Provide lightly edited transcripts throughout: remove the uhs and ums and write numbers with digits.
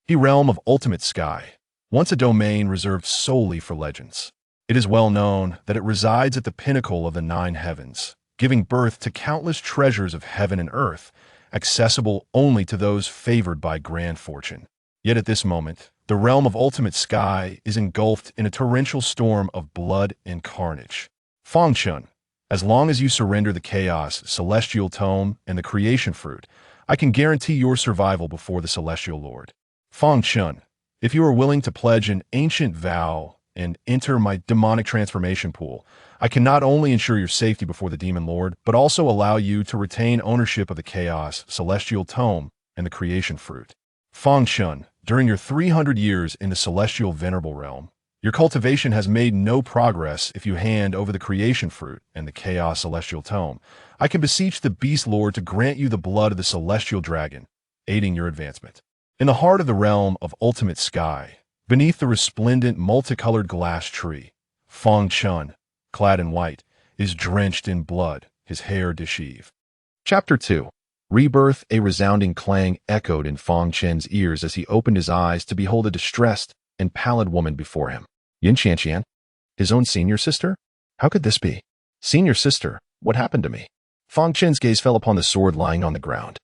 The realm of ultimate sky, once a domain reserved solely for legends. It is well known that it resides at the pinnacle of the nine heavens, giving birth to countless treasures of heaven and earth, accessible only to those favored by grand fortune. Yet at this moment, the realm of ultimate sky is engulfed in a torrential storm of blood and carnage. Fang Chen, as long as you surrender the chaos, celestial tome, and the creation fruit, I can guarantee your survival before the celestial lord. Fang Chen, if you are willing to pledge an ancient vow and enter my demonic transformation pool, I can not only ensure your safety before the demon lord, but also allow you to retain ownership of the chaos, celestial tome, and the creation fruit. Fang Chen, during your 300 years in the celestial venerable realm, your cultivation has made no progress if you hand over the creation fruit and the chaos celestial tome. I can beseech the beast lord to grant you the blood of the celestial dragon, aiding your advancement. In the heart of the realm of ultimate sky, beneath the resplendent multicolored glass tree, Fang Chen, clad in white, is drenched in blood, his hair disheveled. Chapter 2. Rebirth. A resounding clang echoed in Fang Chen's ears as he opened his eyes to behold a distressed and pallid woman before him. Yun Qianqian? His own senior sister? How could this be? Senior sister, what happened to me? Fang Chen's gaze fell upon the sword lying on the ground.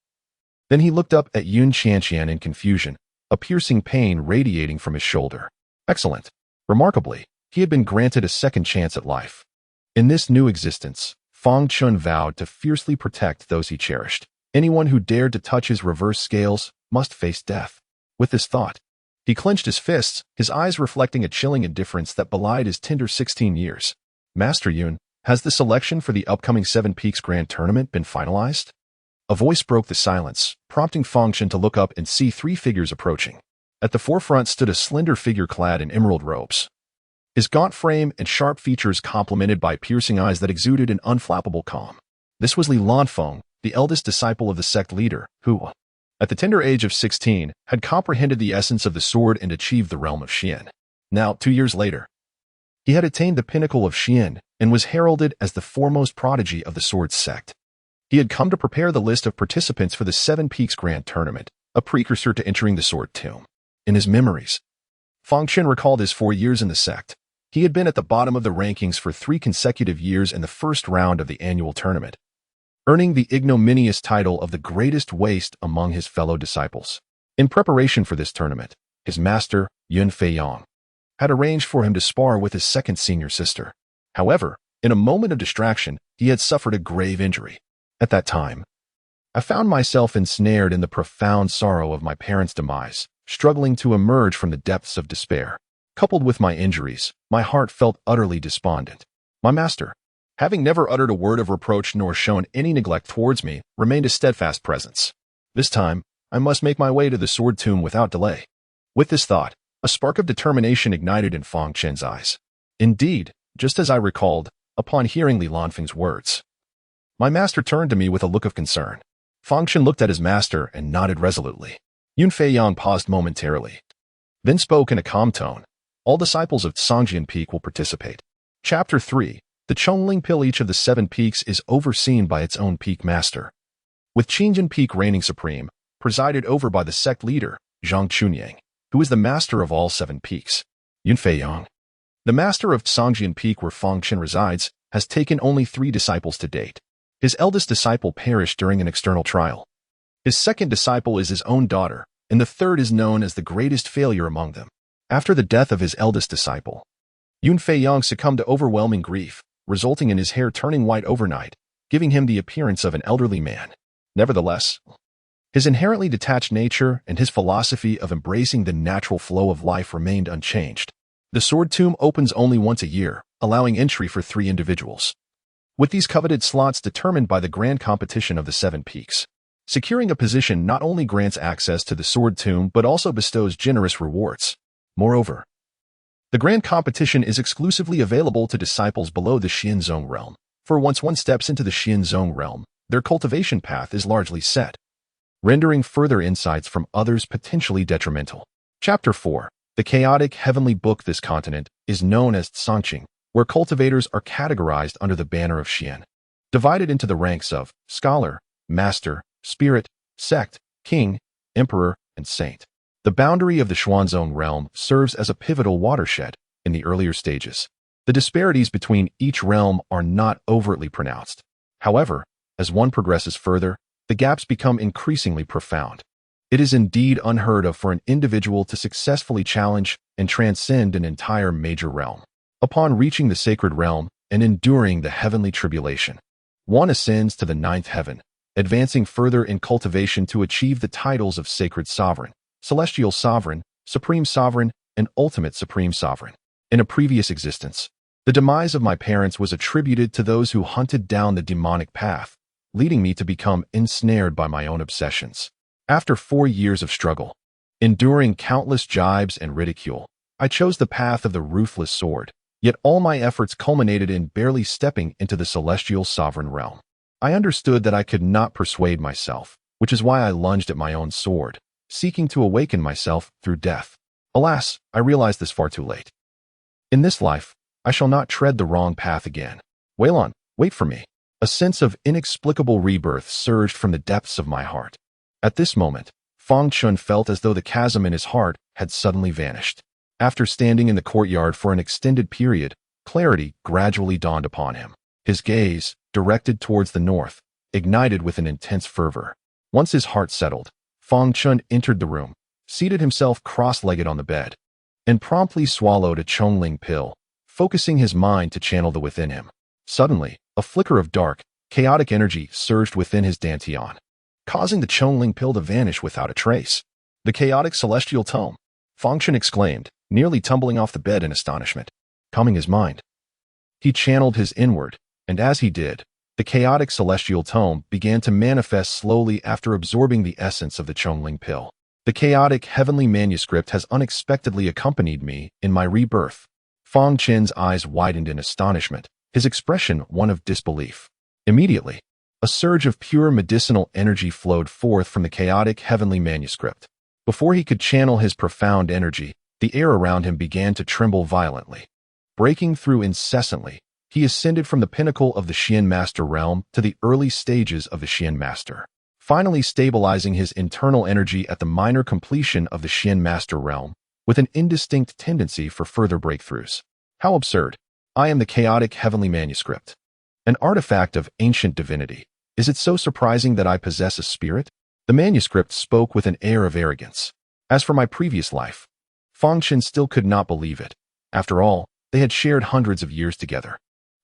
Then he looked up at Yun Qianqian in confusion, a piercing pain radiating from his shoulder. Excellent. Remarkably, he had been granted a second chance at life. In this new existence, Fang Chen vowed to fiercely protect those he cherished. Anyone who dared to touch his reverse scales must face death. With this thought, he clenched his fists, his eyes reflecting a chilling indifference that belied his tender 16 years. Master Yun, has the selection for the upcoming Seven Peaks Grand Tournament been finalized? A voice broke the silence, prompting Fang Chen to look up and see three figures approaching. At the forefront stood a slender figure clad in emerald robes. His gaunt frame and sharp features complemented by piercing eyes that exuded an unflappable calm. This was Li Lanfeng, the eldest disciple of the sect leader, who, at the tender age of 16, had comprehended the essence of the sword and achieved the realm of Xian. Now, 2 years later, he had attained the pinnacle of Xian and was heralded as the foremost prodigy of the sword sect. He had come to prepare the list of participants for the Seven Peaks Grand Tournament, a precursor to entering the Sword Tomb. In his memories, Fang Chen recalled his 4 years in the sect. He had been at the bottom of the rankings for 3 consecutive years in the first round of the annual tournament, earning the ignominious title of the greatest waste among his fellow disciples. In preparation for this tournament, his master, Yun Feiyang, had arranged for him to spar with his second senior sister. However, in a moment of distraction, he had suffered a grave injury. At that time, I found myself ensnared in the profound sorrow of my parents' demise, struggling to emerge from the depths of despair. Coupled with my injuries, my heart felt utterly despondent. My master, having never uttered a word of reproach nor shown any neglect towards me, remained a steadfast presence. This time, I must make my way to the Sword Tomb without delay. With this thought, a spark of determination ignited in Fang Chen's eyes. Indeed, just as I recalled, upon hearing Li Lanfeng's words, my master turned to me with a look of concern. Fang Chen looked at his master and nodded resolutely. Yun Feiyang paused momentarily, then spoke in a calm tone. All disciples of Songjian Peak will participate. Chapter 3. The Chongling Pill. Each of the 7 peaks is overseen by its own peak master, with Qingjin Peak reigning supreme, presided over by the sect leader, Zhang Chunyang, who is the master of all 7 peaks. Yun Feiyang, the master of Songjian Peak where Fang Chen resides, has taken only 3 disciples to date. His eldest disciple perished during an external trial. His second disciple is his own daughter, and the third is known as the greatest failure among them. After the death of his eldest disciple, Yun Feiyang succumbed to overwhelming grief, resulting in his hair turning white overnight, giving him the appearance of an elderly man. Nevertheless, his inherently detached nature and his philosophy of embracing the natural flow of life remained unchanged. The Sword Tomb opens only once a year, allowing entry for 3 individuals, with these coveted slots determined by the grand competition of the 7 peaks. Securing a position not only grants access to the Sword Tomb but also bestows generous rewards. Moreover, the grand competition is exclusively available to disciples below the Xianzong realm, for once one steps into the Xianzong realm, their cultivation path is largely set, rendering further insights from others potentially detrimental. Chapter 4. The chaotic heavenly book. This continent is known as Songqing, where cultivators are categorized under the banner of Xian, divided into the ranks of scholar, master, spirit, sect, king, emperor, and saint. The boundary of the Xuanzong realm serves as a pivotal watershed in the earlier stages. The disparities between each realm are not overtly pronounced. However, as one progresses further, the gaps become increasingly profound. It is indeed unheard of for an individual to successfully challenge and transcend an entire major realm. Upon reaching the sacred realm and enduring the heavenly tribulation, one ascends to the ninth heaven, advancing further in cultivation to achieve the titles of Sacred Sovereign, Celestial Sovereign, Supreme Sovereign, and Ultimate Supreme Sovereign. In a previous existence, the demise of my parents was attributed to those who hunted down the demonic path, leading me to become ensnared by my own obsessions. After 4 years of struggle, enduring countless jibes and ridicule, I chose the path of the ruthless sword, yet all my efforts culminated in barely stepping into the celestial sovereign realm. I understood that I could not persuade myself, which is why I lunged at my own sword, seeking to awaken myself through death. Alas, I realized this far too late. In this life, I shall not tread the wrong path again. Weilon, wait for me. A sense of inexplicable rebirth surged from the depths of my heart. At this moment, Fang Chen felt as though the chasm in his heart had suddenly vanished. After standing in the courtyard for an extended period, clarity gradually dawned upon him. His gaze, directed towards the north, ignited with an intense fervor. Once his heart settled, Fang Chen entered the room, seated himself cross-legged on the bed, and promptly swallowed a Chongling pill, focusing his mind to channel the within him. Suddenly, a flicker of dark, chaotic energy surged within his dantian, causing the Chongling pill to vanish without a trace. The chaotic celestial tome, Fang Chen exclaimed, nearly tumbling off the bed in astonishment. Calming his mind, he channeled his inward, and as he did, the chaotic celestial tome began to manifest slowly after absorbing the essence of the Chongling pill. The chaotic heavenly manuscript has unexpectedly accompanied me in my rebirth. Fang Chen's eyes widened in astonishment, his expression one of disbelief. Immediately, a surge of pure medicinal energy flowed forth from the chaotic heavenly manuscript. Before he could channel his profound energy, the air around him began to tremble violently. Breaking through incessantly, he ascended from the pinnacle of the Xian Master realm to the early stages of the Xian Master, finally stabilizing his internal energy at the minor completion of the Xian Master realm, with an indistinct tendency for further breakthroughs. How absurd! I am the chaotic heavenly manuscript, an artifact of ancient divinity. Is it so surprising that I possess a spirit? The manuscript spoke with an air of arrogance. As for my previous life, Fang Chen still could not believe it. After all, they had shared hundreds of years together,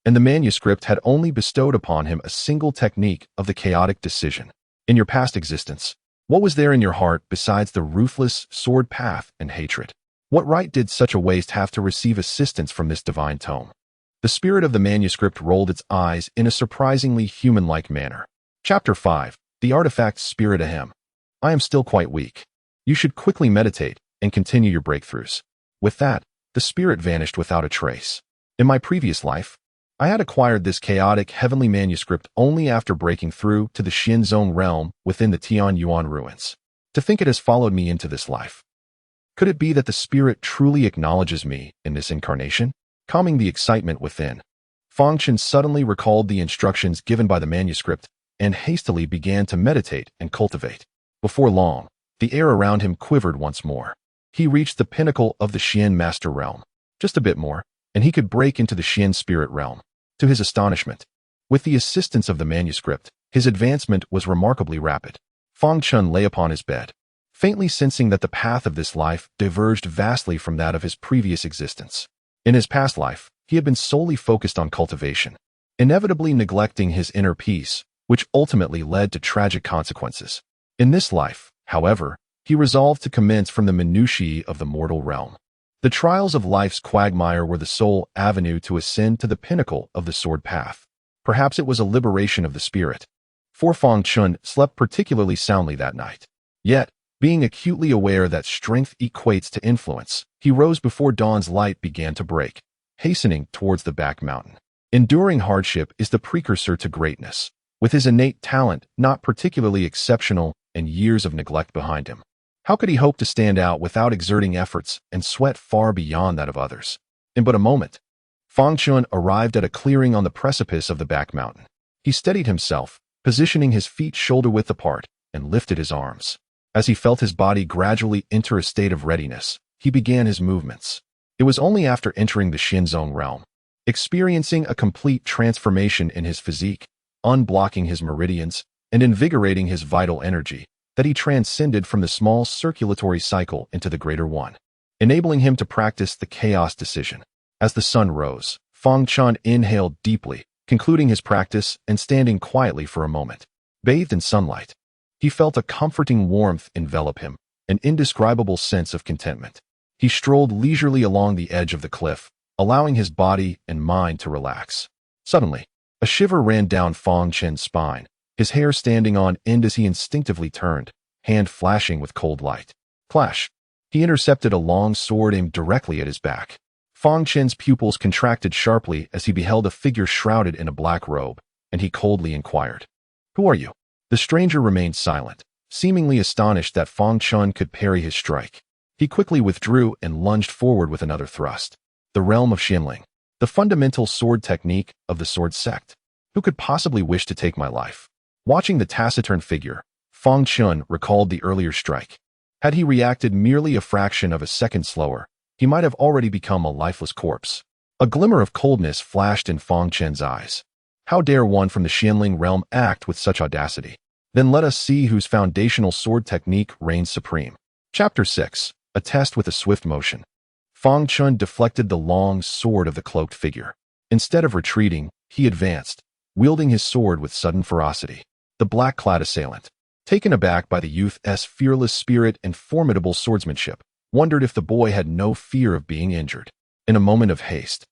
and the manuscript had only bestowed upon him a single technique of the chaotic decision. In your past existence, what was there in your heart besides the ruthless sword path and hatred? What right did such a waste have to receive assistance from this divine tome? The spirit of the manuscript rolled its eyes in a surprisingly human-like manner. Chapter 5. The Artifact Spirit Ahem. I am still quite weak. You should quickly meditate and continue your breakthroughs. With that, the spirit vanished without a trace. In my previous life, I had acquired this chaotic heavenly manuscript only after breaking through to the Xianzong realm within the Tianyuan ruins. To think it has followed me into this life. Could it be that the spirit truly acknowledges me in this incarnation? Calming the excitement within, Fang Chen suddenly recalled the instructions given by the manuscript and hastily began to meditate and cultivate. Before long, the air around him quivered once more. He reached the pinnacle of the Xian Master realm. Just a bit more, and he could break into the Xian Spirit realm. To his astonishment, with the assistance of the manuscript, his advancement was remarkably rapid. Fang Chen lay upon his bed, faintly sensing that the path of this life diverged vastly from that of his previous existence. In his past life, he had been solely focused on cultivation, inevitably neglecting his inner peace, which ultimately led to tragic consequences. In this life, however, he resolved to commence from the minutiae of the mortal realm. The trials of life's quagmire were the sole avenue to ascend to the pinnacle of the sword path. Perhaps it was a liberation of the spirit. For Fang Chen slept particularly soundly that night. Yet, being acutely aware that strength equates to influence, he rose before dawn's light began to break, hastening towards the back mountain. Enduring hardship is the precursor to greatness. With his innate talent not particularly exceptional and years of neglect behind him, how could he hope to stand out without exerting efforts and sweat far beyond that of others? In but a moment, Fang Chen arrived at a clearing on the precipice of the back mountain. He steadied himself, positioning his feet shoulder-width apart, and lifted his arms. As he felt his body gradually enter a state of readiness, he began his movements. It was only after entering the Shin Zone realm, experiencing a complete transformation in his physique, unblocking his meridians, and invigorating his vital energy, that he transcended from the small circulatory cycle into the greater one, enabling him to practice the chaos decision. As the sun rose, Fang Chen inhaled deeply, concluding his practice and standing quietly for a moment. Bathed in sunlight, he felt a comforting warmth envelop him, an indescribable sense of contentment. He strolled leisurely along the edge of the cliff, allowing his body and mind to relax. Suddenly, a shiver ran down Fang Chen's spine, his hair standing on end as he instinctively turned, hand flashing with cold light. Clash! He intercepted a long sword aimed directly at his back. Fang Chen's pupils contracted sharply as he beheld a figure shrouded in a black robe, and he coldly inquired, "Who are you?" The stranger remained silent, seemingly astonished that Fang Chen could parry his strike. He quickly withdrew and lunged forward with another thrust. The realm of Xinling, the fundamental sword technique of the sword sect. Who could possibly wish to take my life? Watching the taciturn figure, Fang Chen recalled the earlier strike. Had he reacted merely a fraction of a second slower, he might have already become a lifeless corpse. A glimmer of coldness flashed in Fang Chen's eyes. How dare one from the Xianling realm act with such audacity? Then let us see whose foundational sword technique reigns supreme. Chapter 6. A Test with a Swift Motion. Fang Chen deflected the long sword of the cloaked figure. Instead of retreating, he advanced, wielding his sword with sudden ferocity. The black-clad assailant, taken aback by the youth's fearless spirit and formidable swordsmanship, wondered if the boy had no fear of being injured. In a moment of haste,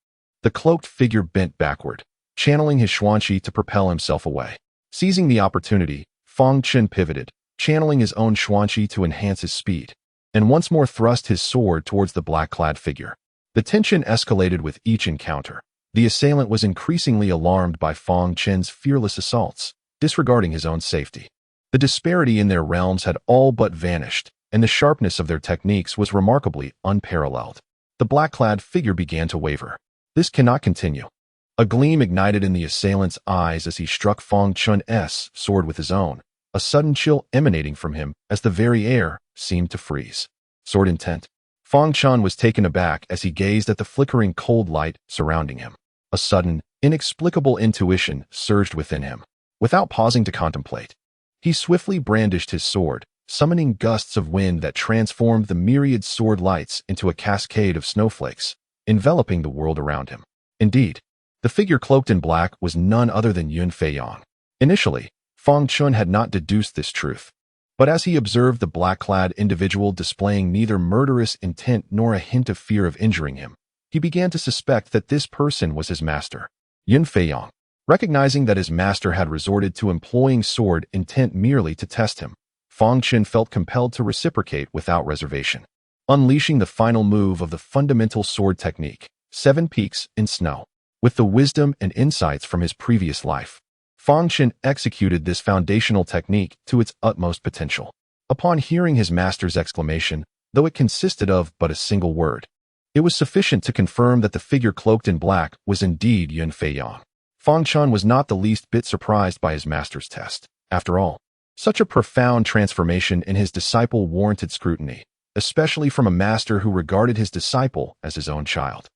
the cloaked figure bent backward, channeling his xuanqi to propel himself away. Seizing the opportunity, Fang Chen pivoted, channeling his own xuanqi to enhance his speed, and once more thrust his sword towards the black-clad figure. The tension escalated with each encounter. The assailant was increasingly alarmed by Fang Chen's fearless assaults, disregarding his own safety. The disparity in their realms had all but vanished, and the sharpness of their techniques was remarkably unparalleled. The black-clad figure began to waver. This cannot continue. A gleam ignited in the assailant's eyes as he struck Fang Chen's sword with his own, a sudden chill emanating from him as the very air seemed to freeze. Sword intent. Fang Chen was taken aback as he gazed at the flickering cold light surrounding him. A sudden, inexplicable intuition surged within him. Without pausing to contemplate, he swiftly brandished his sword, summoning gusts of wind that transformed the myriad sword lights into a cascade of snowflakes, enveloping the world around him. Indeed, the figure cloaked in black was none other than Yun Feiyang. Initially, Fang Chen had not deduced this truth, but as he observed the black-clad individual displaying neither murderous intent nor a hint of fear of injuring him, he began to suspect that this person was his master. Yun Feiyang, recognizing that his master had resorted to employing sword intent merely to test him, Fang Chen felt compelled to reciprocate without reservation. Unleashing the final move of the fundamental sword technique, 7 Peaks in Snow. With the wisdom and insights from his previous life, Fang Chen executed this foundational technique to its utmost potential. Upon hearing his master's exclamation, though it consisted of but a single word, it was sufficient to confirm that the figure cloaked in black was indeed Yun Feiyang. Fang Chen was not the least bit surprised by his master's test. After all, such a profound transformation in his disciple warranted scrutiny, especially from a master who regarded his disciple as his own child.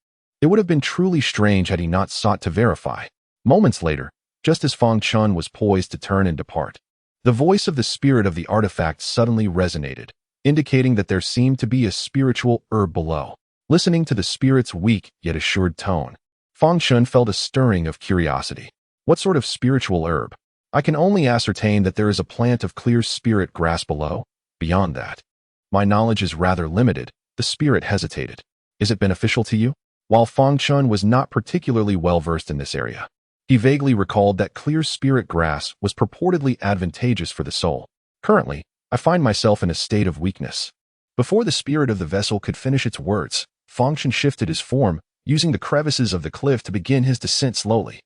It would have been truly strange had he not sought to verify. Moments later, just as Fang Chen was poised to turn and depart, the voice of the spirit of the artifact suddenly resonated, indicating that there seemed to be a spiritual herb below. Listening to the spirit's weak yet assured tone, Fang Chen felt a stirring of curiosity. What sort of spiritual herb? I can only ascertain that there is a plant of clear spirit grass below. Beyond that, my knowledge is rather limited. The spirit hesitated. Is it beneficial to you? While Fang Chen was not particularly well-versed in this area, he vaguely recalled that clear spirit grass was purportedly advantageous for the soul. Currently, I find myself in a state of weakness. Before the spirit of the vessel could finish its words, Fang Chen shifted his form, using the crevices of the cliff to begin his descent slowly.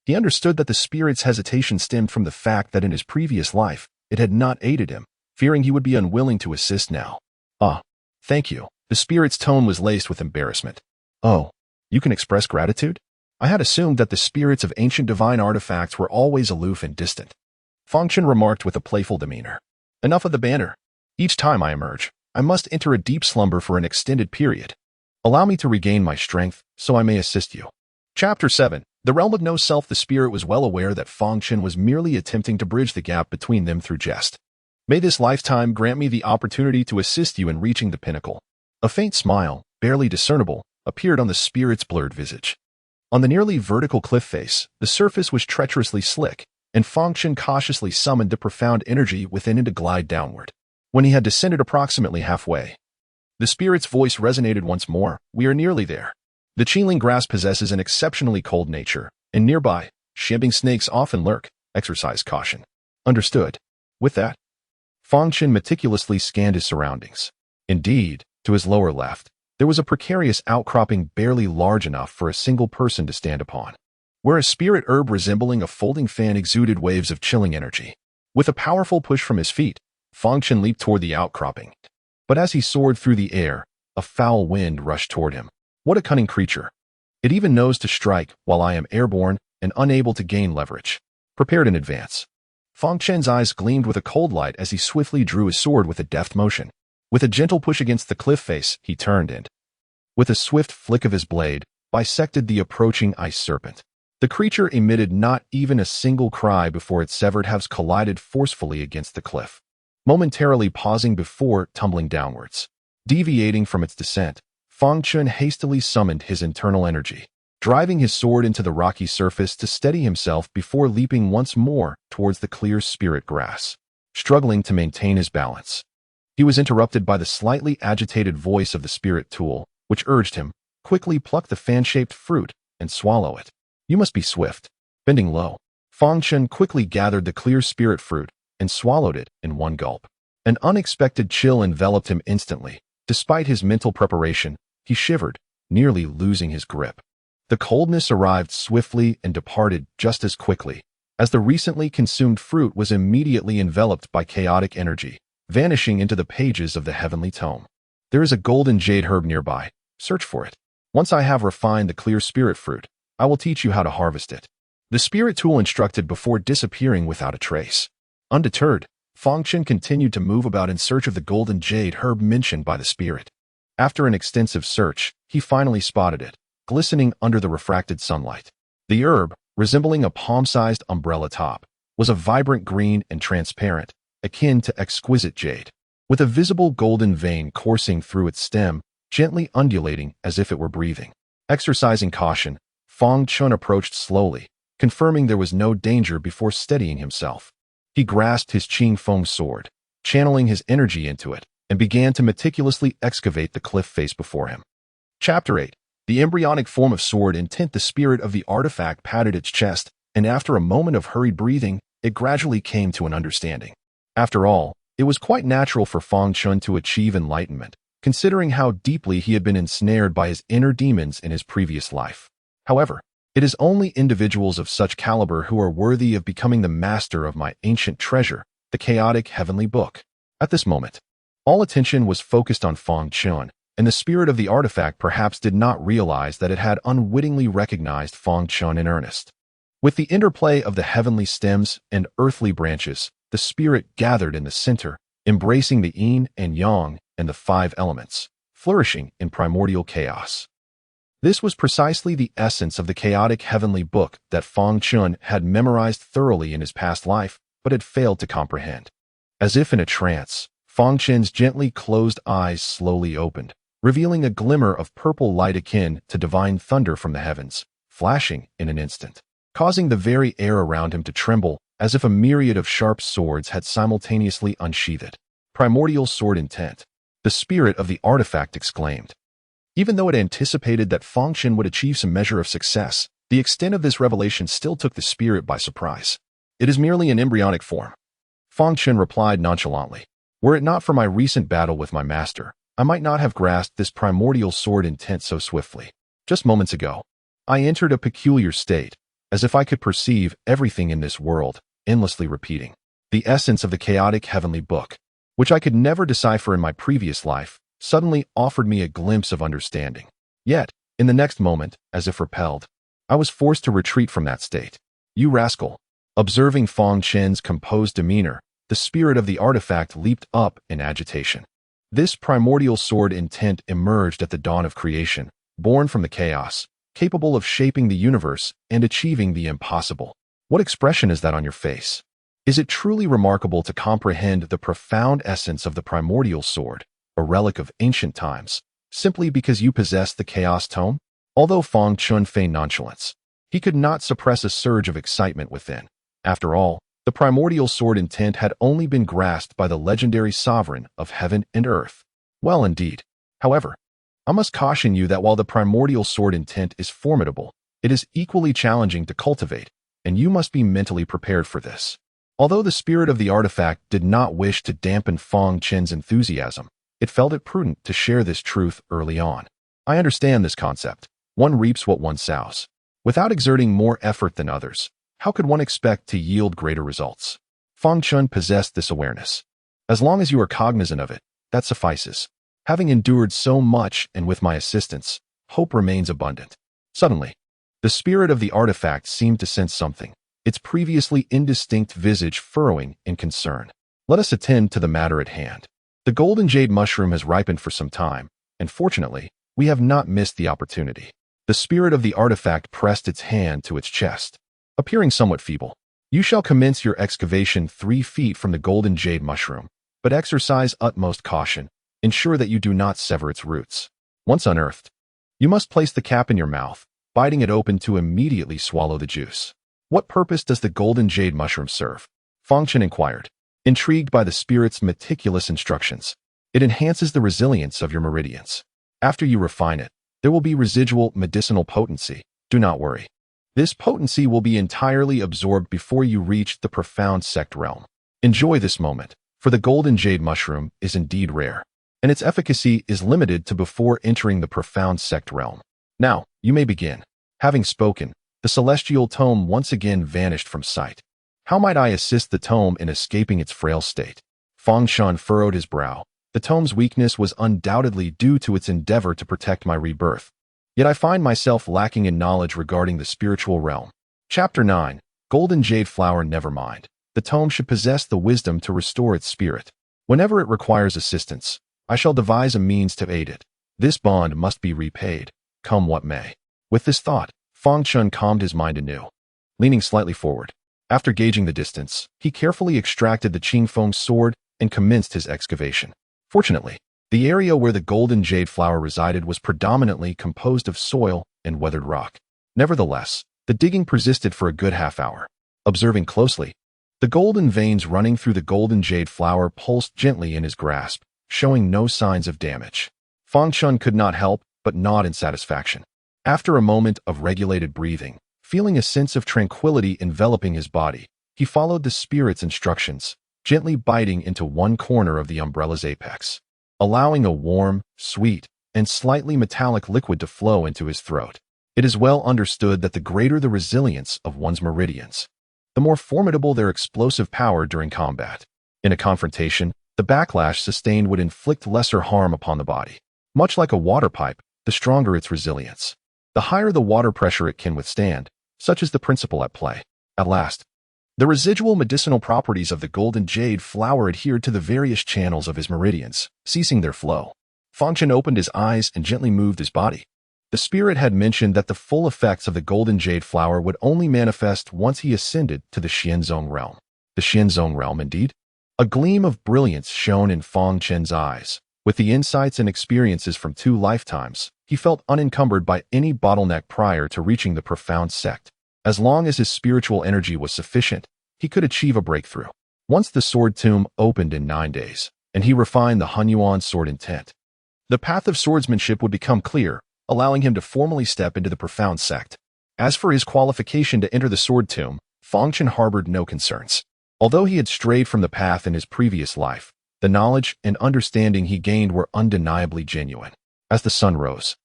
He understood that the spirit's hesitation stemmed from the fact that in his previous life, it had not aided him, fearing he would be unwilling to assist now. Ah, thank you. The spirit's tone was laced with embarrassment. Oh, you can express gratitude? I had assumed that the spirits of ancient divine artifacts were always aloof and distant. Fang Chen remarked with a playful demeanor. Enough of the banter. Each time I emerge, I must enter a deep slumber for an extended period. Allow me to regain my strength, so I may assist you. Chapter 7. The Realm of No Self. The spirit was well aware that Fang Chen was merely attempting to bridge the gap between them through jest. May this lifetime grant me the opportunity to assist you in reaching the pinnacle. A faint smile, barely discernible, appeared on the spirit's blurred visage. On the nearly vertical cliff face, the surface was treacherously slick, and Fang Chen cautiously summoned the profound energy within it to glide downward. When he had descended approximately halfway, the spirit's voice resonated once more. We are nearly there. The Qingling grass possesses an exceptionally cold nature, and nearby, shipping snakes often lurk. Exercise caution. Understood. With that, Fang Chen meticulously scanned his surroundings. Indeed, to his lower left, there was a precarious outcropping barely large enough for a single person to stand upon, where a spirit herb resembling a folding fan exuded waves of chilling energy. With a powerful push from his feet, Fang Chen leaped toward the outcropping. But as he soared through the air, a foul wind rushed toward him. What a cunning creature. It even knows to strike while I am airborne and unable to gain leverage. Prepared in advance. Fang Chen's eyes gleamed with a cold light as he swiftly drew his sword with a deft motion. With a gentle push against the cliff face, he turned and, with a swift flick of his blade, bisected the approaching ice serpent. The creature emitted not even a single cry before its severed halves collided forcefully against the cliff, momentarily pausing before tumbling downwards. Deviating from its descent, Fang Chen hastily summoned his internal energy, driving his sword into the rocky surface to steady himself before leaping once more towards the clear spirit grass. Struggling to maintain his balance, he was interrupted by the slightly agitated voice of the spirit tool, which urged him, quickly pluck the fan-shaped fruit and swallow it. You must be swift. Bending low, Fang Chen quickly gathered the clear spirit fruit and swallowed it in one gulp. An unexpected chill enveloped him instantly. Despite his mental preparation, he shivered, nearly losing his grip. The coldness arrived swiftly and departed just as quickly, as the recently consumed fruit was immediately enveloped by chaotic energy, vanishing into the pages of the heavenly tome. There is a golden jade herb nearby. Search for it. Once I have refined the clear spirit fruit, I will teach you how to harvest it. The spirit tool instructed before disappearing without a trace. Undeterred, Fang Chen continued to move about in search of the golden jade herb mentioned by the spirit. After an extensive search, he finally spotted it, glistening under the refracted sunlight. The herb, resembling a palm-sized umbrella top, was a vibrant green and transparent, akin to exquisite jade, with a visible golden vein coursing through its stem, gently undulating as if it were breathing. Exercising caution, Fang Chen approached slowly, confirming there was no danger before steadying himself. He grasped his Qing Feng sword, channeling his energy into it, and began to meticulously excavate the cliff face before him. Chapter 8. The embryonic form of sword intent. The spirit of the artifact patted its chest, and after a moment of hurried breathing, it gradually came to an understanding. After all, it was quite natural for Fang Chen to achieve enlightenment, considering how deeply he had been ensnared by his inner demons in his previous life. However, it is only individuals of such caliber who are worthy of becoming the master of my ancient treasure, the chaotic heavenly book. At this moment, all attention was focused on Fang Chen, and the spirit of the artifact perhaps did not realize that it had unwittingly recognized Fang Chen in earnest. With the interplay of the heavenly stems and earthly branches, the spirit gathered in the center, embracing the yin and yang and the five elements, flourishing in primordial chaos. This was precisely the essence of the chaotic heavenly book that Fang Chen had memorized thoroughly in his past life, but had failed to comprehend. As if in a trance, Fang Chen's gently closed eyes slowly opened, revealing a glimmer of purple light akin to divine thunder from the heavens, flashing in an instant, causing the very air around him to tremble as if a myriad of sharp swords had simultaneously unsheathed. Primordial sword intent, the spirit of the artifact exclaimed. Even though it anticipated that Fang Chen would achieve some measure of success, the extent of this revelation still took the spirit by surprise. It is merely an embryonic form. Fang Chen replied nonchalantly. Were it not for my recent battle with my master, I might not have grasped this primordial sword intent so swiftly. Just moments ago, I entered a peculiar state, as if I could perceive everything in this world, endlessly repeating. The essence of the chaotic heavenly book, which I could never decipher in my previous life, suddenly offered me a glimpse of understanding. Yet, in the next moment, as if repelled, I was forced to retreat from that state. You rascal! Observing Fang Chen's composed demeanor, the spirit of the artifact leaped up in agitation. This primordial sword intent emerged at the dawn of creation, born from the chaos, capable of shaping the universe and achieving the impossible. What expression is that on your face? Is it truly remarkable to comprehend the profound essence of the primordial sword, a relic of ancient times, simply because you possess the chaos tome? Although Fang Chen feigned nonchalance, he could not suppress a surge of excitement within. After all, the primordial sword intent had only been grasped by the legendary sovereign of heaven and earth. Well, indeed. However, I must caution you that while the primordial sword intent is formidable, it is equally challenging to cultivate, and you must be mentally prepared for this. Although the spirit of the artifact did not wish to dampen Fang Chen's enthusiasm, it felt it prudent to share this truth early on. I understand this concept. One reaps what one sows. Without exerting more effort than others, how could one expect to yield greater results? Fang Chen possessed this awareness. As long as you are cognizant of it, that suffices. Having endured so much and with my assistance, hope remains abundant. Suddenly, the spirit of the artifact seemed to sense something, its previously indistinct visage furrowing in concern. Let us attend to the matter at hand. The golden jade mushroom has ripened for some time, and fortunately, we have not missed the opportunity. The spirit of the artifact pressed its hand to its chest, appearing somewhat feeble. You shall commence your excavation 3 feet from the golden jade mushroom, but exercise utmost caution. Ensure that you do not sever its roots. Once unearthed, you must place the cap in your mouth, biting it open to immediately swallow the juice. What purpose does the golden jade mushroom serve? Fang Chen inquired, intrigued by the spirit's meticulous instructions. It enhances the resilience of your meridians. After you refine it, there will be residual medicinal potency. Do not worry. This potency will be entirely absorbed before you reach the profound sect realm. Enjoy this moment, for the golden jade mushroom is indeed rare, and its efficacy is limited to before entering the profound sect realm. Now, you may begin. Having spoken, the celestial tome once again vanished from sight. How might I assist the tome in escaping its frail state? Fang Chen furrowed his brow. The tome's weakness was undoubtedly due to its endeavor to protect my rebirth. Yet I find myself lacking in knowledge regarding the spiritual realm. Chapter 9. Golden Jade Flower. Never mind. The tome should possess the wisdom to restore its spirit. Whenever it requires assistance, I shall devise a means to aid it. This bond must be repaid, come what may. With this thought, Fang Chen calmed his mind anew. Leaning slightly forward, after gauging the distance, he carefully extracted the Qingfeng sword and commenced his excavation. Fortunately, the area where the golden jade flower resided was predominantly composed of soil and weathered rock. Nevertheless, the digging persisted for a good half-hour. Observing closely, the golden veins running through the golden jade flower pulsed gently in his grasp, showing no signs of damage. Fang Chen could not help but nod in satisfaction. After a moment of regulated breathing, feeling a sense of tranquility enveloping his body, he followed the spirit's instructions, gently biting into one corner of the umbrella's apex, allowing a warm, sweet, and slightly metallic liquid to flow into his throat. It is well understood that the greater the resilience of one's meridians, the more formidable their explosive power during combat. In a confrontation, the backlash sustained would inflict lesser harm upon the body. Much like a water pipe, the stronger its resilience, the higher the water pressure it can withstand. Such is the principle at play. At last, the residual medicinal properties of the golden jade flower adhered to the various channels of his meridians, ceasing their flow. Fang Chen opened his eyes and gently moved his body. The spirit had mentioned that the full effects of the golden jade flower would only manifest once he ascended to the Xianzong realm. The Xianzong realm, indeed? A gleam of brilliance shone in Fang Chen's eyes. With the insights and experiences from 2 lifetimes, he felt unencumbered by any bottleneck prior to reaching the profound sect. As long as his spiritual energy was sufficient, he could achieve a breakthrough. Once the sword tomb opened in 9 days, and he refined the Hunyuan sword intent, the path of swordsmanship would become clear, allowing him to formally step into the profound sect. As for his qualification to enter the sword tomb, Fang Chen harbored no concerns. Although he had strayed from the path in his previous life, the knowledge and understanding he gained were undeniably genuine. As the sun rose,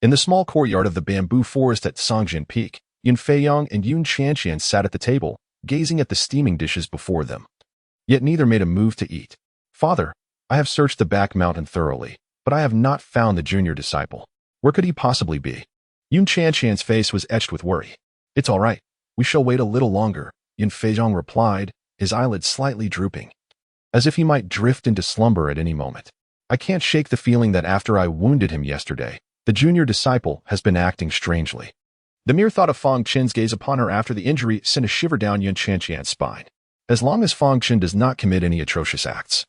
in the small courtyard of the bamboo forest at Songjin Peak, Yun Feiyang and Yun Qianqian sat at the table, gazing at the steaming dishes before them. Yet neither made a move to eat. Father, I have searched the back mountain thoroughly, but I have not found the junior disciple. Where could he possibly be? Yun Qianqian's face was etched with worry. It's all right. We shall wait a little longer, Yun Feiyang replied, his eyelids slightly drooping. as if he might drift into slumber at any moment. I can't shake the feeling that after I wounded him yesterday, the junior disciple has been acting strangely. The mere thought of Fang Chen's gaze upon her after the injury sent a shiver down Yun Qianqian's spine. As long as Fang Chen does not commit any atrocious acts,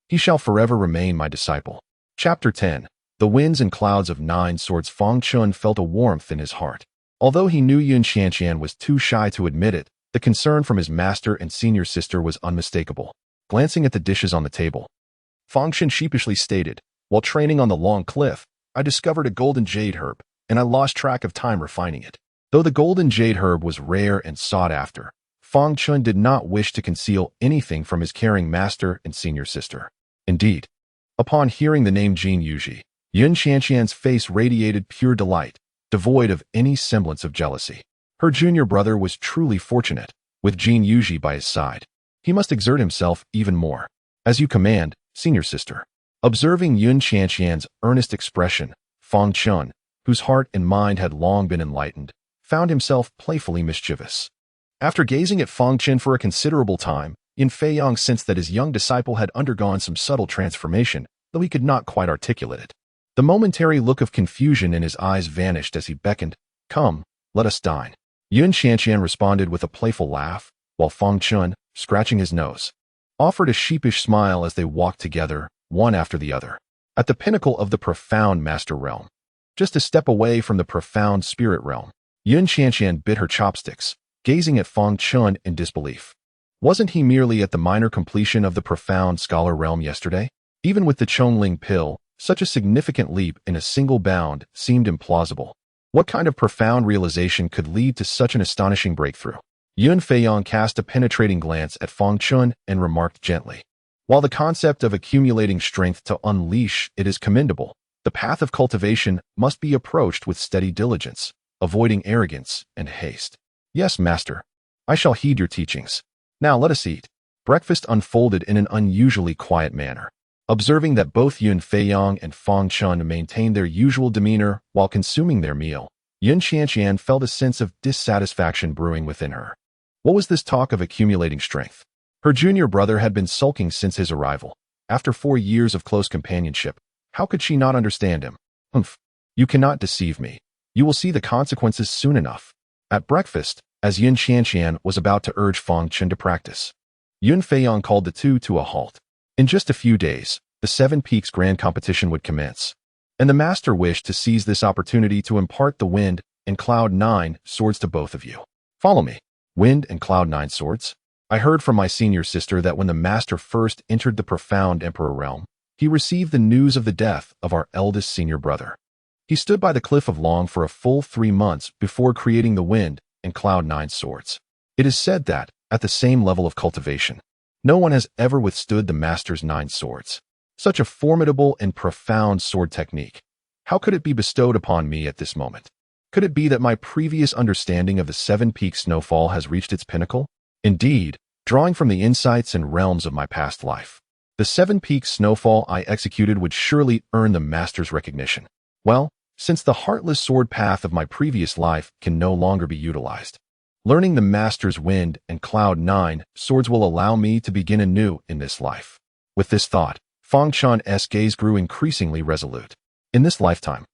he shall forever remain my disciple. Chapter 10. The winds and clouds of 9 swords. Fang Chen felt a warmth in his heart. Although he knew Yun Qianqian was too shy to admit it, the concern from his master and senior sister was unmistakable. Glancing at the dishes on the table, Fang Chen sheepishly stated, "While training on the long cliff, I discovered a golden jade herb, and I lost track of time refining it." Though the golden jade herb was rare and sought after, Fang Chen did not wish to conceal anything from his caring master and senior sister. Indeed, upon hearing the name Jin Yuji, Yun Qianqian's face radiated pure delight, devoid of any semblance of jealousy. Her junior brother was truly fortunate, with Jin Yuji by his side. He must exert himself even more. "As you command, senior sister." Observing Yun Qianqian's earnest expression, Fang Chen, whose heart and mind had long been enlightened, found himself playfully mischievous. After gazing at Fang Chen for a considerable time, Yin Feiyang sensed that his young disciple had undergone some subtle transformation, though he could not quite articulate it. The momentary look of confusion in his eyes vanished as he beckoned, "Come, let us dine." Yun Qianqian responded with a playful laugh, while Fang Chen, scratching his nose, offered a sheepish smile as they walked together, one after the other, at the pinnacle of the profound master realm. Just a step away from the profound spirit realm, Yun Qianqian bit her chopsticks, gazing at Fang Chen in disbelief. Wasn't he merely at the minor completion of the profound scholar realm yesterday? Even with the Chongling pill, such a significant leap in a single bound seemed implausible. What kind of profound realization could lead to such an astonishing breakthrough? Yun Feiyang cast a penetrating glance at Fang Chen and remarked gently, "While the concept of accumulating strength to unleash it is commendable, the path of cultivation must be approached with steady diligence, avoiding arrogance and haste." "Yes, master. I shall heed your teachings. Now let us eat." Breakfast unfolded in an unusually quiet manner. Observing that both Yun Feiyang and Fang Chen maintained their usual demeanor while consuming their meal, Yun Qianqian felt a sense of dissatisfaction brewing within her. What was this talk of accumulating strength? Her junior brother had been sulking since his arrival. After 4 years of close companionship, how could she not understand him? "Humph, you cannot deceive me. You will see the consequences soon enough." At breakfast, as Yun Qianqian was about to urge Fang Chen to practice, Yun Feiyang called the two to a halt. In just a few days, the 7 Peaks Grand Competition would commence, and the master wished to seize this opportunity to impart the Wind and Cloud 9 swords to both of you. "Follow me." Wind and Cloud 9 swords? I heard from my senior sister that when the master first entered the profound emperor realm, he received the news of the death of our eldest senior brother. He stood by the cliff of Long for a full 3 months before creating the Wind and Cloud 9 swords. It is said that, at the same level of cultivation, no one has ever withstood the master's 9 swords. Such a formidable and profound sword technique. How could it be bestowed upon me at this moment? Could it be that my previous understanding of the 7 Peak Snowfall has reached its pinnacle? Indeed, drawing from the insights and realms of my past life, the 7 Peak Snowfall I executed would surely earn the master's recognition. Well, since the heartless sword path of my previous life can no longer be utilized, learning the master's Wind and Cloud 9 swords will allow me to begin anew in this life. With this thought, Fang Chen's gaze grew increasingly resolute. In this lifetime,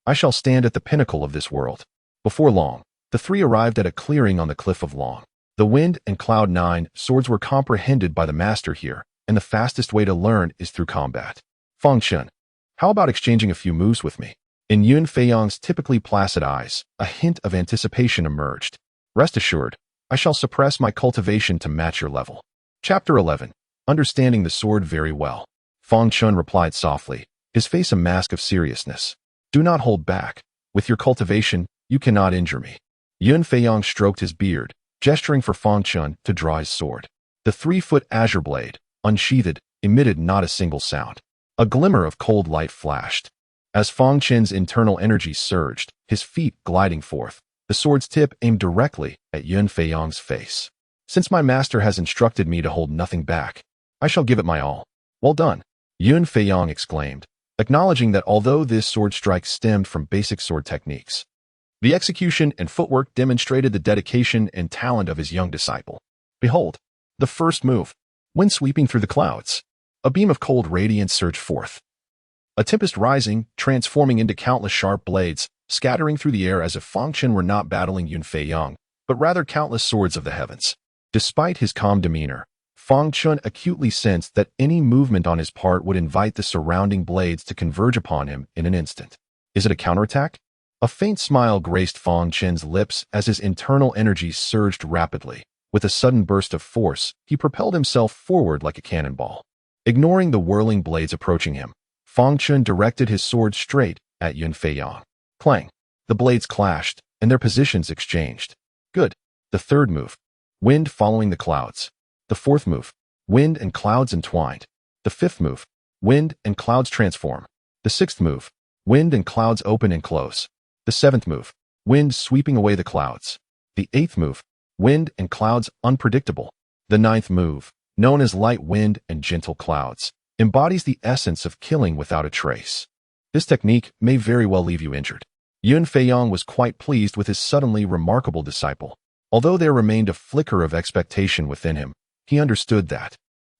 I shall stand at the pinnacle of this world. Before long, the three arrived at a clearing on the cliff of Long. The Wind and Cloud 9 swords were comprehended by the master here, and the fastest way to learn is through combat. "Fang Chen, how about exchanging a few moves with me?" In Yun Feiyang's typically placid eyes, a hint of anticipation emerged. "Rest assured, I shall suppress my cultivation to match your level." Chapter 11. Understanding the sword very well. Fang Chen replied softly, his face a mask of seriousness. "Do not hold back. With your cultivation, you cannot injure me." Yun Feiyang stroked his beard, gesturing for Fang Chen to draw his sword. The 3-foot azure blade, unsheathed, emitted not a single sound. A glimmer of cold light flashed. As Fang Chen's internal energy surged, his feet gliding forth, the sword's tip aimed directly at Yun Feiyang's face. "Since my master has instructed me to hold nothing back, I shall give it my all." "Well done," Yun Feiyang exclaimed, acknowledging that although this sword strike stemmed from basic sword techniques, the execution and footwork demonstrated the dedication and talent of his young disciple. "Behold, the first move." Wind sweeping through the clouds. A beam of cold radiance surged forth. A tempest rising, transforming into countless sharp blades, scattering through the air as if Fang Chen were not battling Yun Fei-yong, but rather countless swords of the heavens. Despite his calm demeanor, Fang Chen acutely sensed that any movement on his part would invite the surrounding blades to converge upon him in an instant. Is it a counterattack? A faint smile graced Fang Chen's lips as his internal energy surged rapidly. With a sudden burst of force, he propelled himself forward like a cannonball. Ignoring the whirling blades approaching him, Fang Chen directed his sword straight at Yun Fei-yong. Clang! The blades clashed, and their positions exchanged. Good. The third move. Wind following the clouds. The fourth move. Wind and clouds entwined. The fifth move. Wind and clouds transform. The sixth move. Wind and clouds open and close. The seventh move. Wind sweeping away the clouds. The eighth move. Wind and clouds unpredictable. The ninth move, known as light wind and gentle clouds, embodies the essence of killing without a trace. This technique may very well leave you injured. Yun Fei-yong was quite pleased with his suddenly remarkable disciple. Although there remained a flicker of expectation within him, he understood that,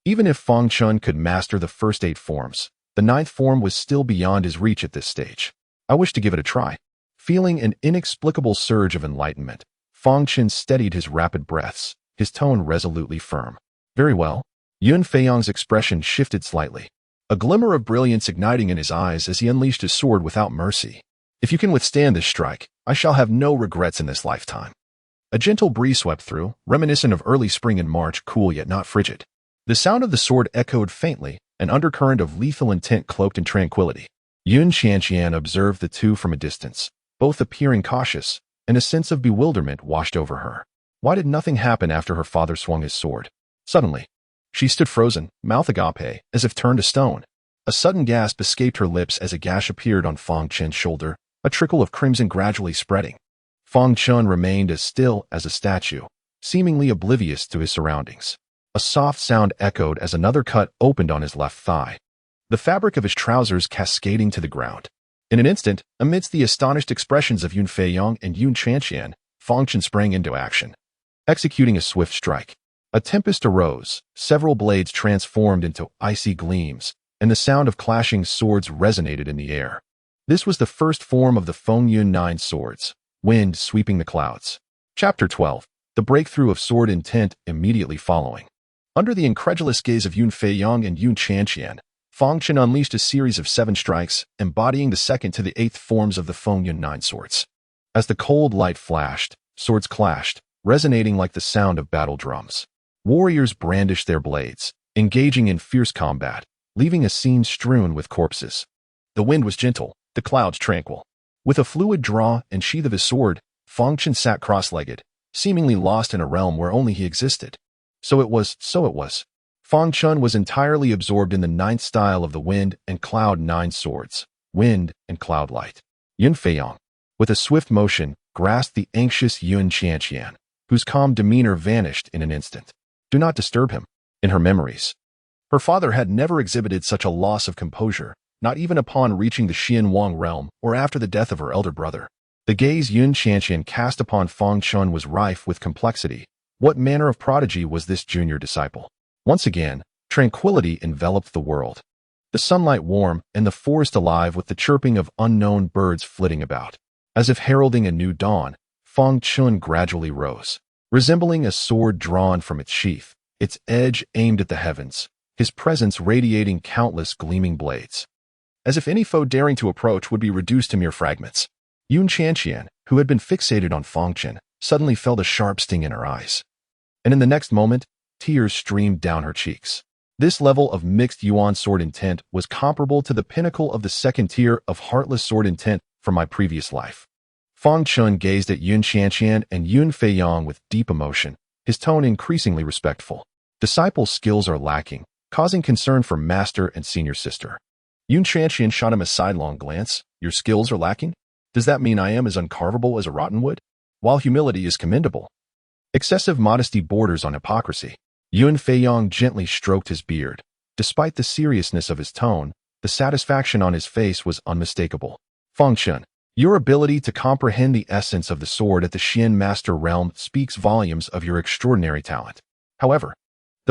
even if Fang Chen could master the first 8 forms, the 9th form was still beyond his reach at this stage. I wish to give it a try. Feeling an inexplicable surge of enlightenment, Fang Chen steadied his rapid breaths, his tone resolutely firm. Very well. Yun Fei-yong's expression shifted slightly, a glimmer of brilliance igniting in his eyes as he unleashed his sword without mercy. If you can withstand this strike, I shall have no regrets in this lifetime. A gentle breeze swept through, reminiscent of early spring in March, cool yet not frigid. The sound of the sword echoed faintly, an undercurrent of lethal intent cloaked in tranquility. Yun Qian observed the two from a distance, both appearing cautious, and a sense of bewilderment washed over her. Why did nothing happen after her father swung his sword? Suddenly, she stood frozen, mouth agape, as if turned to stone. A sudden gasp escaped her lips as a gash appeared on Fang Chen's shoulder, a trickle of crimson gradually spreading. Fang Chen remained as still as a statue, seemingly oblivious to his surroundings. A soft sound echoed as another cut opened on his left thigh, the fabric of his trousers cascading to the ground. In an instant, amidst the astonished expressions of Yun Fei-yong and Yun Qian, Fang Chen sprang into action. Executing a swift strike, a tempest arose, several blades transformed into icy gleams, and the sound of clashing swords resonated in the air. This was the first form of the Feng Yun 9 swords, wind sweeping the clouds. Chapter 12. The breakthrough of sword intent immediately following. Under the incredulous gaze of Yun Fei-yong and Yun Qian, Fang Chen unleashed a series of 7 strikes, embodying the 2nd to the 8th forms of the Feng Yun 9 swords. As the cold light flashed, swords clashed, resonating like the sound of battle drums. Warriors brandished their blades, engaging in fierce combat, leaving a scene strewn with corpses. The wind was gentle, the clouds tranquil. With a fluid draw and sheath of his sword, Fang Chen sat cross-legged, seemingly lost in a realm where only he existed. So it was. Fang Chen was entirely absorbed in the 9th style of the wind and cloud 9 swords, wind and cloud light. Yun Fei-yong, with a swift motion, grasped the anxious Yun Qian, whose calm demeanor vanished in an instant. Do not disturb him. In her memories, her father had never exhibited such a loss of composure, not even upon reaching the Xian Wang realm or after the death of her elder brother. The gaze Yun Qian cast upon Fang Chen was rife with complexity. What manner of prodigy was this junior disciple? Once again, tranquility enveloped the world. The sunlight warm and the forest alive with the chirping of unknown birds flitting about. As if heralding a new dawn, Fang Chen gradually rose, resembling a sword drawn from its sheath, its edge aimed at the heavens, his presence radiating countless gleaming blades. As if any foe daring to approach would be reduced to mere fragments. Yun Qian, who had been fixated on Fang Chen, suddenly felt a sharp sting in her eyes. And in the next moment, tears streamed down her cheeks. This level of mixed Yuan sword intent was comparable to the pinnacle of the 2nd tier of heartless sword intent from my previous life. Fang Chen gazed at Yun Qian and Yun Fei-yong with deep emotion, his tone increasingly respectful. Disciples' skills are lacking, causing concern for master and senior sister. Yun Qian shot him a sidelong glance. Your skills are lacking? Does that mean I am as uncarvable as a rotten wood? While humility is commendable, excessive modesty borders on hypocrisy. Yun Fei-yong gently stroked his beard. Despite the seriousness of his tone, the satisfaction on his face was unmistakable. Fang Chen, your ability to comprehend the essence of the sword at the Xian Master realm speaks volumes of your extraordinary talent. However,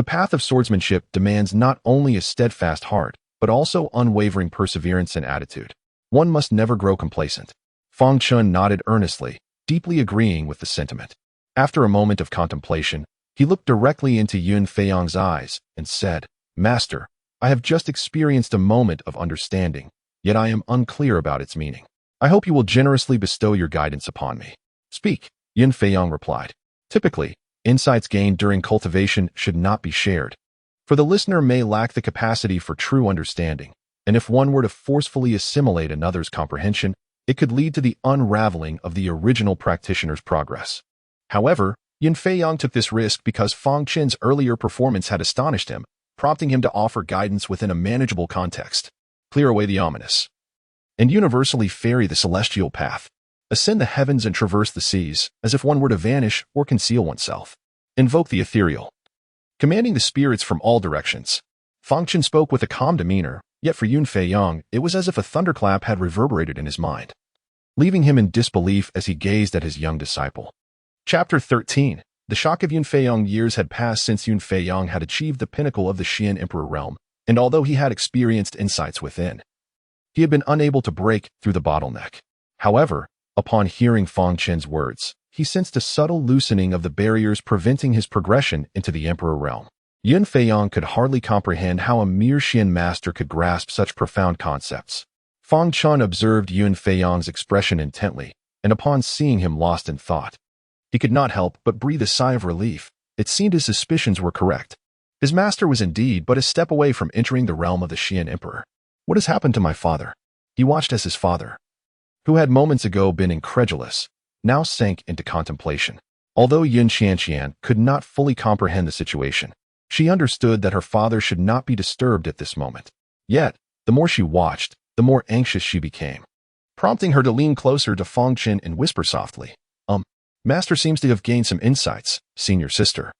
The path of swordsmanship demands not only a steadfast heart, but also unwavering perseverance and attitude. One must never grow complacent. Fang Chen nodded earnestly, deeply agreeing with the sentiment. After a moment of contemplation, he looked directly into Yun Feiyang's eyes and said, "Master, I have just experienced a moment of understanding, yet I am unclear about its meaning. I hope you will generously bestow your guidance upon me." "Speak," Yun Feiyang replied. Typically, insights gained during cultivation should not be shared, for the listener may lack the capacity for true understanding, and if one were to forcefully assimilate another's comprehension, it could lead to the unraveling of the original practitioner's progress. However, Yun Feiyang took this risk because Fang Chen's earlier performance had astonished him, prompting him to offer guidance within a manageable context. Clear away the ominous, and universally ferry the celestial path. Ascend the heavens and traverse the seas, as if one were to vanish or conceal oneself. Invoke the ethereal, commanding the spirits from all directions. Fang Chen spoke with a calm demeanor, yet for Yun Feiyang, it was as if a thunderclap had reverberated in his mind, leaving him in disbelief as he gazed at his young disciple. Chapter 13. The shock of Yun Feiyang. Years had passed since Yun Feiyang had achieved the pinnacle of the Xian Emperor realm, and although he had experienced insights within, he had been unable to break through the bottleneck. However, upon hearing Fang Chen's words, he sensed a subtle loosening of the barriers preventing his progression into the Emperor realm. Yun Feiyang could hardly comprehend how a mere Xian master could grasp such profound concepts. Fang Chen observed Yun Feiyang's expression intently, and upon seeing him lost in thought, he could not help but breathe a sigh of relief. It seemed his suspicions were correct. His master was indeed but a step away from entering the realm of the Xian Emperor. What has happened to my father? He watched as his father, who had moments ago been incredulous, now sank into contemplation. Although Yun Xianxian could not fully comprehend the situation, she understood that her father should not be disturbed at this moment. Yet, the more she watched, the more anxious she became, prompting her to lean closer to Fang Chen and whisper softly, Master seems to have gained some insights, senior sister.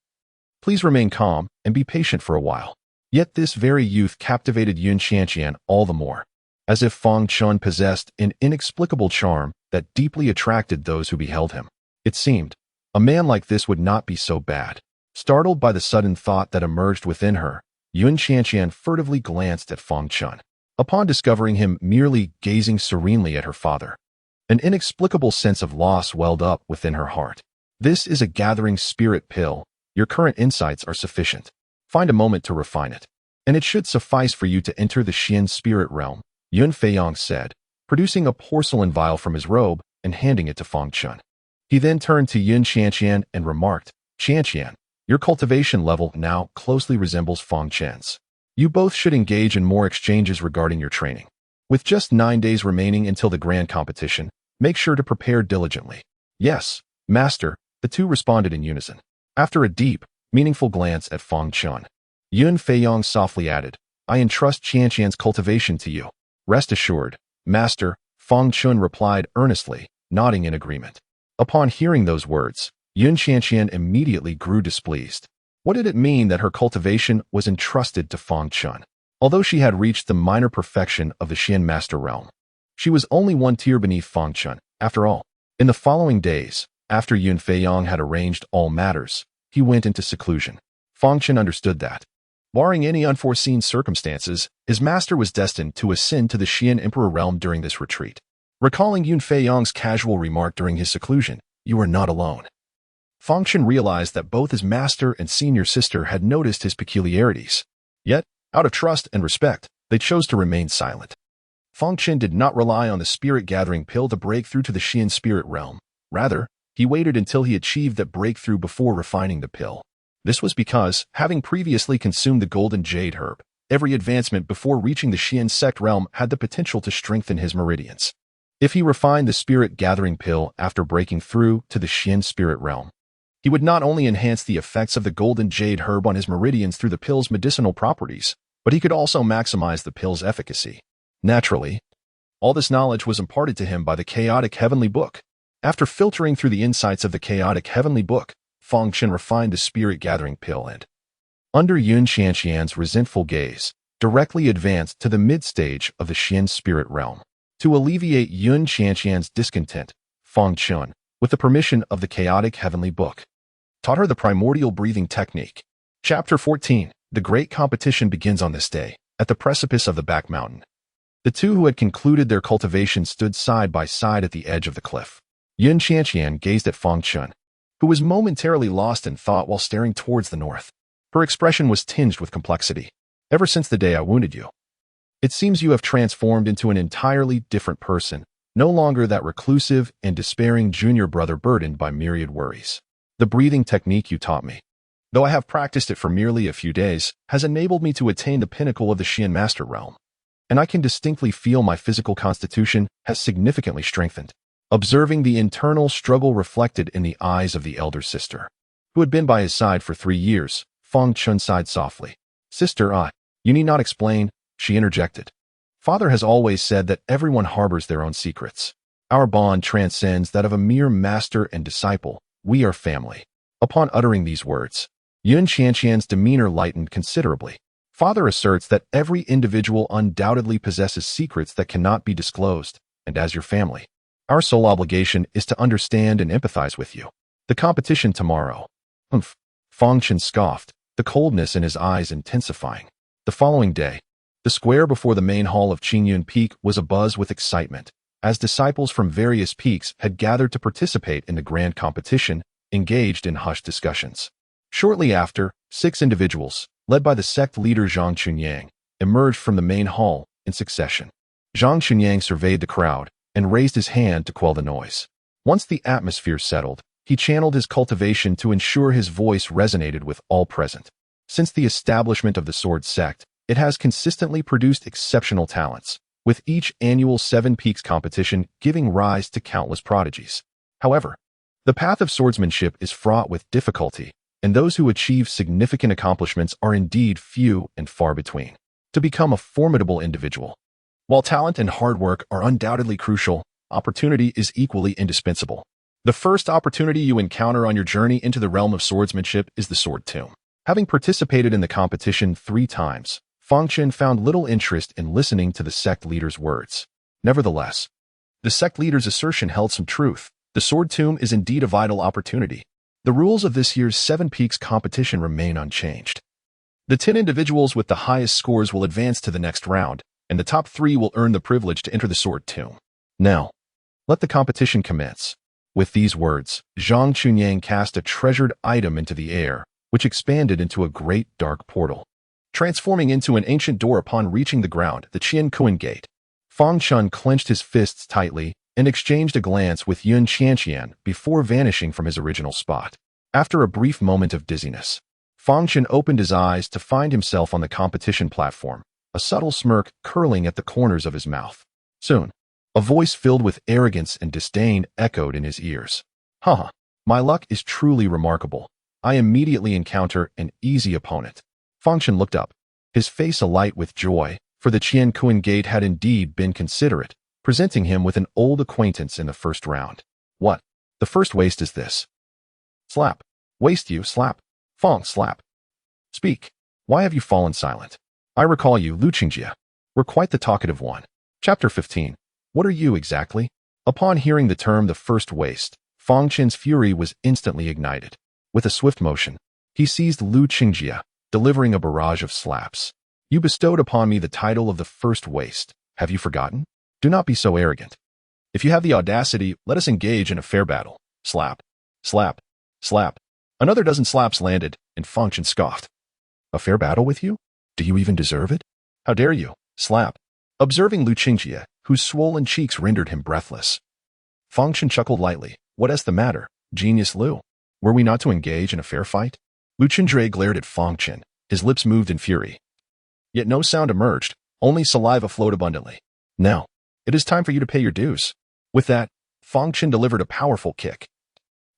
Please remain calm and be patient for a while." Yet this very youth captivated Yun Xianxian all the more, as if Fang Chen possessed an inexplicable charm that deeply attracted those who beheld him. It seemed, a man like this would not be so bad. Startled by the sudden thought that emerged within her, Yun Xianxian furtively glanced at Fang Chen. Upon discovering him merely gazing serenely at her father, an inexplicable sense of loss welled up within her heart. "This is a gathering spirit pill. Your current insights are sufficient. Find a moment to refine it, and it should suffice for you to enter the Xian spirit realm," Yun Feiyang said, producing a porcelain vial from his robe and handing it to Fang Chen. He then turned to Yun Xianxian and remarked, "Xianxian, your cultivation level now closely resembles Fang Chen's. You both should engage in more exchanges regarding your training. With just 9 days remaining until the grand competition, make sure to prepare diligently." "Yes, Master," the two responded in unison. After a deep, meaningful glance at Fang Chen, Yun Feiyang softly added, "I entrust Xianxian's cultivation to you." "Rest assured, Master," Fang Chen replied earnestly, nodding in agreement. Upon hearing those words, Yun Xianxian immediately grew displeased. What did it mean that her cultivation was entrusted to Fang Chen? Although she had reached the minor perfection of the Xian Master realm, she was only one tier beneath Fang Chen, after all. In the following days, after Yun Feiyang had arranged all matters, he went into seclusion. Fang Chen understood that, barring any unforeseen circumstances, his master was destined to ascend to the Xian Emperor realm during this retreat. Recalling Yun Feiyang's casual remark during his seclusion, "You are not alone," Fang Chen realized that both his master and senior sister had noticed his peculiarities. Yet, out of trust and respect, they chose to remain silent. Fang Chen did not rely on the spirit-gathering pill to break through to the Xian spirit realm. Rather, he waited until he achieved that breakthrough before refining the pill. This was because, having previously consumed the golden jade herb, every advancement before reaching the Xian sect realm had the potential to strengthen his meridians. If he refined the spirit-gathering pill after breaking through to the Xian spirit realm, he would not only enhance the effects of the golden jade herb on his meridians through the pill's medicinal properties, but he could also maximize the pill's efficacy. Naturally, all this knowledge was imparted to him by the chaotic heavenly book. After filtering through the insights of the chaotic heavenly book, Fang Chen refined the spirit-gathering pill and, under Yun Xianxian's resentful gaze, directly advanced to the mid-stage of the Xian spirit realm. To alleviate Yun Xianxian's discontent, Fang Chen, with the permission of the chaotic heavenly book, taught her the primordial breathing technique. Chapter 14. The great competition begins on this day, at the precipice of the back mountain. The two who had concluded their cultivation stood side by side at the edge of the cliff. Yun Qianqian gazed at Fang Chen, who was momentarily lost in thought while staring towards the north. Her expression was tinged with complexity. Ever since the day I wounded you, it seems you have transformed into an entirely different person, no longer that reclusive and despairing junior brother burdened by myriad worries. The breathing technique you taught me, though I have practiced it for merely a few days, has enabled me to attain the pinnacle of the Xian Master realm, and I can distinctly feel my physical constitution has significantly strengthened. Observing the internal struggle reflected in the eyes of the elder sister, who had been by his side for 3 years, Fang Chen sighed softly. Sister, you need not explain, she interjected. Father has always said that everyone harbors their own secrets. Our bond transcends that of a mere master and disciple. We are family. Upon uttering these words, Yun Qianqian's demeanor lightened considerably. Father asserts that every individual undoubtedly possesses secrets that cannot be disclosed, and as your family, our sole obligation is to understand and empathize with you. The competition tomorrow. Humph. Fang Chen scoffed, the coldness in his eyes intensifying. The following day, the square before the main hall of Qingyun Peak was abuzz with excitement, as disciples from various peaks had gathered to participate in the grand competition, engaged in hushed discussions. Shortly after, 6 individuals, led by the sect leader Zhang Chunyang, emerged from the main hall in succession. Zhang Chunyang surveyed the crowd and raised his hand to quell the noise. Once the atmosphere settled, he channeled his cultivation to ensure his voice resonated with all present. Since the establishment of the Sword Sect, it has consistently produced exceptional talents, with each annual 7 Peaks competition giving rise to countless prodigies. However, the path of swordsmanship is fraught with difficulty, and those who achieve significant accomplishments are indeed few and far between. To become a formidable individual, while talent and hard work are undoubtedly crucial, opportunity is equally indispensable. The first opportunity you encounter on your journey into the realm of swordsmanship is the Sword Tomb. Having participated in the competition 3 times, Fang Chen found little interest in listening to the sect leader's words. Nevertheless, the sect leader's assertion held some truth. The Sword Tomb is indeed a vital opportunity. The rules of this year's 7 Peaks competition remain unchanged. The 10 individuals with the highest scores will advance to the next round, and the top 3 will earn the privilege to enter the Sword Tomb. Now, let the competition commence. With these words, Zhang Chunyang cast a treasured item into the air, which expanded into a great dark portal, transforming into an ancient door upon reaching the ground, the Qiankuan Gate. Fang Chen clenched his fists tightly and exchanged a glance with Yun Qianqian before vanishing from his original spot. After a brief moment of dizziness, Fang Chen opened his eyes to find himself on the competition platform, a subtle smirk curling at the corners of his mouth. Soon, a voice filled with arrogance and disdain echoed in his ears. Haha, my luck is truly remarkable. I immediately encounter an easy opponent. Fang Chen looked up, his face alight with joy, for the Qiankuan Gate had indeed been considerate, presenting him with an old acquaintance in the first round. What? The first waste is this? Slap. Waste you, slap. Fang, slap. Speak. Why have you fallen silent? I recall you, Lu Qingjie, were quite the talkative one. Chapter 15. What are you exactly? Upon hearing the term the first waste, Fang Chen's fury was instantly ignited. With a swift motion, he seized Lu Qingjie, delivering a barrage of slaps. You bestowed upon me the title of the first waste. Have you forgotten? Do not be so arrogant. If you have the audacity, let us engage in a fair battle. Slap. Slap. Slap. Another dozen slaps landed, and Fang Chen scoffed. A fair battle with you? Do you even deserve it? How dare you? Slap. Observing Lu Qingjie, whose swollen cheeks rendered him breathless, Fang Chen chuckled lightly. What is the matter, genius Lu? Were we not to engage in a fair fight? Lu Qingjie glared at Fang Chen, his lips moved in fury. Yet no sound emerged, only saliva flowed abundantly. Now, it is time for you to pay your dues. With that, Fang Chen delivered a powerful kick.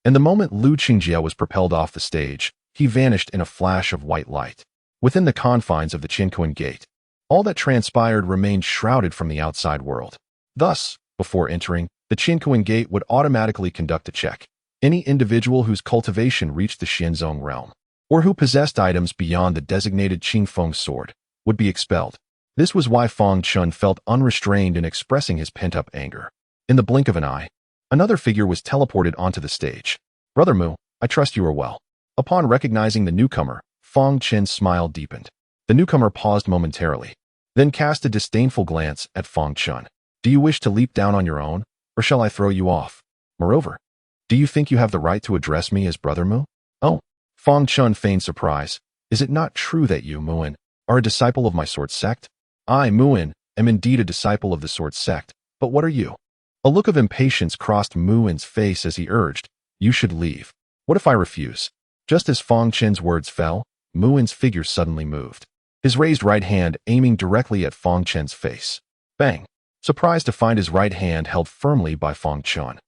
And the moment Lu Qingjie was propelled off the stage, he vanished in a flash of white light. Within the confines of the Qiankuan Gate, all that transpired remained shrouded from the outside world. Thus, before entering, the Qiankuan Gate would automatically conduct a check. Any individual whose cultivation reached the Xianzong realm, or who possessed items beyond the designated Qingfeng sword, would be expelled. This was why Fang Chen felt unrestrained in expressing his pent-up anger. In the blink of an eye, another figure was teleported onto the stage. Brother Mu, I trust you are well. Upon recognizing the newcomer, Fang Chen's smile deepened. The newcomer paused momentarily, then cast a disdainful glance at Fang Chen. Do you wish to leap down on your own, or shall I throw you off? Moreover, do you think you have the right to address me as Brother Mu? Oh, Fang Chen feigned surprise. Is it not true that you, Muin, are a disciple of my sword sect? I, Muin, am indeed a disciple of the sword sect, but what are you? A look of impatience crossed Muin's face as he urged, you should leave. What if I refuse? Just as Fang Chen's words fell, Muin's figure suddenly moved, his raised right hand aiming directly at Fang Chen's face. Bang! Surprised to find his right hand held firmly by Fang Chen,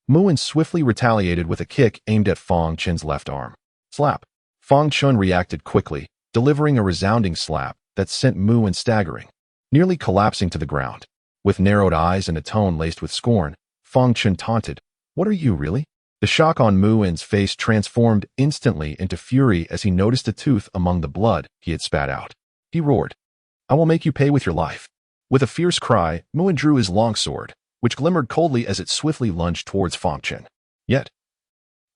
Muin swiftly retaliated with a kick aimed at Fang Chen's left arm. Slap! Fang Chen reacted quickly, delivering a resounding slap that sent Muin staggering, nearly collapsing to the ground. With narrowed eyes and a tone laced with scorn, Fang Chen taunted, What are you, really? The shock on Muin's face transformed instantly into fury as he noticed a tooth among the blood he had spat out. He roared, I will make you pay with your life. With a fierce cry, Muin drew his longsword, which glimmered coldly as it swiftly lunged towards Fang Chen. Yet,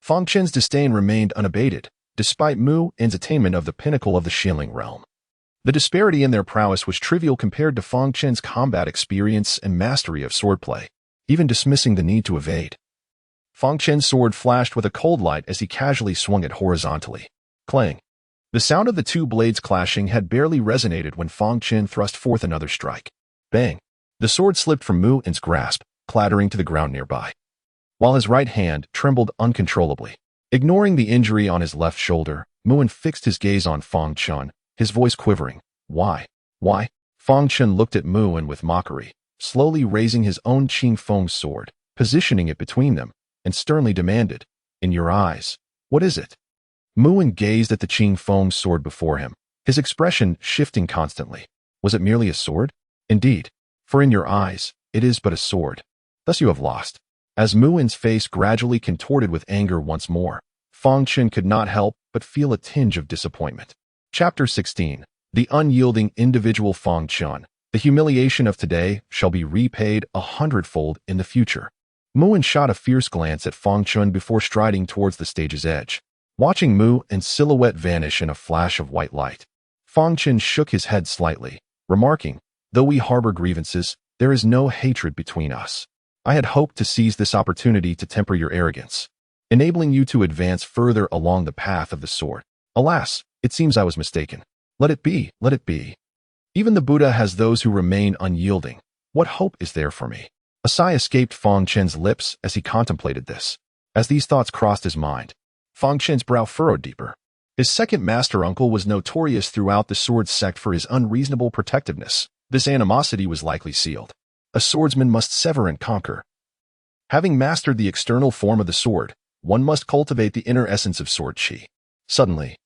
Fang Chen's disdain remained unabated, despite Muin's attainment of the pinnacle of the Xinling realm. The disparity in their prowess was trivial compared to Fang Chen's combat experience and mastery of swordplay, even dismissing the need to evade. Fang Chen's sword flashed with a cold light as he casually swung it horizontally. Clang! The sound of the two blades clashing had barely resonated when Fang Chen thrust forth another strike. Bang! The sword slipped from Muin's grasp, clattering to the ground nearby, while his right hand trembled uncontrollably. Ignoring the injury on his left shoulder, Muin fixed his gaze on Fang Chen, his voice quivering. Why? Why? Fang Chen looked at Muin with mockery, slowly raising his own Qing Feng sword, positioning it between them, and sternly demanded, In your eyes, what is it? Muin gazed at the Qing Feng sword before him, his expression shifting constantly. Was it merely a sword? Indeed, for in your eyes, it is but a sword. Thus you have lost. As Muin's face gradually contorted with anger once more, Fang Chen could not help but feel a tinge of disappointment. Chapter 16. The unyielding individual Fang Chen. The humiliation of today shall be repaid 100-fold in the future. Muin shot a fierce glance at Fang Chen before striding towards the stage's edge. Watching Muin's silhouette vanish in a flash of white light, Fang Chen shook his head slightly, remarking, Though we harbor grievances, there is no hatred between us. I had hoped to seize this opportunity to temper your arrogance, enabling you to advance further along the path of the sword. Alas, it seems I was mistaken. Let it be, let it be. Even the Buddha has those who remain unyielding. What hope is there for me? A sigh escaped Fang Chen's lips as he contemplated this. As these thoughts crossed his mind, Fang Chen's brow furrowed deeper. His second master uncle was notorious throughout the sword sect for his unreasonable protectiveness. This animosity was likely sealed. A swordsman must sever and conquer. Having mastered the external form of the sword, one must cultivate the inner essence of sword qi. Suddenly,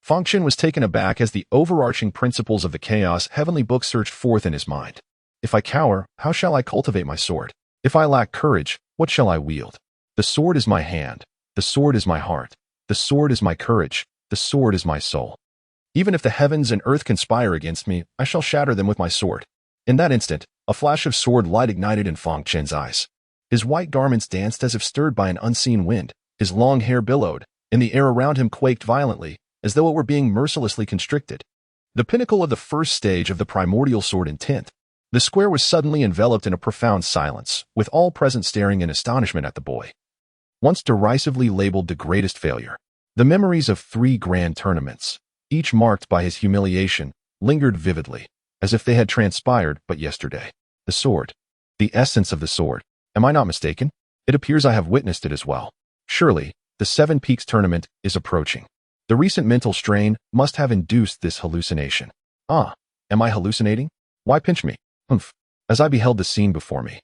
Fang Chen was taken aback as the overarching principles of the Chaos Heavenly Book surged forth in his mind. If I cower, how shall I cultivate my sword? If I lack courage, what shall I wield? The sword is my hand. The sword is my heart. The sword is my courage. The sword is my soul. Even if the heavens and earth conspire against me, I shall shatter them with my sword. In that instant, a flash of sword light ignited in Fang Chen's eyes. His white garments danced as if stirred by an unseen wind. His long hair billowed, and the air around him quaked violently, as though it were being mercilessly constricted. The pinnacle of the first stage of the primordial sword intent. The square was suddenly enveloped in a profound silence, with all present staring in astonishment at the boy. Once derisively labeled the greatest failure, the memories of 3 grand tournaments, each marked by his humiliation, lingered vividly, as if they had transpired but yesterday. The sword. The essence of the sword. Am I not mistaken? It appears I have witnessed it as well. Surely, the 7 Peaks tournament is approaching. The recent mental strain must have induced this hallucination. Ah, am I hallucinating? Why pinch me? Humph. As I beheld the scene before me,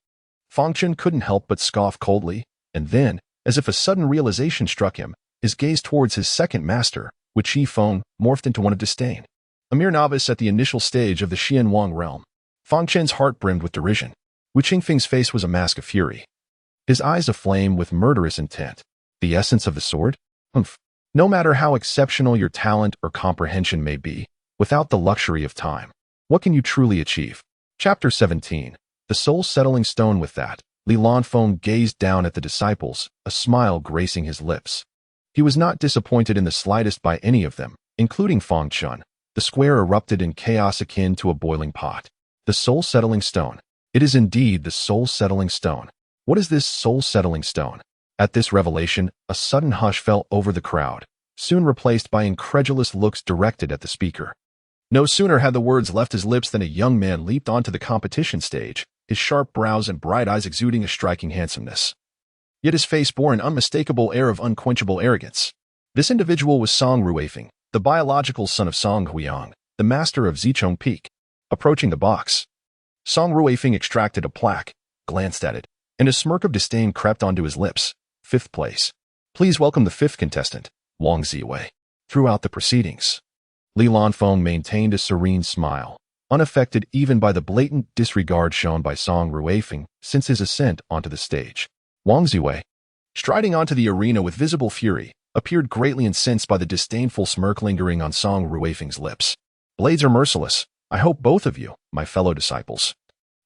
Fang Chen couldn't help but scoff coldly, and then, as if a sudden realization struck him, his gaze towards his second master, with Qi Feng, morphed into one of disdain. A mere novice at the initial stage of the Xianwang realm, Fang Chen's heart brimmed with derision. Wu Qingfeng's face was a mask of fury, his eyes aflame with murderous intent. The essence of the sword? Humph. No matter how exceptional your talent or comprehension may be, without the luxury of time, what can you truly achieve? Chapter 17. The soul-settling stone. With that, Li Lanfeng gazed down at the disciples, a smile gracing his lips. He was not disappointed in the slightest by any of them, including Fang Chen. The square erupted in chaos akin to a boiling pot. The soul-settling stone. It is indeed the soul-settling stone. What is this soul-settling stone? At this revelation, a sudden hush fell over the crowd, soon replaced by incredulous looks directed at the speaker. No sooner had the words left his lips than a young man leaped onto the competition stage, his sharp brows and bright eyes exuding a striking handsomeness. Yet his face bore an unmistakable air of unquenchable arrogance. This individual was Song Ruifeng, the biological son of Song Huiyang, the master of Zichong Peak. Approaching the box, Song Ruifeng extracted a plaque, glanced at it, and a smirk of disdain crept onto his lips. 5th place. Please welcome the 5th contestant, Wang Ziwei. Throughout the proceedings, Li Lanfeng maintained a serene smile, unaffected even by the blatant disregard shown by Song Ruifeng since his ascent onto the stage. Wang Ziwei, striding onto the arena with visible fury, appeared greatly incensed by the disdainful smirk lingering on Song Ruifeng's lips. Blades are merciless. I hope both of you, my fellow disciples,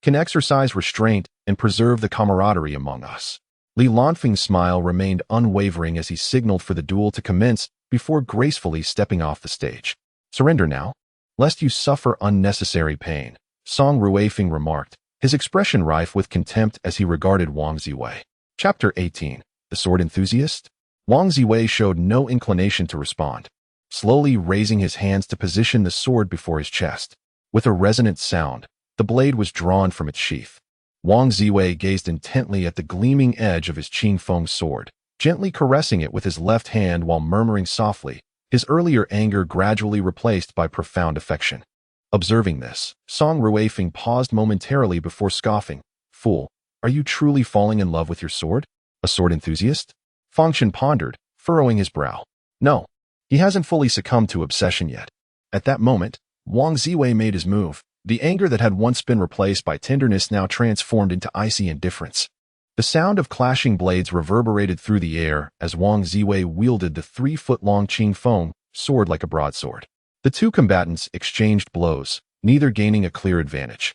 can exercise restraint and preserve the camaraderie among us. Li Lanfeng's smile remained unwavering as he signaled for the duel to commence before gracefully stepping off the stage. Surrender now, lest you suffer unnecessary pain, Song Ruifeng remarked, his expression rife with contempt as he regarded Wang Ziwei. Chapter 18. The Sword Enthusiast? Wang Ziwei showed no inclination to respond, slowly raising his hands to position the sword before his chest. With a resonant sound, the blade was drawn from its sheath. Wang Ziwei gazed intently at the gleaming edge of his Qingfeng sword, gently caressing it with his left hand while murmuring softly, his earlier anger gradually replaced by profound affection. Observing this, Song Ruifeng paused momentarily before scoffing. Fool, are you truly falling in love with your sword? A sword enthusiast? Fang Chen pondered, furrowing his brow. No, he hasn't fully succumbed to obsession yet. At that moment, Wang Ziwei made his move. The anger that had once been replaced by tenderness now transformed into icy indifference. The sound of clashing blades reverberated through the air as Wang Ziwei wielded the 3-foot-long Qingfeng sword like a broadsword. The two combatants exchanged blows, neither gaining a clear advantage.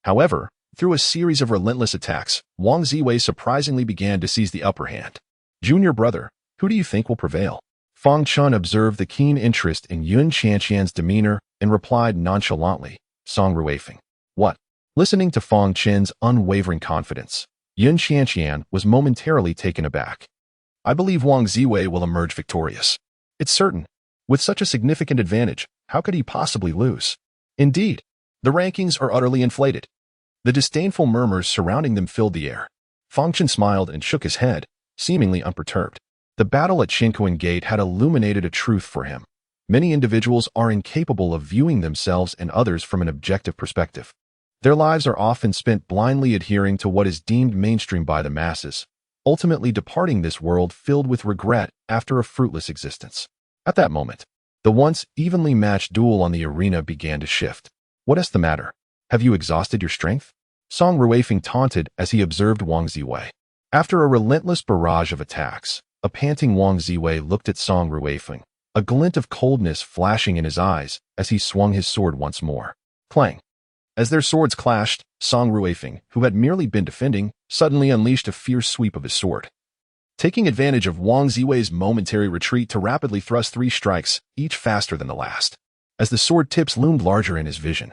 However, through a series of relentless attacks, Wang Ziwei surprisingly began to seize the upper hand. Junior brother, who do you think will prevail? Fang Chen observed the keen interest in Yun Qianqian's demeanor and replied nonchalantly, Song Ruifeng. What? Listening to Fang Chen's unwavering confidence, Yun Qianqian was momentarily taken aback. I believe Wang Ziwei will emerge victorious. It's certain. With such a significant advantage, how could he possibly lose? Indeed, the rankings are utterly inflated. The disdainful murmurs surrounding them filled the air. Fang Chen smiled and shook his head, seemingly unperturbed. The battle at Qingquan Gate had illuminated a truth for him. Many individuals are incapable of viewing themselves and others from an objective perspective. Their lives are often spent blindly adhering to what is deemed mainstream by the masses, ultimately departing this world filled with regret after a fruitless existence. At that moment, the once evenly matched duel on the arena began to shift. What is the matter? Have you exhausted your strength? Song Ruifeng taunted as he observed Wang Ziwei. After a relentless barrage of attacks, a panting Wang Ziwei looked at Song Ruifeng, a glint of coldness flashing in his eyes as he swung his sword once more. Clang! As their swords clashed, Song Ruifeng, who had merely been defending, suddenly unleashed a fierce sweep of his sword. Taking advantage of Wang Ziwei's momentary retreat to rapidly thrust 3 strikes, each faster than the last. As the sword tips loomed larger in his vision,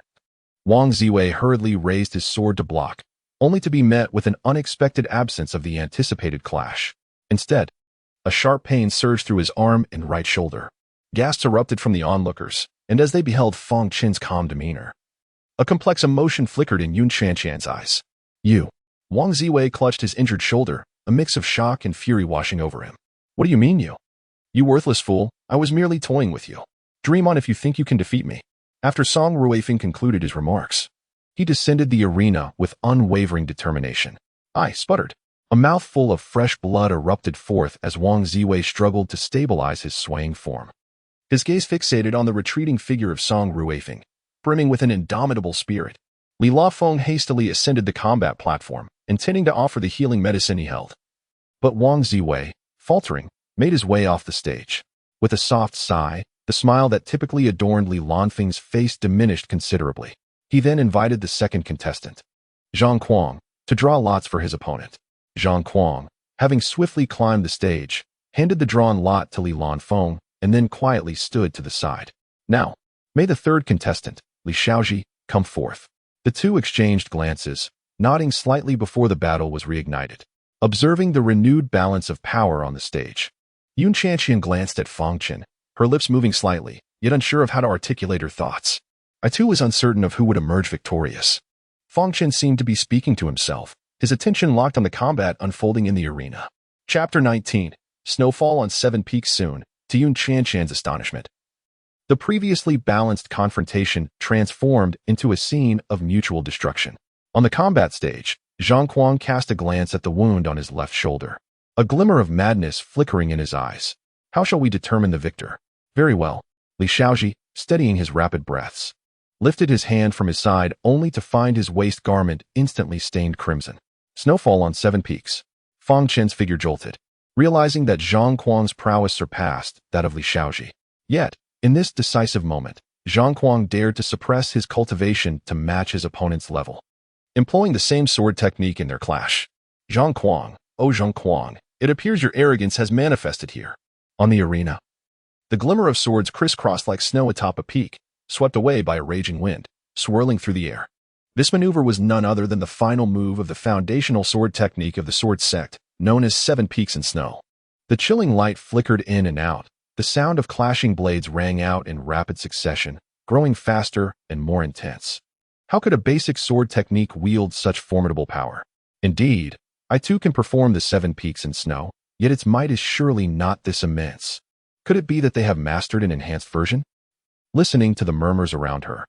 Wang Ziwei hurriedly raised his sword to block, only to be met with an unexpected absence of the anticipated clash. Instead, a sharp pain surged through his arm and right shoulder. Gasps erupted from the onlookers, and as they beheld Fang Chen's calm demeanor, a complex emotion flickered in Yun Qianqian's eyes. You. Wang Ziwei clutched his injured shoulder, a mix of shock and fury washing over him. What do you mean, you? You worthless fool, I was merely toying with you. Dream on if you think you can defeat me. After Song Ruifeng concluded his remarks, he descended the arena with unwavering determination. I sputtered. A mouthful of fresh blood erupted forth as Wang Ziwei struggled to stabilize his swaying form. His gaze fixated on the retreating figure of Song Ruifeng, brimming with an indomitable spirit. Li Lanfeng hastily ascended the combat platform, intending to offer the healing medicine he held. But Wang Ziwei, faltering, made his way off the stage. With a soft sigh, the smile that typically adorned Li Lanfeng's face diminished considerably. He then invited the second contestant, Zhang Kuang, to draw lots for his opponent. Zhang Kuang, having swiftly climbed the stage, handed the drawn lot to Li Lanfeng and then quietly stood to the side. Now, may the third contestant, Li Shaoji, come forth. The two exchanged glances, nodding slightly before the battle was reignited. Observing the renewed balance of power on the stage, Yun Chanxian glanced at Fang Chen, her lips moving slightly, yet unsure of how to articulate her thoughts. I too was uncertain of who would emerge victorious. Fang Chen seemed to be speaking to himself, his attention locked on the combat unfolding in the arena. Chapter 19. Snowfall on 7 Peaks soon, to Yun Chanxian's astonishment. The previously balanced confrontation transformed into a scene of mutual destruction. On the combat stage, Zhang Kuang cast a glance at the wound on his left shoulder, a glimmer of madness flickering in his eyes. How shall we determine the victor? Very well. Li Shaoji, steadying his rapid breaths, lifted his hand from his side only to find his waist garment instantly stained crimson. Snowfall on 7 Peaks. Fang Chen's figure jolted, realizing that Zhang Kuang's prowess surpassed that of Li Shaoji. Yet, in this decisive moment, Zhang Kuang dared to suppress his cultivation to match his opponent's level, employing the same sword technique in their clash. Zhang Kuang, oh Zhang Kuang, it appears your arrogance has manifested here. On the arena, the glimmer of swords crisscrossed like snow atop a peak, swept away by a raging wind, swirling through the air. This maneuver was none other than the final move of the foundational sword technique of the sword sect, known as 7 Peaks in Snow. The chilling light flickered in and out. The sound of clashing blades rang out in rapid succession, growing faster and more intense. How could a basic sword technique wield such formidable power? Indeed, I too can perform the 7 Peaks in Snow, yet its might is surely not this immense. Could it be that they have mastered an enhanced version? Listening to the murmurs around her,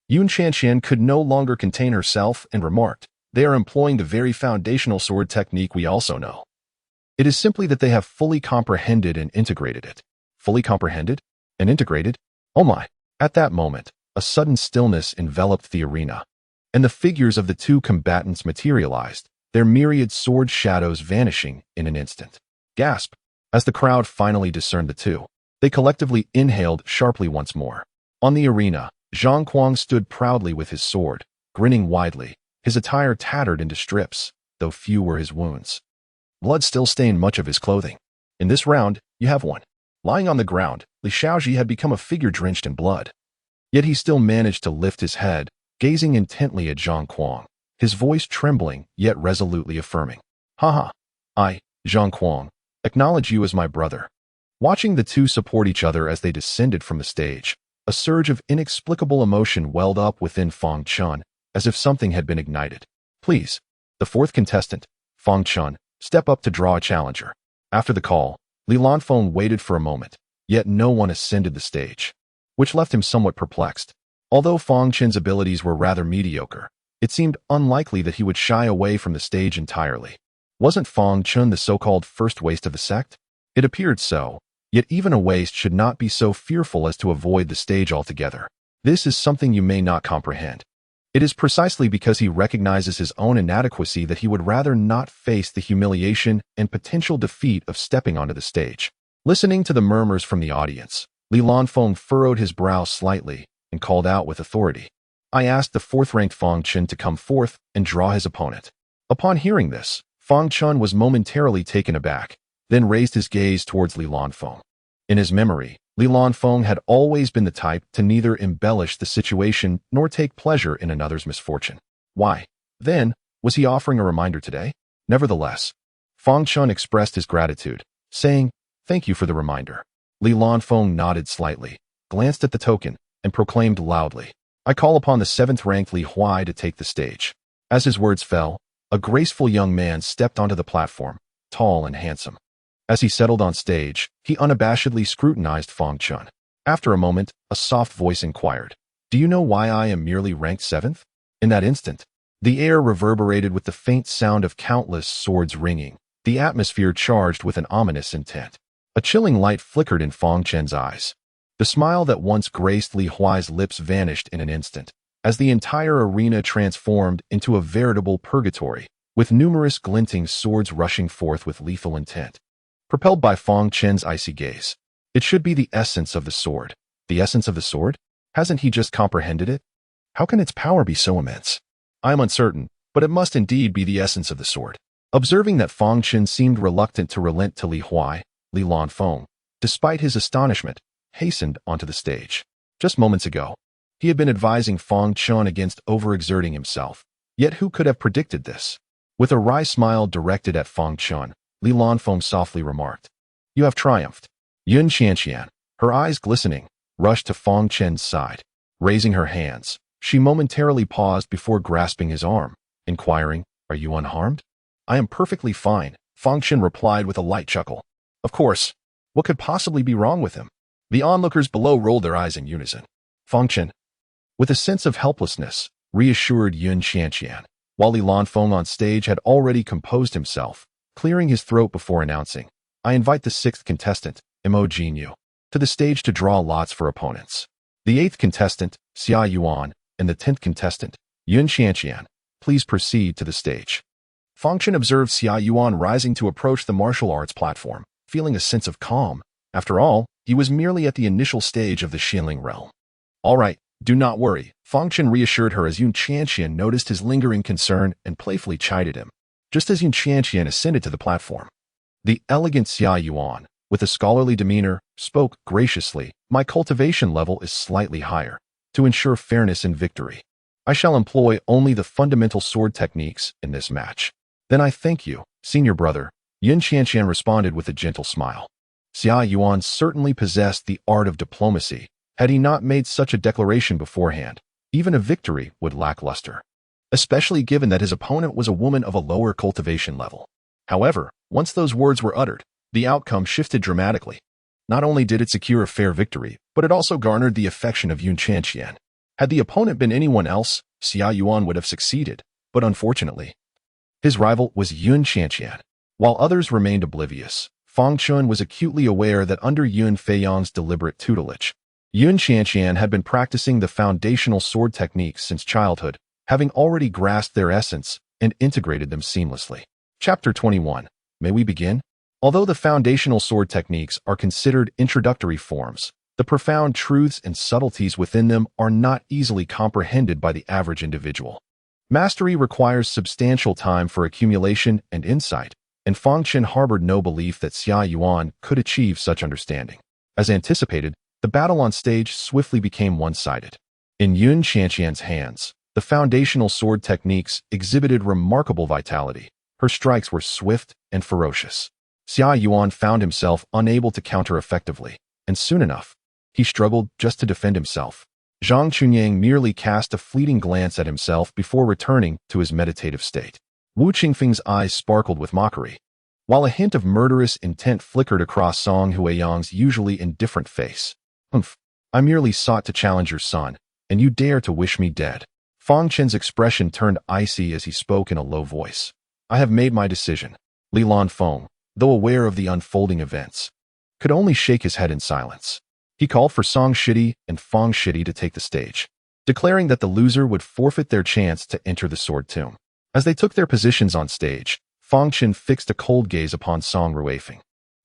Yun Chanxian could no longer contain herself and remarked, they are employing the very foundational sword technique we also know. It is simply that they have fully comprehended and integrated it. Fully comprehended and integrated? Oh my! At that moment, a sudden stillness enveloped the arena, and the figures of the two combatants materialized, their myriad sword shadows vanishing in an instant. Gasp! As the crowd finally discerned the two, they collectively inhaled sharply once more. On the arena, Zhang Kuang stood proudly with his sword, grinning widely, his attire tattered into strips, though few were his wounds. Blood still stained much of his clothing. In this round, you have one. Lying on the ground, Li Shaoji had become a figure drenched in blood. Yet he still managed to lift his head, gazing intently at Zhang Kuang, his voice trembling yet resolutely affirming. Haha, I, Zhang Kuang, acknowledge you as my brother. Watching the two support each other as they descended from the stage, a surge of inexplicable emotion welled up within Fang Chen, as if something had been ignited. Please, the fourth contestant, Fang Chen, step up to draw a challenger. After the call, Li Lanfeng waited for a moment, yet no one ascended the stage, which left him somewhat perplexed. Although Fang Chen's abilities were rather mediocre, it seemed unlikely that he would shy away from the stage entirely. Wasn't Fang Chen the so-called first waste of the sect? It appeared so, yet even a waste should not be so fearful as to avoid the stage altogether. This is something you may not comprehend. It is precisely because he recognizes his own inadequacy that he would rather not face the humiliation and potential defeat of stepping onto the stage. Listening to the murmurs from the audience, Li Lanfeng furrowed his brow slightly and called out with authority. I asked the fourth-ranked Fang Chen to come forth and draw his opponent. Upon hearing this, Fang Chen was momentarily taken aback, then raised his gaze towards Li Lanfeng. In his memory, Li Lanfeng had always been the type to neither embellish the situation nor take pleasure in another's misfortune. Why, then, was he offering a reminder today? Nevertheless, Fang Chen expressed his gratitude, saying, Thank you for the reminder. Li Lanfeng nodded slightly, glanced at the token, and proclaimed loudly, I call upon the 7th-ranked Li Huai to take the stage. As his words fell, a graceful young man stepped onto the platform, tall and handsome. As he settled on stage, he unabashedly scrutinized Fang Chen. After a moment, a soft voice inquired, Do you know why I am merely ranked 7th? In that instant, the air reverberated with the faint sound of countless swords ringing, the atmosphere charged with an ominous intent. A chilling light flickered in Fang Chen's eyes. The smile that once graced Li Huai's lips vanished in an instant, as the entire arena transformed into a veritable purgatory, with numerous glinting swords rushing forth with lethal intent. Propelled by Fang Chen's icy gaze, it should be the essence of the sword. The essence of the sword? Hasn't he just comprehended it? How can its power be so immense? I am uncertain, but it must indeed be the essence of the sword. Observing that Fang Chen seemed reluctant to relent to Li Huai, Li Lanfeng despite his astonishment, hastened onto the stage. Just moments ago, he had been advising Fang Chen against overexerting himself. Yet who could have predicted this? With a wry smile directed at Fang Chen, Li Lanfeng softly remarked, "You have triumphed." Yun Qianqian, her eyes glistening, rushed to Fang Chen's side. Raising her hands, she momentarily paused before grasping his arm, inquiring, "Are you unharmed?" "I am perfectly fine," Fang Chen replied with a light chuckle. Of course, what could possibly be wrong with him? The onlookers below rolled their eyes in unison. Fang Chen, with a sense of helplessness, reassured Yun Qianqian, while Li Lanfeng on stage had already composed himself, clearing his throat before announcing, "I invite the 6th contestant, Mo Jinyu, to the stage to draw lots for opponents. The 8th contestant, Xia Yuan, and the 10th contestant, Yun Qianqian, please proceed to the stage." Fang Chen observed Xia Yuan rising to approach the martial arts platform, feeling a sense of calm. After all, he was merely at the initial stage of the Xinling realm. "All right, do not worry," Fang Chen reassured her as Yun Qianqian noticed his lingering concern and playfully chided him. Just as Yun Qianqian ascended to the platform, the elegant Xia Yuan, with a scholarly demeanor, spoke graciously, "My cultivation level is slightly higher. To ensure fairness and victory, I shall employ only the fundamental sword techniques in this match." "Then I thank you, senior brother," Yun Qianqian responded with a gentle smile. Xia Yuan certainly possessed the art of diplomacy. Had he not made such a declaration beforehand, even a victory would lack luster, especially given that his opponent was a woman of a lower cultivation level. However, once those words were uttered, the outcome shifted dramatically. Not only did it secure a fair victory, but it also garnered the affection of Yun Qianqian. Had the opponent been anyone else, Xia Yuan would have succeeded, but unfortunately, his rival was Yun Qianqian. While others remained oblivious, Fang Chen was acutely aware that under Yun Feiyang's deliberate tutelage, Yun Qianqian had been practicing the foundational sword techniques since childhood, having already grasped their essence and integrated them seamlessly. Chapter 21. May we begin? Although the foundational sword techniques are considered introductory forms, the profound truths and subtleties within them are not easily comprehended by the average individual. Mastery requires substantial time for accumulation and insight, and Fang Chen harbored no belief that Xia Yuan could achieve such understanding. As anticipated, the battle on stage swiftly became one-sided. In Yun Qianqian's hands, the foundational sword techniques exhibited remarkable vitality. Her strikes were swift and ferocious. Xia Yuan found himself unable to counter effectively, and soon enough, he struggled just to defend himself. Zhang Chunyang merely cast a fleeting glance at himself before returning to his meditative state. Wu Qingfeng's eyes sparkled with mockery, while a hint of murderous intent flickered across Song Huiyang's usually indifferent face. "Humph, I merely sought to challenge your son, and you dare to wish me dead." Fang Chen's expression turned icy as he spoke in a low voice. "I have made my decision." Li Lanfeng, though aware of the unfolding events, could only shake his head in silence. He called for Song Shidi and Fang Shidi to take the stage, declaring that the loser would forfeit their chance to enter the sword tomb. As they took their positions on stage, Fang Chen fixed a cold gaze upon Song Ruifeng.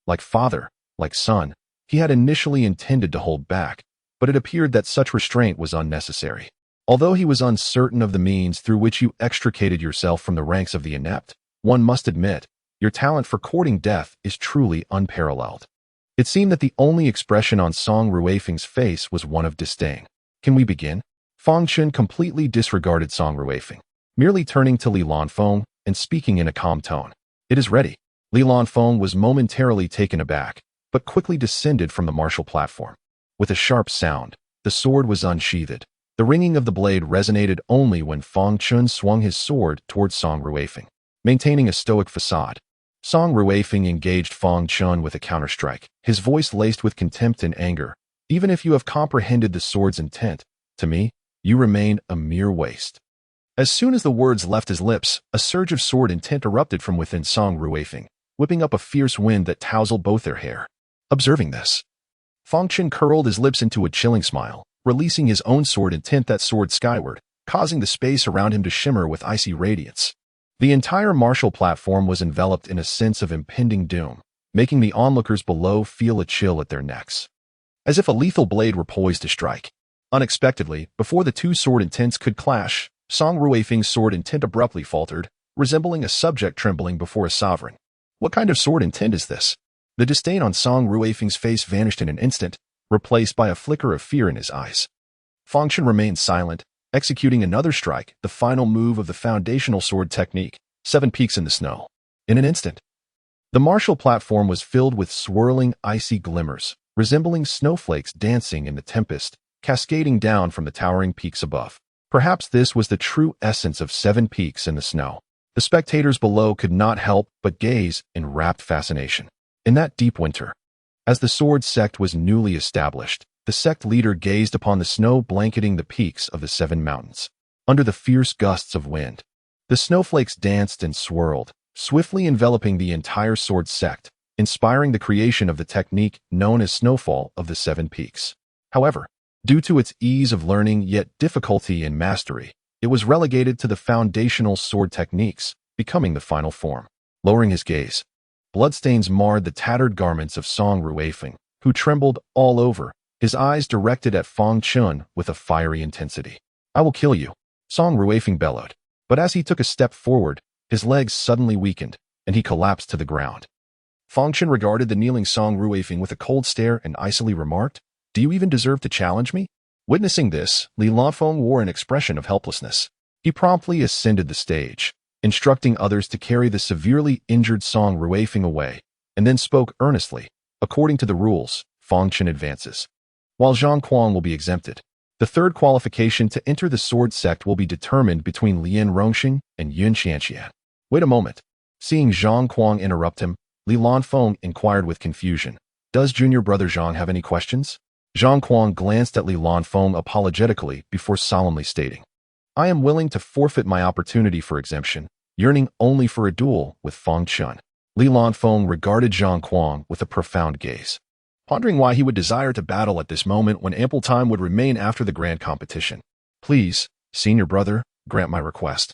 Like father, like son, he had initially intended to hold back, but it appeared that such restraint was unnecessary. Although he was uncertain of the means through which you extricated yourself from the ranks of the inept, one must admit, your talent for courting death is truly unparalleled. It seemed that the only expression on Song Ruifeng's face was one of disdain. "Can we begin?" Fang Chen completely disregarded Song Ruifeng, merely turning to Li Lanfeng and speaking in a calm tone. "It is ready." Li Lanfeng was momentarily taken aback, but quickly descended from the martial platform. With a sharp sound, the sword was unsheathed. The ringing of the blade resonated only when Fang Chen swung his sword towards Song Ruifeng, maintaining a stoic facade. Song Ruifeng engaged Fang Chen with a counterstrike, his voice laced with contempt and anger. "Even if you have comprehended the sword's intent, to me, you remain a mere waste." As soon as the words left his lips, a surge of sword intent erupted from within Song Ruifeng, whipping up a fierce wind that tousled both their hair. Observing this, Fang Chen curled his lips into a chilling smile, releasing his own sword intent that soared skyward, causing the space around him to shimmer with icy radiance. The entire martial platform was enveloped in a sense of impending doom, making the onlookers below feel a chill at their necks, as if a lethal blade were poised to strike. Unexpectedly, before the two sword intents could clash, Song Ruifeng's sword intent abruptly faltered, resembling a subject trembling before a sovereign. "What kind of sword intent is this?" The disdain on Song Ruifeng's face vanished in an instant, replaced by a flicker of fear in his eyes. Fang Chen remained silent, executing another strike, the final move of the foundational sword technique, 7 peaks in the snow. In an instant, the martial platform was filled with swirling, icy glimmers, resembling snowflakes dancing in the tempest, cascading down from the towering peaks above. Perhaps this was the true essence of 7 peaks in the snow. The spectators below could not help but gaze in rapt fascination. In that deep winter, as the sword sect was newly established, the sect leader gazed upon the snow blanketing the peaks of the 7 mountains. Under the fierce gusts of wind, the snowflakes danced and swirled, swiftly enveloping the entire sword sect, inspiring the creation of the technique known as Snowfall of the 7 Peaks. However, due to its ease of learning yet difficulty in mastery, it was relegated to the foundational sword techniques, becoming the final form. Lowering his gaze, bloodstains marred the tattered garments of Song Ruifeng, who trembled all over, his eyes directed at Fang Chen with a fiery intensity. "I will kill you," Song Ruifeng bellowed. But as he took a step forward, his legs suddenly weakened, and he collapsed to the ground. Fang Chen regarded the kneeling Song Ruifeng with a cold stare and icily remarked, "Do you even deserve to challenge me?" Witnessing this, Li Lanfeng wore an expression of helplessness. He promptly ascended the stage, instructing others to carry the severely injured Song Ruifeng away, and then spoke earnestly, "According to the rules, Fang Chen advances, while Zhang Kuang will be exempted. The third qualification to enter the sword sect will be determined between Lian Rongxing and Yun Xianxian." "Wait a moment." Seeing Zhang Kuang interrupt him, Li Lanfeng inquired with confusion, "Does junior brother Zhang have any questions?" Zhang Kuang glanced at Li Lanfeng apologetically before solemnly stating, "I am willing to forfeit my opportunity for exemption, yearning only for a duel with Fang Chen." Li Lanfeng regarded Zhang Kuang with a profound gaze, pondering why he would desire to battle at this moment when ample time would remain after the grand competition. "Please, senior brother, grant my request."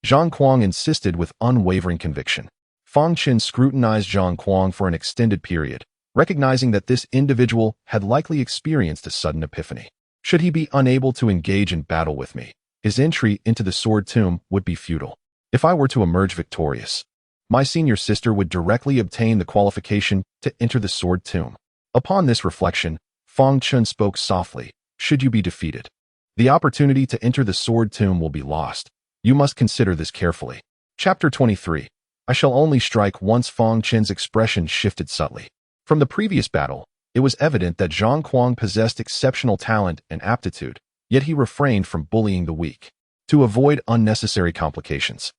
Zhang Kuang insisted with unwavering conviction. Fang Chen scrutinized Zhang Kuang for an extended period, recognizing that this individual had likely experienced a sudden epiphany. Should he be unable to engage in battle with me, his entry into the sword tomb would be futile. If I were to emerge victorious, my senior sister would directly obtain the qualification to enter the sword tomb. Upon this reflection, Fang Chen spoke softly, "Should you be defeated, the opportunity to enter the sword tomb will be lost. You must consider this carefully." Chapter 23. I shall only strike once. Fang Chen's expression shifted subtly. From the previous battle, it was evident that Zhang Kuang possessed exceptional talent and aptitude, yet he refrained from bullying the weak. To avoid unnecessary complications,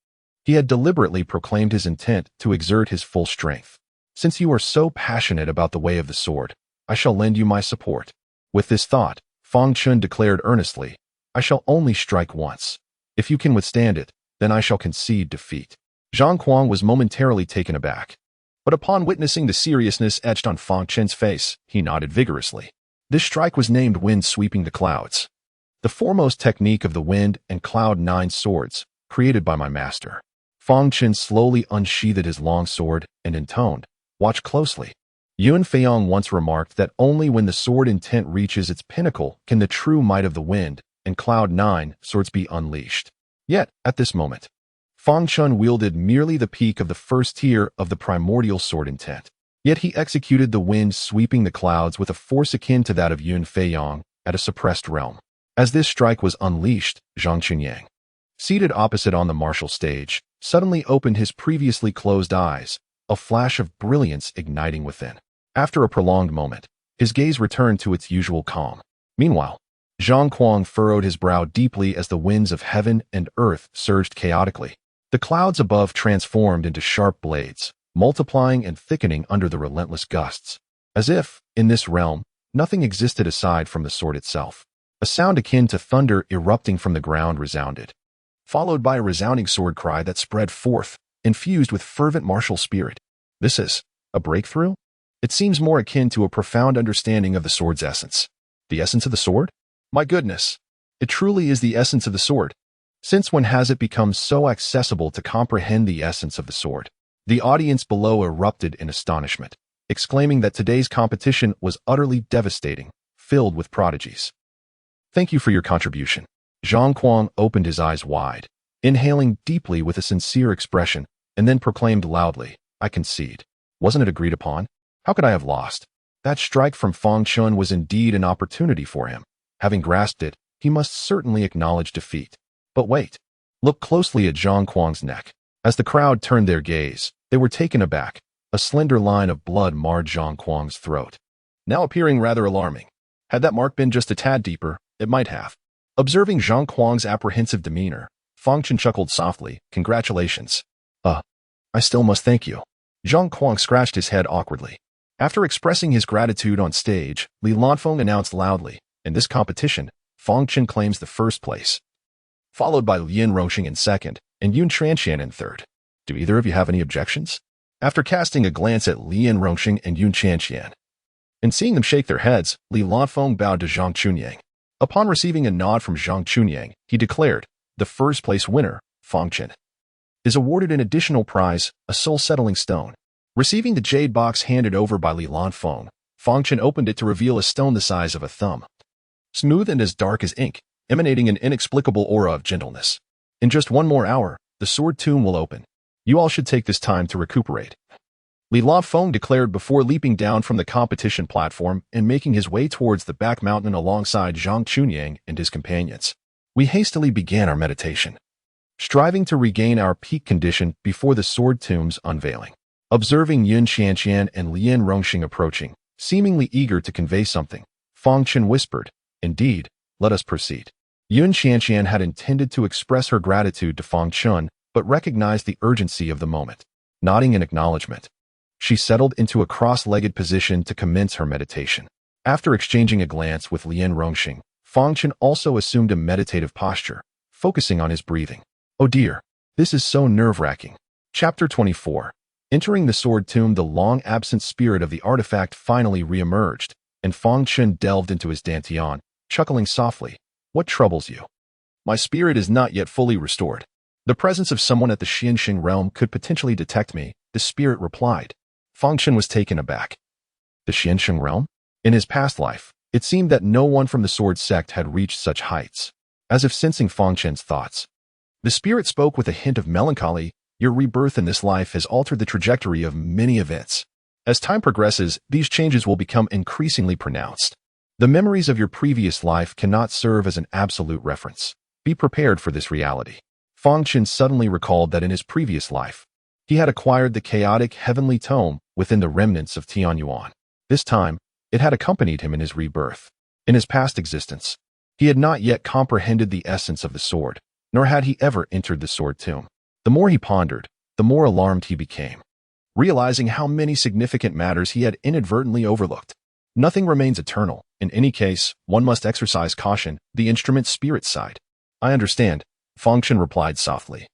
he had deliberately proclaimed his intent to exert his full strength. "Since you are so passionate about the way of the sword, I shall lend you my support." With this thought, Fang Chen declared earnestly, "I shall only strike once. If you can withstand it, then I shall concede defeat." Zhang Kuang was momentarily taken aback, but upon witnessing the seriousness etched on Fang Chen's face, he nodded vigorously. This strike was named Wind Sweeping the Clouds, the foremost technique of the Wind and Cloud 9 swords, created by my master. Fang Chen slowly unsheathed his long sword and intoned, "Watch closely." Yun Feiyong once remarked that only when the sword intent reaches its pinnacle can the true might of the Wind and Cloud 9 swords be unleashed. Yet, at this moment, Fang Chen wielded merely the peak of the first tier of the primordial sword intent. Yet he executed the Wind Sweeping the Clouds with a force akin to that of Yun Feiyong at a suppressed realm. As this strike was unleashed, Zhang Chunyang, seated opposite on the martial stage, suddenly opened his previously closed eyes, a flash of brilliance igniting within. After a prolonged moment, his gaze returned to its usual calm. Meanwhile, Zhang Kuang furrowed his brow deeply as the winds of heaven and earth surged chaotically. The clouds above transformed into sharp blades, multiplying and thickening under the relentless gusts. As if, in this realm, nothing existed aside from the sword itself. A sound akin to thunder erupting from the ground resounded, followed by a resounding sword cry that spread forth, infused with fervent martial spirit. This is a breakthrough? It seems more akin to a profound understanding of the sword's essence. The essence of the sword? My goodness! It truly is the essence of the sword. Since when has it become so accessible to comprehend the essence of the sword? The audience below erupted in astonishment, exclaiming that today's competition was utterly devastating, filled with prodigies. Thank you for your contribution. Zhang Kuang opened his eyes wide, inhaling deeply with a sincere expression, and then proclaimed loudly, I concede. Wasn't it agreed upon? How could I have lost? That strike from Fang Chen was indeed an opportunity for him. Having grasped it, he must certainly acknowledge defeat. But wait. Look closely at Zhang Kuang's neck. As the crowd turned their gaze, they were taken aback. A slender line of blood marred Zhang Kuang's throat, now appearing rather alarming. Had that mark been just a tad deeper, it might have. Observing Zhang Kuang's apprehensive demeanor, Fang Chen chuckled softly. Congratulations. I still must thank you. Zhang Kuang scratched his head awkwardly. After expressing his gratitude on stage, Li Lanfeng announced loudly, in this competition, Fang Chen claims the first place, followed by Lin Rongxing in second, and Yun Chanxian in third. Do either of you have any objections? After casting a glance at Lin Rongxing and Yun Chanxian, and seeing them shake their heads, Li Lanfeng bowed to Zhang Chunyang. Upon receiving a nod from Zhang Chunyang, he declared, the first place winner, Fang Chen, is awarded an additional prize, a soul-settling stone. Receiving the jade box handed over by Li Lanfeng, Fang Chen opened it to reveal a stone the size of a thumb, smooth and as dark as ink, emanating an inexplicable aura of gentleness. In just one more hour, the sword tomb will open. You all should take this time to recuperate. Li Lanfeng declared before leaping down from the competition platform and making his way towards the back mountain alongside Zhang Chunyang and his companions. We hastily began our meditation, striving to regain our peak condition before the sword tomb's unveiling. Observing Yun Chanxian and Lin Rongxing approaching, seemingly eager to convey something, Fang Chen whispered, indeed, let us proceed. Yun Chanxian had intended to express her gratitude to Fang Chen, but recognized the urgency of the moment. Nodding in acknowledgement, she settled into a cross-legged position to commence her meditation. After exchanging a glance with Lin Rongxing, Fang Chen also assumed a meditative posture, focusing on his breathing. Oh dear, this is so nerve-wracking. Chapter 24. Entering the sword tomb, the long-absent spirit of the artifact finally re-emerged, and Fang Chen delved into his dantian, chuckling softly. What troubles you? My spirit is not yet fully restored. The presence of someone at the Xianxing realm could potentially detect me, the spirit replied. Fang Chen was taken aback. The Xianxing realm? In his past life, it seemed that no one from the sword sect had reached such heights. As if sensing Fang Chen's thoughts, the spirit spoke with a hint of melancholy. Your rebirth in this life has altered the trajectory of many events. As time progresses, these changes will become increasingly pronounced. The memories of your previous life cannot serve as an absolute reference. Be prepared for this reality. Fang Chen suddenly recalled that in his previous life, he had acquired the chaotic heavenly tome within the remnants of Tianyuan. This time, it had accompanied him in his rebirth. In his past existence, he had not yet comprehended the essence of the sword, nor had he ever entered the sword tomb. The more he pondered, the more alarmed he became, realizing how many significant matters he had inadvertently overlooked. Nothing remains eternal. In any case, one must exercise caution, the instrument spirit side. I understand, Fang Chen replied softly,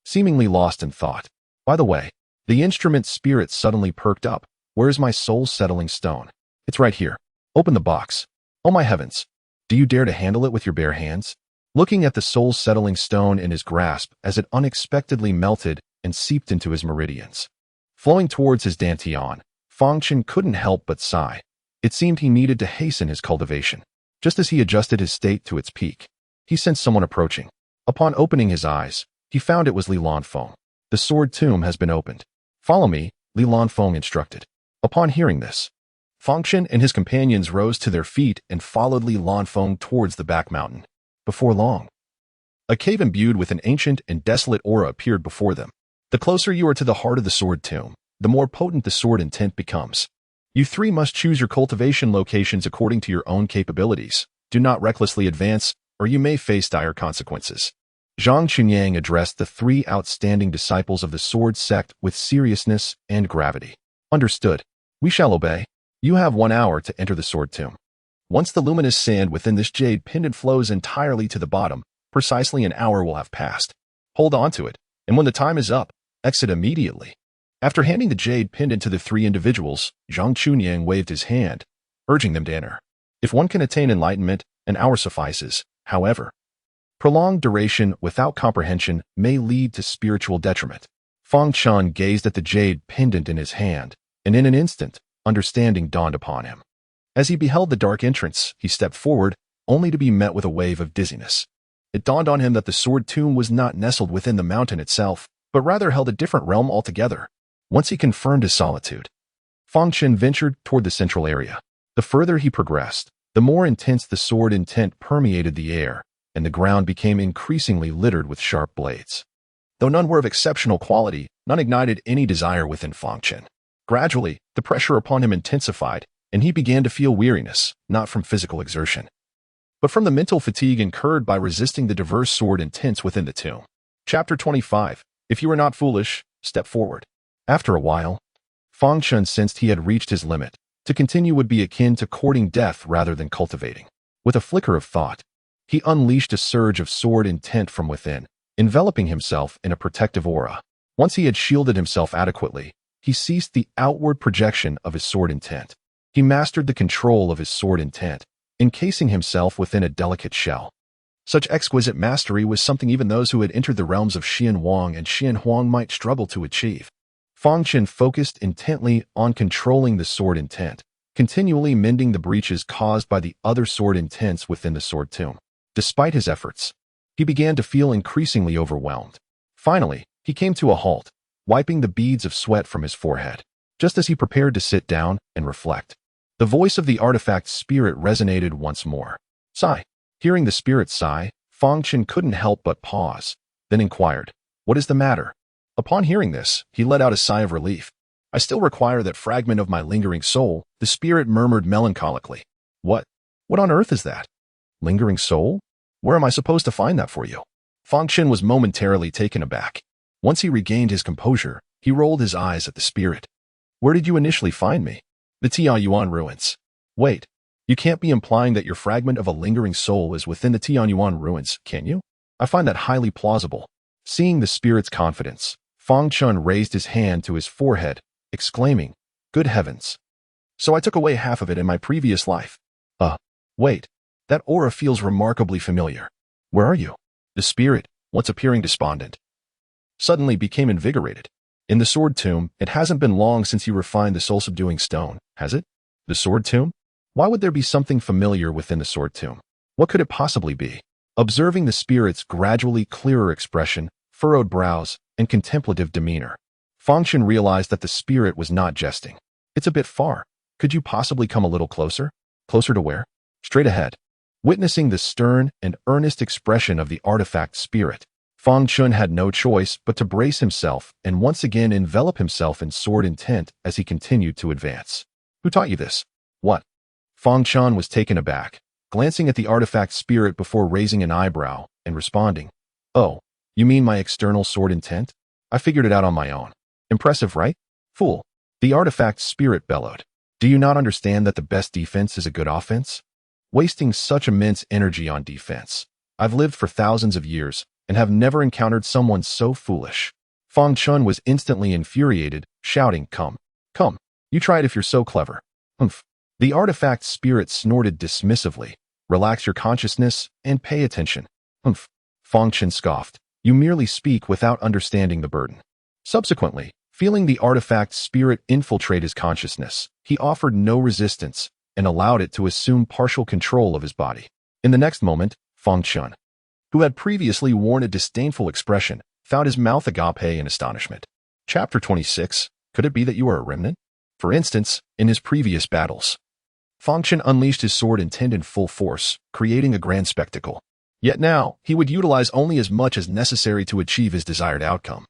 seemingly lost in thought. By the way, the instrument spirit suddenly perked up. Where is my soul-settling stone? It's right here. Open the box. Oh my heavens. Do you dare to handle it with your bare hands? Looking at the soul-settling stone in his grasp as it unexpectedly melted and seeped into his meridians, flowing towards his dantian, Fang Chen couldn't help but sigh. It seemed he needed to hasten his cultivation. Just as he adjusted his state to its peak, he sensed someone approaching. Upon opening his eyes, he found it was Li Lanfeng. The sword tomb has been opened. Follow me, Li Lanfeng instructed. Upon hearing this, Fang Chen and his companions rose to their feet and followed Li Lanfeng towards the back mountain. Before long, a cave imbued with an ancient and desolate aura appeared before them. The closer you are to the heart of the sword tomb, the more potent the sword intent becomes. You three must choose your cultivation locations according to your own capabilities. Do not recklessly advance, or you may face dire consequences. Zhang Chunyang addressed the three outstanding disciples of the sword sect with seriousness and gravity. Understood. We shall obey. You have 1 hour to enter the sword tomb. Once the luminous sand within this jade pendant flows entirely to the bottom, precisely an hour will have passed. Hold on to it, and when the time is up, exit immediately. After handing the jade pendant to the three individuals, Zhang Chunyang waved his hand, urging them to enter. If one can attain enlightenment, an hour suffices. However, prolonged duration without comprehension may lead to spiritual detriment. Fang Chen gazed at the jade pendant in his hand, and in an instant, understanding dawned upon him. As he beheld the dark entrance, he stepped forward, only to be met with a wave of dizziness. It dawned on him that the sword tomb was not nestled within the mountain itself, but rather held a different realm altogether. Once he confirmed his solitude, Fang Chen ventured toward the central area. The further he progressed, the more intense the sword intent permeated the air, and the ground became increasingly littered with sharp blades. Though none were of exceptional quality, none ignited any desire within Fang Chen. Gradually, the pressure upon him intensified, and he began to feel weariness, not from physical exertion, but from the mental fatigue incurred by resisting the diverse sword intents within the tomb. Chapter 25. If you are not foolish, step forward. After a while, Fang Chen sensed he had reached his limit. To continue would be akin to courting death rather than cultivating. With a flicker of thought, he unleashed a surge of sword intent from within, enveloping himself in a protective aura. Once he had shielded himself adequately, he ceased the outward projection of his sword intent. He mastered the control of his sword intent, encasing himself within a delicate shell. Such exquisite mastery was something even those who had entered the realms of Xian Huang and Xian Huang might struggle to achieve. Fang Chen focused intently on controlling the sword intent, continually mending the breaches caused by the other sword intents within the sword tomb. Despite his efforts, he began to feel increasingly overwhelmed. Finally, he came to a halt, wiping the beads of sweat from his forehead. Just as he prepared to sit down and reflect, the voice of the artifact spirit resonated once more. Sigh. Hearing the spirit sigh, Fang Chen couldn't help but pause, then inquired, "What is the matter?" Upon hearing this, he let out a sigh of relief. "I still require that fragment of my lingering soul," the spirit murmured melancholically. What on earth is that? Lingering soul? Where am I supposed to find that for you?" Fang Chen was momentarily taken aback. Once he regained his composure, he rolled his eyes at the spirit. "Where did you initially find me?" "The Tianyuan ruins." "Wait, you can't be implying that your fragment of a lingering soul is within the Tianyuan ruins, can you?" "I find that highly plausible." Seeing the spirit's confidence, Fang Chen raised his hand to his forehead, exclaiming, "Good heavens! So I took away half of it in my previous life. Wait, that aura feels remarkably familiar. Where are you?" The spirit, once appearing despondent, suddenly became invigorated. "In the sword tomb. It hasn't been long since you refined the soul-subduing stone, has it?" "The sword tomb? Why would there be something familiar within the sword tomb? What could it possibly be?" Observing the spirit's gradually clearer expression, furrowed brows, and contemplative demeanor, Fang Chen realized that the spirit was not jesting. "It's a bit far. Could you possibly come a little closer?" "Closer to where?" "Straight ahead." Witnessing the stern and earnest expression of the artifact spirit, Fang Chen had no choice but to brace himself and once again envelop himself in sword intent as he continued to advance. "Who taught you this?" "What?" Fang Chen was taken aback, glancing at the artifact spirit before raising an eyebrow and responding, "Oh, you mean my external sword intent? I figured it out on my own." "Impressive, right?" "Fool." The artifact spirit bellowed. "Do you not understand that the best defense is a good offense? Wasting such immense energy on defense. I've lived for thousands of years and have never encountered someone so foolish." Fang Chen was instantly infuriated, shouting, Come, you try it if you're so clever." "Humph." The artifact spirit snorted dismissively. "Relax your consciousness and pay attention." "Humph." Fang Chen scoffed. "You merely speak without understanding the burden." Subsequently, feeling the artifact spirit infiltrate his consciousness, he offered no resistance and allowed it to assume partial control of his body. In the next moment, Fang Chen, who had previously worn a disdainful expression, found his mouth agape in astonishment. Chapter 26. Could it be that you are a remnant? For instance, in his previous battles, Fang Chen unleashed his sword intent in full force, creating a grand spectacle. Yet now, he would utilize only as much as necessary to achieve his desired outcome,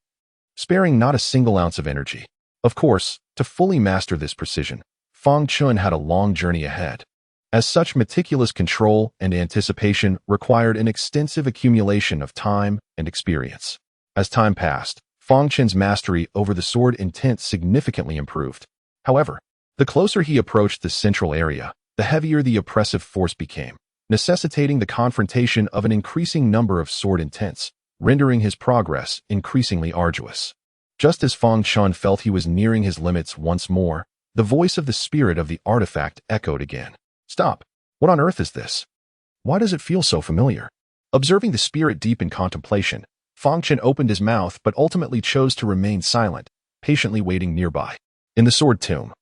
sparing not a single ounce of energy. Of course, to fully master this precision, Fang Chen had a long journey ahead, as such meticulous control and anticipation required an extensive accumulation of time and experience. As time passed, Fang Chen's mastery over the sword intent significantly improved. However, the closer he approached the central area, the heavier the oppressive force became, necessitating the confrontation of an increasing number of sword intents, rendering his progress increasingly arduous. Just as Fang Chen felt he was nearing his limits once more, the voice of the spirit of the artifact echoed again. "Stop. What on earth is this? Why does it feel so familiar?" Observing the spirit deep in contemplation, Fang Chen opened his mouth but ultimately chose to remain silent, patiently waiting nearby. In the sword tomb,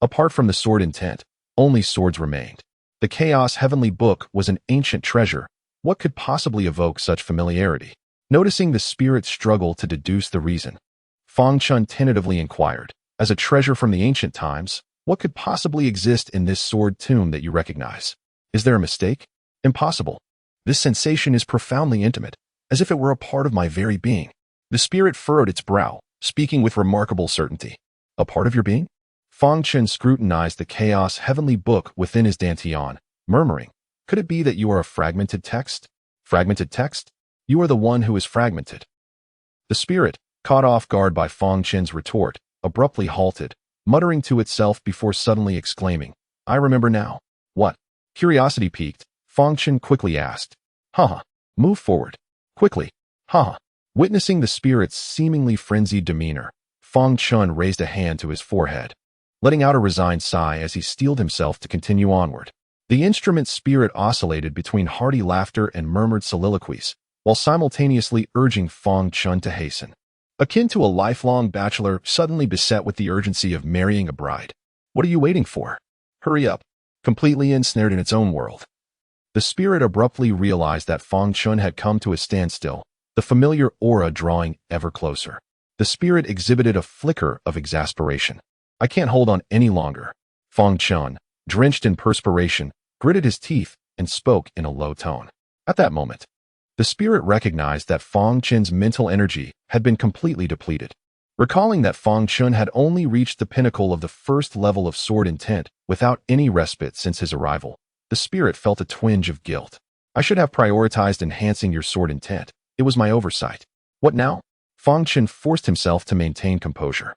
apart from the sword intent, only swords remained. The Chaos Heavenly Book was an ancient treasure. What could possibly evoke such familiarity? Noticing the spirit's struggle to deduce the reason, Fang Chen tentatively inquired, As a treasure from the ancient times, what could possibly exist in this sword tomb that you recognize? Is there a mistake? Impossible. This sensation is profoundly intimate, as if it were a part of my very being. The spirit furrowed its brow, speaking with remarkable certainty. A part of your being? Fang Chen scrutinized the chaos heavenly book within his dantian, murmuring, could it be that you are a fragmented text? Fragmented text? You are the one who is fragmented. The spirit, caught off guard by Fang Chen's retort, abruptly halted, muttering to itself before suddenly exclaiming, I remember now. What? Curiosity piqued, Fang Chen quickly asked. Haha, move forward. Quickly. Haha. Witnessing the spirit's seemingly frenzied demeanor, Fang Chen raised a hand to his forehead, letting out a resigned sigh as he steeled himself to continue onward. The instrument's spirit oscillated between hearty laughter and murmured soliloquies, while simultaneously urging Fang Chen to hasten. Akin to a lifelong bachelor suddenly beset with the urgency of marrying a bride. What are you waiting for? Hurry up. Completely ensnared in its own world. The spirit abruptly realized that Fang Chen had come to a standstill, the familiar aura drawing ever closer. The spirit exhibited a flicker of exasperation. I can't hold on any longer. Fang Chen, drenched in perspiration, gritted his teeth and spoke in a low tone. At that moment, the spirit recognized that Fang Chen's mental energy had been completely depleted. Recalling that Fang Chen had only reached the pinnacle of the first level of sword intent without any respite since his arrival, the spirit felt a twinge of guilt. I should have prioritized enhancing your sword intent. It was my oversight. What now? Fang Chen forced himself to maintain composure.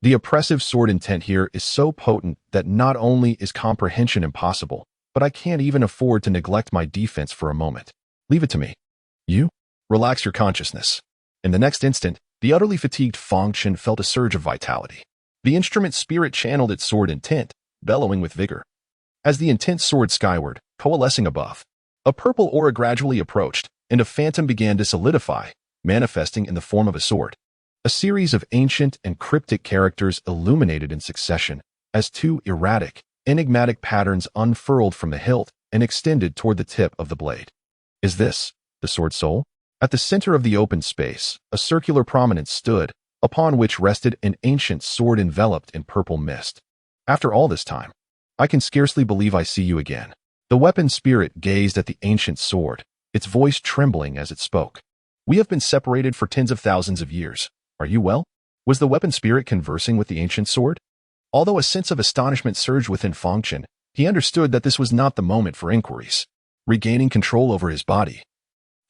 The oppressive sword intent here is so potent that not only is comprehension impossible, but I can't even afford to neglect my defense for a moment. Leave it to me. You? Relax your consciousness. In the next instant, the utterly fatigued Fang Chen felt a surge of vitality. The instrument's spirit channeled its sword intent, bellowing with vigor. As the intent soared skyward, coalescing above, a purple aura gradually approached, and a phantom began to solidify, manifesting in the form of a sword. A series of ancient and cryptic characters illuminated in succession, as two erratic, enigmatic patterns unfurled from the hilt and extended toward the tip of the blade. Is this the sword soul? At the center of the open space, a circular prominence stood, upon which rested an ancient sword enveloped in purple mist. After all this time, I can scarcely believe I see you again. The weapon spirit gazed at the ancient sword, its voice trembling as it spoke. We have been separated for tens of thousands of years. Are you well? Was the weapon spirit conversing with the ancient sword? Although a sense of astonishment surged within Fang Chen, he understood that this was not the moment for inquiries. Regaining control over his body,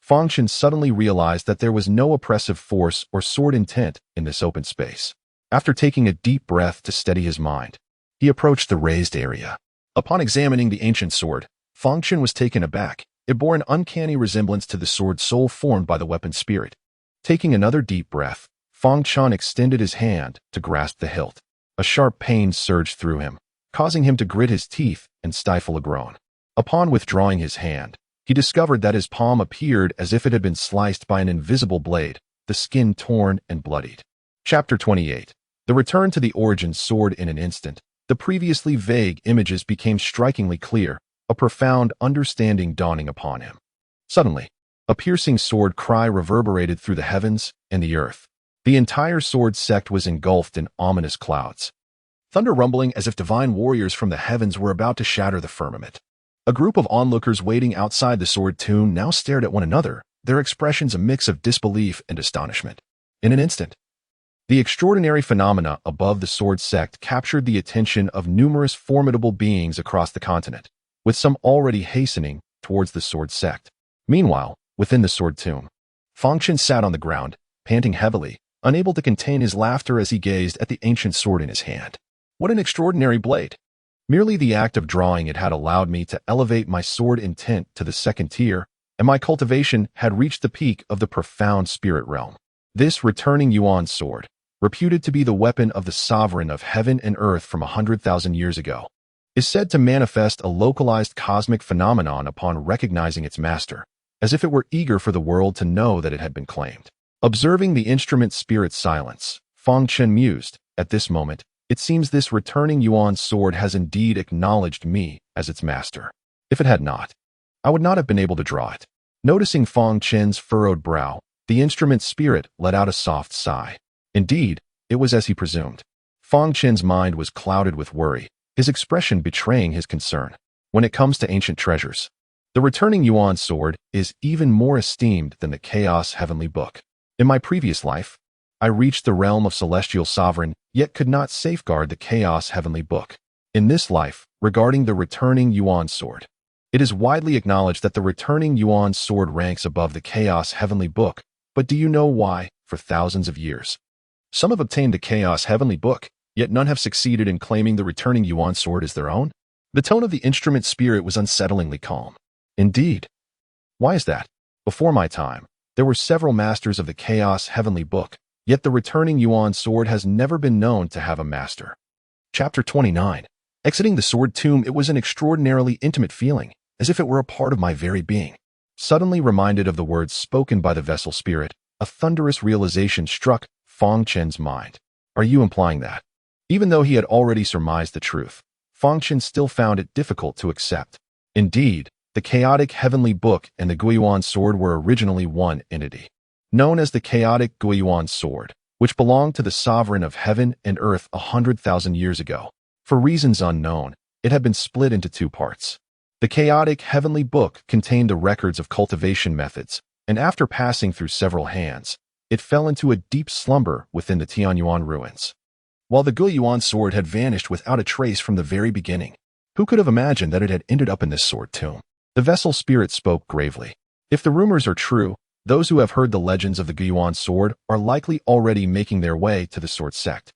Fang Chen suddenly realized that there was no oppressive force or sword intent in this open space. After taking a deep breath to steady his mind, he approached the raised area. Upon examining the ancient sword, Fang Chen was taken aback. It bore an uncanny resemblance to the sword soul formed by the weapon spirit. Taking another deep breath, Fang Chen extended his hand to grasp the hilt. A sharp pain surged through him, causing him to grit his teeth and stifle a groan. Upon withdrawing his hand, he discovered that his palm appeared as if it had been sliced by an invisible blade, the skin torn and bloodied. Chapter 28. The return to the origin sword in an instant. The previously vague images became strikingly clear, a profound understanding dawning upon him. Suddenly, a piercing sword cry reverberated through the heavens and the earth. The entire sword sect was engulfed in ominous clouds. Thunder rumbling as if divine warriors from the heavens were about to shatter the firmament. A group of onlookers waiting outside the sword tomb now stared at one another, their expressions a mix of disbelief and astonishment. In an instant, the extraordinary phenomena above the sword sect captured the attention of numerous formidable beings across the continent, with some already hastening towards the sword sect. Meanwhile, within the sword tomb, Fang Chen sat on the ground, panting heavily, unable to contain his laughter as he gazed at the ancient sword in his hand. What an extraordinary blade! Merely the act of drawing it had allowed me to elevate my sword intent to the second tier, and my cultivation had reached the peak of the profound spirit realm. This returning Yuan sword, reputed to be the weapon of the sovereign of heaven and earth from 100,000 years ago, is said to manifest a localized cosmic phenomenon upon recognizing its master, as if it were eager for the world to know that it had been claimed. Observing the instrument's spirit's silence, Fang Chen mused, at this moment, it seems this returning Yuan sword has indeed acknowledged me as its master. If it had not, I would not have been able to draw it. Noticing Fang Chen's furrowed brow, the instrument's spirit let out a soft sigh. Indeed, it was as he presumed. Fang Chen's mind was clouded with worry, his expression betraying his concern. When it comes to ancient treasures, the returning Yuan sword is even more esteemed than the Chaos Heavenly Book. In my previous life, I reached the realm of Celestial Sovereign, yet could not safeguard the Chaos Heavenly Book. In this life, regarding the returning Yuan sword, it is widely acknowledged that the returning Yuan sword ranks above the Chaos Heavenly Book, but do you know why? For thousands of years, some have obtained the Chaos Heavenly Book, yet none have succeeded in claiming the returning Yuan sword as their own. The tone of the instrument spirit was unsettlingly calm. Indeed. Why is that? Before my time, there were several masters of the Chaos Heavenly Book, yet the returning Yuan sword has never been known to have a master. Chapter 29. Exiting the sword tomb, it was an extraordinarily intimate feeling, as if it were a part of my very being. Suddenly reminded of the words spoken by the vessel spirit, a thunderous realization struck Fang Chen's mind. Are you implying that? Even though he had already surmised the truth, Fang Chen still found it difficult to accept. Indeed, the chaotic heavenly book and the Guiyuan sword were originally one entity, known as the chaotic Guiyuan sword, which belonged to the sovereign of heaven and earth 100,000 years ago. For reasons unknown, it had been split into two parts. The chaotic heavenly book contained the records of cultivation methods, and after passing through several hands, it fell into a deep slumber within the Tianyuan ruins. While the Guiyuan sword had vanished without a trace from the very beginning, who could have imagined that it had ended up in this sword tomb? The vessel spirit spoke gravely. If the rumors are true, those who have heard the legends of the Guiyuan sword are likely already making their way to the sword sect.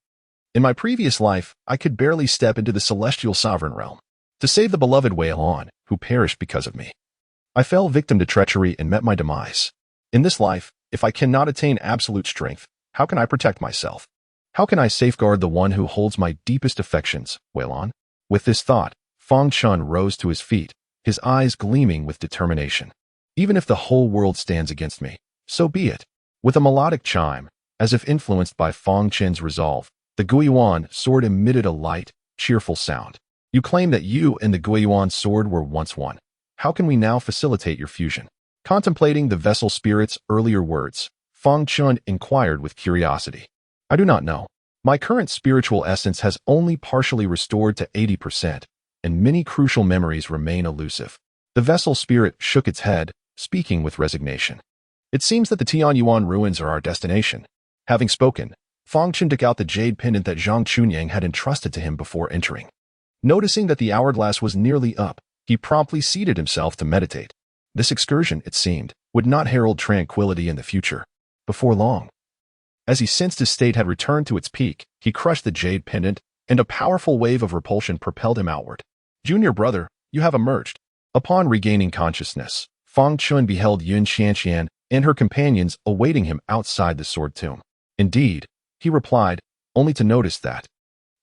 In my previous life, I could barely step into the celestial sovereign realm to save the beloved Wei Lan, who perished because of me. I fell victim to treachery and met my demise. In this life, if I cannot attain absolute strength, how can I protect myself? How can I safeguard the one who holds my deepest affections, Wei Lan? With this thought, Fang Chen rose to his feet, his eyes gleaming with determination. Even if the whole world stands against me, so be it. With a melodic chime, as if influenced by Fang Chen's resolve, the Guiyuan sword emitted a light, cheerful sound. You claim that you and the Guiyuan sword were once one. How can we now facilitate your fusion? Contemplating the vessel spirit's earlier words, Fang Chen inquired with curiosity. I do not know. My current spiritual essence has only partially restored to 80%, and many crucial memories remain elusive. The vessel spirit shook its head, speaking with resignation. It seems that the Tianyuan ruins are our destination. Having spoken, Fang Chen took out the jade pendant that Zhang Chunyang had entrusted to him before entering. Noticing that the hourglass was nearly up, he promptly seated himself to meditate. This excursion, it seemed, would not herald tranquility in the future. Before long, as he sensed his state had returned to its peak, he crushed the jade pendant, and a powerful wave of repulsion propelled him outward. Junior brother, you have emerged. Upon regaining consciousness, Fang Chen beheld Yun Qianqian and her companions awaiting him outside the sword tomb. Indeed, he replied, only to notice that,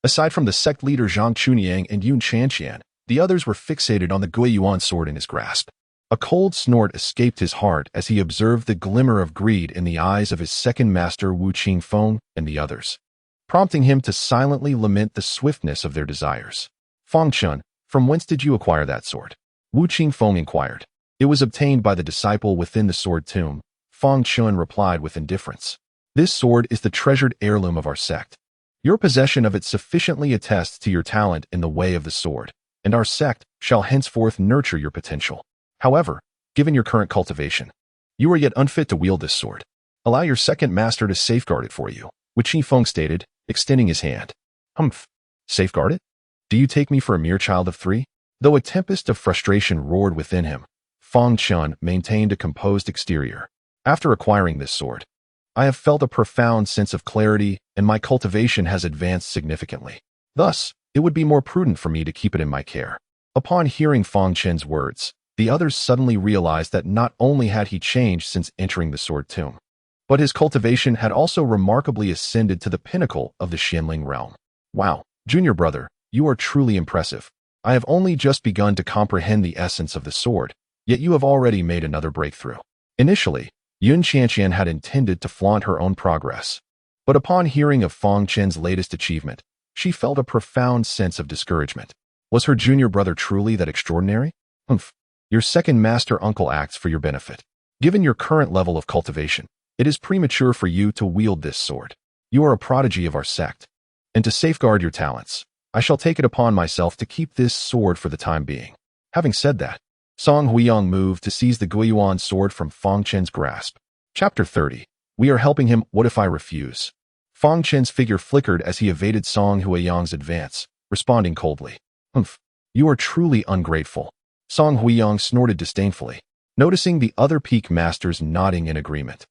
aside from the sect leader Zhang Chunyang and Yun Qianqian, the others were fixated on the Guiyuan sword in his grasp. A cold snort escaped his heart as he observed the glimmer of greed in the eyes of his second master Wu Qingfeng and the others, prompting him to silently lament the swiftness of their desires. Fang Chen, from whence did you acquire that sword? Wu Qingfeng inquired. It was obtained by the disciple within the sword tomb, Fang Chen replied with indifference. This sword is the treasured heirloom of our sect. Your possession of it sufficiently attests to your talent in the way of the sword, and our sect shall henceforth nurture your potential. However, given your current cultivation, you are yet unfit to wield this sword. Allow your second master to safeguard it for you, Wu Qingfeng stated, extending his hand. Humph. Safeguard it? Do you take me for a mere child of 3? Though a tempest of frustration roared within him, Fang Chen maintained a composed exterior. After acquiring this sword, I have felt a profound sense of clarity, and my cultivation has advanced significantly. Thus, it would be more prudent for me to keep it in my care. Upon hearing Fang Chen's words, the others suddenly realized that not only had he changed since entering the sword tomb, but his cultivation had also remarkably ascended to the pinnacle of the Xianling realm. Wow, junior brother, you are truly impressive. I have only just begun to comprehend the essence of the sword, yet you have already made another breakthrough. Initially, Yun Qianqian had intended to flaunt her own progress, but upon hearing of Fang Chen's latest achievement, she felt a profound sense of discouragement. Was her junior brother truly that extraordinary? Humph. Your second master uncle acts for your benefit. Given your current level of cultivation, it is premature for you to wield this sword. You are a prodigy of our sect. And to safeguard your talents, I shall take it upon myself to keep this sword for the time being. Having said that, Song Huiyang moved to seize the Guiyuan sword from Fang Chen's grasp. Chapter 30. We are helping him, what if I refuse? Fang Chen's figure flickered as he evaded Song Huiyang's advance, responding coldly. Humph, you are truly ungrateful. Song Huiyang snorted disdainfully, noticing the other peak masters nodding in agreement.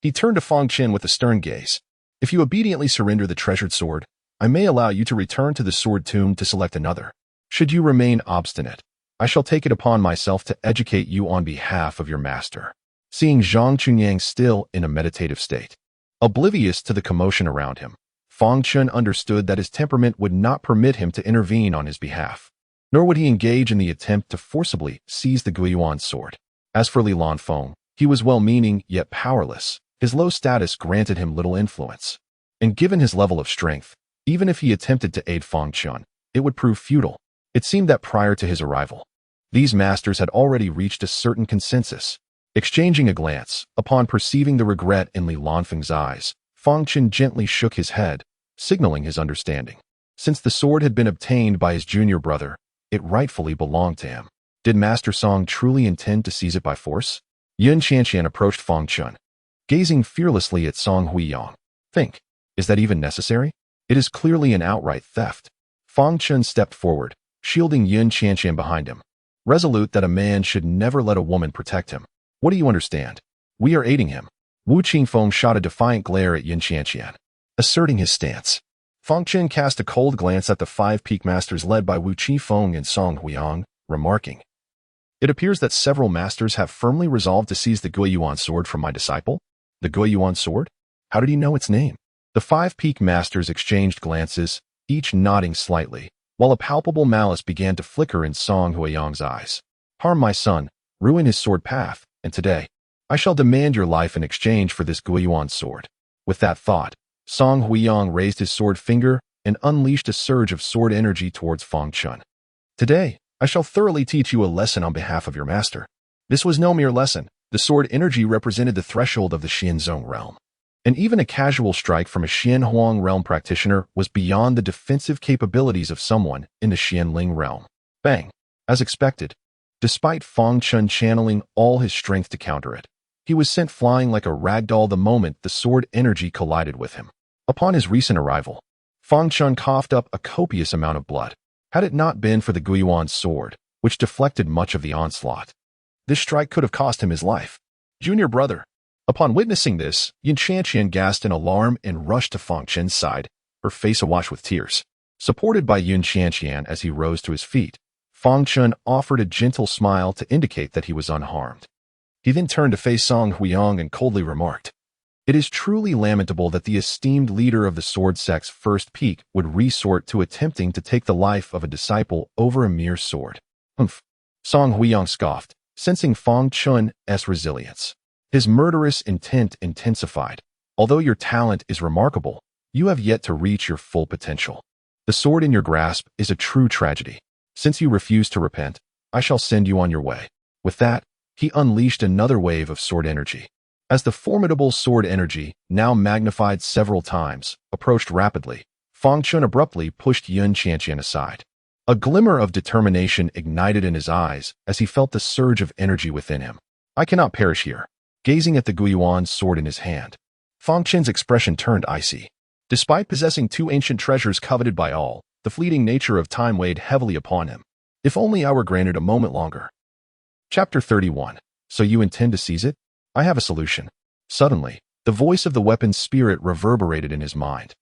He turned to Fang Chen with a stern gaze. If you obediently surrender the treasured sword, I may allow you to return to the sword tomb to select another. Should you remain obstinate, I shall take it upon myself to educate you on behalf of your master. Seeing Zhang Chunyang still in a meditative state, oblivious to the commotion around him, Fang Chen understood that his temperament would not permit him to intervene on his behalf, nor would he engage in the attempt to forcibly seize the Guiyuan sword. As for Li Lanfeng, he was well-meaning yet powerless. His low status granted him little influence, and given his level of strength, even if he attempted to aid Fang Chen, it would prove futile. It seemed that prior to his arrival, these masters had already reached a certain consensus. Exchanging a glance, upon perceiving the regret in Li Lanfeng's eyes, Fang Chen gently shook his head, signaling his understanding. Since the sword had been obtained by his junior brother, it rightfully belonged to him. Did Master Song truly intend to seize it by force? Yun Qianqian approached Fang Chen, gazing fearlessly at Song Huiyang. Think, is that even necessary? It is clearly an outright theft. Fang Chen stepped forward, shielding Yun Qianqian behind him, resolute that a man should never let a woman protect him. What do you understand? We are aiding him. Wu Qingfeng shot a defiant glare at Yun Qianqian, asserting his stance. Fang Chen cast a cold glance at the 5 peak masters led by Wu Qifeng and Song Huiyang, remarking, "It appears that several masters have firmly resolved to seize the Guiyuan sword from my disciple." The Guiyuan sword? How did he know its name? The 5 peak masters exchanged glances, each nodding slightly, while a palpable malice began to flicker in Song Huiyang's eyes. Harm my son, ruin his sword path, and today, I shall demand your life in exchange for this Guiyuan sword. With that thought, Song Huiyang raised his sword finger and unleashed a surge of sword energy towards Fang Chen. Today, I shall thoroughly teach you a lesson on behalf of your master. This was no mere lesson. The sword energy represented the threshold of the Xianzong realm. And even a casual strike from a Xianhuang realm practitioner was beyond the defensive capabilities of someone in the Xianling realm. Bang! As expected, despite Fang Chen channeling all his strength to counter it, he was sent flying like a ragdoll the moment the sword energy collided with him. Upon his recent arrival, Fang Chen coughed up a copious amount of blood. Had it not been for the Guiyuan sword, which deflected much of the onslaught, this strike could have cost him his life. Junior brother. Upon witnessing this, Yun Qianqian gasped in alarm and rushed to Fang Chen's side, her face awash with tears. Supported by Yun Qianqian as he rose to his feet, Fang Chen offered a gentle smile to indicate that he was unharmed. He then turned to face Song Huiyang and coldly remarked, "It is truly lamentable that the esteemed leader of the sword sect's first peak would resort to attempting to take the life of a disciple over a mere sword." Humph. Song Huiyang scoffed, sensing Fang Chen's resilience. His murderous intent intensified. Although your talent is remarkable, you have yet to reach your full potential. The sword in your grasp is a true tragedy. Since you refuse to repent, I shall send you on your way. With that, he unleashed another wave of sword energy. As the formidable sword energy, now magnified several times, approached rapidly, Fang Chen abruptly pushed Yun Qianqian aside. A glimmer of determination ignited in his eyes as he felt the surge of energy within him. "I cannot perish here." Gazing at the Guiyuan sword in his hand, Fang Chen's expression turned icy. Despite possessing 2 ancient treasures coveted by all, the fleeting nature of time weighed heavily upon him. If only I were granted a moment longer. Chapter 31. So you intend to seize it? I have a solution. Suddenly, the voice of the weapon's spirit reverberated in his mind,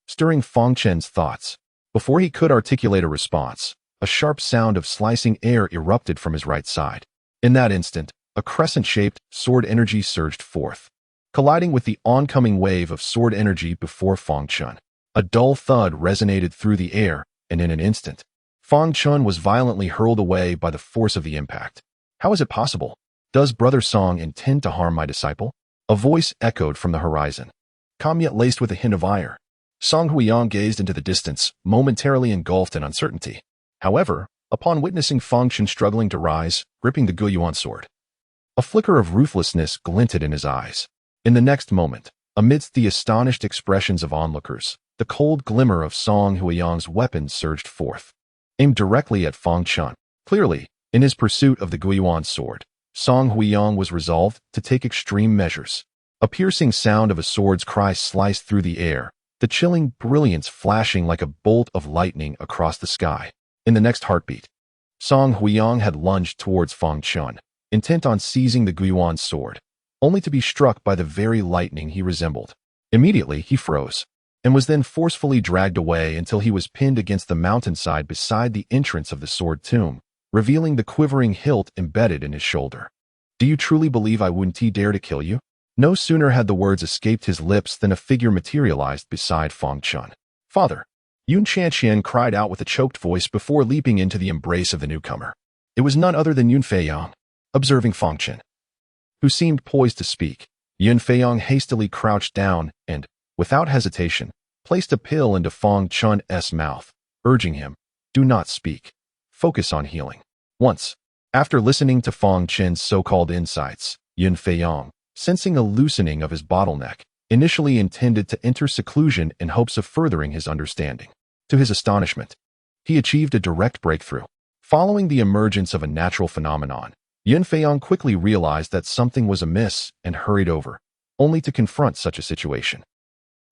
stirring Fang Chen's thoughts. Before he could articulate a response, a sharp sound of slicing air erupted from his right side. In that instant, a crescent-shaped sword energy surged forth, colliding with the oncoming wave of sword energy before Fang Chen. A dull thud resonated through the air, and in an instant, Fang Chen was violently hurled away by the force of the impact. How is it possible? Does Brother Song intend to harm my disciple? A voice echoed from the horizon, calm yet laced with a hint of ire. Song Huiyang gazed into the distance, momentarily engulfed in uncertainty. However, upon witnessing Fang Chen struggling to rise, gripping the Guiyuan sword, a flicker of ruthlessness glinted in his eyes. In the next moment, amidst the astonished expressions of onlookers, the cold glimmer of Song Huiyang's weapon surged forth, aimed directly at Fang Chen. Clearly, in his pursuit of the Guiyuan sword, Song Huiyang was resolved to take extreme measures. A piercing sound of a sword's cry sliced through the air, the chilling brilliance flashing like a bolt of lightning across the sky. In the next heartbeat, Song Huiyang had lunged towards Fang Chen, intent on seizing the Guiyuan sword, only to be struck by the very lightning he resembled. Immediately, he froze, and was then forcefully dragged away until he was pinned against the mountainside beside the entrance of the sword tomb, revealing the quivering hilt embedded in his shoulder. "Do you truly believe I wouldn't dare to kill you?" No sooner had the words escaped his lips than a figure materialized beside Fang Chen. "Father!" Yun Chanxian cried out with a choked voice before leaping into the embrace of the newcomer. It was none other than Yun Feiyang. Observing Fang Chen, who seemed poised to speak, Yun Feiyang hastily crouched down and, without hesitation, placed a pill into Fang Chen's mouth, urging him, "Do not speak. Focus on healing." Once, after listening to Fang Chen's so-called insights, Yun Feiyang, sensing a loosening of his bottleneck, initially intended to enter seclusion in hopes of furthering his understanding. To his astonishment, he achieved a direct breakthrough. Following the emergence of a natural phenomenon, Yun Feiyang quickly realized that something was amiss and hurried over, only to confront such a situation.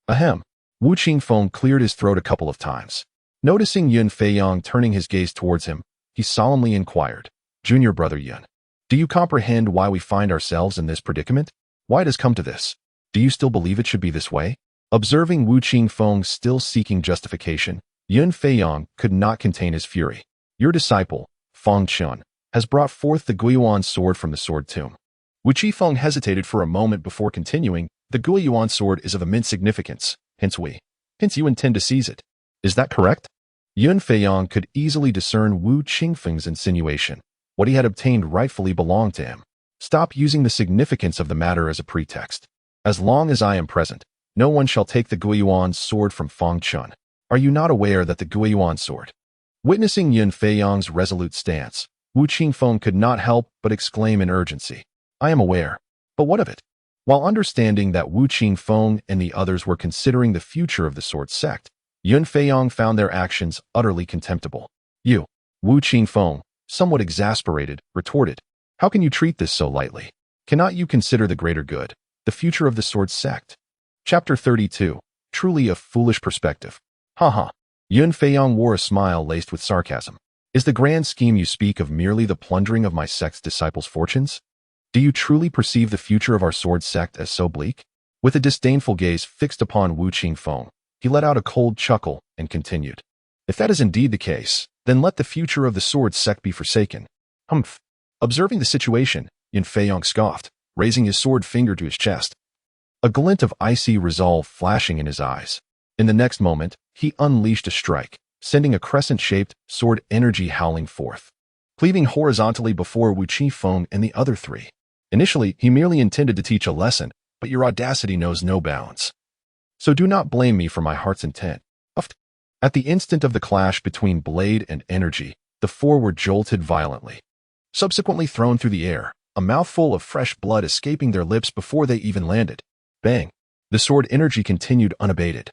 Ahem. Wu Qingfeng cleared his throat a couple of times. Noticing Yun Feiyang turning his gaze towards him, he solemnly inquired, "Junior brother Yun, do you comprehend why we find ourselves in this predicament? Why it has come to this? Do you still believe it should be this way?" Observing Wu Qingfeng still seeking justification, Yun Feiyang could not contain his fury. "Your disciple, Fang Chen, has brought forth the Guiyuan sword from the sword tomb." Wu Qingfeng hesitated for a moment before continuing, "The Guiyuan sword is of immense significance, hence you intend to seize it. Is that correct?" Yun Feiyang could easily discern Wu Qingfeng's insinuation. What he had obtained rightfully belonged to him. "Stop using the significance of the matter as a pretext. As long as I am present, no one shall take the Guiyuan sword from Fang Chen. Are you not aware that the Guiyuan sword?" Witnessing Yun Feiyang's resolute stance, Wu Qingfeng could not help but exclaim in urgency, "I am aware. But what of it?" While understanding that Wu Qingfeng and the others were considering the future of the sword sect, Yun Feiyang found their actions utterly contemptible. "You," Wu Qingfeng, somewhat exasperated, retorted, "how can you treat this so lightly? Cannot you consider the greater good, the future of the sword sect?" Chapter 32. Truly a foolish perspective. Haha. Yun Feiyang wore a smile laced with sarcasm. "Is the grand scheme you speak of merely the plundering of my sect's disciples' fortunes? Do you truly perceive the future of our sword sect as so bleak?" With a disdainful gaze fixed upon Wu Qingfeng, he let out a cold chuckle and continued, "If that is indeed the case, then let the future of the sword sect be forsaken." Humph. Observing the situation, Yun Feiyang scoffed, raising his sword finger to his chest, a glint of icy resolve flashing in his eyes. In the next moment, he unleashed a strike, sending a crescent-shaped sword energy howling forth, cleaving horizontally before Wu Qingfeng and the other three. Initially, he merely intended to teach a lesson, but your audacity knows no bounds. So do not blame me for my heart's intent. At the instant of the clash between blade and energy, the four were jolted violently, subsequently thrown through the air, a mouthful of fresh blood escaping their lips before they even landed. Bang! The sword energy continued unabated,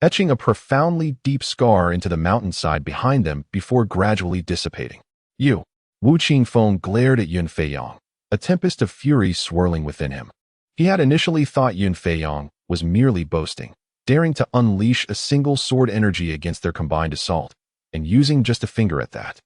etching a profoundly deep scar into the mountainside behind them before gradually dissipating. "You!" Wu Qingfeng glared at Yun Feiyang, a tempest of fury swirling within him. He had initially thought Yun Feiyang was merely boasting, daring to unleash a single sword energy against their combined assault, and using just a finger at that.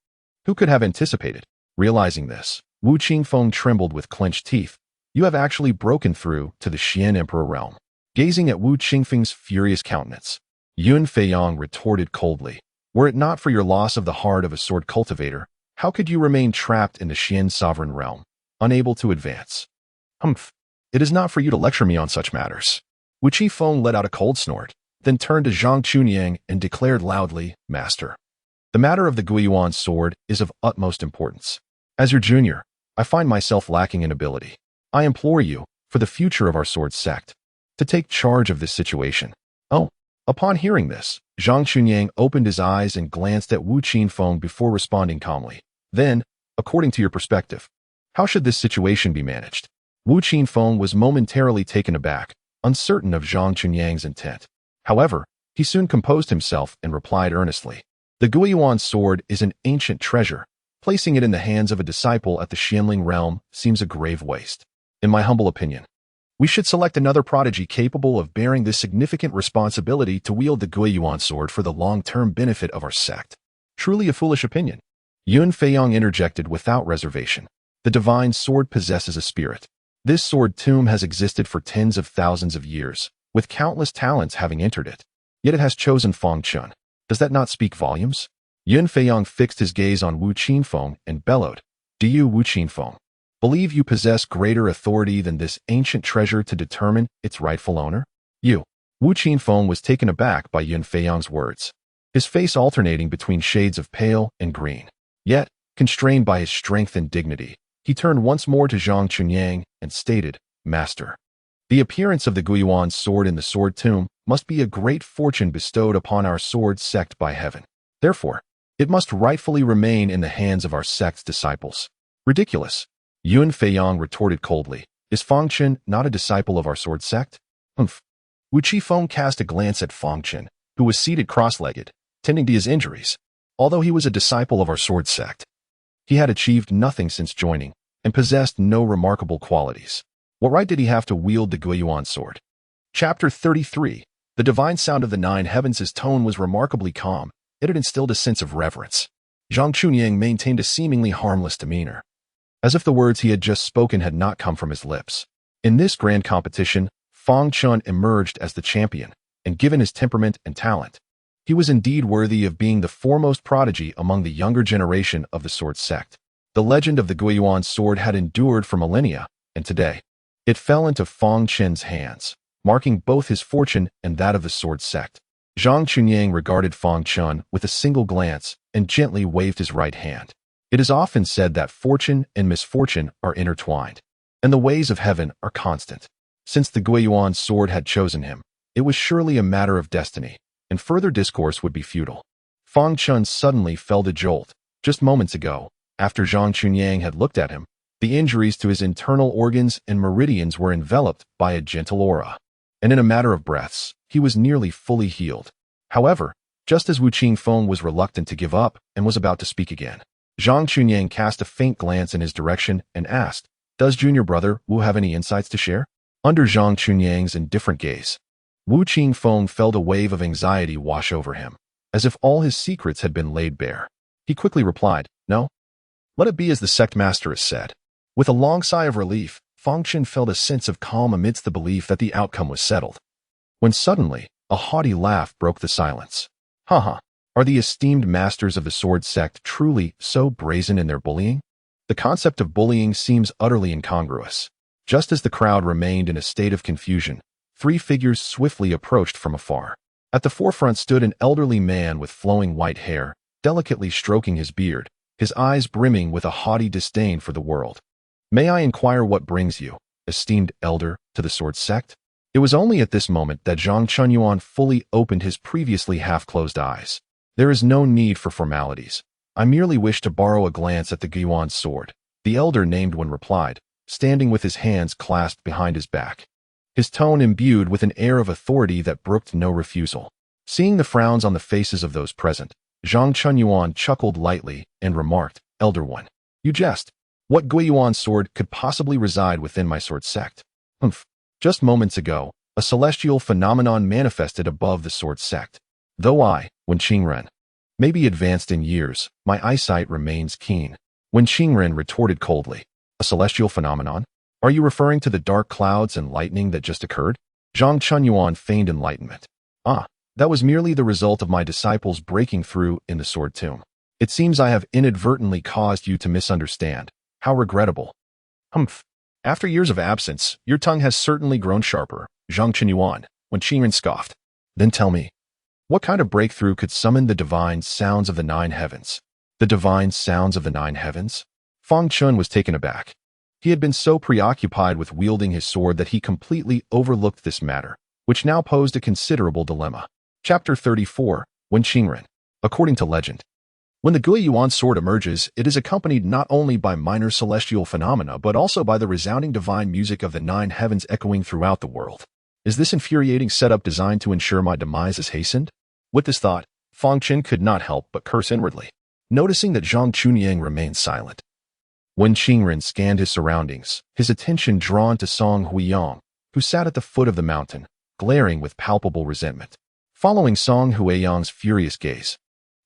Who could have anticipated? Realizing this, Wu Qingfeng trembled with clenched teeth. "You have actually broken through to the Xian Emperor realm." Gazing at Wu Qingfeng's furious countenance, Yun Feiyang retorted coldly, "Were it not for your loss of the heart of a sword cultivator, how could you remain trapped in the Xian sovereign realm, unable to advance?" Humph. It is not for you to lecture me on such matters. Wu Qingfeng let out a cold snort, then turned to Zhang Chunyang and declared loudly, "Master, the matter of the Guiyuan sword is of utmost importance. As your junior, I find myself lacking in ability. I implore you, for the future of our sword sect, to take charge of this situation." Oh. Upon hearing this, Zhang Chunyang opened his eyes and glanced at Wu Qingfeng before responding calmly. "Then, according to your perspective, how should this situation be managed?" Wu Qingfeng was momentarily taken aback, uncertain of Zhang Chunyang's intent. However, He soon composed himself and replied earnestly, "The Guiyuan sword is an ancient treasure. Placing it in the hands of a disciple at the Xianling realm seems a grave waste. In my humble opinion, we should select another prodigy capable of bearing this significant responsibility to wield the Guiyuan sword for the long-term benefit of our sect." Truly a foolish opinion. Yun Feiyong interjected without reservation. The divine sword possesses a spirit. This sword tomb has existed for tens of thousands of years, with countless talents having entered it. Yet it has chosen Fang Chen. Does that not speak volumes? Yun Feiyong fixed his gaze on Wu Qinfeng and bellowed, "Do you, Wu Qinfeng, believe you possess greater authority than this ancient treasure to determine its rightful owner?" You. Wu Qinfeng was taken aback by Yun Feiyong's words, his face alternating between shades of pale and green. Yet, constrained by his strength and dignity, he turned once more to Zhang Chunyang and stated, "Master, the appearance of the Guiyuan sword in the sword tomb must be a great fortune bestowed upon our sword sect by heaven. Therefore, it must rightfully remain in the hands of our sect's disciples." "Ridiculous," Yun Feiyong retorted coldly. "Is Fang Chen not a disciple of our sword sect?" "Humph." Wu Qifeng cast a glance at Fang Chen, who was seated cross-legged, tending to his injuries. Although he was a disciple of our sword sect, he had achieved nothing since joining and possessed no remarkable qualities. What right did he have to wield the Guiyuan sword? Chapter 33. The divine sound of the nine heavens' tone was remarkably calm. It had instilled a sense of reverence. Zhang Chunying maintained a seemingly harmless demeanor, as if the words he had just spoken had not come from his lips. In this grand competition, Fang Chen emerged as the champion, and given his temperament and talent, he was indeed worthy of being the foremost prodigy among the younger generation of the sword sect. The legend of the Guiyuan sword had endured for millennia, and today, it fell into Fang Chen's hands, marking both his fortune and that of the sword sect. Zhang Chunyang regarded Fang Chen with a single glance and gently waved his right hand. It is often said that fortune and misfortune are intertwined, and the ways of heaven are constant. Since the Guiyuan sword had chosen him, it was surely a matter of destiny, and further discourse would be futile. Fang Chen suddenly felt a jolt. Just moments ago, after Zhang Chunyang had looked at him, the injuries to his internal organs and meridians were enveloped by a gentle aura, and in a matter of breaths, he was nearly fully healed. However, just as Wu Qingfeng was reluctant to give up and was about to speak again, Zhang Chunyang cast a faint glance in his direction and asked, "Does junior brother Wu have any insights to share?" Under Zhang Chunyang's indifferent gaze, Wu Qingfeng felt a wave of anxiety wash over him, as if all his secrets had been laid bare. He quickly replied, "No. Let it be as the sect master has said." With a long sigh of relief, Fang Chen felt a sense of calm amidst the belief that the outcome was settled. When suddenly, a haughty laugh broke the silence. "Ha! Are the esteemed masters of the sword sect truly so brazen in their bullying?" The concept of bullying seems utterly incongruous. Just as the crowd remained in a state of confusion, three figures swiftly approached from afar. At the forefront stood an elderly man with flowing white hair, delicately stroking his beard, his eyes brimming with a haughty disdain for the world. "May I inquire what brings you, esteemed elder, to the sword sect?" It was only at this moment that Zhang Chunyuan fully opened his previously half-closed eyes. "There is no need for formalities. I merely wish to borrow a glance at the Guiyuan sword," the elder named one replied, standing with his hands clasped behind his back, his tone imbued with an air of authority that brooked no refusal. Seeing the frowns on the faces of those present, Zhang Chunyuan chuckled lightly and remarked, "Elder one, you jest. What Guiyuan sword could possibly reside within my sword sect?" "Humph. Just moments ago, a celestial phenomenon manifested above the sword sect. Though I, Wen Qingren, may be advanced in years, my eyesight remains keen." Wen Qingren retorted coldly, "A celestial phenomenon? Are you referring to the dark clouds and lightning that just occurred?" Zhang Chunyuan feigned enlightenment. "Ah, that was merely the result of my disciples breaking through in the sword tomb. It seems I have inadvertently caused you to misunderstand. How regrettable." "Humph. After years of absence, your tongue has certainly grown sharper, Zhang Chunyuan," Wen Qingren scoffed. "Then tell me, what kind of breakthrough could summon the divine sounds of the nine heavens?" "The divine sounds of the nine heavens?" Fang Chen was taken aback. He had been so preoccupied with wielding his sword that he completely overlooked this matter, which now posed a considerable dilemma. Chapter 34. Wen Qingren. According to legend, when the Guiyuan sword emerges, it is accompanied not only by minor celestial phenomena but also by the resounding divine music of the nine heavens echoing throughout the world. Is this infuriating setup designed to ensure my demise is hastened? With this thought, Fang Chen could not help but curse inwardly, noticing that Zhang Chunyang remained silent. When Qingren scanned his surroundings, his attention drawn to Song Huiyang, who sat at the foot of the mountain, glaring with palpable resentment. Following Song Huiyang's furious gaze,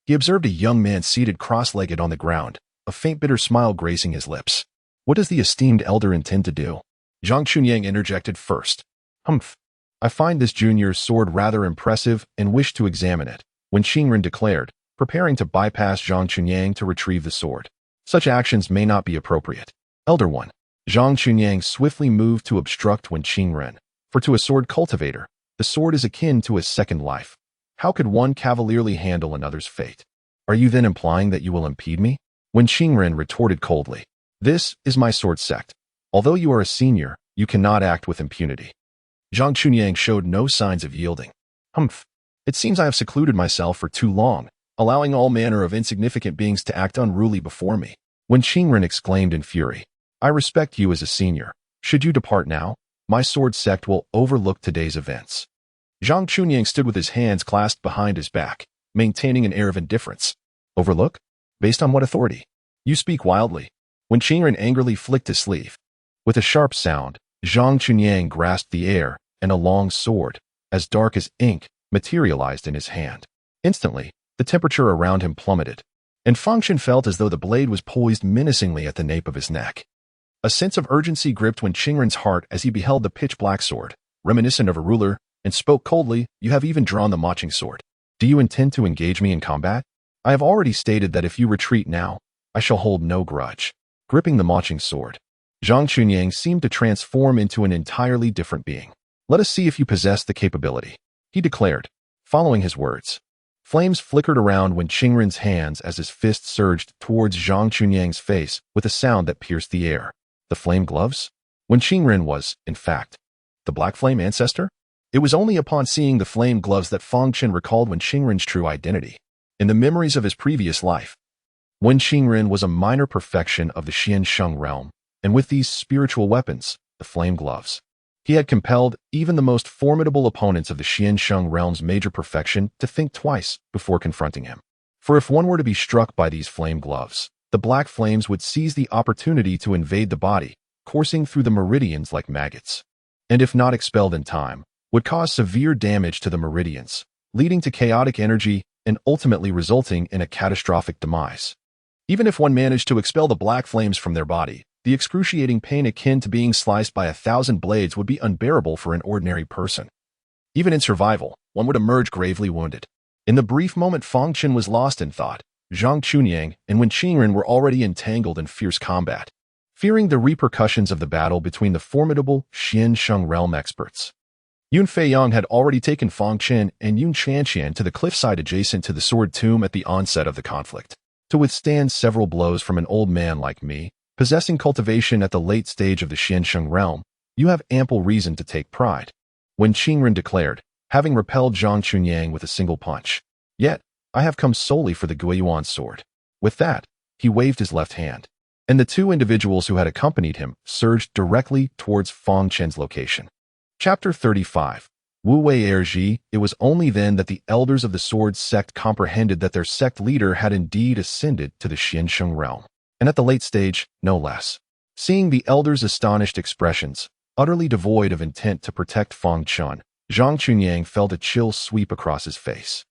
he observed a young man seated cross-legged on the ground, a faint bitter smile gracing his lips. What does the esteemed elder intend to do? Zhang Chunyang interjected first. Humph. I find this junior's sword rather impressive and wish to examine it, when Qingren declared, preparing to bypass Zhang Chunyang to retrieve the sword. Such actions may not be appropriate. Elder One. Zhang Chunyang swiftly moved to obstruct when Qingren, for to a sword cultivator, the sword is akin to a second life. How could one cavalierly handle another's fate? Are you then implying that you will impede me? When Qingren retorted coldly, this is my sword sect. Although you are a senior, you cannot act with impunity. Zhang Chunyang showed no signs of yielding. Humph. It seems I have secluded myself for too long, allowing all manner of insignificant beings to act unruly before me. When Qingren exclaimed in fury, I respect you as a senior. Should you depart now, my sword sect will overlook today's events. Zhang Chunyang stood with his hands clasped behind his back, maintaining an air of indifference. Overlook? Based on what authority? You speak wildly. When Qingren angrily flicked his sleeve. With a sharp sound, Zhang Chunyang grasped the air, and a long sword, as dark as ink, materialized in his hand. Instantly, the temperature around him plummeted, and Fang Chen felt as though the blade was poised menacingly at the nape of his neck. A sense of urgency gripped when Qingren's heart as he beheld the pitch-black sword, reminiscent of a ruler, and spoke coldly, You have even drawn the matching sword. Do you intend to engage me in combat? I have already stated that if you retreat now, I shall hold no grudge. Gripping the matching sword, Zhang Chunyang seemed to transform into an entirely different being. Let us see if you possess the capability, he declared, following his words. Flames flickered around when Qingren's hands as his fist surged towards Zhang Chunyang's face with a sound that pierced the air. The flame gloves? When Qingren was, in fact, the Black Flame ancestor? It was only upon seeing the flame gloves that Fang Chen recalled when Qingren's true identity. In the memories of his previous life, when Qingren was a minor perfection of the Xiansheng realm, and with these spiritual weapons, the flame gloves, he had compelled even the most formidable opponents of the Xiansheng realm's major perfection to think twice before confronting him. For if one were to be struck by these flame gloves, the black flames would seize the opportunity to invade the body, coursing through the meridians like maggots, and if not expelled in time, would cause severe damage to the meridians, leading to chaotic energy and ultimately resulting in a catastrophic demise. Even if one managed to expel the black flames from their body, the excruciating pain akin to being sliced by 1,000 blades would be unbearable for an ordinary person. Even in survival, one would emerge gravely wounded. In the brief moment Fang Chen was lost in thought, Zhang Chunyang and Wen Qingren were already entangled in fierce combat. Fearing the repercussions of the battle between the formidable Xiansheng realm experts, Yun Feiyang had already taken Fang Chen and Yun Chanqian to the cliffside adjacent to the sword tomb at the onset of the conflict. To withstand several blows from an old man like me, possessing cultivation at the late stage of the Xiansheng realm, you have ample reason to take pride. When Qingren declared, having repelled Zhang Chunyang with a single punch. Yet, I have come solely for the Guiyuan sword. With that, he waved his left hand, and the two individuals who had accompanied him surged directly towards Fang Chen's location. Chapter 35. Wu Wei Erji. It was only then that the elders of the sword sect comprehended that their sect leader had indeed ascended to the Xiansheng realm, and at the late stage, no less. Seeing the elders' astonished expressions, utterly devoid of intent to protect Fang Chen, Zhang Chunyang felt a chill sweep across his face.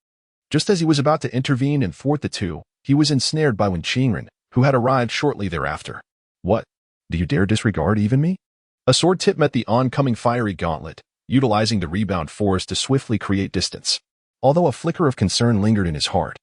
Just as he was about to intervene and thwart the two, he was ensnared by Wen Qingren, who had arrived shortly thereafter. What? Do you dare disregard even me? A sword tip met the oncoming fiery gauntlet, utilizing the rebound force to swiftly create distance. Although a flicker of concern lingered in his heart,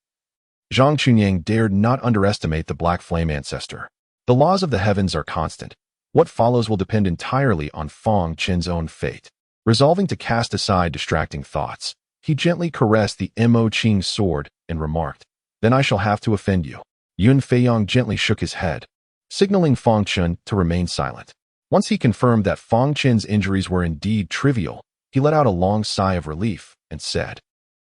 Zhang Chunyang dared not underestimate the Black Flame ancestor. The laws of the heavens are constant. What follows will depend entirely on Fang Chen's own fate. Resolving to cast aside distracting thoughts, he gently caressed the Mo Qing sword and remarked, Then I shall have to offend you. Yun Feiyang gently shook his head, signaling Fang Chen to remain silent. Once he confirmed that Fang Chen's injuries were indeed trivial, he let out a long sigh of relief and said,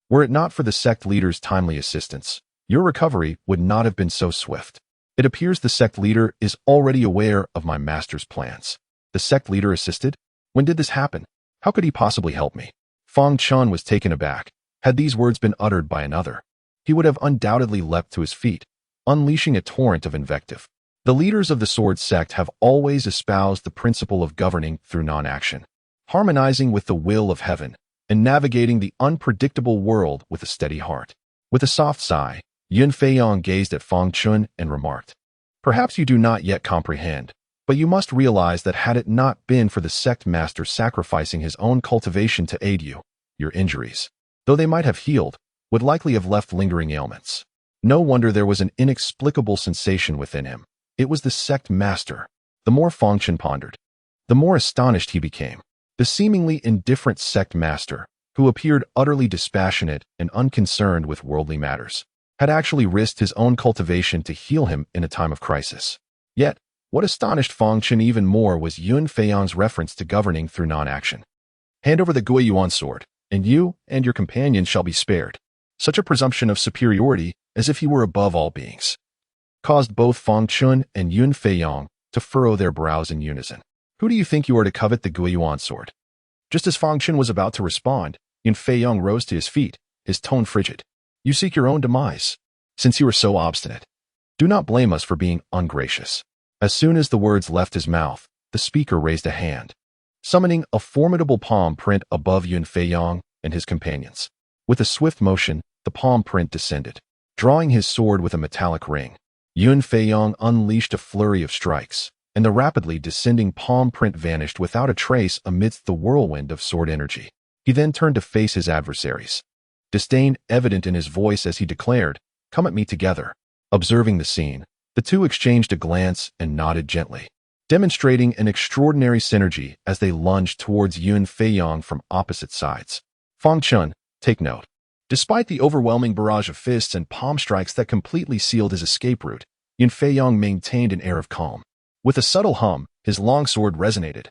Were it not for the sect leader's timely assistance, your recovery would not have been so swift. It appears the sect leader is already aware of my master's plans. The sect leader assisted? When did this happen? How could he possibly help me? Fang Chen was taken aback. Had these words been uttered by another, he would have undoubtedly leapt to his feet, unleashing a torrent of invective. The leaders of the sword sect have always espoused the principle of governing through non-action, harmonizing with the will of heaven, and navigating the unpredictable world with a steady heart. With a soft sigh, Yun Feiyong gazed at Fang Chen and remarked, "Perhaps you do not yet comprehend, but you must realize that had it not been for the sect master sacrificing his own cultivation to aid you, your injuries, though they might have healed, would likely have left lingering ailments." No wonder there was an inexplicable sensation within him. It was the sect master. The more Fang Chen pondered, the more astonished he became. The seemingly indifferent sect master, who appeared utterly dispassionate and unconcerned with worldly matters, had actually risked his own cultivation to heal him in a time of crisis. Yet, what astonished Fang Chen even more was Yun Feiyong's reference to governing through non-action. "Hand over the Guiyuan sword, and you and your companions shall be spared." Such a presumption of superiority, as if he were above all beings, caused both Fang Chen and Yun Feiyong to furrow their brows in unison. "Who do you think you are to covet the Guiyuan sword?" Just as Fang Chen was about to respond, Yun Feiyong rose to his feet, his tone frigid. "You seek your own demise, since you are so obstinate. Do not blame us for being ungracious." As soon as the words left his mouth, the speaker raised a hand, summoning a formidable palm print above Yun Feiyong and his companions. With a swift motion, the palm print descended, drawing his sword with a metallic ring. Yun Feiyong unleashed a flurry of strikes, and the rapidly descending palm print vanished without a trace amidst the whirlwind of sword energy. He then turned to face his adversaries, disdain evident in his voice as he declared, "Come at me together." Observing the scene, the two exchanged a glance and nodded gently, demonstrating an extraordinary synergy as they lunged towards Yun Feiyong from opposite sides. Fang Chen, take note. Despite the overwhelming barrage of fists and palm strikes that completely sealed his escape route, Yun Feiyong maintained an air of calm. With a subtle hum, his long sword resonated,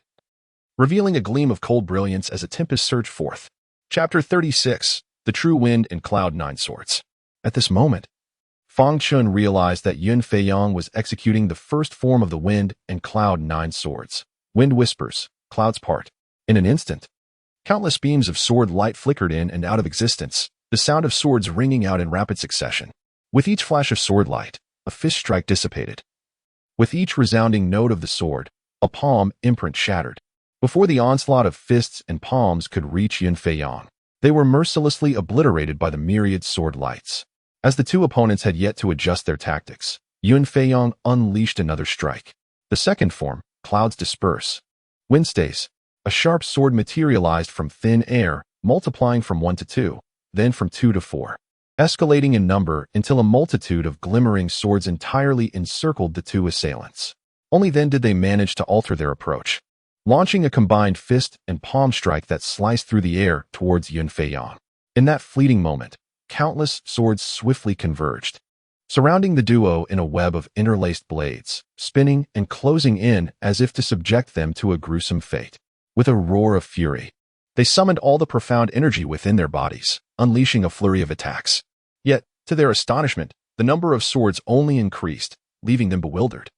revealing a gleam of cold brilliance as a tempest surged forth. Chapter 36, The True Wind and Cloud 9 Swords. At this moment, Fang Chen realized that Yun Feiyong was executing the first form of the Wind and Cloud 9 Swords. Wind whispers, clouds part. In an instant, countless beams of sword light flickered in and out of existence, the sound of swords ringing out in rapid succession. With each flash of sword light, a fist strike dissipated. With each resounding note of the sword, a palm imprint shattered. Before the onslaught of fists and palms could reach Yun Feiyong, they were mercilessly obliterated by the myriad sword lights. As the two opponents had yet to adjust their tactics, Yun Feiyong unleashed another strike. The second form, clouds disperse. Wind stays. A sharp sword materialized from thin air, multiplying from 1 to 2, then from 2 to 4, escalating in number until a multitude of glimmering swords entirely encircled the two assailants. Only then did they manage to alter their approach, launching a combined fist and palm strike that sliced through the air towards Yun Feiyong. In that fleeting moment, countless swords swiftly converged, surrounding the duo in a web of interlaced blades, spinning and closing in as if to subject them to a gruesome fate. With a roar of fury, they summoned all the profound energy within their bodies, unleashing a flurry of attacks. Yet, to their astonishment, the number of swords only increased, leaving them bewildered.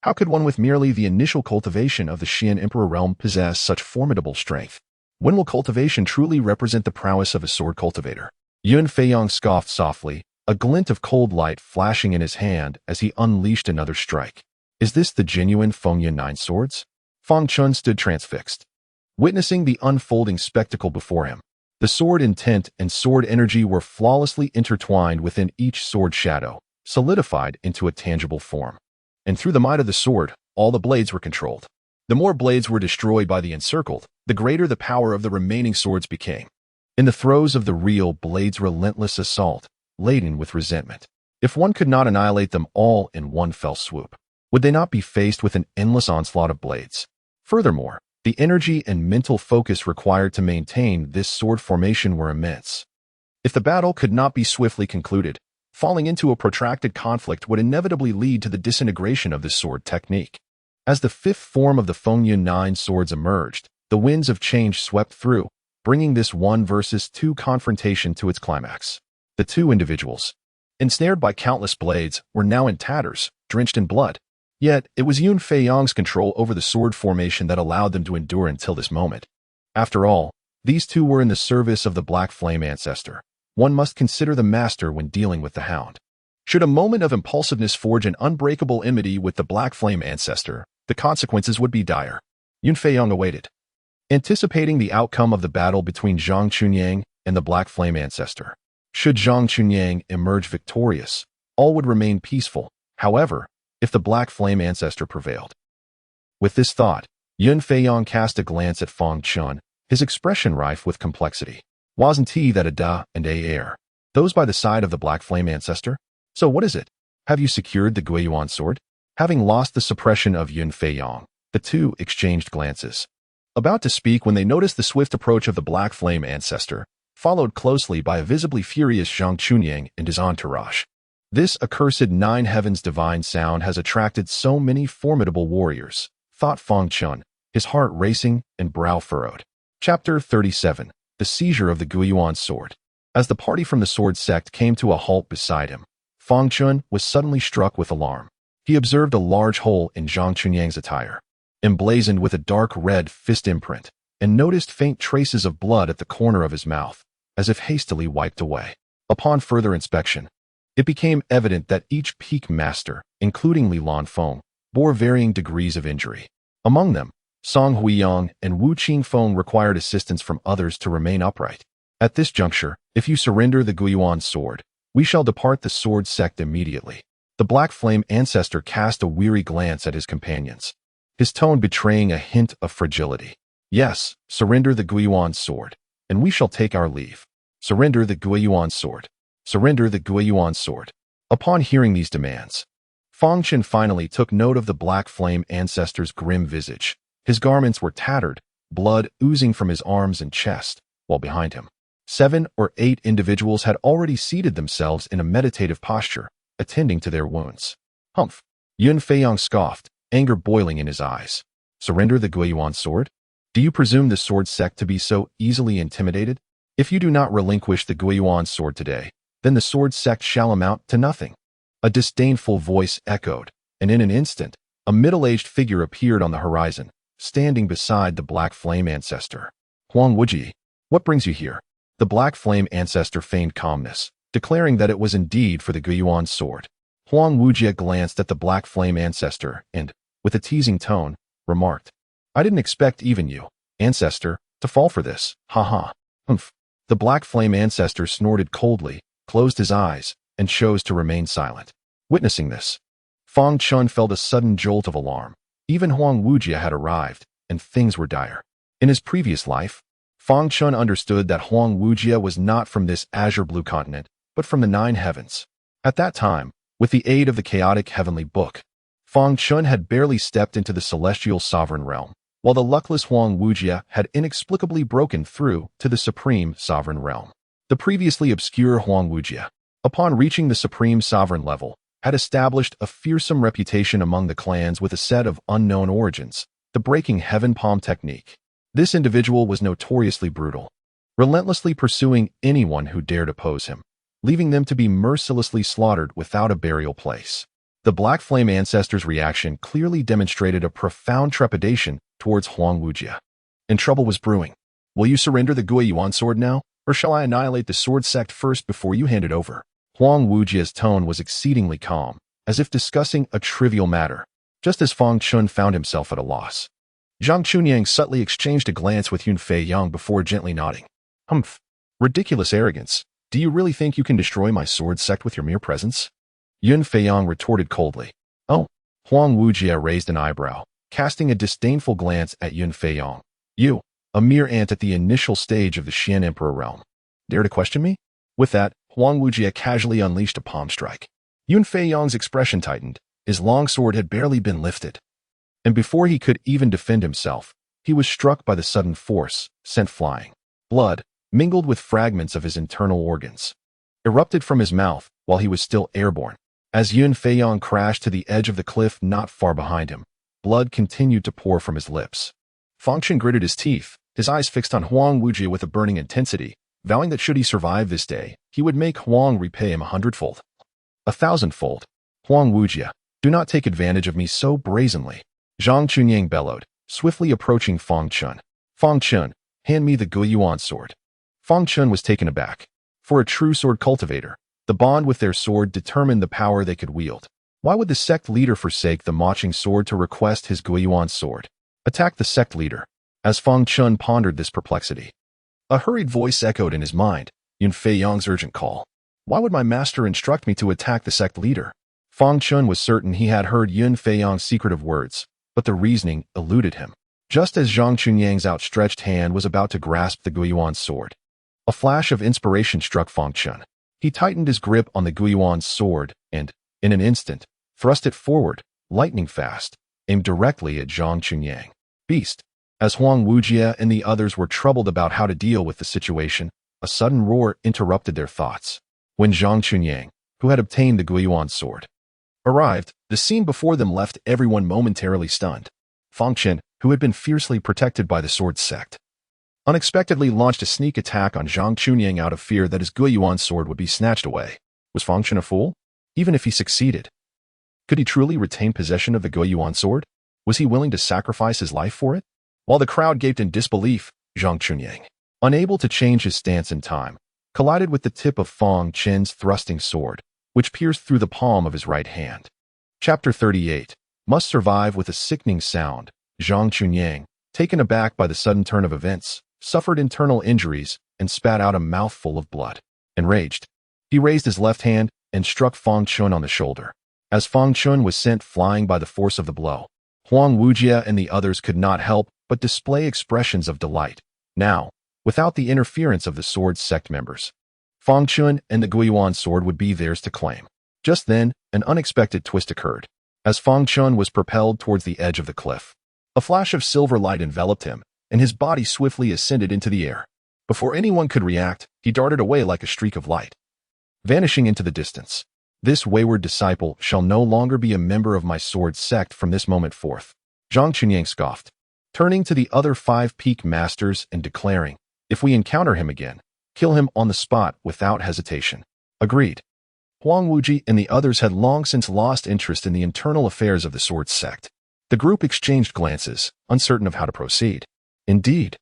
How could one with merely the initial cultivation of the Xian Emperor realm possess such formidable strength? When will cultivation truly represent the prowess of a sword cultivator? Yun Feiyong scoffed softly, a glint of cold light flashing in his hand as he unleashed another strike. Is this the genuine Fengyun 9 swords? Fang Chen stood transfixed, witnessing the unfolding spectacle before him. The sword intent and sword energy were flawlessly intertwined within each sword shadow, solidified into a tangible form. And through the might of the sword, all the blades were controlled. The more blades were destroyed by the encircled, the greater the power of the remaining swords became. In the throes of the real blade's relentless assault, laden with resentment, if one could not annihilate them all in one fell swoop, would they not be faced with an endless onslaught of blades? Furthermore, the energy and mental focus required to maintain this sword formation were immense. If the battle could not be swiftly concluded, falling into a protracted conflict would inevitably lead to the disintegration of this sword technique. As the fifth form of the Fengyun 9 swords emerged, the winds of change swept through, bringing this 1 versus 2 confrontation to its climax. The two individuals, ensnared by countless blades, were now in tatters, drenched in blood. Yet, it was Yun Feiyong's control over the sword formation that allowed them to endure until this moment. After all, these two were in the service of the Black Flame Ancestor. One must consider the master when dealing with the Hound. Should a moment of impulsiveness forge an unbreakable enmity with the Black Flame Ancestor, the consequences would be dire. Yun Feiyong awaited, anticipating the outcome of the battle between Zhang Chunyang and the Black Flame Ancestor. Should Zhang Chunyang emerge victorious, all would remain peaceful. However, if the Black Flame Ancestor prevailed. With this thought, Yun Feiyong cast a glance at Fang Chen, his expression rife with complexity. Wasn't he that a da and a heir? Those by the side of the Black Flame Ancestor? So what is it? Have you secured the Guiyuan sword? Having lost the suppression of Yun Feiyong, the two exchanged glances. About to speak when they noticed the swift approach of the Black Flame Ancestor, followed closely by a visibly furious Zhang Chunyang and his entourage. This accursed Nine Heavens divine sound has attracted so many formidable warriors, thought Fang Chen, his heart racing and brow furrowed. Chapter 37. The Seizure of the Guiyuan Sword. As the party from the Sword Sect came to a halt beside him, Fang Chen was suddenly struck with alarm. He observed a large hole in Zhang Chunyang's attire, emblazoned with a dark red fist imprint, and noticed faint traces of blood at the corner of his mouth, as if hastily wiped away. Upon further inspection, it became evident that each peak master, including Li Lanfeng, bore varying degrees of injury. Among them, Song Huiyang and Wu Qingfeng required assistance from others to remain upright. At this juncture, if you surrender the Guiyuan sword, we shall depart the Sword Sect immediately. The Black Flame Ancestor cast a weary glance at his companions, his tone betraying a hint of fragility. Yes, surrender the Guiyuan sword, and we shall take our leave. Surrender the Guiyuan sword. Surrender the Guiyuan sword. Upon hearing these demands, Fang Chen finally took note of the Black Flame Ancestor's grim visage. His garments were tattered, blood oozing from his arms and chest, while behind him, 7 or 8 individuals had already seated themselves in a meditative posture, attending to their wounds. Humph! Yun Feiyong scoffed, anger boiling in his eyes. Surrender the Guiyuan sword? Do you presume the Sword Sect to be so easily intimidated? If you do not relinquish the Guiyuan sword today, then the Sword Sect shall amount to nothing. A disdainful voice echoed, and in an instant, a middle-aged figure appeared on the horizon, standing beside the Black Flame Ancestor. Huang Wuji, what brings you here? The Black Flame Ancestor feigned calmness, declaring that it was indeed for the Guiyuan sword. Huang Wujie glanced at the Black Flame Ancestor and, with a teasing tone, remarked, I didn't expect even you, Ancestor, to fall for this. Ha ha. Humph. The Black Flame Ancestor snorted coldly, closed his eyes, and chose to remain silent. Witnessing this, Fang Chen felt a sudden jolt of alarm. Even Huang Wujie had arrived, and things were dire. In his previous life, Fang Chen understood that Huang Wujie was not from this azure blue continent, but from the Nine Heavens. At that time, with the aid of the chaotic heavenly book, Fang Chen had barely stepped into the celestial sovereign realm, while the luckless Huang Wujie had inexplicably broken through to the supreme sovereign realm. The previously obscure Huang Wujie, upon reaching the supreme sovereign level, had established a fearsome reputation among the clans with a set of unknown origins, the breaking heaven palm technique. This individual was notoriously brutal, relentlessly pursuing anyone who dared oppose him, leaving them to be mercilessly slaughtered without a burial place. The Black Flame Ancestor's reaction clearly demonstrated a profound trepidation towards Huang Wujie. And trouble was brewing. Will you surrender the Guiyuan sword now, or shall I annihilate the Sword Sect first before you hand it over? Huang Wujie's tone was exceedingly calm, as if discussing a trivial matter, just as Fang Chen found himself at a loss. Zhang Chunyang subtly exchanged a glance with Yun Feiyong before gently nodding. Humph! Ridiculous arrogance. Do you really think you can destroy my Sword Sect with your mere presence? Yun Feiyong retorted coldly. Oh! Huang Wujie raised an eyebrow, casting a disdainful glance at Yun Feiyong. You, a mere ant at the initial stage of the Xian Emperor realm, dare to question me? With that, Huang Wujie casually unleashed a palm strike. Yun Feiyong's expression tightened. His long sword had barely been lifted, and before he could even defend himself, he was struck by the sudden force, sent flying. Blood, mingled with fragments of his internal organs, erupted from his mouth while he was still airborne. As Yun Feiyong crashed to the edge of the cliff not far behind him, blood continued to pour from his lips. Fang Chen gritted his teeth, his eyes fixed on Huang Wujie with a burning intensity, vowing that should he survive this day, he would make Huang repay him 100-fold. 1,000-fold. Huang Wujie, do not take advantage of me so brazenly. Zhang Chunyang bellowed, swiftly approaching Fang Chen. Fang Chen, Hand me the Guiyuan sword. Fang Chen was taken aback. For a true sword cultivator, the bond with their sword determined the power they could wield. Why would the sect leader forsake the Maching sword to request his Guiyuan sword? Attack the sect leader. As Fang Chen pondered this perplexity, a hurried voice echoed in his mind, Yun Feiyang's urgent call. Why would my master instruct me to attack the sect leader? Fang Chen was certain he had heard Yun Feiyang's secretive words, but the reasoning eluded him. Just as Zhang Chunyang's outstretched hand was about to grasp the Guiyuan sword, a flash of inspiration struck Fang Chen. He tightened his grip on the Guiyuan sword and, in an instant, thrust it forward, lightning fast, aimed directly at Zhang Chunyang. Beast! As Huang Wujie and the others were troubled about how to deal with the situation, a sudden roar interrupted their thoughts. When Zhang Chunyang, who had obtained the Guiyuan sword, arrived, the scene before them left everyone momentarily stunned. Fang Chen, who had been fiercely protected by the sword sect, unexpectedly launched a sneak attack on Zhang Chunyang out of fear that his Guiyuan sword would be snatched away. Was Fang Chen a fool? Even if he succeeded, could he truly retain possession of the Guiyuan sword? Was he willing to sacrifice his life for it? While the crowd gaped in disbelief, Zhang Chunyang, unable to change his stance in time, collided with the tip of Fang Chen's thrusting sword, which pierced through the palm of his right hand. Chapter 38. Must survive with a sickening sound. Zhang Chunyang, taken aback by the sudden turn of events, suffered internal injuries and spat out a mouthful of blood. Enraged, he raised his left hand and struck Fang Chen on the shoulder. As Fang Chen was sent flying by the force of the blow, Huang Wujie and the others could not help but display expressions of delight. Now, without the interference of the sword sect members, Fang Chen and the Guiyuan sword would be theirs to claim. Just then, an unexpected twist occurred. As Fang Chen was propelled towards the edge of the cliff, a flash of silver light enveloped him, and his body swiftly ascended into the air. Before anyone could react, he darted away like a streak of light, vanishing into the distance. This wayward disciple shall no longer be a member of my sword sect from this moment forth. Zhang Chunyang scoffed, turning to the other 5 peak masters and declaring, if we encounter him again, kill him on the spot without hesitation. Agreed. Huang Wujie and the others had long since lost interest in the internal affairs of the sword sect. The group exchanged glances, uncertain of how to proceed. Indeed,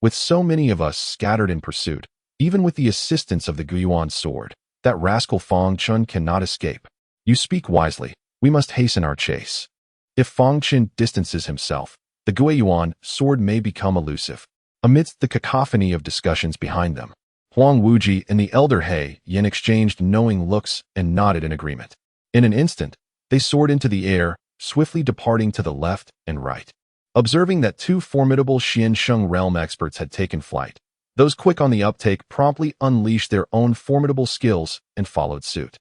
with so many of us scattered in pursuit, even with the assistance of the Guiyuan sword, that rascal Fang Chen cannot escape. You speak wisely. We must hasten our chase. If Fang Chen distances himself, the Guiyuan sword may become elusive. Amidst the cacophony of discussions behind them, Huang Wujie and the elder He Yin exchanged knowing looks and nodded in agreement. In an instant, they soared into the air, swiftly departing to the left and right. Observing that 2 formidable Xiansheng realm experts had taken flight, those quick on the uptake promptly unleashed their own formidable skills and followed suit.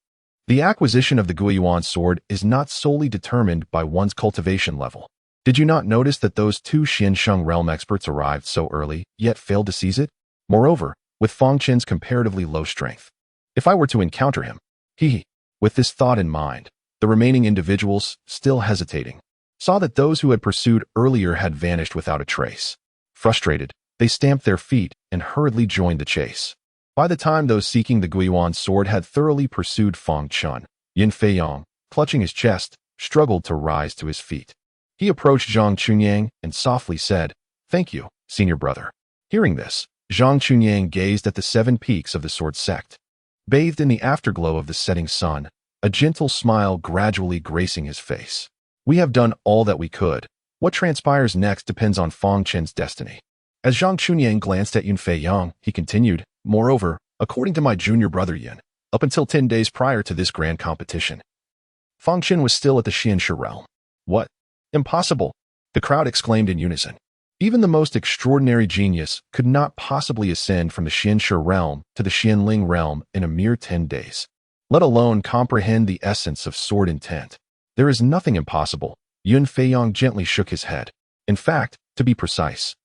The acquisition of the Guiyuan sword is not solely determined by one's cultivation level. Did you not notice that those 2 Xiansheng realm experts arrived so early, yet failed to seize it? Moreover, with Fang Chen's comparatively low strength, if I were to encounter him, with this thought in mind, the remaining individuals, still hesitating, saw that those who had pursued earlier had vanished without a trace. Frustrated, they stamped their feet and hurriedly joined the chase. By the time those seeking the Guiyuan sword had thoroughly pursued Fang Chen, Yin Feiyang, clutching his chest, struggled to rise to his feet. He approached Zhang Chunyang and softly said, "Thank you, senior brother." Hearing this, Zhang Chunyang gazed at the 7 peaks of the sword sect. Bathed in the afterglow of the setting sun, a gentle smile gradually gracing his face. We have done all that we could. What transpires next depends on Fang Chen's destiny. As Zhang Chunyang glanced at Yun Feiyang, he continued, moreover, according to my junior brother Yin, up until 10 days prior to this grand competition, Fang Chen was still at the Xianshi realm. What? Impossible! The crowd exclaimed in unison. Even the most extraordinary genius could not possibly ascend from the Xianshi realm to the Xianling realm in a mere 10 days, let alone comprehend the essence of sword intent. There is nothing impossible. Yun Feiyang gently shook his head. In fact, to be precise,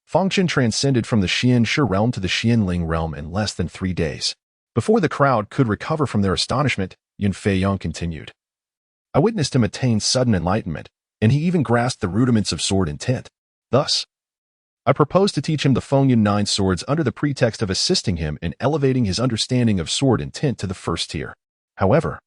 Fang Chen transcended from the Xianshi realm to the Xianling realm in less than 3 days. Before the crowd could recover from their astonishment, Yun Feiyang continued. I witnessed him attain sudden enlightenment, and he even grasped the rudiments of sword intent. Thus, I propose to teach him the Fengyun 9 swords under the pretext of assisting him in elevating his understanding of sword intent to the 1st tier. However,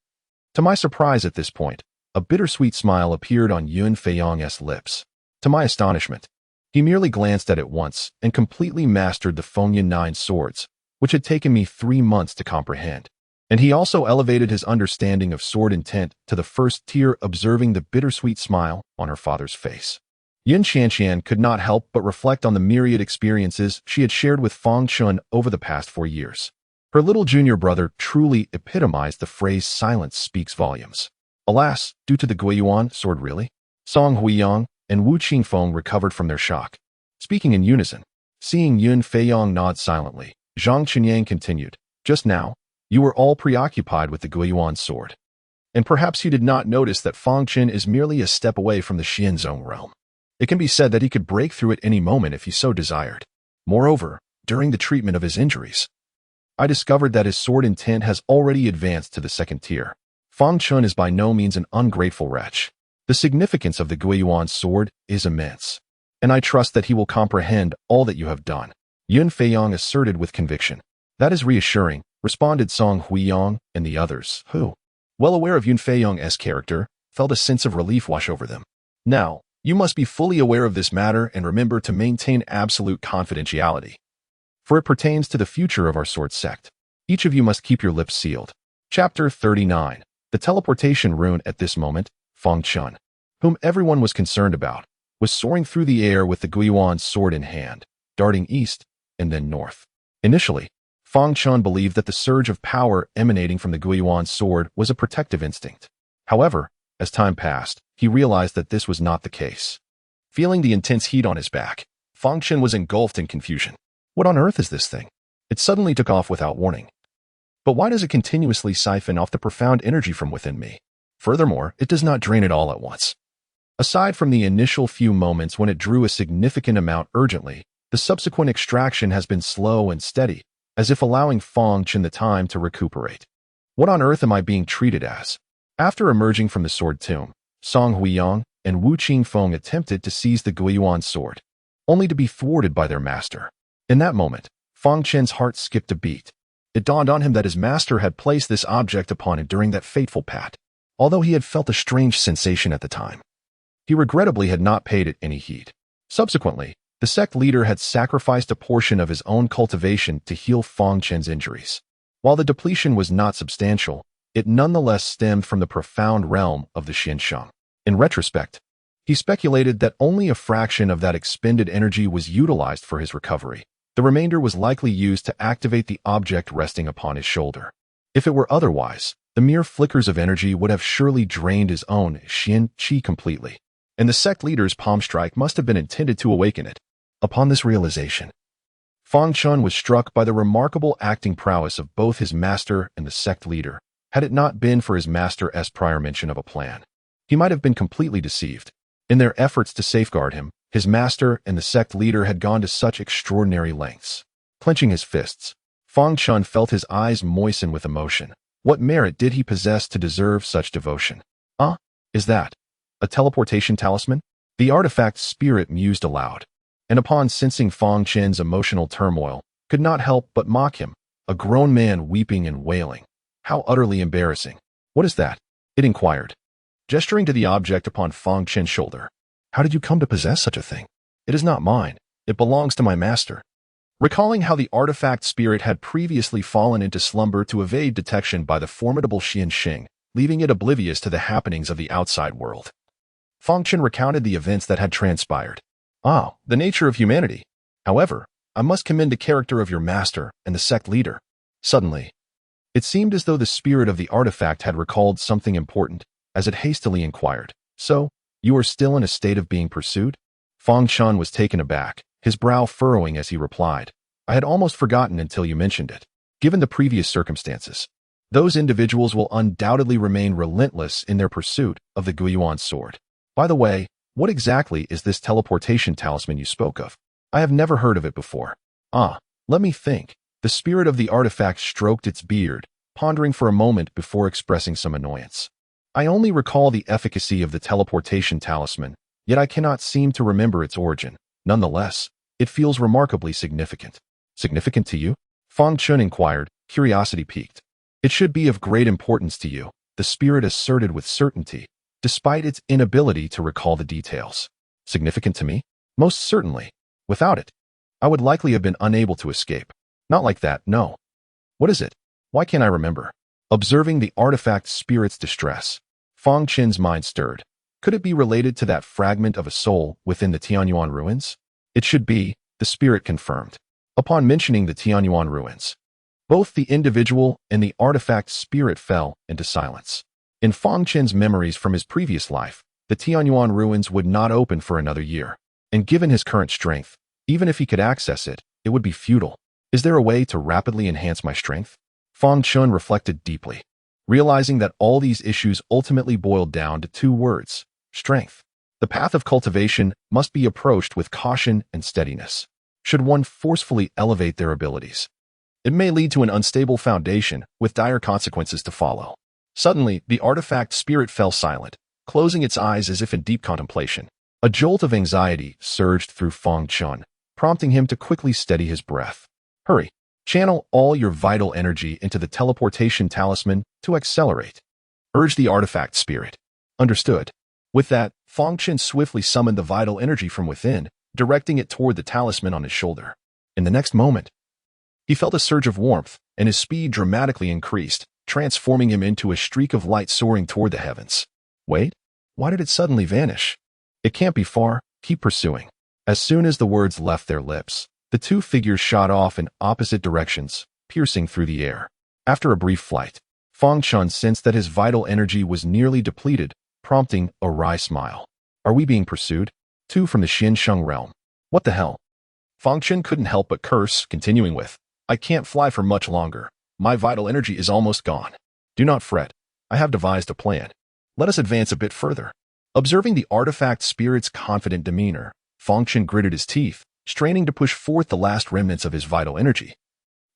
to my surprise at this point, a bittersweet smile appeared on Yun Feiyang's lips. To my astonishment, He merely glanced at it once and completely mastered the Feng 9 swords, which had taken me 3 months to comprehend. And he also elevated his understanding of sword intent to the first tier, observing the bittersweet smile on her father's face. Yun Xianxian could not help but reflect on the myriad experiences she had shared with Fang Chen over the past 4 years. Her little junior brother truly epitomized the phrase "silence speaks volumes." Alas, due to the Guiyuan sword really? Song Huiyang and Wu Qingfeng recovered from their shock. Speaking in unison, seeing Yun Feiyong nod silently, Zhang Qinyang continued, "Just now, you were all preoccupied with the Guiyuan sword. And perhaps you did not notice that Fang Chen is merely a step away from the Xianzong realm. It can be said that he could break through at any moment if he so desired. Moreover, during the treatment of his injuries, I discovered that his sword intent has already advanced to the 2nd tier. Fang Chen is by no means an ungrateful wretch. The significance of the Guiyuan sword is immense, and I trust that he will comprehend all that you have done," Yun Feiyong asserted with conviction. "That is reassuring," responded Song Huiyang and the others, who, well aware of Yun Feiyong's character, felt a sense of relief wash over them. "Now, you must be fully aware of this matter and remember to maintain absolute confidentiality, for it pertains to the future of our sword sect. Each of you must keep your lips sealed." Chapter 39. The teleportation rune. At this moment, Fang Chen, whom everyone was concerned about, was soaring through the air with the Guiyuan sword in hand, darting east and then north. Initially, Fang Chen believed that the surge of power emanating from the Guiyuan sword was a protective instinct. However, as time passed, he realized that this was not the case. Feeling the intense heat on his back, Fang Chen was engulfed in confusion. What on earth is this thing? It suddenly took off without warning. But why does it continuously siphon off the profound energy from within me? Furthermore, it does not drain it all at once. Aside from the initial few moments when it drew a significant amount urgently, the subsequent extraction has been slow and steady, as if allowing Fang Chen the time to recuperate. What on earth am I being treated as? After emerging from the sword tomb, Song Huiyang and Wu Qingfeng attempted to seize the Guiyuan sword, only to be thwarted by their master. In that moment, Fang Chen's heart skipped a beat. It dawned on him that his master had placed this object upon him during that fateful pat, although he had felt a strange sensation at the time. He regrettably had not paid it any heed. Subsequently, the sect leader had sacrificed a portion of his own cultivation to heal Fang Chen's injuries. While the depletion was not substantial, it nonetheless stemmed from the profound realm of the Xiansheng. In retrospect, he speculated that only a fraction of that expended energy was utilized for his recovery. The remainder was likely used to activate the object resting upon his shoulder. If it were otherwise, the mere flickers of energy would have surely drained his own Xian Qi completely, and the sect leader's palm strike must have been intended to awaken it. Upon this realization, Fang Chen was struck by the remarkable acting prowess of both his master and the sect leader. Had it not been for his master's prior mention of a plan, he might have been completely deceived. In their efforts to safeguard him, his master and the sect leader had gone to such extraordinary lengths. Clenching his fists, Fang Chen felt his eyes moisten with emotion. What merit did he possess to deserve such devotion? Is that a teleportation talisman? The artifact spirit mused aloud, and upon sensing Fang Chen's emotional turmoil, could not help but mock him, a grown man weeping and wailing. How utterly embarrassing. What is that? It inquired, gesturing to the object upon Fang Chen's shoulder. How did you come to possess such a thing? It is not mine. It belongs to my master. Recalling how the artifact spirit had previously fallen into slumber to evade detection by the formidable Xianxing, leaving it oblivious to the happenings of the outside world, Fang Chen recounted the events that had transpired. The nature of humanity. However, I must commend the character of your master and the sect leader. Suddenly, it seemed as though the spirit of the artifact had recalled something important, as it hastily inquired, "So, you are still in a state of being pursued?" Fang Chen was taken aback, his brow furrowing as he replied, "I had almost forgotten until you mentioned it. Given the previous circumstances, those individuals will undoubtedly remain relentless in their pursuit of the Guiyuan sword. By the way, what exactly is this teleportation talisman you spoke of? I have never heard of it before." Let me think." The spirit of the artifact stroked its beard, pondering for a moment before expressing some annoyance. "I only recall the efficacy of the teleportation talisman, yet I cannot seem to remember its origin. Nonetheless, it feels remarkably significant." "Significant to you?" Fang Chen inquired, curiosity piqued. "It should be of great importance to you," the spirit asserted with certainty, despite its inability to recall the details. "Significant to me? Most certainly. Without it, I would likely have been unable to escape. Not like that, no. What is it? Why can't I remember? Observing the artifact spirit's distress, Fang Chen's mind stirred. Could it be related to that fragment of a soul within the Tianyuan ruins? It should be, the spirit confirmed. Upon mentioning the Tianyuan ruins, both the individual and the artifact spirit fell into silence. In Fang Chen's memories from his previous life, the Tianyuan ruins would not open for another year. And given his current strength, even if he could access it, it would be futile. Is there a way to rapidly enhance my strength? Fang Chen reflected deeply, realizing that all these issues ultimately boiled down to two words: strength. The path of cultivation must be approached with caution and steadiness. Should one forcefully elevate their abilities, it may lead to an unstable foundation with dire consequences to follow. Suddenly, the artifact spirit fell silent, closing its eyes as if in deep contemplation. A jolt of anxiety surged through Fang Chen, prompting him to quickly steady his breath. Hurry, channel all your vital energy into the teleportation talisman to accelerate. Urge the artifact spirit. Understood. With that, Fang Chen swiftly summoned the vital energy from within, directing it toward the talisman on his shoulder. In the next moment, he felt a surge of warmth, and his speed dramatically increased, transforming him into a streak of light soaring toward the heavens. Wait, why did it suddenly vanish? It can't be far, keep pursuing. As soon as the words left their lips, the two figures shot off in opposite directions, piercing through the air. After a brief flight, Fang Chen sensed that his vital energy was nearly depleted, prompting a wry smile. Are we being pursued? Two from the Xiansheng realm. What the hell? Fang Chen couldn't help but curse, continuing with, I can't fly for much longer. My vital energy is almost gone. Do not fret. I have devised a plan. Let us advance a bit further. Observing the artifact spirit's confident demeanor, Fang Chen gritted his teeth, straining to push forth the last remnants of his vital energy,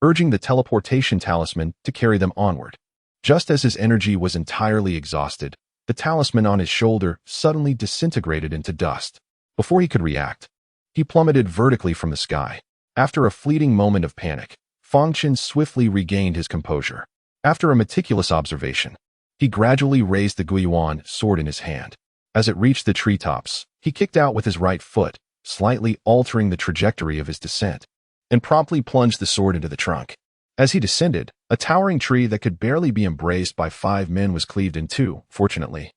urging the teleportation talisman to carry them onward. Just as his energy was entirely exhausted, the talisman on his shoulder suddenly disintegrated into dust. Before he could react, he plummeted vertically from the sky. After a fleeting moment of panic, Fang Chen swiftly regained his composure. After a meticulous observation, he gradually raised the Guiyuan sword in his hand. As it reached the treetops, he kicked out with his right foot, slightly altering the trajectory of his descent, and promptly plunged the sword into the trunk. As he descended, a towering tree that could barely be embraced by 5 men was cleaved in two. Fortunately,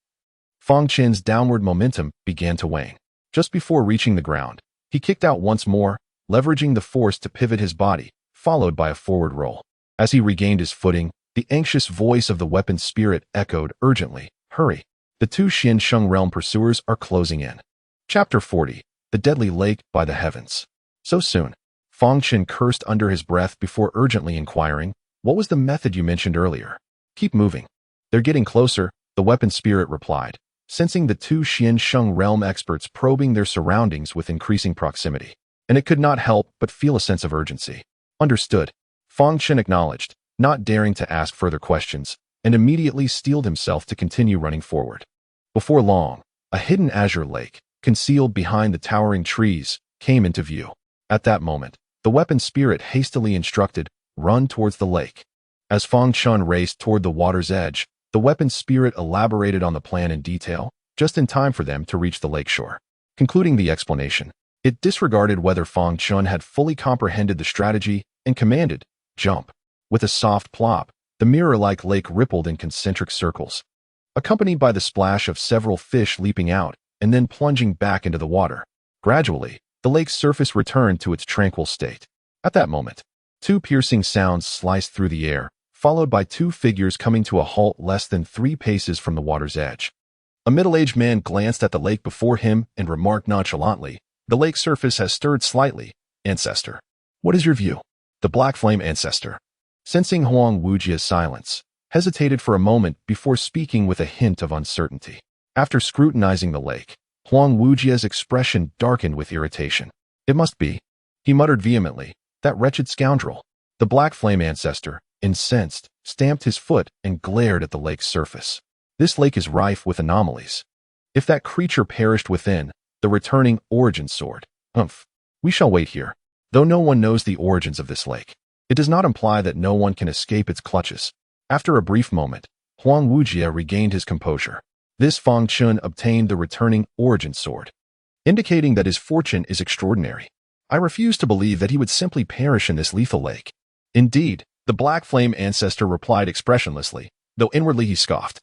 Fang Chen's downward momentum began to wane. Just before reaching the ground, he kicked out once more, leveraging the force to pivot his body, followed by a forward roll. As he regained his footing, the anxious voice of the weapon spirit echoed urgently, Hurry! The two Xiansheng realm pursuers are closing in. Chapter 40. The Deadly Lake by the Heavens. So soon? Fang Chen cursed under his breath before urgently inquiring, What was the method you mentioned earlier? Keep moving. They're getting closer, the weapon spirit replied, sensing the two Xiansheng realm experts probing their surroundings with increasing proximity. And it could not help but feel a sense of urgency. Understood. Fang Chen acknowledged, not daring to ask further questions, and immediately steeled himself to continue running forward. Before long, a hidden azure lake, concealed behind the towering trees, came into view. At that moment, the weapon spirit hastily instructed, Run towards the lake. As Fang Chen raced toward the water's edge, the weapon spirit elaborated on the plan in detail, just in time for them to reach the lakeshore. Concluding the explanation, it disregarded whether Fang Chen had fully comprehended the strategy and commanded, Jump. With a soft plop, the mirror-like lake rippled in concentric circles, accompanied by the splash of several fish leaping out and then plunging back into the water. Gradually, the lake's surface returned to its tranquil state. At that moment, 2 piercing sounds sliced through the air, followed by 2 figures coming to a halt less than 3 paces from the water's edge. A middle-aged man glanced at the lake before him and remarked nonchalantly, The lake surface has stirred slightly, ancestor. What is your view? The Black Flame ancestor, sensing Huang Wujia's silence, hesitated for a moment before speaking with a hint of uncertainty. After scrutinizing the lake, Huang Wujia's expression darkened with irritation. It must be, he muttered vehemently, that wretched scoundrel. The Black Flame ancestor, incensed, stamped his foot and glared at the lake's surface. This lake is rife with anomalies. If that creature perished within, the returning origin sword, we shall wait here. Though no one knows the origins of this lake, it does not imply that no one can escape its clutches. After a brief moment, Huang Wujia regained his composure. This Fang Chen obtained the returning origin sword. indicating that his fortune is extraordinary. I refuse to believe that he would simply perish in this lethal lake. Indeed, the black flame ancestor replied expressionlessly, though inwardly he scoffed.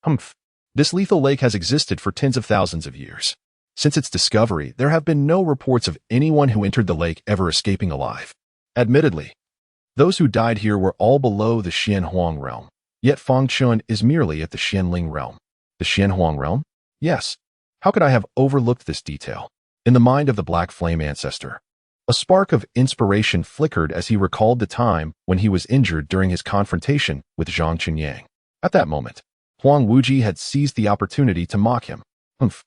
Humph. This lethal lake has existed for tens of thousands of years. Since its discovery, there have been no reports of anyone who entered the lake ever escaping alive. Admittedly, those who died here were all below the Xianhuang realm, yet Fang Chen is merely at the Xianling realm. The Xianhuang realm? Yes. How could I have overlooked this detail? In the mind of the black flame ancestor, a spark of inspiration flickered as he recalled the time when he was injured during his confrontation with Zhang Chunyang. At that moment, Huang Wuji had seized the opportunity to mock him. Humph.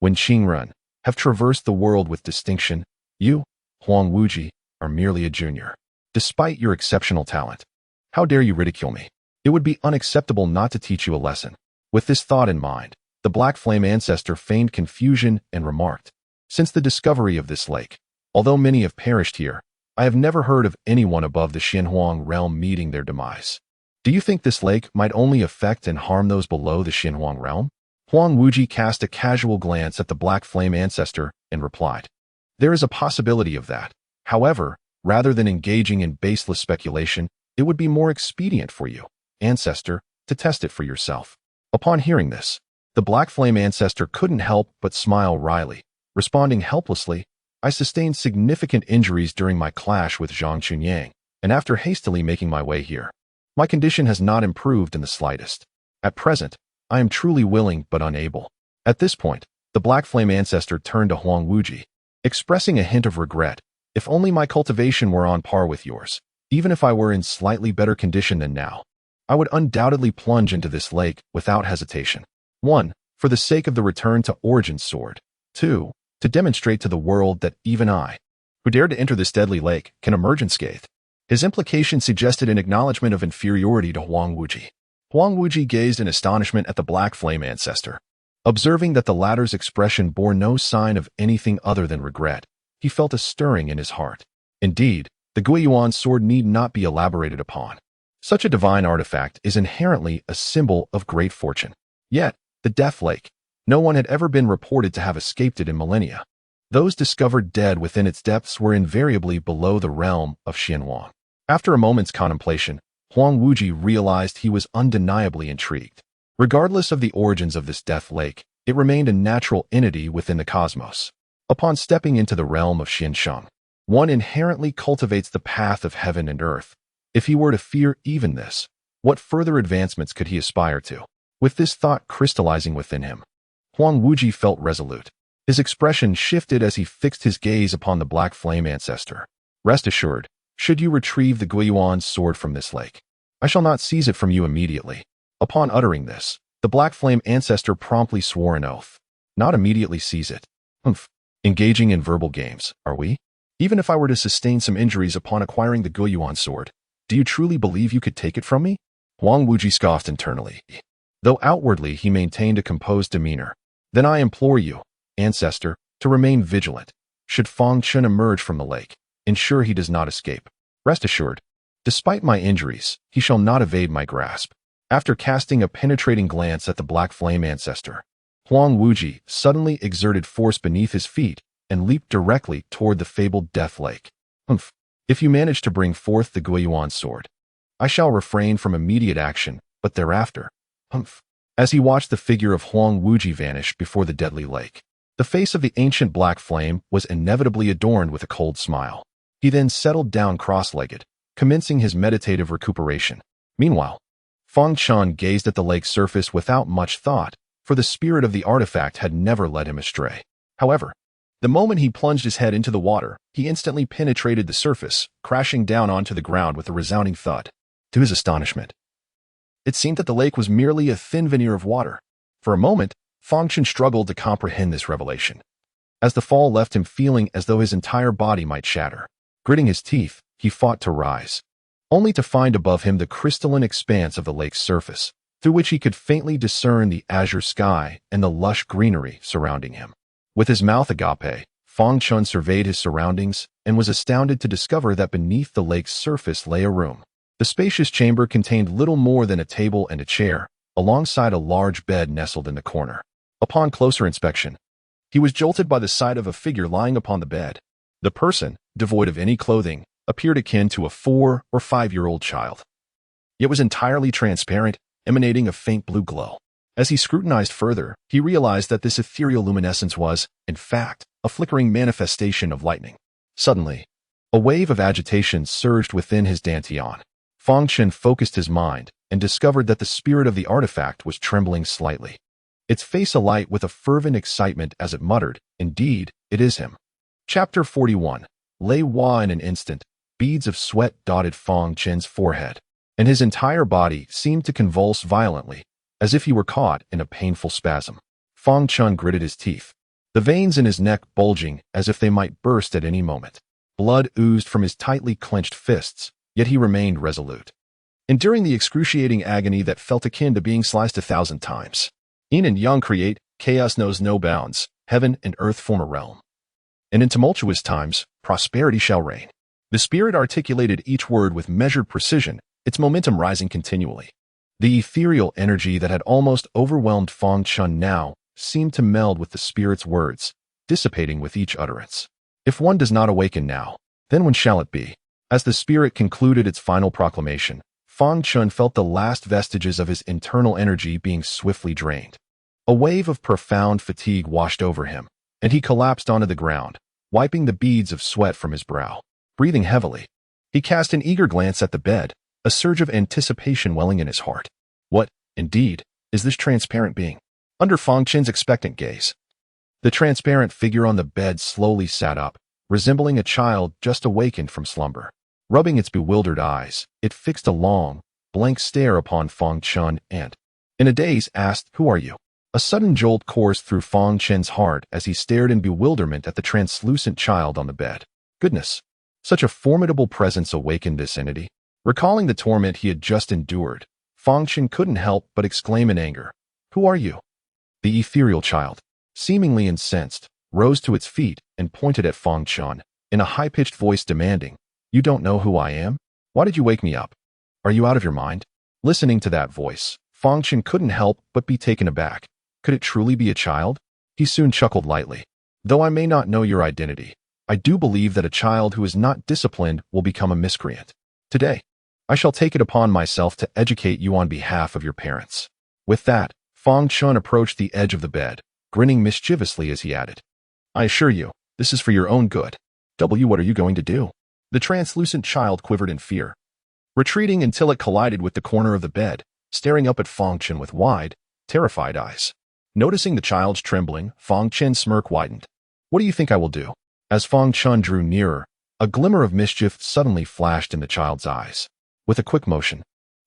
When Qingren, have traversed the world with distinction, you, Huang Wuji, are merely a junior. Despite your exceptional talent, how dare you ridicule me? It would be unacceptable not to teach you a lesson. With this thought in mind, the black flame ancestor feigned confusion and remarked, since the discovery of this lake, although many have perished here, I have never heard of anyone above the Xianhuang realm meeting their demise. Do you think this lake might only affect and harm those below the Xianhuang realm? Huang Wuji cast a casual glance at the black flame ancestor and replied, there is a possibility of that. However, rather than engaging in baseless speculation, it would be more expedient for you, ancestor, to test it for yourself. Upon hearing this, the black flame ancestor couldn't help but smile wryly, responding helplessly, I sustained significant injuries during my clash with Zhang Chunyang, and after hastily making my way here, my condition has not improved in the slightest. At present, I am truly willing but unable. At this point, the black flame ancestor turned to Huang Wuji, expressing a hint of regret. If only my cultivation were on par with yours, even if I were in slightly better condition than now, I would undoubtedly plunge into this lake without hesitation. 1. For the sake of the return to Origin's sword. 2. To demonstrate to the world that even I, who dared to enter this deadly lake, can emerge unscathed. His implication suggested an acknowledgement of inferiority to Huang Wuji. Huang Wuji gazed in astonishment at the black flame ancestor. Observing that the latter's expression bore no sign of anything other than regret, he felt a stirring in his heart. Indeed, the Guiyuan sword need not be elaborated upon. Such a divine artifact is inherently a symbol of great fortune. Yet, the Death Lake, no one had ever been reported to have escaped it in millennia. Those discovered dead within its depths were invariably below the realm of Xianhuang. After a moment's contemplation, Huang Wuji realized he was undeniably intrigued. Regardless of the origins of this Death Lake, it remained a natural entity within the cosmos. Upon stepping into the realm of Xiansheng, one inherently cultivates the path of heaven and earth. If he were to fear even this, what further advancements could he aspire to? With this thought crystallizing within him, Huang Wuji felt resolute. His expression shifted as he fixed his gaze upon the black flame ancestor. Rest assured, should you retrieve the Guiyuan sword from this lake, I shall not seize it from you immediately. Upon uttering this, the black flame ancestor promptly swore an oath. Not immediately seize it. Humph. Engaging in verbal games, are we? Even if I were to sustain some injuries upon acquiring the Guiyuan sword, do you truly believe you could take it from me? Huang Wuji scoffed internally. Though outwardly he maintained a composed demeanor. Then I implore you, ancestor, to remain vigilant. Should Fang Chen emerge from the lake, ensure he does not escape. Rest assured, despite my injuries, he shall not evade my grasp. After casting a penetrating glance at the black flame ancestor, Huang Wuji suddenly exerted force beneath his feet and leaped directly toward the fabled Death Lake. Humph. If you manage to bring forth the Guiyuan sword, I shall refrain from immediate action, but thereafter, humph. As he watched the figure of Huang Wuji vanish before the deadly lake, the face of the ancient black flame was inevitably adorned with a cold smile. He then settled down cross-legged, commencing his meditative recuperation. Meanwhile, Fang Chen gazed at the lake's surface without much thought, for the spirit of the artifact had never led him astray. However, the moment he plunged his head into the water, he instantly penetrated the surface, crashing down onto the ground with a resounding thud. To his astonishment, it seemed that the lake was merely a thin veneer of water. For a moment, Fang Chen struggled to comprehend this revelation, as the fall left him feeling as though his entire body might shatter. Gritting his teeth, he fought to rise, only to find above him the crystalline expanse of the lake's surface, through which he could faintly discern the azure sky and the lush greenery surrounding him. With his mouth agape, Fang Chen surveyed his surroundings and was astounded to discover that beneath the lake's surface lay a room. The spacious chamber contained little more than a table and a chair, alongside a large bed nestled in the corner. Upon closer inspection, He was jolted by the sight of a figure lying upon the bed. The person, devoid of any clothing, appeared akin to a 4- or 5-year-old child. It was entirely transparent, emanating a faint blue glow. As he scrutinized further, he realized that this ethereal luminescence was, in fact, a flickering manifestation of lightning. Suddenly, a wave of agitation surged within his dantian. Fang Chen focused his mind and discovered that the spirit of the artifact was trembling slightly. Its face alight with a fervent excitement as it muttered, "Indeed, it is him." Chapter 41. Lei Hua. In an instant, beads of sweat dotted Fang Chen's forehead, and his entire body seemed to convulse violently, as if he were caught in a painful spasm. Fang Chen gritted his teeth, the veins in his neck bulging as if they might burst at any moment. Blood oozed from his tightly clenched fists, yet he remained resolute, enduring the excruciating agony that felt akin to being sliced 1,000 times. Yin and Yang create, chaos knows no bounds, heaven and earth form a realm. And in tumultuous times, prosperity shall reign. The spirit articulated each word with measured precision, its momentum rising continually. The ethereal energy that had almost overwhelmed Fang Chen now seemed to meld with the spirit's words, dissipating with each utterance. If one does not awaken now, then when shall it be? As the spirit concluded its final proclamation, Fang Chen felt the last vestiges of his internal energy being swiftly drained. A wave of profound fatigue washed over him, and he collapsed onto the ground, wiping the beads of sweat from his brow. Breathing heavily, he cast an eager glance at the bed, a surge of anticipation welling in his heart. What, indeed, is this transparent being? Under Fang Chen's expectant gaze, the transparent figure on the bed slowly sat up, resembling a child just awakened from slumber. Rubbing its bewildered eyes, it fixed a long, blank stare upon Fang Chen and, in a daze, asked, "Who are you?" A sudden jolt coursed through Fang Chen's heart as he stared in bewilderment at the translucent child on the bed. Goodness! Such a formidable presence awakened this entity. Recalling the torment he had just endured, Fang Chen couldn't help but exclaim in anger, "Who are you?" The ethereal child, seemingly incensed, rose to its feet and pointed at Fang Chen, in a high-pitched voice demanding, "You don't know who I am? Why did you wake me up? Are you out of your mind?" Listening to that voice, Fang Chen couldn't help but be taken aback. Could it truly be a child? He soon chuckled lightly. "Though I may not know your identity, I do believe that a child who is not disciplined will become a miscreant. Today, I shall take it upon myself to educate you on behalf of your parents." With that, Fang Chen approached the edge of the bed, grinning mischievously as he added, "I assure you, this is for your own good. What are you going to do?" The translucent child quivered in fear, retreating until it collided with the corner of the bed, staring up at Fang Chen with wide, terrified eyes. Noticing the child's trembling, Fang Chen's smirk widened. "What do you think I will do?" As Fang Chen drew nearer, a glimmer of mischief suddenly flashed in the child's eyes. With a quick motion,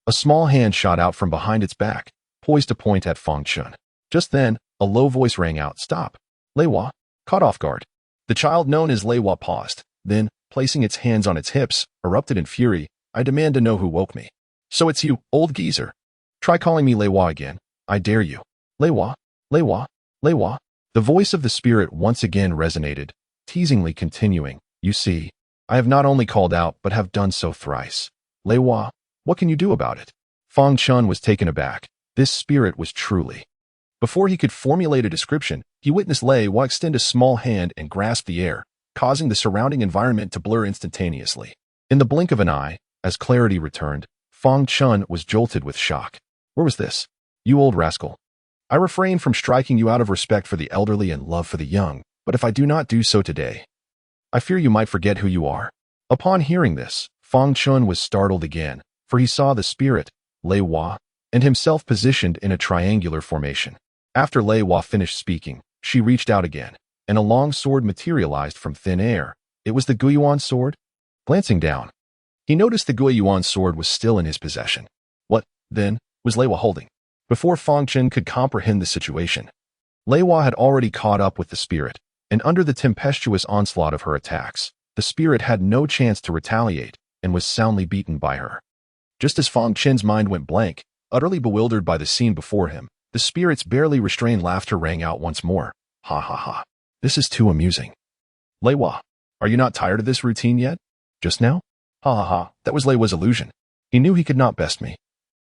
a small hand shot out from behind its back, poised to point at Fang Chen. Just then, a low voice rang out, "Stop!" Lei Hua, caught off guard. The child known as Lei Hua paused, then, placing its hands on its hips, erupted in fury, "I demand to know who woke me." "So it's you, old geezer. Try calling me Lei Hua again. I dare you." "Lei Hua, Lei Hua, Lei Hua." The voice of the spirit once again resonated, teasingly continuing, "You see, I have not only called out but have done so thrice. Lei Hua, what can you do about it?" Fang Chen was taken aback. This spirit was truly. Before he could formulate a description, he witnessed Lei Hua extend a small hand and grasp the air, causing the surrounding environment to blur instantaneously. In the blink of an eye, as clarity returned, Fang Chen was jolted with shock. "Where was this? You old rascal. I refrain from striking you out of respect for the elderly and love for the young, but if I do not do so today, I fear you might forget who you are." Upon hearing this, Fang Chen was startled again, for he saw the spirit, Lei Hua, and himself positioned in a triangular formation. After Lei Hua finished speaking, she reached out again, and a long sword materialized from thin air. It was the Guiyuan sword. Glancing down, he noticed the Guiyuan sword was still in his possession. What, then, was Lei Hua holding? Before Fang Chen could comprehend the situation, Lei Hua had already caught up with the spirit, and under the tempestuous onslaught of her attacks, the spirit had no chance to retaliate and was soundly beaten by her. Just as Fang Chen's mind went blank, utterly bewildered by the scene before him, the spirit's barely restrained laughter rang out once more. "Ha ha ha. This is too amusing. Lei Hua, are you not tired of this routine yet? Just now? Ha ha ha, that was Lei Hua's illusion. He knew he could not best me,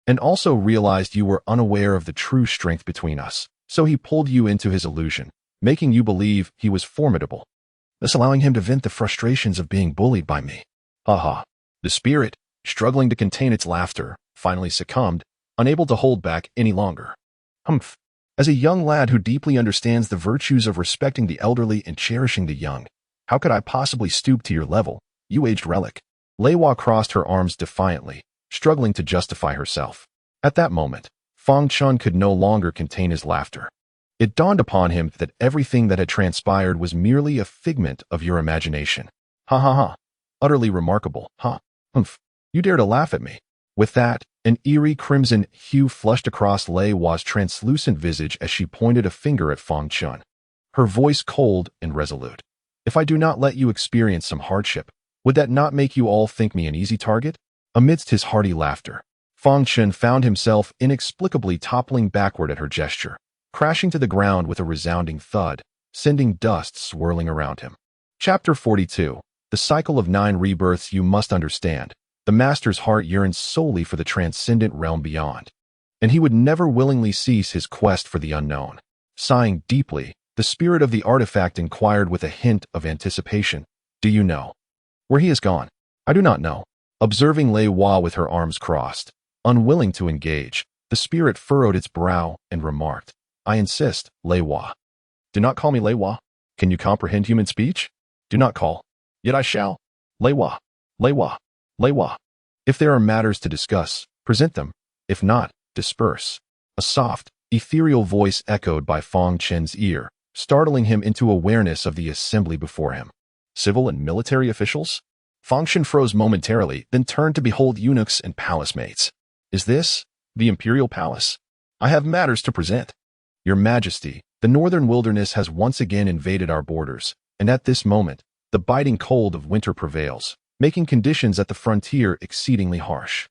and also realized you were unaware of the true strength between us, so he pulled you into his illusion, making you believe he was formidable, thus allowing him to vent the frustrations of being bullied by me. Haha. The spirit, struggling to contain its laughter, finally succumbed, unable to hold back any longer. Humph. As a young lad who deeply understands the virtues of respecting the elderly and cherishing the young, how could I possibly stoop to your level, you aged relic? Leiwa crossed her arms defiantly, struggling to justify herself. At that moment, Fang Chen could no longer contain his laughter. It dawned upon him that everything that had transpired was merely a figment of your imagination. Ha ha ha. Utterly remarkable, huh? Humph. You dare to laugh at me. With that, an eerie crimson hue flushed across Leiwa's translucent visage as she pointed a finger at Fang Chen. Her voice cold and resolute. If I do not let you experience some hardship, would that not make you all think me an easy target? Amidst his hearty laughter, Fang Chen found himself inexplicably toppling backward at her gesture, crashing to the ground with a resounding thud, sending dust swirling around him. Chapter 42. The cycle of 9 rebirths. You must understand. The master's heart yearns solely for the transcendent realm beyond, and he would never willingly cease his quest for the unknown. Sighing deeply, the spirit of the artifact inquired with a hint of anticipation, "Do you know where he has gone?" "I do not know." Observing Leiwa with her arms crossed, unwilling to engage, the spirit furrowed its brow and remarked, "I insist, Leiwa. Do not call me Leiwa. Can you comprehend human speech? Do not call. Yet I shall. Leiwa. Leiwa. Leiwa. If there are matters to discuss, present them. If not, disperse." A soft, ethereal voice echoed by Fang Chen's ear, startling him into awareness of the assembly before him. Civil and military officials? Fang Chen froze momentarily, then turned to behold eunuchs and palace maids. "Is this the imperial palace? I have matters to present. Your Majesty, the northern wilderness has once again invaded our borders, and at this moment, the biting cold of winter prevails, making conditions at the frontier exceedingly harsh."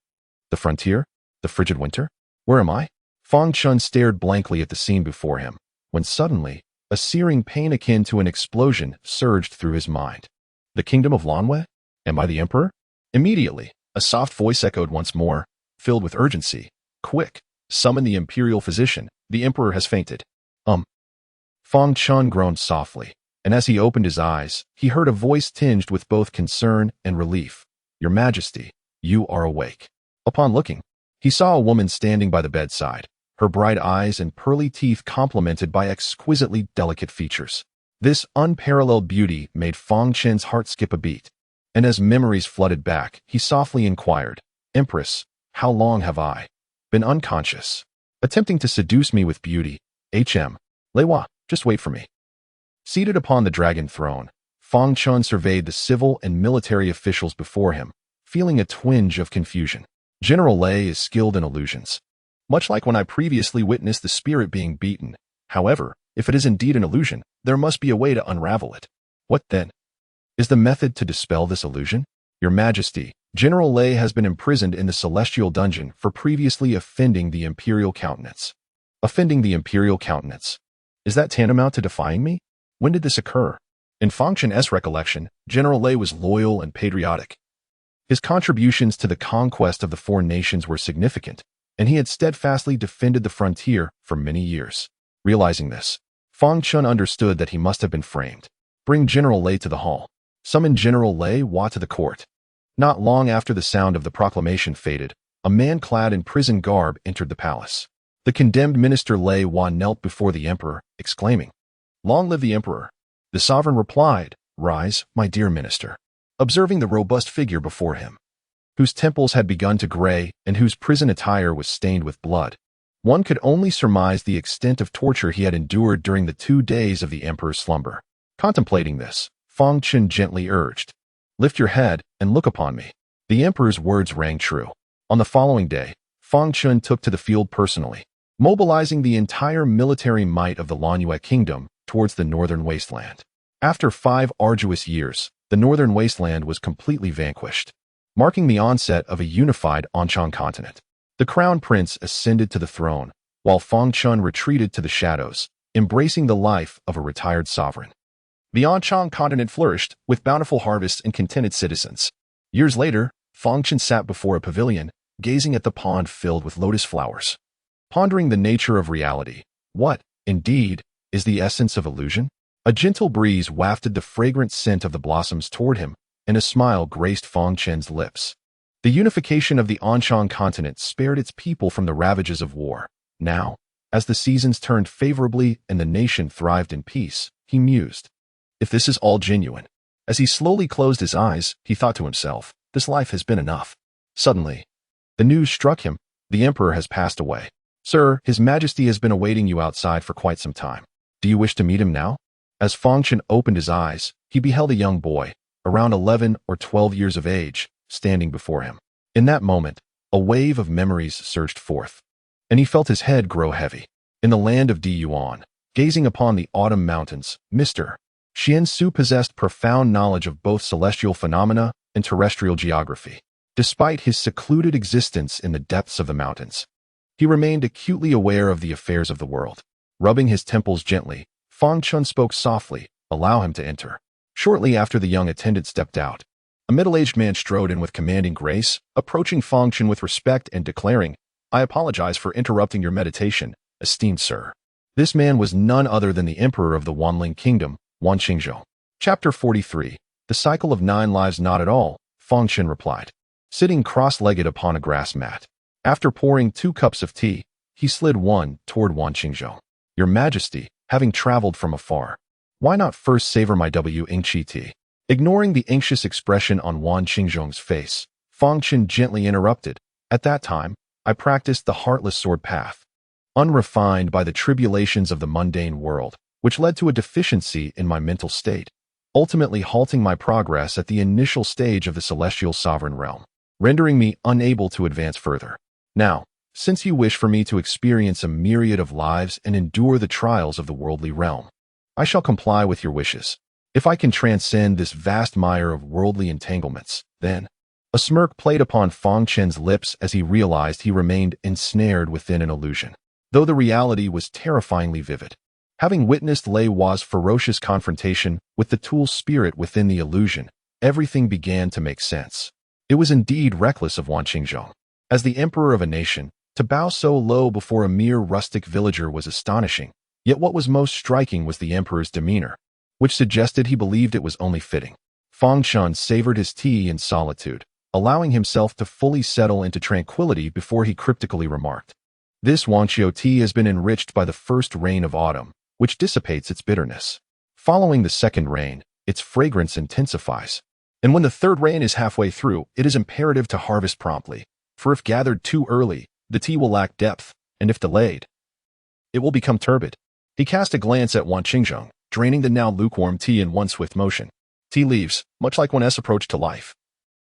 The frontier? The frigid winter? Where am I? Fang Chen stared blankly at the scene before him, when suddenly, a searing pain akin to an explosion surged through his mind. The kingdom of Lanwei? Am I the emperor? Immediately, a soft voice echoed once more, filled with urgency. "Quick, summon the imperial physician. The emperor has fainted." Fang Chen groaned softly, and as he opened his eyes, he heard a voice tinged with both concern and relief. "Your Majesty, you are awake." Upon looking, he saw a woman standing by the bedside, her bright eyes and pearly teeth complemented by exquisitely delicate features. This unparalleled beauty made Fang Chen's heart skip a beat, and as memories flooded back, he softly inquired, "Empress, how long have I been unconscious? Attempting to seduce me with beauty? Leiwa, just wait for me." Seated upon the dragon throne, Fang Chen surveyed the civil and military officials before him, feeling a twinge of confusion. General Lei is skilled in illusions, much like when I previously witnessed the spirit being beaten. However, if it is indeed an illusion, there must be a way to unravel it. What then is the method to dispel this illusion? Your Majesty, General Lei has been imprisoned in the celestial dungeon for previously offending the imperial countenance. Offending the imperial countenance? Is that tantamount to defying me? When did this occur? In Fang Chen's recollection, General Lei was loyal and patriotic. His contributions to the conquest of the 4 nations were significant, and he had steadfastly defended the frontier for many years. Realizing this, Fang Chen understood that he must have been framed. Bring General Lei to the hall. Summon General Leiwa to the court. Not long after the sound of the proclamation faded, a man clad in prison garb entered the palace. The condemned minister Leiwa knelt before the emperor, exclaiming, "Long live the emperor." The sovereign replied, "Rise, my dear minister." Observing the robust figure before him, whose temples had begun to gray and whose prison attire was stained with blood, one could only surmise the extent of torture he had endured during the 2 days of the emperor's slumber. Contemplating this, Fang Chen gently urged, "Lift your head and look upon me." The emperor's words rang true. On the following day, Fang Chen took to the field personally, mobilizing the entire military might of the Lanwei kingdom towards the northern wasteland. After 5 arduous years, the northern wasteland was completely vanquished, marking the onset of a unified Anchang continent. The crown prince ascended to the throne, while Fang Chen retreated to the shadows, embracing the life of a retired sovereign. The Anchang continent flourished, with bountiful harvests and contented citizens. Years later, Fang Chen sat before a pavilion, gazing at the pond filled with lotus flowers. Pondering the nature of reality, what, indeed, is the essence of illusion? A gentle breeze wafted the fragrant scent of the blossoms toward him, and a smile graced Fang Chen's lips. The unification of the Anshan continent spared its people from the ravages of war. Now, as the seasons turned favorably and the nation thrived in peace, he mused. If this is all genuine. As he slowly closed his eyes, he thought to himself, this life has been enough. Suddenly, the news struck him. The emperor has passed away. Sir, his majesty has been awaiting you outside for quite some time. Do you wish to meet him now? As Fang Chen opened his eyes, he beheld a young boy, around 11 or 12 years of age, standing before him. In that moment, a wave of memories surged forth, and he felt his head grow heavy. In the land of Diyuan, gazing upon the autumn mountains, Mr. Xian Su possessed profound knowledge of both celestial phenomena and terrestrial geography. Despite his secluded existence in the depths of the mountains, he remained acutely aware of the affairs of the world. Rubbing his temples gently, Fang Chen spoke softly, "Allow him to enter." Shortly after the young attendant stepped out, a middle-aged man strode in with commanding grace, approaching Fang Chen with respect and declaring, "I apologize for interrupting your meditation, esteemed sir." This man was none other than the emperor of the Wanling Kingdom, Wan Qingzhou. Chapter 43. The Cycle of 9 Lives. Not at all, Fang Chen replied, sitting cross-legged upon a grass mat. After pouring 2 cups of tea, he slid one toward Wan Qingzhou. Your Majesty, having traveled from afar, why not first savor my Yingqi tea? Ignoring the anxious expression on Wan Qingzhou's face, Fang Chen gently interrupted. At that time, I practiced the heartless sword path, unrefined by the tribulations of the mundane world, which led to a deficiency in my mental state, ultimately halting my progress at the initial stage of the celestial sovereign realm, rendering me unable to advance further. Now, since you wish for me to experience a myriad of lives and endure the trials of the worldly realm, I shall comply with your wishes. If I can transcend this vast mire of worldly entanglements, then... A smirk played upon Fang Chen's lips as he realized he remained ensnared within an illusion, though the reality was terrifyingly vivid. Having witnessed Lei Hua's ferocious confrontation with the tool spirit within the illusion, everything began to make sense. It was indeed reckless of Wan Qingzhou. As the emperor of a nation, to bow so low before a mere rustic villager was astonishing, yet what was most striking was the emperor's demeanor, which suggested he believed it was only fitting. Fang Chen savored his tea in solitude, allowing himself to fully settle into tranquility before he cryptically remarked, "This Wanqiu tea has been enriched by the first rain of autumn, which dissipates its bitterness. Following the second rain, its fragrance intensifies. And when the third rain is halfway through, it is imperative to harvest promptly, for if gathered too early, the tea will lack depth, and if delayed, it will become turbid." He cast a glance at Wan Qingzhou, draining the now lukewarm tea in one swift motion. Tea leaves, much like one's approach to life,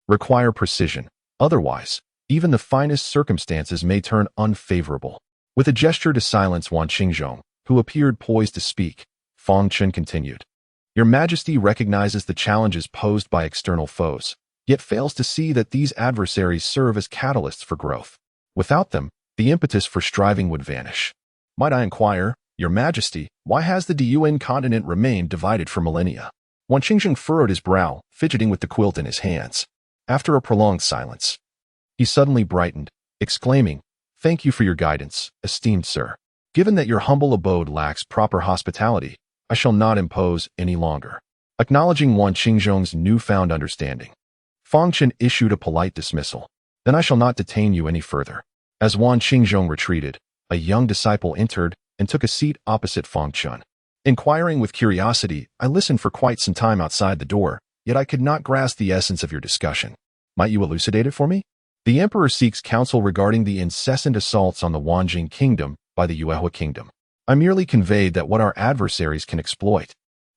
require precision. Otherwise, even the finest circumstances may turn unfavorable. With a gesture to silence Wan Qingzhou, who appeared poised to speak, Fang Chen continued, "Your Majesty recognizes the challenges posed by external foes, yet fails to see that these adversaries serve as catalysts for growth. Without them, the impetus for striving would vanish. Might I inquire, Your Majesty, why has the Diyuan continent remained divided for millennia?" Wan Qingzhou furrowed his brow, fidgeting with the quilt in his hands. After a prolonged silence, he suddenly brightened, exclaiming, "Thank you for your guidance, esteemed sir. Given that your humble abode lacks proper hospitality, I shall not impose any longer." Acknowledging Wan Qingzhou's newfound understanding, Fang Chen issued a polite dismissal. "Then I shall not detain you any further." As Wan Qingzhou retreated, a young disciple entered and took a seat opposite Fang Chen. Inquiring with curiosity, "I listened for quite some time outside the door, yet I could not grasp the essence of your discussion. Might you elucidate it for me?" The emperor seeks counsel regarding the incessant assaults on the Wanjing kingdom by the Yuehua kingdom. I merely conveyed that what our adversaries can exploit,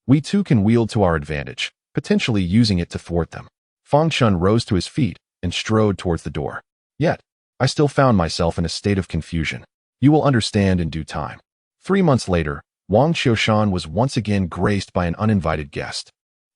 we too can wield to our advantage, potentially using it to thwart them. Fang Chen rose to his feet and strode towards the door. Yet, I still found myself in a state of confusion. You will understand in due time. 3 months later, Wang Qiushan was once again graced by an uninvited guest.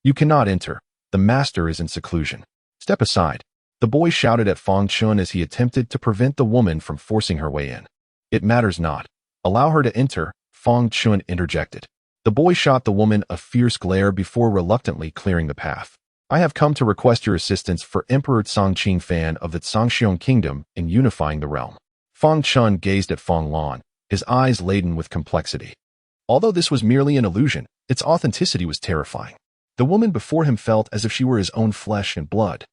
"You cannot enter. The master is in seclusion. Step aside." The boy shouted at Fang Chen as he attempted to prevent the woman from forcing her way in. "It matters not. Allow her to enter," Fang Chen interjected. The boy shot the woman a fierce glare before reluctantly clearing the path. "I have come to request your assistance for Emperor Cangqing Fan of the Zhangxiong Kingdom in unifying the realm." Fang Chen gazed at Fang Lan, his eyes laden with complexity. Although this was merely an illusion, its authenticity was terrifying. The woman before him felt as if she were his own flesh and blood,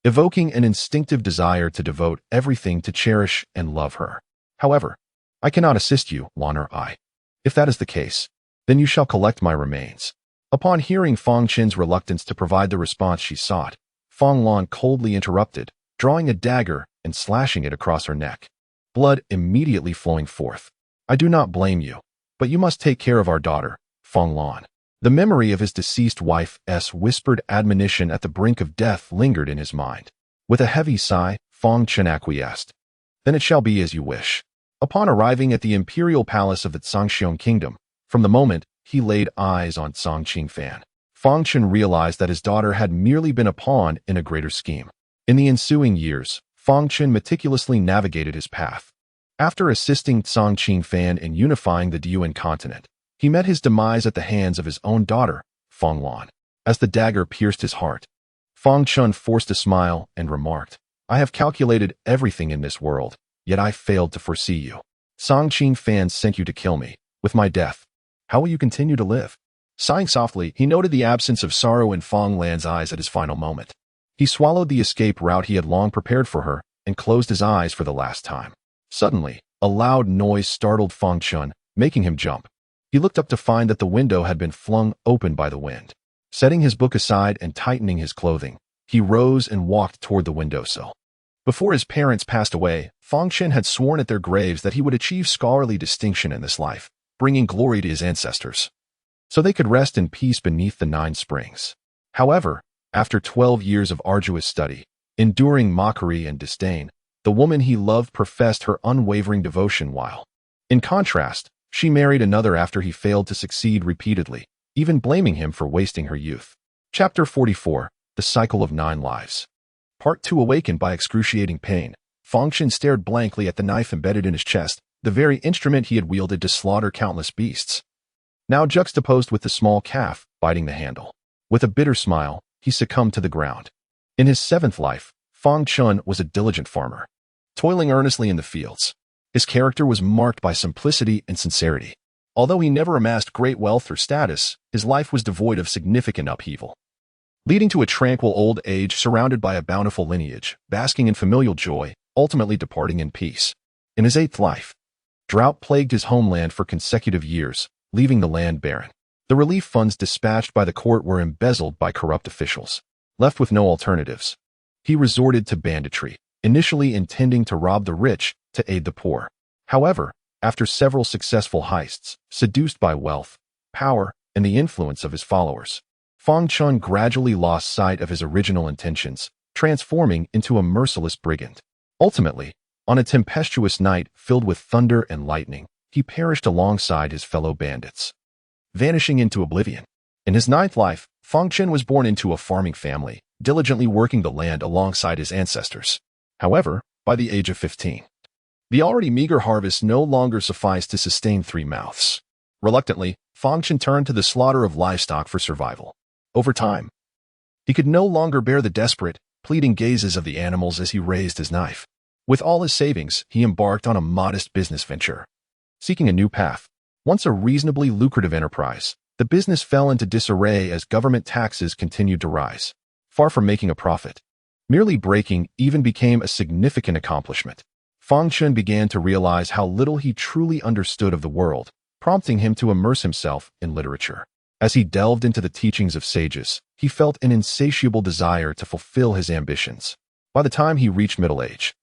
evoking an instinctive desire to devote everything to cherish and love her. However, I cannot assist you, Lan I. If that is the case, then you shall collect my remains. Upon hearing Fang Chen's reluctance to provide the response she sought, Fang Lan coldly interrupted, drawing a dagger and slashing it across her neck, blood immediately flowing forth. I do not blame you, but you must take care of our daughter, Fang Lan. The memory of his deceased wife's whispered admonition at the brink of death lingered in his mind. With a heavy sigh, Fang Chen acquiesced. Then it shall be as you wish. Upon arriving at the imperial palace of the Zhangxiong kingdom, from the moment he laid eyes on Zhang Qingfan, Fang Chen realized that his daughter had merely been a pawn in a greater scheme. In the ensuing years, Fang Chen meticulously navigated his path. After assisting Zhang Qingfan in unifying the Diyuan continent, he met his demise at the hands of his own daughter, Fang Lan. As the dagger pierced his heart, Fang Chen forced a smile and remarked, I have calculated everything in this world, yet I failed to foresee you. Zhang Qingfan sent you to kill me. With my death, how will you continue to live? Sighing softly, he noted the absence of sorrow in Fang Lan's eyes at his final moment. He swallowed the escape route he had long prepared for her and closed his eyes for the last time. Suddenly, a loud noise startled Fang Chen, making him jump. He looked up to find that the window had been flung open by the wind. Setting his book aside and tightening his clothing, he rose and walked toward the windowsill. Before his parents passed away, Fang Chen had sworn at their graves that he would achieve scholarly distinction in this life, bringing glory to his ancestors, so they could rest in peace beneath the 9 springs. However, after 12 years of arduous study, enduring mockery and disdain, the woman he loved professed her unwavering devotion while, in contrast, she married another after he failed to succeed repeatedly, even blaming him for wasting her youth. Chapter 44, The Cycle of 9 Lives. Part 2. Awakened by excruciating pain, Fang Chen stared blankly at the knife embedded in his chest, the very instrument he had wielded to slaughter countless beasts, now juxtaposed with the small calf biting the handle. With a bitter smile, he succumbed to the ground. In his 7th life, Fang Chen was a diligent farmer, toiling earnestly in the fields. His character was marked by simplicity and sincerity. Although he never amassed great wealth or status, his life was devoid of significant upheaval, leading to a tranquil old age surrounded by a bountiful lineage, basking in familial joy, ultimately departing in peace. In his 8th life, drought plagued his homeland for consecutive years, leaving the land barren. The relief funds dispatched by the court were embezzled by corrupt officials. Left with no alternatives, he resorted to banditry, initially intending to rob the rich to aid the poor. However, after several successful heists, seduced by wealth, power, and the influence of his followers, Fang Chen gradually lost sight of his original intentions, transforming into a merciless brigand. Ultimately, on a tempestuous night filled with thunder and lightning, he perished alongside his fellow bandits, vanishing into oblivion. In his 9th life, Fang Chen was born into a farming family, diligently working the land alongside his ancestors. However, by the age of 15, the already meager harvest no longer sufficed to sustain 3 mouths. Reluctantly, Fang Chen turned to the slaughter of livestock for survival. Over time, he could no longer bear the desperate, pleading gazes of the animals as he raised his knife. With all his savings, he embarked on a modest business venture, seeking a new path. Once a reasonably lucrative enterprise, the business fell into disarray as government taxes continued to rise. Far from making a profit, merely breaking even became a significant accomplishment. Fang Chen began to realize how little he truly understood of the world, prompting him to immerse himself in literature. As he delved into the teachings of sages, he felt an insatiable desire to fulfill his ambitions. By the time he reached middle age,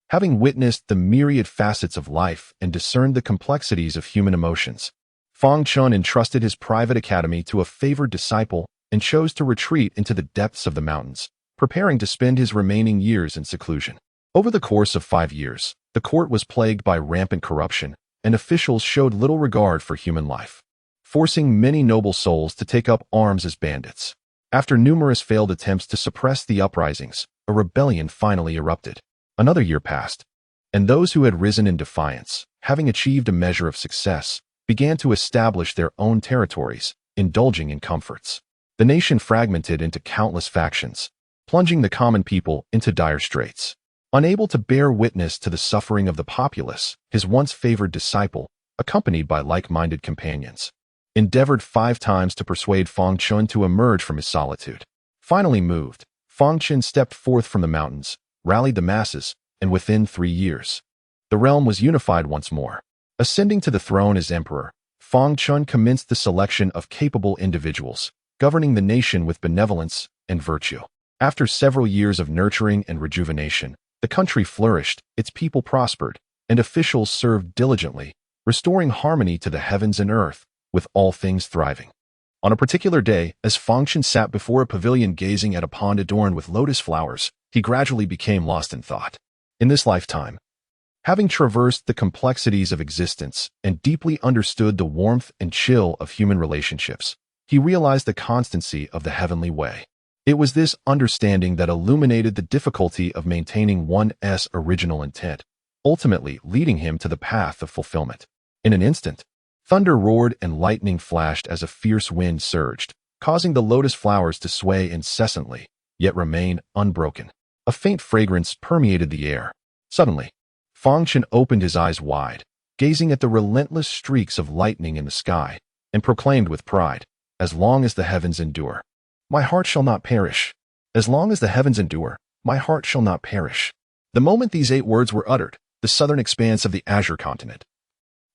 having witnessed the myriad facets of life and discerned the complexities of human emotions, Fang Chen entrusted his private academy to a favored disciple and chose to retreat into the depths of the mountains, preparing to spend his remaining years in seclusion. Over the course of 5 years, the court was plagued by rampant corruption, and officials showed little regard for human life, forcing many noble souls to take up arms as bandits. After numerous failed attempts to suppress the uprisings, a rebellion finally erupted. Another year passed, and those who had risen in defiance, having achieved a measure of success, began to establish their own territories, indulging in comforts. The nation fragmented into countless factions, plunging the common people into dire straits. Unable to bear witness to the suffering of the populace, his once favored disciple, accompanied by like-minded companions, endeavored 5 times to persuade Fang Chen to emerge from his solitude. Finally moved, Fang Chen stepped forth from the mountains, rallied the masses, and within 3 years, the realm was unified once more. Ascending to the throne as emperor, Fang Chen commenced the selection of capable individuals, governing the nation with benevolence and virtue. After several years of nurturing and rejuvenation, the country flourished, its people prospered, and officials served diligently, restoring harmony to the heavens and earth, with all things thriving. On a particular day, as Fang Chen sat before a pavilion gazing at a pond adorned with lotus flowers, he gradually became lost in thought. In this lifetime, having traversed the complexities of existence and deeply understood the warmth and chill of human relationships, he realized the constancy of the heavenly way. It was this understanding that illuminated the difficulty of maintaining one's original intent, ultimately leading him to the path of fulfillment. In an instant, thunder roared and lightning flashed as a fierce wind surged, causing the lotus flowers to sway incessantly, yet remain unbroken. A faint fragrance permeated the air. Suddenly, Fang Chen opened his eyes wide, gazing at the relentless streaks of lightning in the sky, and proclaimed with pride, "As long as the heavens endure, my heart shall not perish. As long as the heavens endure, my heart shall not perish." The moment these 8 words were uttered, the southern expanse of the Azure continent,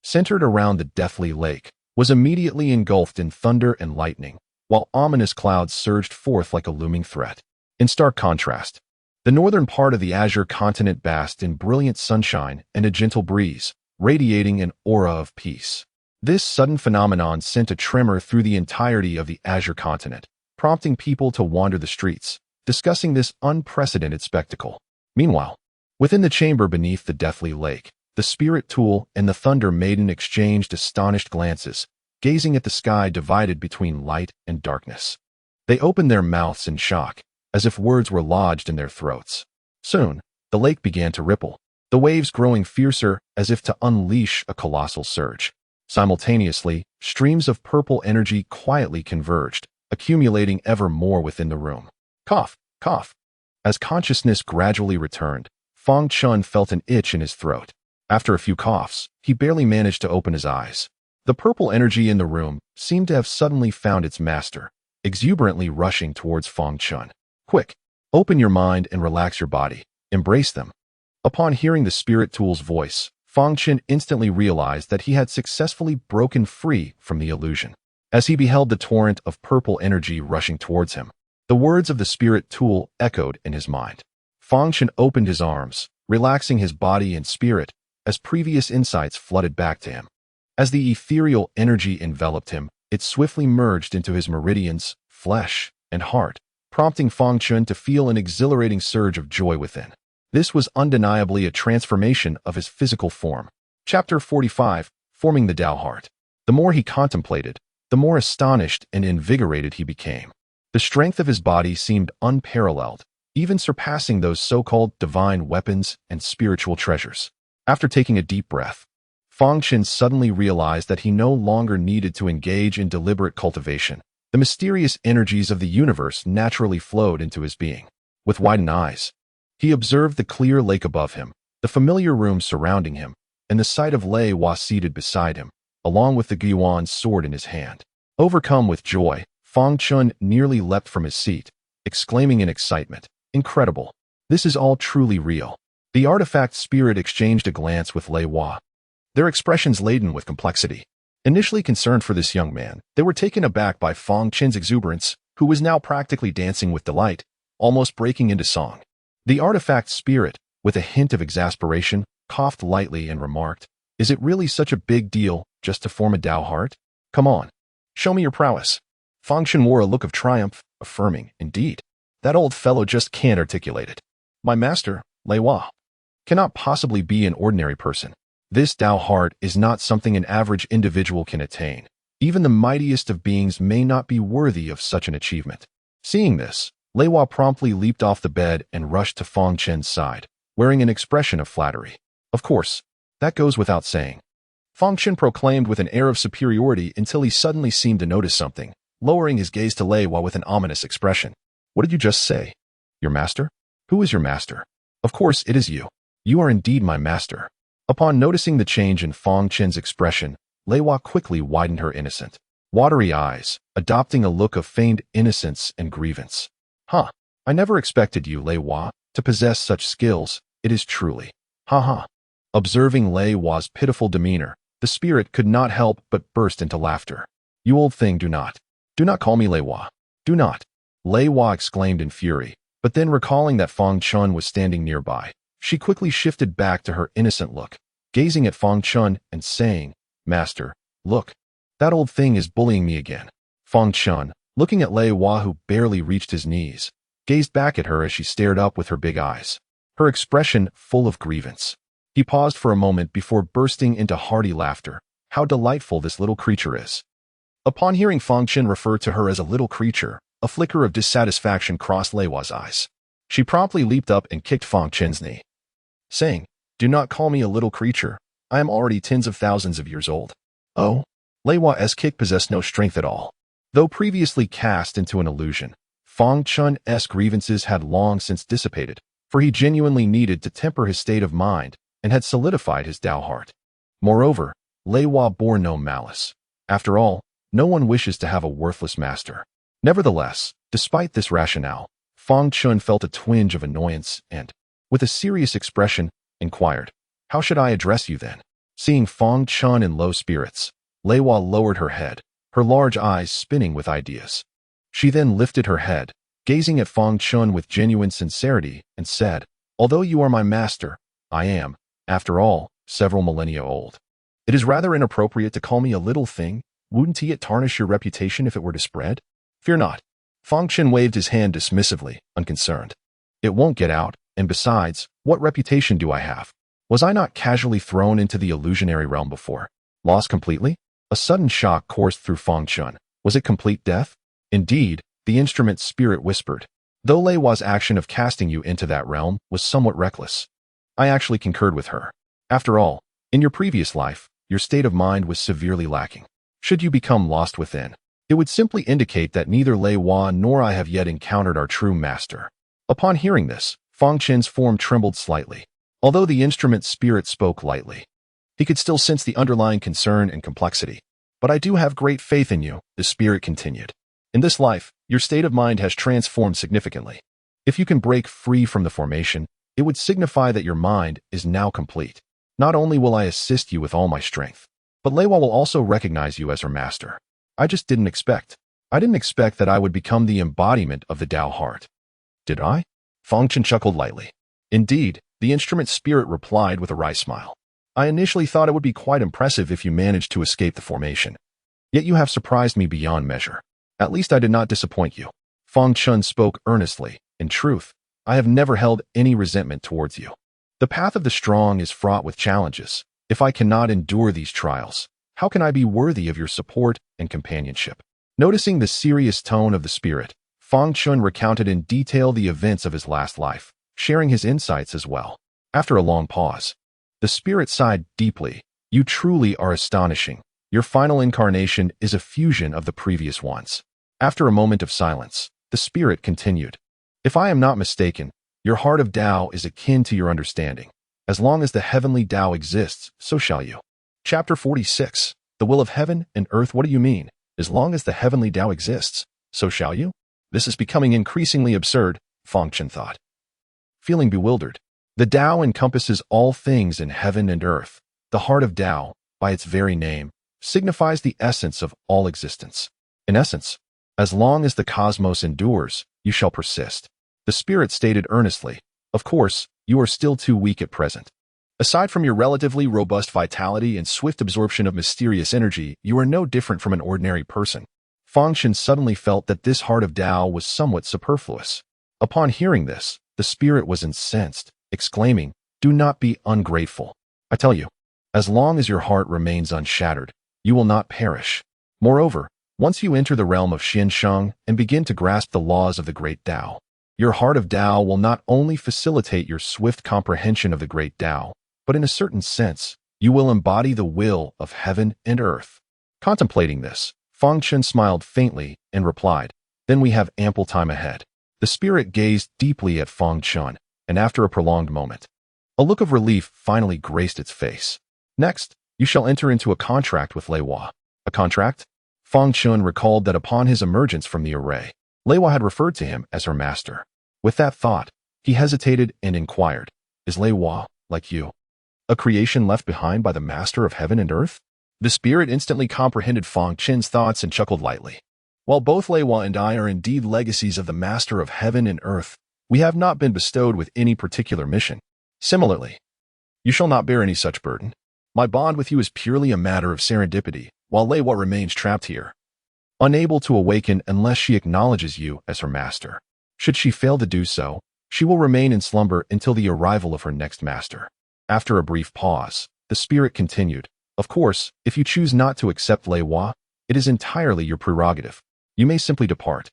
centered around the deathly lake, was immediately engulfed in thunder and lightning, while ominous clouds surged forth like a looming threat. In stark contrast, the northern part of the Azure continent basked in brilliant sunshine and a gentle breeze, radiating an aura of peace. This sudden phenomenon sent a tremor through the entirety of the Azure continent, prompting people to wander the streets, discussing this unprecedented spectacle. Meanwhile, within the chamber beneath the deathly lake, the spirit tool and the Thunder Maiden exchanged astonished glances, gazing at the sky divided between light and darkness. They opened their mouths in shock, as if words were lodged in their throats. Soon, the lake began to ripple, the waves growing fiercer as if to unleash a colossal surge. Simultaneously, streams of purple energy quietly converged, accumulating ever more within the room. Cough, cough. As consciousness gradually returned, Fang Chen felt an itch in his throat. After a few coughs, he barely managed to open his eyes. The purple energy in the room seemed to have suddenly found its master, exuberantly rushing towards Fang Chen. "Quick, open your mind and relax your body. Embrace them." Upon hearing the spirit tool's voice, Fang Chen instantly realized that he had successfully broken free from the illusion. As he beheld the torrent of purple energy rushing towards him, the words of the spirit tool echoed in his mind. Fang Chen opened his arms, relaxing his body and spirit, as previous insights flooded back to him. As the ethereal energy enveloped him, it swiftly merged into his meridians, flesh, and heart, prompting Fang Chen to feel an exhilarating surge of joy within. This was undeniably a transformation of his physical form. Chapter 45, Forming the Tao Heart. The more he contemplated, the more astonished and invigorated he became. The strength of his body seemed unparalleled, even surpassing those so-called divine weapons and spiritual treasures. After taking a deep breath, Fang Chen suddenly realized that he no longer needed to engage in deliberate cultivation. The mysterious energies of the universe naturally flowed into his being. With widened eyes, he observed the clear lake above him, the familiar room surrounding him, and the sight of Lei Hua seated beside him, along with the Guiyuan's sword in his hand. Overcome with joy, Fang Chen nearly leapt from his seat, exclaiming in excitement, "Incredible! This is all truly real." The artifact spirit exchanged a glance with Lei Hua, their expressions laden with complexity. Initially concerned for this young man, they were taken aback by Fang Chen's exuberance, who was now practically dancing with delight, almost breaking into song. The artifact spirit, with a hint of exasperation, coughed lightly and remarked, "Is it really such a big deal just to form a Tao heart? Come on, show me your prowess." Fang Chen wore a look of triumph, affirming, "Indeed, that old fellow just can't articulate it. My master, Lei Hua, cannot possibly be an ordinary person. This Tao heart is not something an average individual can attain. Even the mightiest of beings may not be worthy of such an achievement." Seeing this, Lei Hua promptly leaped off the bed and rushed to Fang Chen's side, wearing an expression of flattery. "Of course, that goes without saying," Fang Chen proclaimed with an air of superiority until he suddenly seemed to notice something, lowering his gaze to Lei Hua with an ominous expression. "What did you just say? Your master? Who is your master?" "Of course it is you. You are indeed my master." Upon noticing the change in Fang Chen's expression, Lei Hua quickly widened her innocent, watery eyes, adopting a look of feigned innocence and grievance. Huh, I never expected you, Lei Hua, to possess such skills, it is truly. Ha ha. Observing Lei Hua's pitiful demeanor, the spirit could not help but burst into laughter. You old thing, do not call me Lei Hua. Do not. Lei Hua exclaimed in fury, but then recalling that Fang Chen was standing nearby, she quickly shifted back to her innocent look, gazing at Fang Chen and saying, Master, look, that old thing is bullying me again. Fang Chen, looking at Lei Hua who barely reached his knees, gazed back at her as she stared up with her big eyes, her expression full of grievance. He paused for a moment before bursting into hearty laughter. How delightful this little creature is. Upon hearing Fang Chen refer to her as a little creature, a flicker of dissatisfaction crossed Lei Hua's eyes. She promptly leaped up and kicked Fang Chen's knee, saying, Do not call me a little creature. I am already tens of thousands of years old. Oh, Lei Hua's kick possessed no strength at all. Though previously cast into an illusion, Fang Chen's grievances had long since dissipated, for he genuinely needed to temper his state of mind and had solidified his Tao heart. Moreover, Lei Hua bore no malice. After all, no one wishes to have a worthless master. Nevertheless, despite this rationale, Fang Chen felt a twinge of annoyance and, with a serious expression, inquired, How should I address you then? Seeing Fang Chen in low spirits, Lei Hua lowered her head, her large eyes spinning with ideas. She then lifted her head, gazing at Fang Chen with genuine sincerity, and said, Although you are my master, I am, after all, several millennia old. It is rather inappropriate to call me a little thing. Wouldn't it tarnish your reputation if it were to spread? Fear not. Fang Chen waved his hand dismissively, unconcerned. It won't get out, and besides, what reputation do I have? Was I not casually thrown into the illusionary realm before? Lost completely? A sudden shock coursed through Fang Chen. Was it complete death? Indeed, the instrument's spirit whispered. Though Lei Hua's action of casting you into that realm was somewhat reckless, I actually concurred with her. After all, in your previous life, your state of mind was severely lacking. Should you become lost within, it would simply indicate that neither Lei Hua nor I have yet encountered our true master. Upon hearing this, Fang Chen's form trembled slightly. Although the instrument's spirit spoke lightly, he could still sense the underlying concern and complexity. But I do have great faith in you, the spirit continued. In this life, your state of mind has transformed significantly. If you can break free from the formation, it would signify that your mind is now complete. Not only will I assist you with all my strength, but Lei Hua will also recognize you as her master. I didn't expect that I would become the embodiment of the Tao heart. Did I? Fang Chen chuckled lightly. Indeed, the instrument spirit replied with a wry smile. I initially thought it would be quite impressive if you managed to escape the formation. Yet you have surprised me beyond measure. At least I did not disappoint you. Fang Chen spoke earnestly. In truth, I have never held any resentment towards you. The path of the strong is fraught with challenges. If I cannot endure these trials, how can I be worthy of your support and companionship? Noticing the serious tone of the spirit, Fang Chen recounted in detail the events of his last life, sharing his insights as well. After a long pause, the spirit sighed deeply. You truly are astonishing. Your final incarnation is a fusion of the previous ones. After a moment of silence, the spirit continued. If I am not mistaken, your heart of Tao is akin to your understanding. As long as the heavenly Tao exists, so shall you. Chapter 46. The will of heaven and earth. What do you mean? As long as the heavenly Tao exists, so shall you? This is becoming increasingly absurd, Fang Chen thought. Feeling bewildered. The Tao encompasses all things in heaven and earth. The heart of Tao, by its very name, signifies the essence of all existence. In essence, as long as the cosmos endures, you shall persist. The spirit stated earnestly. Of course, you are still too weak at present. Aside from your relatively robust vitality and swift absorption of mysterious energy, you are no different from an ordinary person. Fang Chen suddenly felt that this heart of Tao was somewhat superfluous. Upon hearing this, the spirit was incensed, exclaiming, Do not be ungrateful. I tell you, as long as your heart remains unshattered, you will not perish. Moreover, once you enter the realm of Xiansheng and begin to grasp the laws of the great Tao, your heart of Tao will not only facilitate your swift comprehension of the great Tao, but in a certain sense, you will embody the will of heaven and earth. Contemplating this, Fang Chen smiled faintly and replied, Then we have ample time ahead. The spirit gazed deeply at Fang Chen, and after a prolonged moment, A look of relief finally graced its face. Next, you shall enter into a contract with Lei Hua. A contract? Fang Chen recalled that upon his emergence from the array, Lei Hua had referred to him as her master. With that thought, he hesitated and inquired, "Is Lei Hua, like you, a creation left behind by the master of heaven and earth?" The spirit instantly comprehended Fang Chen's thoughts and chuckled lightly. "While both Lei Hua and I are indeed legacies of the master of heaven and earth, we have not been bestowed with any particular mission. Similarly, you shall not bear any such burden. My bond with you is purely a matter of serendipity, while Lei Hua remains trapped here, unable to awaken unless she acknowledges you as her master. Should she fail to do so, she will remain in slumber until the arrival of her next master." After a brief pause, the spirit continued, "Of course, if you choose not to accept Lei Hua, it is entirely your prerogative. You may simply depart,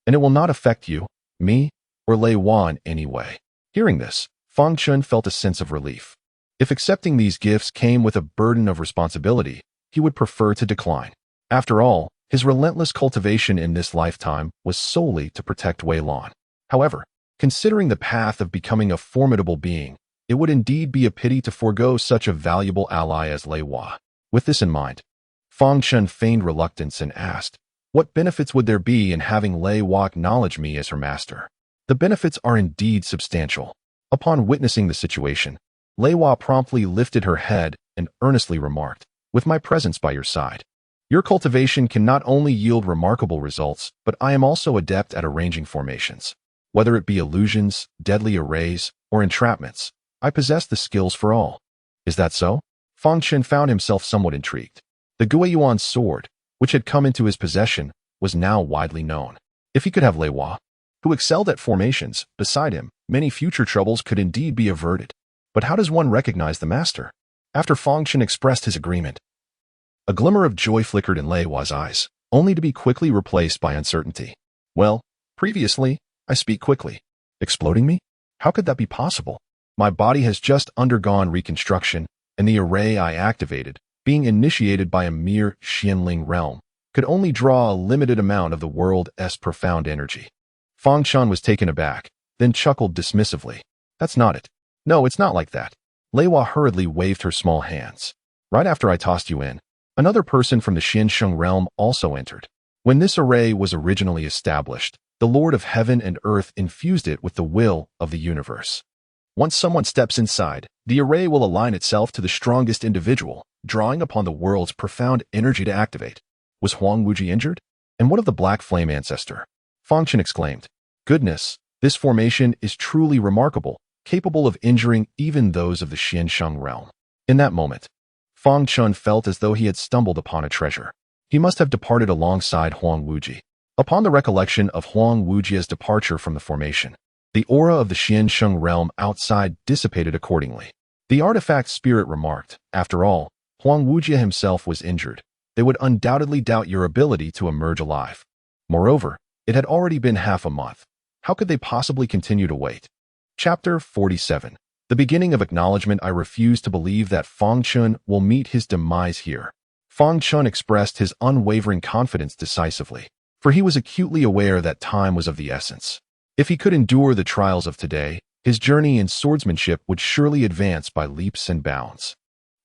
and it will not affect you, me, or Lei Hua in any way." Hearing this, Fang Chen felt a sense of relief. If accepting these gifts came with a burden of responsibility, he would prefer to decline. After all, his relentless cultivation in this lifetime was solely to protect Wei Lan. However, considering the path of becoming a formidable being, it would indeed be a pity to forego such a valuable ally as Lei Hua. With this in mind, Fang Chen feigned reluctance and asked, "What benefits would there be in having Lei Hua acknowledge me as her master?" "The benefits are indeed substantial." Upon witnessing the situation, Lei Hua promptly lifted her head and earnestly remarked, "With my presence by your side, your cultivation can not only yield remarkable results, but I am also adept at arranging formations. Whether it be illusions, deadly arrays, or entrapments, I possess the skills for all." "Is that so?" Fang Chen found himself somewhat intrigued. The Guiyuan sword, which had come into his possession, was now widely known. If he could have Lei Hua, who excelled at formations, beside him, many future troubles could indeed be averted. But how does one recognize the master? After Fang Chen expressed his agreement, a glimmer of joy flickered in Lei Hua's eyes, only to be quickly replaced by uncertainty. "Well, previously, I speak quickly. Exploding me? How could that be possible? My body has just undergone reconstruction, and the array I activated, being initiated by a mere Xianling realm, could only draw a limited amount of the world's profound energy." Fang Chen was taken aback, then chuckled dismissively. "That's not it. No, it's not like that." Lei Hua hurriedly waved her small hands. "Right after I tossed you in, another person from the Xiansheng realm also entered. When this array was originally established, the Lord of Heaven and Earth infused it with the will of the universe. Once someone steps inside, the array will align itself to the strongest individual, drawing upon the world's profound energy to activate. Was Huang Wuji injured? And what of the Black Flame ancestor?" Fang Chen exclaimed, "Goodness, this formation is truly remarkable, capable of injuring even those of the Xiansheng realm." In that moment, Fang Chen felt as though he had stumbled upon a treasure. He must have departed alongside Huang Wuji. Upon the recollection of Huang Wuji's departure from the formation, the aura of the Xiansheng realm outside dissipated accordingly. The artifact spirit remarked, "After all, Huang Wuji himself was injured. They would undoubtedly doubt your ability to emerge alive. Moreover, it had already been half a month. How could they possibly continue to wait?" Chapter 47. The beginning of acknowledgement. I refuse to believe that Fang Chen will meet his demise here. Fang Chen expressed his unwavering confidence decisively, for he was acutely aware that time was of the essence. If he could endure the trials of today, his journey in swordsmanship would surely advance by leaps and bounds.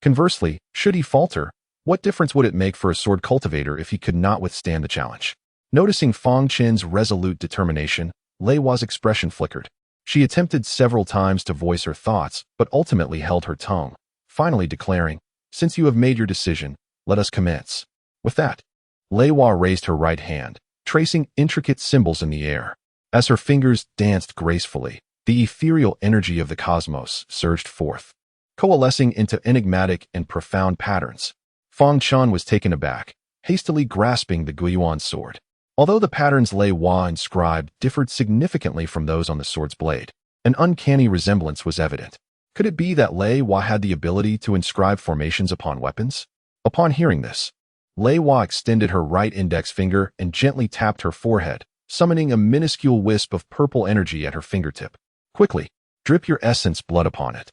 Conversely, should he falter, what difference would it make for a sword cultivator if he could not withstand the challenge? Noticing Fang Chen's resolute determination, Lei Hua's expression flickered. She attempted several times to voice her thoughts, but ultimately held her tongue, finally declaring, "Since you have made your decision, let us commence." With that, Lei Hua raised her right hand, tracing intricate symbols in the air. As her fingers danced gracefully, the ethereal energy of the cosmos surged forth, coalescing into enigmatic and profound patterns. Fang Chen was taken aback, hastily grasping the Guiyuan sword. Although the patterns Lei Hua inscribed differed significantly from those on the sword's blade, an uncanny resemblance was evident. Could it be that Lei Hua had the ability to inscribe formations upon weapons? Upon hearing this, Lei Hua extended her right index finger and gently tapped her forehead, summoning a minuscule wisp of purple energy at her fingertip. "Quickly, drip your essence blood upon it."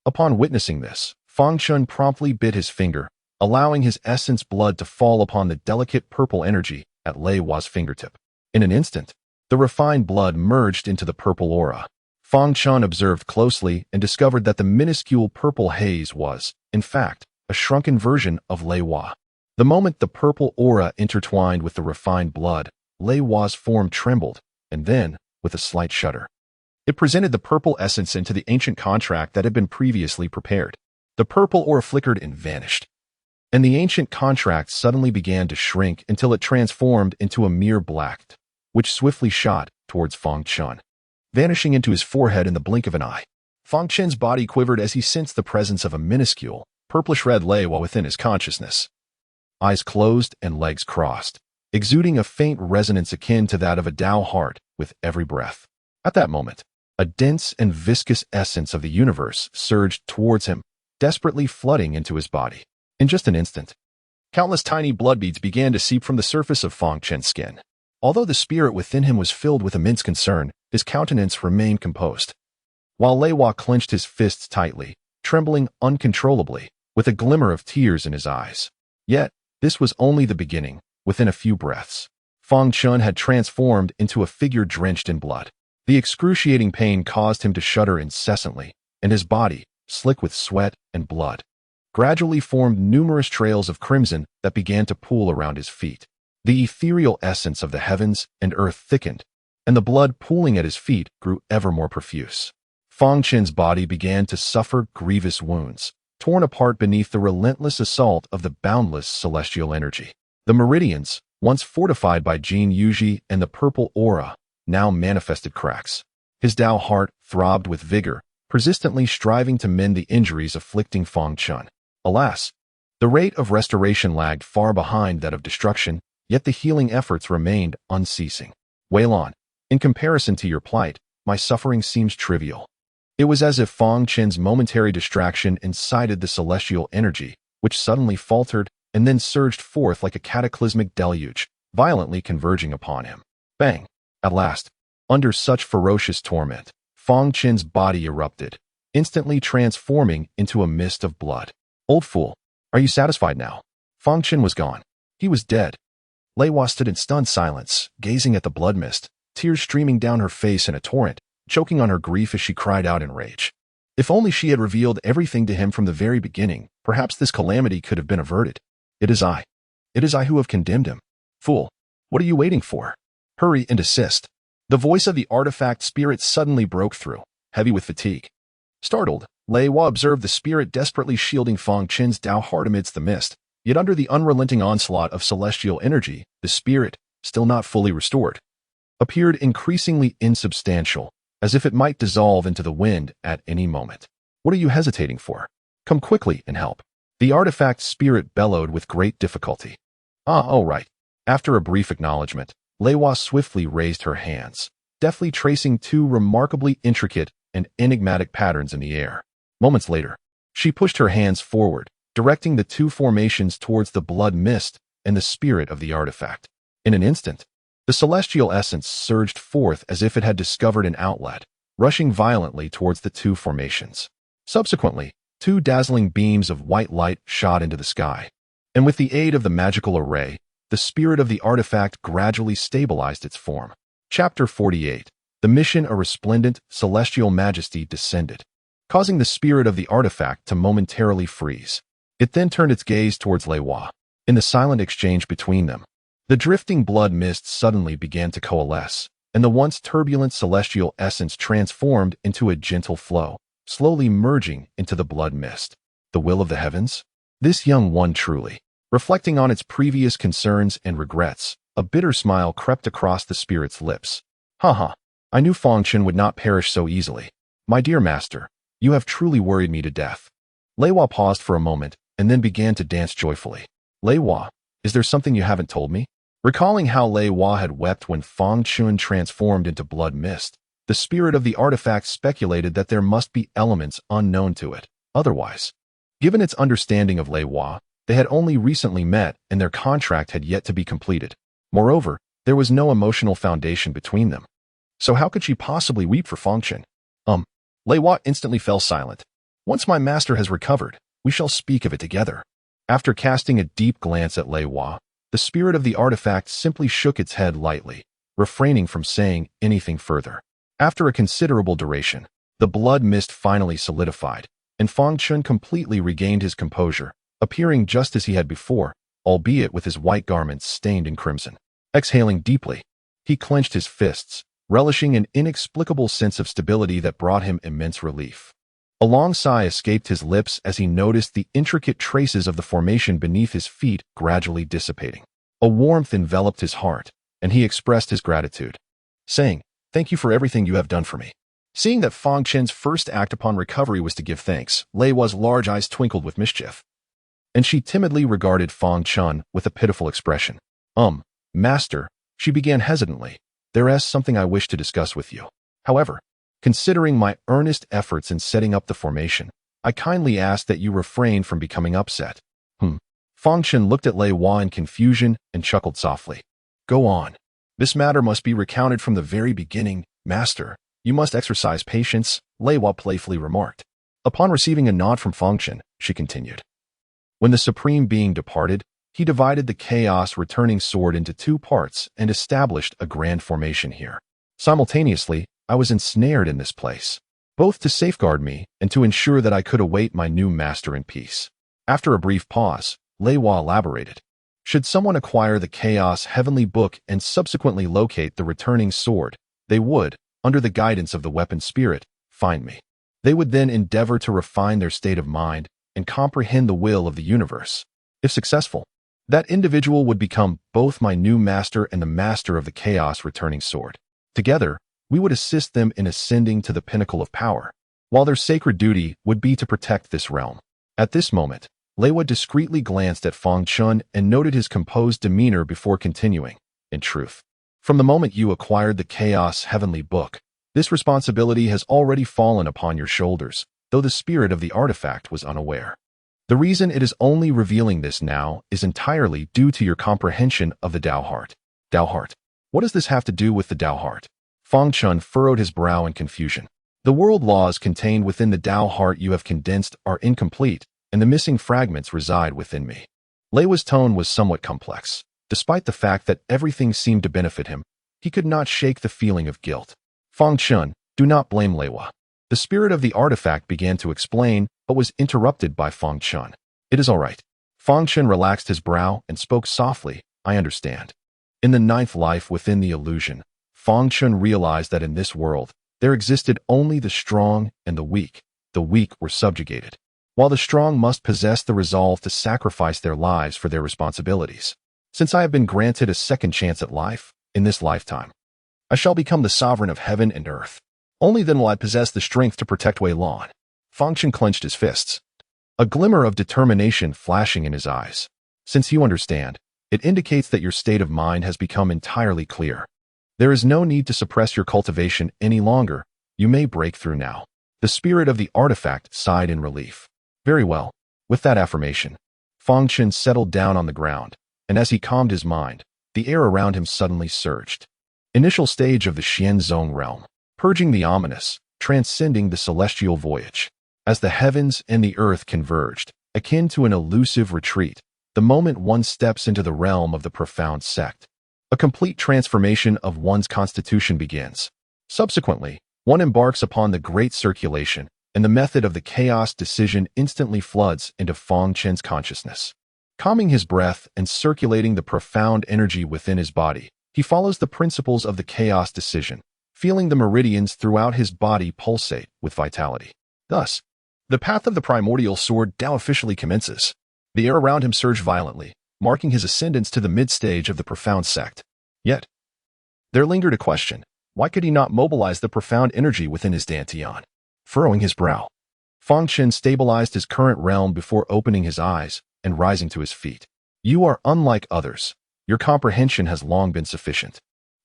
Upon witnessing this, Fang Chen promptly bit his finger, allowing his essence blood to fall upon the delicate purple energy at Lei Hua's fingertip. In an instant, the refined blood merged into the purple aura. Fang Chen observed closely and discovered that the minuscule purple haze was, in fact, a shrunken version of Lei Hua. The moment the purple aura intertwined with the refined blood, Lei Hua's form trembled, and then, with a slight shudder, it presented the purple essence into the ancient contract that had been previously prepared. The purple aura flickered and vanished, and the ancient contract suddenly began to shrink until it transformed into a mere black, which swiftly shot towards Fang Chen, vanishing into his forehead in the blink of an eye. Fang Chen's body quivered as he sensed the presence of a minuscule, purplish-red Lei Hua within his consciousness. Eyes closed and legs crossed, exuding a faint resonance akin to that of a Tao heart with every breath. At that moment, a dense and viscous essence of the universe surged towards him, desperately flooding into his body. In just an instant, countless tiny blood beads began to seep from the surface of Fang Chen's skin. Although the spirit within him was filled with immense concern, his countenance remained composed, while Lei Hua clenched his fists tightly, trembling uncontrollably, with a glimmer of tears in his eyes. Yet, this was only the beginning. Within a few breaths, Fang Chen had transformed into a figure drenched in blood. The excruciating pain caused him to shudder incessantly, and his body, slick with sweat and blood, gradually formed numerous trails of crimson that began to pool around his feet. The ethereal essence of the heavens and earth thickened, and the blood pooling at his feet grew ever more profuse. Fang Chen's body began to suffer grievous wounds, torn apart beneath the relentless assault of the boundless celestial energy. The meridians, once fortified by Jin Yuji and the purple aura, now manifested cracks. His Tao heart throbbed with vigor, persistently striving to mend the injuries afflicting Fang Chen. Alas, the rate of restoration lagged far behind that of destruction, yet the healing efforts remained unceasing. Weilon, in comparison to your plight, my suffering seems trivial. It was as if Fang Chen's momentary distraction incited the celestial energy, which suddenly faltered and then surged forth like a cataclysmic deluge, violently converging upon him. Bang! At last, under such ferocious torment, Fang Chen's body erupted, instantly transforming into a mist of blood. Old fool, are you satisfied now? Fang Chen was gone. He was dead. Lei Hua stood in stunned silence, gazing at the blood mist, tears streaming down her face in a torrent, choking on her grief as she cried out in rage. If only she had revealed everything to him from the very beginning, perhaps this calamity could have been averted. It is I who have condemned him. Fool, what are you waiting for? Hurry and assist. The voice of the artifact spirit suddenly broke through, heavy with fatigue. Startled, Lei Hua observed the spirit desperately shielding Fang Chen's Tao heart amidst the mist, yet under the unrelenting onslaught of celestial energy, the spirit, still not fully restored, appeared increasingly insubstantial, as if it might dissolve into the wind at any moment. What are you hesitating for? Come quickly and help. The artifact spirit bellowed with great difficulty. All right. After a brief acknowledgement, Lei Hua swiftly raised her hands, deftly tracing two remarkably intricate and enigmatic patterns in the air. Moments later, she pushed her hands forward, directing the two formations towards the blood mist and the spirit of the artifact. In an instant, the celestial essence surged forth as if it had discovered an outlet, rushing violently towards the two formations. Subsequently, two dazzling beams of white light shot into the sky, and with the aid of the magical array, the spirit of the artifact gradually stabilized its form. Chapter 48. The mission a resplendent, celestial majesty descended, causing the spirit of the artifact to momentarily freeze. It then turned its gaze towards Lei Hua. In the silent exchange between them, the drifting blood mist suddenly began to coalesce, and the once turbulent celestial essence transformed into a gentle flow, slowly merging into the blood mist. The will of the heavens? This young one truly. Reflecting on its previous concerns and regrets, a bitter smile crept across the spirit's lips. Ha! I knew Fang Chen would not perish so easily. My dear master, you have truly worried me to death. Lei Hua paused for a moment, and then began to dance joyfully. Lei Hua, is there something you haven't told me? Recalling how Lei Hua had wept when Fang Chen transformed into blood mist, the spirit of the artifact speculated that there must be elements unknown to it. Otherwise, given its understanding of Lei Hua, they had only recently met and their contract had yet to be completed. Moreover, there was no emotional foundation between them. So how could she possibly weep for Fang Chen? Lei Hua instantly fell silent. Once my master has recovered, we shall speak of it together. After casting a deep glance at Lei Hua, the spirit of the artifact simply shook its head lightly, refraining from saying anything further. After a considerable duration, the blood mist finally solidified, and Fang Chen completely regained his composure, appearing just as he had before, albeit with his white garments stained in crimson. Exhaling deeply, he clenched his fists, relishing an inexplicable sense of stability that brought him immense relief. A long sigh escaped his lips as he noticed the intricate traces of the formation beneath his feet gradually dissipating. A warmth enveloped his heart, and he expressed his gratitude, saying, "Thank you for everything you have done for me." Seeing that Fang Chen's first act upon recovery was to give thanks, Lei Hua's large eyes twinkled with mischief, and she timidly regarded Fang Chen with a pitiful expression. Master," she began hesitantly, "there is something I wish to discuss with you. However, considering my earnest efforts in setting up the formation, I kindly ask that you refrain from becoming upset." Fang Chen looked at Lei Hua in confusion and chuckled softly. "Go on. This matter must be recounted from the very beginning, Master. You must exercise patience," Lei Hua playfully remarked. Upon receiving a nod from Fang Chen, she continued. "When the Supreme Being departed, he divided the chaos returning sword into two parts and established a grand formation here. Simultaneously, I was ensnared in this place, both to safeguard me and to ensure that I could await my new master in peace." After a brief pause, Lei Hua elaborated. "Should someone acquire the Chaos Heavenly Book and subsequently locate the returning sword, they would, under the guidance of the weapon spirit, find me. They would then endeavor to refine their state of mind and comprehend the will of the universe. If successful, that individual would become both my new master and the master of the Chaos Returning Sword. Together, we would assist them in ascending to the pinnacle of power, while their sacred duty would be to protect this realm." At this moment, Lei Hua discreetly glanced at Fang Chen and noted his composed demeanor before continuing. "In truth, from the moment you acquired the Chaos Heavenly Book, this responsibility has already fallen upon your shoulders, though the spirit of the artifact was unaware. The reason it is only revealing this now is entirely due to your comprehension of the Tao Heart." "Tao Heart? What does this have to do with the Tao Heart?" Fang Chen furrowed his brow in confusion. "The world laws contained within the Tao Heart you have condensed are incomplete, and the missing fragments reside within me." Lei Hua's tone was somewhat complex. Despite the fact that everything seemed to benefit him, he could not shake the feeling of guilt. "Fang Chen, do not blame Lei Hua." The spirit of the artifact began to explain, but was interrupted by Fang Chen. "It is all right." Fang Chen relaxed his brow and spoke softly. "I understand." In the ninth life within the illusion, Fang Chen realized that in this world, there existed only the strong and the weak. The weak were subjugated, while the strong must possess the resolve to sacrifice their lives for their responsibilities. "Since I have been granted a second chance at life, in this lifetime, I shall become the sovereign of heaven and earth. Only then will I possess the strength to protect Wei Lan." Fang Chen clenched his fists, a glimmer of determination flashing in his eyes. "Since you understand, it indicates that your state of mind has become entirely clear. There is no need to suppress your cultivation any longer. You may break through now." The spirit of the artifact sighed in relief. "Very well." With that affirmation, Fang Chen settled down on the ground, and as he calmed his mind, the air around him suddenly surged. Initial stage of the Xianzong realm, purging the ominous, transcending the celestial voyage. As the heavens and the earth converged, akin to an elusive retreat, the moment one steps into the realm of the profound sect, a complete transformation of one's constitution begins. Subsequently, one embarks upon the great circulation, and the method of the chaos decision instantly floods into Fang Chen's consciousness. Calming his breath and circulating the profound energy within his body, he follows the principles of the chaos decision, feeling the meridians throughout his body pulsate with vitality. Thus, the path of the primordial sword now officially commences. The air around him surged violently, marking his ascendance to the mid-stage of the profound sect. Yet, there lingered a question. Why could he not mobilize the profound energy within his dantian? Furrowing his brow, Fang Chen stabilized his current realm before opening his eyes and rising to his feet. "You are unlike others. Your comprehension has long been sufficient.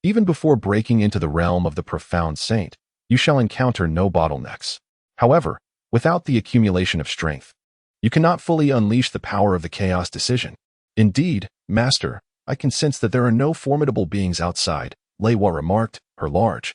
Even before breaking into the realm of the profound saint, you shall encounter no bottlenecks. However, without the accumulation of strength, you cannot fully unleash the power of the chaos decision. Indeed, Master, I can sense that there are no formidable beings outside," Lei Hua remarked, her large,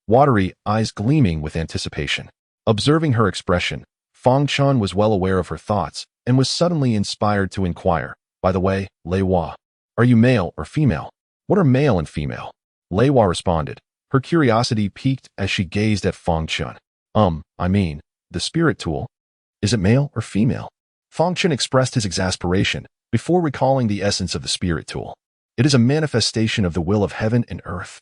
watery eyes gleaming with anticipation. Observing her expression, Fang Chen was well aware of her thoughts and was suddenly inspired to inquire, "By the way, Lei Hua, are you male or female?" "What are male and female?" Lei Hua responded, Her curiosity piqued as she gazed at Fang Chen. The spirit tool. Is it male or female? Fang Chen expressed his exasperation before recalling the essence of the spirit tool. It is a manifestation of the will of heaven and earth.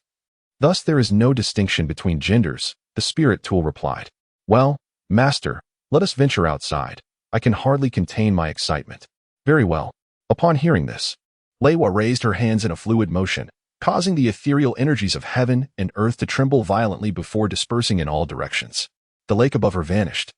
Thus there is no distinction between genders, the spirit tool replied. Well, master, let us venture outside. I can hardly contain my excitement. Very well. Upon hearing this, Leiwa raised her hands in a fluid motion, causing the ethereal energies of heaven and earth to tremble violently before dispersing in all directions. The lake above her vanished,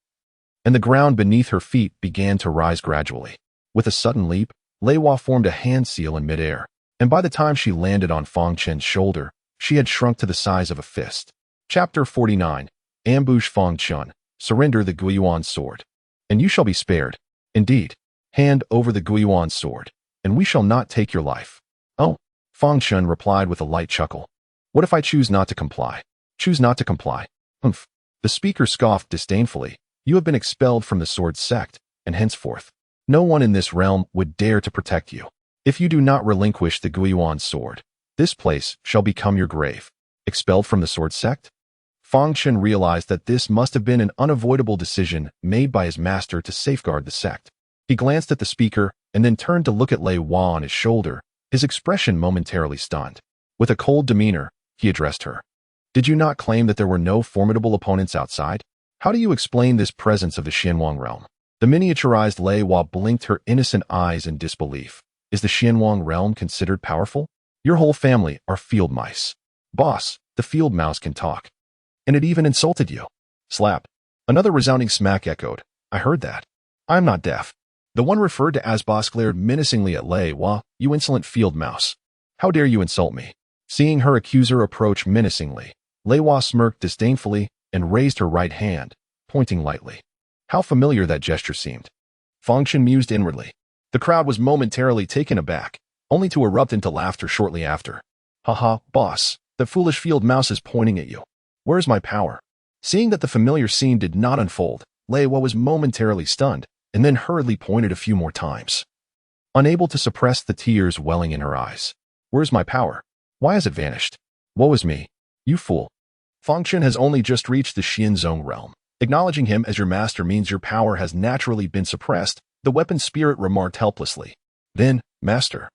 and the ground beneath her feet began to rise gradually. With a sudden leap, Leiwa formed a hand seal in midair, and by the time she landed on Fang Chen's shoulder, she had shrunk to the size of a fist. Chapter 49. Ambush Fang Chen. Surrender the Guiyuan sword, and you shall be spared. Indeed, hand over the Guiyuan sword, and we shall not take your life. Oh, Fang Chen replied with a light chuckle. What if I choose not to comply? Choose not to comply? Humph. The speaker scoffed disdainfully. You have been expelled from the sword sect, and henceforth, no one in this realm would dare to protect you. If you do not relinquish the Guiyuan sword, this place shall become your grave. Expelled from the sword sect? Fang Chen realized that this must have been an unavoidable decision made by his master to safeguard the sect. He glanced at the speaker and then turned to look at Lei Hua on his shoulder, his expression momentarily stunned. With a cold demeanor, he addressed her. Did you not claim that there were no formidable opponents outside? How do you explain this presence of the Xianwang realm? The miniaturized Lei Hua blinked her innocent eyes in disbelief. Is the Xianwang realm considered powerful? Your whole family are field mice. Boss, the field mouse can talk. And it even insulted you. Slap. Another resounding smack echoed. I heard that. I'm not deaf. The one referred to as boss glared menacingly at Lei Hua. You insolent field mouse. How dare you insult me? Seeing her accuser approach menacingly, Lei Hua smirked disdainfully and raised her right hand, pointing lightly. How familiar that gesture seemed. Fang Chen mused inwardly. The crowd was momentarily taken aback, only to erupt into laughter shortly after. Haha, boss, the foolish field mouse is pointing at you. Where's my power? Seeing that the familiar scene did not unfold, Lei Hua was momentarily stunned, and then hurriedly pointed a few more times. Unable to suppress the tears welling in her eyes. Where's my power? Why has it vanished? Woe is me. You fool. Fang Chen has only just reached the Xianzong realm. Acknowledging him as your master means your power has naturally been suppressed, the weapon spirit remarked helplessly. Then, master,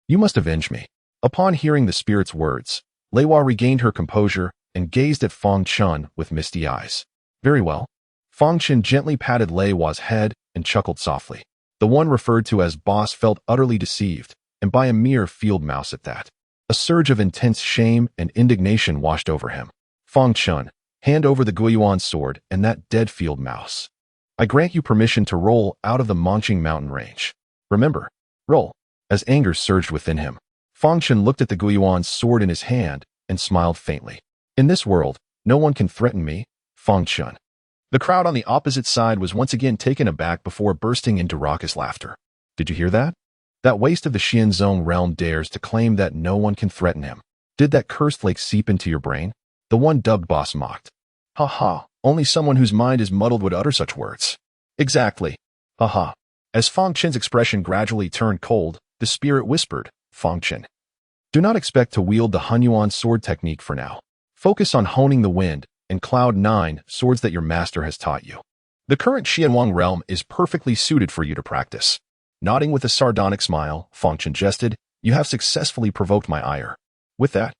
you must avenge me. Upon hearing the spirit's words, Lei Hua regained her composure and gazed at Fang Chen with misty eyes. Very well. Fang Chen gently patted Lei Hua's head and chuckled softly. The one referred to as boss felt utterly deceived, and by a mere field mouse at that. A surge of intense shame and indignation washed over him. Fang Chen, hand over the Guiyuan sword and that dead field mouse. I grant you permission to roll out of the Mongqing mountain range. Remember, roll. As anger surged within him, Fang Chen looked at the Guiyuan's sword in his hand and smiled faintly. In this world, no one can threaten me, Fang Chen. The crowd on the opposite side was once again taken aback before bursting into raucous laughter. Did you hear that? That waste of the Xianzong realm dares to claim that no one can threaten him. Did that cursed lake seep into your brain? The one dubbed boss mocked. Ha ha, only someone whose mind is muddled would utter such words. Exactly. Ha ha. As Fang Chen's expression gradually turned cold, the spirit whispered, Fang Chen, do not expect to wield the Hunyuan sword technique for now. Focus on honing the wind and Cloud 9 swords that your master has taught you. The current Xianwang realm is perfectly suited for you to practice. Nodding with a sardonic smile, Fang Chen jested, you have successfully provoked my ire. With that,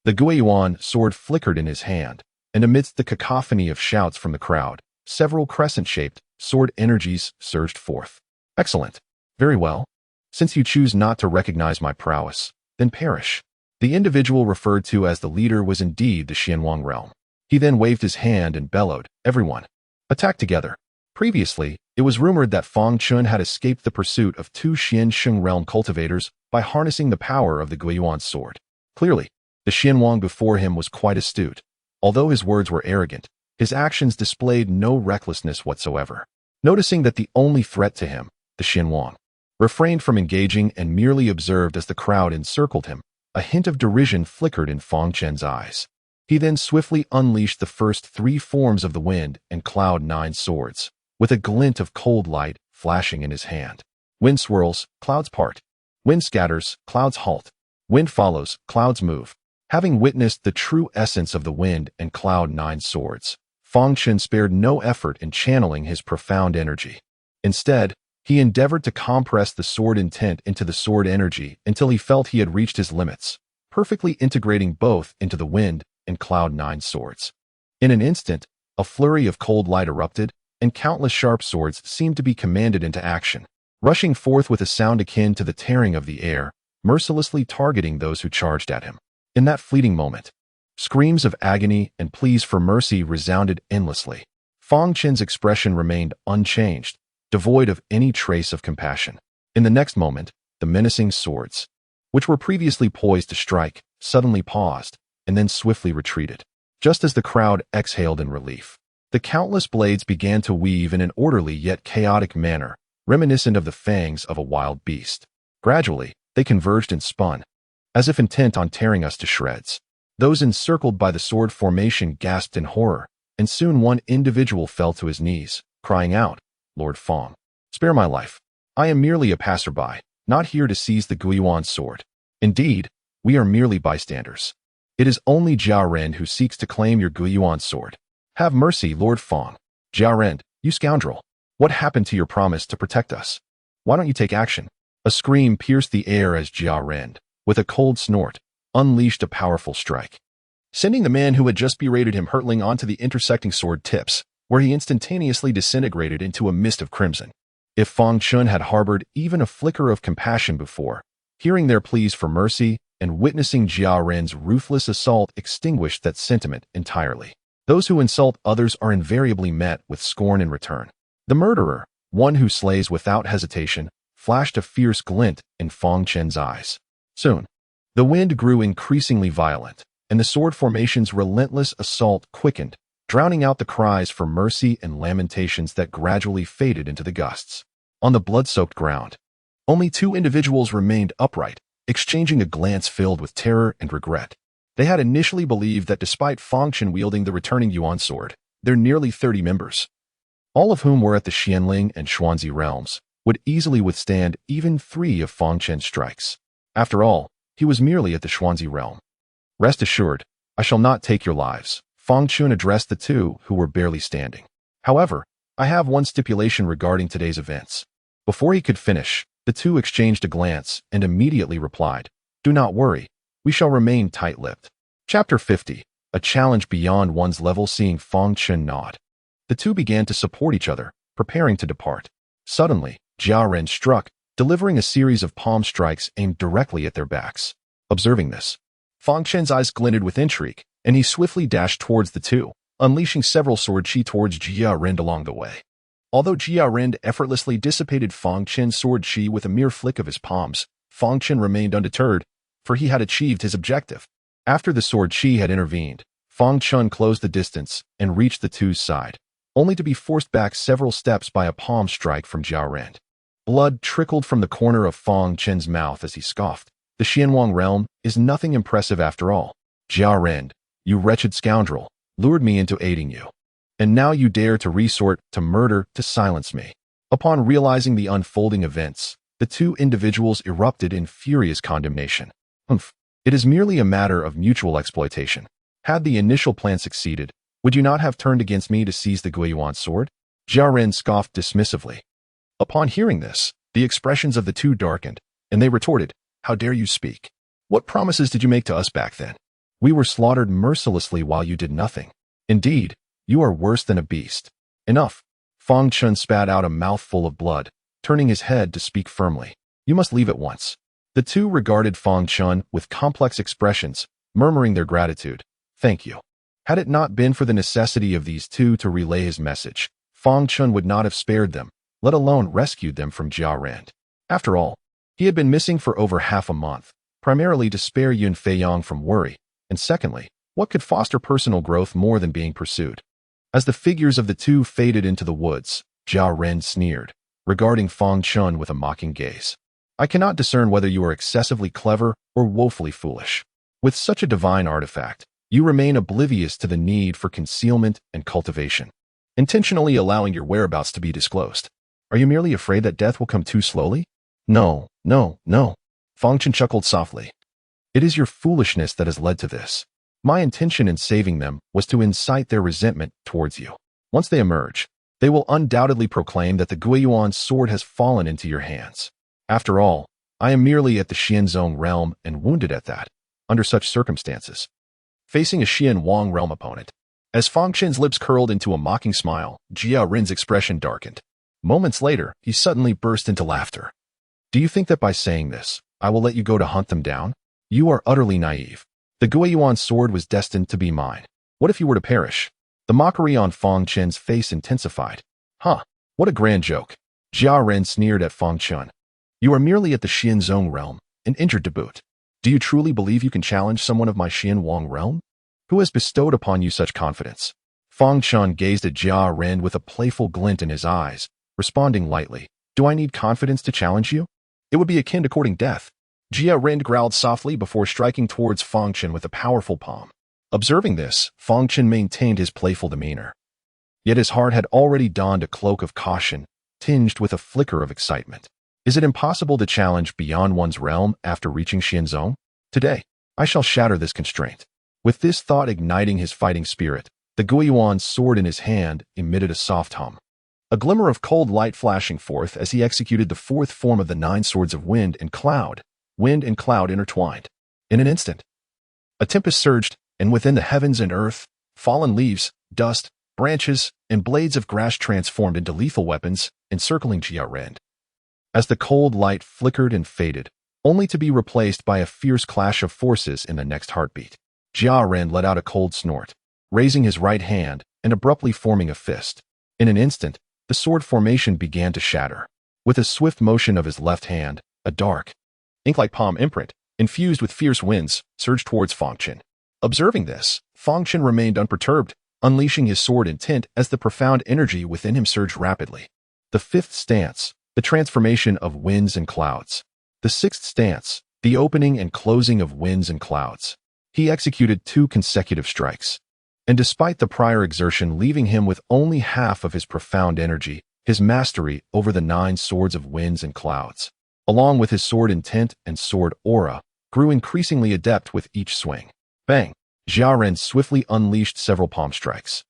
the Guiyuan sword flickered in his hand, and amidst the cacophony of shouts from the crowd, several crescent-shaped sword energies surged forth. Excellent. Very well. Since you choose not to recognize my prowess, then perish. The individual referred to as the leader was indeed the Xianwang realm. He then waved his hand and bellowed, everyone, attack together. Previously, it was rumored that Fang Chen had escaped the pursuit of two Xiansheng realm cultivators by harnessing the power of the Guiyuan sword. Clearly, the Xianwang before him was quite astute. Although his words were arrogant, his actions displayed no recklessness whatsoever. Noticing that the only threat to him, the Xianwang, refrained from engaging and merely observed as the crowd encircled him, a hint of derision flickered in Fang Chen's eyes. He then swiftly unleashed the first three forms of the wind and Cloud 9 swords, with a glint of cold light flashing in his hand. Wind swirls, clouds part. Wind scatters, clouds halt. Wind follows, clouds move. Having witnessed the true essence of the wind and cloud nine swords, Fang Chen spared no effort in channeling his profound energy. Instead, he endeavored to compress the sword intent into the sword energy until he felt he had reached his limits, perfectly integrating both into the wind and cloud nine swords. In an instant, a flurry of cold light erupted, and countless sharp swords seemed to be commanded into action, rushing forth with a sound akin to the tearing of the air, mercilessly targeting those who charged at him. In that fleeting moment, screams of agony and pleas for mercy resounded endlessly. Fang Chen's expression remained unchanged, devoid of any trace of compassion. In the next moment, the menacing swords, which were previously poised to strike, suddenly paused, and then swiftly retreated. Just as the crowd exhaled in relief, the countless blades began to weave in an orderly yet chaotic manner, reminiscent of the fangs of a wild beast. Gradually, they converged and spun, as if intent on tearing us to shreds. Those encircled by the sword formation gasped in horror, and soon one individual fell to his knees, crying out, "Lord Fang, spare my life. I am merely a passerby, not here to seize the Guiyuan sword. Indeed, we are merely bystanders. It is only Jia Ren who seeks to claim your Guiyuan sword. Have mercy, Lord Fang. Jia Ren, you scoundrel. What happened to your promise to protect us? Why don't you take action?" A scream pierced the air as Jia Ren, with a cold snort, unleashed a powerful strike, sending the man who had just berated him hurtling onto the intersecting sword tips, where he instantaneously disintegrated into a mist of crimson. If Fang Chen had harbored even a flicker of compassion before, hearing their pleas for mercy and witnessing Jia Ren's ruthless assault extinguished that sentiment entirely. Those who insult others are invariably met with scorn in return. The murderer, one who slays without hesitation, flashed a fierce glint in Fang Chen's eyes. Soon, the wind grew increasingly violent, and the sword formation's relentless assault quickened, drowning out the cries for mercy and lamentations that gradually faded into the gusts. On the blood-soaked ground, only two individuals remained upright, exchanging a glance filled with terror and regret. They had initially believed that despite Fang Chen wielding the returning Yuan sword, their nearly 30 members, all of whom were at the Xianling and Xuanzi realms, would easily withstand even 3 of Fang Chen's strikes. After all, he was merely at the Xuanzi realm. "Rest assured, I shall not take your lives," Fang Chen addressed the two who were barely standing. "However, I have one stipulation regarding today's events." Before he could finish, the two exchanged a glance and immediately replied, "Do not worry, we shall remain tight-lipped." Chapter 50, a challenge beyond one's level. Seeing Fang Chen nod, the two began to support each other, preparing to depart. Suddenly, Jia Ren struck, delivering a series of palm strikes aimed directly at their backs. Observing this, Fang Chen's eyes glinted with intrigue, and he swiftly dashed towards the two, unleashing several sword chi towards Jia Ren along the way. Although Jia Ren effortlessly dissipated Fang Chen's sword chi with a mere flick of his palms, Fang Chen remained undeterred, for he had achieved his objective. After the sword chi had intervened, Fang Chen closed the distance and reached the two's side, only to be forced back several steps by a palm strike from Jia Ren. Blood trickled from the corner of Fang Chen's mouth as he scoffed. "The Xianwang realm is nothing impressive after all. Jia Ren, you wretched scoundrel, lured me into aiding you. And now you dare to resort to murder to silence me." Upon realizing the unfolding events, the two individuals erupted in furious condemnation. It is merely a matter of mutual exploitation. Had the initial plan succeeded, would you not have turned against me to seize the Guiyuan sword?" Jia Ren scoffed dismissively. Upon hearing this, the expressions of the two darkened, and they retorted, "How dare you speak? What promises did you make to us back then? We were slaughtered mercilessly while you did nothing. Indeed, you are worse than a beast." "Enough." Fang Chen spat out a mouthful of blood, turning his head to speak firmly. "You must leave at once." The two regarded Fang Chen with complex expressions, murmuring their gratitude. "Thank you." Had it not been for the necessity of these two to relay his message, Fang Chen would not have spared them, let alone rescued them from Jia Ren. After all, he had been missing for over half a month, primarily to spare Yun Feiyang from worry, and secondly, what could foster personal growth more than being pursued? As the figures of the two faded into the woods, Jia Ren sneered, regarding Fang Chen with a mocking gaze. "I cannot discern whether you are excessively clever or woefully foolish. With such a divine artifact, you remain oblivious to the need for concealment and cultivation, intentionally allowing your whereabouts to be disclosed. Are you merely afraid that death will come too slowly?" No. Fang Chen chuckled softly. It is your foolishness that has led to this. My intention in saving them was to incite their resentment towards you. Once they emerge, they will undoubtedly proclaim that the Guiyuan sword has fallen into your hands. After all, I am merely at the Xianzong realm and wounded at that, under such circumstances. Facing a Xian Wang realm opponent. As Fang Chen's lips curled into a mocking smile, Jia Rin's expression darkened. Moments later, he suddenly burst into laughter. Do you think that by saying this, I will let you go to hunt them down? You are utterly naive. The Guiyuan sword was destined to be mine. What if you were to perish? The mockery on Fang Chen's face intensified. Huh, what a grand joke. Jia Ren sneered at Fang Chen. You are merely at the Xianzong realm, and injured to boot. Do you truly believe you can challenge someone of my Xian Wang realm? Who has bestowed upon you such confidence? Fang Chen gazed at Jia Ren with a playful glint in his eyes, responding lightly. Do I need confidence to challenge you? It would be akin to courting death. Jia Ren growled softly before striking towards Fang Chen with a powerful palm. Observing this, Fang Chen maintained his playful demeanor. Yet his heart had already donned a cloak of caution, tinged with a flicker of excitement. Is it impossible to challenge beyond one's realm after reaching Xianzong? Today, I shall shatter this constraint. With this thought igniting his fighting spirit, the Guiyuan's sword in his hand emitted a soft hum. A glimmer of cold light flashing forth as he executed the fourth form of the 9 swords of wind and cloud intertwined. In an instant, a tempest surged, and within the heavens and earth, fallen leaves, dust, branches, and blades of grass transformed into lethal weapons, encircling Jia Ren. As the cold light flickered and faded, only to be replaced by a fierce clash of forces in the next heartbeat, Jia Ren let out a cold snort, raising his right hand and abruptly forming a fist. In an instant, the sword formation began to shatter. With a swift motion of his left hand, a dark, ink-like palm imprint, infused with fierce winds, surged towards Fang Chen. Observing this, Fang Chen remained unperturbed, unleashing his sword intent as the profound energy within him surged rapidly. The 5th stance, the transformation of winds and clouds. The 6th stance, the opening and closing of winds and clouds. He executed 2 consecutive strikes. And despite the prior exertion leaving him with only half of his profound energy, his mastery over the 9 swords of winds and clouds, along with his sword intent and sword aura, grew increasingly adept with each swing. Bang! Jia Ren swiftly unleashed several palm strikes.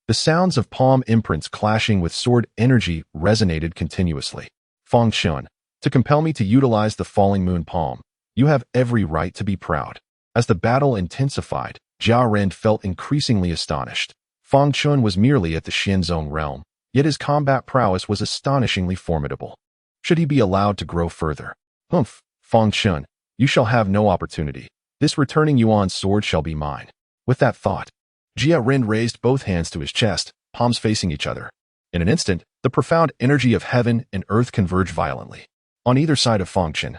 The sounds of palm imprints clashing with sword energy resonated continuously. Fang Chen, to compel me to utilize the falling moon palm, you have every right to be proud. As the battle intensified, Jia Ren felt increasingly astonished. Fang Chen was merely at the Xianzong realm, yet his combat prowess was astonishingly formidable. Should he be allowed to grow further? Humph, Fang Chen, you shall have no opportunity. This returning Yuan sword shall be mine. With that thought, Jia Ren raised both hands to his chest, palms facing each other. In an instant, the profound energy of heaven and earth converged violently. On either side of Fang Chen,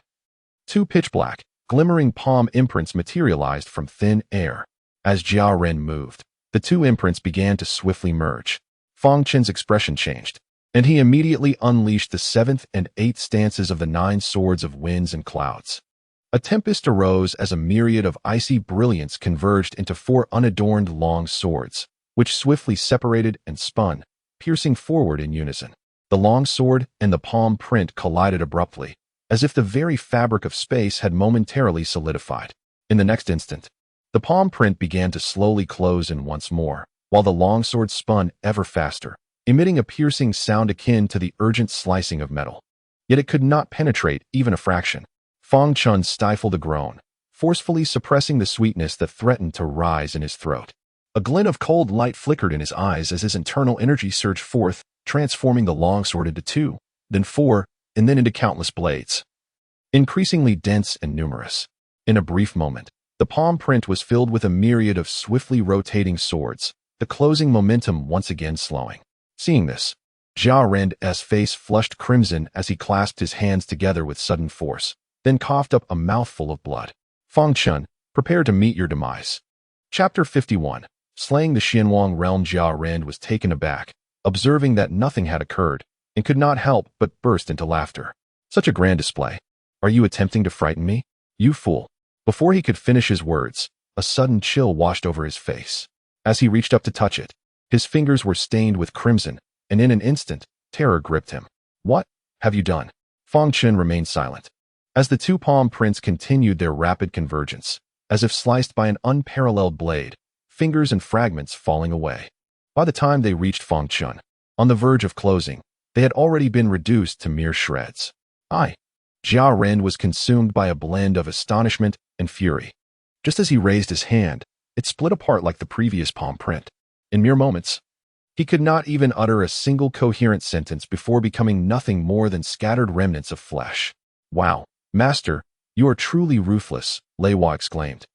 2 pitch-black, glimmering palm imprints materialized from thin air. As Jia Ren moved, the 2 imprints began to swiftly merge. Fang Chen's expression changed, and he immediately unleashed the 7th and 8th stances of the 9 swords of winds and clouds. A tempest arose as a myriad of icy brilliance converged into 4 unadorned long swords, which swiftly separated and spun, piercing forward in unison. The long sword and the palm print collided abruptly, as if the very fabric of space had momentarily solidified. In the next instant, the palm print began to slowly close in once more, while the long sword spun ever faster, emitting a piercing sound akin to the urgent slicing of metal. Yet it could not penetrate even a fraction. Fang Chen stifled a groan, forcefully suppressing the sweetness that threatened to rise in his throat. A glint of cold light flickered in his eyes as his internal energy surged forth, transforming the longsword into 2, then 4, and then into countless blades, increasingly dense and numerous. In a brief moment, the palm print was filled with a myriad of swiftly rotating swords, the closing momentum once again slowing. Seeing this, Jia Ren's face flushed crimson as he clasped his hands together with sudden force, then coughed up a mouthful of blood. Fang Chen, prepare to meet your demise. Chapter 51. Slaying the Xianwang realm. Jia Ren was taken aback, observing that nothing had occurred, and could not help but burst into laughter. Such a grand display. Are you attempting to frighten me? You fool. Before he could finish his words, a sudden chill washed over his face. As he reached up to touch it, his fingers were stained with crimson, and in an instant, terror gripped him. What have you done? Fang Chen remained silent. as the two palm prints continued their rapid convergence, as if sliced by an unparalleled blade, fingers and fragments falling away. By the time they reached Fang Chen, on the verge of closing, they had already been reduced to mere shreds. Jia Ren was consumed by a blend of astonishment and fury. Just as he raised his hand, it split apart like the previous palm print. In mere moments, he could not even utter a single coherent sentence before becoming nothing more than scattered remnants of flesh. Wow, Master, you are truly ruthless, Lei Hua exclaimed,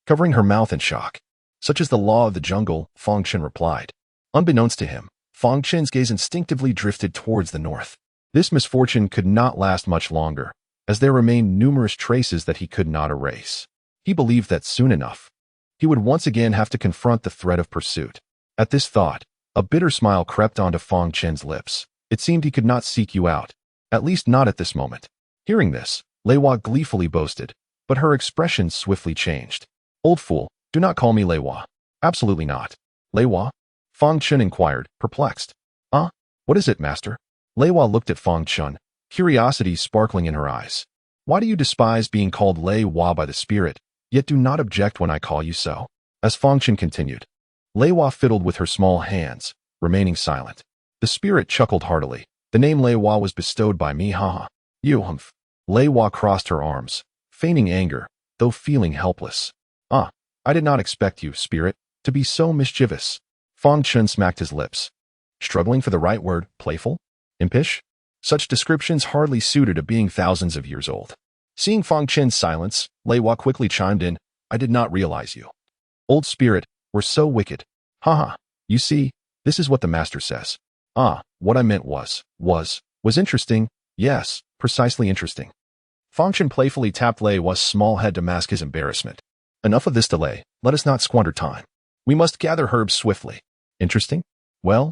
covering her mouth in shock. Such is the law of the jungle, Fang Chen replied. Unbeknownst to him, Fang Chen's gaze instinctively drifted towards the north. This misfortune could not last much longer, as there remained numerous traces that he could not erase. He believed that soon enough, he would once again have to confront the threat of pursuit. At this thought, a bitter smile crept onto Fang Chen's lips. It seemed he could not seek you out, at least not at this moment. Hearing this, Lei Hua gleefully boasted, but her expression swiftly changed. Old fool, do not call me Lei Hua. Absolutely not. Lei Hua? Fang Chen inquired, perplexed. What is it, Master? Lei Hua looked at Fang Chen, curiosity sparkling in her eyes. Why do you despise being called Lei Hua by the spirit, yet do not object when I call you so? As Fang Chen continued, Lei Hua fiddled with her small hands, remaining silent. The spirit chuckled heartily. The name Lei Hua was bestowed by me, haha. You humph. Lei Hua crossed her arms, feigning anger, though feeling helpless. I did not expect you, spirit, to be so mischievous. Fang Chen smacked his lips, struggling for the right word, playful? Impish? Such descriptions hardly suited a being thousands of years old. Seeing Fang Chen's silence, Lei Hua quickly chimed in, I did not realize you. Old spirit, were so wicked. Haha, you see, this is what the master says. What I meant was interesting, yes, precisely interesting. Fang Chen playfully tapped Lei Hua's small head to mask his embarrassment. Enough of this delay, let us not squander time. We must gather herbs swiftly. Interesting? Well,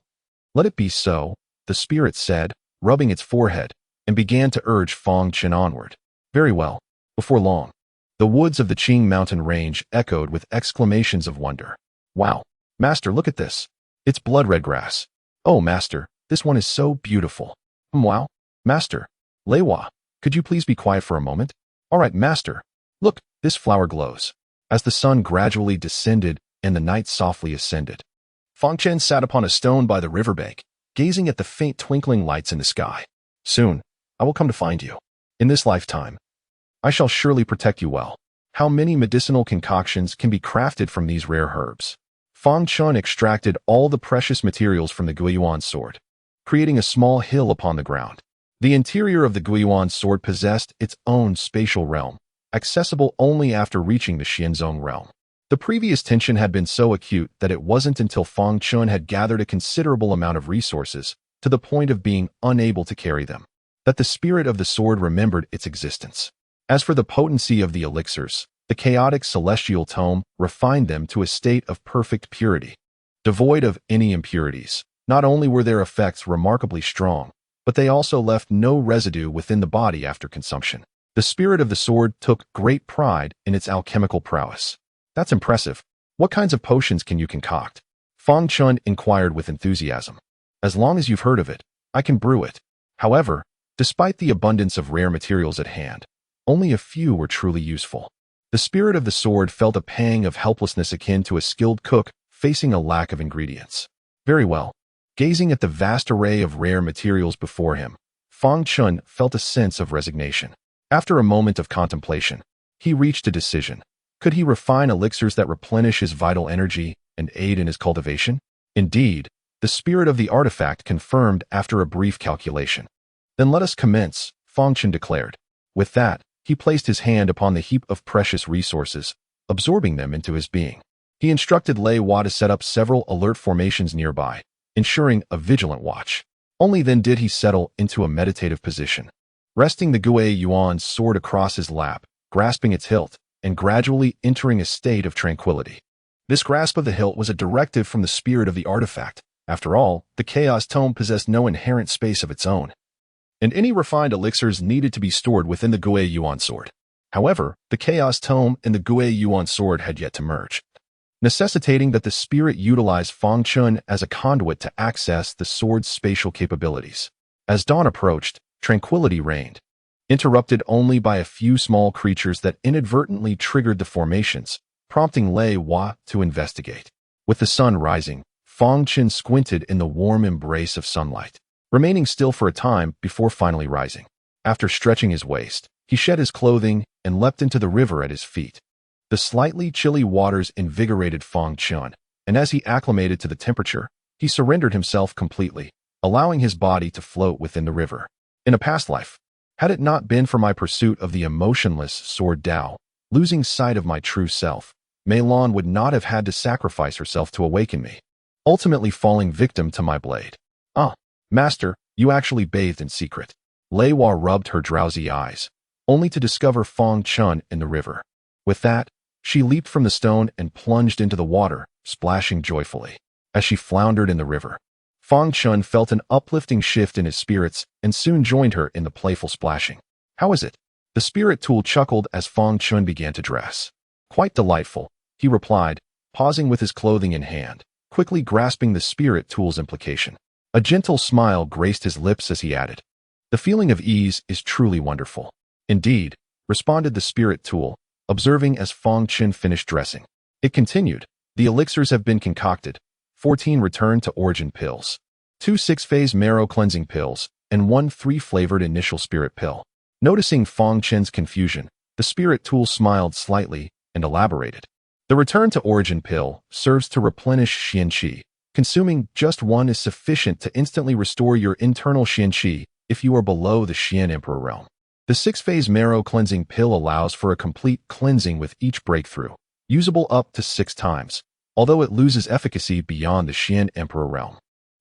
let it be so, the spirit said, rubbing its forehead, and began to urge Fang Chen onward. Very well. Before long, the woods of the Qing mountain range echoed with exclamations of wonder. Wow, Master, look at this. It's blood-red grass. Oh, Master, this one is so beautiful. Wow, Master. Lei Hua, could you please be quiet for a moment? All right, Master. Look, this flower glows. As the sun gradually descended and the night softly ascended, Fang Chen sat upon a stone by the riverbank, gazing at the faint twinkling lights in the sky. Soon, I will come to find you. In this lifetime, I shall surely protect you well. How many medicinal concoctions can be crafted from these rare herbs? Fang Chen extracted all the precious materials from the Guiyuan sword, creating a small hill upon the ground. The interior of the Guiyuan sword possessed its own spatial realm, accessible only after reaching the Xianzong realm. The previous tension had been so acute that it wasn't until Fang Chen had gathered a considerable amount of resources, to the point of being unable to carry them, that the spirit of the sword remembered its existence. As for the potency of the elixirs, the chaotic celestial tome refined them to a state of perfect purity. Devoid of any impurities, not only were their effects remarkably strong, but they also left no residue within the body after consumption. The spirit of the sword took great pride in its alchemical prowess. That's impressive. What kinds of potions can you concoct? Fang Chen inquired with enthusiasm. As long as you've heard of it, I can brew it. However, despite the abundance of rare materials at hand, only a few were truly useful. The spirit of the sword felt a pang of helplessness akin to a skilled cook facing a lack of ingredients. Very well. Gazing at the vast array of rare materials before him, Fang Chen felt a sense of resignation. After a moment of contemplation, he reached a decision. Could he refine elixirs that replenish his vital energy and aid in his cultivation? Indeed, the spirit of the artifact confirmed after a brief calculation. Then let us commence, Fang Chen declared. With that, he placed his hand upon the heap of precious resources, absorbing them into his being. He instructed Lei Hua to set up several alert formations nearby, ensuring a vigilant watch. Only then did he settle into a meditative position, resting the Guiyuan sword across his lap, grasping its hilt, and gradually entering a state of tranquility. This grasp of the hilt was a directive from the spirit of the artifact. After all, the Chaos Tome possessed no inherent space of its own, and any refined elixirs needed to be stored within the Guiyuan sword. However, the Chaos Tome and the Guiyuan sword had yet to merge, necessitating that the spirit utilize Fang Chen as a conduit to access the sword's spatial capabilities. As dawn approached, tranquility reigned. interrupted only by a few small creatures that inadvertently triggered the formations, prompting Lei Hua to investigate. With the sun rising, Fang Chen squinted in the warm embrace of sunlight, remaining still for a time before finally rising. After stretching his waist, he shed his clothing and leapt into the river at his feet. The slightly chilly waters invigorated Fang Chen, and as he acclimated to the temperature, he surrendered himself completely, allowing his body to float within the river. In a past life, had it not been for my pursuit of the emotionless sword Dao, losing sight of my true self, Mei Lan would not have had to sacrifice herself to awaken me, ultimately falling victim to my blade. Ah, master, you actually bathed in secret. Lei Hua rubbed her drowsy eyes, only to discover Fang Chen in the river. With that, she leaped from the stone and plunged into the water, splashing joyfully. As she floundered in the river, Fang Chen felt an uplifting shift in his spirits and soon joined her in the playful splashing. How is it? The spirit tool chuckled as Fang Chen began to dress. Quite delightful, he replied, pausing with his clothing in hand, quickly grasping the spirit tool's implication. A gentle smile graced his lips as he added, "The feeling of ease is truly wonderful." "Indeed," responded the spirit tool, observing as Fang Chen finished dressing. It continued, "The elixirs have been concocted. 14 return to origin pills, 2 6-phase marrow cleansing pills, and 1 3-flavored initial spirit pill." Noticing Fang Chen's confusion, the spirit tool smiled slightly and elaborated. "The return to origin pill serves to replenish Xian Qi. Consuming just 1 is sufficient to instantly restore your internal Xian Qi if you are below the Xian Emperor realm. The 6-phase marrow cleansing pill allows for a complete cleansing with each breakthrough, usable up to 6 times, although it loses efficacy beyond the Xian Emperor realm.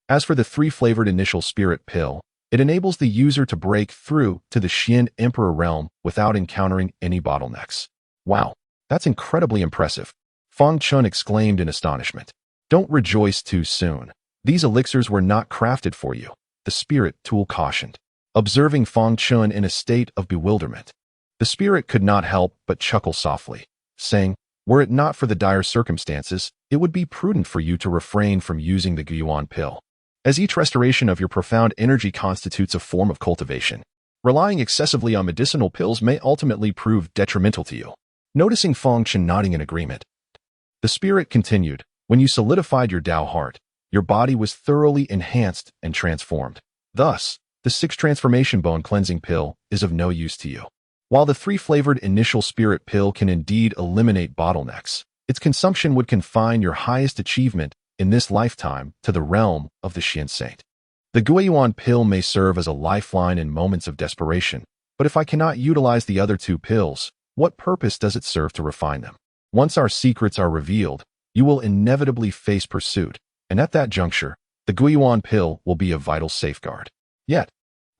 As for the 3-flavored initial spirit pill, it enables the user to break through to the Xian Emperor realm without encountering any bottlenecks." "Wow, that's incredibly impressive," Fang Chen exclaimed in astonishment. "Don't rejoice too soon. These elixirs were not crafted for you," the spirit tool cautioned, observing Fang Chen in a state of bewilderment. The spirit could not help but chuckle softly, saying, "Were it not for the dire circumstances, it would be prudent for you to refrain from using the Guiyuan pill, as each restoration of your profound energy constitutes a form of cultivation. Relying excessively on medicinal pills may ultimately prove detrimental to you." Noticing Fang Chen nodding in agreement, the spirit continued, "When you solidified your Dao heart, your body was thoroughly enhanced and transformed. Thus, the 6 transformation bone cleansing pill is of no use to you. While the 3-flavored initial spirit pill can indeed eliminate bottlenecks, its consumption would confine your highest achievement in this lifetime to the realm of the Xian Saint. The Guiyuan pill may serve as a lifeline in moments of desperation, but if I cannot utilize the other 2 pills, what purpose does it serve to refine them? Once our secrets are revealed, you will inevitably face pursuit, and at that juncture, the Guiyuan pill will be a vital safeguard. Yet,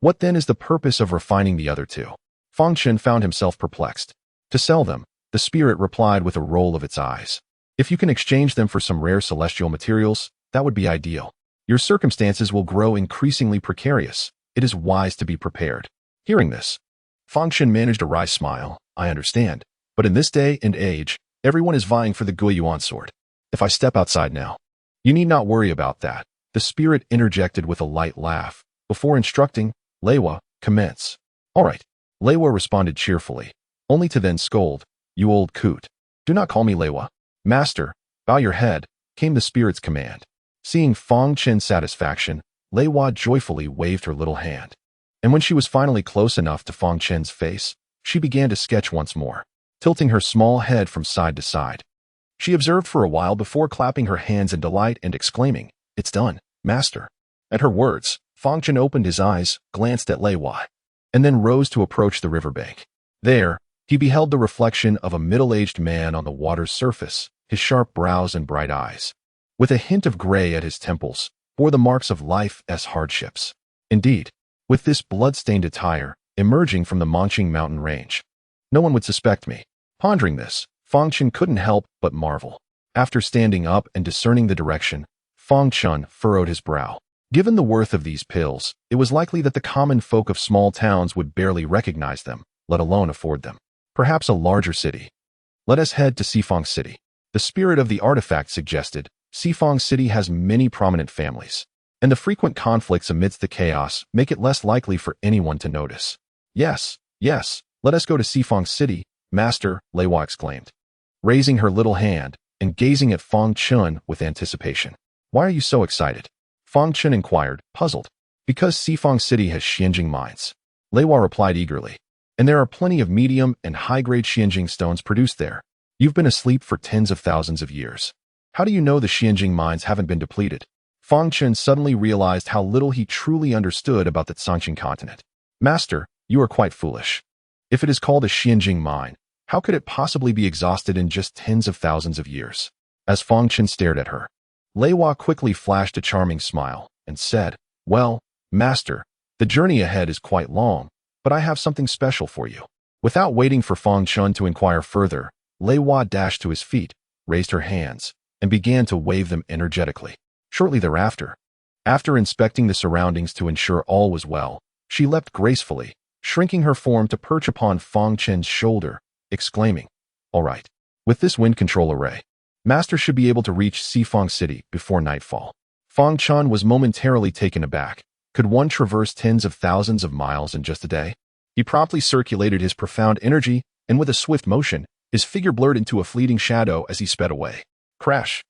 what then is the purpose of refining the other 2? Fang Chen found himself perplexed. "To sell them," the spirit replied with a roll of its eyes. "If you can exchange them for some rare celestial materials, that would be ideal. Your circumstances will grow increasingly precarious. It is wise to be prepared." Hearing this, Fang Chen managed a wry smile. "I understand, but in this day and age, everyone is vying for the Guiyuan sword. If I step outside now, you need not worry about that." The spirit interjected with a light laugh, before instructing, "Lei Hua, commence." "All right," Lei Hua responded cheerfully, only to then scold, "You old coot. Do not call me Lei Hua." "Master, bow your head," came the spirit's command. Seeing Fang Chen's satisfaction, Lei Hua joyfully waved her little hand. And when she was finally close enough to Fang Chen's face, she began to sketch once more, tilting her small head from side to side. She observed for a while before clapping her hands in delight and exclaiming, "It's done, master." At her words, Fang Chen opened his eyes, glanced at Lei Hua, and then rose to approach the riverbank. There, he beheld the reflection of a middle-aged man on the water's surface, his sharp brows and bright eyes, with a hint of gray at his temples, bore the marks of life as hardships. Indeed, with this blood-stained attire, emerging from the Mongqing mountain range, no one would suspect me. Pondering this, Fang Chen couldn't help but marvel. After standing up and discerning the direction, Fang Chen furrowed his brow. Given the worth of these pills, it was likely that the common folk of small towns would barely recognize them, let alone afford them. Perhaps a larger city. "Let us head to Sifang City," the spirit of the artifact suggested. Sifang City has many prominent families, and the frequent conflicts amidst the chaos make it less likely for anyone to notice. "Yes," Yes, let us go to Sifang City, Master, Lei Hua exclaimed, raising her little hand and gazing at Fang Chen with anticipation. Why are you so excited? Fang Chen inquired, puzzled. Because Sifang City has Xianjing mines. Lei Hua replied eagerly. And there are plenty of medium and high-grade Xianjing stones produced there. You've been asleep for tens of thousands of years. How do you know the Xianjing mines haven't been depleted? Fang Chen suddenly realized how little he truly understood about the Cangqing continent. Master, you are quite foolish. If it is called a Xianjing mine, how could it possibly be exhausted in just tens of thousands of years? As Fang Chen stared at her, Lei Hua quickly flashed a charming smile and said, well, Master, the journey ahead is quite long, but I have something special for you. Without waiting for Fang Chen to inquire further, Lei Hua dashed to his feet, raised her hands, and began to wave them energetically. Shortly thereafter, after inspecting the surroundings to ensure all was well, she leapt gracefully, shrinking her form to perch upon Fang Chen's shoulder, exclaiming, all right, with this wind control array, Master should be able to reach Sifang City before nightfall. Fang Chen was momentarily taken aback. Could one traverse tens of thousands of miles in just a day? He promptly circulated his profound energy, and with a swift motion, his figure blurred into a fleeting shadow as he sped away. Crash!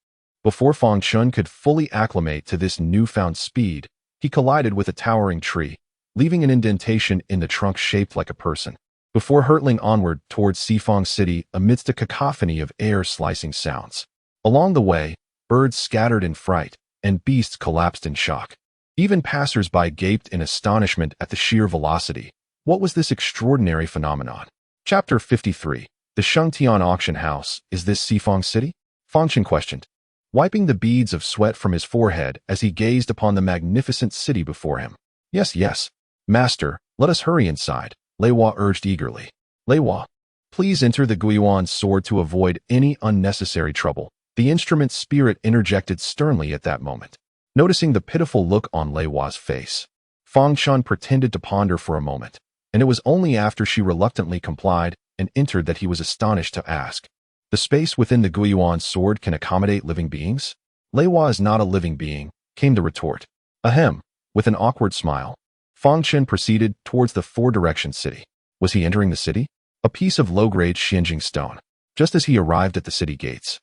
Before Fang Chen could fully acclimate to this newfound speed, he collided with a towering tree, leaving an indentation in the trunk shaped like a person, before hurtling onward towards Sifang City amidst a cacophony of air-slicing sounds. Along the way, birds scattered in fright, and beasts collapsed in shock. Even passers-by gaped in astonishment at the sheer velocity. What was this extraordinary phenomenon? Chapter 53. The Shengtian Auction House. Is this Sifang City? Fang Chen questioned, wiping the beads of sweat from his forehead as he gazed upon the magnificent city before him. Yes. Master, let us hurry inside, Lei Hua urged eagerly. Lei Hua, please enter the Guiyuan sword to avoid any unnecessary trouble. The instrument's spirit interjected sternly at that moment. Noticing the pitiful look on Lei Hua's face, Fang Chen pretended to ponder for a moment, and it was only after she reluctantly complied and entered that he was astonished to ask, the space within the Guiyuan sword can accommodate living beings? Lei Hua is not a living being, came the retort. Ahem. With an awkward smile, Fang Chen proceeded towards the four-direction city. Was he entering the city? A piece of low-grade Xianjing stone. Just as he arrived at the city gates,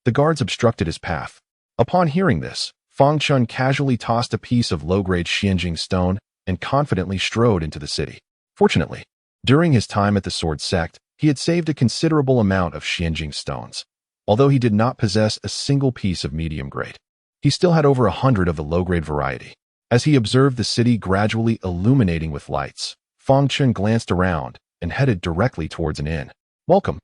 the guards obstructed his path. Upon hearing this, Fang Chen casually tossed a piece of low-grade Xianjing stone and confidently strode into the city. Fortunately, during his time at the Sword Sect, he had saved a considerable amount of Xianjing stones. Although he did not possess a single piece of medium grade, he still had over 100 of the low-grade variety. As he observed the city gradually illuminating with lights, Fang Chen glanced around and headed directly towards an inn. Welcome,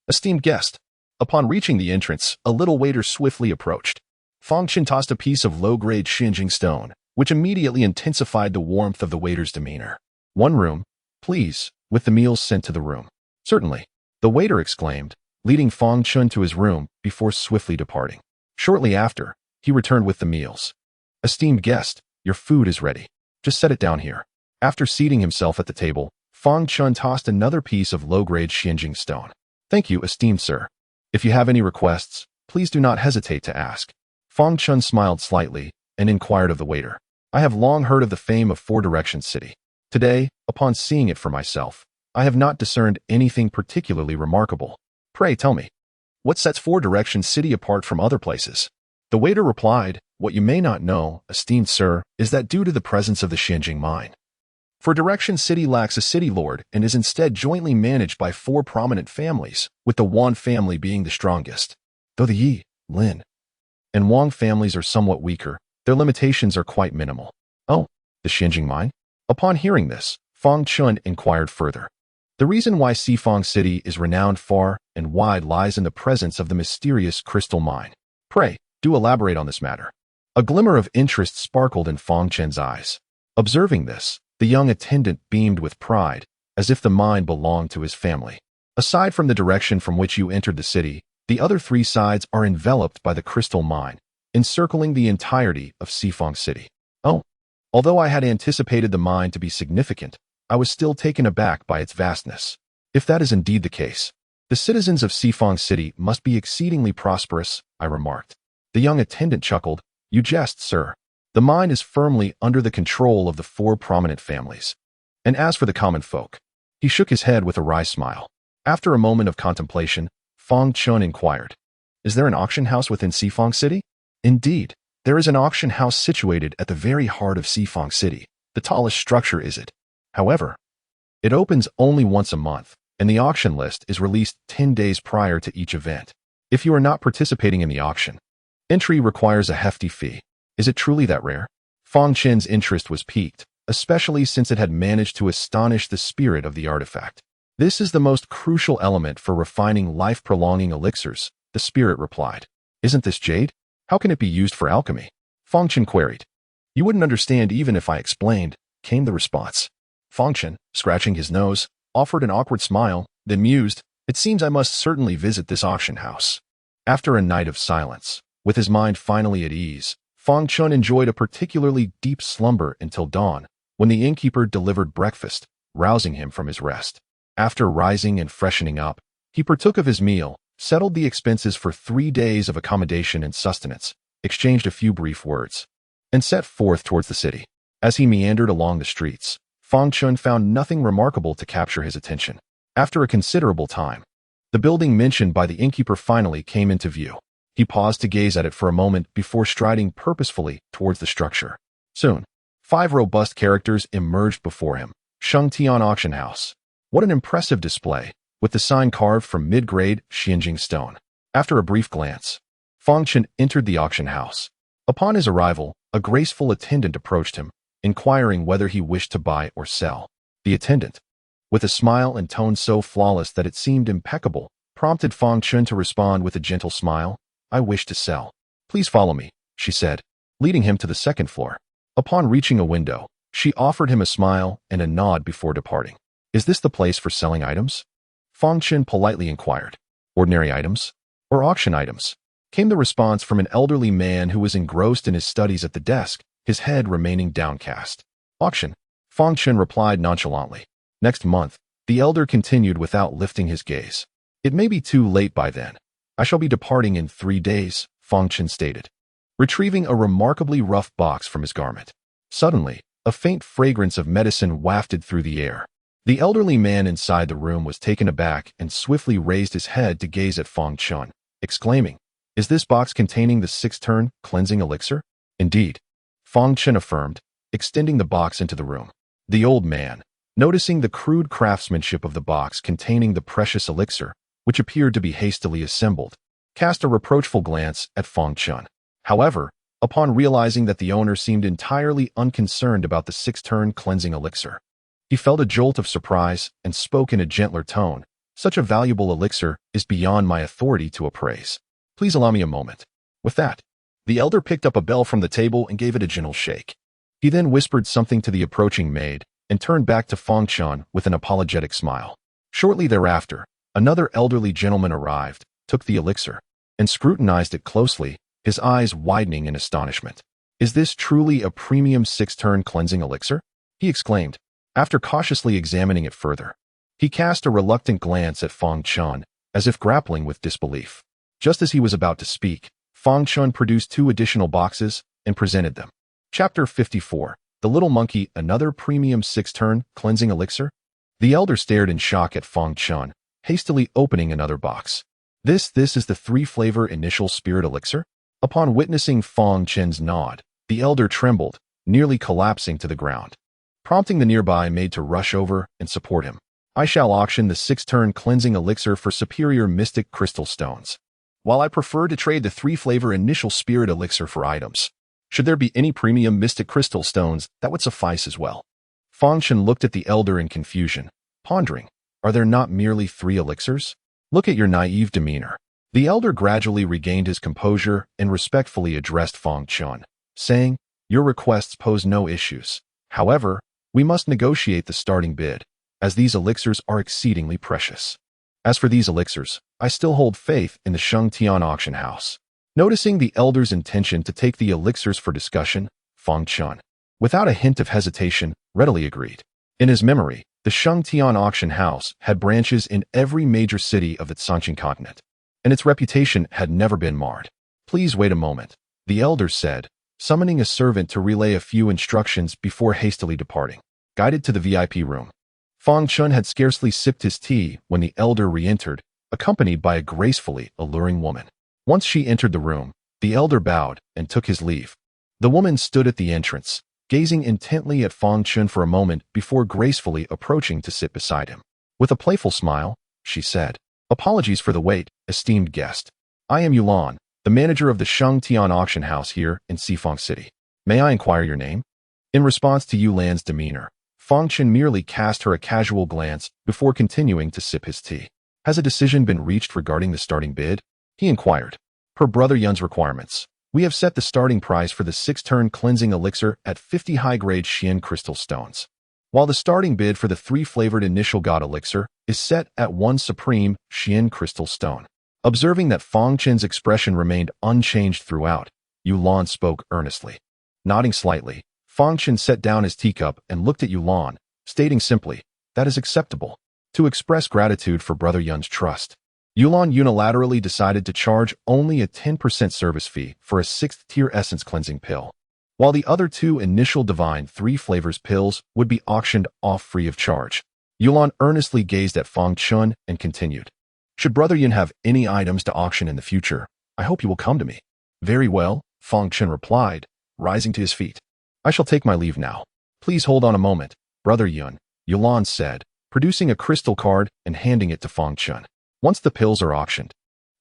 esteemed guest. Upon reaching the entrance, a little waiter swiftly approached. Fang Chen tossed a piece of low-grade Xianjing stone, which immediately intensified the warmth of the waiter's demeanor. One room, please, with the meals sent to the room. Certainly, the waiter exclaimed, leading Fang Chen to his room before swiftly departing. Shortly after, he returned with the meals. Esteemed guest, your food is ready. Just set it down here. After seating himself at the table, Fang Chen tossed another piece of low-grade Xianjing stone. Thank you, esteemed sir. If you have any requests, please do not hesitate to ask. Fang Chen smiled slightly and inquired of the waiter. I have long heard of the fame of Four Directions City. Today, upon seeing it for myself, I have not discerned anything particularly remarkable. Pray tell me, what sets Four Directions City apart from other places? The waiter replied, what you may not know, esteemed sir, is that due to the presence of the Xianjing mine, Four Directions City lacks a city lord and is instead jointly managed by four prominent families, with the Wan family being the strongest. Though the Yi, Lin, and Wang families are somewhat weaker, their limitations are quite minimal. Oh, the Xianjing mine? Upon hearing this, Fang Chen inquired further. The reason why Sifang City is renowned far and wide lies in the presence of the mysterious crystal mine. Pray, do elaborate on this matter. A glimmer of interest sparkled in Fang Chen's eyes. Observing this, the young attendant beamed with pride, as if the mine belonged to his family. Aside from the direction from which you entered the city, the other three sides are enveloped by the crystal mine, encircling the entirety of Sifang City. Oh, although I had anticipated the mine to be significant, I was still taken aback by its vastness. If that is indeed the case, the citizens of Sifang City must be exceedingly prosperous, I remarked. The young attendant chuckled. You jest, sir. The mine is firmly under the control of the four prominent families. And as for the common folk, He shook his head with a wry smile. After a moment of contemplation, Fang Chen inquired, "Is there an auction house within Sifang City?" "Indeed, there is an auction house situated at the very heart of Sifang City. The tallest structure is it. However, it opens only once a month, and the auction list is released 10 days prior to each event. If you are not participating in the auction, entry requires a hefty fee. Is it truly that rare?" Fang Chen's interest was piqued, especially since it had managed to astonish the spirit of the artifact. "This is the most crucial element for refining life-prolonging elixirs," the spirit replied. "Isn't this jade? How can it be used for alchemy?" Fang Chen queried. "You wouldn't understand even if I explained," came the response. Fang Chen, scratching his nose, offered an awkward smile, then mused, "It seems I must certainly visit this auction house." After a night of silence, with his mind finally at ease, Fang Chen enjoyed a particularly deep slumber until dawn, when the innkeeper delivered breakfast, rousing him from his rest. After rising and freshening up, he partook of his meal, settled the expenses for 3 days of accommodation and sustenance, exchanged a few brief words, and set forth towards the city. As he meandered along the streets, Fang Chen found nothing remarkable to capture his attention. After a considerable time, the building mentioned by the innkeeper finally came into view. He paused to gaze at it for a moment before striding purposefully towards the structure. Soon, 5 robust characters emerged before him. Shengtian Auction House. What an impressive display, with the sign carved from mid-grade Xianjing stone. After a brief glance, Fang Chen entered the auction house. Upon his arrival, a graceful attendant approached him, inquiring whether he wished to buy or sell. The attendant, with a smile and tone so flawless that it seemed impeccable, prompted Fang Chen to respond with a gentle smile. "I wish to sell. Please follow me," she said, leading him to the second floor. Upon reaching a window, she offered him a smile and a nod before departing. "Is this the place for selling items?" Fang Chen politely inquired. "Ordinary items? Or auction items?" came the response from an elderly man who was engrossed in his studies at the desk, his head remaining downcast. "Auction," Fang Chen replied nonchalantly. "Next month," the elder continued without lifting his gaze. "It may be too late by then. I shall be departing in 3 days, Fang Chen stated, retrieving a remarkably rough box from his garment. Suddenly, a faint fragrance of medicine wafted through the air. The elderly man inside the room was taken aback and swiftly raised his head to gaze at Fang Chen, exclaiming, "Is this box containing the 6-turn cleansing elixir?" "Indeed," Fang Chen affirmed, extending the box into the room. The old man, noticing the crude craftsmanship of the box containing the precious elixir, which appeared to be hastily assembled, cast a reproachful glance at Fang Chen. However, upon realizing that the owner seemed entirely unconcerned about the 6-turn cleansing elixir, he felt a jolt of surprise and spoke in a gentler tone. "Such a valuable elixir is beyond my authority to appraise. Please allow me a moment." With that, the elder picked up a bell from the table and gave it a gentle shake. He then whispered something to the approaching maid and turned back to Fang Chen with an apologetic smile. Shortly thereafter, another elderly gentleman arrived, took the elixir, and scrutinized it closely, his eyes widening in astonishment. "Is this truly a premium 6-turn cleansing elixir?" he exclaimed. After cautiously examining it further, he cast a reluctant glance at Fang Chen, as if grappling with disbelief. Just as he was about to speak, Fang Chen produced 2 additional boxes and presented them. Chapter 54. The Little Monkey, another premium 6-turn cleansing elixir? The elder stared in shock at Fang Chen, hastily opening another box. This is the 3-flavor initial spirit elixir?" Upon witnessing Fang Chen's nod, the elder trembled, nearly collapsing to the ground, prompting the nearby maid to rush over and support him. "I shall auction the 6-turn cleansing elixir for superior mystic crystal stones, while I prefer to trade the 3-flavor initial spirit elixir for items. Should there be any premium mystic crystal stones, that would suffice as well." Fang Chen looked at the elder in confusion, pondering, "Are there not merely 3 elixirs? Look at your naive demeanor." The elder gradually regained his composure and respectfully addressed Fang Chen, saying, "Your requests pose no issues. However, we must negotiate the starting bid, as these elixirs are exceedingly precious. As for these elixirs, I still hold faith in the Shengtian auction house." Noticing the elder's intention to take the elixirs for discussion, Fang Chen, without a hint of hesitation, readily agreed. In his memory, the Shengtian auction house had branches in every major city of the Sanqing continent, and its reputation had never been marred. "Please wait a moment," the elder said, summoning a servant to relay a few instructions before hastily departing. Guided to the VIP room, Fang Chen had scarcely sipped his tea when the elder re-entered, accompanied by a gracefully alluring woman. Once she entered the room, the elder bowed and took his leave. The woman stood at the entrance, gazing intently at Fang Chen for a moment before gracefully approaching to sit beside him. With a playful smile, she said, "Apologies for the wait, esteemed guest. I am Yulan, the manager of the Shengtian auction house here in Sifang City. May I inquire your name?" In response to Yulan's demeanor, Fang Chen merely cast her a casual glance before continuing to sip his tea. "Has a decision been reached regarding the starting bid?" he inquired. "Per Brother Yun's requirements, we have set the starting price for the 6-turn cleansing elixir at 50 high-grade Xian crystal stones, while the starting bid for the 3-flavored initial god elixir is set at 1 supreme Xian crystal stone." Observing that Fang Chen's expression remained unchanged throughout, Yulan spoke earnestly. Nodding slightly, Fang Chen set down his teacup and looked at Yulan, stating simply, "That is acceptable." To express gratitude for Brother Yun's trust, Yulan unilaterally decided to charge only a 10% service fee for a 6th-tier essence cleansing pill, while the other 2 initial divine 3-flavors pills would be auctioned off free of charge. Yulan earnestly gazed at Fang Chen and continued, "Should Brother Yun have any items to auction in the future, I hope you will come to me." "Very well," Fang Chen replied, rising to his feet. "I shall take my leave now. Please hold on a moment, Brother Yun," Yulan said, producing a crystal card and handing it to Fang Chen. "Once the pills are auctioned,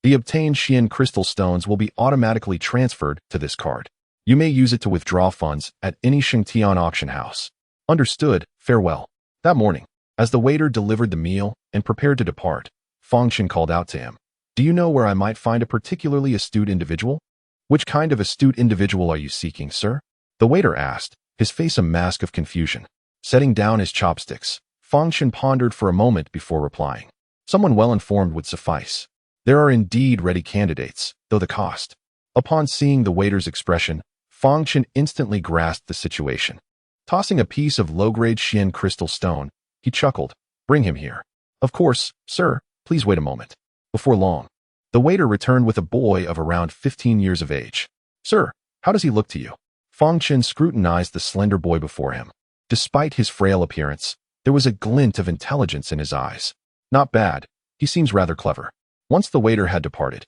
the obtained Xian crystal stones will be automatically transferred to this card. You may use it to withdraw funds at any Shengtian auction house." "Understood, farewell." That morning, as the waiter delivered the meal and prepared to depart, Fang Chen called out to him, "Do you know where I might find a particularly astute individual?" "Which kind of astute individual are you seeking, sir?" the waiter asked, his face a mask of confusion. Setting down his chopsticks, Fang Chen pondered for a moment before replying, "Someone well-informed would suffice. There are indeed ready candidates, though the cost." Upon seeing the waiter's expression, Fang Chen instantly grasped the situation. Tossing a piece of low-grade Xian crystal stone, he chuckled, "Bring him here." "Of course, sir. Please wait a moment." Before long, the waiter returned with a boy of around 15 years of age. "Sir, how does he look to you?" Fang Chen scrutinized the slender boy before him. Despite his frail appearance, there was a glint of intelligence in his eyes. "Not bad. He seems rather clever." Once the waiter had departed,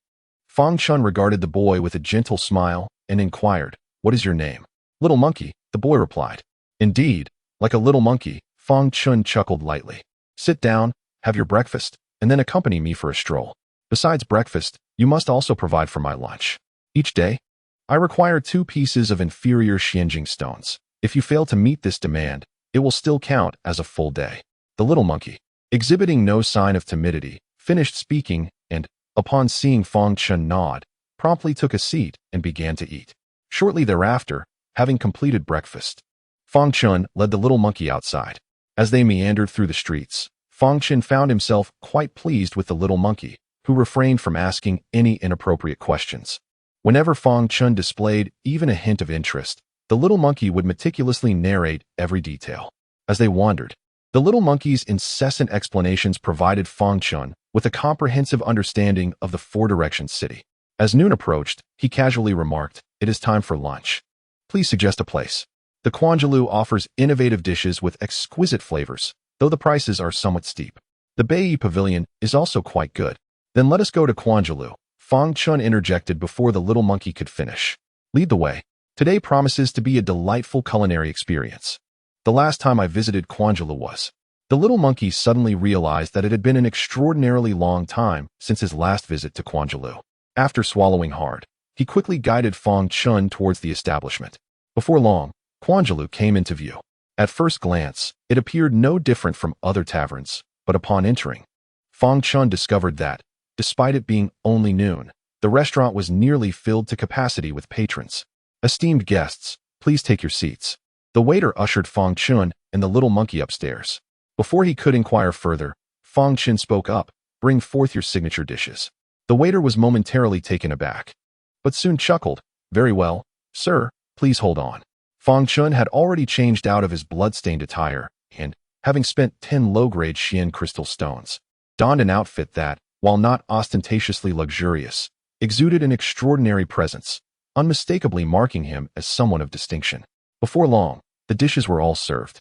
Fang Chen regarded the boy with a gentle smile and inquired, "What is your name?" "Little Monkey," the boy replied. "Indeed, like a little monkey," Fang Chen chuckled lightly. "Sit down, have your breakfast, and then accompany me for a stroll. Besides breakfast, you must also provide for my lunch. Each day, I require 2 pieces of inferior Xianjing stones. If you fail to meet this demand, it will still count as a full day." The little monkey, exhibiting no sign of timidity, finished speaking and, upon seeing Fang Chen nod, promptly took a seat and began to eat. Shortly thereafter, having completed breakfast, Fang Chen led the little monkey outside. As they meandered through the streets, Fang Chen found himself quite pleased with the little monkey, who refrained from asking any inappropriate questions. Whenever Fang Chen displayed even a hint of interest, the little monkey would meticulously narrate every detail. As they wandered, the little monkey's incessant explanations provided Fang Chen with a comprehensive understanding of the 4-direction city. As noon approached, he casually remarked, "It is time for lunch. Please suggest a place." The Quanjilu offers innovative dishes with exquisite flavors, though the prices are somewhat steep. The Beiyi Pavilion is also quite good. "Then let us go to Quanjilu," Fang Chen interjected before the little monkey could finish. "Lead the way. Today promises to be a delightful culinary experience. The last time I visited Quanjilu was..." The little monkey suddenly realized that it had been an extraordinarily long time since his last visit to Quanjilu. After swallowing hard, he quickly guided Fang Chen towards the establishment. Before long, Quanjilu came into view. At first glance, it appeared no different from other taverns, but upon entering, Fang Chen discovered that, despite it being only noon, the restaurant was nearly filled to capacity with patrons. "Esteemed guests, please take your seats." The waiter ushered Fang Chen and the little monkey upstairs. Before he could inquire further, Fang Chen spoke up, "Bring forth your signature dishes." The waiter was momentarily taken aback, but soon chuckled, "Very well, sir, please hold on." Fang Chen had already changed out of his blood-stained attire and, having spent 10 low-grade Xian crystal stones, donned an outfit that, while not ostentatiously luxurious, exuded an extraordinary presence, unmistakably marking him as someone of distinction. Before long, the dishes were all served.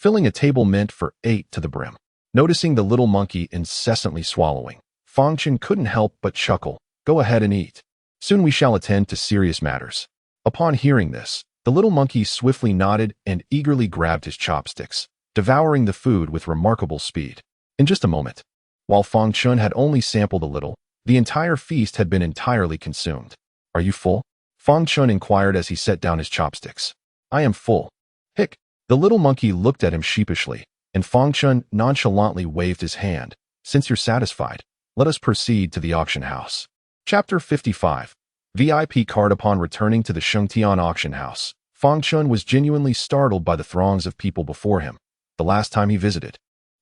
filling a table meant for 8 to the brim. Noticing the little monkey incessantly swallowing, Fang Chen couldn't help but chuckle. Go ahead and eat. Soon we shall attend to serious matters. Upon hearing this, the little monkey swiftly nodded and eagerly grabbed his chopsticks, devouring the food with remarkable speed. In just a moment, while Fang Chen had only sampled a little, the entire feast had been entirely consumed. Are you full? Fang Chen inquired as he set down his chopsticks. I am full. Hick. The little monkey looked at him sheepishly, and Fang Chen nonchalantly waved his hand. Since you're satisfied, let us proceed to the auction house. Chapter 55. VIP card. Upon returning to the Shengtian auction house, Fang Chen was genuinely startled by the throngs of people before him. The last time he visited,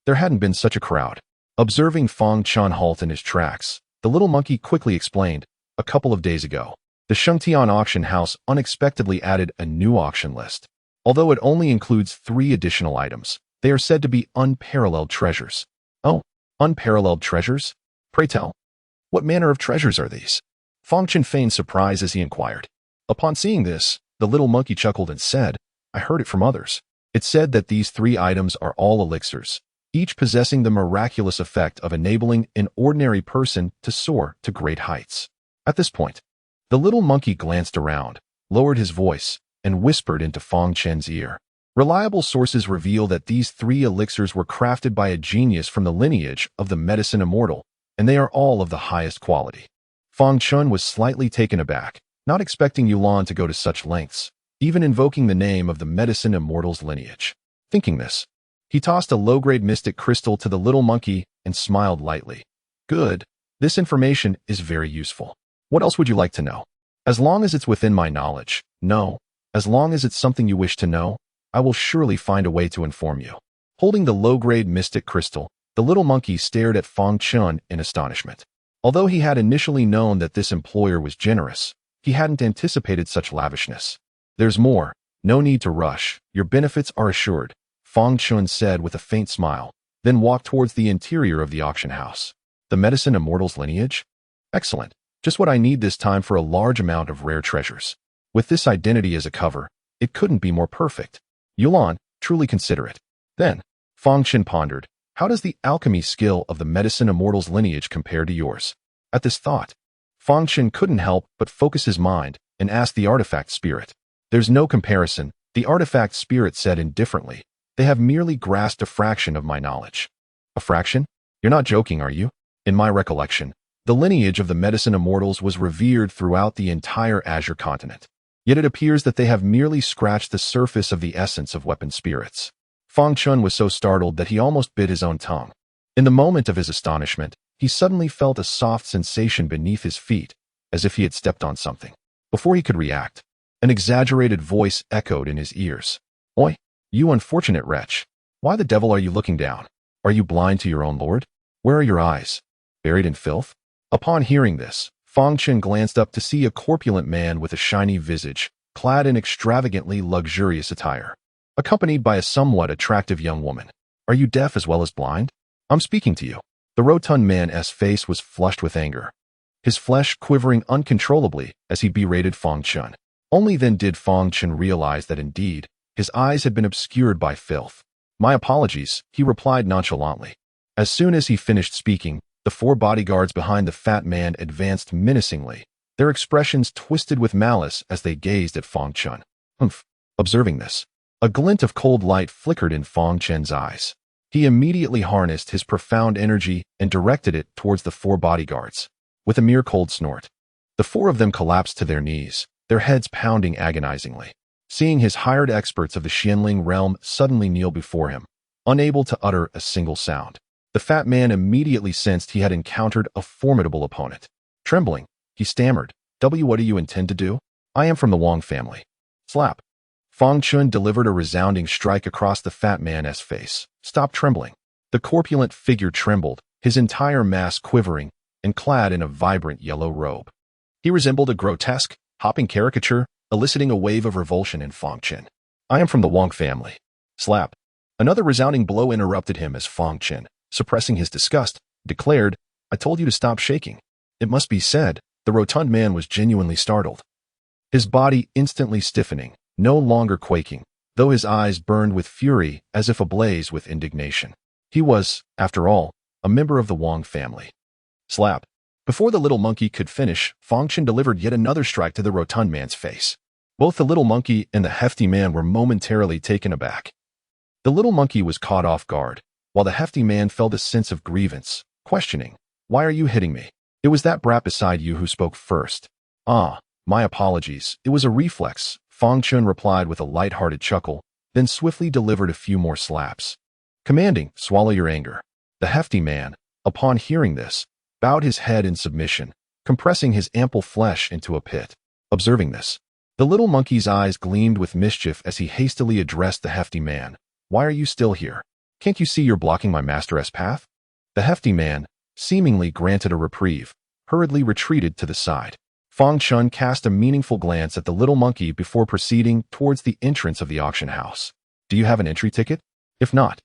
there hadn't been such a crowd. Observing Fang Chen halt in his tracks, the little monkey quickly explained, a couple of days ago, the Shengtian auction house unexpectedly added a new auction list. Although it only includes 3 additional items, they are said to be unparalleled treasures. Oh, unparalleled treasures? Pray tell, what manner of treasures are these? Fang Chen feigned surprise as he inquired. Upon seeing this, the little monkey chuckled and said, I heard it from others. It said that these 3 items are all elixirs, each possessing the miraculous effect of enabling an ordinary person to soar to great heights. At this point, the little monkey glanced around, lowered his voice, and whispered into Fang Chen's ear. Reliable sources reveal that these 3 elixirs were crafted by a genius from the lineage of the medicine immortal, and they are all of the highest quality. Fang Chen was slightly taken aback, not expecting Yulan to go to such lengths, even invoking the name of the medicine immortal's lineage. Thinking this, he tossed a low-grade mystic crystal to the little monkey and smiled lightly. Good. This information is very useful. What else would you like to know? As long as it's within my knowledge. No. As long as it's something you wish to know, I will surely find a way to inform you. Holding the low-grade mystic crystal, the little monkey stared at Fang Chen in astonishment. Although he had initially known that this employer was generous, he hadn't anticipated such lavishness. There's more. No need to rush. Your benefits are assured, Fang Chen said with a faint smile, then walked towards the interior of the auction house. The medicine immortal's lineage? Excellent. Just what I need this time for a large amount of rare treasures. With this identity as a cover, it couldn't be more perfect. Yulan, truly consider it. Then, Fang Chen pondered, how does the alchemy skill of the medicine immortal's lineage compare to yours? At this thought, Fang Chen couldn't help but focus his mind and ask the artifact spirit. There's no comparison, the artifact spirit said indifferently. They have merely grasped a fraction of my knowledge. A fraction? You're not joking, are you? In my recollection, the lineage of the medicine immortals was revered throughout the entire Azure continent. Yet it appears that they have merely scratched the surface of the essence of weapon spirits. Fang Chen was so startled that he almost bit his own tongue. In the moment of his astonishment, he suddenly felt a soft sensation beneath his feet, as if he had stepped on something. Before he could react, an exaggerated voice echoed in his ears. Oi, you unfortunate wretch. Why the devil are you looking down? Are you blind to your own lord? Where are your eyes? Buried in filth? Upon hearing this, Fang Chen glanced up to see a corpulent man with a shiny visage, clad in extravagantly luxurious attire, accompanied by a somewhat attractive young woman. Are you deaf as well as blind? I'm speaking to you. The rotund man's face was flushed with anger, his flesh quivering uncontrollably as he berated Fang Chen. Only then did Fang Chen realize that indeed, his eyes had been obscured by filth. My apologies, he replied nonchalantly. As soon as he finished speaking, the 4 bodyguards behind the fat man advanced menacingly, their expressions twisted with malice as they gazed at Fang Chen. Humph. Observing this, a glint of cold light flickered in Fang Chen's eyes. He immediately harnessed his profound energy and directed it towards the 4 bodyguards. With a mere cold snort, the 4 of them collapsed to their knees, their heads pounding agonizingly. Seeing his hired experts of the Xianling realm suddenly kneel before him, unable to utter a single sound, the fat man immediately sensed he had encountered a formidable opponent. Trembling, he stammered, What do you intend to do? I am from the Wang family. Slap. Fang Chen delivered a resounding strike across the fat man's face. Stop trembling. The corpulent figure trembled, his entire mass quivering, and clad in a vibrant yellow robe. He resembled a grotesque, hopping caricature, eliciting a wave of revulsion in Fang Chen. I am from the Wang family. Slap. Another resounding blow interrupted him as Fang Chen, suppressing his disgust, declared, I told you to stop shaking. It must be said, the rotund man was genuinely startled. His body instantly stiffening, no longer quaking, though his eyes burned with fury as if ablaze with indignation. He was, after all, a member of the Wang family. Slap. Before the little monkey could finish, Fang Chen delivered yet another strike to the rotund man's face. Both the little monkey and the hefty man were momentarily taken aback. The little monkey was caught off guard, while the hefty man felt a sense of grievance, questioning, "Why are you hitting me? It was that brat beside you who spoke first." "Ah, my apologies, it was a reflex," Fang Chen replied with a light-hearted chuckle, then swiftly delivered a few more slaps. Commanding, "Swallow your anger." The hefty man, upon hearing this, bowed his head in submission, compressing his ample flesh into a pit. Observing this, the little monkey's eyes gleamed with mischief as he hastily addressed the hefty man. "Why are you still here? Can't you see you're blocking my master's path?" The hefty man, seemingly granted a reprieve, hurriedly retreated to the side. Fang Chen cast a meaningful glance at the little monkey before proceeding towards the entrance of the auction house. "Do you have an entry ticket? If not,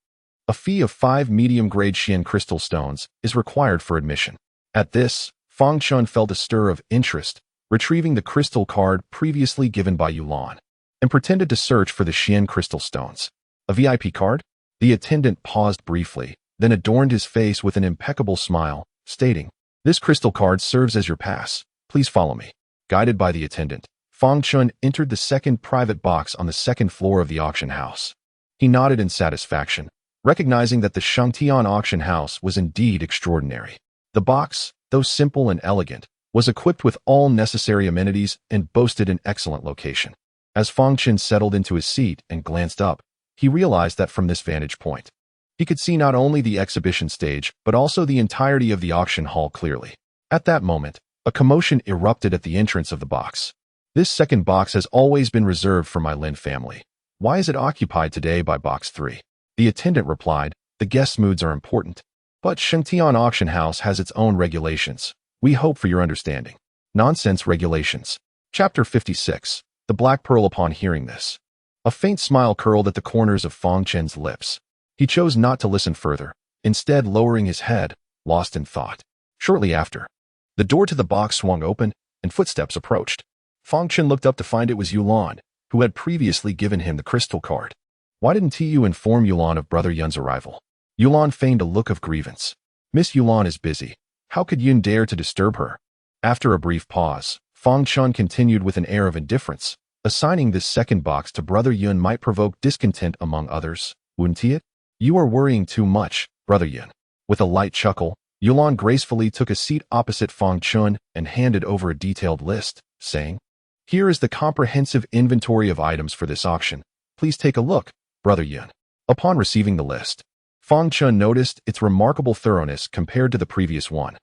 a fee of 5 medium-grade Xian crystal stones is required for admission." At this, Fang Chen felt a stir of interest, retrieving the crystal card previously given by Yulan, and pretended to search for the Xian crystal stones. "A VIP card?" The attendant paused briefly, then adorned his face with an impeccable smile, stating, "This crystal card serves as your pass. Please follow me." Guided by the attendant, Fang Chen entered the second private box on the second floor of the auction house. He nodded in satisfaction, recognizing that the Shangtian auction house was indeed extraordinary. The box, though simple and elegant, was equipped with all necessary amenities and boasted an excellent location. As Fang Chen settled into his seat and glanced up, he realized that from this vantage point, he could see not only the exhibition stage but also the entirety of the auction hall clearly. At that moment, a commotion erupted at the entrance of the box. "This second box has always been reserved for my Lin family. Why is it occupied today by box 3? The attendant replied, "The guests' moods are important, but Shangtian Auction House has its own regulations. We hope for your understanding." Nonsense regulations. Chapter 56. The Black Pearl. Upon hearing this, a faint smile curled at the corners of Fang Chen's lips. He chose not to listen further, instead lowering his head, lost in thought. Shortly after, the door to the box swung open, and footsteps approached. Fang Chen looked up to find it was Yulan, who had previously given him the crystal card. "Why didn't you inform Yulan of Brother Yun's arrival?" Yulan feigned a look of grievance. "Miss Yulan is busy. How could Yun dare to disturb her?" After a brief pause, Fang Chen continued with an air of indifference. "Assigning this second box to Brother Yun might provoke discontent among others, wouldn't it? You are worrying too much, Brother Yun." With a light chuckle, Yulan gracefully took a seat opposite Fang Chen and handed over a detailed list, saying, "Here is the comprehensive inventory of items for this auction. Please take a look, Brother Yun." Upon receiving the list, Fang Chen noticed its remarkable thoroughness compared to the previous one,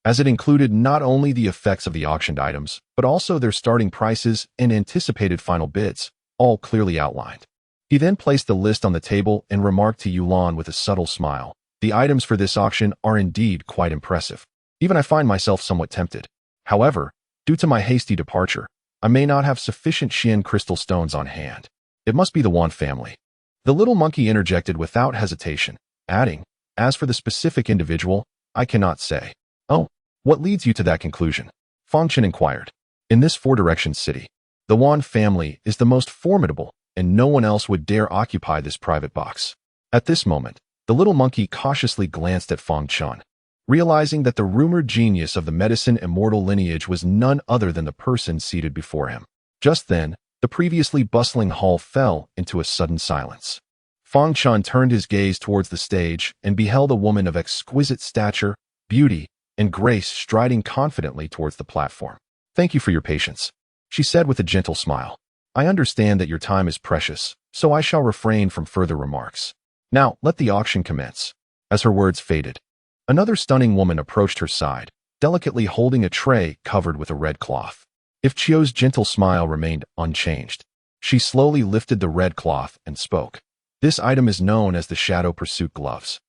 as it included not only the effects of the auctioned items, but also their starting prices and anticipated final bids, all clearly outlined. He then placed the list on the table and remarked to Yulan with a subtle smile, "The items for this auction are indeed quite impressive. Even I find myself somewhat tempted. However, due to my hasty departure, I may not have sufficient Xian crystal stones on hand. It must be the Wan family." The little monkey interjected without hesitation, adding, "As for the specific individual, I cannot say." "Oh, what leads you to that conclusion?" Fang Chen inquired. "In this four-direction city, the Wan family is the most formidable, and no one else would dare occupy this private box." At this moment, the little monkey cautiously glanced at Fang Chen, realizing that the rumored genius of the medicine immortal lineage was none other than the person seated before him. Just then, the previously bustling hall fell into a sudden silence. Fang Chen turned his gaze towards the stage and beheld a woman of exquisite stature, beauty, and grace striding confidently towards the platform. "Thank you for your patience," she said with a gentle smile. "I understand that your time is precious, so I shall refrain from further remarks. Now, let the auction commence." As her words faded, another stunning woman approached her side, delicately holding a tray covered with a red cloth. If Chio's gentle smile remained unchanged, she slowly lifted the red cloth and spoke. "This item is known as the Shadow Pursuit Gloves,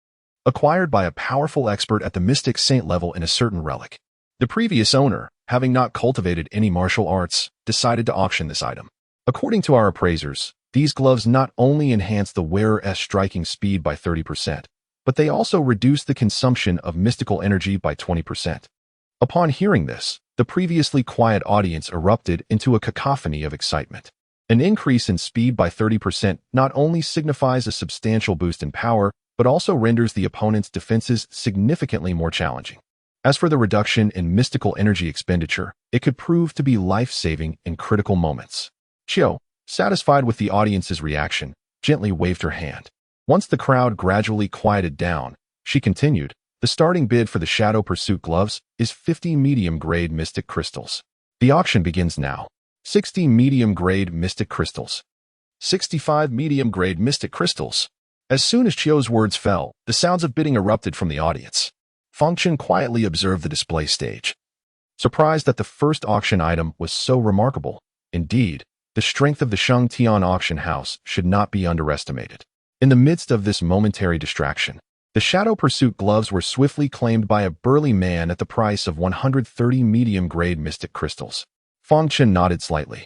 acquired by a powerful expert at the Mystic Saint level in a certain relic. The previous owner, having not cultivated any martial arts, decided to auction this item. According to our appraisers, these gloves not only enhance the wearer's striking speed by 30%, but they also reduce the consumption of mystical energy by 20%. Upon hearing this, the previously quiet audience erupted into a cacophony of excitement. An increase in speed by 30% not only signifies a substantial boost in power, but also renders the opponent's defenses significantly more challenging. As for the reduction in mystical energy expenditure, it could prove to be life-saving in critical moments. Chiao, satisfied with the audience's reaction, gently waved her hand. Once the crowd gradually quieted down, she continued, the starting bid for the Shadow Pursuit gloves is 50 medium-grade mystic crystals. The auction begins now. 60 medium-grade mystic crystals. 65 medium-grade mystic crystals. As soon as Chiao's words fell, the sounds of bidding erupted from the audience. Fang Chen quietly observed the display stage, surprised that the first auction item was so remarkable. Indeed, the strength of the Shengtian auction house should not be underestimated. In the midst of this momentary distraction, the Shadow Pursuit gloves were swiftly claimed by a burly man at the price of 130 medium-grade mystic crystals. Fang Chen nodded slightly.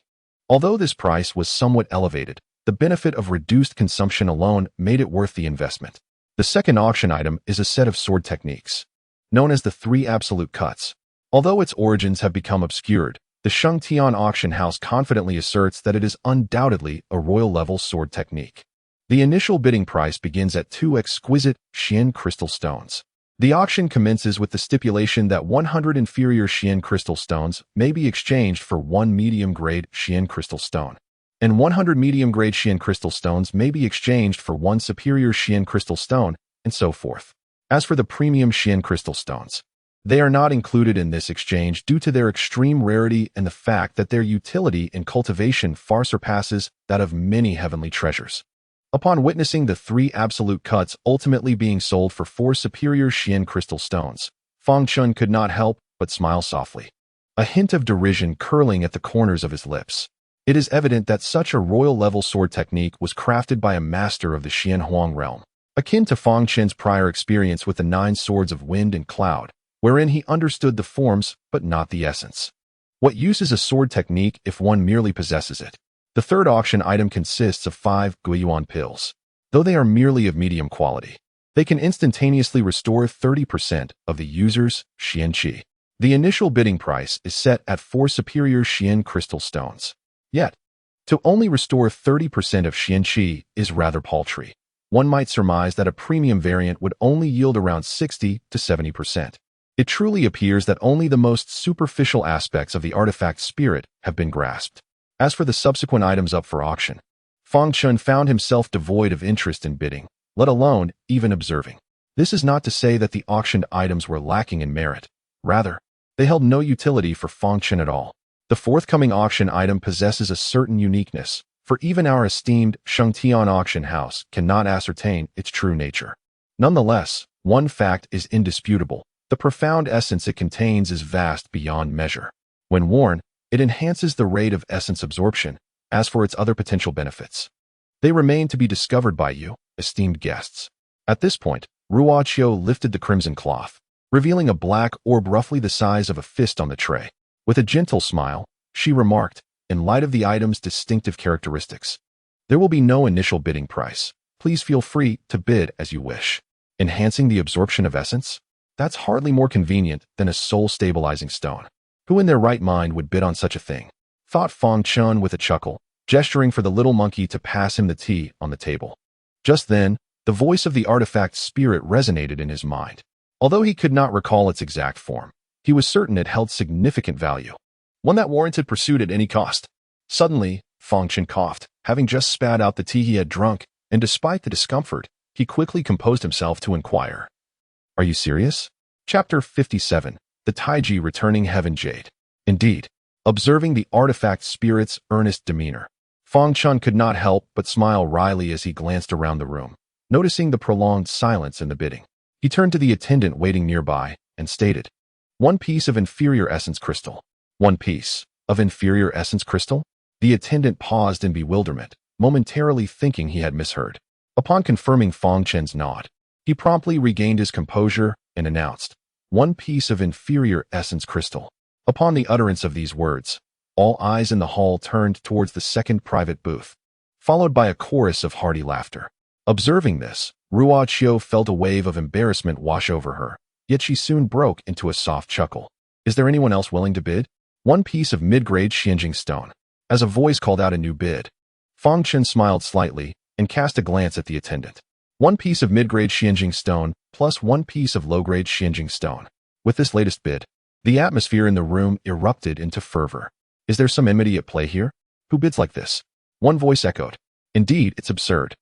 Although this price was somewhat elevated, the benefit of reduced consumption alone made it worth the investment. The second auction item is a set of sword techniques, known as the Three Absolute Cuts. Although its origins have become obscured, the Shengtian auction house confidently asserts that it is undoubtedly a royal-level sword technique. The initial bidding price begins at 2 exquisite Xian crystal stones. The auction commences with the stipulation that 100 inferior Xian crystal stones may be exchanged for 1 medium-grade Xian crystal stone, and 100 medium-grade Xian crystal stones may be exchanged for 1 superior Xian crystal stone, and so forth. As for the premium Xian crystal stones, they are not included in this exchange due to their extreme rarity and the fact that their utility in cultivation far surpasses that of many heavenly treasures. Upon witnessing the 3 absolute cuts ultimately being sold for 4 superior Xian crystal stones, Fang Chen could not help but smile softly, a hint of derision curling at the corners of his lips. It is evident that such a royal-level sword technique was crafted by a master of the Xian Huang realm, akin to Fang Chen's prior experience with the 9 swords of wind and cloud, wherein he understood the forms but not the essence. What use is a sword technique if one merely possesses it? The third auction item consists of 5 Guiyuan pills. Though they are merely of medium quality, they can instantaneously restore 30% of the user's Xian Qi. The initial bidding price is set at 4 superior Xian crystal stones. Yet, to only restore 30% of Xian Qi is rather paltry. One might surmise that a premium variant would only yield around 60 to 70%. It truly appears that only the most superficial aspects of the artifact spirit have been grasped. As for the subsequent items up for auction, Fang Chen found himself devoid of interest in bidding, let alone even observing. This is not to say that the auctioned items were lacking in merit. Rather, they held no utility for Fang Chen at all. The forthcoming auction item possesses a certain uniqueness, for even our esteemed Shengtian auction house cannot ascertain its true nature. Nonetheless, one fact is indisputable. The profound essence it contains is vast beyond measure. When worn, it enhances the rate of essence absorption. As for its other potential benefits, they remain to be discovered by you, esteemed guests. At this point, Ruo Qiu lifted the crimson cloth, revealing a black orb roughly the size of a fist on the tray. With a gentle smile, she remarked, in light of the item's distinctive characteristics, there will be no initial bidding price. Please feel free to bid as you wish. Enhancing the absorption of essence? That's hardly more convenient than a soul-stabilizing stone. Who in their right mind would bid on such a thing? Thought Fang Chen with a chuckle, gesturing for the little monkey to pass him the tea on the table. Just then, the voice of the artifact spirit resonated in his mind. Although he could not recall its exact form, he was certain it held significant value, one that warranted pursuit at any cost. Suddenly, Fang Chen coughed, having just spat out the tea he had drunk, and despite the discomfort, he quickly composed himself to inquire. Are you serious? Chapter 57. The Taiji Returning Heaven Jade. Indeed, observing the artifact spirit's earnest demeanor, Fang Chen could not help but smile wryly as he glanced around the room, noticing the prolonged silence in the bidding. He turned to the attendant waiting nearby and stated, 1 piece of inferior essence crystal. 1 piece of inferior essence crystal? The attendant paused in bewilderment, momentarily thinking he had misheard. Upon confirming Fang Chen's nod, he promptly regained his composure and announced, 1 piece of inferior essence crystal. Upon the utterance of these words, all eyes in the hall turned towards the second private booth, followed by a chorus of hearty laughter. Observing this, Ruo Qiu felt a wave of embarrassment wash over her, yet she soon broke into a soft chuckle. Is there anyone else willing to bid? 1 piece of mid-grade Xianjing stone. As a voice called out a new bid, Fang Chen smiled slightly and cast a glance at the attendant. 1 piece of mid-grade Xianjing stone plus 1 piece of low-grade Xianjing stone. With this latest bid, the atmosphere in the room erupted into fervor. Is there some enmity at play here? Who bids like this? One voice echoed. Indeed, it's absurd.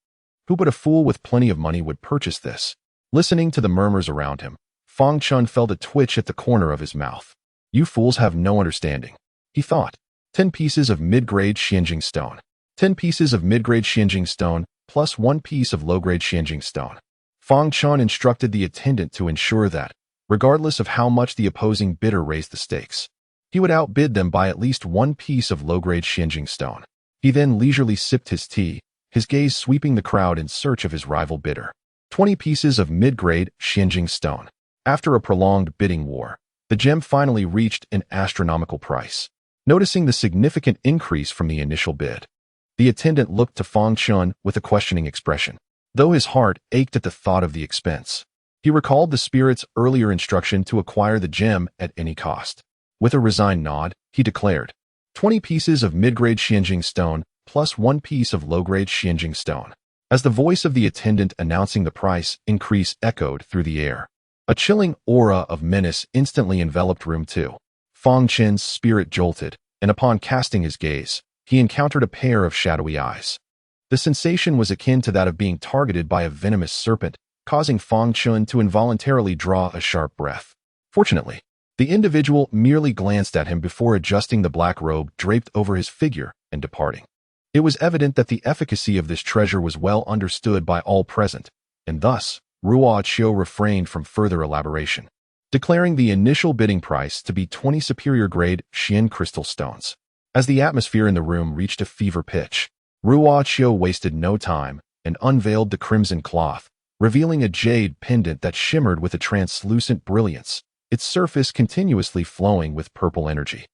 Who but a fool with plenty of money would purchase this? Listening to the murmurs around him, Fang Chen felt a twitch at the corner of his mouth. You fools have no understanding, he thought. 10 pieces of mid-grade Xianjing stone. 10 pieces of mid-grade Xianjing stone plus 1 piece of low-grade Xianjing stone. Fang Chen instructed the attendant to ensure that, regardless of how much the opposing bidder raised the stakes, he would outbid them by at least 1 piece of low-grade Xianjing stone. He then leisurely sipped his tea, his gaze sweeping the crowd in search of his rival bidder. 20 pieces of mid-grade Xianjing stone. After a prolonged bidding war, the gem finally reached an astronomical price. Noticing the significant increase from the initial bid, the attendant looked to Fang Chen with a questioning expression. Though his heart ached at the thought of the expense, he recalled the spirit's earlier instruction to acquire the gem at any cost. With a resigned nod, he declared, 20 pieces of mid-grade Xianjing stone plus 1 piece of low-grade Xianjing stone. As the voice of the attendant announcing the price increase echoed through the air, a chilling aura of menace instantly enveloped room 2. Fang Chen's spirit jolted, and upon casting his gaze, he encountered a pair of shadowy eyes. The sensation was akin to that of being targeted by a venomous serpent, causing Fang Chen to involuntarily draw a sharp breath. Fortunately, the individual merely glanced at him before adjusting the black robe draped over his figure and departing. It was evident that the efficacy of this treasure was well understood by all present, and thus, Ruo Qiu refrained from further elaboration, declaring the initial bidding price to be 20 superior-grade Xian crystal stones. As the atmosphere in the room reached a fever pitch, Ruo Qiu wasted no time and unveiled the crimson cloth, revealing a jade pendant that shimmered with a translucent brilliance, its surface continuously flowing with purple energy.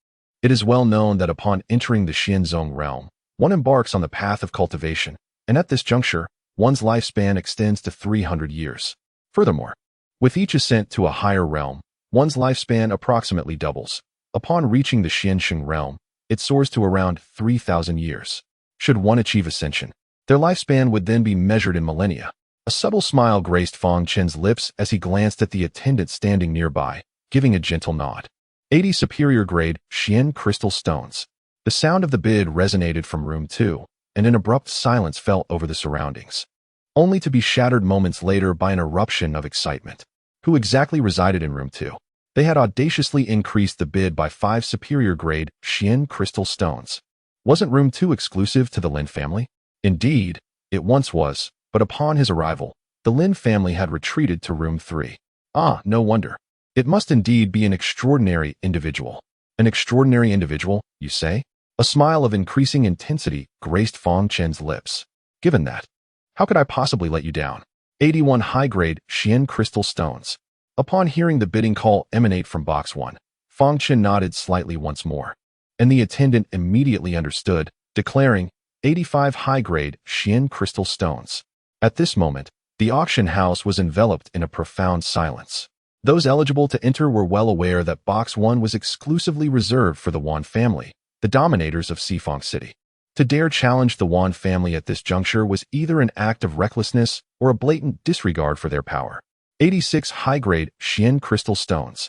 It is well known that upon entering the Xianzong realm, one embarks on the path of cultivation, and at this juncture, one's lifespan extends to 300 years. Furthermore, with each ascent to a higher realm, one's lifespan approximately doubles. Upon reaching the Xianxing realm, it soars to around 3,000 years. Should one achieve ascension, their lifespan would then be measured in millennia. A subtle smile graced Fang Chen's lips as he glanced at the attendant standing nearby, giving a gentle nod. 80 superior-grade Xian crystal stones. The sound of the bid resonated from room 2, and an abrupt silence fell over the surroundings, only to be shattered moments later by an eruption of excitement. Who exactly resided in room 2? They had audaciously increased the bid by 5 superior-grade Xian crystal stones. Wasn't room 2 exclusive to the Lin family? Indeed, it once was, but upon his arrival, the Lin family had retreated to room 3. Ah, no wonder. It must indeed be an extraordinary individual. An extraordinary individual, you say? A smile of increasing intensity graced Fang Chen's lips. Given that, how could I possibly let you down? 81 high-grade Xian crystal stones. Upon hearing the bidding call emanate from box 1, Fang Chen nodded slightly once more, and the attendant immediately understood, declaring 85 high-grade Xian crystal stones. At this moment, the auction house was enveloped in a profound silence. Those eligible to enter were well aware that box 1 was exclusively reserved for the Wan family, the dominators of Xifang City. To dare challenge the Wan family at this juncture was either an act of recklessness or a blatant disregard for their power. 86 high-grade Xian crystal stones.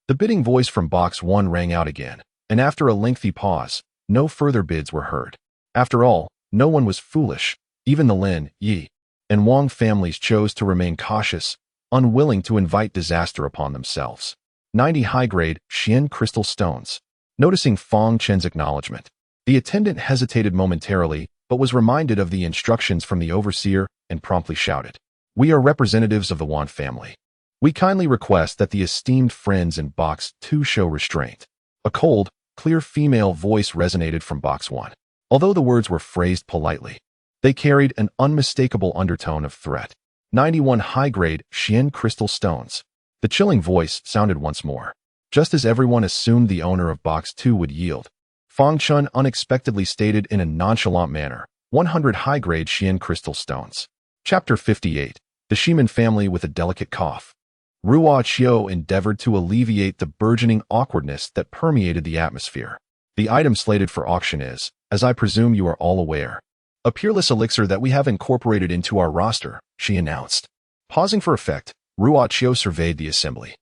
The bidding voice from box 1 rang out again, and after a lengthy pause, no further bids were heard. After all, no one was foolish. Even the Lin, Yi, and Wang families chose to remain cautious, unwilling to invite disaster upon themselves. 90 high-grade Xian crystal stones. Noticing Fang Chen's acknowledgement, the attendant hesitated momentarily, but was reminded of the instructions from the overseer and promptly shouted, "We are representatives of the Wan family. We kindly request that the esteemed friends in box 2 show restraint." A cold, clear female voice resonated from box 1. Although the words were phrased politely, they carried an unmistakable undertone of threat. 91 high-grade Xian crystal stones. The chilling voice sounded once more. Just as everyone assumed the owner of box 2 would yield, Fang Chen unexpectedly stated in a nonchalant manner, 100 high-grade Xian crystal stones. Chapter 58. The Shiman family with a delicate cough. Ruo Qiu endeavored to alleviate the burgeoning awkwardness that permeated the atmosphere. The item slated for auction is, as I presume you are all aware, A peerless elixir that we have incorporated into our roster, she announced. Pausing for effect, Ruochio surveyed the assembly,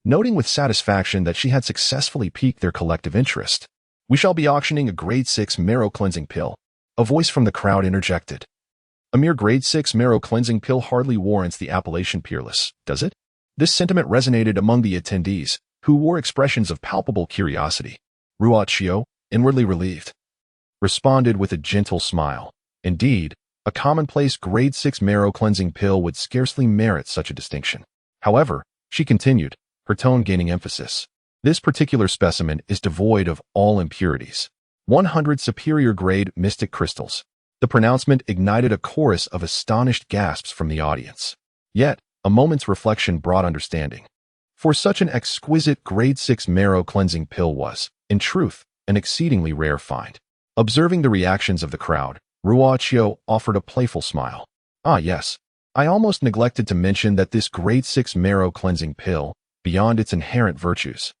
noting with satisfaction that she had successfully piqued their collective interest. We shall be auctioning a grade 6 marrow cleansing pill. A voice from the crowd interjected. A mere grade 6 marrow cleansing pill hardly warrants the appellation peerless, does it? This sentiment resonated among the attendees, who wore expressions of palpable curiosity. Ruochio, inwardly relieved, responded with a gentle smile. Indeed, a commonplace grade 6 marrow cleansing pill would scarcely merit such a distinction. However, she continued, her tone gaining emphasis. This particular specimen is devoid of all impurities. 100 superior grade mystic crystals. The pronouncement ignited a chorus of astonished gasps from the audience. Yet, a moment's reflection brought understanding. For such an exquisite grade 6 marrow cleansing pill was, in truth, an exceedingly rare find. Observing the reactions of the crowd, Ruochio offered a playful smile. Ah yes, I almost neglected to mention that this grade 6 marrow cleansing pill, beyond its inherent virtues,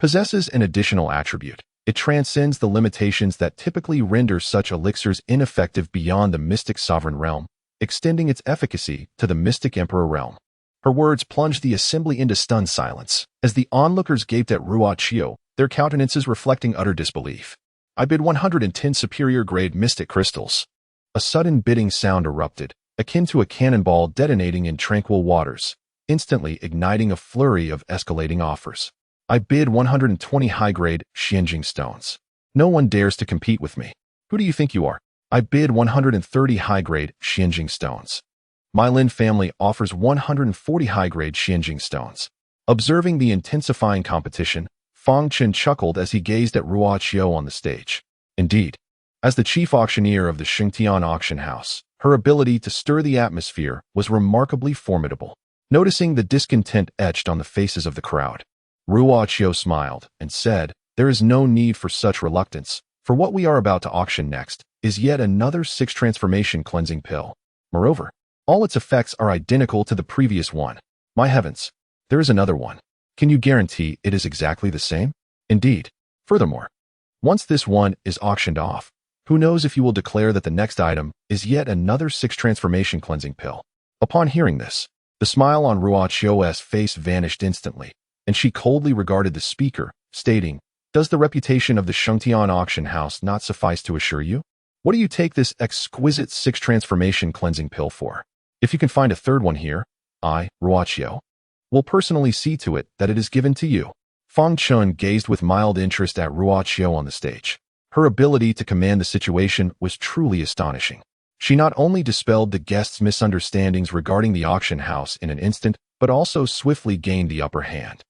possesses an additional attribute. It transcends the limitations that typically render such elixirs ineffective beyond the mystic sovereign realm, extending its efficacy to the mystic emperor realm. Her words plunged the assembly into stunned silence, as the onlookers gaped at Ruochio, their countenances reflecting utter disbelief. I bid 110 superior grade mystic crystals. A sudden bidding sound erupted, akin to a cannonball detonating in tranquil waters, instantly igniting a flurry of escalating offers. I bid 120 high-grade Xianjing stones. No one dares to compete with me. Who do you think you are? I bid 130 high-grade Xianjing stones. My Lin family offers 140 high-grade Xianjing stones. Observing the intensifying competition, Fang Chen chuckled as he gazed at Ruochio on the stage. Indeed, as the chief auctioneer of the Xingtian auction house, her ability to stir the atmosphere was remarkably formidable. Noticing the discontent etched on the faces of the crowd, Ruochio smiled and said, "There is no need for such reluctance, for what we are about to auction next is yet another 6 transformation cleansing pill. Moreover, all its effects are identical to the previous one. My heavens, there is another one. Can you guarantee it is exactly the same? Indeed. Furthermore, once this one is auctioned off, who knows if you will declare that the next item is yet another 6 transformation cleansing pill." Upon hearing this, the smile on Ruochio's face vanished instantly, and she coldly regarded the speaker, stating, "Does the reputation of the Xingtian auction house not suffice to assure you? What do you take this exquisite 6 transformation cleansing pill for? If you can find a third one here, I, Ruochio, will personally see to it that it is given to you." Fang Chen gazed with mild interest at Ruochio on the stage. Her ability to command the situation was truly astonishing. She not only dispelled the guests' misunderstandings regarding the auction house in an instant, but also swiftly gained the upper hand.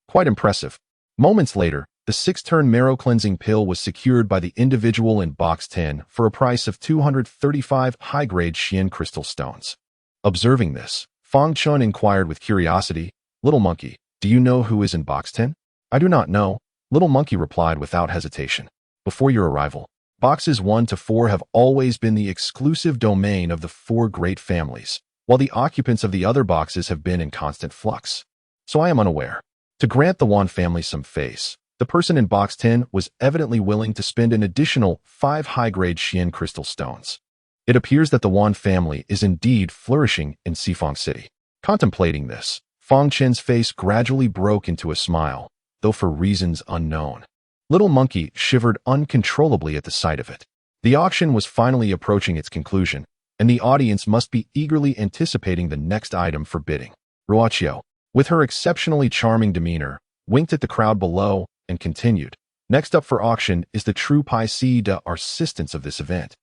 Quite impressive. Moments later, the 6-turn marrow cleansing pill was secured by the individual in box 10 for a price of 235 high-grade Xian crystal stones. Observing this, Fang Chen inquired with curiosity, "Little monkey, do you know who is in box 10? "I do not know," Little Monkey replied without hesitation. "Before your arrival, boxes 1 to 4 have always been the exclusive domain of the 4 great families, while the occupants of the other boxes have been in constant flux. So I am unaware." To grant the Wan family some face, the person in box 10 was evidently willing to spend an additional 5 high-grade Xian crystal stones. It appears that the Wan family is indeed flourishing in Xifang City. Contemplating this, Fang Chen's face gradually broke into a smile, though for reasons unknown. Little Monkey shivered uncontrollably at the sight of it. The auction was finally approaching its conclusion, and the audience must be eagerly anticipating the next item for bidding. Ruochio, with her exceptionally charming demeanor, winked at the crowd below and continued, "Next up for auction is the true piece d'arsistance of this event,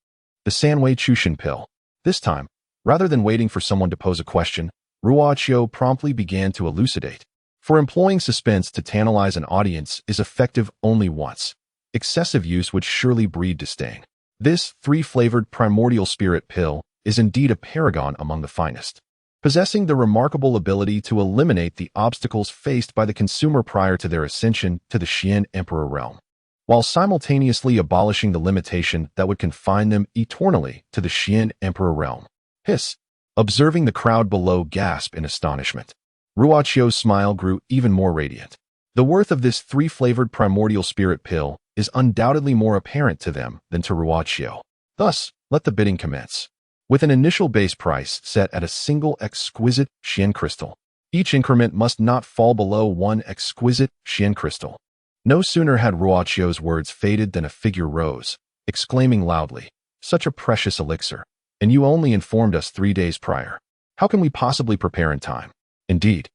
the Sanwei Chushin pill." This time, rather than waiting for someone to pose a question, Ruochio promptly began to elucidate. For employing suspense to tantalize an audience is effective only once. Excessive use would surely breed disdain. This 3-flavored primordial spirit pill is indeed a paragon among the finest, possessing the remarkable ability to eliminate the obstacles faced by the consumer prior to their ascension to the Xian Emperor realm, while simultaneously abolishing the limitation that would confine them eternally to the Xian Emperor realm. Hiss! Observing the crowd below gasp in astonishment, Ruochio's smile grew even more radiant. The worth of this 3-flavored primordial spirit pill is undoubtedly more apparent to them than to Ruochio. Thus, Let the bidding commence. With an initial base price set at a single exquisite Xian crystal, each increment must not fall below one exquisite Xian crystal. No sooner had Ruochio's words faded than a figure rose, exclaiming loudly, "Such a precious elixir, and you only informed us 3 days prior. How can we possibly prepare in time?" Indeed.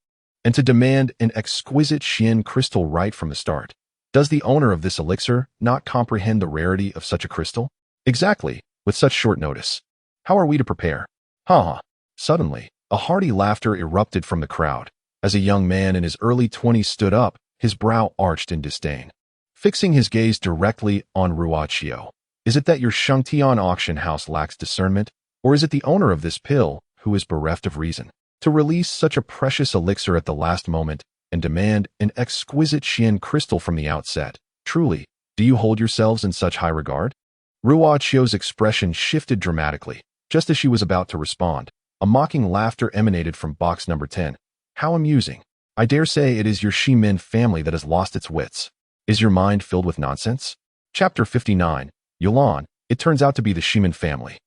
And to demand an exquisite Xian crystal right from the start. Does the owner of this elixir not comprehend the rarity of such a crystal? Exactly, with such short notice. How are we to prepare? Ha ha. Suddenly, a hearty laughter erupted from the crowd, as a young man in his early 20s stood up, his brow arched in disdain. Fixing his gaze directly on Ruochio. Is it that your Shangtian auction house lacks discernment, or is it the owner of this pill who is bereft of reason? To release such a precious elixir at the last moment and demand an exquisite Xian crystal from the outset. Truly, do you hold yourselves in such high regard? Ruochio's expression shifted dramatically. Just as she was about to respond, a mocking laughter emanated from box number 10. How amusing. I dare say it is your Shimin family that has lost its wits. Is your mind filled with nonsense? Chapter 59. Yulan. It turns out to be the Shimin family.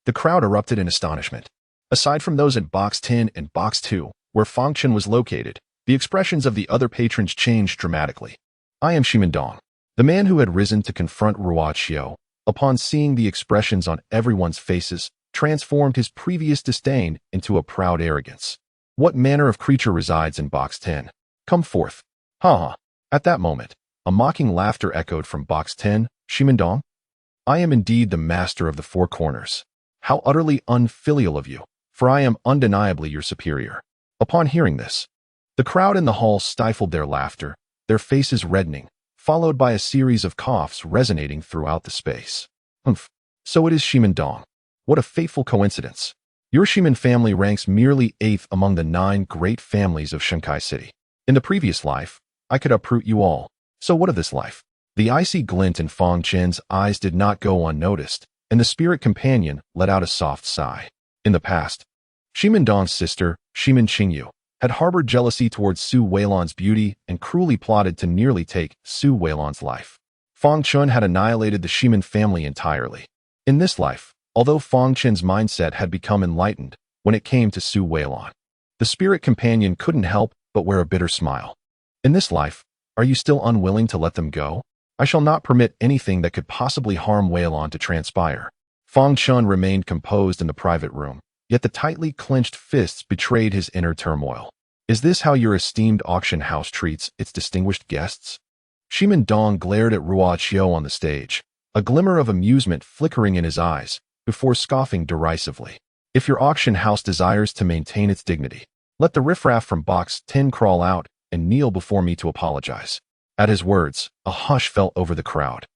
The crowd erupted in astonishment. Aside from those at box 10 and box 2, where Fang Chen was located, the expressions of the other patrons changed dramatically. I am Shimin Dong. The man who had risen to confront Ruochio, upon seeing the expressions on everyone's faces, transformed his previous disdain into a proud arrogance. What manner of creature resides in box 10? Come forth. Ha ha. At that moment, a mocking laughter echoed from box 10. Shimin Dong? I am indeed the master of the four corners. How utterly unfilial of you, for I am undeniably your superior. Upon hearing this, the crowd in the hall stifled their laughter, their faces reddening, followed by a series of coughs resonating throughout the space. Humph. So it is Shimin Dong. What a fateful coincidence. Your Shimin family ranks merely 8th among the 9 great families of Shanghai City. In the previous life, I could uproot you all. So what of this life? The icy glint in Fang Chen's eyes did not go unnoticed, and the spirit companion let out a soft sigh. In the past, Shimin Dong's sister, Shimin Qingyu, had harbored jealousy towards Su Weilan's beauty and cruelly plotted to nearly take Su Weilan's life. Fang Chen had annihilated the Shimin family entirely. In this life, although Fang Chen's mindset had become enlightened when it came to Su Weilan, the spirit companion couldn't help but wear a bitter smile. In this life, are you still unwilling to let them go? I shall not permit anything that could possibly harm Weilan to transpire. Fang Chen remained composed in the private room, yet the tightly clenched fists betrayed his inner turmoil. Is this how your esteemed auction house treats its distinguished guests? Shimin Dong glared at Ruochio on the stage, a glimmer of amusement flickering in his eyes, before scoffing derisively. If your auction house desires to maintain its dignity, let the riffraff from box 10 crawl out and kneel before me to apologize. At his words, a hush fell over the crowd,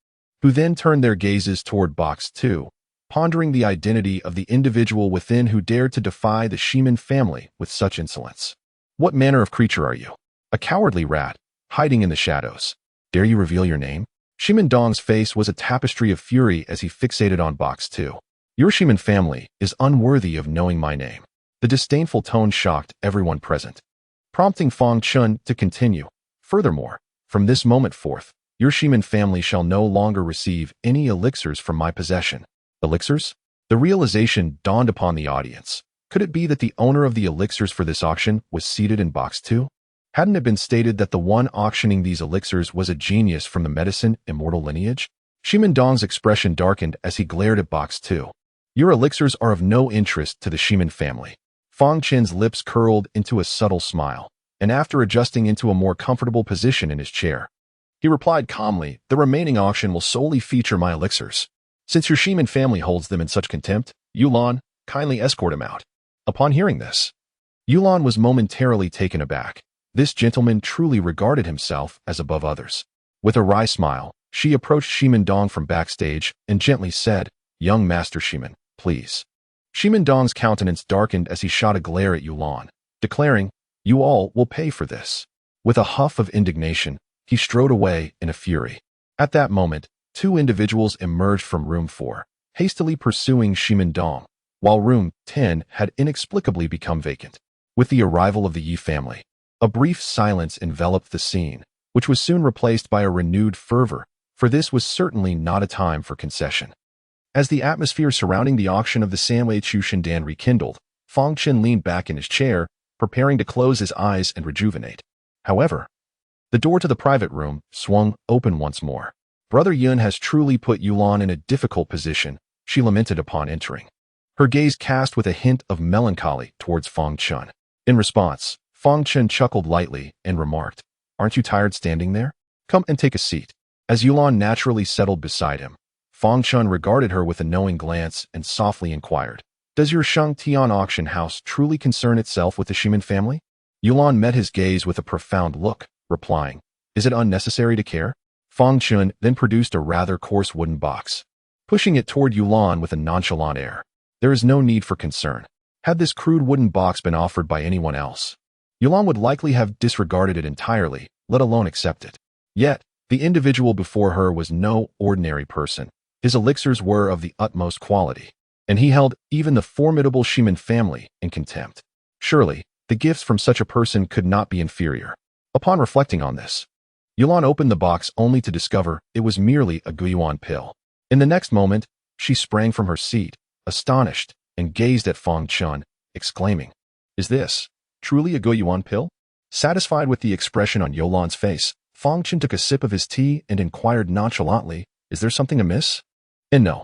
who then turned their gazes toward box 2, pondering the identity of the individual within who dared to defy the Shimin family with such insolence. What manner of creature are you? A cowardly rat, hiding in the shadows. Dare you reveal your name? Shimin Dong's face was a tapestry of fury as he fixated on box 2. Your Shimin family is unworthy of knowing my name. The disdainful tone shocked everyone present, prompting Fang Chen to continue. Furthermore, from this moment forth, your Shimin family shall no longer receive any elixirs from my possession. Elixirs? The realization dawned upon the audience. Could it be that the owner of the elixirs for this auction was seated in box 2? Hadn't it been stated that the one auctioning these elixirs was a genius from the medicine immortal lineage? Shimin Dong's expression darkened as he glared at box 2. Your elixirs are of no interest to the Shimin family. Fang Chen's lips curled into a subtle smile, and after adjusting into a more comfortable position in his chair, he replied calmly, the remaining auction will solely feature my elixirs. Since your Shimin family holds them in such contempt, Yulan, kindly escort him out. Upon hearing this, Yulan was momentarily taken aback. This gentleman truly regarded himself as above others. With a wry smile, she approached Shimin Dong from backstage and gently said, Young Master Shimin, please. Shimin Dong's countenance darkened as he shot a glare at Yulan, declaring, You all will pay for this. With a huff of indignation, he strode away in a fury. At that moment, 2 individuals emerged from room 4, hastily pursuing Shimin Dong, while room 10 had inexplicably become vacant. With the arrival of the Yi family, a brief silence enveloped the scene, which was soon replaced by a renewed fervor, for this was certainly not a time for concession. As the atmosphere surrounding the auction of the Sanwei Chushindan rekindled, Fang Chen leaned back in his chair, preparing to close his eyes and rejuvenate. However, the door to the private room swung open once more. Brother Yun has truly put Yulan in a difficult position, she lamented upon entering. Her gaze cast with a hint of melancholy towards Fang Chen. In response, Fang Chen chuckled lightly and remarked, "Aren't you tired standing there? Come and take a seat." As Yulan naturally settled beside him, Fang Chen regarded her with a knowing glance and softly inquired, "Does your Shang Tian auction house truly concern itself with the Shimin family?" Yulan met his gaze with a profound look, replying, "Is it unnecessary to care?" Fang Chen then produced a rather coarse wooden box, pushing it toward Yulan with a nonchalant air. "There is no need for concern. Had this crude wooden box been offered by anyone else, Yulan would likely have disregarded it entirely, let alone accept it. Yet, the individual before her was no ordinary person. His elixirs were of the utmost quality, and he held even the formidable Shimin family in contempt. Surely, the gifts from such a person could not be inferior. Upon reflecting on this, Yulan opened the box only to discover it was merely a Guiyuan pill. In the next moment, she sprang from her seat, astonished, and gazed at Fang Chen, exclaiming, "Is this truly a Guiyuan pill?" Satisfied with the expression on Yulan's face, Fang Chen took a sip of his tea and inquired nonchalantly, "Is there something amiss?" "And no.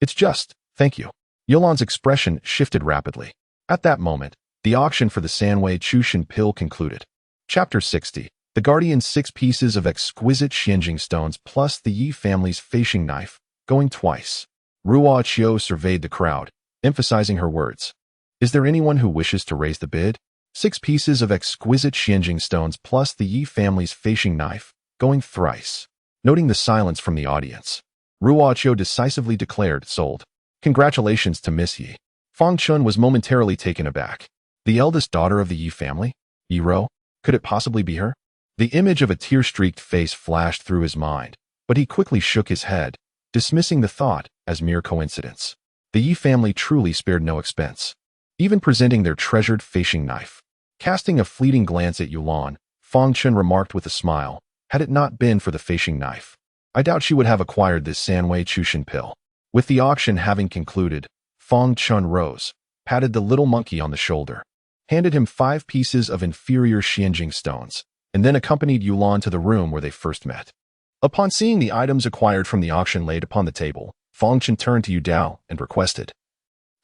It's just, thank you." Yulan's expression shifted rapidly. At that moment, the auction for the Sanwei Chushin pill concluded. Chapter 60. The Guardian's 6 pieces of exquisite Xianjing stones plus the Yi family's fashing knife, going twice. Ruo Qiu surveyed the crowd, emphasizing her words. "Is there anyone who wishes to raise the bid?" 6 pieces of exquisite Xianjing stones plus the Yi family's fashing knife, going thrice. Noting the silence from the audience, Ruo Qiu decisively declared, "Sold." "Congratulations to Miss Yi." Fang Chen was momentarily taken aback. The eldest daughter of the Yi family? Yi Ro? Could it possibly be her? The image of a tear-streaked face flashed through his mind, but he quickly shook his head, dismissing the thought as mere coincidence. The Yi family truly spared no expense, even presenting their treasured fashing knife. Casting a fleeting glance at Yulan, Fang Chen remarked with a smile, "Had it not been for the fashing knife, I doubt she would have acquired this Sanwei Chushin pill." With the auction having concluded, Fang Chen rose, patted the little monkey on the shoulder, handed him 5 pieces of inferior Xianjing stones, and then accompanied Yulan to the room where they first met. Upon seeing the items acquired from the auction laid upon the table, Fang Chen turned to Yu Dao and requested,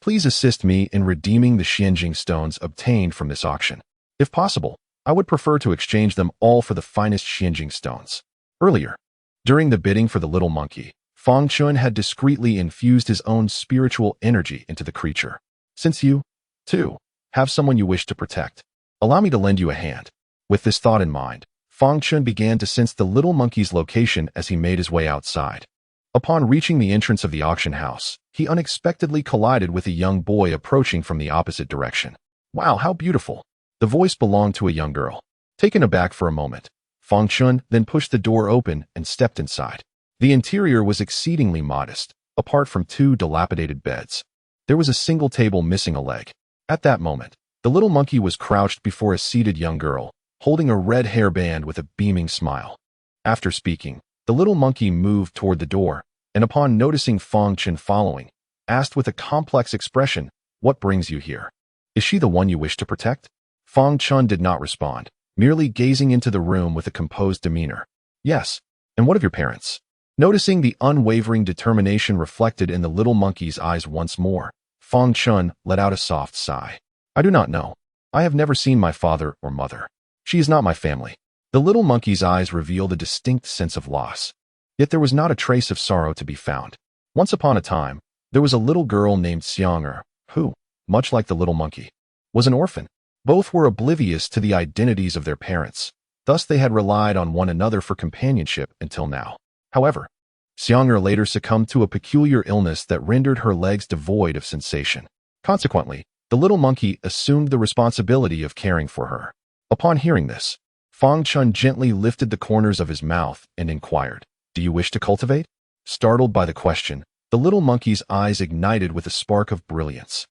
"Please assist me in redeeming the Xianjing stones obtained from this auction. If possible, I would prefer to exchange them all for the finest Xianjing stones." Earlier, during the bidding for the little monkey, Fang Chen had discreetly infused his own spiritual energy into the creature. "Since you, too, have someone you wish to protect, allow me to lend you a hand." With this thought in mind, Fang Chen began to sense the little monkey's location as he made his way outside. Upon reaching the entrance of the auction house, he unexpectedly collided with a young boy approaching from the opposite direction. "Wow, how beautiful!" The voice belonged to a young girl. Taken aback for a moment, Fang Chen then pushed the door open and stepped inside. The interior was exceedingly modest, apart from 2 dilapidated beds. There was a single table missing a leg. At that moment, the little monkey was crouched before a seated young girl, holding a red hairband with a beaming smile. After speaking, the little monkey moved toward the door, and upon noticing Fang Chen following, asked with a complex expression, "What brings you here? Is she the one you wish to protect?" Fang Chen did not respond, merely gazing into the room with a composed demeanor. "Yes, and what of your parents?" Noticing the unwavering determination reflected in the little monkey's eyes once more, Fang Chen let out a soft sigh. "I do not know. I have never seen my father or mother. She is not my family." The little monkey's eyes revealed a distinct sense of loss. Yet there was not a trace of sorrow to be found. Once upon a time, there was a little girl named Xiang'er, who, much like the little monkey, was an orphan. Both were oblivious to the identities of their parents, thus they had relied on one another for companionship until now. However, Xiang'er later succumbed to a peculiar illness that rendered her legs devoid of sensation. Consequently, the little monkey assumed the responsibility of caring for her. Upon hearing this, Fang Chen gently lifted the corners of his mouth and inquired, "Do you wish to cultivate?" Startled by the question, the little monkey's eyes ignited with a spark of brilliance,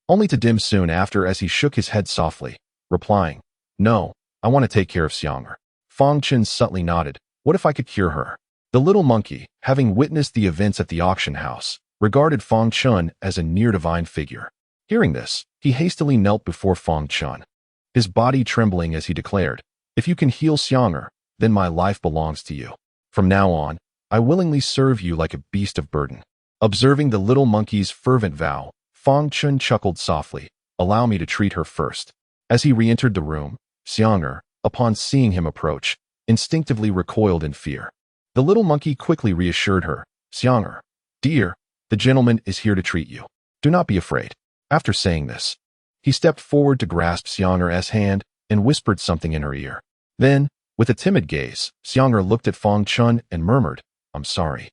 only to dim soon after as he shook his head softly, replying, "No, I want to take care of Xiang'er." Fang Chen subtly nodded, "What if I could cure her?" The little monkey, having witnessed the events at the auction house, regarded Fang Chen as a near-divine figure. Hearing this, he hastily knelt before Fang Chen, his body trembling as he declared, "If you can heal Xiang'er, then my life belongs to you. From now on, I willingly serve you like a beast of burden." Observing the little monkey's fervent vow, Fang Chen chuckled softly, "Allow me to treat her first." As he re-entered the room, Xiang'er, upon seeing him approach, instinctively recoiled in fear. The little monkey quickly reassured her, "Xiang'er, dear, the gentleman is here to treat you. Do not be afraid." After saying this, he stepped forward to grasp Xiang'er's hand and whispered something in her ear. Then, with a timid gaze, Xiang'er looked at Fang Chen and murmured, "I'm sorry."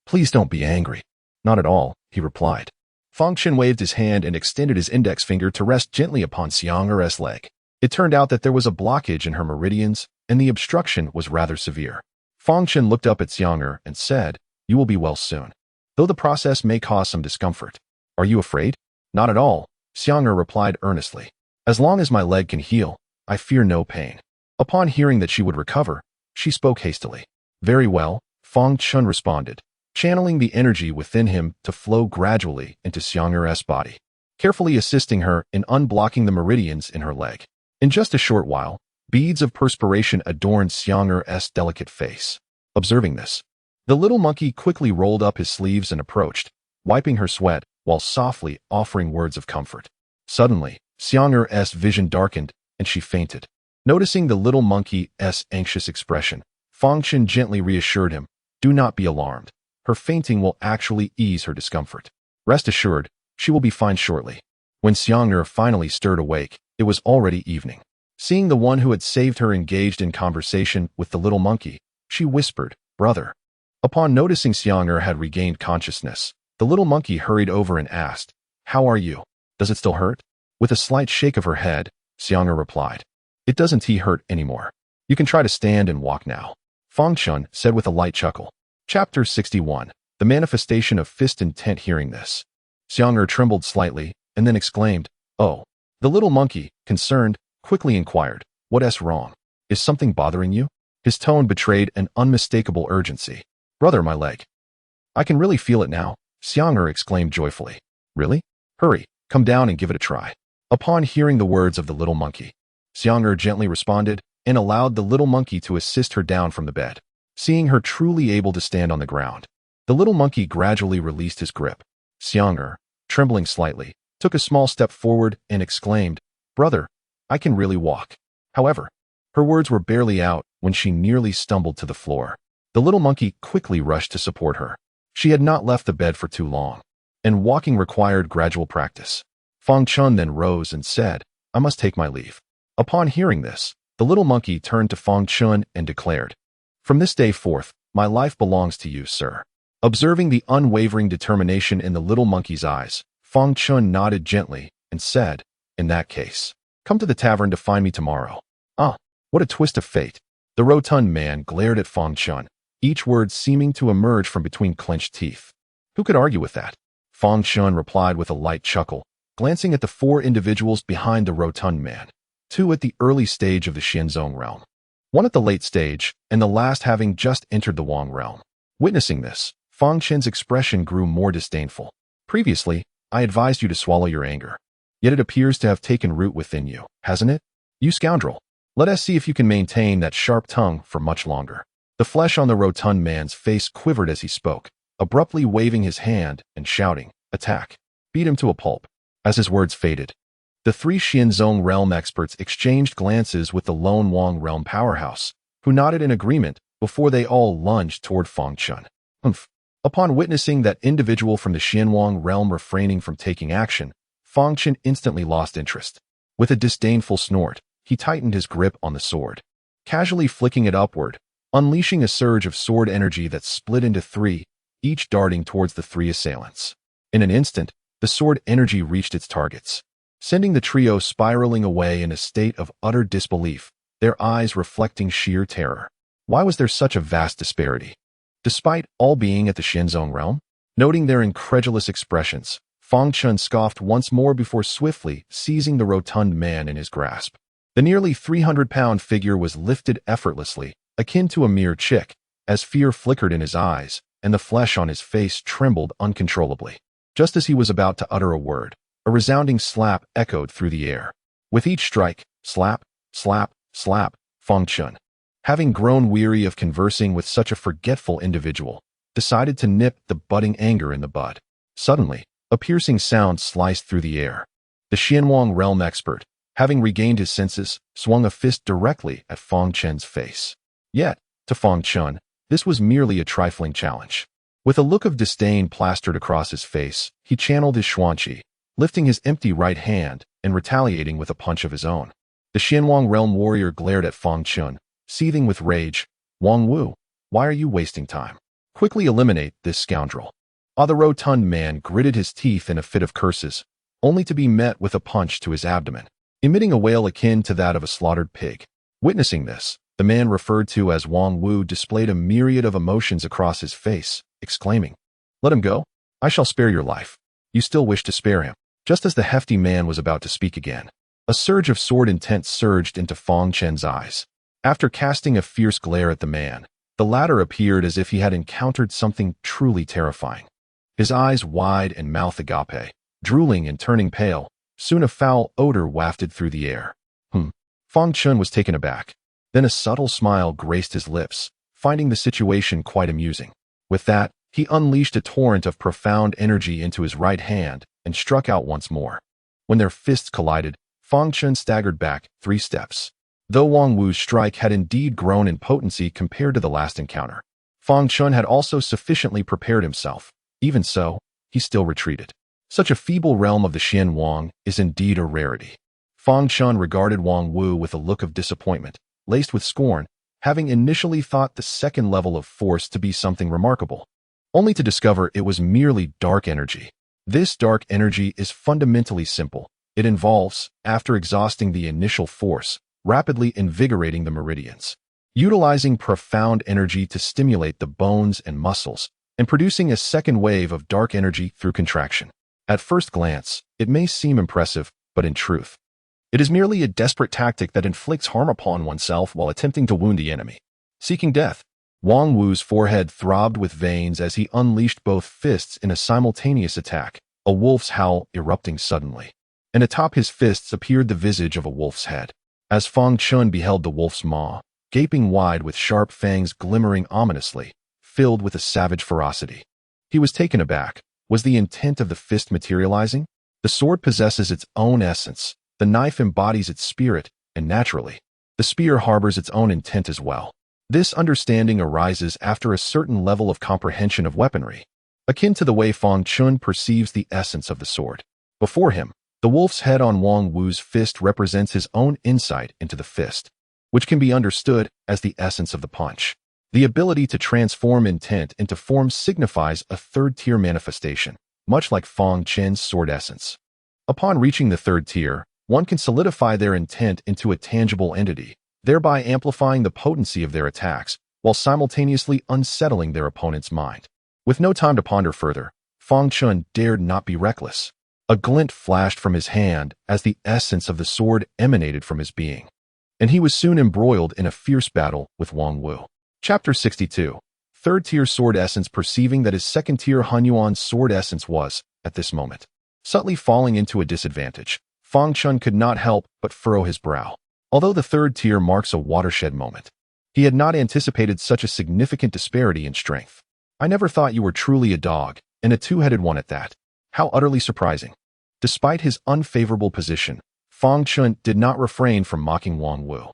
"Please don't be angry." "Not at all," he replied. Fang Chen waved his hand and extended his index finger to rest gently upon Xiang'er's leg. It turned out that there was a blockage in her meridians, and the obstruction was rather severe. Fang Chen looked up at Xiang'er and said, "You will be well soon, though the process may cause some discomfort. Are you afraid?" "Not at all," Xiang'er replied earnestly. "As long as my leg can heal, I fear no pain." Upon hearing that she would recover, she spoke hastily. "Very well," Fang Chen responded, channeling the energy within him to flow gradually into Xiang'er's body, carefully assisting her in unblocking the meridians in her leg. In just a short while, beads of perspiration adorned Xiang'er's delicate face. Observing this, the little monkey quickly rolled up his sleeves and approached, wiping her sweat while softly offering words of comfort. Suddenly, Xiang'er's vision darkened and she fainted. Noticing the little monkey's anxious expression, Fang Chen gently reassured him, "Do not be alarmed. Her fainting will actually ease her discomfort. Rest assured, she will be fine shortly." When Xiang'er finally stirred awake, it was already evening. Seeing the one who had saved her engaged in conversation with the little monkey, she whispered, "Brother." Upon noticing Xiang'er had regained consciousness, the little monkey hurried over and asked, "How are you? Does it still hurt?" With a slight shake of her head, Xiang'er replied, "It doesn't hurt anymore. You can try to stand and walk now," Fang Chen said with a light chuckle. Chapter 61. The Manifestation of Fist Intent. Hearing this, Xiang'er trembled slightly and then exclaimed, "Oh." The little monkey, concerned, quickly inquired, "What's wrong? Is something bothering you?" His tone betrayed an unmistakable urgency. "Brother, my leg. I can really feel it now," Xiang'er exclaimed joyfully. "Really? Hurry, come down and give it a try." Upon hearing the words of the little monkey, Xiang'er gently responded and allowed the little monkey to assist her down from the bed. Seeing her truly able to stand on the ground, the little monkey gradually released his grip. Xiang'er, trembling slightly, took a small step forward and exclaimed, "Brother, I can really walk." However, her words were barely out when she nearly stumbled to the floor. The little monkey quickly rushed to support her. She had not left the bed for too long, and walking required gradual practice. Fang Chen then rose and said, "I must take my leave." Upon hearing this, the little monkey turned to Fang Chen and declared, "From this day forth, my life belongs to you, sir." Observing the unwavering determination in the little monkey's eyes, Fang Chen nodded gently and said, "In that case, come to the tavern to find me tomorrow." "Ah, what a twist of fate." The rotund man glared at Fang Chen, each word seeming to emerge from between clenched teeth. Who could argue with that? Fang Chen replied with a light chuckle, glancing at the four individuals behind the rotund man, two at the early stage of the Xianzong realm, one at the late stage, and the last having just entered the Wang realm. Witnessing this, Fang Chen's expression grew more disdainful. "Previously, I advised you to swallow your anger. Yet it appears to have taken root within you, hasn't it? You scoundrel. Let us see if you can maintain that sharp tongue for much longer." The flesh on the rotund man's face quivered as he spoke, abruptly waving his hand and shouting, "Attack! Beat him to a pulp." As his words faded, the three Xianzong realm experts exchanged glances with the lone Wang realm powerhouse, who nodded in agreement before they all lunged toward Fang Chen. Humph. Upon witnessing that individual from the Xianwang realm refraining from taking action, Fang Chen instantly lost interest. With a disdainful snort, he tightened his grip on the sword, casually flicking it upward, unleashing a surge of sword energy that split into three, each darting towards the three assailants. In an instant, the sword energy reached its targets, sending the trio spiraling away in a state of utter disbelief, their eyes reflecting sheer terror. Why was there such a vast disparity? Despite all being at the Xianzong realm, noting their incredulous expressions, Fang Chen scoffed once more before swiftly seizing the rotund man in his grasp. The nearly 300-pound figure was lifted effortlessly, akin to a mere chick, as fear flickered in his eyes, and the flesh on his face trembled uncontrollably. Just as he was about to utter a word, a resounding slap echoed through the air. With each strike, slap, slap, slap, Fang Chen, having grown weary of conversing with such a forgetful individual, decided to nip the budding anger in the bud. Suddenly, a piercing sound sliced through the air. The Xianwang realm expert, having regained his senses, swung a fist directly at Fang Chen's face. Yet, to Fang Chen, this was merely a trifling challenge. With a look of disdain plastered across his face, he channeled his Xuanqi, lifting his empty right hand and retaliating with a punch of his own. The Xianwang realm warrior glared at Fang Chen, seething with rage. "Wang Wu, why are you wasting time? Quickly eliminate this scoundrel." The rotund man gritted his teeth in a fit of curses, only to be met with a punch to his abdomen, emitting a wail akin to that of a slaughtered pig. Witnessing this, the man referred to as Wang Wu displayed a myriad of emotions across his face, exclaiming, "Let him go. I shall spare your life. You still wish to spare him." Just as the hefty man was about to speak again, a surge of sword intent surged into Fang Chen's eyes. After casting a fierce glare at the man, the latter appeared as if he had encountered something truly terrifying. His eyes wide and mouth agape, drooling and turning pale, soon a foul odor wafted through the air. Fang Chen was taken aback. Then a subtle smile graced his lips, finding the situation quite amusing. With that, he unleashed a torrent of profound energy into his right hand and struck out once more. When their fists collided, Fang Chen staggered back 3 steps. Though Wang Wu's strike had indeed grown in potency compared to the last encounter, Fang Chen had also sufficiently prepared himself. Even so, he still retreated. Such a feeble realm of the Xianwang is indeed a rarity. Fang Chen regarded Wang Wu with a look of disappointment, laced with scorn, having initially thought the second level of force to be something remarkable, only to discover it was merely dark energy. This dark energy is fundamentally simple. It involves, after exhausting the initial force, rapidly invigorating the meridians, utilizing profound energy to stimulate the bones and muscles, and producing a second wave of dark energy through contraction. At first glance, it may seem impressive, but in truth, it is merely a desperate tactic that inflicts harm upon oneself while attempting to wound the enemy. Seeking death, Wang Wu's forehead throbbed with veins as he unleashed both fists in a simultaneous attack, a wolf's howl erupting suddenly. And atop his fists appeared the visage of a wolf's head. As Fang Chen beheld the wolf's maw, gaping wide with sharp fangs glimmering ominously, filled with a savage ferocity, he was taken aback. Was the intent of the fist materializing? The sword possesses its own essence, the knife embodies its spirit, and naturally, the spear harbors its own intent as well. This understanding arises after a certain level of comprehension of weaponry, akin to the way Fang Chen perceives the essence of the sword. Before him, the wolf's head on Wang Wu's fist represents his own insight into the fist, which can be understood as the essence of the punch. The ability to transform intent into form signifies a third-tier manifestation, much like Fang Chen's sword essence. Upon reaching the third tier, one can solidify their intent into a tangible entity, thereby amplifying the potency of their attacks, while simultaneously unsettling their opponent's mind. With no time to ponder further, Fang Chen dared not be reckless. A glint flashed from his hand as the essence of the sword emanated from his being, and he was soon embroiled in a fierce battle with Wang Wu. Chapter 62. Third-tier sword essence. Perceiving that his second-tier Hunyuan's sword essence was, at this moment, subtly falling into a disadvantage, Fang Chen could not help but furrow his brow. Although the third tier marks a watershed moment, he had not anticipated such a significant disparity in strength. "I never thought you were truly a dog, and a two-headed one at that. How utterly surprising." Despite his unfavorable position, Fang Chen did not refrain from mocking Wang Wu.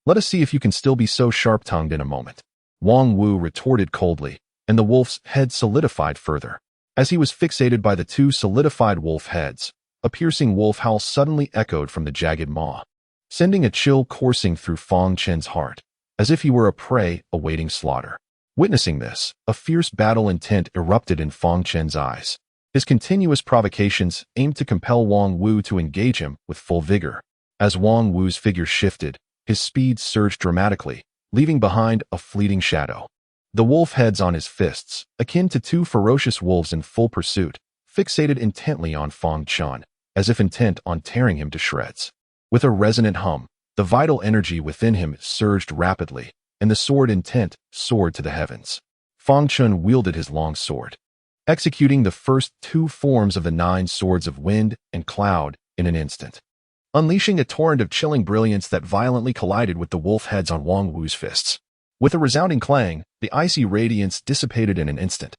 "Let us see if you can still be so sharp-tongued in a moment," Wang Wu retorted coldly, and the wolf's head solidified further. As he was fixated by the 2 solidified wolf heads, a piercing wolf howl suddenly echoed from the jagged maw, sending a chill coursing through Fang Chen's heart, as if he were a prey awaiting slaughter. Witnessing this, a fierce battle intent erupted in Fang Chen's eyes. His continuous provocations aimed to compel Wang Wu to engage him with full vigor. As Wang Wu's figure shifted, his speed surged dramatically, leaving behind a fleeting shadow. The wolf heads on his fists, akin to 2 ferocious wolves in full pursuit, fixated intently on Fang Chen, as if intent on tearing him to shreds. With a resonant hum, the vital energy within him surged rapidly, and the sword intent soared to the heavens. Fang Chen wielded his long sword, executing the first two forms of the 9 swords of wind and cloud in an instant, unleashing a torrent of chilling brilliance that violently collided with the wolf heads on Wang Wu's fists. With a resounding clang, the icy radiance dissipated in an instant,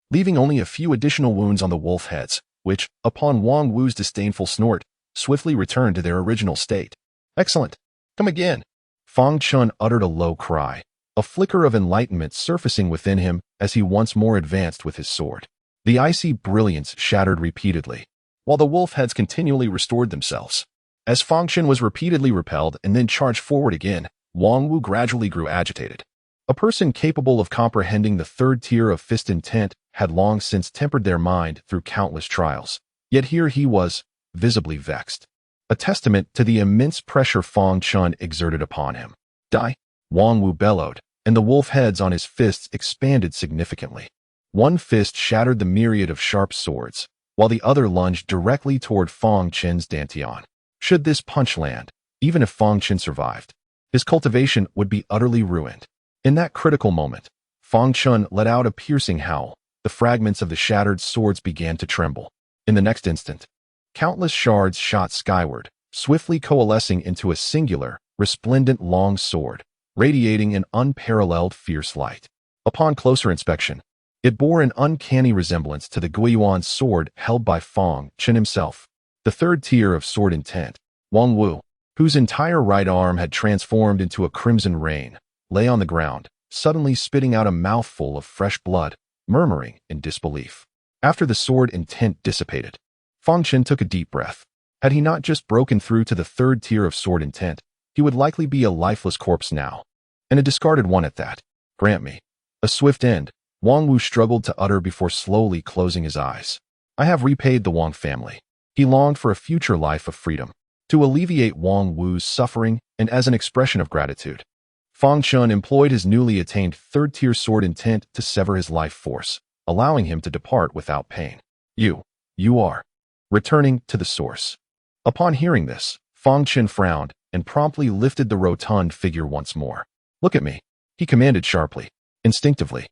leaving only a few additional wounds on the wolf heads, which, upon Wang Wu's disdainful snort, swiftly returned to their original state. Excellent. Come again. Fang Chen uttered a low cry, a flicker of enlightenment surfacing within him as he once more advanced with his sword. The icy brilliance shattered repeatedly, while the wolf heads continually restored themselves. As Fang Chen was repeatedly repelled and then charged forward again, Wang Wu gradually grew agitated. A person capable of comprehending the third tier of fist intent had long since tempered their mind through countless trials. Yet here he was, visibly vexed, a testament to the immense pressure Fang Chen exerted upon him. Die! Wang Wu bellowed, and the wolf heads on his fists expanded significantly. One fist shattered the myriad of sharp swords, while the other lunged directly toward Fang Chen's dantian. Should this punch land, even if Fang Chen survived, his cultivation would be utterly ruined. In that critical moment, Fang Chen let out a piercing howl. The fragments of the shattered swords began to tremble. In the next instant, countless shards shot skyward, swiftly coalescing into a singular, resplendent long sword, radiating an unparalleled fierce light. Upon closer inspection, it bore an uncanny resemblance to the Guiyuan sword held by Fang Chen himself. The third tier of sword intent, Wang Wu, whose entire right arm had transformed into a crimson rain, lay on the ground, suddenly spitting out a mouthful of fresh blood, murmuring in disbelief. After the sword intent dissipated, Fang Chen took a deep breath. Had he not just broken through to the third tier of sword intent, he would likely be a lifeless corpse now, and a discarded one at that. Grant me a swift end, Wang Wu struggled to utter before slowly closing his eyes. I have repaid the Wang family. He longed for a future life of freedom. To alleviate Wang Wu's suffering and as an expression of gratitude, Fang Chen employed his newly attained third-tier sword intent to sever his life force, allowing him to depart without pain. You are returning to the source. Upon hearing this, Fang Chen frowned and promptly lifted the rotund figure once more. Look at me, he commanded sharply, instinctively.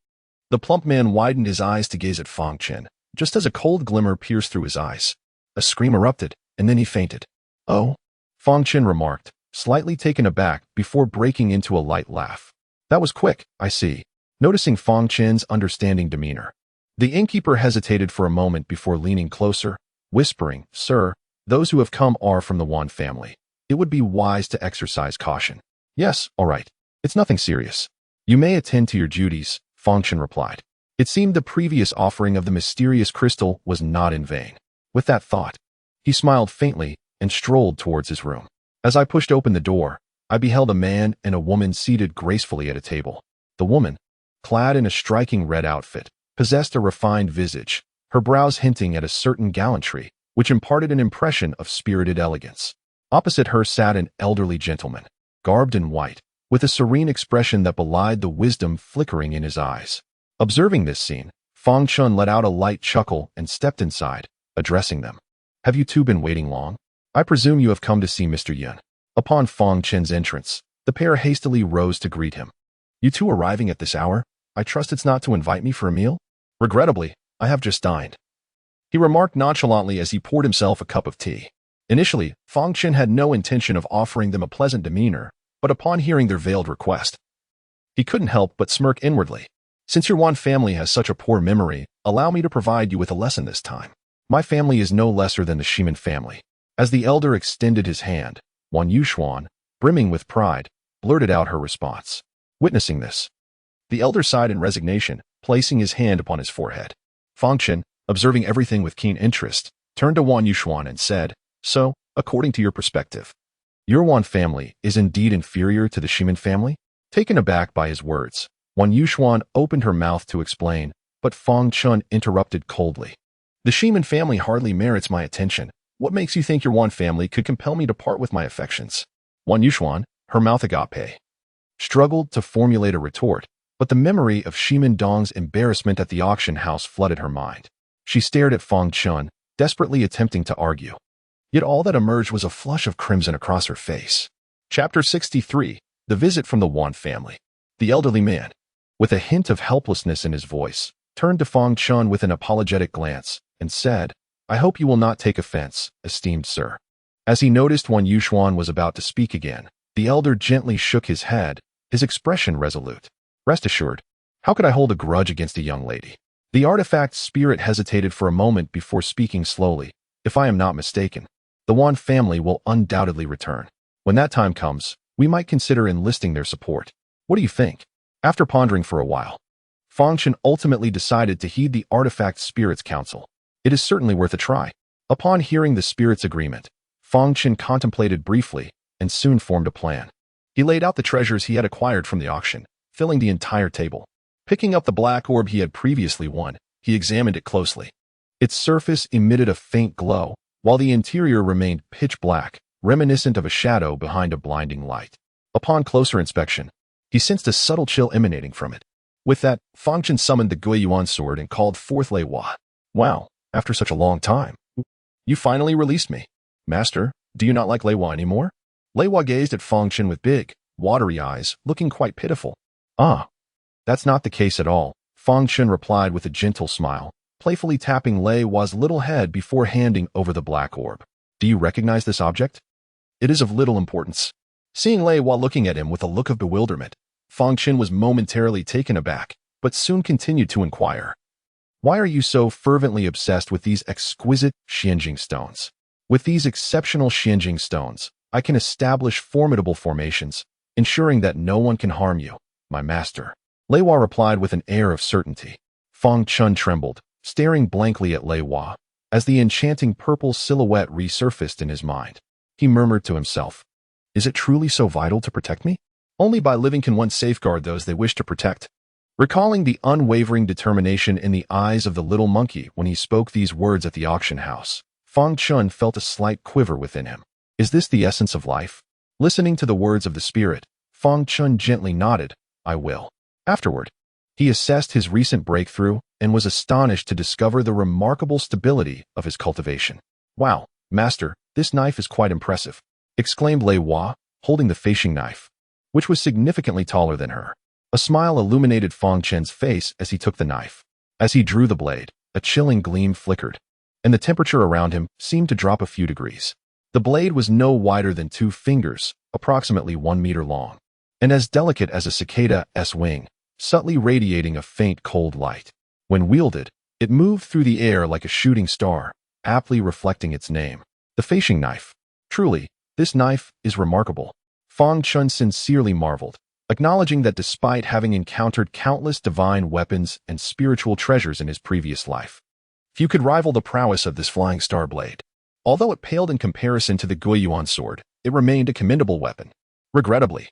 The plump man widened his eyes to gaze at Fang Chen, just as a cold glimmer pierced through his eyes. A scream erupted, and then he fainted. Oh, Fang Chen remarked, slightly taken aback before breaking into a light laugh. That was quick, I see. Noticing Fang Chen's understanding demeanor, the innkeeper hesitated for a moment before leaning closer, whispering, Sir, those who have come are from the Wan family. It would be wise to exercise caution. Yes, all right. It's nothing serious. You may attend to your duties, Fang Chen replied. It seemed the previous offering of the mysterious crystal was not in vain. With that thought, he smiled faintly and strolled towards his room. As I pushed open the door, I beheld a man and a woman seated gracefully at a table. The woman, clad in a striking red outfit, possessed a refined visage, her brows hinting at a certain gallantry, which imparted an impression of spirited elegance. Opposite her sat an elderly gentleman, garbed in white, with a serene expression that belied the wisdom flickering in his eyes. Observing this scene, Fang Chen let out a light chuckle and stepped inside, addressing them. Have you two been waiting long? I presume you have come to see Mr. Yun. Upon Fang Chen's entrance, the pair hastily rose to greet him. You two arriving at this hour? I trust it's not to invite me for a meal? Regrettably, I have just dined, he remarked nonchalantly as he poured himself a cup of tea. Initially, Fang Chen had no intention of offering them a pleasant demeanor, but upon hearing their veiled request, he couldn't help but smirk inwardly. Since your Wan family has such a poor memory, allow me to provide you with a lesson this time. My family is no lesser than the Shimin family. As the elder extended his hand, Wan Yuxuan, brimming with pride, blurted out her response. Witnessing this, the elder sighed in resignation, placing his hand upon his forehead. Fang Chen, observing everything with keen interest, turned to Wan Yuxuan and said, So, according to your perspective, your Wan family is indeed inferior to the Shimin family? Taken aback by his words, Wan Yuxuan opened her mouth to explain, but Fang Chen interrupted coldly. The Shimin family hardly merits my attention. What makes you think your Wan family could compel me to part with my affections? Wan Yuxuan, her mouth agape, struggled to formulate a retort, but the memory of Shimin Dong's embarrassment at the auction house flooded her mind. She stared at Fang Chen, desperately attempting to argue. Yet all that emerged was a flush of crimson across her face. Chapter 63, The Visit from the Wan Family. The elderly man, with a hint of helplessness in his voice, turned to Fang Chen with an apologetic glance, and said, "I hope you will not take offense, esteemed sir." As he noticed when Yushuan was about to speak again, the elder gently shook his head, his expression resolute. "Rest assured, how could I hold a grudge against a young lady?" The artifact spirit hesitated for a moment before speaking slowly. "If I am not mistaken, the Wan family will undoubtedly return. When that time comes, we might consider enlisting their support. What do you think?" After pondering for a while, Fang Chen ultimately decided to heed the artifact spirit's counsel. It is certainly worth a try. Upon hearing the spirit's agreement, Fang Chen contemplated briefly and soon formed a plan. He laid out the treasures he had acquired from the auction, filling the entire table. Picking up the black orb he had previously won, he examined it closely. Its surface emitted a faint glow, while the interior remained pitch black, reminiscent of a shadow behind a blinding light. Upon closer inspection, he sensed a subtle chill emanating from it. With that, Fang Chen summoned the Guiyuan sword and called forth Lei Hua. "Wow, after such a long time, you finally released me. Master, do you not like Lei Hua anymore?" Lei Hua gazed at Fang Chen with big, watery eyes, looking quite pitiful. "Ah, that's not the case at all," Fang Chen replied with a gentle smile, playfully tapping Lei Hua's little head before handing over the black orb. "Do you recognize this object?" "It is of little importance." Seeing Lei Hua looking at him with a look of bewilderment, Fang Chen was momentarily taken aback, but soon continued to inquire. "Why are you so fervently obsessed with these exquisite Xianjing stones? With these exceptional Xianjing stones, I can establish formidable formations, ensuring that no one can harm you, my master." Lei Hua replied with an air of certainty. Fang Chen trembled, staring blankly at Lei Hua, as the enchanting purple silhouette resurfaced in his mind. He murmured to himself, "Is it truly so vital to protect me? Only by living can one safeguard those they wish to protect." Recalling the unwavering determination in the eyes of the little monkey when he spoke these words at the auction house, Fang Chen felt a slight quiver within him. Is this the essence of life? Listening to the words of the spirit, Fang Chen gently nodded, "I will." Afterward, he assessed his recent breakthrough and was astonished to discover the remarkable stability of his cultivation. "Wow, master, this knife is quite impressive," exclaimed Lei Hua, holding the fashing knife, which was significantly taller than her. A smile illuminated Fang Chen's face as he took the knife. As he drew the blade, a chilling gleam flickered, and the temperature around him seemed to drop a few degrees. The blade was no wider than 2 fingers, approximately 1 meter long, and as delicate as a cicada's wing, subtly radiating a faint cold light. When wielded, it moved through the air like a shooting star, aptly reflecting its name, the fashing knife. Truly, this knife is remarkable. Fang Chen sincerely marveled, acknowledging that despite having encountered countless divine weapons and spiritual treasures in his previous life, few could rival the prowess of this flying star blade. Although it paled in comparison to the Guiyuan sword, it remained a commendable weapon. Regrettably,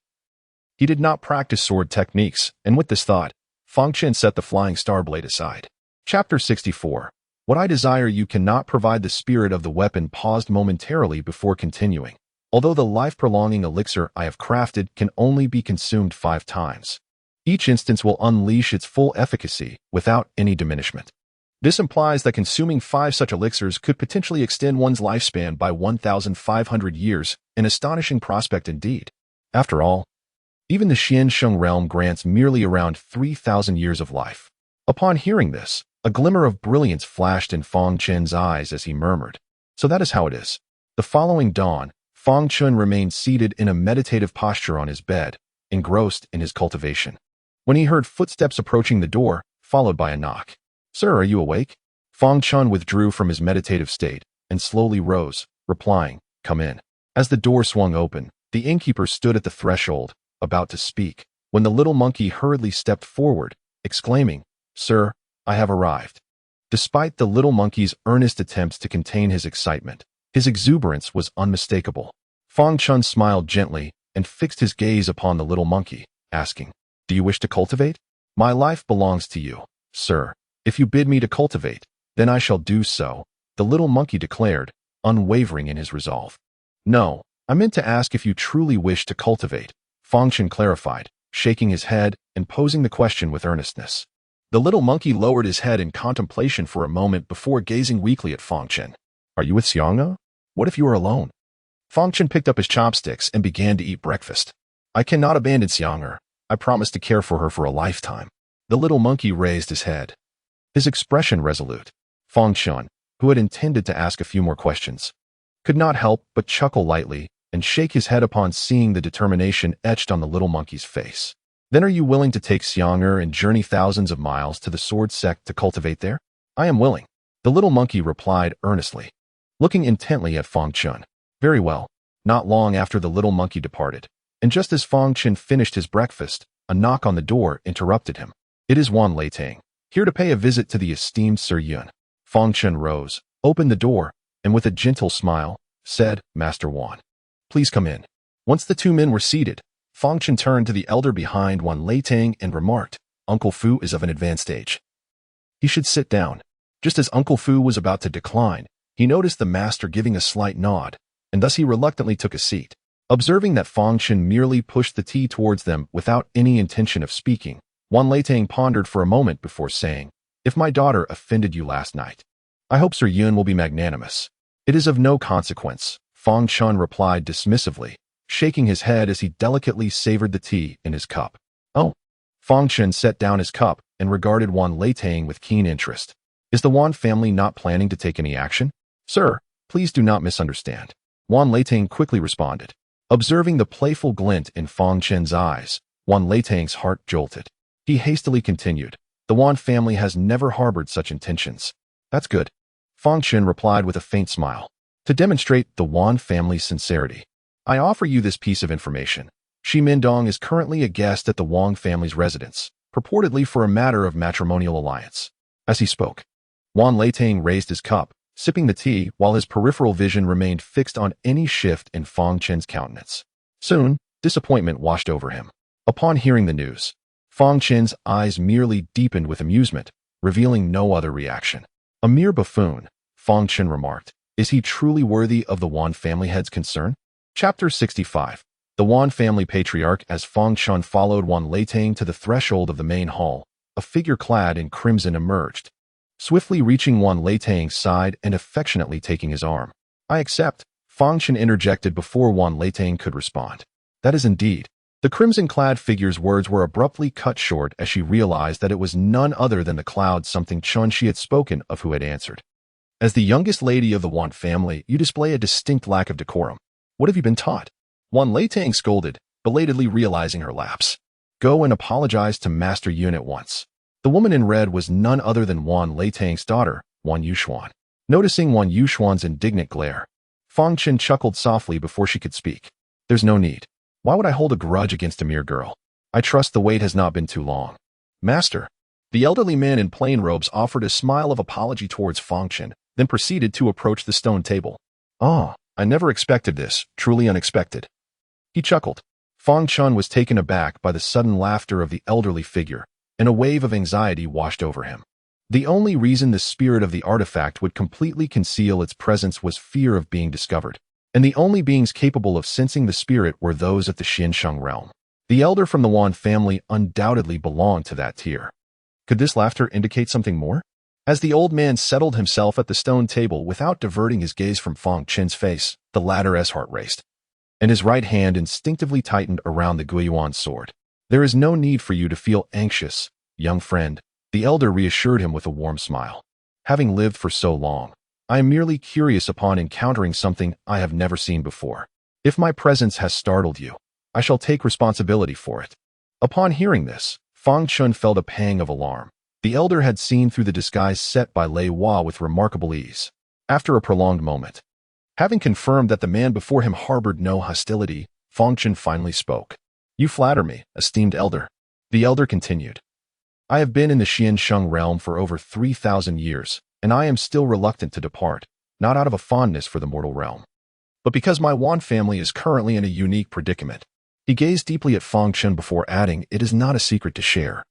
he did not practice sword techniques, and with this thought, Fang Chen set the flying star blade aside. Chapter 64. What I desire you cannot provide. The spirit of the weapon paused momentarily before continuing. Although the life-prolonging elixir I have crafted can only be consumed 5 times, each instance will unleash its full efficacy without any diminishment. This implies that consuming 5 such elixirs could potentially extend one's lifespan by 1,500 years, an astonishing prospect indeed. After all, even the Xiansheng realm grants merely around 3,000 years of life. Upon hearing this, a glimmer of brilliance flashed in Fang Chen's eyes as he murmured, "So that is how it is." The following dawn, Fang Chen remained seated in a meditative posture on his bed, engrossed in his cultivation, when he heard footsteps approaching the door, followed by a knock. "Sir, are you awake?" Fang Chen withdrew from his meditative state and slowly rose, replying, "Come in." As the door swung open, the innkeeper stood at the threshold, about to speak, when the little monkey hurriedly stepped forward, exclaiming, "Sir, I have arrived." Despite the little monkey's earnest attempts to contain his excitement, his exuberance was unmistakable. Fang Chen smiled gently and fixed his gaze upon the little monkey, asking, "Do you wish to cultivate?" "My life belongs to you, sir. If you bid me to cultivate, then I shall do so," the little monkey declared, unwavering in his resolve. "No, I meant to ask if you truly wish to cultivate," Fang Chen clarified, shaking his head and posing the question with earnestness. The little monkey lowered his head in contemplation for a moment before gazing weakly at Fang Chen. "Are you with Xiang'e? What if you are alone?" Fang Chen picked up his chopsticks and began to eat breakfast. "I cannot abandon Xiang'e. I promised to care for her for a lifetime." The little monkey raised his head, his expression resolute. Fang Chen, who had intended to ask a few more questions, could not help but chuckle lightly and shake his head upon seeing the determination etched on the little monkey's face. Then are you willing to take Xiang'er and journey thousands of miles to the sword sect to cultivate there? I am willing, the little monkey replied earnestly, looking intently at Fang Chen. Very well. Not long after the little monkey departed, and just as Fang Chen finished his breakfast, a knock on the door interrupted him. It is Wan Leitang, here to pay a visit to the esteemed Sir Yun. Fang Chen rose, opened the door, and with a gentle smile, said, Master Wan, please come in. Once the two men were seated, Fang Chen turned to the elder behind Wan Leitang and remarked, Uncle Fu is of an advanced age. He should sit down. Just as Uncle Fu was about to decline, he noticed the master giving a slight nod, and thus he reluctantly took a seat. Observing that Fang Chen merely pushed the tea towards them without any intention of speaking, Wan Leitang pondered for a moment before saying, If my daughter offended you last night, I hope Sir Yun will be magnanimous. It is of no consequence, Fang Chen replied dismissively, shaking his head as he delicately savored the tea in his cup. Oh. Fang Chen set down his cup and regarded Wan Leitang with keen interest. Is the Wan family not planning to take any action? Sir, please do not misunderstand. Wan Leitang quickly responded. Observing the playful glint in Fang Chen's eyes, Wan Leitang's heart jolted. He hastily continued, The Wan family has never harbored such intentions. That's good. Fang Chen replied with a faint smile. To demonstrate the Wan family's sincerity, I offer you this piece of information. Shi Mindong is currently a guest at the Wang family's residence, purportedly for a matter of matrimonial alliance. As he spoke, Wan Leitang raised his cup, sipping the tea while his peripheral vision remained fixed on any shift in Fang Chen's countenance. Soon, disappointment washed over him. Upon hearing the news, Fang Chen's eyes merely deepened with amusement, revealing no other reaction. A mere buffoon, Fang Chen remarked. Is he truly worthy of the Wan family head's concern? Chapter 65. The Wan family patriarch. As Fang Chen followed Wan Leitang to the threshold of the main hall, a figure clad in crimson emerged, swiftly reaching Wan Leitang's side and affectionately taking his arm. I accept, Fang Chen interjected before Wan Leitang could respond. That is indeed. The crimson-clad figure's words were abruptly cut short as she realized that it was none other than the cloud something Chun she had spoken of who had answered. As the youngest lady of the Wan family, you display a distinct lack of decorum. What have you been taught? Wan Leitang scolded, belatedly realizing her lapse. Go and apologize to Master Yun at once. The woman in red was none other than Wan Leitang's daughter, Wan Yuxuan. Noticing Wan Yuxuan's indignant glare, Fang Chen chuckled softly before she could speak. There's no need. Why would I hold a grudge against a mere girl? I trust the wait has not been too long. Master. The elderly man in plain robes offered a smile of apology towards Fang Chen, then proceeded to approach the stone table. Ah, I never expected this, truly unexpected. He chuckled. Fang Chen was taken aback by the sudden laughter of the elderly figure, and a wave of anxiety washed over him. The only reason the spirit of the artifact would completely conceal its presence was fear of being discovered, and the only beings capable of sensing the spirit were those of the Xiansheng realm. The elder from the Wan family undoubtedly belonged to that tier. Could this laughter indicate something more? As the old man settled himself at the stone table without diverting his gaze from Fang Chen's face, the latter's heart raced, and his right hand instinctively tightened around the Guiyuan sword. There is no need for you to feel anxious, young friend, the elder reassured him with a warm smile. Having lived for so long, I am merely curious upon encountering something I have never seen before. If my presence has startled you, I shall take responsibility for it. Upon hearing this, Fang Chen felt a pang of alarm. The elder had seen through the disguise set by Lei Hua with remarkable ease. After a prolonged moment, having confirmed that the man before him harbored no hostility, Fang Chen finally spoke. You flatter me, esteemed elder. The elder continued. I have been in the Xiansheng realm for over 3,000 years, and I am still reluctant to depart, not out of a fondness for the mortal realm, but because my Wan family is currently in a unique predicament. He gazed deeply at Fang Chen before adding, it is not a secret to share.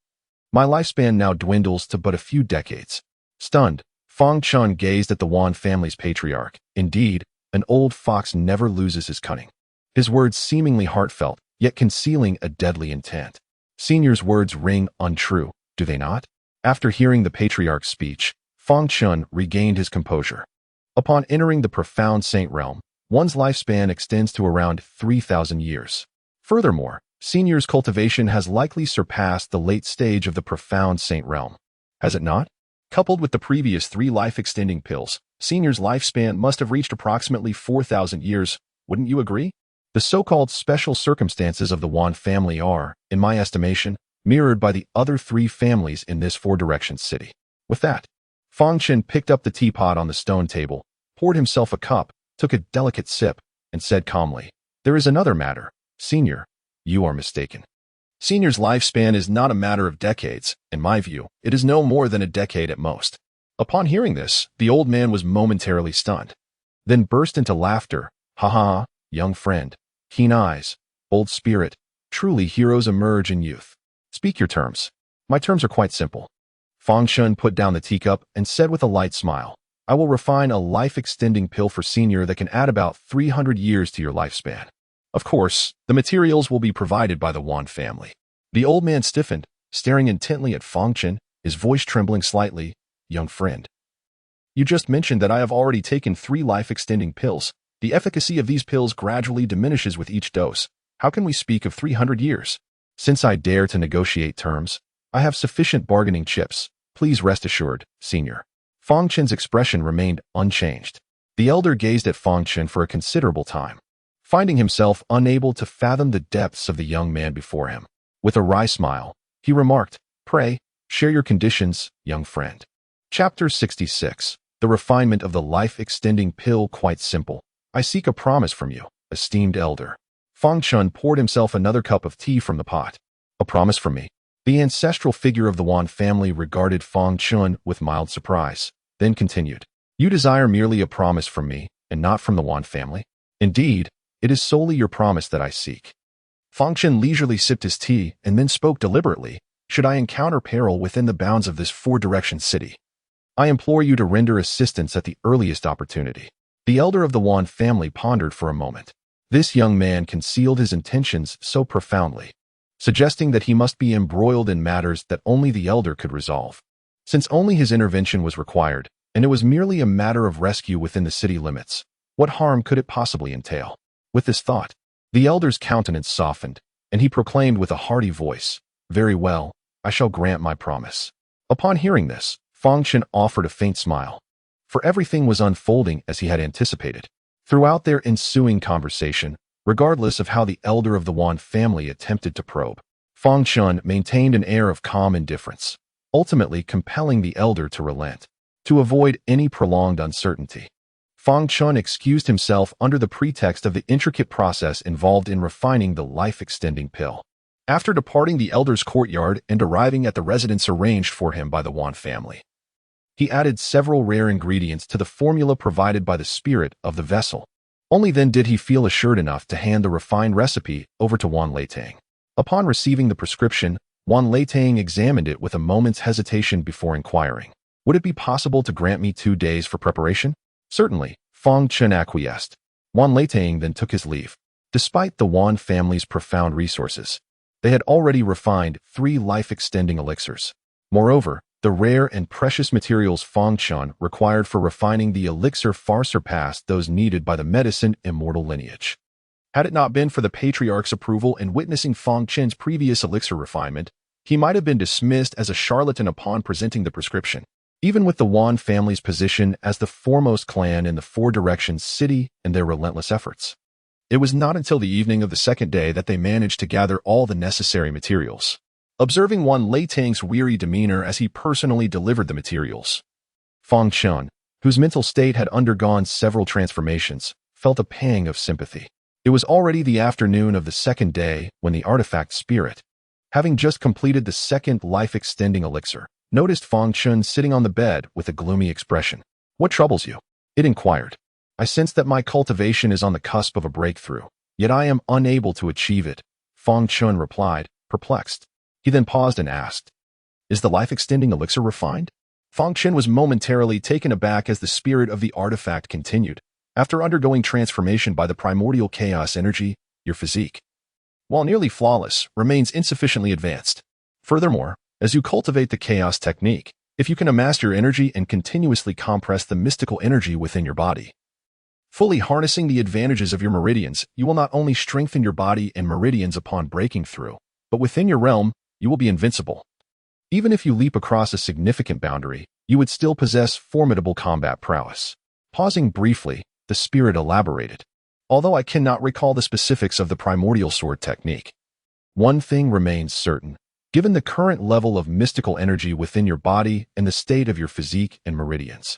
My lifespan now dwindles to but a few decades. Stunned, Fang Chen gazed at the Wan family's patriarch. Indeed, an old fox never loses his cunning. His words seemingly heartfelt, yet concealing a deadly intent. Senior's words ring untrue, do they not? After hearing the patriarch's speech, Fang Chen regained his composure. Upon entering the profound saint realm, one's lifespan extends to around 3,000 years. Furthermore, Senior's cultivation has likely surpassed the late stage of the profound saint realm. Has it not? Coupled with the previous 3 life-extending pills, Senior's lifespan must have reached approximately 4,000 years, wouldn't you agree? The so-called special circumstances of the Wan family are, in my estimation, mirrored by the other 3 families in this four-direction city. With that, Fang Chen picked up the teapot on the stone table, poured himself a cup, took a delicate sip, and said calmly, "There is another matter. Senior, you are mistaken. Senior's lifespan is not a matter of decades. In my view, it is no more than a decade at most." Upon hearing this, the old man was momentarily stunned, then burst into laughter. "Ha ha, young friend. Keen eyes, bold spirit. Truly heroes emerge in youth. Speak your terms." "My terms are quite simple." Fang Chen put down the teacup and said with a light smile, "I will refine a life-extending pill for Senior that can add about 300 years to your lifespan. Of course, the materials will be provided by the Wan family." The old man stiffened, staring intently at Fang Chen, his voice trembling slightly. "Young friend, you just mentioned that I have already taken 3 life-extending pills. The efficacy of these pills gradually diminishes with each dose. How can we speak of 300 years? Since I dare to negotiate terms, I have sufficient bargaining chips. Please rest assured, Senior." Fang Chen's expression remained unchanged. The elder gazed at Fang Chen for a considerable time, finding himself unable to fathom the depths of the young man before him. With a wry smile, he remarked, "Pray, share your conditions, young friend." Chapter 66. The refinement of the life-extending pill. Quite simple. I seek a promise from you, esteemed elder. Fang Chen poured himself another cup of tea from the pot. "A promise from me?" The ancestral figure of the Wan family regarded Fang Chen with mild surprise, then continued, "You desire merely a promise from me, and not from the Wan family? Indeed, it is solely your promise that I seek." Fang Chen leisurely sipped his tea and then spoke deliberately, "Should I encounter peril within the bounds of this four-direction city, I implore you to render assistance at the earliest opportunity." The elder of the Wan family pondered for a moment. This young man concealed his intentions so profoundly, suggesting that he must be embroiled in matters that only the elder could resolve. Since only his intervention was required, and it was merely a matter of rescue within the city limits, what harm could it possibly entail? With this thought, the elder's countenance softened, and he proclaimed with a hearty voice, "Very well, I shall grant my promise." Upon hearing this, Fang Chen offered a faint smile, for everything was unfolding as he had anticipated. Throughout their ensuing conversation, regardless of how the elder of the Wan family attempted to probe, Fang Chen maintained an air of calm indifference, ultimately compelling the elder to relent. To avoid any prolonged uncertainty, Fang Chen excused himself under the pretext of the intricate process involved in refining the life-extending pill. After departing the elder's courtyard and arriving at the residence arranged for him by the Wan family, he added several rare ingredients to the formula provided by the spirit of the vessel. Only then did he feel assured enough to hand the refined recipe over to Wan Leitang. Upon receiving the prescription, Wan Leitang examined it with a moment's hesitation before inquiring, "Would it be possible to grant me 2 days for preparation?" "Certainly," Fang Chen acquiesced. Wan Leitang then took his leave. Despite the Wan family's profound resources, they had already refined 3 life-extending elixirs. Moreover, the rare and precious materials Fang Chen required for refining the elixir far surpassed those needed by the medicine immortal lineage. Had it not been for the patriarch's approval in witnessing Fang Chen's previous elixir refinement, he might have been dismissed as a charlatan upon presenting the prescription. Even with the Wan family's position as the foremost clan in the Four Directions city and their relentless efforts, it was not until the evening of the second day that they managed to gather all the necessary materials. Observing Wan Leitang's weary demeanor as he personally delivered the materials, Fang Chen, whose mental state had undergone several transformations, felt a pang of sympathy. It was already the afternoon of the second day when the artifact spirit, having just completed the second life-extending elixir, noticed Fang Chen sitting on the bed with a gloomy expression. "What troubles you?" it inquired. "I sense that my cultivation is on the cusp of a breakthrough, yet I am unable to achieve it," Fang Chen replied, perplexed. He then paused and asked, "Is the life-extending elixir refined?" Fang Chen was momentarily taken aback as the spirit of the artifact continued. "After undergoing transformation by the primordial chaos energy, your physique, while nearly flawless, remains insufficiently advanced. Furthermore, as you cultivate the chaos technique, if you can amass your energy and continuously compress the mystical energy within your body, Fully harnessing the advantages of your meridians, you will not only strengthen your body and meridians upon breaking through, but within your realm, you will be invincible. Even if you leap across a significant boundary, you would still possess formidable combat prowess. Pausing briefly, the spirit elaborated. Although I cannot recall the specifics of the primordial sword technique, one thing remains certain. Given the current level of mystical energy within your body and the state of your physique and meridians,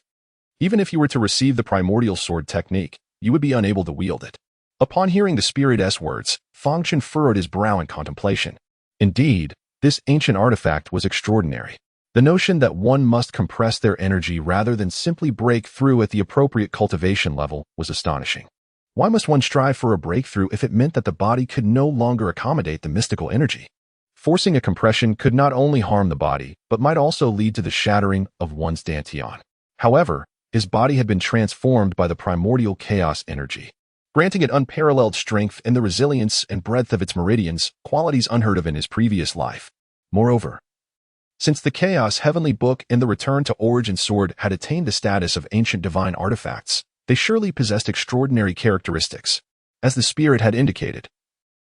even if you were to receive the primordial sword technique, you would be unable to wield it. Upon hearing the spirit's words, Fang Chen furrowed his brow in contemplation. Indeed, this ancient artifact was extraordinary. The notion that one must compress their energy rather than simply break through at the appropriate cultivation level was astonishing. Why must one strive for a breakthrough if it meant that the body could no longer accommodate the mystical energy? Forcing a compression could not only harm the body, but might also lead to the shattering of one's dantian. However, his body had been transformed by the primordial chaos energy, granting it unparalleled strength and the resilience and breadth of its meridians, qualities unheard of in his previous life. Moreover, since the Chaos Heavenly Book and the Return to Origin Sword had attained the status of ancient divine artifacts, they surely possessed extraordinary characteristics, as the spirit had indicated.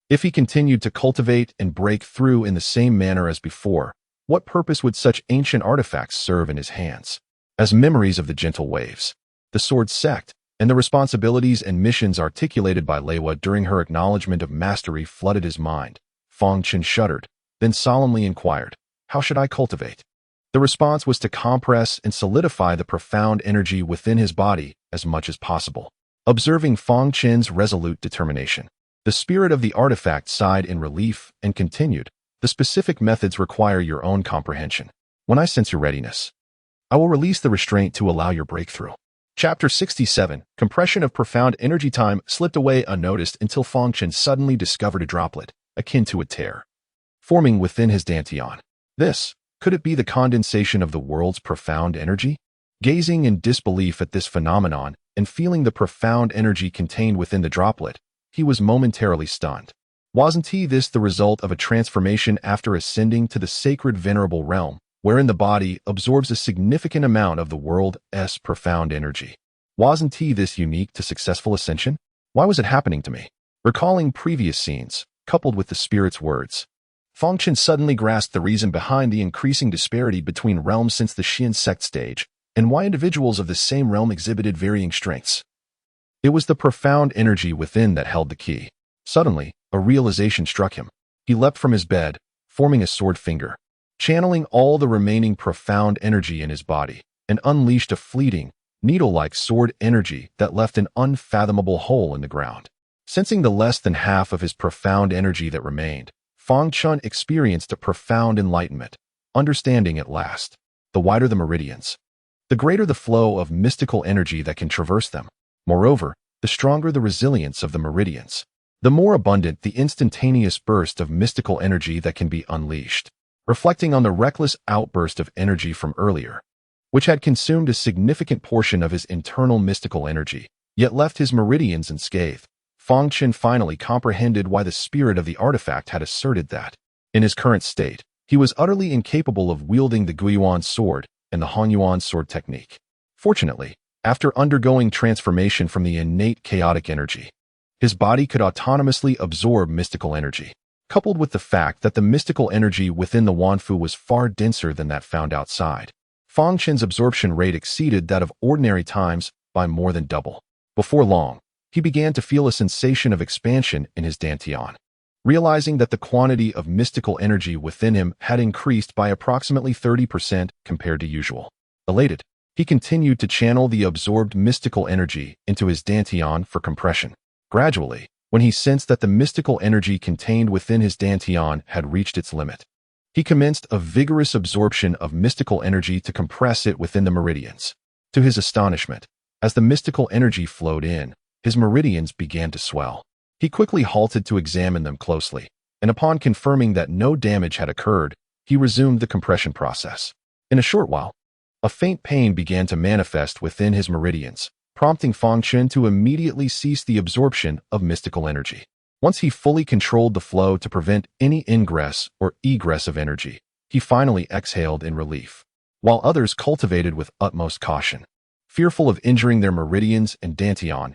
If he continued to cultivate and break through in the same manner as before, what purpose would such ancient artifacts serve in his hands? As memories of the gentle waves, the sword sect, and the responsibilities and missions articulated by Leiwa during her acknowledgement of mastery flooded his mind, Fang Chen shuddered, then solemnly inquired, "How should I cultivate?" The response was to compress and solidify the profound energy within his body as much as possible. Observing Fang Chen's resolute determination, the spirit of the artifact sighed in relief and continued, "The specific methods require your own comprehension. When I sense your readiness, I will release the restraint to allow your breakthrough." Chapter 67, Compression of Profound Energy. Time slipped away unnoticed until Fang Chen suddenly discovered a droplet, akin to a tear, forming within his dantian. Could it be the condensation of the world's profound energy? Gazing in disbelief at this phenomenon and feeling the profound energy contained within the droplet, he was momentarily stunned. Wasn't this the result of a transformation after ascending to the sacred venerable realm, wherein the body absorbs a significant amount of the world's profound energy? Wasn't this unique to successful ascension? Why was it happening to me? Recalling previous scenes, coupled with the spirit's words, Fang Chen suddenly grasped the reason behind the increasing disparity between realms since the Xian sect stage, and why individuals of the same realm exhibited varying strengths. It was the profound energy within that held the key. Suddenly, a realization struck him. He leapt from his bed, forming a sword finger, channeling all the remaining profound energy in his body, and unleashed a fleeting, needle-like sword energy that left an unfathomable hole in the ground. Sensing the less than half of his profound energy that remained, Fang Chen experienced a profound enlightenment, understanding at last. The wider the meridians, the greater the flow of mystical energy that can traverse them. Moreover, the stronger the resilience of the meridians, the more abundant the instantaneous burst of mystical energy that can be unleashed. Reflecting on the reckless outburst of energy from earlier, which had consumed a significant portion of his internal mystical energy, yet left his meridians unscathed, Fang Chen finally comprehended why the spirit of the artifact had asserted that, in his current state, he was utterly incapable of wielding the Guiyuan sword and the Hongyuan sword technique. Fortunately, after undergoing transformation from the innate chaotic energy, his body could autonomously absorb mystical energy. Coupled with the fact that the mystical energy within the Wanfu was far denser than that found outside, Fang Chen's absorption rate exceeded that of ordinary times by more than double. Before long, he began to feel a sensation of expansion in his dantian. Realizing that the quantity of mystical energy within him had increased by approximately 30% compared to usual. Elated, he continued to channel the absorbed mystical energy into his dantian for compression. Gradually, when he sensed that the mystical energy contained within his dantian had reached its limit, he commenced a vigorous absorption of mystical energy to compress it within the meridians. To his astonishment, as the mystical energy flowed in, his meridians began to swell. He quickly halted to examine them closely, and upon confirming that no damage had occurred, he resumed the compression process. In a short while, a faint pain began to manifest within his meridians, prompting Fang Chen to immediately cease the absorption of mystical energy. Once he fully controlled the flow to prevent any ingress or egress of energy, he finally exhaled in relief, while others cultivated with utmost caution. fearful of injuring their meridians and dantian.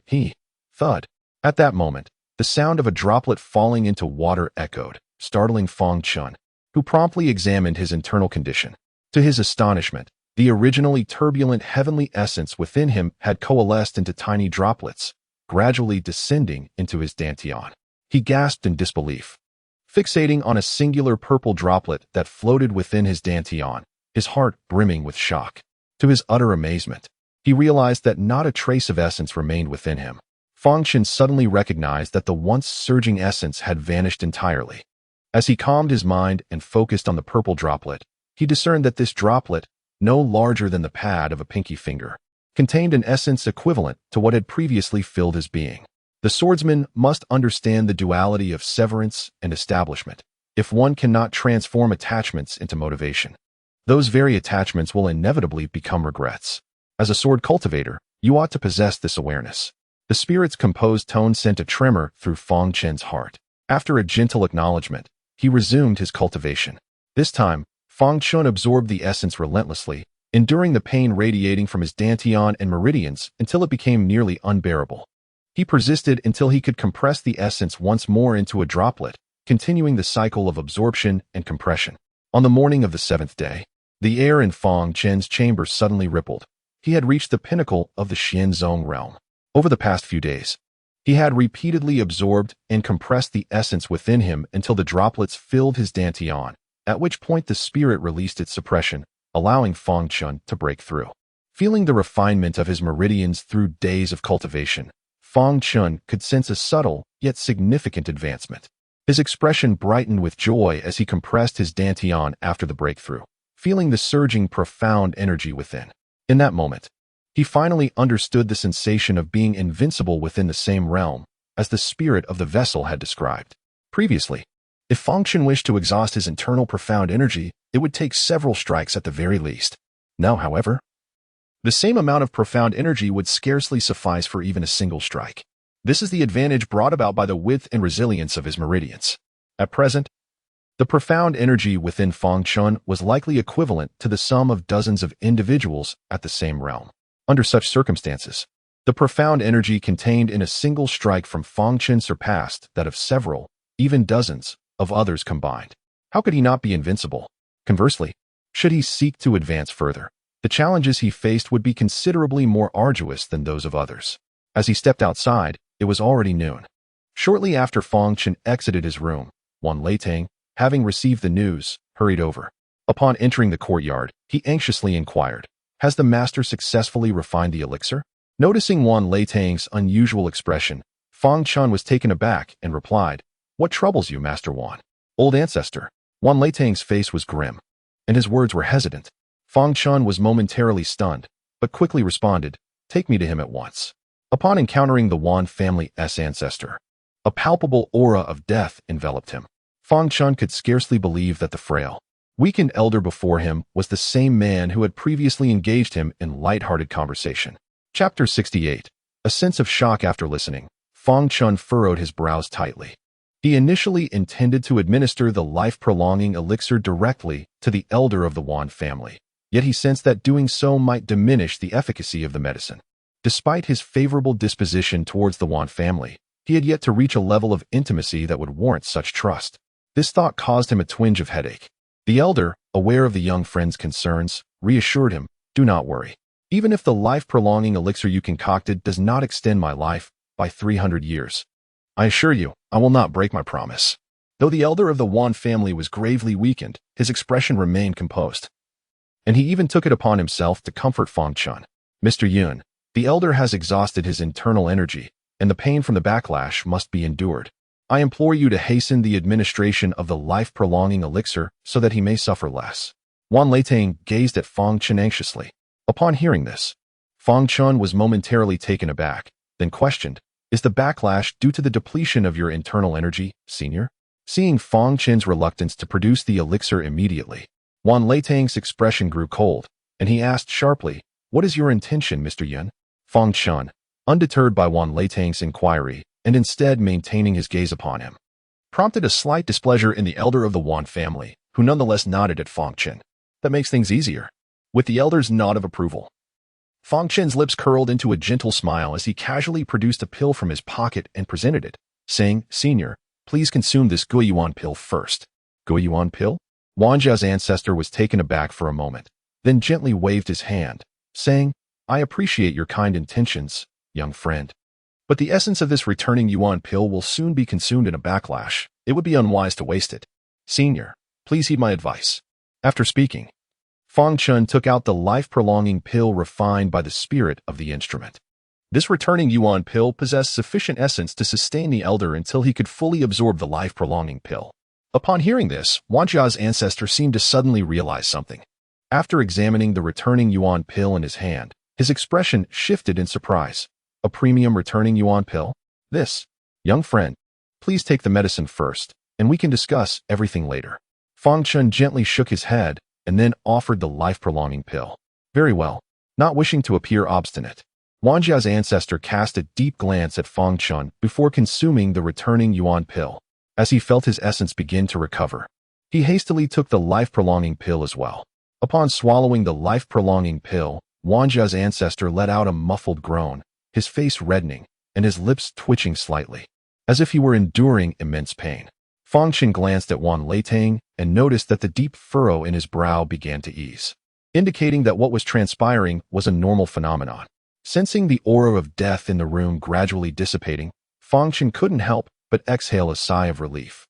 Thud. At that moment, the sound of a droplet falling into water echoed, startling Fang Chen, who promptly examined his internal condition. To his astonishment, the originally turbulent heavenly essence within him had coalesced into tiny droplets, gradually descending into his dantian. He gasped in disbelief, fixating on a singular purple droplet that floated within his dantian, his heart brimming with shock. To his utter amazement, he realized that not a trace of essence remained within him. Fang Chen suddenly recognized that the once surging essence had vanished entirely. As he calmed his mind and focused on the purple droplet, he discerned that this droplet, no larger than the pad of a pinky finger, contained an essence equivalent to what had previously filled his being. The swordsman must understand the duality of severance and establishment. If one cannot transform attachments into motivation, those very attachments will inevitably become regrets. As a sword cultivator, you ought to possess this awareness. The spirit's composed tone sent a tremor through Fang Chen's heart. After a gentle acknowledgement, he resumed his cultivation. This time, Fang Chen absorbed the essence relentlessly, enduring the pain radiating from his dantian and meridians until it became nearly unbearable. He persisted until he could compress the essence once more into a droplet, continuing the cycle of absorption and compression. On the morning of the 7th day, the air in Fang Chen's chamber suddenly rippled. He had reached the pinnacle of the Xianzong realm. Over the past few days, he had repeatedly absorbed and compressed the essence within him until the droplets filled his dantian, at which point the spirit released its suppression, allowing Fang Chen to break through. Feeling the refinement of his meridians through days of cultivation, Fang Chen could sense a subtle yet significant advancement. His expression brightened with joy as he compressed his dantian after the breakthrough, feeling the surging profound energy within. In that moment, he finally understood the sensation of being invincible within the same realm as the spirit of the vessel had described. Previously, if Fang Chen wished to exhaust his internal profound energy, it would take several strikes at the very least. Now, however, the same amount of profound energy would scarcely suffice for even a single strike. This is the advantage brought about by the width and resilience of his meridians. At present, the profound energy within Fang Chen was likely equivalent to the sum of dozens of individuals at the same realm. Under such circumstances, the profound energy contained in a single strike from Fang Chen surpassed that of several, even dozens, of others combined. How could he not be invincible? Conversely, should he seek to advance further, the challenges he faced would be considerably more arduous than those of others. As he stepped outside, it was already noon. Shortly after Fang Chen exited his room, Wan Leitang, having received the news, hurried over. Upon entering the courtyard, he anxiously inquired, "Has the master successfully refined the elixir?" Noticing Wan Leitang's unusual expression, Fang Chen was taken aback and replied, "What troubles you, Master Wan?" "Old ancestor." Wan Leitang's face was grim, and his words were hesitant. Fang Chen was momentarily stunned, but quickly responded, "Take me to him at once." Upon encountering the Wan family's ancestor, a palpable aura of death enveloped him. Fang Chen could scarcely believe that the frail, weakened elder before him was the same man who had previously engaged him in light-hearted conversation. Chapter 68. A sense of shock after listening, Fang Chen furrowed his brows tightly. He initially intended to administer the life-prolonging elixir directly to the elder of the Wan family, yet he sensed that doing so might diminish the efficacy of the medicine. Despite his favorable disposition towards the Wan family, he had yet to reach a level of intimacy that would warrant such trust. This thought caused him a twinge of headache. The elder, aware of the young friend's concerns, reassured him, "Do not worry. Even if the life-prolonging elixir you concocted does not extend my life by 300 years, I assure you, I will not break my promise." Though the elder of the Wan family was gravely weakened, his expression remained composed, and he even took it upon himself to comfort Fang Chen. "Mr. Yun, the elder has exhausted his internal energy, and the pain from the backlash must be endured. I implore you to hasten the administration of the life-prolonging elixir so that he may suffer less." Wan Leitang gazed at Fang Chen anxiously. Upon hearing this, Fang Chen was momentarily taken aback, then questioned, "Is the backlash due to the depletion of your internal energy, senior?" Seeing Fang Chen's reluctance to produce the elixir immediately, Wan Leitang's expression grew cold, and he asked sharply, "What is your intention, Mr. Yun?" Fang Chen, undeterred by Wan Leitang's inquiry, and instead maintaining his gaze upon him, prompted a slight displeasure in the elder of the Wan family, who nonetheless nodded at Fang Chen. "That makes things easier." With the elder's nod of approval, Fang Chen's lips curled into a gentle smile as he casually produced a pill from his pocket and presented it, saying, "Senior, please consume this Guiyuan pill first." Guiyuan pill? Wang Jia's ancestor was taken aback for a moment, then gently waved his hand, saying, "I appreciate your kind intentions, young friend. But the essence of this returning Yuan pill will soon be consumed in a backlash. It would be unwise to waste it. Senior, please heed my advice." After speaking, Fang Chen took out the life-prolonging pill refined by the spirit of the instrument. This returning Yuan pill possessed sufficient essence to sustain the elder until he could fully absorb the life-prolonging pill. Upon hearing this, Wang Jia's ancestor seemed to suddenly realize something. After examining the returning Yuan pill in his hand, his expression shifted in surprise. "A premium returning Yuan pill? This, young friend, please take the medicine first, and we can discuss everything later." Fang Chen gently shook his head and then offered the life-prolonging pill. "Very well." Not wishing to appear obstinate, Wang Jia's ancestor cast a deep glance at Fang Chen before consuming the returning Yuan pill. As he felt his essence begin to recover, he hastily took the life-prolonging pill as well. Upon swallowing the life-prolonging pill, Wang Jia's ancestor let out a muffled groan, his face reddening and his lips twitching slightly, as if he were enduring immense pain. Fang Chen glanced at Wan Leitang and noticed that the deep furrow in his brow began to ease, indicating that what was transpiring was a normal phenomenon. Sensing the aura of death in the room gradually dissipating, Fang Chen couldn't help but exhale a sigh of relief.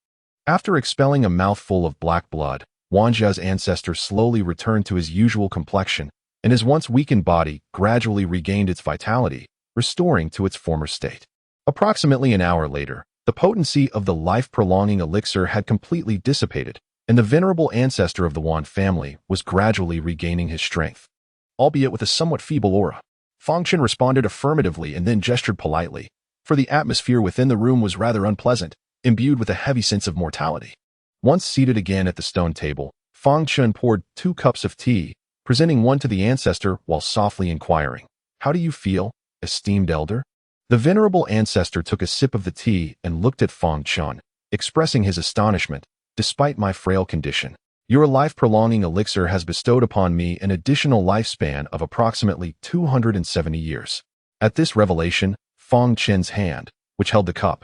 After expelling a mouthful of black blood, Wang Jia's ancestor slowly returned to his usual complexion, and his once weakened body gradually regained its vitality, restoring to its former state. Approximately an hour later, the potency of the life-prolonging elixir had completely dissipated, and the venerable ancestor of the Wan family was gradually regaining his strength, albeit with a somewhat feeble aura. Fang Chen responded affirmatively and then gestured politely, for the atmosphere within the room was rather unpleasant, imbued with a heavy sense of mortality. Once seated again at the stone table, Fang Chen poured 2 cups of tea, presenting one to the ancestor while softly inquiring, "How do you feel, esteemed elder?" The venerable ancestor took a sip of the tea and looked at Fang Chen, expressing his astonishment. "Despite my frail condition, your life-prolonging elixir has bestowed upon me an additional lifespan of approximately 270 years. At this revelation, Fang Chen's hand, which held the cup,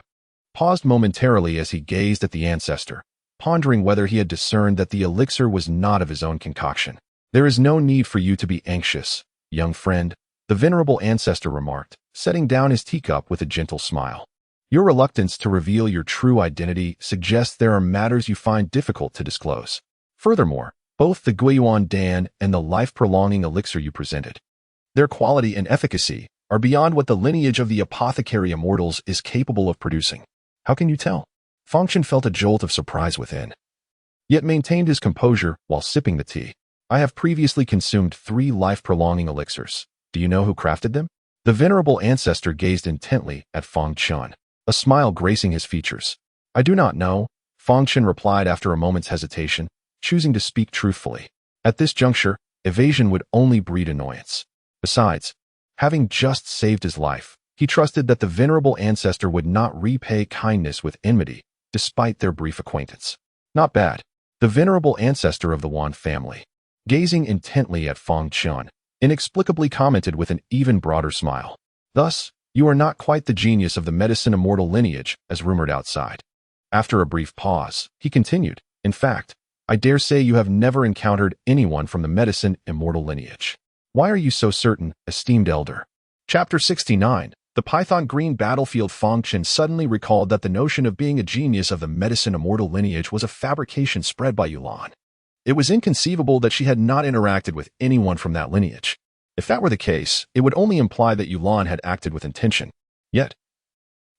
paused momentarily as he gazed at the ancestor, pondering whether he had discerned that the elixir was not of his own concoction. "There is no need for you to be anxious, young friend," the venerable ancestor remarked, setting down his teacup with a gentle smile. "Your reluctance to reveal your true identity suggests there are matters you find difficult to disclose. Furthermore, both the Guiyuan Dan and the life-prolonging elixir you presented, their quality and efficacy are beyond what the lineage of the apothecary immortals is capable of producing." "How can you tell?" Fang Chen felt a jolt of surprise within, yet maintained his composure while sipping the tea. "I have previously consumed 3 life-prolonging elixirs. Do you know who crafted them?" The venerable ancestor gazed intently at Fang Chen, a smile gracing his features. "I do not know," Fang Chen replied after a moment's hesitation, choosing to speak truthfully. At this juncture, evasion would only breed annoyance. Besides, having just saved his life, he trusted that the venerable ancestor would not repay kindness with enmity, despite their brief acquaintance. "Not bad," the venerable ancestor of the Wan family, gazing intently at Fang Chen, inexplicably commented with an even broader smile. "Thus, you are not quite the genius of the medicine immortal lineage, as rumored outside." After a brief pause, he continued, "In fact, I dare say you have never encountered anyone from the medicine immortal lineage. Why are you so certain, esteemed elder?" Chapter 69. The Python Green Battlefield. Fang Chen suddenly recalled that the notion of being a genius of the medicine immortal lineage was a fabrication spread by Yulan. It was inconceivable that she had not interacted with anyone from that lineage. If that were the case, it would only imply that Yulan had acted with intention. Yet,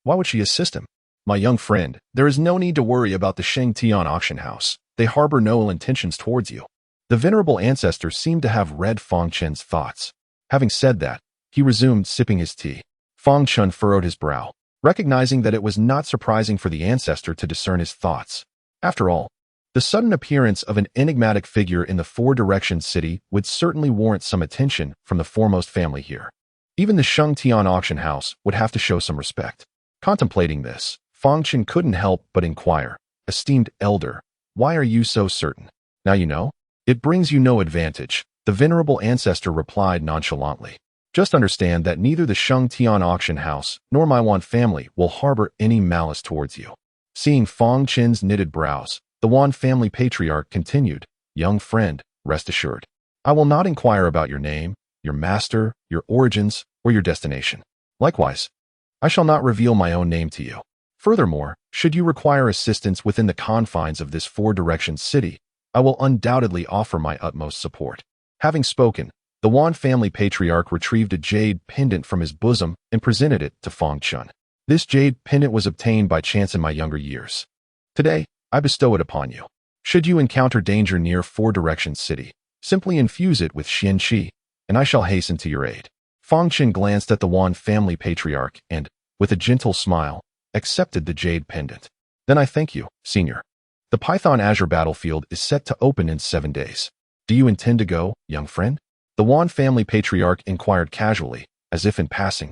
why would she assist him? "My young friend, there is no need to worry about the Sheng Tian auction house. They harbor no ill intentions towards you." The venerable ancestor seemed to have read Fang Chen's thoughts. Having said that, he resumed sipping his tea. Fang Chen furrowed his brow, recognizing that it was not surprising for the ancestor to discern his thoughts. After all, the sudden appearance of an enigmatic figure in the Four Directions city would certainly warrant some attention from the foremost family here. Even the Sheng Tian auction house would have to show some respect. Contemplating this, Fang Chen couldn't help but inquire, "Esteemed elder, why are you so certain?" "Now you know. It brings you no advantage," the venerable ancestor replied nonchalantly. Just understand that neither the Sheng Tian auction house nor my Wan family will harbor any malice towards you. Seeing Fang Chen's knitted brows, the Wan family patriarch continued, Young friend, rest assured. I will not inquire about your name, your master, your origins, or your destination. Likewise, I shall not reveal my own name to you. Furthermore, should you require assistance within the confines of this four-direction city, I will undoubtedly offer my utmost support. Having spoken, the Wan family patriarch retrieved a jade pendant from his bosom and presented it to Fang Chen. This jade pendant was obtained by chance in my younger years. Today, I bestow it upon you. Should you encounter danger near four-direction city, simply infuse it with Xian Qi, and I shall hasten to your aid. Fang Chen glanced at the Wan family patriarch and, with a gentle smile, accepted the jade pendant. Then I thank you, senior. The Python Azure battlefield is set to open in 7 days. Do you intend to go, young friend? The Wan family patriarch inquired casually, as if in passing,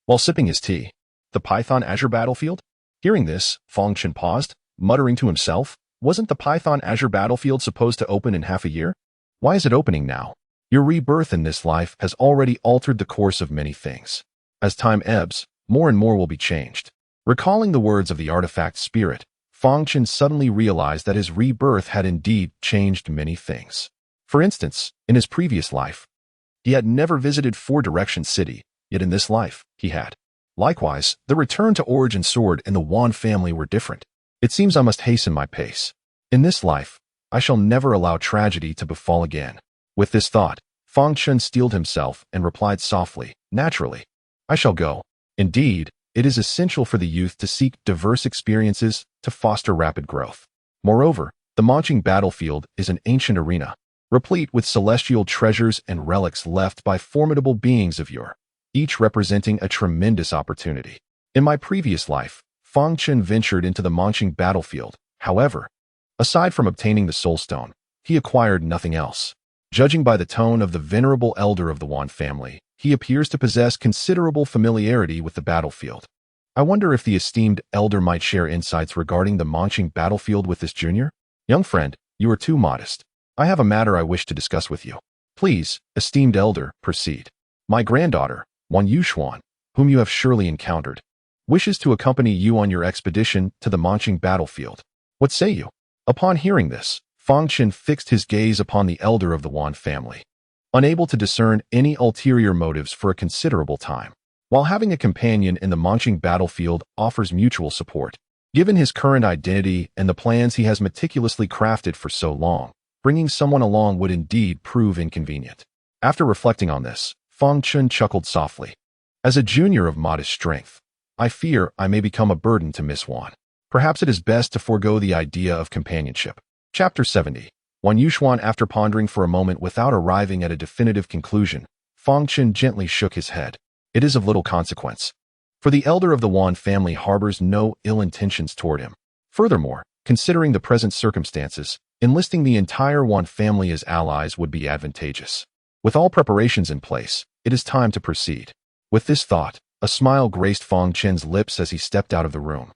while sipping his tea. The Python Azure battlefield? Hearing this, Fang Chen paused, muttering to himself, wasn't the Python Azure battlefield supposed to open in half a year? Why is it opening now? Your rebirth in this life has already altered the course of many things. As time ebbs, more and more will be changed. Recalling the words of the artifact spirit, Fang Chen suddenly realized that his rebirth had indeed changed many things. For instance, in his previous life, he had never visited Four-Direction City, yet in this life, he had. Likewise, the return to Origin Sword and the Wan family were different. It seems I must hasten my pace. In this life, I shall never allow tragedy to befall again. With this thought, Fang Chen steeled himself and replied softly, naturally, I shall go. Indeed, it is essential for the youth to seek diverse experiences to foster rapid growth. Moreover, the Manqing battlefield is an ancient arena, replete with celestial treasures and relics left by formidable beings of yore, each representing a tremendous opportunity. In my previous life, Fang Chen ventured into the Manqing battlefield. However, aside from obtaining the Soul Stone, he acquired nothing else. Judging by the tone of the venerable elder of the Wan family, he appears to possess considerable familiarity with the battlefield. I wonder if the esteemed elder might share insights regarding the Manqing battlefield with this junior? Young friend, you are too modest. I have a matter I wish to discuss with you. Please, esteemed elder, proceed. My granddaughter, Wan Yuxuan, whom you have surely encountered, wishes to accompany you on your expedition to the Manqing battlefield. What say you? Upon hearing this, Fang Chen fixed his gaze upon the elder of the Wan family, unable to discern any ulterior motives for a considerable time. While having a companion in the Manqing battlefield offers mutual support, given his current identity and the plans he has meticulously crafted for so long, bringing someone along would indeed prove inconvenient. After reflecting on this, Fang Chen chuckled softly. As a junior of modest strength, I fear I may become a burden to Miss Wan. Perhaps it is best to forego the idea of companionship. Chapter 70. Wan Yuxuan, after pondering for a moment without arriving at a definitive conclusion, Fang Chen gently shook his head. It is of little consequence. For the elder of the Wan family harbors no ill intentions toward him. Furthermore, considering the present circumstances, enlisting the entire Wan family as allies would be advantageous. With all preparations in place, it is time to proceed. With this thought, a smile graced Fang Chen's lips as he stepped out of the room,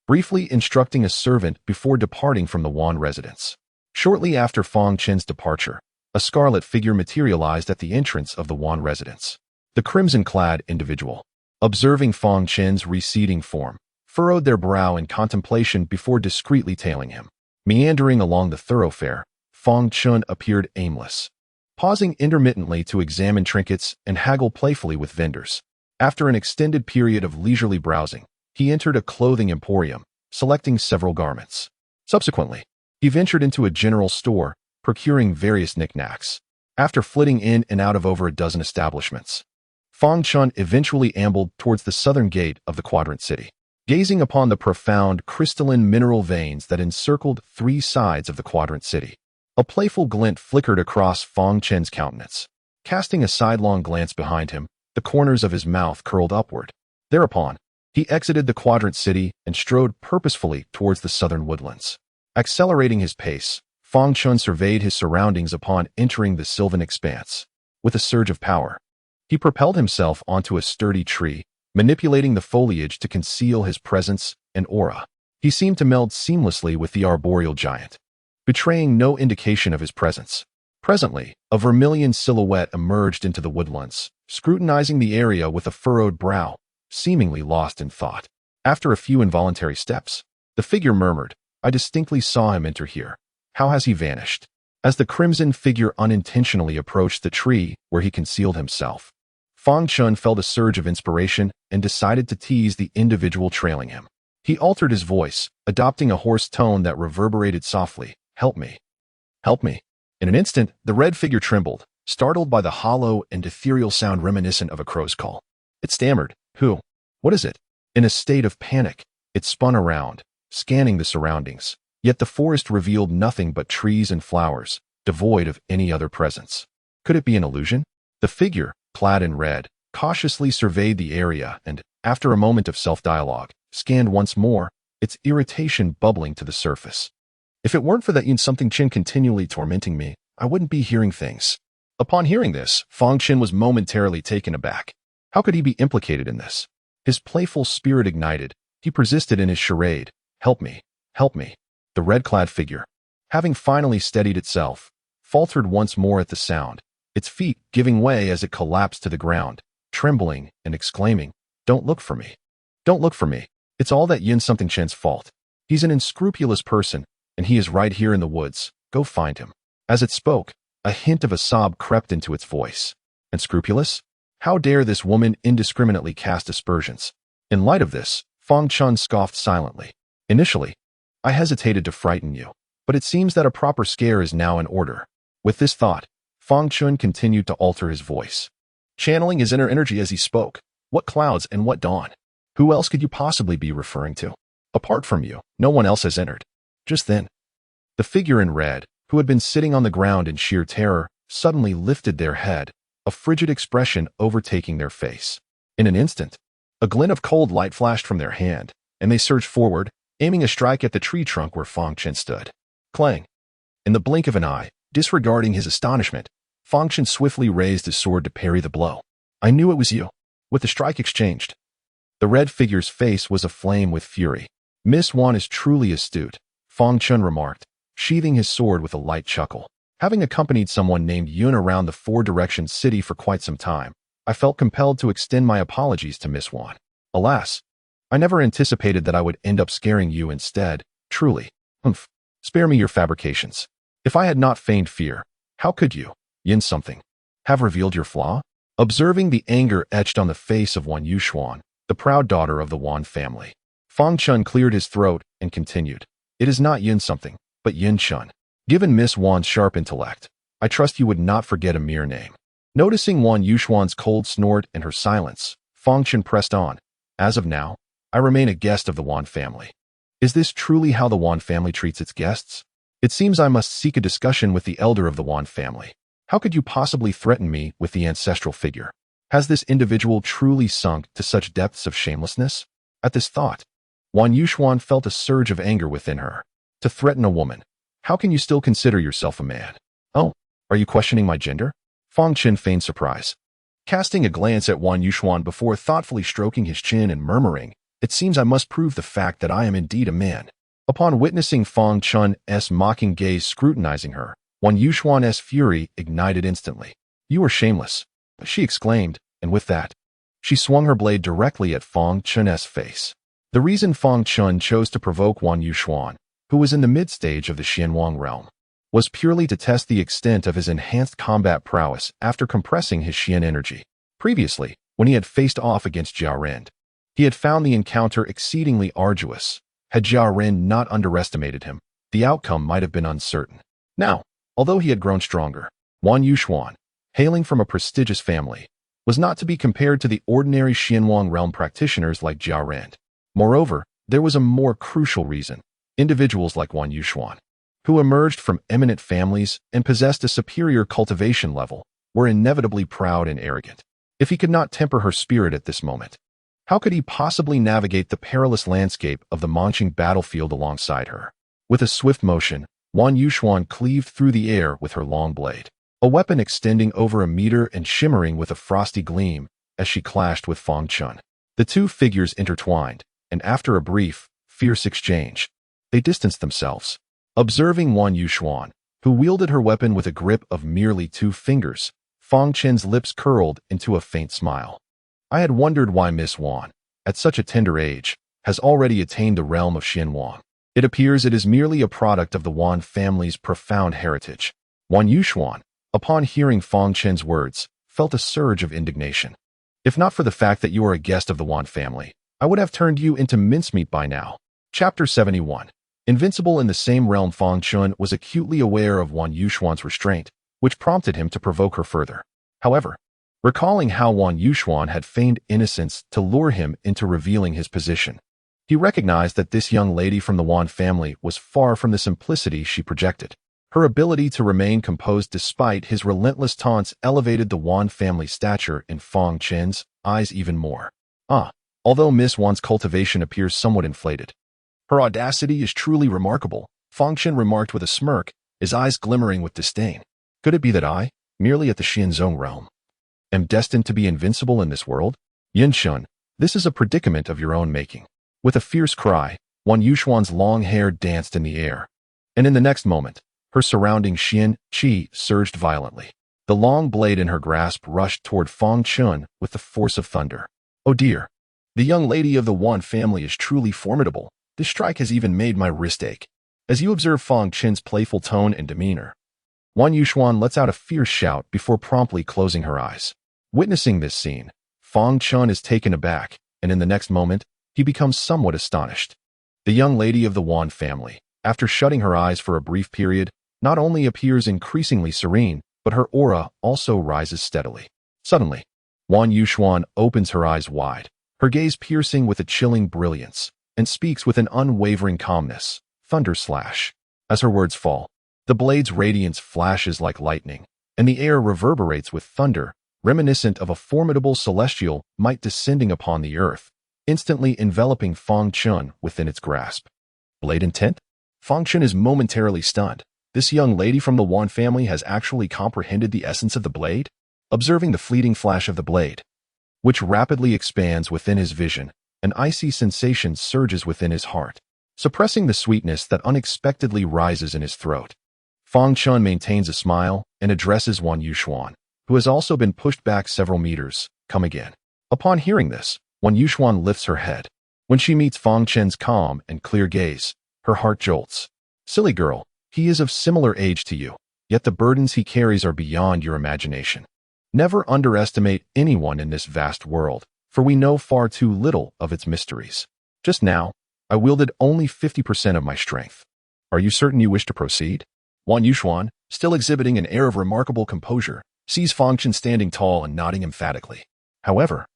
briefly instructing a servant before departing from the Wan residence. Shortly after Fang Chen's departure, a scarlet figure materialized at the entrance of the Wan residence. The crimson-clad individual, observing Fang Chen's receding form, furrowed their brow in contemplation before discreetly tailing him. Meandering along the thoroughfare, Fang Chen appeared aimless, pausing intermittently to examine trinkets and haggle playfully with vendors. After an extended period of leisurely browsing, he entered a clothing emporium, selecting several garments. Subsequently, he ventured into a general store, procuring various knickknacks. After flitting in and out of over a dozen establishments, Fang Chen eventually ambled towards the southern gate of the Quadrant City. Gazing upon the profound crystalline mineral veins that encircled 3 sides of the Quadrant City, a playful glint flickered across Fang Chen's countenance. Casting a sidelong glance behind him, the corners of his mouth curled upward. Thereupon, he exited the Quadrant City and strode purposefully towards the southern woodlands. Accelerating his pace, Fang Chen surveyed his surroundings upon entering the sylvan expanse. With a surge of power, he propelled himself onto a sturdy tree, manipulating the foliage to conceal his presence and aura. He seemed to meld seamlessly with the arboreal giant, betraying no indication of his presence. Presently, a vermilion silhouette emerged into the woodlands, scrutinizing the area with a furrowed brow, seemingly lost in thought. After a few involuntary steps, the figure murmured, "I distinctly saw him enter here. How has he vanished?" As the crimson figure unintentionally approached the tree where he concealed himself, Fang Chen felt a surge of inspiration and decided to tease the individual trailing him. He altered his voice, adopting a hoarse tone that reverberated softly, "Help me. Help me." In an instant, the red figure trembled, startled by the hollow and ethereal sound reminiscent of a crow's call. It stammered, "Who? What is it?" In a state of panic, it spun around, scanning the surroundings. Yet the forest revealed nothing but trees and flowers, devoid of any other presence. Could it be an illusion? The figure, clad in red, cautiously surveyed the area and, after a moment of self-dialogue, scanned once more, its irritation bubbling to the surface. "If it weren't for that something Chen continually tormenting me, I wouldn't be hearing things." Upon hearing this, Fang Chen was momentarily taken aback. How could he be implicated in this? His playful spirit ignited. He persisted in his charade, "Help me, help me." The red-clad figure, having finally steadied itself, faltered once more at the sound, its feet giving way as it collapsed to the ground, trembling and exclaiming, "Don't look for me. Don't look for me. It's all that something Chen's fault. He's an unscrupulous person, and he is right here in the woods. Go find him." As it spoke, a hint of a sob crept into its voice. Unscrupulous? How dare this woman indiscriminately cast aspersions? In light of this, Fang Chen scoffed silently. "Initially, I hesitated to frighten you, but it seems that a proper scare is now in order." With this thought, Fang Chen continued to alter his voice, channeling his inner energy as he spoke. "What clouds and what dawn? Who else could you possibly be referring to? Apart from you, no one else has entered." Just then, the figure in red, who had been sitting on the ground in sheer terror, suddenly lifted their head, a frigid expression overtaking their face. In an instant, a glint of cold light flashed from their hand, and they surged forward, aiming a strike at the tree trunk where Fang Chen stood. Clang! In the blink of an eye, disregarding his astonishment, Fang Chen swiftly raised his sword to parry the blow. "I knew it was you." With the strike exchanged, the red figure's face was aflame with fury. "Miss Wan is truly astute," Fang Chen remarked, sheathing his sword with a light chuckle. Having accompanied someone named Yun around the four-direction city for quite some time, I felt compelled to extend my apologies to Miss Wan. Alas, I never anticipated that I would end up scaring you instead, truly. Humph. Spare me your fabrications. If I had not feigned fear, how could you, Yin something, have revealed your flaw? Observing the anger etched on the face of Wan Yuxuan, the proud daughter of the Wan family, Fang Chen cleared his throat and continued, "It is not Yin something, but Yin Chun. Given Miss Wan's sharp intellect, I trust you would not forget a mere name." Noticing Wan Yuxuan's cold snort and her silence, Fang Chen pressed on, "As of now, I remain a guest of the Wan family." Is this truly how the Wan family treats its guests? It seems I must seek a discussion with the elder of the Wan family. How could you possibly threaten me with the ancestral figure? Has this individual truly sunk to such depths of shamelessness? At this thought, Wan Yuxuan felt a surge of anger within her. To threaten a woman, how can you still consider yourself a man? Oh, are you questioning my gender? Fang Chen feigned surprise, casting a glance at Wan Yuxuan before thoughtfully stroking his chin and murmuring, "It seems I must prove the fact that I am indeed a man." Upon witnessing Fang Chen's mocking gaze scrutinizing her, Wan Yuxuan's fury ignited instantly. "You are shameless," she exclaimed, and with that, she swung her blade directly at Fang Chen's face. The reason Fang Chen chose to provoke Wan Yuxuan, who was in the mid-stage of the Xianwang realm, was purely to test the extent of his enhanced combat prowess after compressing his Xian energy. Previously, when he had faced off against Jia Ren, he had found the encounter exceedingly arduous. Had Jia Ren not underestimated him, the outcome might have been uncertain. Now, although he had grown stronger, Wan Yuxuan, hailing from a prestigious family, was not to be compared to the ordinary Xianwang realm practitioners like Jia Ren. Moreover, there was a more crucial reason. Individuals like Wan Yuxuan, who emerged from eminent families and possessed a superior cultivation level, were inevitably proud and arrogant. If he could not temper her spirit at this moment, how could he possibly navigate the perilous landscape of the Monqing battlefield alongside her? With a swift motion, Wan Yuxuan cleaved through the air with her long blade, a weapon extending over a meter and shimmering with a frosty gleam as she clashed with Fang Chen. The two figures intertwined, and after a brief, fierce exchange, they distanced themselves. Observing Wan Yuxuan, who wielded her weapon with a grip of merely 2 fingers. Fang Chen's lips curled into a faint smile. I had wondered why Miss Wan, at such a tender age, has already attained the realm of Xianwang. It appears it is merely a product of the Wan family's profound heritage. Wan Yuxuan, upon hearing Fang Chen's words, felt a surge of indignation. If not for the fact that you are a guest of the Wan family, I would have turned you into mincemeat by now. Chapter 71. Invincible in the same realm. Fang Chen was acutely aware of Wan Yuxuan's restraint, which prompted him to provoke her further. However, recalling how Wan Yuxuan had feigned innocence to lure him into revealing his position, he recognized that this young lady from the Wan family was far from the simplicity she projected. Her ability to remain composed despite his relentless taunts elevated the Wan family's stature in Fang Chen's eyes even more. Although Miss Wan's cultivation appears somewhat inflated, her audacity is truly remarkable, Fang Chen remarked with a smirk, his eyes glimmering with disdain. Could it be that I, merely at the Xianzong realm, am destined to be invincible in this world? Yin Shun, this is a predicament of your own making. With a fierce cry, Wan Yuxuan's long hair danced in the air, and in the next moment, her surrounding Xian Qi surged violently. The long blade in her grasp rushed toward Fang Chen with the force of thunder. Oh dear! The young lady of the Wan family is truly formidable. This strike has even made my wrist ache. As you observe Fang Chen's playful tone and demeanor, Wan Yuxuan lets out a fierce shout before promptly closing her eyes. Witnessing this scene, Fang Chen is taken aback, and in the next moment, he becomes somewhat astonished. The young lady of the Wan family, after shutting her eyes for a brief period, not only appears increasingly serene, but her aura also rises steadily. Suddenly, Wan Yuxuan opens her eyes wide, her gaze piercing with a chilling brilliance, and speaks with an unwavering calmness. Thunder slash. As her words fall, the blade's radiance flashes like lightning, and the air reverberates with thunder, reminiscent of a formidable celestial might descending upon the earth, instantly enveloping Fang Chen within its grasp. Blade intent? Fang Chen is momentarily stunned. This young lady from the Wan family has actually comprehended the essence of the blade? Observing the fleeting flash of the blade, which rapidly expands within his vision, an icy sensation surges within his heart, suppressing the sweetness that unexpectedly rises in his throat. Fang Chen maintains a smile and addresses Wan Yuxuan, who has also been pushed back several meters. Come again. Upon hearing this, Wan Yuxuan lifts her head. When she meets Fang Chen's calm and clear gaze, her heart jolts. Silly girl, he is of similar age to you, yet the burdens he carries are beyond your imagination. Never underestimate anyone in this vast world, for we know far too little of its mysteries. Just now, I wielded only 50% of my strength. Are you certain you wish to proceed? Wan Yuxuan, still exhibiting an air of remarkable composure, sees Fang Chen standing tall and nodding emphatically. However,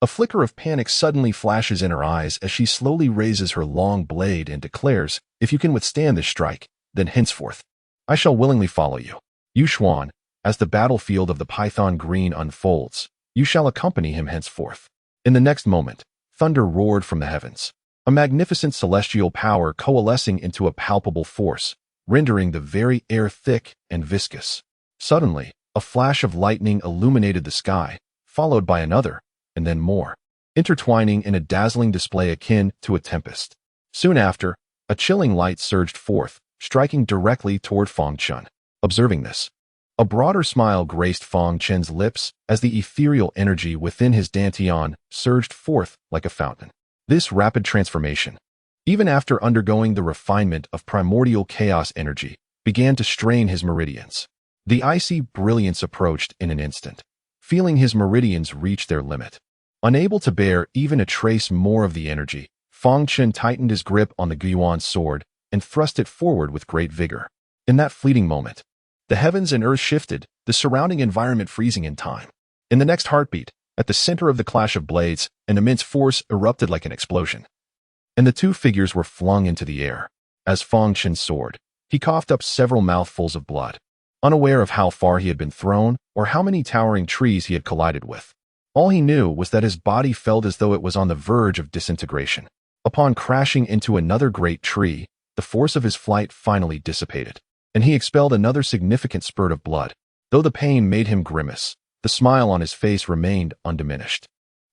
a flicker of panic suddenly flashes in her eyes as she slowly raises her long blade and declares, if you can withstand this strike, then henceforth, I shall willingly follow you. Yuxuan, as the battlefield of the Python Green unfolds, you shall accompany him henceforth. In the next moment, thunder roared from the heavens, a magnificent celestial power coalescing into a palpable force, rendering the very air thick and viscous. Suddenly, a flash of lightning illuminated the sky, followed by another, and then more, intertwining in a dazzling display akin to a tempest. Soon after, a chilling light surged forth, striking directly toward Fang Chen. Observing this, a broader smile graced Fang Chen's lips as the ethereal energy within his dantian surged forth like a fountain. This rapid transformation, even after undergoing the refinement of primordial chaos energy, began to strain his meridians. The icy brilliance approached in an instant, feeling his meridians reach their limit. Unable to bear even a trace more of the energy, Fang Chen tightened his grip on the Guiyuan sword and thrust it forward with great vigor. In that fleeting moment, the heavens and earth shifted, the surrounding environment freezing in time. In the next heartbeat, at the center of the clash of blades, an immense force erupted like an explosion, and the two figures were flung into the air. As Fang Chen soared, he coughed up several mouthfuls of blood, unaware of how far he had been thrown or how many towering trees he had collided with. All he knew was that his body felt as though it was on the verge of disintegration. Upon crashing into another great tree, the force of his flight finally dissipated, and he expelled another significant spurt of blood. Though the pain made him grimace, the smile on his face remained undiminished.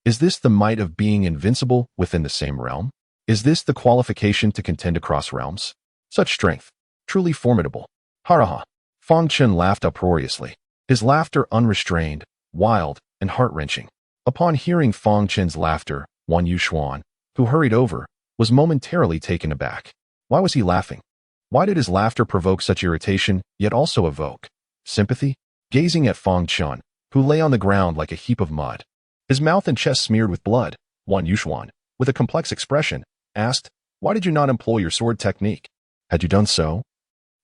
Is this the might of being invincible within the same realm? Is this the qualification to contend across realms? Such strength, truly formidable. Ha! Fang Chen laughed uproariously, his laughter unrestrained, wild, and heart-wrenching. Upon hearing Fang Chen's laughter, Wan Yuxuan, who hurried over, was momentarily taken aback. Why was he laughing? Why did his laughter provoke such irritation, yet also evoke sympathy? Gazing at Fang Chen, who lay on the ground like a heap of mud, his mouth and chest smeared with blood, Wan Yuxuan, with a complex expression, asked, "Why did you not employ your sword technique? Had you done so,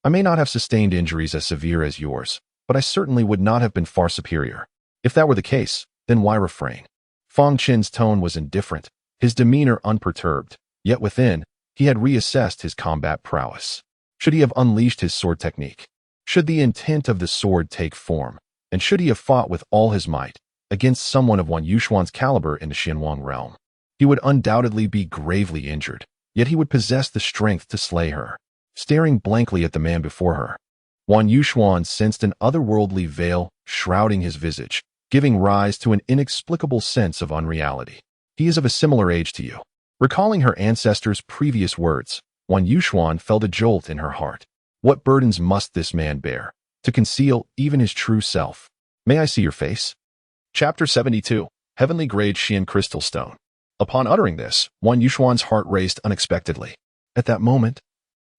I may not have sustained injuries as severe as yours, but I certainly would not have been far superior. If that were the case, then why refrain?" Fang Chen's tone was indifferent, his demeanor unperturbed, yet within, he had reassessed his combat prowess. Should he have unleashed his sword technique? Should the intent of the sword take form? And should he have fought with all his might against someone of Wan Yuxuan's caliber in the Xianwang realm? He would undoubtedly be gravely injured, yet he would possess the strength to slay her. Staring blankly at the man before her, Wan Yuxuan sensed an otherworldly veil shrouding his visage, giving rise to an inexplicable sense of unreality. He is of a similar age to you. Recalling her ancestors' previous words, Wan Yuxuan felt a jolt in her heart. What burdens must this man bear, to conceal even his true self? May I see your face? Chapter 72. Heavenly Grade Xian Crystal Stone. Upon uttering this, Wan Yuxuan's heart raced unexpectedly. At that moment,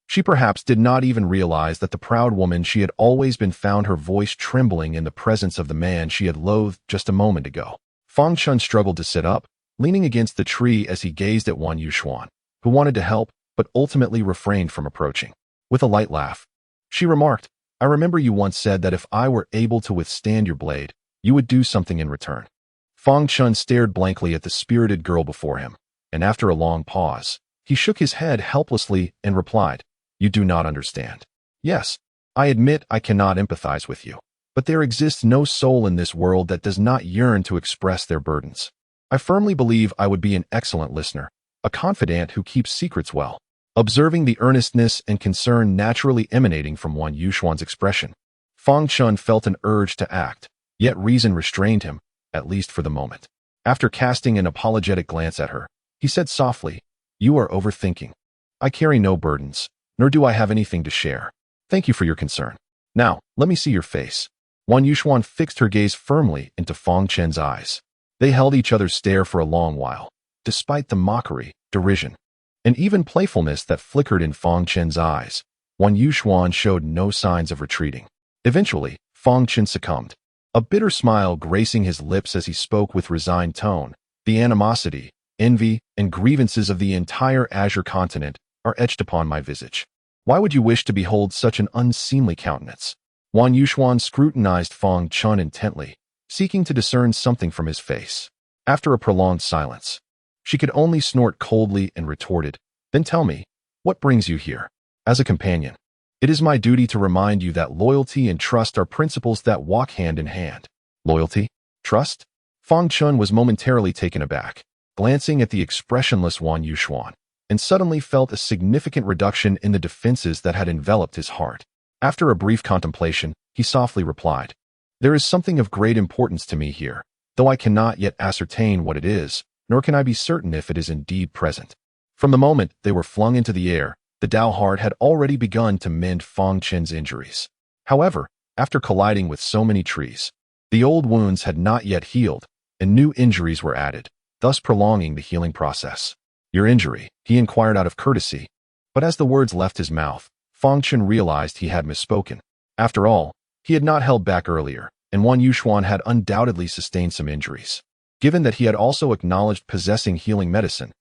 she perhaps did not even realize that the proud woman she had always been found her voice trembling in the presence of the man she had loathed just a moment ago. Fang Chen struggled to sit up, leaning against the tree as he gazed at Wan Yuxuan, who wanted to help, but ultimately refrained from approaching. With a light laugh, she remarked, "I remember you once said that if I were able to withstand your blade, you would do something in return." Fang Chen stared blankly at the spirited girl before him, and after a long pause, he shook his head helplessly and replied, "You do not understand. Yes, I admit I cannot empathize with you, but there exists no soul in this world that does not yearn to express their burdens. I firmly believe I would be an excellent listener, a confidant who keeps secrets well." Observing the earnestness and concern naturally emanating from Wan Yuxuan's expression, Fang Chen felt an urge to act, yet reason restrained him, at least for the moment. After casting an apologetic glance at her, he said softly, "You are overthinking. I carry no burdens, nor do I have anything to share. Thank you for your concern. Now, let me see your face." Wan Yuxuan fixed her gaze firmly into Fang Chen's eyes. They held each other's stare for a long while, despite the mockery, derision, and even playfulness that flickered in Fang Chen's eyes. Wan Yuxuan showed no signs of retreating. Eventually, Fang Chen succumbed, a bitter smile gracing his lips as he spoke with resigned tone. "The animosity, envy, and grievances of the entire Azure continent are etched upon my visage. Why would you wish to behold such an unseemly countenance?" Wan Yuxuan scrutinized Fang Chen intently, seeking to discern something from his face. After a prolonged silence, she could only snort coldly and retorted, "Then tell me, what brings you here? As a companion, it is my duty to remind you that loyalty and trust are principles that walk hand in hand." Loyalty? Trust? Fang Chen was momentarily taken aback, glancing at the expressionless Wan Yuxuan, and suddenly felt a significant reduction in the defenses that had enveloped his heart. After a brief contemplation, he softly replied, "There is something of great importance to me here, though I cannot yet ascertain what it is, nor can I be certain if it is indeed present." From the moment they were flung into the air, the Dao heart had already begun to mend Fang Chen's injuries. However, after colliding with so many trees, the old wounds had not yet healed, and new injuries were added, thus prolonging the healing process. "Your injury?" he inquired out of courtesy, but as the words left his mouth, Fang Chen realized he had misspoken. After all, he had not held back earlier, and Wan Yuxuan had undoubtedly sustained some injuries. Given that he had also acknowledged possessing healing medicine,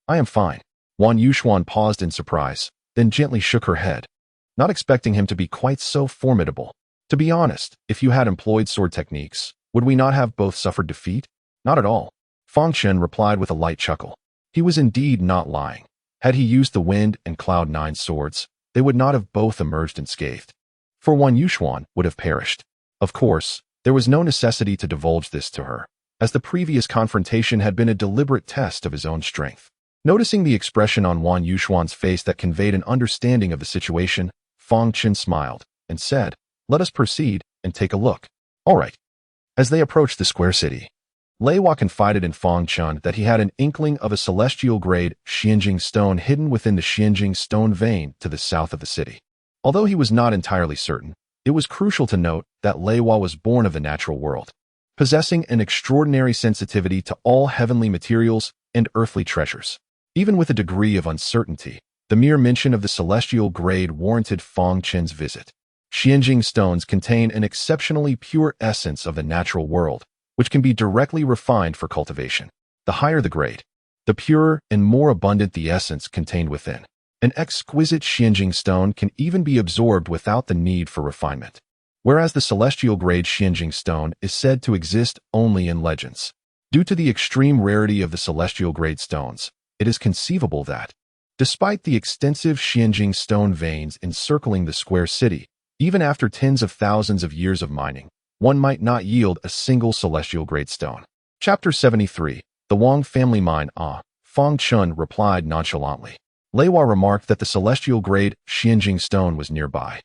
"I am fine." Wan Yuxuan paused in surprise, then gently shook her head, not expecting him to be quite so formidable. "To be honest, if you had employed sword techniques, would we not have both suffered defeat?" "Not at all." Fang Chen replied with a light chuckle. He was indeed not lying. Had he used the Wind and Cloud 9 swords, they would not have both emerged unscathed. For Wan Yuxuan would have perished. Of course, there was no necessity to divulge this to her, as the previous confrontation had been a deliberate test of his own strength. Noticing the expression on Wan Yuxuan's face that conveyed an understanding of the situation, Fang Chen smiled and said, "Let us proceed and take a look." "All right." As they approached the square city, Lei Hua confided in Fang Chen that he had an inkling of a celestial-grade Xianjing stone hidden within the Xianjing stone vein to the south of the city. Although he was not entirely certain, it was crucial to note that Lei Hua was born of the natural world, possessing an extraordinary sensitivity to all heavenly materials and earthly treasures. Even with a degree of uncertainty, the mere mention of the celestial grade warranted Fang Chen's visit. Xianjing stones contain an exceptionally pure essence of the natural world, which can be directly refined for cultivation. The higher the grade, the purer and more abundant the essence contained within. An exquisite Xianjing stone can even be absorbed without the need for refinement, whereas the celestial grade Xianjing stone is said to exist only in legends. Due to the extreme rarity of the celestial grade stones, it is conceivable that, despite the extensive Xianjing stone veins encircling the square city, even after tens of thousands of years of mining, one might not yield a single celestial grade stone. Chapter 73. The Wang family mine. Fang Chen replied nonchalantly. Lei Hua remarked that the celestial grade Xianjing stone was nearby.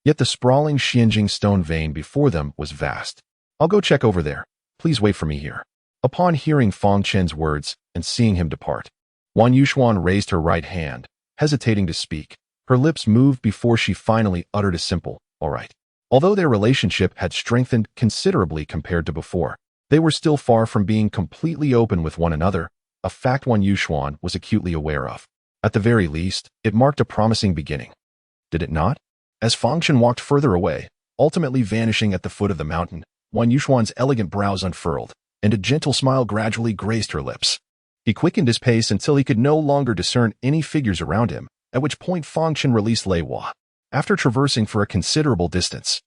Yet the sprawling Xianjing stone vein before them was vast. I'll go check over there. Please wait for me here. Upon hearing Fang Chen's words and seeing him depart, Wan Yuxuan raised her right hand, hesitating to speak. Her lips moved before she finally uttered a simple, "All right." Although their relationship had strengthened considerably compared to before, they were still far from being completely open with one another, a fact Wan Yuxuan was acutely aware of. At the very least, it marked a promising beginning. Did it not? As Fang Chen walked further away, ultimately vanishing at the foot of the mountain, Wan Yuxuan's elegant brows unfurled, and a gentle smile gradually graced her lips. He quickened his pace until he could no longer discern any figures around him, at which point Fang Chen released Lei Hua. After traversing for a considerable distance,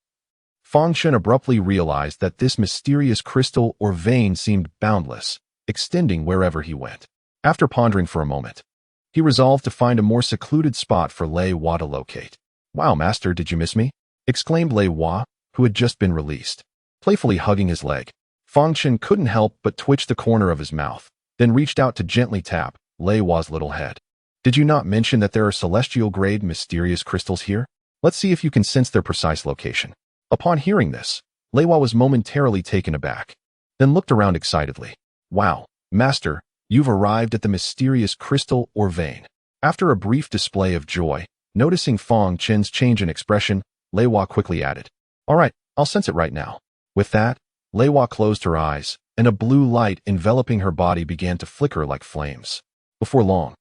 Fang Chen abruptly realized that this mysterious crystal or vein seemed boundless, extending wherever he went. After pondering for a moment, he resolved to find a more secluded spot for Lei Hua to locate. "Wow, master, did you miss me?" exclaimed Lei Hua, who had just been released. Playfully hugging his leg, Fang Chen couldn't help but twitch the corner of his mouth, then reached out to gently tap Lei Hua's little head. "Did you not mention that there are celestial-grade mysterious crystals here? Let's see if you can sense their precise location." Upon hearing this, Lei Hua was momentarily taken aback, then looked around excitedly. "Wow, master, you've arrived at the mysterious crystal or vein." After a brief display of joy, noticing Fang Chen's change in expression, Lei Hua quickly added, "All right, I'll sense it right now." With that, Lei Hua closed her eyes, and a blue light enveloping her body began to flicker like flames. Before long,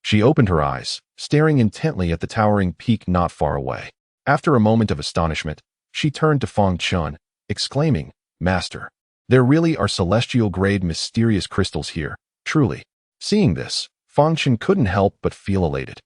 she opened her eyes, staring intently at the towering peak not far away. After a moment of astonishment, she turned to Fang Chen, exclaiming, "Master, there really are celestial-grade mysterious crystals here, truly." Seeing this, Fang Chen couldn't help but feel elated.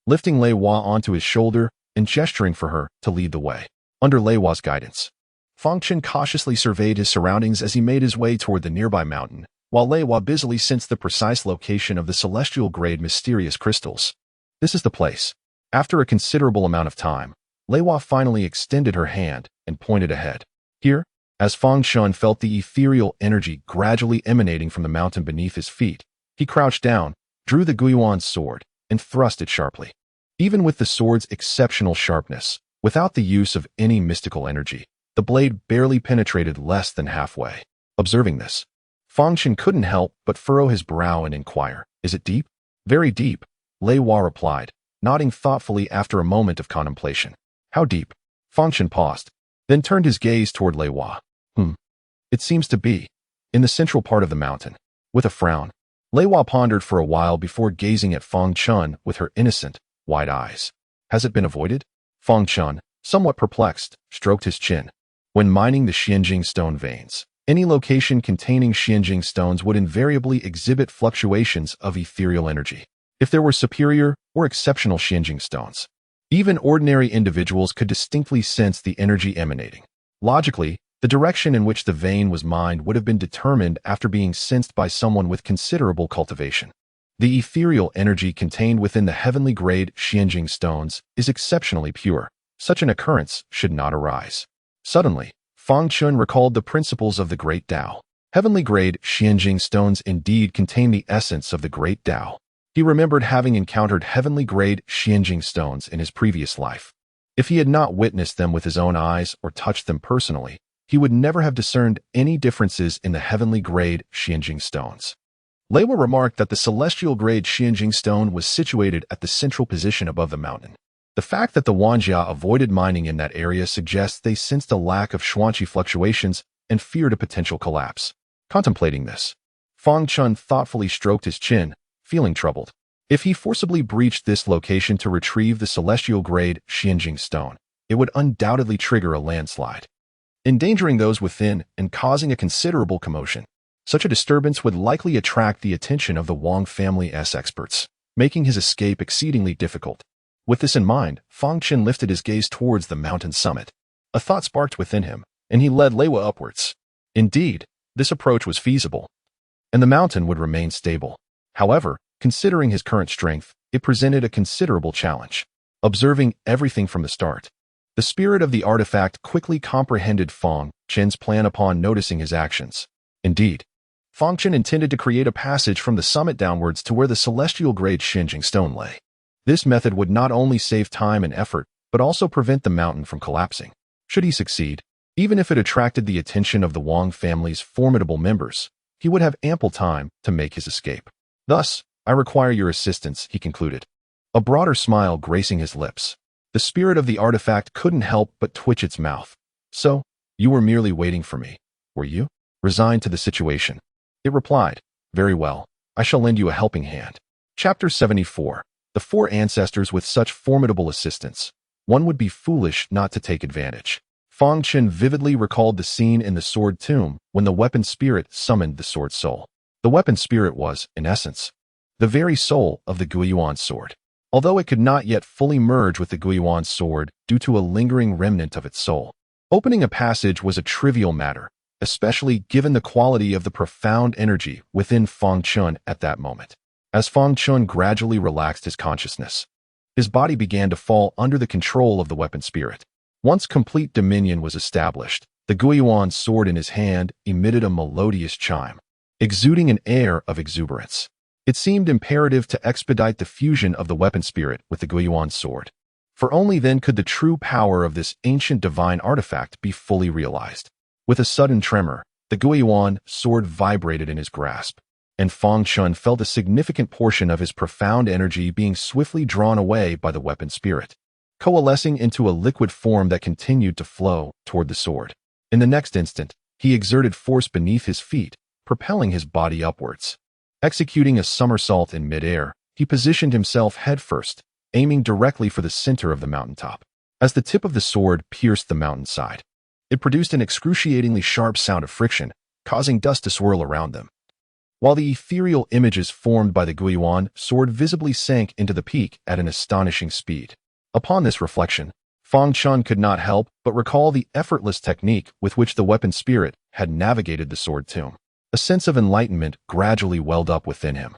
Lifting Lei Hua onto his shoulder and gesturing for her to lead the way. Under Lei Hua's guidance, Fang Chen cautiously surveyed his surroundings as he made his way toward the nearby mountain, while Lei Hua busily sensed the precise location of the celestial-grade mysterious crystals. "This is the place." After a considerable amount of time, Lei Hua finally extended her hand and pointed ahead. "Here?" As Fang Chen felt the ethereal energy gradually emanating from the mountain beneath his feet, he crouched down, drew the Guiyuan's sword, and thrust it sharply. Even with the sword's exceptional sharpness, without the use of any mystical energy, the blade barely penetrated less than halfway. Observing this, Fang Chen couldn't help but furrow his brow and inquire, "Is it deep?" "Very deep," Lei Hua replied, nodding thoughtfully after a moment of contemplation. "How deep?" Fang Chen paused, then turned his gaze toward Lei Hua. It seems to be in the central part of the mountain." With a frown, Lei Hua pondered for a while before gazing at Fang Chen with her innocent, wide eyes. "Has it been avoided?" Fang Chen, somewhat perplexed, stroked his chin. When mining the Xianjing stone veins, any location containing Xianjing stones would invariably exhibit fluctuations of ethereal energy. If there were superior or exceptional Xianjing stones, even ordinary individuals could distinctly sense the energy emanating. Logically, the direction in which the vein was mined would have been determined after being sensed by someone with considerable cultivation. The ethereal energy contained within the heavenly grade Xianjing stones is exceptionally pure. Such an occurrence should not arise. Suddenly, Fang Chen recalled the principles of the Great Tao. Heavenly grade Xianjing stones indeed contain the essence of the Great Tao. He remembered having encountered heavenly grade Xianjing stones in his previous life. If he had not witnessed them with his own eyes or touched them personally, he would never have discerned any differences in the heavenly grade Xianjing stones. Lei Hua remarked that the celestial grade Xianjing stone was situated at the central position above the mountain. The fact that the Wanjia avoided mining in that area suggests they sensed a lack of Xuanqi fluctuations and feared a potential collapse. Contemplating this, Fang Chen thoughtfully stroked his chin, feeling troubled. If he forcibly breached this location to retrieve the celestial-grade Xianjing stone, it would undoubtedly trigger a landslide, endangering those within and causing a considerable commotion. Such a disturbance would likely attract the attention of the Wang family's experts, making his escape exceedingly difficult. With this in mind, Fang Chen lifted his gaze towards the mountain summit. A thought sparked within him, and he led Leiwa upwards. Indeed, this approach was feasible, and the mountain would remain stable. However, considering his current strength, it presented a considerable challenge. Observing everything from the start, the spirit of the artifact quickly comprehended Fang Chen's plan upon noticing his actions. Indeed, Fang Chen intended to create a passage from the summit downwards to where the celestial-grade Xianjing stone lay. This method would not only save time and effort, but also prevent the mountain from collapsing. Should he succeed, even if it attracted the attention of the Wang family's formidable members, he would have ample time to make his escape. Thus, I require your assistance, he concluded, a broader smile gracing his lips. The spirit of the artifact couldn't help but twitch its mouth. So, you were merely waiting for me, were you? Resigned to the situation. It replied, very well, I shall lend you a helping hand. Chapter 74. The four ancestors with such formidable assistance. One would be foolish not to take advantage. Fang Chen vividly recalled the scene in the Sword Tomb when the weapon spirit summoned the Sword Soul. The weapon spirit was, in essence, the very soul of the Guiyuan sword. Although it could not yet fully merge with the Guiyuan sword due to a lingering remnant of its soul, opening a passage was a trivial matter, especially given the quality of the profound energy within Fang Chen at that moment. As Fang Chen gradually relaxed his consciousness, his body began to fall under the control of the weapon spirit. Once complete dominion was established, the Guiyuan sword in his hand emitted a melodious chime, exuding an air of exuberance. It seemed imperative to expedite the fusion of the weapon spirit with the Guiyuan sword, for only then could the true power of this ancient divine artifact be fully realized. With a sudden tremor, the Guiyuan sword vibrated in his grasp, and Fang Chen felt a significant portion of his profound energy being swiftly drawn away by the weapon spirit, coalescing into a liquid form that continued to flow toward the sword. In the next instant, he exerted force beneath his feet, propelling his body upwards. Executing a somersault in midair, he positioned himself headfirst, aiming directly for the center of the mountaintop. As the tip of the sword pierced the mountainside, it produced an excruciatingly sharp sound of friction, causing dust to swirl around them. While the ethereal images formed by the Guiyuan sword visibly sank into the peak at an astonishing speed. Upon this reflection, Fang Chen could not help but recall the effortless technique with which the weapon spirit had navigated the sword tomb. A sense of enlightenment gradually welled up within him.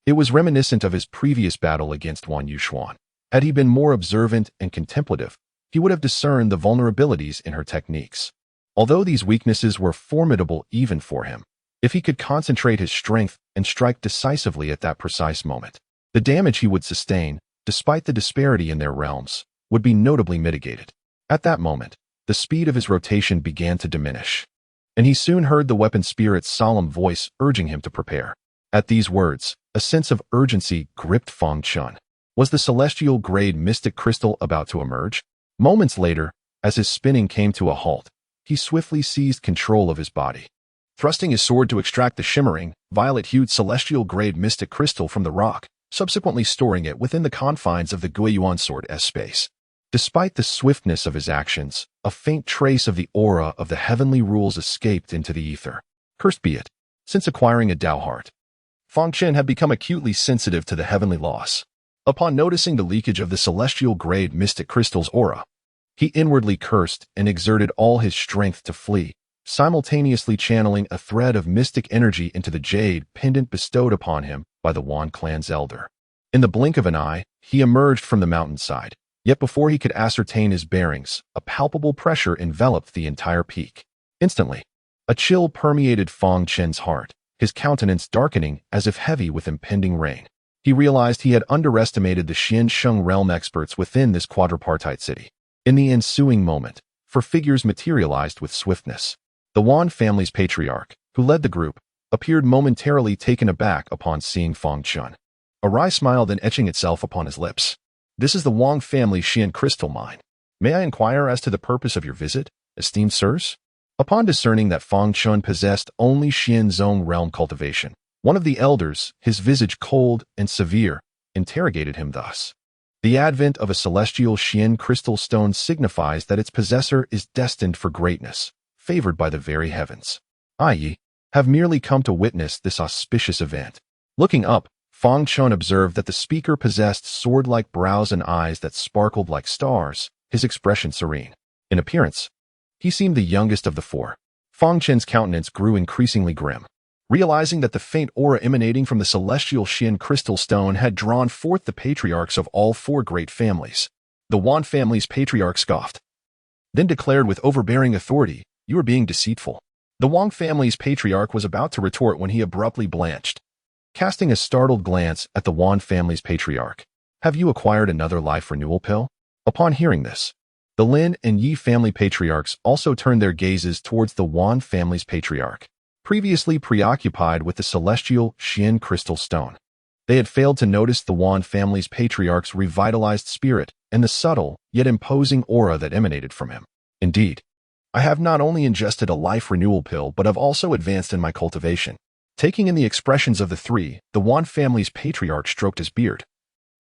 It was reminiscent of his previous battle against Wan Yuxuan. Had he been more observant and contemplative, he would have discerned the vulnerabilities in her techniques. Although these weaknesses were formidable even for him, if he could concentrate his strength and strike decisively at that precise moment, the damage he would sustain, despite the disparity in their realms, would be notably mitigated. At that moment, the speed of his rotation began to diminish, and he soon heard the weapon spirit's solemn voice urging him to prepare. At these words, a sense of urgency gripped Fang Chen. Was the celestial-grade mystic crystal about to emerge? Moments later, as his spinning came to a halt, he swiftly seized control of his body. Thrusting his sword to extract the shimmering, violet-hued celestial-grade mystic crystal from the rock, subsequently storing it within the confines of the Guiyuan sword's space. Despite the swiftness of his actions, a faint trace of the aura of the heavenly rules escaped into the ether. Cursed be it, since acquiring a Dao heart, Fang Chen had become acutely sensitive to the heavenly loss. Upon noticing the leakage of the celestial-grade mystic crystal's aura, he inwardly cursed and exerted all his strength to flee, simultaneously channeling a thread of mystic energy into the jade pendant bestowed upon him by the Wan clan's elder. In the blink of an eye, he emerged from the mountainside, yet before he could ascertain his bearings, a palpable pressure enveloped the entire peak. Instantly, a chill permeated Fang Chen's heart, his countenance darkening as if heavy with impending rain. He realized he had underestimated the Xiansheng realm experts within this quadripartite city. In the ensuing moment, four figures materialized with swiftness. The Wan family's patriarch, who led the group, appeared momentarily taken aback upon seeing Fang Chen. A wry smile then etching itself upon his lips. This is the Wang family Xian crystal mine. May I inquire as to the purpose of your visit, esteemed sirs? Upon discerning that Fang Chen possessed only Xian zone realm cultivation, one of the elders, his visage cold and severe, interrogated him thus. The advent of a celestial Xian crystal stone signifies that its possessor is destined for greatness, favored by the very heavens. I have merely come to witness this auspicious event. Looking up, Fang Chen observed that the speaker possessed sword-like brows and eyes that sparkled like stars, his expression serene. In appearance, he seemed the youngest of the four. Fang Chen's countenance grew increasingly grim. Realizing that the faint aura emanating from the celestial Xian crystal stone had drawn forth the patriarchs of all four great families. The Wan family's patriarch scoffed, then declared with overbearing authority, "You are being deceitful." The Wang family's patriarch was about to retort when he abruptly blanched. Casting a startled glance at the Wan family's patriarch, "Have you acquired another life renewal pill?" Upon hearing this, the Lin and Yi family patriarchs also turned their gazes towards the Wan family's patriarch, previously preoccupied with the celestial Xian crystal stone. They had failed to notice the Wan family's patriarch's revitalized spirit and the subtle, yet imposing aura that emanated from him. Indeed, I have not only ingested a life renewal pill but have also advanced in my cultivation. Taking in the expressions of the three, the Wan family's patriarch stroked his beard,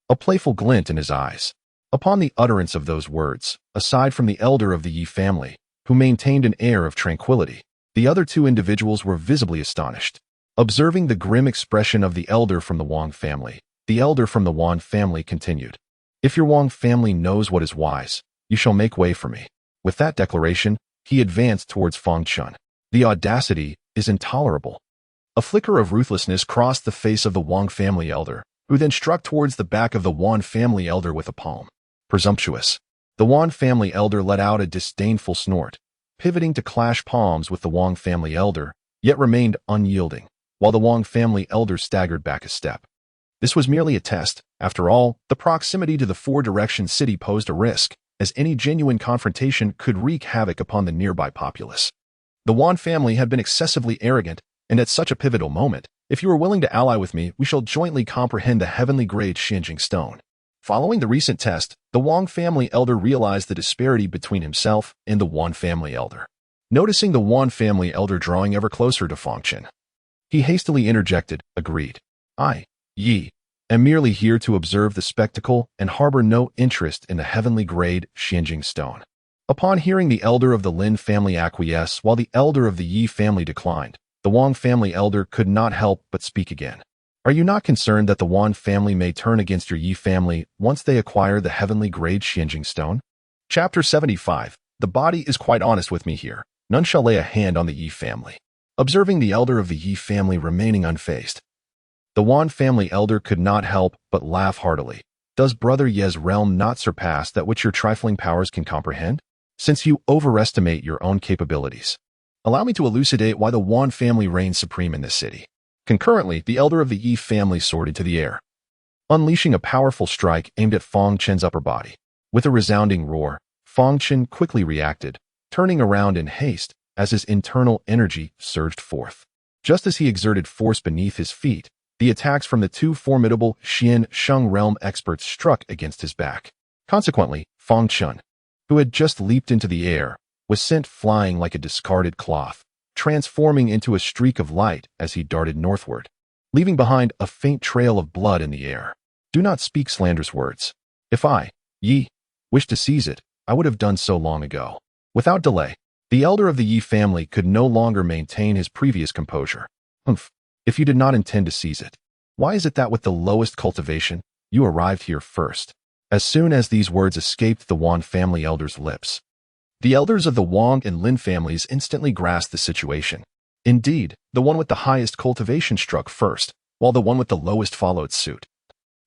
a playful glint in his eyes. Upon the utterance of those words, aside from the elder of the Yi family, who maintained an air of tranquility, the other two individuals were visibly astonished. Observing the grim expression of the elder from the Wang family, the elder from the Wan family continued, "If your Wang family knows what is wise, you shall make way for me." With that declaration, he advanced towards Fang Chen. The audacity is intolerable. A flicker of ruthlessness crossed the face of the Wang family elder, who then struck towards the back of the Wan family elder with a palm. Presumptuous. The Wan family elder let out a disdainful snort, pivoting to clash palms with the Wang family elder, yet remained unyielding, while the Wang family elder staggered back a step. This was merely a test. After all, the proximity to the four-direction city posed a risk, as any genuine confrontation could wreak havoc upon the nearby populace. The Wan family had been excessively arrogant, and at such a pivotal moment, "If you are willing to ally with me, we shall jointly comprehend the heavenly grade Xinjing stone." Following the recent test, the Wang family elder realized the disparity between himself and the Wan family elder. Noticing the Wan family elder drawing ever closer to Fang Chen, he hastily interjected, "Agreed. I, Yi, am merely here to observe the spectacle and harbor no interest in the heavenly grade Xinjing stone." Upon hearing the elder of the Lin family acquiesce while the elder of the Yi family declined, the Wang family elder could not help but speak again. "Are you not concerned that the Wan family may turn against your Yi family once they acquire the heavenly grade Xinjing stone?" Chapter 75. The body is quite honest with me here. None shall lay a hand on the Yi family. Observing the elder of the Yi family remaining unfazed, the Wan family elder could not help but laugh heartily. "Does Brother Ye's realm not surpass that which your trifling powers can comprehend? Since you overestimate your own capabilities, allow me to elucidate why the Wan family reigns supreme in this city." Concurrently, the elder of the Yi family soared into the air, unleashing a powerful strike aimed at Fang Chen's upper body. With a resounding roar, Fang Chen quickly reacted, turning around in haste as his internal energy surged forth. Just as he exerted force beneath his feet, the attacks from the two formidable Xian Sheng realm experts struck against his back. Consequently, Fang Chen, who had just leaped into the air, was sent flying like a discarded cloth, transforming into a streak of light as he darted northward, leaving behind a faint trail of blood in the air. Do not speak slanderous words. If I, Yi, wished to seize it, I would have done so long ago. Without delay, the elder of the Yi family could no longer maintain his previous composure. "Humph, if you did not intend to seize it, why is it that with the lowest cultivation, you arrived here first?" As soon as these words escaped the Wan family elder's lips, the elders of the Wang and Lin families instantly grasped the situation. Indeed, the one with the highest cultivation struck first, while the one with the lowest followed suit.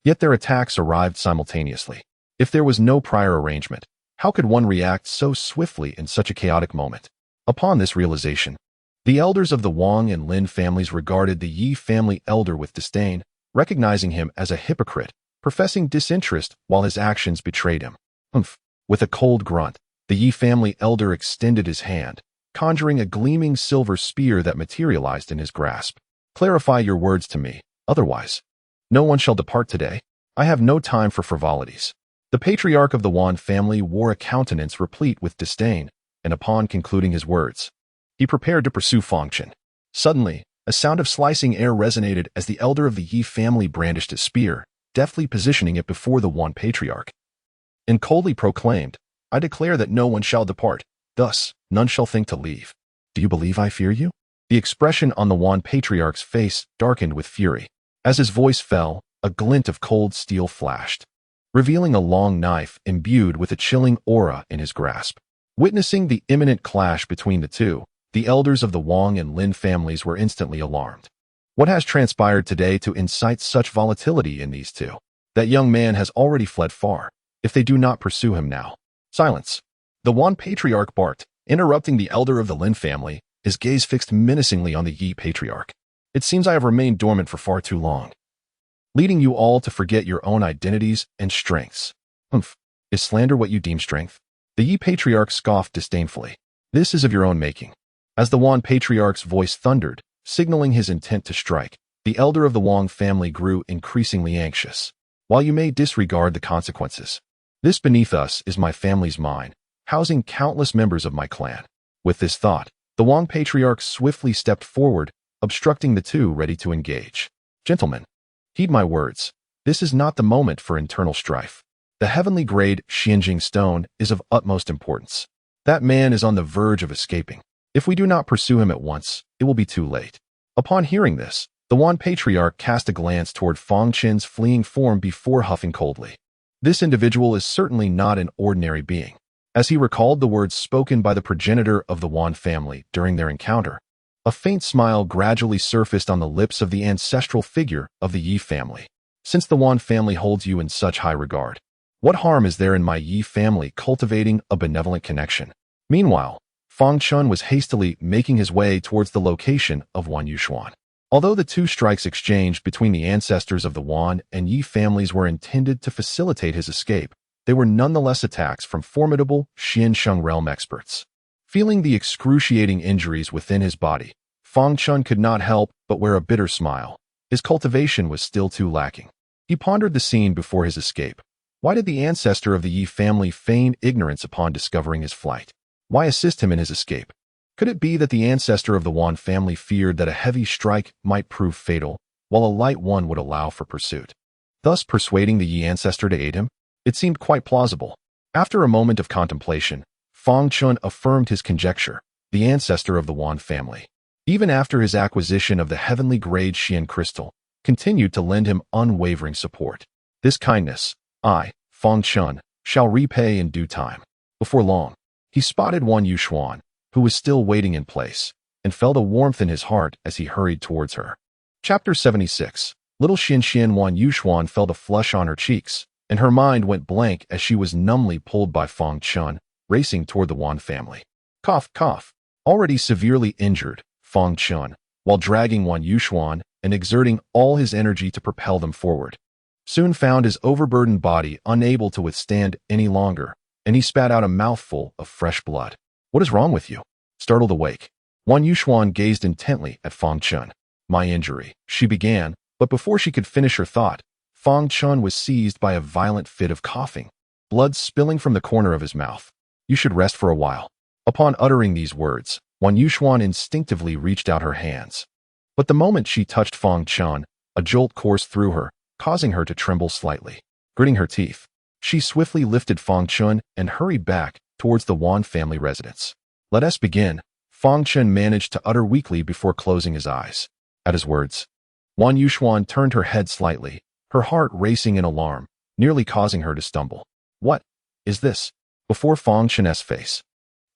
Yet their attacks arrived simultaneously. If there was no prior arrangement, how could one react so swiftly in such a chaotic moment? Upon this realization, the elders of the Wang and Lin families regarded the Yi family elder with disdain, recognizing him as a hypocrite, professing disinterest while his actions betrayed him. "Humph." With a cold grunt, the Yi family elder extended his hand, conjuring a gleaming silver spear that materialized in his grasp. "Clarify your words to me, otherwise, no one shall depart today. I have no time for frivolities." The patriarch of the Wan family wore a countenance replete with disdain, and upon concluding his words, he prepared to pursue Fang Chen. Suddenly, a sound of slicing air resonated as the elder of the Yi family brandished his spear, deftly positioning it before the Wan patriarch, and coldly proclaimed, "I declare that no one shall depart, thus none shall think to leave. Do you believe I fear you?" The expression on the Wan patriarch's face darkened with fury. As his voice fell, a glint of cold steel flashed, revealing a long knife imbued with a chilling aura in his grasp. Witnessing the imminent clash between the two, the elders of the Wang and Lin families were instantly alarmed. What has transpired today to incite such volatility in these two? That young man has already fled far. If they do not pursue him now. Silence. The Wan patriarch barked, interrupting the elder of the Lin family, his gaze fixed menacingly on the Yi patriarch. "It seems I have remained dormant for far too long, leading you all to forget your own identities and strengths. Humph. Is slander what you deem strength?" The Yi patriarch scoffed disdainfully. "This is of your own making." As the Wan patriarch's voice thundered, signaling his intent to strike, the elder of the Wang family grew increasingly anxious. "While you may disregard the consequences, this beneath us is my family's mine, housing countless members of my clan." With this thought, the Wang patriarch swiftly stepped forward, obstructing the two ready to engage. "Gentlemen, heed my words. This is not the moment for internal strife. The heavenly grade Xianjing stone is of utmost importance. That man is on the verge of escaping. If we do not pursue him at once, it will be too late." Upon hearing this, the Wan patriarch cast a glance toward Fang Chen's fleeing form before huffing coldly. This individual is certainly not an ordinary being. As he recalled the words spoken by the progenitor of the Wan family during their encounter, a faint smile gradually surfaced on the lips of the ancestral figure of the Yi family. "Since the Wan family holds you in such high regard, what harm is there in my Yi family cultivating a benevolent connection?" Meanwhile, Fang Chen was hastily making his way towards the location of Wan Yuxuan. Although the two strikes exchanged between the ancestors of the Wan and Yi families were intended to facilitate his escape, they were nonetheless attacks from formidable Xiansheng realm experts. Feeling the excruciating injuries within his body, Fang Chen could not help but wear a bitter smile. His cultivation was still too lacking. He pondered the scene before his escape. Why did the ancestor of the Yi family feign ignorance upon discovering his flight? Why assist him in his escape? Could it be that the ancestor of the Wan family feared that a heavy strike might prove fatal, while a light one would allow for pursuit, thus persuading the Yi ancestor to aid him? It seemed quite plausible. After a moment of contemplation, Fang Chen affirmed his conjecture, the ancestor of the Wan family, even after his acquisition of the heavenly grade Xian crystal, continued to lend him unwavering support. This kindness, I, Fang Chen, shall repay in due time. Before long, he spotted Wan Yuxuan, who was still waiting in place, and felt a warmth in his heart as he hurried towards her. Chapter 76. Little Xian Wan Yuxuan felt a flush on her cheeks, and her mind went blank as she was numbly pulled by Fang Chen, racing toward the Wan family. Cough, cough. Already severely injured, Fang Chen, while dragging Wan Yuxuan and exerting all his energy to propel them forward, soon found his overburdened body unable to withstand any longer, and he spat out a mouthful of fresh blood. "What is wrong with you?" Startled awake, Wan Yuxuan gazed intently at Fang Chen. "My injury," she began, but before she could finish her thought, Fang Chen was seized by a violent fit of coughing, blood spilling from the corner of his mouth. "You should rest for a while." Upon uttering these words, Wan Yuxuan instinctively reached out her hands. But the moment she touched Fang Chen, a jolt coursed through her, causing her to tremble slightly. Gritting her teeth, she swiftly lifted Fang Chen and hurried back towards the Wan family residence. "Let us begin," Fang Chen managed to utter weakly before closing his eyes. At his words, Wan Yuxuan turned her head slightly, her heart racing in alarm, nearly causing her to stumble. "What is this?" Before Fang Chen's face,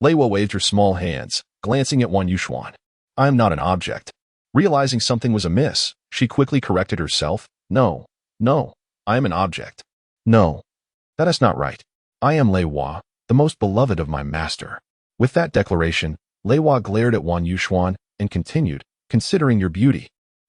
Leiwa waved her small hands, glancing at Wan Yuxuan. "I am not an object." Realizing something was amiss, she quickly corrected herself. No, I am an object. No, that is not right. I am Leiwa, the most beloved of my master." With that declaration, Leiwa glared at Wan Yuxuan and continued, "Considering your beauty,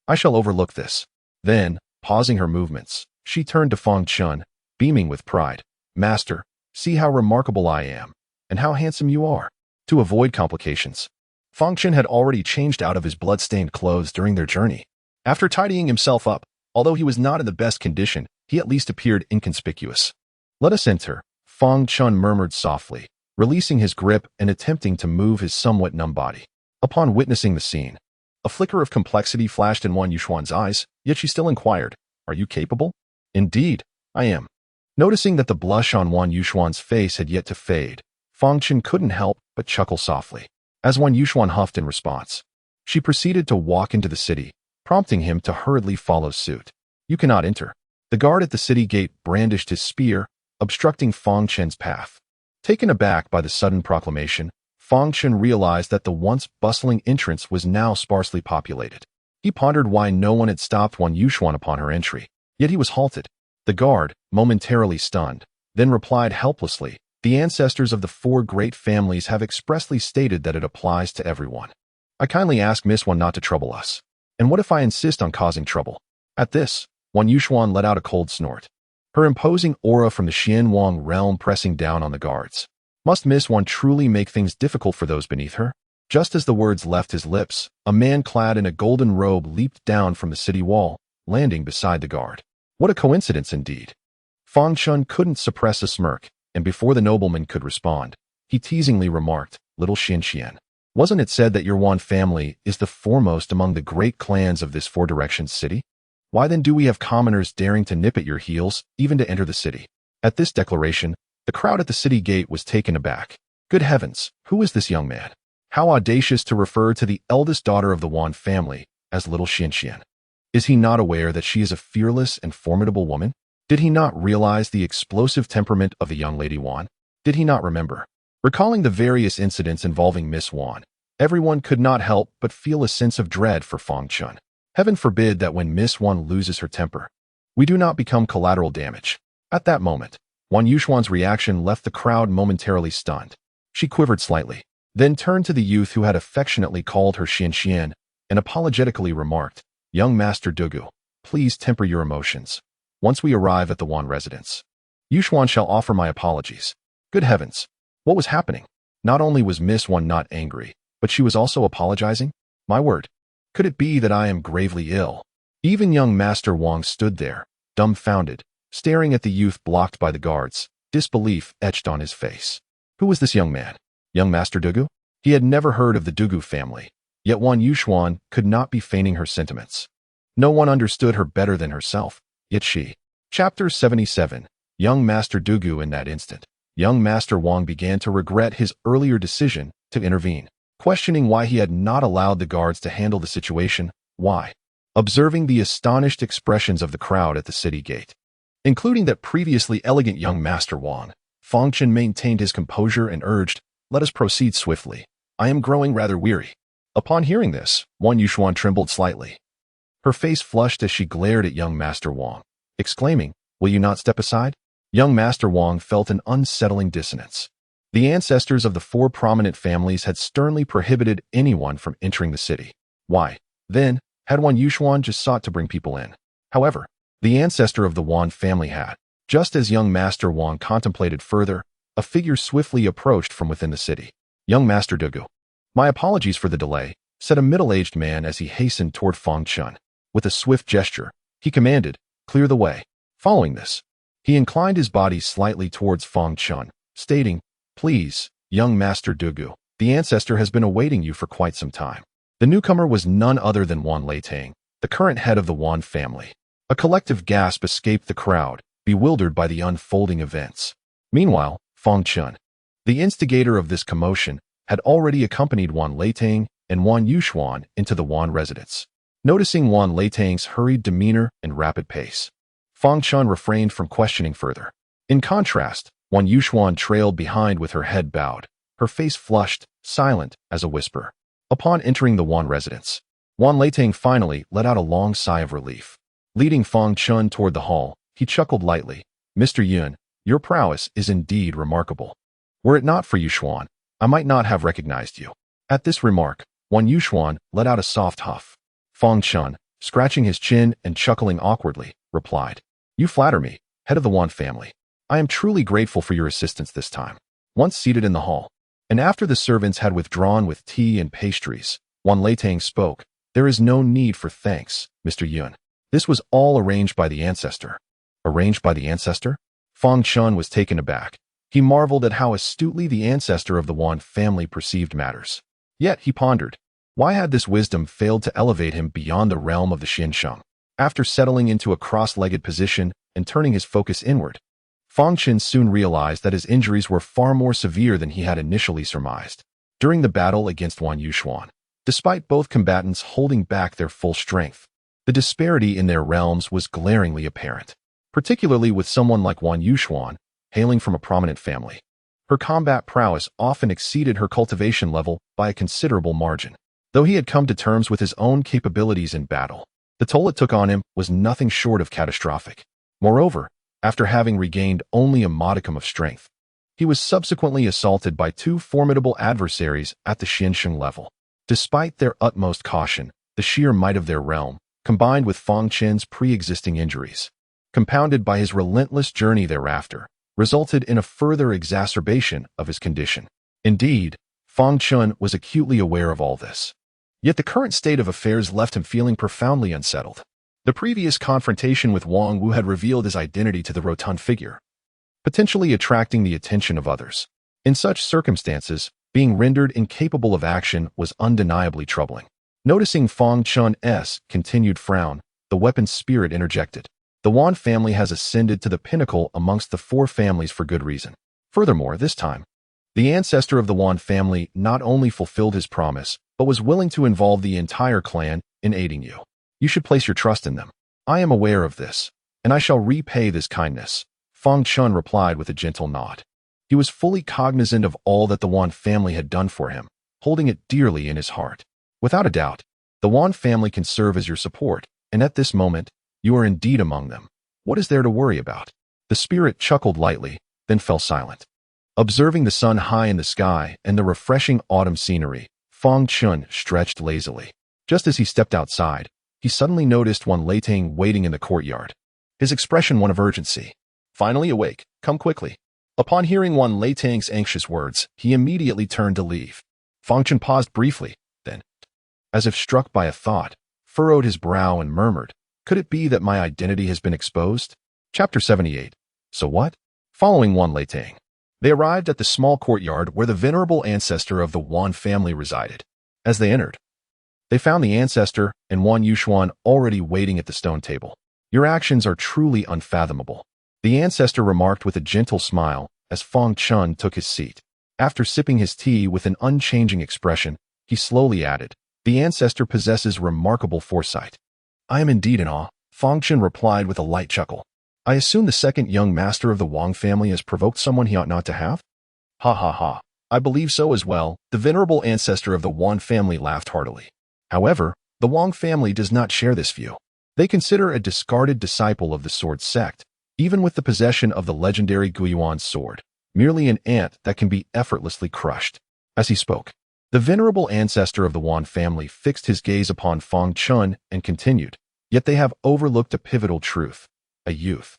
I shall overlook this." Then, pausing her movements, she turned to Fang Chen, beaming with pride. "Master, see how remarkable I am, and how handsome you are." To avoid complications, Fang Chen had already changed out of his blood-stained clothes during their journey. After tidying himself up, although he was not in the best condition, he at least appeared inconspicuous. Let us enter, Fang Chen murmured softly, releasing his grip and attempting to move his somewhat numb body. Upon witnessing the scene, a flicker of complexity flashed in Wan Yuxuan's eyes, yet she still inquired, "Are you capable?" "Indeed, I am." Noticing that the blush on Wan Yuxuan's face had yet to fade, Fang Chen couldn't help but chuckle softly. As Wan Yuxuan huffed in response, she proceeded to walk into the city, prompting him to hurriedly follow suit. "You cannot enter." The guard at the city gate brandished his spear, obstructing Fang Chen's path. Taken aback by the sudden proclamation, Fang Chen realized that the once bustling entrance was now sparsely populated. He pondered why no one had stopped Wan Yuxuan upon her entry, yet he was halted. The guard, momentarily stunned, then replied helplessly, "The ancestors of the 4 great families have expressly stated that it applies to everyone. I kindly ask Miss Wan not to trouble us. And what if I insist on causing trouble?" At this, Wan Yuxuan let out a cold snort, her imposing aura from the Xianwang realm pressing down on the guards. Must Miss Wan truly make things difficult for those beneath her? Just as the words left his lips, a man clad in a golden robe leaped down from the city wall, landing beside the guard. What a coincidence indeed. Fang Chen couldn't suppress a smirk, and before the nobleman could respond, he teasingly remarked, "Little Xian, wasn't it said that your Wan family is the foremost among the great clans of this 4 directions city? Why then do we have commoners daring to nip at your heels, even to enter the city?" At this declaration, the crowd at the city gate was taken aback. Good heavens, who is this young man? How audacious to refer to the eldest daughter of the Wan family as Little Xian. Is he not aware that she is a fearless and formidable woman? Did he not realize the explosive temperament of the young Lady Wan? Did he not remember? Recalling the various incidents involving Miss Wan, everyone could not help but feel a sense of dread for Fang Chen. Heaven forbid that when Miss Wan loses her temper, we do not become collateral damage. At that moment, Wan Yuxuan's reaction left the crowd momentarily stunned. She quivered slightly, then turned to the youth who had affectionately called her Xian and apologetically remarked, "Young Master Dugu, please temper your emotions. Once we arrive at the Wan residence, Yuxuan shall offer my apologies." Good heavens, what was happening? Not only was Miss Wan not angry, but she was also apologizing? My word, could it be that I am gravely ill? Even young Master Wang stood there, dumbfounded, staring at the youth blocked by the guards, disbelief etched on his face. Who was this young man? Young Master Dugu? He had never heard of the Dugu family, yet Wan Yuxuan could not be feigning her sentiments. No one understood her better than herself, yet she. Chapter 77. Young Master Dugu. In that instant, young Master Wang began to regret his earlier decision to intervene, questioning why he had not allowed the guards to handle the situation. Why? Observing the astonished expressions of the crowd at the city gate, including that previously elegant young Master Wang, Fang Chen maintained his composure and urged, "Let us proceed swiftly. I am growing rather weary." Upon hearing this, Wan Yuxuan trembled slightly. Her face flushed as she glared at young Master Wang, exclaiming, "Will you not step aside?" Young Master Wang felt an unsettling dissonance. The ancestors of the 4 prominent families had sternly prohibited anyone from entering the city. Why, then, had Wan Yuxuan just sought to bring people in? However, the ancestor of the Wan family had. Just as young Master Wang contemplated further, a figure swiftly approached from within the city. "Young Master Dugu, my apologies for the delay," said a middle-aged man as he hastened toward Fang Chen. With a swift gesture, he commanded, "Clear the way." Following this, he inclined his body slightly towards Fang Chen, stating, "Please, young Master Dugu, the ancestor has been awaiting you for quite some time." The newcomer was none other than Wan Leitang, the current head of the Wan family. A collective gasp escaped the crowd, bewildered by the unfolding events. Meanwhile, Fang Chen, the instigator of this commotion, had already accompanied Wan Leitang and Wan Yuxuan into the Wan residence. Noticing Wan Leitang's hurried demeanor and rapid pace, Fang Chen refrained from questioning further. In contrast, Wan Yuxuan trailed behind with her head bowed, her face flushed, silent as a whisper. Upon entering the Wan residence, Wan Leitang finally let out a long sigh of relief. Leading Fang Chen toward the hall, he chuckled lightly, "Mr. Yun, your prowess is indeed remarkable. Were it not for Yuxuan, I might not have recognized you." At this remark, Wan Yuxuan let out a soft huff. Fang Chen, scratching his chin and chuckling awkwardly, replied, "You flatter me, head of the Wan family. I am truly grateful for your assistance this time." Once seated in the hall, and after the servants had withdrawn with tea and pastries, Wan Leitang spoke, "There is no need for thanks, Mr. Yun. This was all arranged by the ancestor." Arranged by the ancestor? Fang Chen was taken aback. He marveled at how astutely the ancestor of the Wan family perceived matters. Yet, he pondered, why had this wisdom failed to elevate him beyond the realm of the Xinsheng? After settling into a cross-legged position and turning his focus inward, Fang Chen soon realized that his injuries were far more severe than he had initially surmised. During the battle against Wan Yuxuan, despite both combatants holding back their full strength, the disparity in their realms was glaringly apparent, particularly with someone like Wan Yuxuan, hailing from a prominent family. Her combat prowess often exceeded her cultivation level by a considerable margin. Though he had come to terms with his own capabilities in battle, the toll it took on him was nothing short of catastrophic. Moreover, after having regained only a modicum of strength, he was subsequently assaulted by two formidable adversaries at the Xinsheng level. Despite their utmost caution, the sheer might of their realm, combined with Fang Chen's pre-existing injuries, compounded by his relentless journey thereafter, resulted in a further exacerbation of his condition. Indeed, Fang Chen was acutely aware of all this. Yet the current state of affairs left him feeling profoundly unsettled. The previous confrontation with Wang Wu had revealed his identity to the rotund figure, potentially attracting the attention of others. In such circumstances, being rendered incapable of action was undeniably troubling. Noticing Fang Chen's continued frown, the weapon's spirit interjected. The Wan family has ascended to the pinnacle amongst the four families for good reason. Furthermore, this time, the ancestor of the Wan family not only fulfilled his promise, but was willing to involve the entire clan in aiding you. You should place your trust in them. I am aware of this, and I shall repay this kindness, Fang Chen replied with a gentle nod. He was fully cognizant of all that the Wan family had done for him, holding it dearly in his heart. Without a doubt, the Wan family can serve as your support, and at this moment, you are indeed among them. What is there to worry about? The spirit chuckled lightly, then fell silent. Observing the sun high in the sky and the refreshing autumn scenery, Fang Chen stretched lazily. Just as he stepped outside, he suddenly noticed Wan Leitang waiting in the courtyard. His expression one of urgency. Finally awake, come quickly. Upon hearing Wan Leitang's anxious words, he immediately turned to leave. Fang Chen paused briefly, then, as if struck by a thought, furrowed his brow and murmured, could it be that my identity has been exposed? Chapter 78. So what? Following Wan Leitang, they arrived at the small courtyard where the venerable ancestor of the Wan family resided. As they entered, they found the ancestor and Wan Yuxuan already waiting at the stone table. Your actions are truly unfathomable, the ancestor remarked with a gentle smile as Fang Chen took his seat. After sipping his tea with an unchanging expression, he slowly added, the ancestor possesses remarkable foresight. I am indeed in awe, Fang Chen replied with a light chuckle. I assume the second young master of the Wang family has provoked someone he ought not to have? Ha ha ha. I believe so as well, the venerable ancestor of the Wan family laughed heartily. However, the Wang family does not share this view. They consider a discarded disciple of the sword sect, even with the possession of the legendary Guiyuan sword, merely an ant that can be effortlessly crushed. As he spoke, the venerable ancestor of the Wan family fixed his gaze upon Fang Chen and continued, yet they have overlooked a pivotal truth. A youth,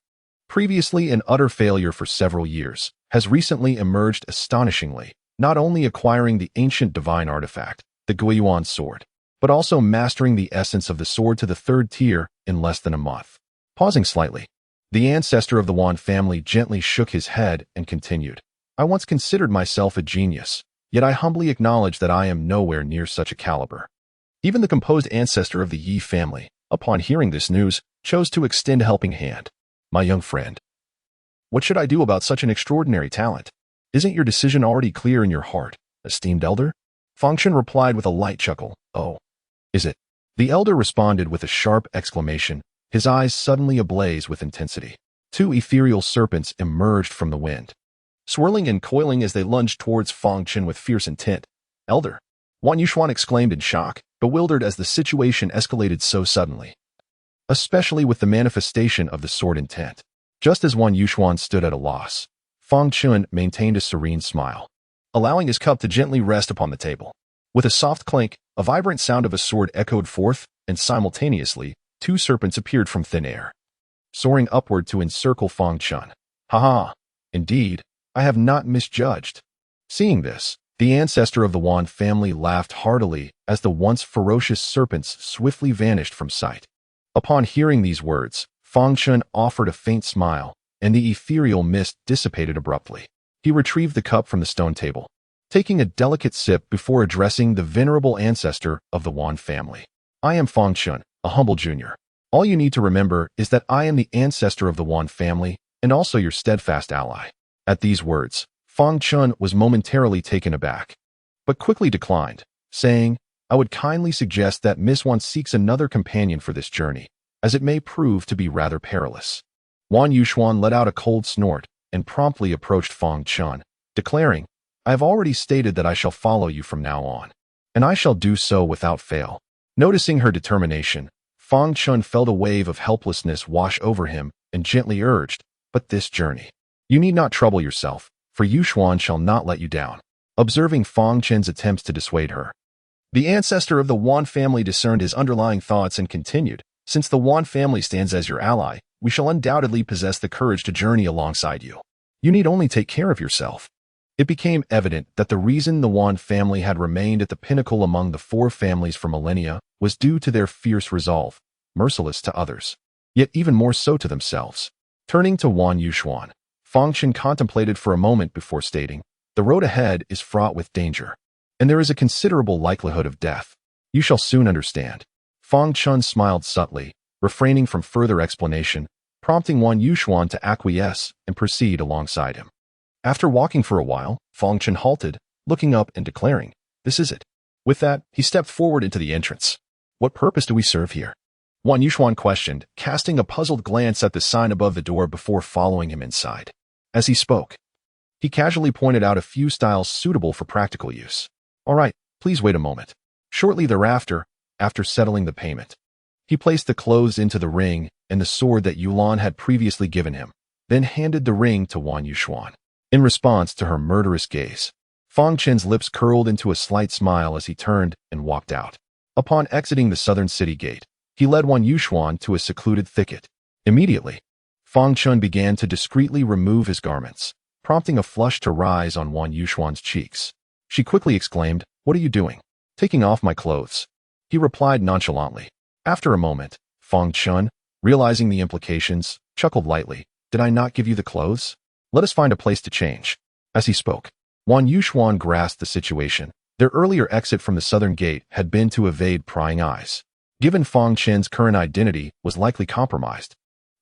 previously an utter failure for several years, has recently emerged astonishingly, not only acquiring the ancient divine artifact, the Guiyuan sword, but also mastering the essence of the sword to the third tier in less than a month. Pausing slightly, the ancestor of the Wan family gently shook his head and continued, I once considered myself a genius, yet I humbly acknowledge that I am nowhere near such a caliber. Even the composed ancestor of the Yi family, upon hearing this news, chose to extend a helping hand. My young friend, what should I do about such an extraordinary talent? Isn't your decision already clear in your heart, esteemed elder? Fang Chen replied with a light chuckle. Oh, is it? The elder responded with a sharp exclamation, his eyes suddenly ablaze with intensity. Two ethereal serpents emerged from the wind, swirling and coiling as they lunged towards Fang Chen with fierce intent. Elder, Wan Yuxuan exclaimed in shock, bewildered as the situation escalated so suddenly, especially with the manifestation of the sword intent. Just as Wan Yuxuan stood at a loss, Fang Chen maintained a serene smile, allowing his cup to gently rest upon the table. With a soft clink, a vibrant sound of a sword echoed forth, and simultaneously, two serpents appeared from thin air, soaring upward to encircle Fang Chen. Ha ha! Indeed, I have not misjudged. Seeing this, the ancestor of the Wan family laughed heartily as the once ferocious serpents swiftly vanished from sight. Upon hearing these words, Fang Chen offered a faint smile, and the ethereal mist dissipated abruptly. He retrieved the cup from the stone table, taking a delicate sip before addressing the venerable ancestor of the Wan family. I am Fang Chen, a humble junior. All you need to remember is that I am the ancestor of the Wan family and also your steadfast ally. At these words, Fang Chen was momentarily taken aback, but quickly declined, saying, I would kindly suggest that Miss Wan seeks another companion for this journey, as it may prove to be rather perilous. Wan Yuxuan let out a cold snort and promptly approached Fang Chen, declaring, I have already stated that I shall follow you from now on, and I shall do so without fail. Noticing her determination, Fang Chen felt a wave of helplessness wash over him and gently urged, but this journey. You need not trouble yourself, for Yuxuan shall not let you down. Observing Fang Chen's attempts to dissuade her, the ancestor of the Wan family discerned his underlying thoughts and continued, since the Wan family stands as your ally, we shall undoubtedly possess the courage to journey alongside you. You need only take care of yourself. It became evident that the reason the Wan family had remained at the pinnacle among the four families for millennia was due to their fierce resolve, merciless to others, yet even more so to themselves. Turning to Wan Yuxuan, Fang Chen contemplated for a moment before stating, the road ahead is fraught with danger, and there is a considerable likelihood of death. You shall soon understand. Fang Chen smiled subtly, refraining from further explanation, prompting Wan Yuxuan to acquiesce and proceed alongside him. After walking for a while, Fang Chen halted, looking up and declaring, this is it. With that, he stepped forward into the entrance. What purpose do we serve here? Wan Yuxuan questioned, casting a puzzled glance at the sign above the door before following him inside. As he spoke, he casually pointed out a few styles suitable for practical use. All right, please wait a moment. Shortly thereafter, after settling the payment, he placed the clothes into the ring and the sword that Yulan had previously given him, then handed the ring to Wan Yuxuan. In response to her murderous gaze, Fang Chen's lips curled into a slight smile as he turned and walked out. Upon exiting the southern city gate, he led Wan Yuxuan to a secluded thicket. Immediately, Fang Chen began to discreetly remove his garments, prompting a flush to rise on Wan Yuxuan's cheeks. She quickly exclaimed, what are you doing? Taking off my clothes. He replied nonchalantly. After a moment, Fang Chen, realizing the implications, chuckled lightly, did I not give you the clothes? Let us find a place to change. As he spoke, Wan Yuxuan grasped the situation. Their earlier exit from the southern gate had been to evade prying eyes. Given Fang Chen's current identity was likely compromised,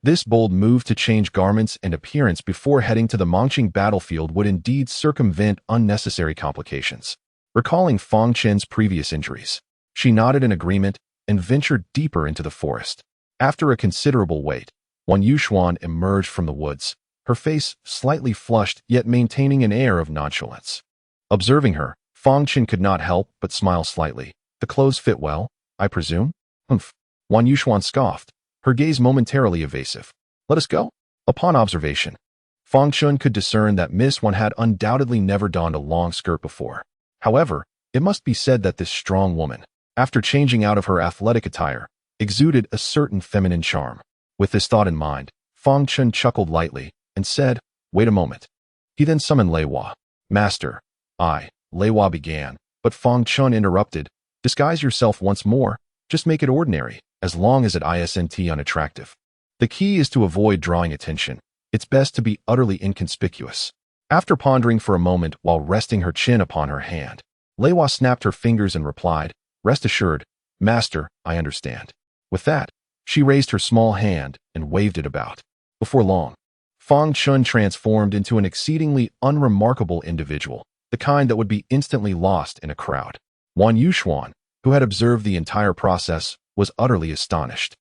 this bold move to change garments and appearance before heading to the Mongqing battlefield would indeed circumvent unnecessary complications. Recalling Fang Chen's previous injuries, she nodded in agreement and ventured deeper into the forest. After a considerable wait, Wan Yuxuan emerged from the woods, her face slightly flushed yet maintaining an air of nonchalance. Observing her, Fang Chen could not help but smile slightly. The clothes fit well, I presume? Humph. Wan Yuxuan scoffed, her gaze momentarily evasive. Let us go. Upon observation, Fang Chen could discern that Miss Wan had undoubtedly never donned a long skirt before. However, it must be said that this strong woman, after changing out of her athletic attire, exuded a certain feminine charm. With this thought in mind, Fang Chen chuckled lightly and said, wait a moment. He then summoned Lei Hua. Master, Lei Hua began, but Fang Chen interrupted, disguise yourself once more, just make it ordinary, as long as it isn't unattractive. The key is to avoid drawing attention. It's best to be utterly inconspicuous. After pondering for a moment while resting her chin upon her hand, Lei Hua snapped her fingers and replied, rest assured, Master, I understand. With that, she raised her small hand and waved it about. Before long, Fang Chen transformed into an exceedingly unremarkable individual, the kind that would be instantly lost in a crowd. Wan Yuxuan, who had observed the entire process, was utterly astonished.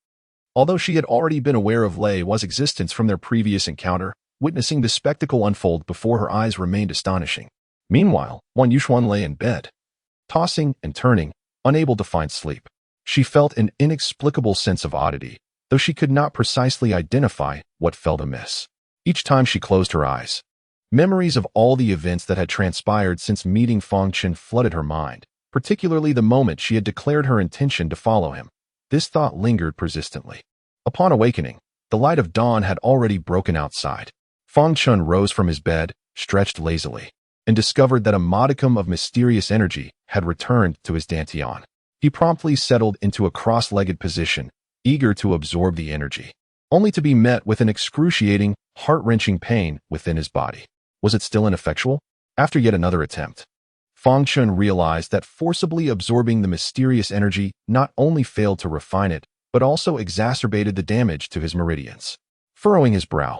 Although she had already been aware of Lei Hua's existence from their previous encounter, witnessing the spectacle unfold before her eyes remained astonishing. Meanwhile, Wan Yuxuan lay in bed, tossing and turning, unable to find sleep. She felt an inexplicable sense of oddity, though she could not precisely identify what felt amiss. Each time she closed her eyes, memories of all the events that had transpired since meeting Fang Chen flooded her mind, particularly the moment she had declared her intention to follow him. This thought lingered persistently. Upon awakening, the light of dawn had already broken outside. Fang Chen rose from his bed, stretched lazily, and discovered that a modicum of mysterious energy had returned to his dantian. He promptly settled into a cross-legged position, eager to absorb the energy, only to be met with an excruciating, heart-wrenching pain within his body. Was it still ineffectual? After yet another attempt, Fang Chen realized that forcibly absorbing the mysterious energy not only failed to refine it, but also exacerbated the damage to his meridians. Furrowing his brow,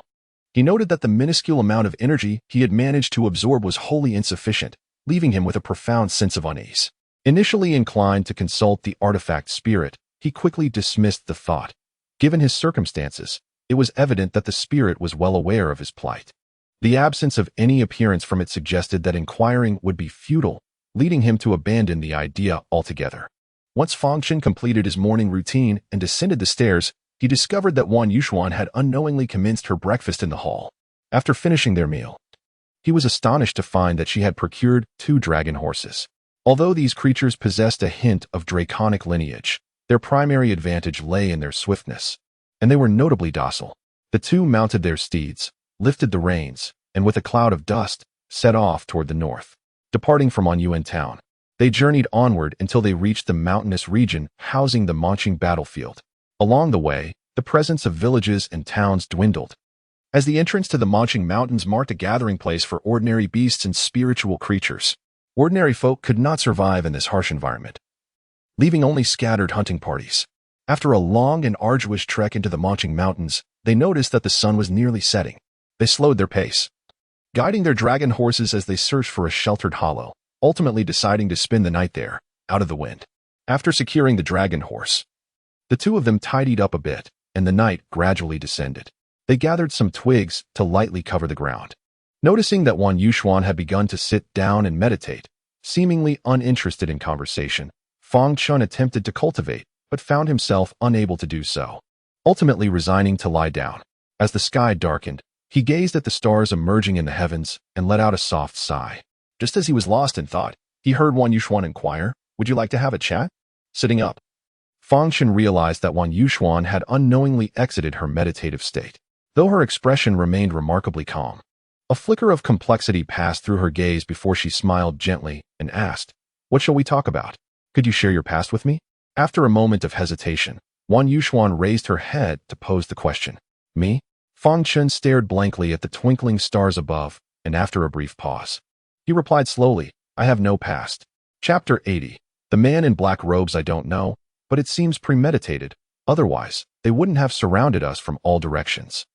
he noted that the minuscule amount of energy he had managed to absorb was wholly insufficient, leaving him with a profound sense of unease. Initially inclined to consult the artifact spirit, he quickly dismissed the thought. Given his circumstances, it was evident that the spirit was well aware of his plight. The absence of any appearance from it suggested that inquiring would be futile, leading him to abandon the idea altogether. Once Fang Chen completed his morning routine and descended the stairs, he discovered that Wan Yuxuan had unknowingly commenced her breakfast in the hall. After finishing their meal, he was astonished to find that she had procured 2 dragon horses. Although these creatures possessed a hint of draconic lineage, their primary advantage lay in their swiftness, and they were notably docile. The 2 mounted their steeds, lifted the reins, and with a cloud of dust, set off toward the north. Departing from Anyuan town, they journeyed onward until they reached the mountainous region housing the Manqing battlefield. Along the way, the presence of villages and towns dwindled, as the entrance to the Manqing Mountains marked a gathering place for ordinary beasts and spiritual creatures. Ordinary folk could not survive in this harsh environment, leaving only scattered hunting parties. After a long and arduous trek into the Manqing Mountains, they noticed that the sun was nearly setting. They slowed their pace, guiding their dragon horses as they searched for a sheltered hollow, ultimately deciding to spend the night there, out of the wind. After securing the dragon horse, the 2 of them tidied up a bit, and the night gradually descended. They gathered some twigs to lightly cover the ground. Noticing that Wan Yuxuan had begun to sit down and meditate, seemingly uninterested in conversation, Fang Chen attempted to cultivate, but found himself unable to do so, ultimately resigning to lie down. As the sky darkened, he gazed at the stars emerging in the heavens and let out a soft sigh. Just as he was lost in thought, he heard Wan Yuxuan inquire, "Would you like to have a chat?" Sitting up, Fang Chen realized that Wan Yuxuan had unknowingly exited her meditative state, though her expression remained remarkably calm. A flicker of complexity passed through her gaze before she smiled gently and asked, "What shall we talk about? Could you share your past with me?" After a moment of hesitation, Wan Yuxuan raised her head to pose the question. "Me?" Fang Chen stared blankly at the twinkling stars above, and after a brief pause, he replied slowly, "I have no past." Chapter 80. The man in black robes. I don't know, but it seems premeditated. Otherwise, they wouldn't have surrounded us from all directions.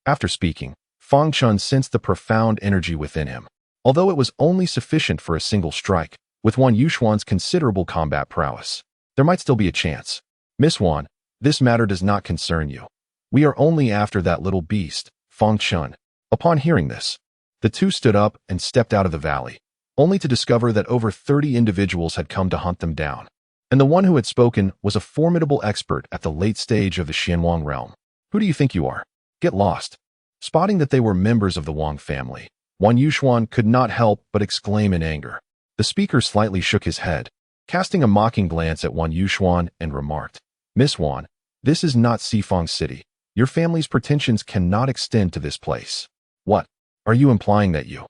After speaking, Fang Chen sensed the profound energy within him. Although it was only sufficient for a single strike, with Wan Yuxuan's considerable combat prowess, there might still be a chance. "Miss Wan, this matter does not concern you. We are only after that little beast, Fang Chen." Upon hearing this, the 2 stood up and stepped out of the valley, only to discover that over 30 individuals had come to hunt them down. And the one who had spoken was a formidable expert at the late stage of the Xianwang realm. "Who do you think you are? Get lost." Spotting that they were members of the Wang family, Wan Yuxuan could not help but exclaim in anger. The speaker slightly shook his head, casting a mocking glance at Wan Yuxuan and remarked, "Miss Wan, this is not Xifang City. Your family's pretensions cannot extend to this place." "What? Are you implying that you,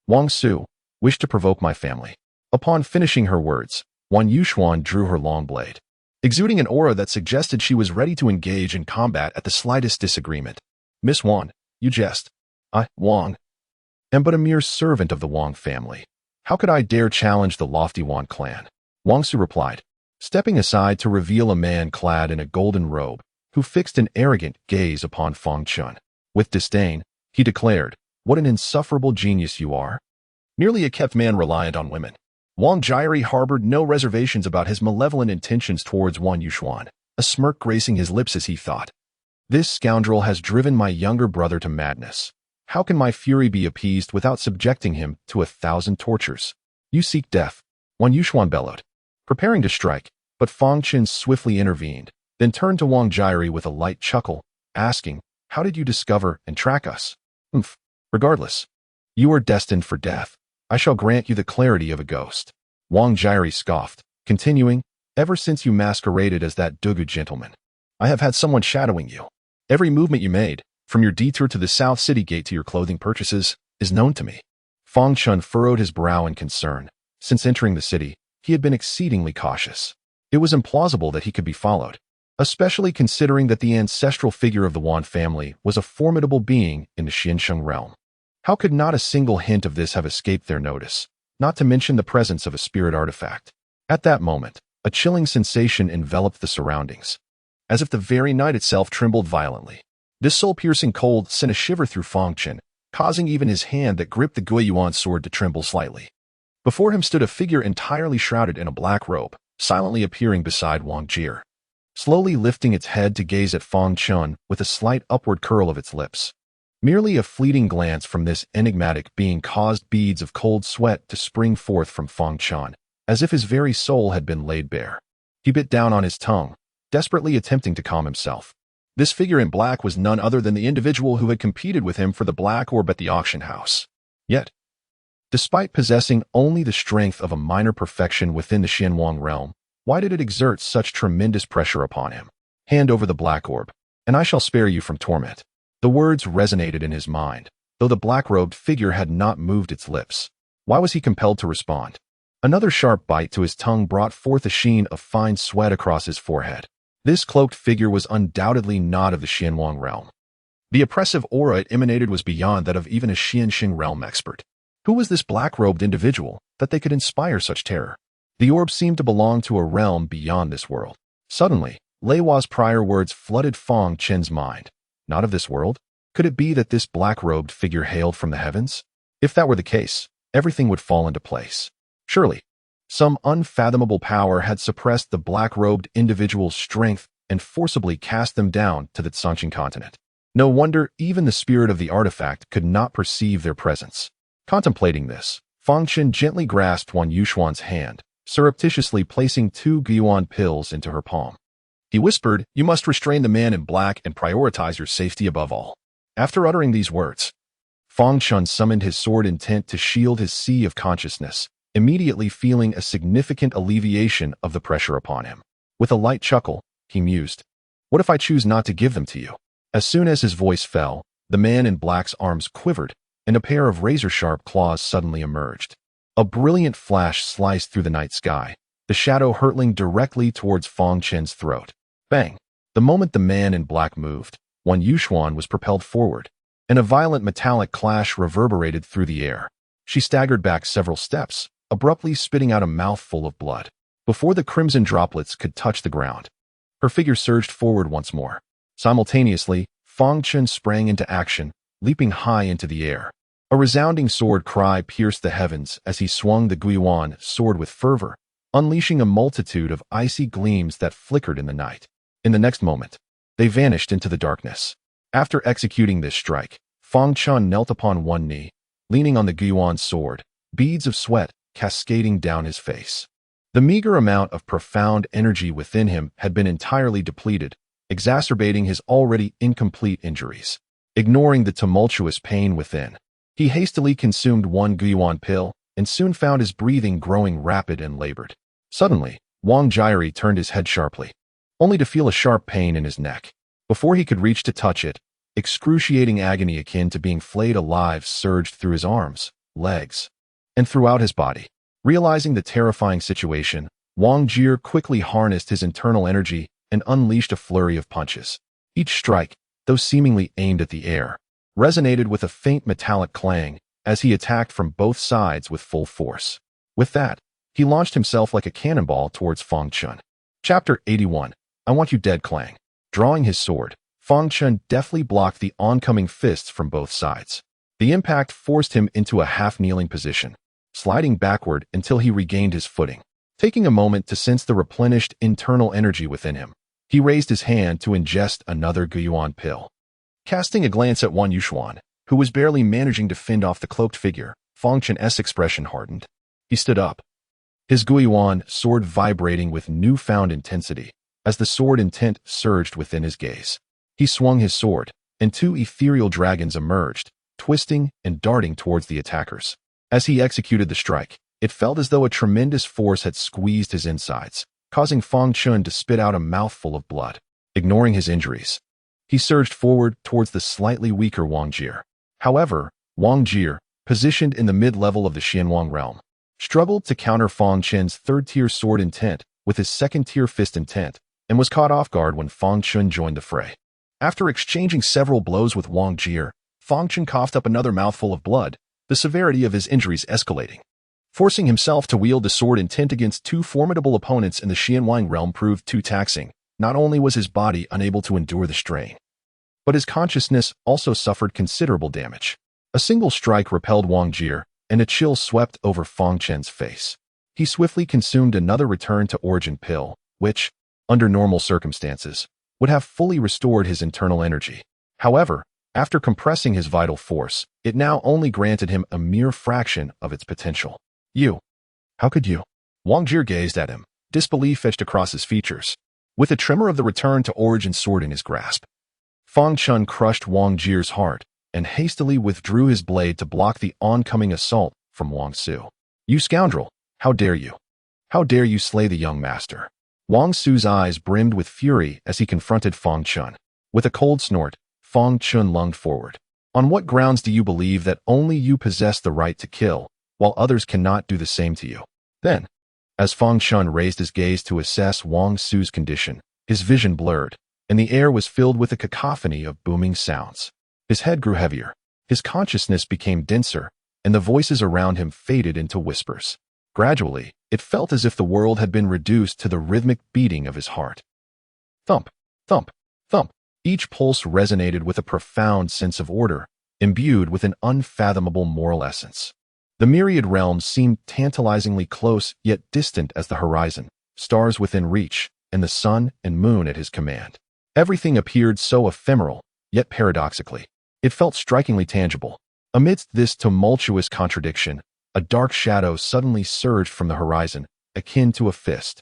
Wang Su, wish to provoke my family?" Upon finishing her words, Wan Yuxuan drew her long blade, exuding an aura that suggested she was ready to engage in combat at the slightest disagreement. "Miss Wan, you jest. I, Wang, am but a mere servant of the Wang family. How could I dare challenge the lofty Wang clan?" Wang Su replied, stepping aside to reveal a man clad in a golden robe, who fixed an arrogant gaze upon Fang Chen. With disdain, he declared, "What an insufferable genius you are. Merely a kept man reliant on women." Wang Jieri harbored no reservations about his malevolent intentions towards Wan Yuxuan, a smirk gracing his lips as he thought, "This scoundrel has driven my younger brother to madness. How can my fury be appeased without subjecting him to 1,000 tortures? You seek death," Wan Yuxuan bellowed, preparing to strike, but Fang Chen swiftly intervened, then turned to Wang Jieri with a light chuckle, asking, "How did you discover and track us?" "Umph. Regardless, you are destined for death. I shall grant you the clarity of a ghost." Wang Jieri scoffed, continuing, "Ever since you masqueraded as that Dugu gentleman, I have had someone shadowing you. Every movement you made, from your detour to the South City Gate to your clothing purchases, is known to me." Fang Chen furrowed his brow in concern. Since entering the city, he had been exceedingly cautious. It was implausible that he could be followed. especially considering that the ancestral figure of the Wan family was a formidable being in the Xiansheng realm. How could not a single hint of this have escaped their notice, not to mention the presence of a spirit artifact? At that moment, a chilling sensation enveloped the surroundings, as if the very night itself trembled violently. This soul-piercing cold sent a shiver through Fang Chen, causing even his hand that gripped the Guiyuan sword to tremble slightly. Before him stood a figure entirely shrouded in a black robe, silently appearing beside Wang Jie, slowly lifting its head to gaze at Fang Chen with a slight upward curl of its lips. Merely a fleeting glance from this enigmatic being caused beads of cold sweat to spring forth from Fang Chen, as if his very soul had been laid bare. He bit down on his tongue, desperately attempting to calm himself. This figure in black was none other than the individual who had competed with him for the black orb at the auction house. Yet, despite possessing only the strength of a minor perfection within the Xianwang realm, why did it exert such tremendous pressure upon him? Hand over the black orb, and I shall spare you from torment. The words resonated in his mind, though the black-robed figure had not moved its lips. Why was he compelled to respond? Another sharp bite to his tongue brought forth a sheen of fine sweat across his forehead. This cloaked figure was undoubtedly not of the Xianwang realm. The oppressive aura it emanated was beyond that of even a Xianxing realm expert. Who was this black-robed individual that they could inspire such terror? The orb seemed to belong to a realm beyond this world. Suddenly, Lei Hua's prior words flooded Fang Chen's mind. Not of this world? Could it be that this black-robed figure hailed from the heavens? If that were the case, everything would fall into place. Surely, some unfathomable power had suppressed the black-robed individual's strength and forcibly cast them down to the Sanqing continent. No wonder even the spirit of the artifact could not perceive their presence. Contemplating this, Fang Chen gently grasped Wan Yuxuan's hand, surreptitiously placing 2 Guiyuan pills into her palm. He whispered, "You must restrain the man in black and prioritize your safety above all." After uttering these words, Fang Chen summoned his sword intent to shield his sea of consciousness, immediately feeling a significant alleviation of the pressure upon him. With a light chuckle, he mused, "What if I choose not to give them to you?" As soon as his voice fell, the man in black's arms quivered, and a pair of razor-sharp claws suddenly emerged. A brilliant flash sliced through the night sky, the shadow hurtling directly towards Fang Chen's throat. Bang! The moment the man in black moved, Wan Yuxuan was propelled forward, and a violent metallic clash reverberated through the air. She staggered back several steps, abruptly spitting out a mouthful of blood. Before the crimson droplets could touch the ground, her figure surged forward once more. Simultaneously, Fang Chen sprang into action, leaping high into the air. A resounding sword cry pierced the heavens as he swung the Guiyuan sword with fervor, unleashing a multitude of icy gleams that flickered in the night. In the next moment, they vanished into the darkness. After executing this strike, Fang Chen knelt upon one knee, leaning on the Guiyuan sword, beads of sweat cascading down his face. The meager amount of profound energy within him had been entirely depleted, exacerbating his already incomplete injuries. Ignoring the tumultuous pain within, he hastily consumed 1 Guiyuan pill and soon found his breathing growing rapid and labored. Suddenly, Wang Jie turned his head sharply, only to feel a sharp pain in his neck. Before he could reach to touch it, excruciating agony akin to being flayed alive surged through his arms, legs, and throughout his body. Realizing the terrifying situation, Wang Jie quickly harnessed his internal energy and unleashed a flurry of punches. Each strike, though seemingly aimed at the air, resonated with a faint metallic clang as he attacked from both sides with full force. With that, he launched himself like a cannonball towards Fang Chen. Chapter 81. I Want You Dead Clang. Drawing his sword, Fang Chen deftly blocked the oncoming fists from both sides. The impact forced him into a half-kneeling position, sliding backward until he regained his footing. Taking a moment to sense the replenished internal energy within him, he raised his hand to ingest another Guiyuan pill. Casting a glance at Wan Yuxuan, who was barely managing to fend off the cloaked figure, Fang Chen's expression hardened. He stood up, his Guiyuan sword vibrating with newfound intensity as the sword intent surged within his gaze. He swung his sword, and 2 ethereal dragons emerged, twisting and darting towards the attackers. As he executed the strike, it felt as though a tremendous force had squeezed his insides, causing Fang Chen to spit out a mouthful of blood. Ignoring his injuries, he surged forward towards the slightly weaker Wang Jie. However, Wang Jie, positioned in the mid-level of the Xianwang realm, struggled to counter Fang Chen's third-tier sword intent with his second-tier fist intent, and was caught off guard when Fang Chen joined the fray. After exchanging several blows with Wang Jie, Fang Chen coughed up another mouthful of blood, the severity of his injuries escalating. Forcing himself to wield the sword intent against two formidable opponents in the Xianwang realm proved too taxing. Not only was his body unable to endure the strain, but his consciousness also suffered considerable damage. A single strike repelled Wang Jie, and a chill swept over Fang Chen's face. He swiftly consumed another return to origin pill, which, under normal circumstances, would have fully restored his internal energy. However, after compressing his vital force, it now only granted him a mere fraction of its potential. You? How could you? Wang Jie gazed at him, disbelief etched across his features. With a tremor of the return to origin sword in his grasp, Fang Chen crushed Wang Jie's heart and hastily withdrew his blade to block the oncoming assault from Wang Su. You scoundrel! How dare you? How dare you slay the young master? Wang Su's eyes brimmed with fury as he confronted Fang Chen. With a cold snort, Fang Chen lunged forward. On what grounds do you believe that only you possess the right to kill, while others cannot do the same to you? Then, as Fang Chen raised his gaze to assess Wang Su's condition, his vision blurred, and the air was filled with a cacophony of booming sounds. His head grew heavier, his consciousness became denser, and the voices around him faded into whispers. Gradually, it felt as if the world had been reduced to the rhythmic beating of his heart. Thump, thump, thump. Each pulse resonated with a profound sense of order, imbued with an unfathomable moral essence. The myriad realms seemed tantalizingly close yet distant as the horizon, stars within reach, and the sun and moon at his command. Everything appeared so ephemeral, yet paradoxically, it felt strikingly tangible. Amidst this tumultuous contradiction, a dark shadow suddenly surged from the horizon, akin to a fist,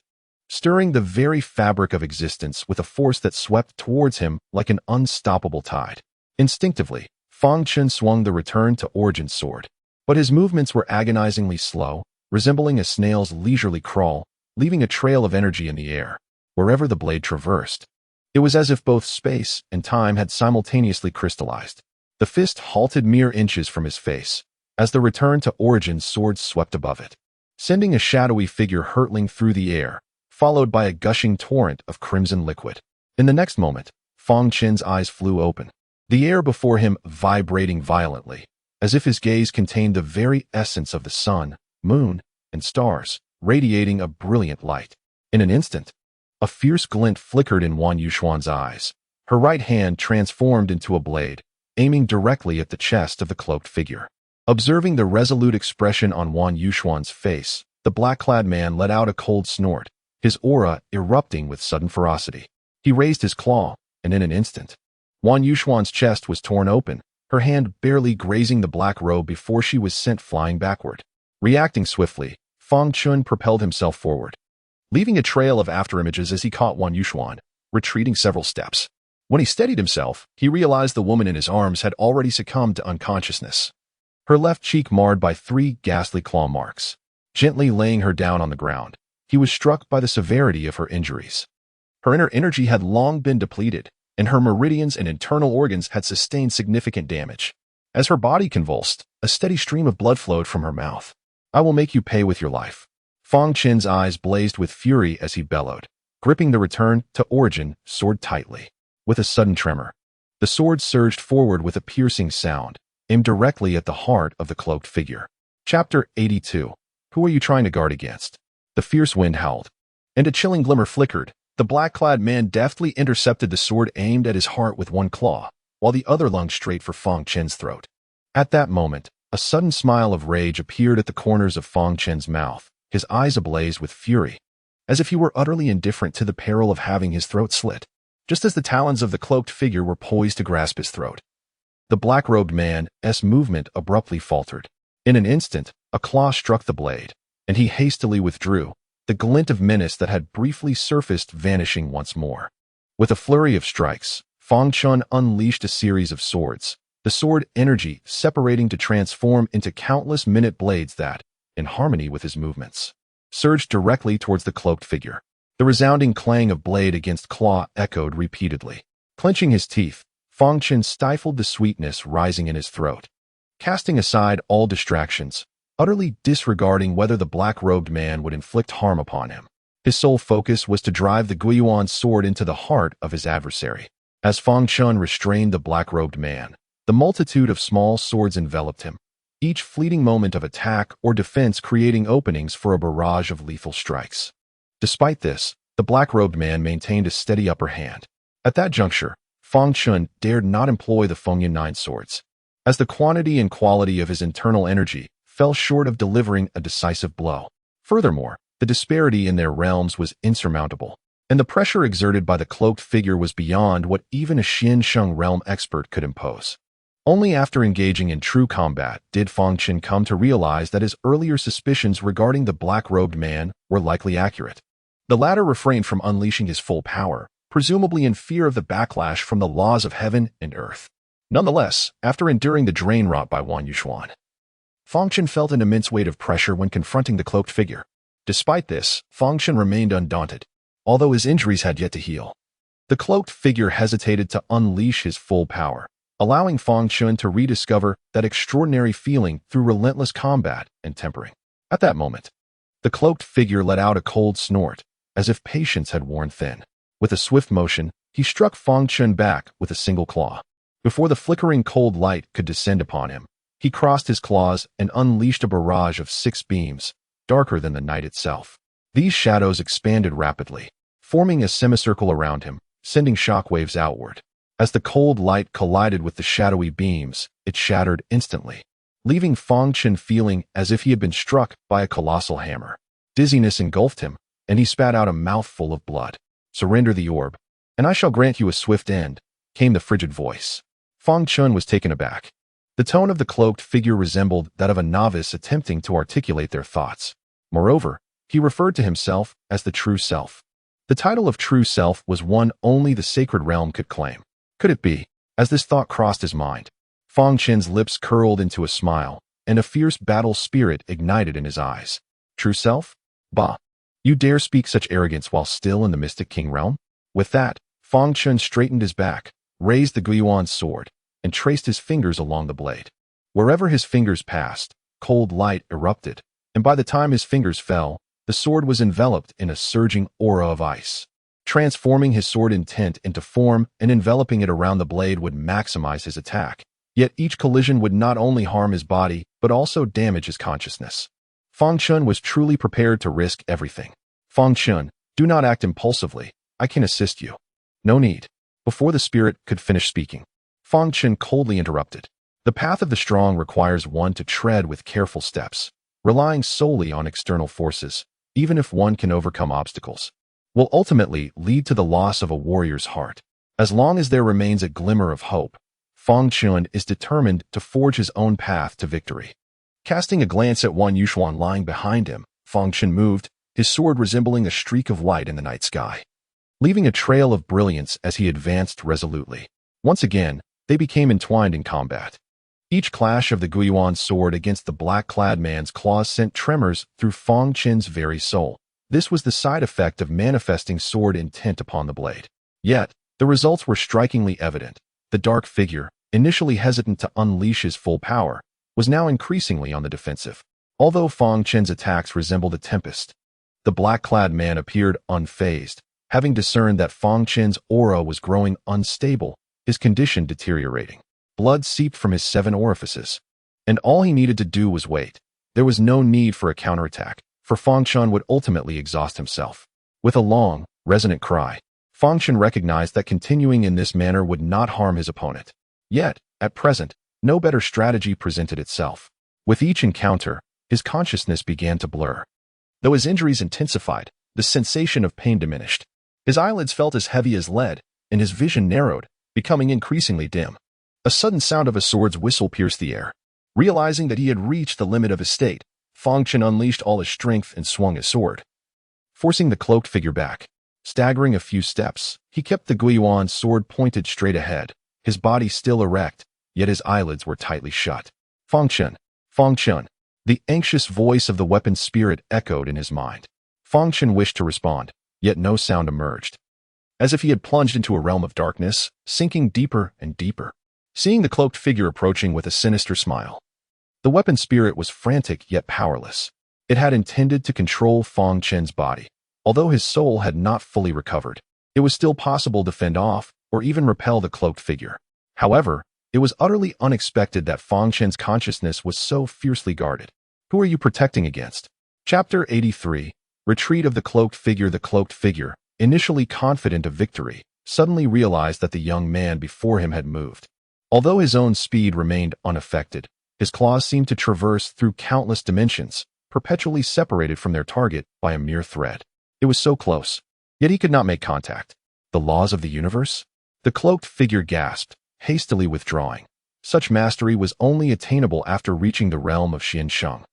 stirring the very fabric of existence with a force that swept towards him like an unstoppable tide. Instinctively, Fang Chen swung the return to origin sword, but his movements were agonizingly slow, resembling a snail's leisurely crawl, leaving a trail of energy in the air, wherever the blade traversed. It was as if both space and time had simultaneously crystallized. The fist halted mere inches from his face, as the return to origin sword swept above it, sending a shadowy figure hurtling through the air, followed by a gushing torrent of crimson liquid. In the next moment, Fang Chen's eyes flew open, the air before him vibrating violently, as if his gaze contained the very essence of the sun, moon, and stars, radiating a brilliant light. In an instant, a fierce glint flickered in Wan Yuxuan's eyes. Her right hand transformed into a blade, aiming directly at the chest of the cloaked figure. Observing the resolute expression on Wan Yuxuan's face, the black-clad man let out a cold snort, his aura erupting with sudden ferocity. He raised his claw, and in an instant, Wan Yuxuan's chest was torn open, her hand barely grazing the black robe before she was sent flying backward. Reacting swiftly, Fang Chen propelled himself forward, leaving a trail of afterimages as he caught Wan Yuxuan, retreating several steps. When he steadied himself, he realized the woman in his arms had already succumbed to unconsciousness, her left cheek marred by 3 ghastly claw marks. Gently laying her down on the ground, he was struck by the severity of her injuries. Her inner energy had long been depleted, and her meridians and internal organs had sustained significant damage. As her body convulsed, a steady stream of blood flowed from her mouth. I will make you pay with your life. Fang Chen's eyes blazed with fury as he bellowed, gripping the return to origin sword tightly. With a sudden tremor, the sword surged forward with a piercing sound, aimed directly at the heart of the cloaked figure. Chapter 82. Who are you trying to guard against? The fierce wind howled, and a chilling glimmer flickered. The black-clad man deftly intercepted the sword aimed at his heart with one claw, while the other lunged straight for Fang Chen's throat. At that moment, a sudden smile of rage appeared at the corners of Fang Chen's mouth, his eyes ablaze with fury, as if he were utterly indifferent to the peril of having his throat slit. Just as the talons of the cloaked figure were poised to grasp his throat, the black-robed man's movement abruptly faltered. In an instant, a claw struck the blade, and he hastily withdrew, the glint of menace that had briefly surfaced vanishing once more. With a flurry of strikes, Fang Chen unleashed a series of swords, the sword energy separating to transform into countless minute blades that, in harmony with his movements, surged directly towards the cloaked figure. The resounding clang of blade against claw echoed repeatedly. Clenching his teeth, Fang Chen stifled the sweetness rising in his throat. Casting aside all distractions, utterly disregarding whether the black-robed man would inflict harm upon him, His sole focus was to drive the Guiyuan sword into the heart of his adversary. As Fang Chen restrained the black-robed man, the multitude of small swords enveloped him, each fleeting moment of attack or defense creating openings for a barrage of lethal strikes. Despite this, the black-robed man maintained a steady upper hand. At that juncture, Fang Chen dared not employ the Fengyan Nine Swords, as the quantity and quality of his internal energy fell short of delivering a decisive blow. Furthermore, the disparity in their realms was insurmountable, and the pressure exerted by the cloaked figure was beyond what even a Xiansheng realm expert could impose. Only after engaging in true combat did Fang Chen come to realize that his earlier suspicions regarding the black-robed man were likely accurate. The latter refrained from unleashing his full power, presumably in fear of the backlash from the laws of heaven and earth. Nonetheless, after enduring the drain wrought by Wan Yuxuan, Fang Chen felt an immense weight of pressure when confronting the cloaked figure. Despite this, Fang Chen remained undaunted, although his injuries had yet to heal. The cloaked figure hesitated to unleash his full power, allowing Fang Chen to rediscover that extraordinary feeling through relentless combat and tempering. At that moment, the cloaked figure let out a cold snort, as if patience had worn thin. With a swift motion, he struck Fang Chen back with a single claw. Before the flickering cold light could descend upon him, he crossed his claws and unleashed a barrage of 6 beams, darker than the night itself. These shadows expanded rapidly, forming a semicircle around him, sending shockwaves outward. As the cold light collided with the shadowy beams, it shattered instantly, leaving Fang Chen feeling as if he had been struck by a colossal hammer. Dizziness engulfed him, and he spat out a mouthful of blood. "Surrender the orb, and I shall grant you a swift end," came the frigid voice. Fang Chen was taken aback. The tone of the cloaked figure resembled that of a novice attempting to articulate their thoughts. Moreover, he referred to himself as the True Self. The title of True Self was one only the sacred realm could claim. Could it be? As this thought crossed his mind, Fang Chen's lips curled into a smile, and a fierce battle spirit ignited in his eyes. "True Self? Bah! You dare speak such arrogance while still in the Mystic King realm?" With that, Fang Chen straightened his back, raised the Guiyuan sword, and traced his fingers along the blade. Wherever his fingers passed, cold light erupted, and by the time his fingers fell, the sword was enveloped in a surging aura of ice. Transforming his sword intent into form and enveloping it around the blade would maximize his attack. Yet each collision would not only harm his body, but also damage his consciousness. Fang Chen was truly prepared to risk everything. "Fang Chen, do not act impulsively. I can assist you." "No need." Before the spirit could finish speaking, Fang Chen coldly interrupted. "The path of the strong requires one to tread with careful steps. Relying solely on external forces, even if one can overcome obstacles, will ultimately lead to the loss of a warrior's heart. As long as there remains a glimmer of hope, Fang Chen is determined to forge his own path to victory." Casting a glance at Wan Yuxuan lying behind him, Fang Chen moved, his sword resembling a streak of light in the night sky, leaving a trail of brilliance as he advanced resolutely. Once again, they became entwined in combat. Each clash of the Guiyuan sword against the black-clad man's claws sent tremors through Fang Chen's very soul. This was the side effect of manifesting sword intent upon the blade. Yet, the results were strikingly evident. The dark figure, initially hesitant to unleash his full power, was now increasingly on the defensive. Although Fang Chen's attacks resembled a tempest, the black-clad man appeared unfazed. Having discerned that Fang Chen's aura was growing unstable, his condition deteriorating. Blood seeped from his 7 orifices, and all he needed to do was wait. There was no need for a counterattack, for Fang Chen would ultimately exhaust himself. With a long, resonant cry, Fang Chen recognized that continuing in this manner would not harm his opponent. Yet, at present, no better strategy presented itself. With each encounter, his consciousness began to blur. Though his injuries intensified, the sensation of pain diminished. His eyelids felt as heavy as lead, and his vision narrowed, becoming increasingly dim. A sudden sound of a sword's whistle pierced the air. Realizing that he had reached the limit of his state, Fang Chen unleashed all his strength and swung his sword, forcing the cloaked figure back. Staggering a few steps, he kept the Guiyuan sword pointed straight ahead, his body still erect, yet his eyelids were tightly shut. "Fang Chen, Fang Chen." The anxious voice of the weapon spirit echoed in his mind. Fang Chen wished to respond, yet no sound emerged, as if he had plunged into a realm of darkness, sinking deeper and deeper. Seeing the cloaked figure approaching with a sinister smile, the weapon spirit was frantic yet powerless. It had intended to control Fang Chen's body, Although his soul had not fully recovered, it was still possible to fend off or even repel the cloaked figure. However, it was utterly unexpected that Fang Chen's consciousness was so fiercely guarded. Who are you protecting against? Chapter 83. Retreat of the Cloaked Figure. The cloaked figure, initially confident of victory, suddenly realized that the young man before him had moved. Although his own speed remained unaffected, his claws seemed to traverse through countless dimensions, perpetually separated from their target by a mere thread. It was so close, yet he could not make contact. The laws of the universe? The cloaked figure gasped, hastily withdrawing. Such mastery was only attainable after reaching the realm of Xian Sheng.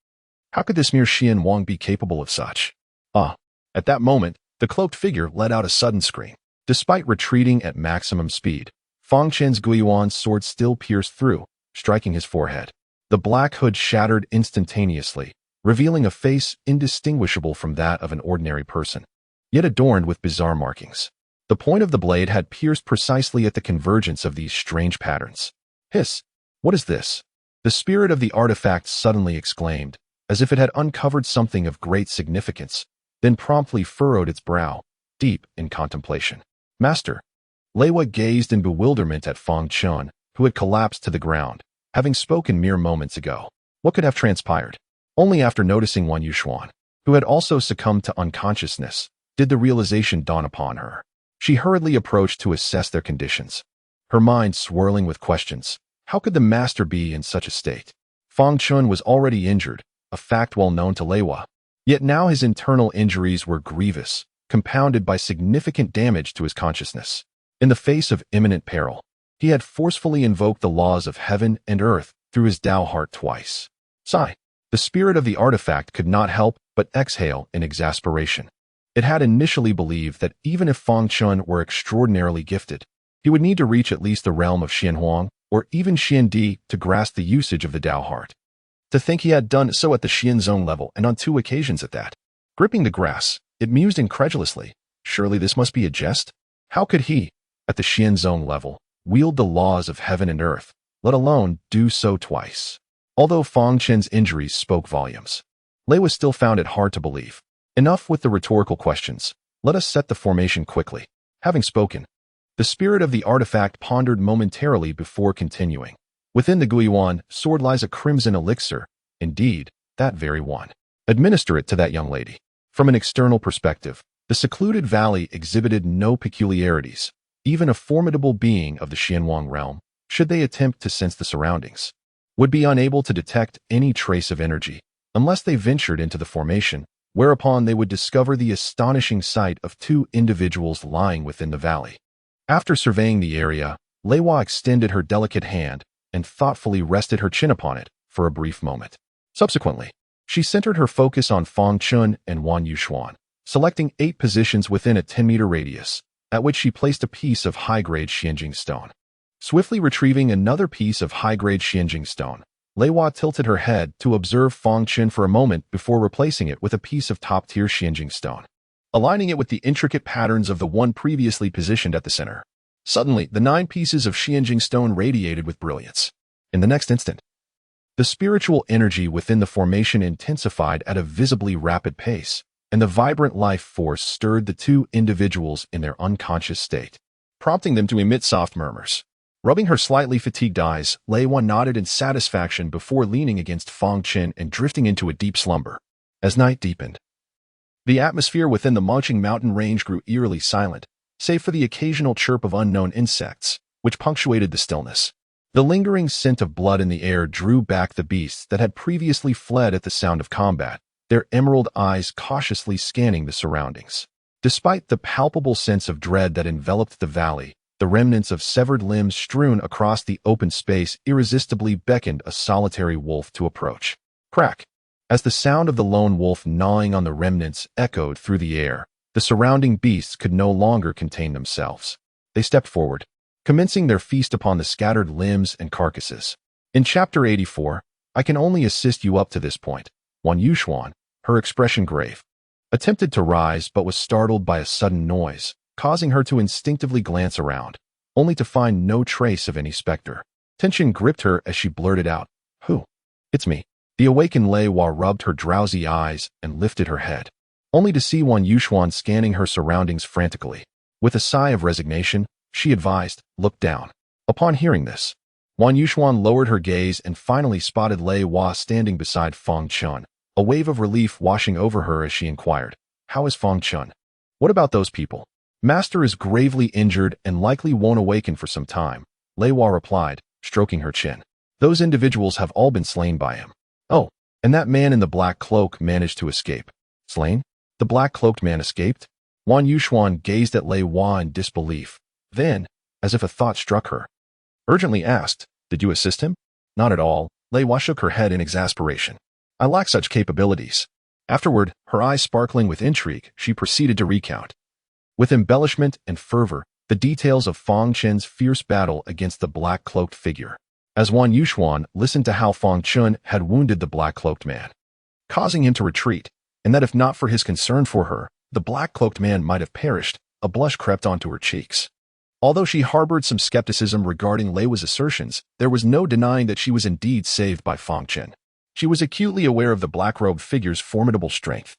How could this mere Xian Wang be capable of such? At that moment, the cloaked figure let out a sudden scream. Despite retreating at maximum speed, Fang Chen's Guiyuan's sword still pierced through, striking his forehead. The black hood shattered instantaneously, revealing a face indistinguishable from that of an ordinary person, yet adorned with bizarre markings. The point of the blade had pierced precisely at the convergence of these strange patterns. Hiss! What is this? The spirit of the artifact suddenly exclaimed, as if it had uncovered something of great significance, then promptly furrowed its brow, deep in contemplation. Master! Leiwa gazed in bewilderment at Fang Chen, who had collapsed to the ground, having spoken mere moments ago. What could have transpired? Only after noticing Wan Yuxuan, who had also succumbed to unconsciousness, did the realization dawn upon her. She hurriedly approached to assess their conditions, her mind swirling with questions. How could the master be in such a state? Fang Chen was already injured, a fact well known to Leiwa. Yet now his internal injuries were grievous, compounded by significant damage to his consciousness. In the face of imminent peril, he had forcefully invoked the laws of heaven and earth through his Tao heart twice. Sigh. The spirit of the artifact could not help but exhale in exasperation. It had initially believed that even if Fang Chen were extraordinarily gifted, he would need to reach at least the realm of Xian Huang or even Xian Di to grasp the usage of the Tao heart. To think he had done so at the Xian Zone level and on 2 occasions at that. Gripping the grass, it mused incredulously. Surely this must be a jest? How could he, at the Xian Zone level, wield the laws of heaven and earth, let alone do so twice? Although Fang Chen's injuries spoke volumes, Leiwa still found it hard to believe. Enough with the rhetorical questions. Let us set the formation quickly. Having spoken, the spirit of the artifact pondered momentarily before continuing. Within the Guiyuan sword lies a crimson elixir, indeed, that very one. Administer it to that young lady. From an external perspective, the secluded valley exhibited no peculiarities. Even a formidable being of the Xianwang realm, should they attempt to sense the surroundings, would be unable to detect any trace of energy, unless they ventured into the formation, whereupon they would discover the astonishing sight of 2 individuals lying within the valley. After surveying the area, Leiwa extended her delicate hand and thoughtfully rested her chin upon it for a brief moment. Subsequently, she centered her focus on Fang Chen and Wan Yuxuan, selecting 8 positions within a 10-meter radius, at which she placed a piece of high-grade Xianjing stone. Swiftly retrieving another piece of high-grade Xianjing stone, Leiwa tilted her head to observe Fang Chen for a moment before replacing it with a piece of top-tier Xianjing stone, aligning it with the intricate patterns of the one previously positioned at the center. Suddenly, the 9 pieces of Xianjing stone radiated with brilliance. In the next instant, the spiritual energy within the formation intensified at a visibly rapid pace, and the vibrant life force stirred the 2 individuals in their unconscious state, prompting them to emit soft murmurs. Rubbing her slightly fatigued eyes, Leiwa nodded in satisfaction before leaning against Fang Chen and drifting into a deep slumber. As night deepened, the atmosphere within the Mongqing mountain range grew eerily silent, save for the occasional chirp of unknown insects, which punctuated the stillness. The lingering scent of blood in the air drew back the beasts that had previously fled at the sound of combat, their emerald eyes cautiously scanning the surroundings. Despite the palpable sense of dread that enveloped the valley, the remnants of severed limbs strewn across the open space irresistibly beckoned a solitary wolf to approach. Crack! As the sound of the lone wolf gnawing on the remnants echoed through the air, the surrounding beasts could no longer contain themselves. They stepped forward, commencing their feast upon the scattered limbs and carcasses. In Chapter 84, I can only assist you up to this point. Wan Yuxuan, her expression grave, attempted to rise but was startled by a sudden noise, causing her to instinctively glance around, only to find no trace of any specter. Tension gripped her as she blurted out, "Who?" "It's me." The awakened Leiwa rubbed her drowsy eyes and lifted her head. only to see Wan Yuxuan scanning her surroundings frantically. With a sigh of resignation, she advised, "Look down." Upon hearing this, Wan Yuxuan lowered her gaze and finally spotted Lei Hua standing beside Fang Chen, a wave of relief washing over her as she inquired, "How is Fang Chen? What about those people?" "Master is gravely injured and likely won't awaken for some time," Lei Hua replied, stroking her chin. "Those individuals have all been slain by him." "Oh, and that man in the black cloak managed to escape." "Slain? The black-cloaked man escaped?" Wan Yuxuan gazed at Lei Hua in disbelief. Then, as if a thought struck her, urgently asked, "Did you assist him?" "Not at all." Lei Hua shook her head in exasperation. "I lack such capabilities." Afterward, her eyes sparkling with intrigue, she proceeded to recount, with embellishment and fervor, the details of Fang Chen's fierce battle against the black-cloaked figure. As Wan Yuxuan listened to how Fang Chen had wounded the black-cloaked man, causing him to retreat, and that if not for his concern for her, the black-cloaked man might have perished, a blush crept onto her cheeks. Although she harbored some skepticism regarding Lei Hua's assertions, there was no denying that she was indeed saved by Fang Chen. She was acutely aware of the black-robed figure's formidable strength.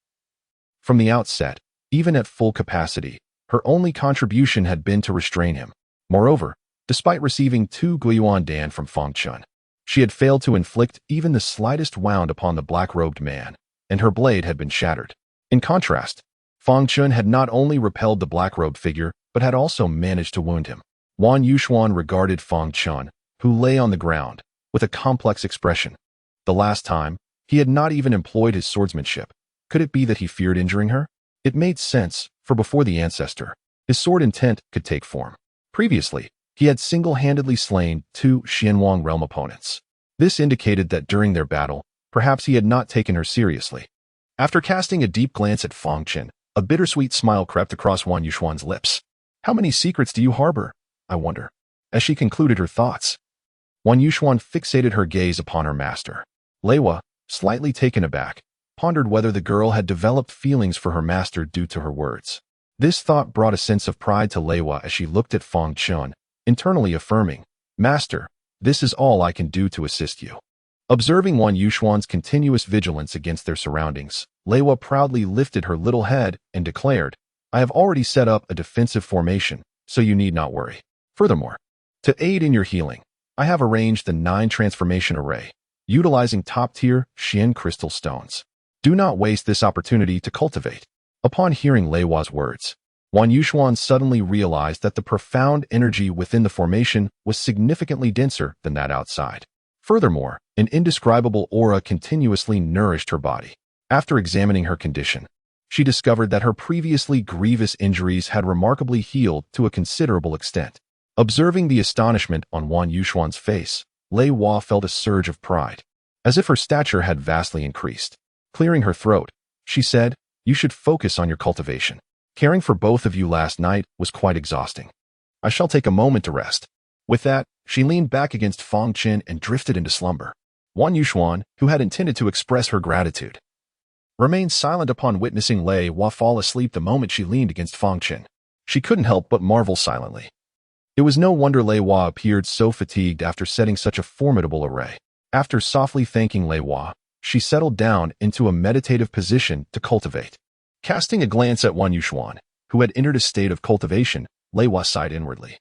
From the outset, even at full capacity, her only contribution had been to restrain him. Moreover, despite receiving 2 Guiyuan Dan from Fang Chen, she had failed to inflict even the slightest wound upon the black-robed man, and her blade had been shattered. In contrast, Fang Chen had not only repelled the black-robed figure, but had also managed to wound him. Wan Yuxuan regarded Fang Chen, who lay on the ground, with a complex expression. The last time, he had not even employed his swordsmanship. Could it be that he feared injuring her? It made sense, for before the ancestor, his sword intent could take form. Previously, he had single-handedly slain 2 Xianwang realm opponents. This indicated that during their battle, perhaps he had not taken her seriously. After casting a deep glance at Fang Chen, a bittersweet smile crept across Wan Yuxuan's lips. "How many secrets do you harbor, I wonder?" As she concluded her thoughts, Wan Yuxuan fixated her gaze upon her master. Lei Hua, slightly taken aback, pondered whether the girl had developed feelings for her master due to her words. This thought brought a sense of pride to Lei Hua as she looked at Fang Chen, internally affirming, "Master, this is all I can do to assist you." Observing Wan Yuxuan's continuous vigilance against their surroundings, Lei Hua proudly lifted her little head and declared, "I have already set up a defensive formation, so you need not worry. Furthermore, to aid in your healing, I have arranged the 9 transformation array, utilizing top-tier Xian crystal stones. Do not waste this opportunity to cultivate." Upon hearing Lei Hua's words, Wan Yuxuan suddenly realized that the profound energy within the formation was significantly denser than that outside. Furthermore, an indescribable aura continuously nourished her body. After examining her condition, she discovered that her previously grievous injuries had remarkably healed to a considerable extent. Observing the astonishment on Wan Yuxuan's face, Lei Hua felt a surge of pride, as if her stature had vastly increased. Clearing her throat, she said, "You should focus on your cultivation. Caring for both of you last night was quite exhausting. I shall take a moment to rest." With that, she leaned back against Fang Chen and drifted into slumber. Wan Yuxuan, who had intended to express her gratitude, remained silent upon witnessing Lei Hua fall asleep the moment she leaned against Fang Chen. She couldn't help but marvel silently. It was no wonder Lei Hua appeared so fatigued after setting such a formidable array. After softly thanking Lei Hua, she settled down into a meditative position to cultivate. Casting a glance at Wan Yuxuan, who had entered a state of cultivation, Lei Hua sighed inwardly.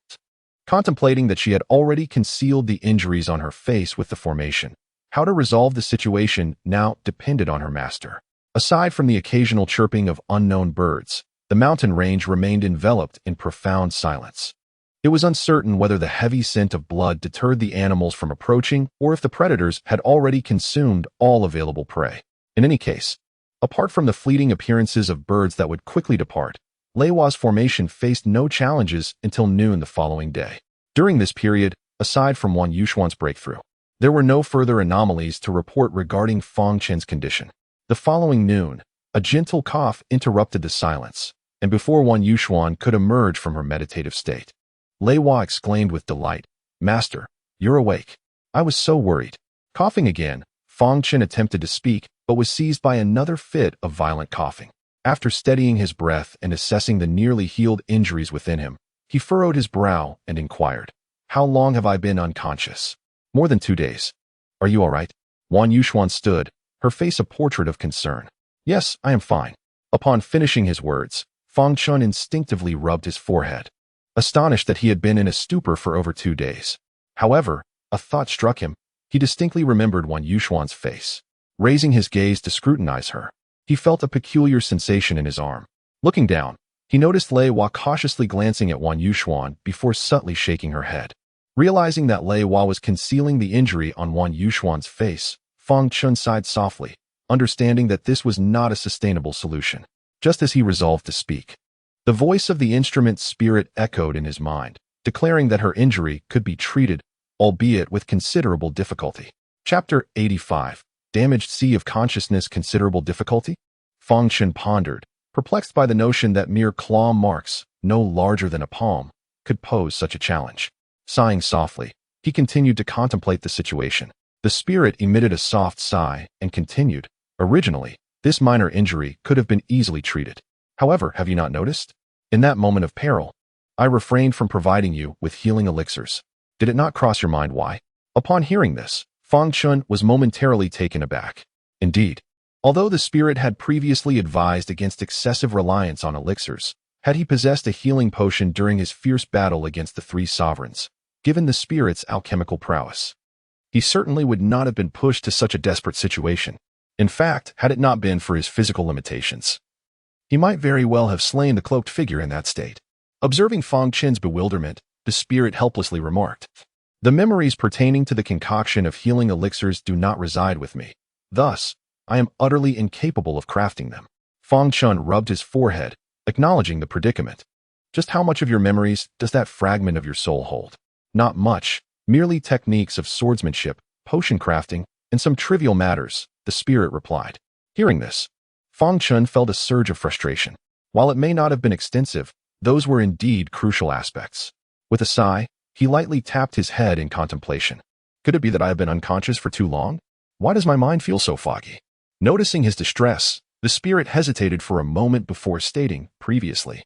Contemplating that she had already concealed the injuries on her face with the formation, how to resolve the situation now depended on her master. Aside from the occasional chirping of unknown birds, the mountain range remained enveloped in profound silence. It was uncertain whether the heavy scent of blood deterred the animals from approaching or if the predators had already consumed all available prey. In any case, apart from the fleeting appearances of birds that would quickly depart, Lei Hua's formation faced no challenges until noon the following day. During this period, aside from Wan Yuxuan's breakthrough, there were no further anomalies to report regarding Fang Chen's condition. The following noon, a gentle cough interrupted the silence, and before Wan Yuxuan could emerge from her meditative state, Lei Hua exclaimed with delight, "Master, you're awake. I was so worried." Coughing again, Fang Chen attempted to speak, but was seized by another fit of violent coughing. After steadying his breath and assessing the nearly healed injuries within him, he furrowed his brow and inquired, "How long have I been unconscious?" "More than 2 days. Are you all right?" Wan Yuxuan stood, her face a portrait of concern. "Yes, I am fine. Upon finishing his words, Fang Chen instinctively rubbed his forehead, astonished that he had been in a stupor for over 2 days. However, a thought struck him. He distinctly remembered Wan Yuxuan's face. Raising his gaze to scrutinize her, he felt a peculiar sensation in his arm. Looking down, he noticed Lei Hua cautiously glancing at Wan Yuxuan before subtly shaking her head. Realizing that Lei Hua was concealing the injury on Wan Yuxuan's face, Fang Chen sighed softly, understanding that this was not a sustainable solution. Just as he resolved to speak, the voice of the instrument spirit echoed in his mind, declaring that her injury could be treated, albeit with considerable difficulty. Chapter 85. Damaged Sea of Consciousness, Considerable Difficulty? Fang Chen pondered, perplexed by the notion that mere claw marks, no larger than a palm, could pose such a challenge. Sighing softly, he continued to contemplate the situation. The spirit emitted a soft sigh and continued, originally, this minor injury could have been easily treated. However, have you not noticed? In that moment of peril, I refrained from providing you with healing elixirs. Did it not cross your mind why? Upon hearing this, Fang Chen was momentarily taken aback. Indeed, although the spirit had previously advised against excessive reliance on elixirs, had he possessed a healing potion during his fierce battle against the 3 sovereigns, given the spirit's alchemical prowess, he certainly would not have been pushed to such a desperate situation. In fact, had it not been for his physical limitations, he might very well have slain the cloaked figure in that state. Observing Fang Chen's bewilderment, the spirit helplessly remarked, "The memories pertaining to the concoction of healing elixirs do not reside with me. Thus, I am utterly incapable of crafting them." Fang Chen rubbed his forehead, acknowledging the predicament. "Just how much of your memories does that fragment of your soul hold?" "Not much, merely techniques of swordsmanship, potion crafting, and some trivial matters," the spirit replied. Hearing this, Fang Chen felt a surge of frustration. While it may not have been extensive, those were indeed crucial aspects. With a sigh, he lightly tapped his head in contemplation. Could it be that I have been unconscious for too long? Why does my mind feel so foggy? Noticing his distress, the spirit hesitated for a moment before stating, previously,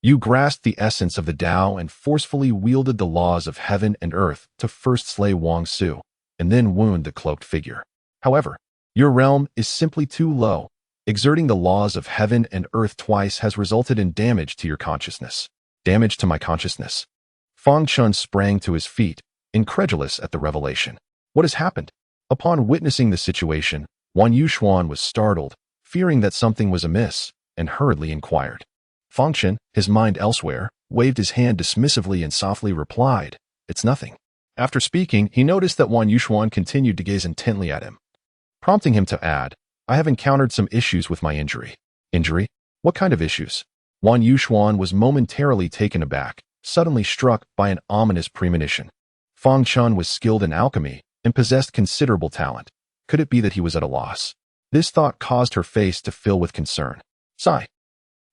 "You grasped the essence of the Tao and forcefully wielded the laws of heaven and earth to first slay Wang Su, and then wound the cloaked figure. However, your realm is simply too low. Exerting the laws of heaven and earth twice has resulted in damage to your consciousness." "Damage to my consciousness?" Fang Chen sprang to his feet, incredulous at the revelation. "What has happened?" Upon witnessing the situation, Wan Yuxuan was startled, fearing that something was amiss, and hurriedly inquired. Fang Chen, his mind elsewhere, waved his hand dismissively and softly replied, "It's nothing." After speaking, he noticed that Wan Yuxuan continued to gaze intently at him, prompting him to add, "I have encountered some issues with my injury." "Injury? What kind of issues?" Wan Yuxuan was momentarily taken aback, suddenly struck by an ominous premonition. Fang Chen was skilled in alchemy and possessed considerable talent. Could it be that he was at a loss? This thought caused her face to fill with concern. Sigh.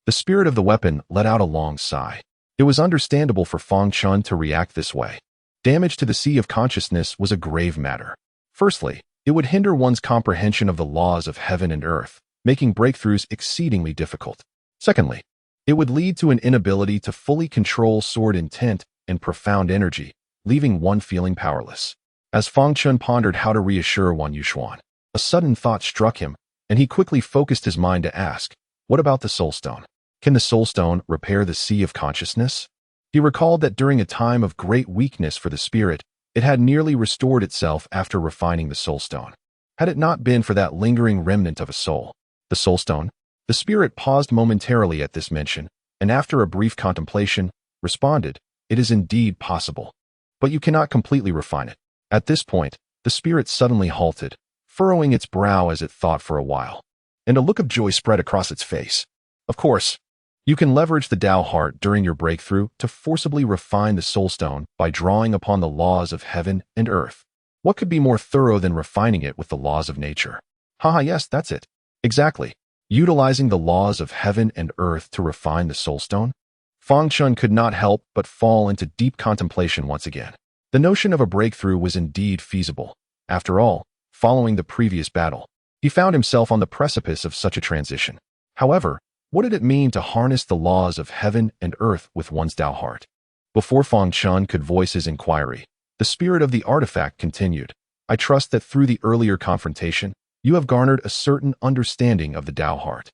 The spirit of the weapon let out a long sigh. It was understandable for Fang Chen to react this way. Damage to the Sea of Consciousness was a grave matter. Firstly, it would hinder one's comprehension of the laws of heaven and earth, making breakthroughs exceedingly difficult. Secondly, it would lead to an inability to fully control sword intent and profound energy, leaving one feeling powerless. As Fang Chen pondered how to reassure Wan Yuxuan, a sudden thought struck him, and he quickly focused his mind to ask, what about the Soul Stone? Can the Soul Stone repair the Sea of Consciousness? He recalled that during a time of great weakness for the spirit, it had nearly restored itself after refining the Soul Stone. Had it not been for that lingering remnant of a soul, the Soul Stone? The spirit paused momentarily at this mention, and after a brief contemplation, responded, "It is indeed possible. But you cannot completely refine it." At this point, the spirit suddenly halted, furrowing its brow as it thought for a while, and a look of joy spread across its face. "Of course, you can leverage the Tao Heart during your breakthrough to forcibly refine the Soul Stone by drawing upon the laws of heaven and earth. What could be more thorough than refining it with the laws of nature?" Haha, yes, that's it. Exactly. Utilizing the laws of heaven and earth to refine the Soul Stone? Fang Chen could not help but fall into deep contemplation once again. The notion of a breakthrough was indeed feasible. After all, following the previous battle, he found himself on the precipice of such a transition. However, what did it mean to harness the laws of heaven and earth with one's Tao Heart? Before Fang Chen could voice his inquiry, the spirit of the artifact continued, "I trust that through the earlier confrontation, you have garnered a certain understanding of the Tao Heart."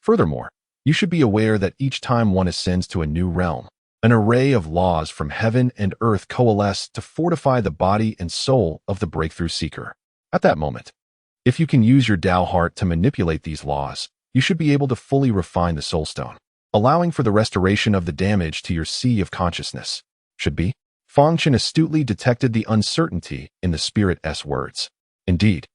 Furthermore, you should be aware that each time one ascends to a new realm, an array of laws from heaven and earth coalesce to fortify the body and soul of the breakthrough seeker. At that moment, if you can use your Tao heart to manipulate these laws, you should be able to fully refine the soul stone, allowing for the restoration of the damage to your sea of consciousness. Should be. Fang Chen astutely detected the uncertainty in the spirit's words. Indeed,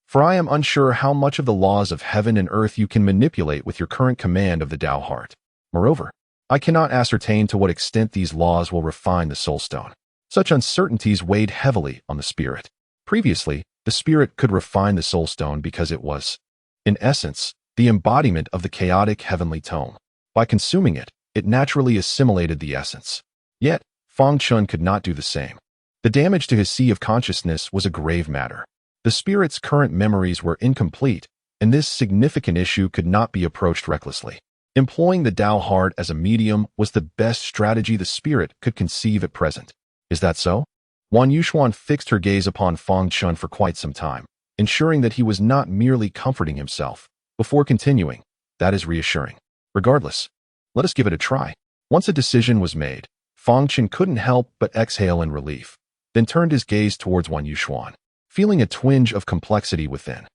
for I am unsure how much of the laws of heaven and earth you can manipulate with your current command of the Tao heart. Moreover, I cannot ascertain to what extent these laws will refine the soul stone. Such uncertainties weighed heavily on the spirit. Previously, the spirit could refine the soul stone because it was, in essence, the embodiment of the chaotic heavenly tome. By consuming it, it naturally assimilated the essence. Yet, Fang Chen could not do the same. The damage to his sea of consciousness was a grave matter. The spirit's current memories were incomplete, and this significant issue could not be approached recklessly. Employing the Tao heart as a medium was the best strategy the spirit could conceive at present. Is that so? Wan Yuxuan fixed her gaze upon Fang Chen for quite some time, ensuring that he was not merely comforting himself. Before continuing, that is reassuring. Regardless, let us give it a try. Once a decision was made, Fang Chen couldn't help but exhale in relief, then turned his gaze towards Wan Yuxuan, feeling a twinge of complexity within.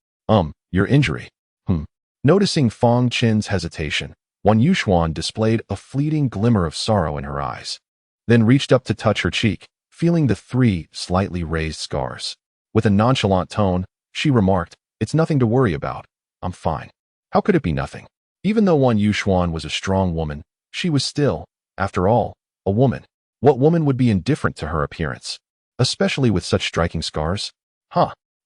Your injury. Noticing Fang Chen's hesitation, Wan Yuxuan displayed a fleeting glimmer of sorrow in her eyes, then reached up to touch her cheek, feeling the 3 slightly raised scars. With a nonchalant tone, she remarked, "It's nothing to worry about. I'm fine." How could it be nothing? Even though Wan Yuxuan was a strong woman, she was still, after all, a woman. What woman would be indifferent to her appearance, especially with such striking scars?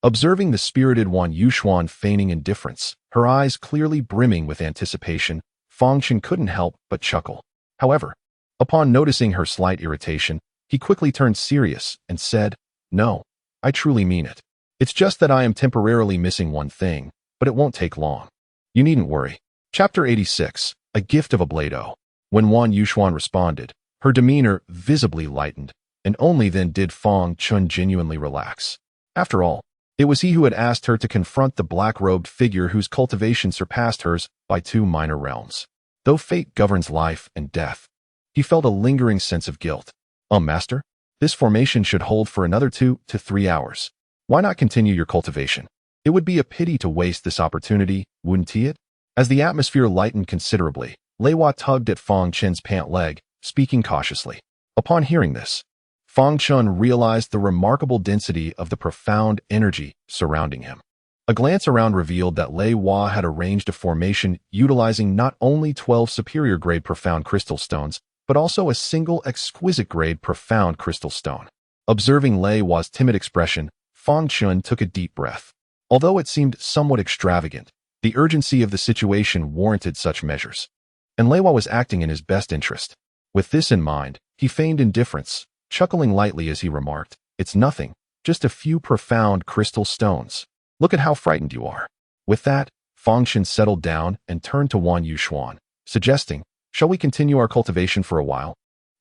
Observing the spirited Wan Yuxuan feigning indifference, her eyes clearly brimming with anticipation, Fang Chen couldn't help but chuckle. However, upon noticing her slight irritation, he quickly turned serious and said, "No, I truly mean it. It's just that I am temporarily missing one thing, but it won't take long. You needn't worry." Chapter 86, A Gift of a Blado. When Wan Yuxuan responded, her demeanor visibly lightened, and only then did Fang Chen genuinely relax. After all, it was he who had asked her to confront the black-robed figure whose cultivation surpassed hers by 2 minor realms. Though fate governs life and death, he felt a lingering sense of guilt. Master, this formation should hold for another 2 to 3 hours. Why not continue your cultivation? It would be a pity to waste this opportunity, wouldn't it? As the atmosphere lightened considerably, Lei Hua tugged at Fang Chen's pant leg, speaking cautiously. Upon hearing this, Fang Chen realized the remarkable density of the profound energy surrounding him. A glance around revealed that Lei Hua had arranged a formation utilizing not only 12 superior-grade profound crystal stones, but also a single exquisite-grade profound crystal stone. Observing Lei Hua's timid expression, Fang Chen took a deep breath. Although it seemed somewhat extravagant, the urgency of the situation warranted such measures, and Lei Hua was acting in his best interest. With this in mind, he feigned indifference, chuckling lightly as he remarked, "It's nothing, just a few profound crystal stones. Look at how frightened you are." With that, Fang Chen settled down and turned to Wan Yuxuan, suggesting, "Shall we continue our cultivation for a while?"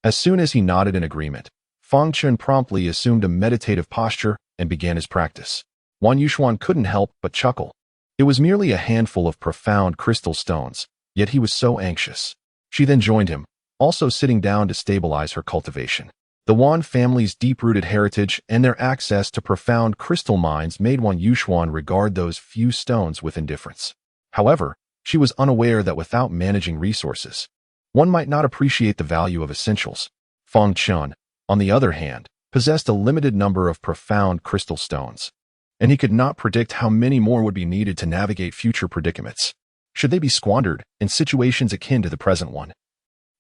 As soon as he nodded in agreement, Fang Chen promptly assumed a meditative posture and began his practice. Wan Yuxuan couldn't help but chuckle. It was merely a handful of profound crystal stones, yet he was so anxious. She then joined him, also sitting down to stabilize her cultivation. The Wan family's deep-rooted heritage and their access to profound crystal mines made Wan Yuxuan regard those few stones with indifference. However, she was unaware that without managing resources, one might not appreciate the value of essentials. Fang Chen, on the other hand, possessed a limited number of profound crystal stones, and he could not predict how many more would be needed to navigate future predicaments. Should they be squandered in situations akin to the present one,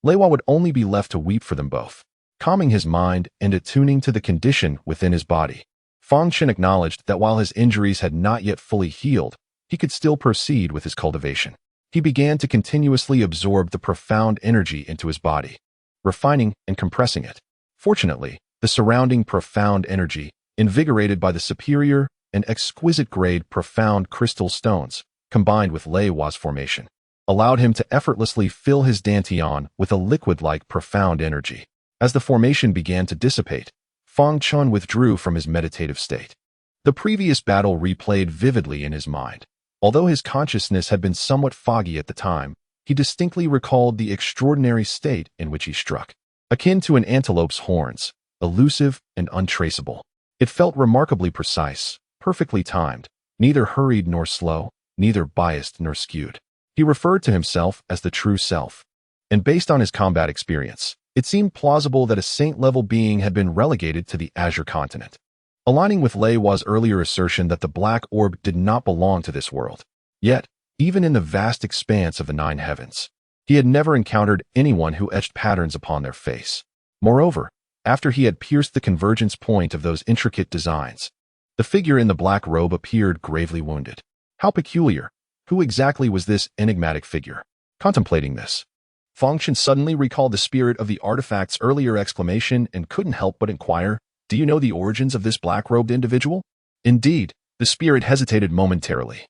Lei Hua would only be left to weep for them both. Calming his mind and attuning to the condition within his body, Fang Chen acknowledged that while his injuries had not yet fully healed, he could still proceed with his cultivation. He began to continuously absorb the profound energy into his body, refining and compressing it. Fortunately, the surrounding profound energy, invigorated by the superior and exquisite-grade profound crystal stones, combined with Lei Hua's formation, allowed him to effortlessly fill his dantian with a liquid-like profound energy. As the formation began to dissipate, Fang Chen withdrew from his meditative state. The previous battle replayed vividly in his mind. Although his consciousness had been somewhat foggy at the time, he distinctly recalled the extraordinary state in which he struck. Akin to an antelope's horns, elusive and untraceable. It felt remarkably precise, perfectly timed, neither hurried nor slow, neither biased nor skewed. He referred to himself as the true self. And based on his combat experience, it seemed plausible that a saint-level being had been relegated to the Azure continent. Aligning with Lei Hua's earlier assertion that the black orb did not belong to this world. Yet, even in the vast expanse of the nine heavens, he had never encountered anyone who etched patterns upon their face. Moreover, after he had pierced the convergence point of those intricate designs, the figure in the black robe appeared gravely wounded. How peculiar! Who exactly was this enigmatic figure? Contemplating this, Fang Chen suddenly recalled the spirit of the artifact's earlier exclamation and couldn't help but inquire, "Do you know the origins of this black-robed individual?" Indeed, the spirit hesitated momentarily,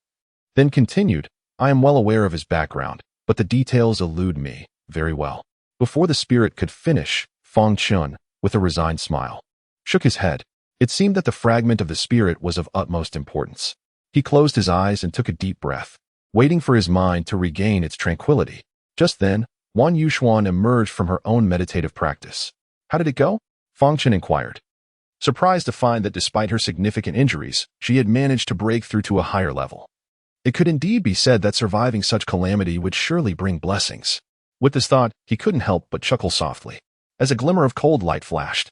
then continued, "I am well aware of his background, but the details elude me. Very well." Before the spirit could finish, Fang Chen, with a resigned smile, shook his head. It seemed that the fragment of the spirit was of utmost importance. He closed his eyes and took a deep breath, waiting for his mind to regain its tranquility. Just then, Wan Yuxuan emerged from her own meditative practice. "How did it go?" Fang Chen inquired, surprised to find that despite her significant injuries, she had managed to break through to a higher level. It could indeed be said that surviving such calamity would surely bring blessings. With this thought, he couldn't help but chuckle softly, as a glimmer of cold light flashed.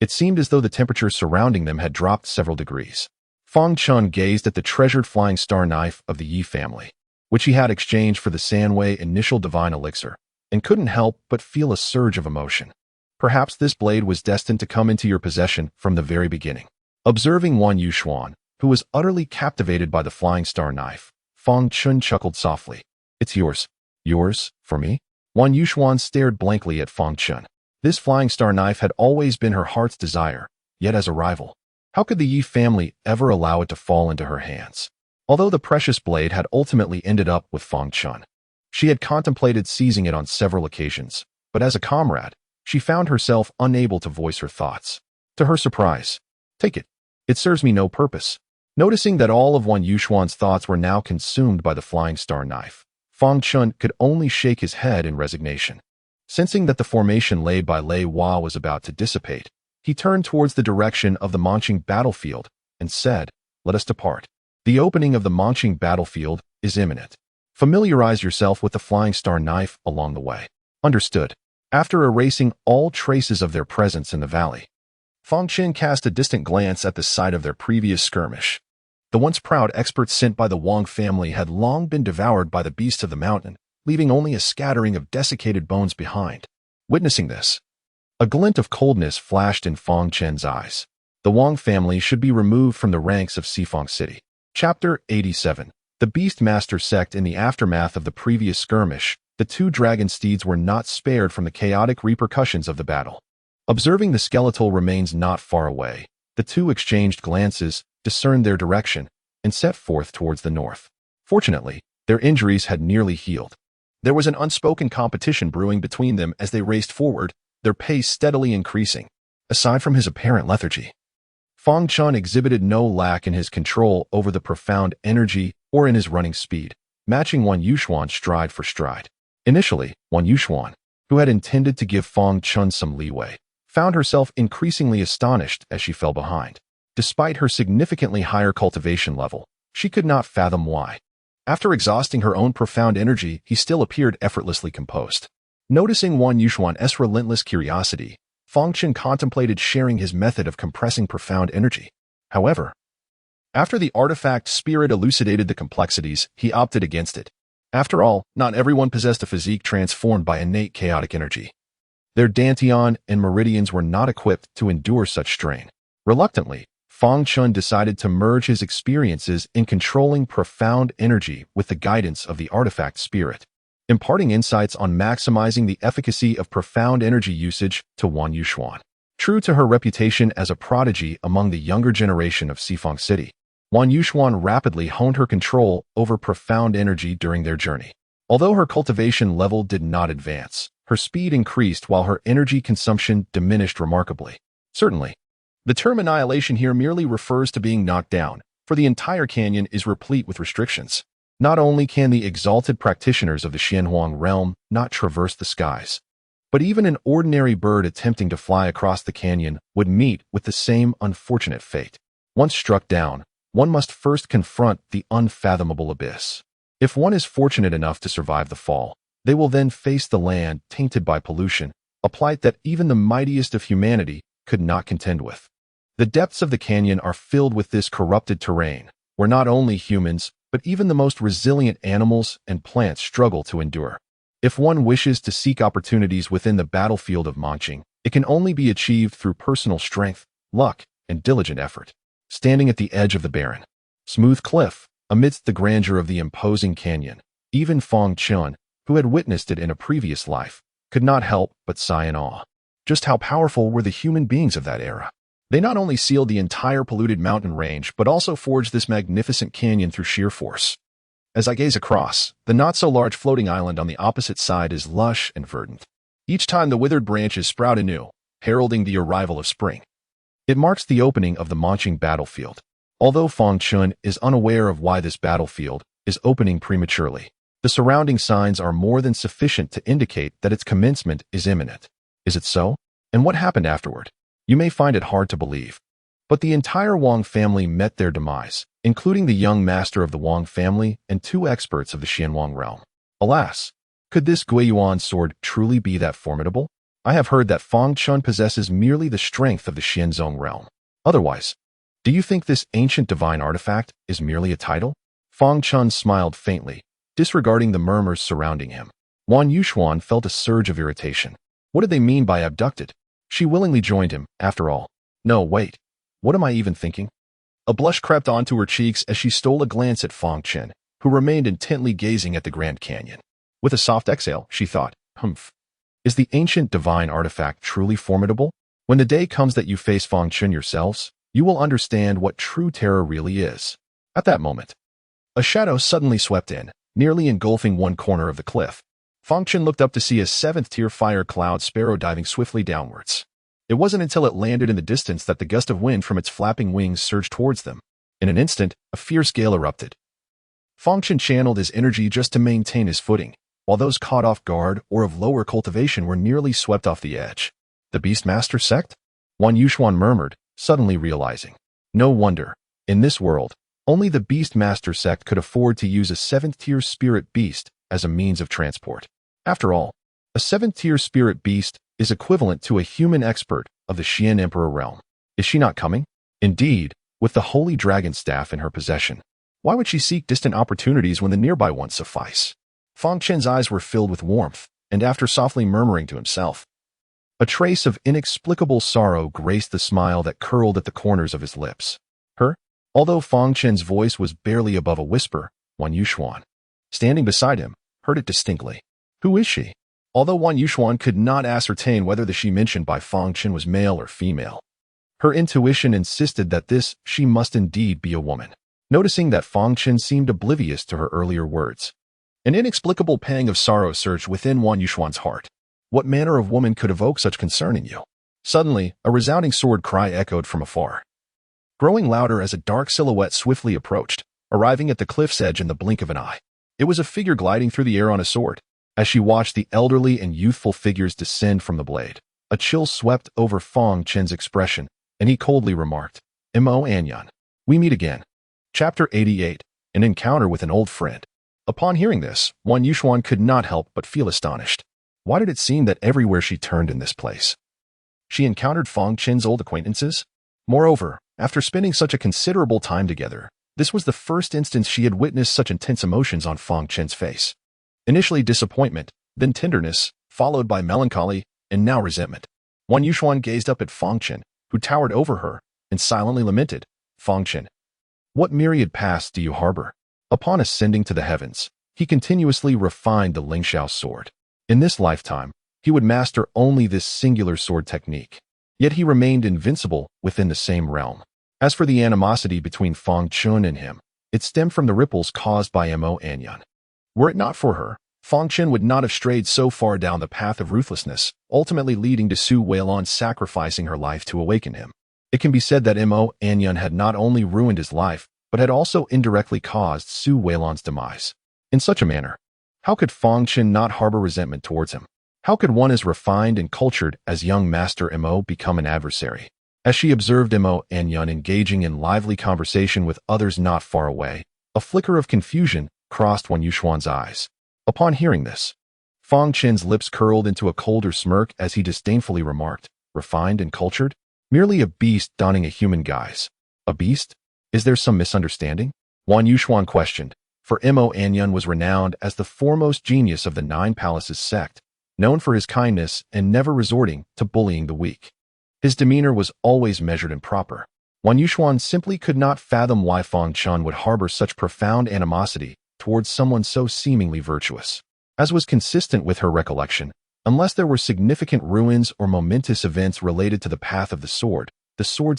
It seemed as though the temperature surrounding them had dropped several degrees. Fang Chen gazed at the treasured flying star knife of the Yi family, which he had exchanged for the Sanwei initial divine elixir, and couldn't help but feel a surge of emotion. Perhaps this blade was destined to come into your possession from the very beginning. Observing Wan Yuxuan, who was utterly captivated by the flying star knife, Fang Chen chuckled softly. "It's yours." "Yours? For me?" Wan Yuxuan stared blankly at Fang Chen. This flying star knife had always been her heart's desire, yet as a rival, how could the Yi family ever allow it to fall into her hands? Although the precious blade had ultimately ended up with Fang Chen, she had contemplated seizing it on several occasions, but as a comrade, she found herself unable to voice her thoughts. To her surprise, "Take it. It serves me no purpose." Noticing that all of Wan Yuxuan's thoughts were now consumed by the flying star knife, Fang Chen could only shake his head in resignation. Sensing that the formation laid by Lei Hua was about to dissipate, he turned towards the direction of the Manqing battlefield and said, "Let us depart. The opening of the Manqing battlefield is imminent. Familiarize yourself with the flying star knife along the way." Understood. After erasing all traces of their presence in the valley, Fang Chen cast a distant glance at the site of their previous skirmish. The once proud experts sent by the Wang family had long been devoured by the beasts of the mountain, leaving only a scattering of desiccated bones behind. Witnessing this, a glint of coldness flashed in Fang Chen's eyes. The Wang family should be removed from the ranks of Xifang City. Chapter 87. The Beastmaster sect. In the aftermath of the previous skirmish, the two dragon steeds were not spared from the chaotic repercussions of the battle. Observing the skeletal remains not far away, the two exchanged glances, discerned their direction, and set forth towards the north. Fortunately, their injuries had nearly healed. There was an unspoken competition brewing between them as they raced forward, their pace steadily increasing. Aside from his apparent lethargy, Fang Chen exhibited no lack in his control over the profound energy or in his running speed, matching Wan Yuxuan stride for stride. Initially, Wan Yuxuan, who had intended to give Fang Chen some leeway, found herself increasingly astonished as she fell behind. Despite her significantly higher cultivation level, she could not fathom why. After exhausting her own profound energy, he still appeared effortlessly composed. Noticing Wan Yuxuan's relentless curiosity, Fang Chen contemplated sharing his method of compressing profound energy. However, after the artifact spirit elucidated the complexities, he opted against it. After all, not everyone possessed a physique transformed by innate chaotic energy. Their dantian and meridians were not equipped to endure such strain. Reluctantly, Fang Chen decided to merge his experiences in controlling profound energy with the guidance of the artifact spirit, imparting insights on maximizing the efficacy of profound energy usage to Wan Yuxuan. True to her reputation as a prodigy among the younger generation of Xifang City, Wan Yuxuan rapidly honed her control over profound energy during their journey. Although her cultivation level did not advance, her speed increased while her energy consumption diminished remarkably. Certainly, the term annihilation here merely refers to being knocked down, for the entire canyon is replete with restrictions. Not only can the exalted practitioners of the Xianhuang realm not traverse the skies, but even an ordinary bird attempting to fly across the canyon would meet with the same unfortunate fate. Once struck down, one must first confront the unfathomable abyss. If one is fortunate enough to survive the fall, they will then face the land tainted by pollution, a plight that even the mightiest of humanity could not contend with. The depths of the canyon are filled with this corrupted terrain, where not only humans, but even the most resilient animals and plants struggle to endure. If one wishes to seek opportunities within the battlefield of Mangqing, it can only be achieved through personal strength, luck, and diligent effort. Standing at the edge of the barren, smooth cliff, amidst the grandeur of the imposing canyon, even Fang Chen, who had witnessed it in a previous life, could not help but sigh in awe. Just how powerful were the human beings of that era? They not only sealed the entire polluted mountain range, but also forged this magnificent canyon through sheer force. As I gaze across, the not-so-large floating island on the opposite side is lush and verdant. Each time the withered branches sprout anew, heralding the arrival of spring. It marks the opening of the Mangqing battlefield. Although Fang Chen is unaware of why this battlefield is opening prematurely, the surrounding signs are more than sufficient to indicate that its commencement is imminent. Is it so? And what happened afterward? You may find it hard to believe, but the entire Wang family met their demise, including the young master of the Wang family and 2 experts of the Xianhuang realm. Alas, could this Guiyuan sword truly be that formidable? I have heard that Fang Chen possesses merely the strength of the Xianzong realm. Otherwise, do you think this ancient divine artifact is merely a title? Fang Chen smiled faintly, disregarding the murmurs surrounding him. Wan Yuxuan felt a surge of irritation. What did they mean by abducted? She willingly joined him, after all. No, wait. What am I even thinking? A blush crept onto her cheeks as she stole a glance at Fang Chen, who remained intently gazing at the Grand Canyon. With a soft exhale, she thought, humph. Is the ancient divine artifact truly formidable? When the day comes that you face Fang Chen yourselves, you will understand what true terror really is. At that moment, a shadow suddenly swept in, nearly engulfing one corner of the cliff. Fang Chen looked up to see a 7th-tier fire cloud sparrow diving swiftly downwards. It wasn't until it landed in the distance that the gust of wind from its flapping wings surged towards them. In an instant, a fierce gale erupted. Fang Chen channeled his energy just to maintain his footing, while those caught off guard or of lower cultivation were nearly swept off the edge. The Beastmaster sect? Wan Yuxuan murmured, suddenly realizing. No wonder. In this world, only the Beastmaster sect could afford to use a 7th-tier spirit beast as a means of transport. After all, a 7th-tier spirit beast is equivalent to a human expert of the Xian Emperor realm. Is she not coming? Indeed, with the holy dragon staff in her possession, why would she seek distant opportunities when the nearby ones suffice? Fang Chen's eyes were filled with warmth, and after softly murmuring to himself, a trace of inexplicable sorrow graced the smile that curled at the corners of his lips. Her? Although Fang Chen's voice was barely above a whisper, Wan Yuxuan, standing beside him, heard it distinctly. Who is she? Although Wan Yuxuan could not ascertain whether the she mentioned by Fang Chen was male or female, her intuition insisted that she must indeed be a woman. Noticing that Fang Chen seemed oblivious to her earlier words, an inexplicable pang of sorrow surged within Wan Yuxuan's heart. What manner of woman could evoke such concern in you? Suddenly, a resounding sword cry echoed from afar, growing louder as a dark silhouette swiftly approached, arriving at the cliff's edge in the blink of an eye. It was a figure gliding through the air on a sword. As she watched the elderly and youthful figures descend from the blade, a chill swept over Fang Chen's expression, and he coldly remarked, "Mo Anyan, we meet again." Chapter 88, An Encounter with an Old Friend. Upon hearing this, Wan Yuxuan could not help but feel astonished. Why did it seem that everywhere she turned in this place, she encountered Fang Chen's old acquaintances? Moreover, after spending such a considerable time together, this was the first instance she had witnessed such intense emotions on Fang Chen's face. Initially disappointment, then tenderness, followed by melancholy, and now resentment. Wan Yuxuan gazed up at Fang Chen, who towered over her, and silently lamented, "Fang Chen, what myriad pasts do you harbor?" Upon ascending to the heavens, he continuously refined the Lingxiao sword. In this lifetime, he would master only this singular sword technique. Yet he remained invincible within the same realm. As for the animosity between Fang Chen and him, it stemmed from the ripples caused by Mo Anyan. Were it not for her, Fang Chen would not have strayed so far down the path of ruthlessness, ultimately leading to Su Weilon sacrificing her life to awaken him. It can be said that Mo Anyan had not only ruined his life, but had also indirectly caused Su Weilan's demise. In such a manner, how could Fang Chen not harbor resentment towards him? How could one as refined and cultured as young Master Mo become an adversary? As she observed Mo and Yun engaging in lively conversation with others not far away, a flicker of confusion crossed Wan Yuxuan's eyes. Upon hearing this, Fang Chen's lips curled into a colder smirk as he disdainfully remarked, "Refined and cultured? Merely a beast donning a human guise." "A beast? Is there some misunderstanding?" Wan Yuxuan questioned, for Mo Anyun was renowned as the foremost genius of the Nine Palaces sect, known for his kindness and never resorting to bullying the weak. His demeanor was always measured and proper. Wan Yuxuan simply could not fathom why Fang Chen would harbor such profound animosity towards someone so seemingly virtuous. As was consistent with her recollection, unless there were significant ruins or momentous events related to the path of the sword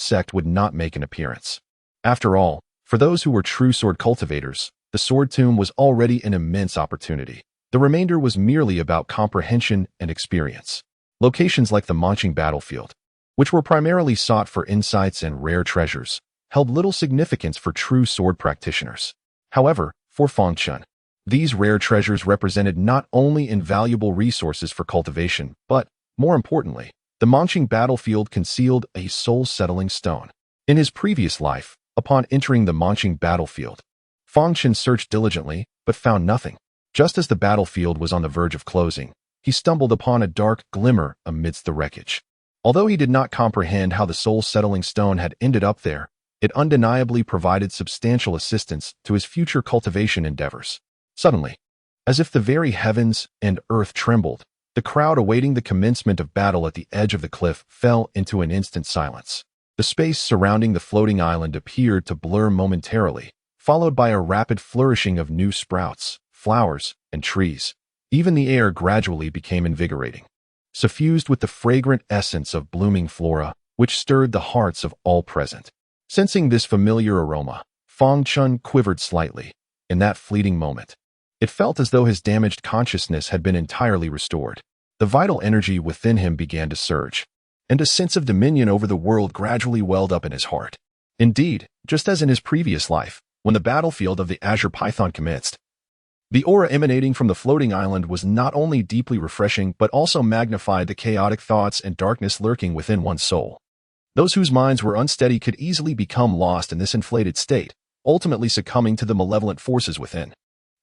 sect would not make an appearance. After all, for those who were true sword cultivators, the sword tomb was already an immense opportunity. The remainder was merely about comprehension and experience. Locations like the Manqing battlefield, which were primarily sought for insights and rare treasures, held little significance for true sword practitioners. However, for Fang Chen, these rare treasures represented not only invaluable resources for cultivation, but, more importantly, the Manqing battlefield concealed a soul-settling stone. In his previous life, upon entering the Manqing battlefield, Fang Chen searched diligently, but found nothing. Just as the battlefield was on the verge of closing, he stumbled upon a dark glimmer amidst the wreckage. Although he did not comprehend how the soul-settling stone had ended up there, it undeniably provided substantial assistance to his future cultivation endeavors. Suddenly, as if the very heavens and earth trembled, the crowd awaiting the commencement of battle at the edge of the cliff fell into an instant silence. The space surrounding the floating island appeared to blur momentarily, followed by a rapid flourishing of new sprouts, flowers, and trees. Even the air gradually became invigorating, suffused with the fragrant essence of blooming flora, which stirred the hearts of all present. Sensing this familiar aroma, Fang Chen quivered slightly. In that fleeting moment, it felt as though his damaged consciousness had been entirely restored. The vital energy within him began to surge, and a sense of dominion over the world gradually welled up in his heart. Indeed, just as in his previous life, when the battlefield of the Azure Python commenced, the aura emanating from the floating island was not only deeply refreshing but also magnified the chaotic thoughts and darkness lurking within one's soul. Those whose minds were unsteady could easily become lost in this inflated state, ultimately succumbing to the malevolent forces within.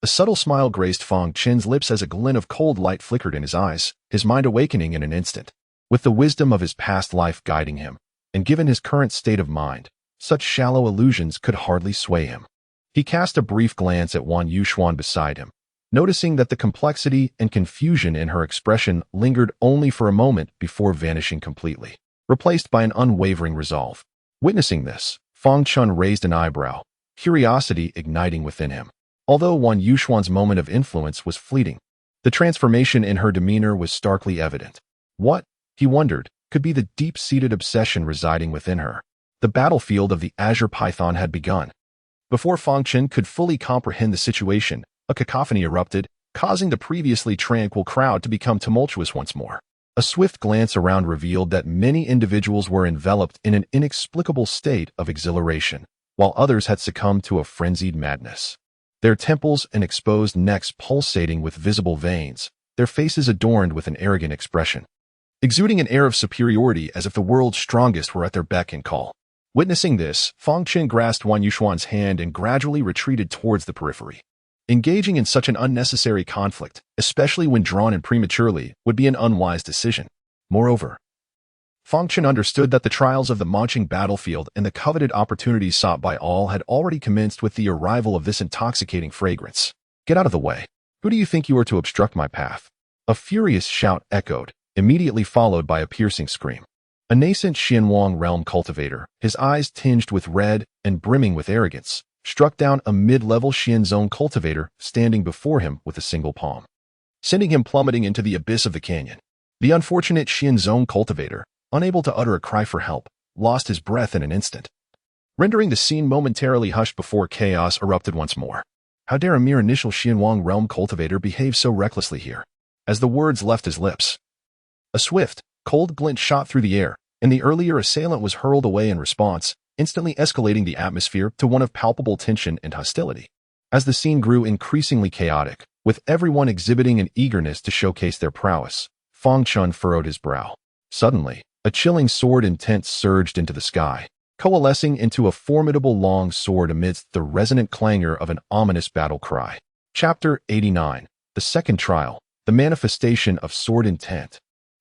A subtle smile graced Fang Chen's lips as a glint of cold light flickered in his eyes, his mind awakening in an instant. With the wisdom of his past life guiding him, and given his current state of mind, such shallow illusions could hardly sway him. He cast a brief glance at Wan Yuxuan beside him, noticing that the complexity and confusion in her expression lingered only for a moment before vanishing completely, replaced by an unwavering resolve. Witnessing this, Fang Chen raised an eyebrow, curiosity igniting within him. Although Wan Yuxuan's moment of influence was fleeting, the transformation in her demeanor was starkly evident. What, he wondered, could be the deep-seated obsession residing within her? The battlefield of the Azure Python had begun. Before Fang Chen could fully comprehend the situation, a cacophony erupted, causing the previously tranquil crowd to become tumultuous once more. A swift glance around revealed that many individuals were enveloped in an inexplicable state of exhilaration, while others had succumbed to a frenzied madness. Their temples and exposed necks pulsating with visible veins, their faces adorned with an arrogant expression, exuding an air of superiority as if the world's strongest were at their beck and call. Witnessing this, Fang Chen grasped Wan Yuxuan's hand and gradually retreated towards the periphery. Engaging in such an unnecessary conflict, especially when drawn in prematurely, would be an unwise decision. Moreover, Fang Chen understood that the trials of the Manqing battlefield and the coveted opportunities sought by all had already commenced with the arrival of this intoxicating fragrance. "Get out of the way. Who do you think you are to obstruct my path?" A furious shout echoed, immediately followed by a piercing scream. A nascent Xianwang realm cultivator, his eyes tinged with red and brimming with arrogance, struck down a mid-level Xianzong cultivator standing before him with a single palm, sending him plummeting into the abyss of the canyon. The unfortunate Xianzong cultivator, unable to utter a cry for help, lost his breath in an instant, rendering the scene momentarily hushed before chaos erupted once more. How dare a mere initial Xianwang realm cultivator behave so recklessly here? As the words left his lips, a swift, cold glint shot through the air, and the earlier assailant was hurled away in response, instantly escalating the atmosphere to one of palpable tension and hostility. As the scene grew increasingly chaotic, with everyone exhibiting an eagerness to showcase their prowess, Fang Chen furrowed his brow. Suddenly, a chilling sword intent surged into the sky, coalescing into a formidable long sword amidst the resonant clangor of an ominous battle cry. Chapter 89. The Second Trial, the Manifestation of Sword Intent.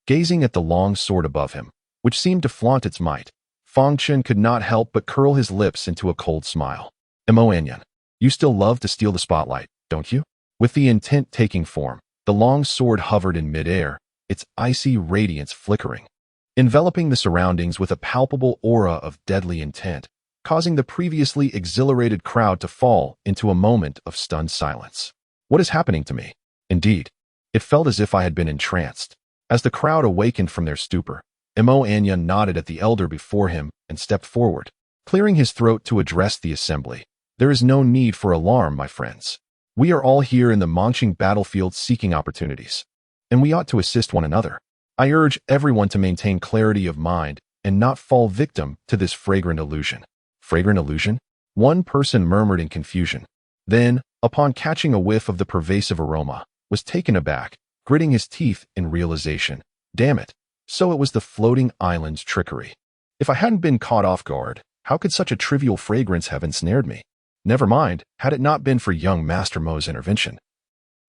Gazing at the long sword above him, which seemed to flaunt its might, Fang Chen could not help but curl his lips into a cold smile. Imoanyan, you still love to steal the spotlight, don't you? With the intent taking form, the long sword hovered in midair, its icy radiance flickering, enveloping the surroundings with a palpable aura of deadly intent, causing the previously exhilarated crowd to fall into a moment of stunned silence. What is happening to me? Indeed, it felt as if I had been entranced. As the crowd awakened from their stupor, Imoanyan nodded at the elder before him and stepped forward, clearing his throat to address the assembly. There is no need for alarm, my friends. We are all here in the Mongqing battlefield seeking opportunities, and we ought to assist one another. I urge everyone to maintain clarity of mind and not fall victim to this fragrant illusion. Fragrant illusion? One person murmured in confusion. Then, upon catching a whiff of the pervasive aroma, was taken aback, gritting his teeth in realization. Damn it. So it was the floating island's trickery. If I hadn't been caught off guard, how could such a trivial fragrance have ensnared me? Never mind, had it not been for young Master Mo's intervention.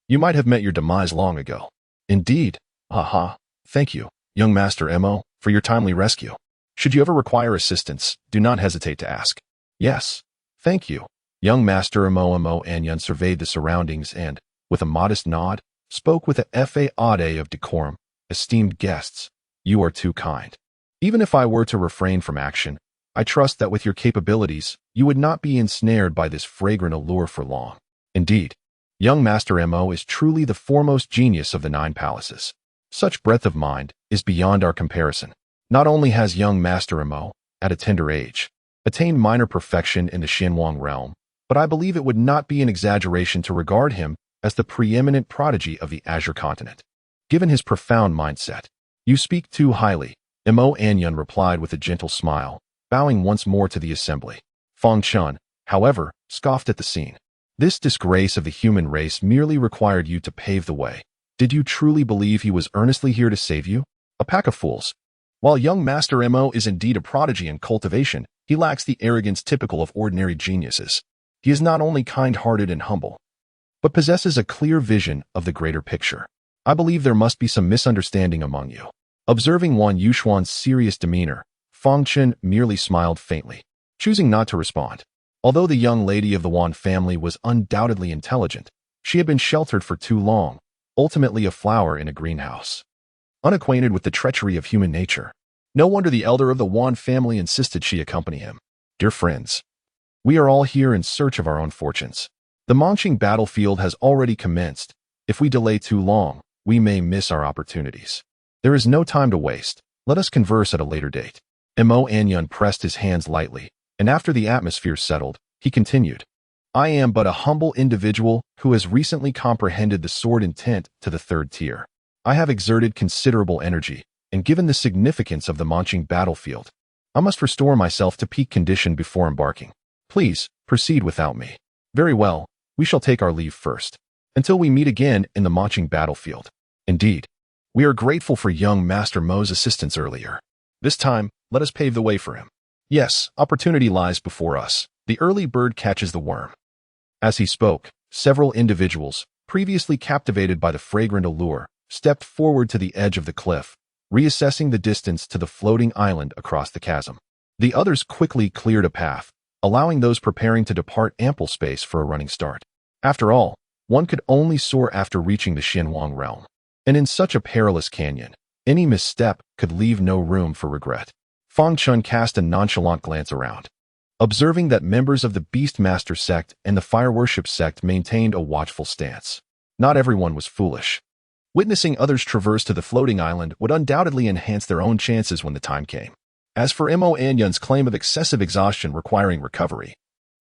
You might have met your demise long ago. Indeed. Haha. Thank you, young Master Mo, for your timely rescue. Should you ever require assistance, do not hesitate to ask. Yes. Thank you. Young Master Imoanyan surveyed the surroundings and, with a modest nod, spoke with a fa of decorum. Esteemed guests, you are too kind. Even if I were to refrain from action, I trust that with your capabilities, you would not be ensnared by this fragrant allure for long. Indeed, young Master Mo is truly the foremost genius of the 9 palaces. Such breadth of mind is beyond our comparison. Not only has young Master Mo, at a tender age, attained minor perfection in the Xianwang realm, but I believe it would not be an exaggeration to regard him as the preeminent prodigy of the Azure continent. Given his profound mindset, you speak too highly, Imoanyan replied with a gentle smile, bowing once more to the assembly. Fang Chen, however, scoffed at the scene. This disgrace of the human race merely required you to pave the way. Did you truly believe he was earnestly here to save you? A pack of fools. While young Master Mo is indeed a prodigy in cultivation, he lacks the arrogance typical of ordinary geniuses. He is not only kind-hearted and humble, but possesses a clear vision of the greater picture. I believe there must be some misunderstanding among you. Observing Wan Yuxuan's serious demeanor, Fang Chen merely smiled faintly, choosing not to respond. Although the young lady of the Wan family was undoubtedly intelligent, she had been sheltered for too long, ultimately a flower in a greenhouse. Unacquainted with the treachery of human nature, no wonder the elder of the Wan family insisted she accompany him. Dear friends, we are all here in search of our own fortunes. The Mongqing battlefield has already commenced. If we delay too long, we may miss our opportunities. There is no time to waste. Let us converse at a later date. Imoanyan pressed his hands lightly, and after the atmosphere settled, he continued. I am but a humble individual who has recently comprehended the sword intent to the 3rd tier. I have exerted considerable energy, and given the significance of the Mongqing battlefield, I must restore myself to peak condition before embarking. Please, proceed without me. Very well, we shall take our leave first, until we meet again in the Mongqing battlefield. Indeed, we are grateful for young Master Mo's assistance earlier. This time, let us pave the way for him. Yes, opportunity lies before us. The early bird catches the worm. As he spoke, several individuals, previously captivated by the fragrant allure, stepped forward to the edge of the cliff, reassessing the distance to the floating island across the chasm. The others quickly cleared a path, allowing those preparing to depart ample space for a running start. After all, one could only soar after reaching the Xianwang realm. And in such a perilous canyon, any misstep could leave no room for regret. Fang Chen cast a nonchalant glance around, observing that members of the Beastmaster sect and the Fire Worship sect maintained a watchful stance. Not everyone was foolish. Witnessing others traverse to the floating island would undoubtedly enhance their own chances when the time came. As for Imoanyan's claim of excessive exhaustion requiring recovery,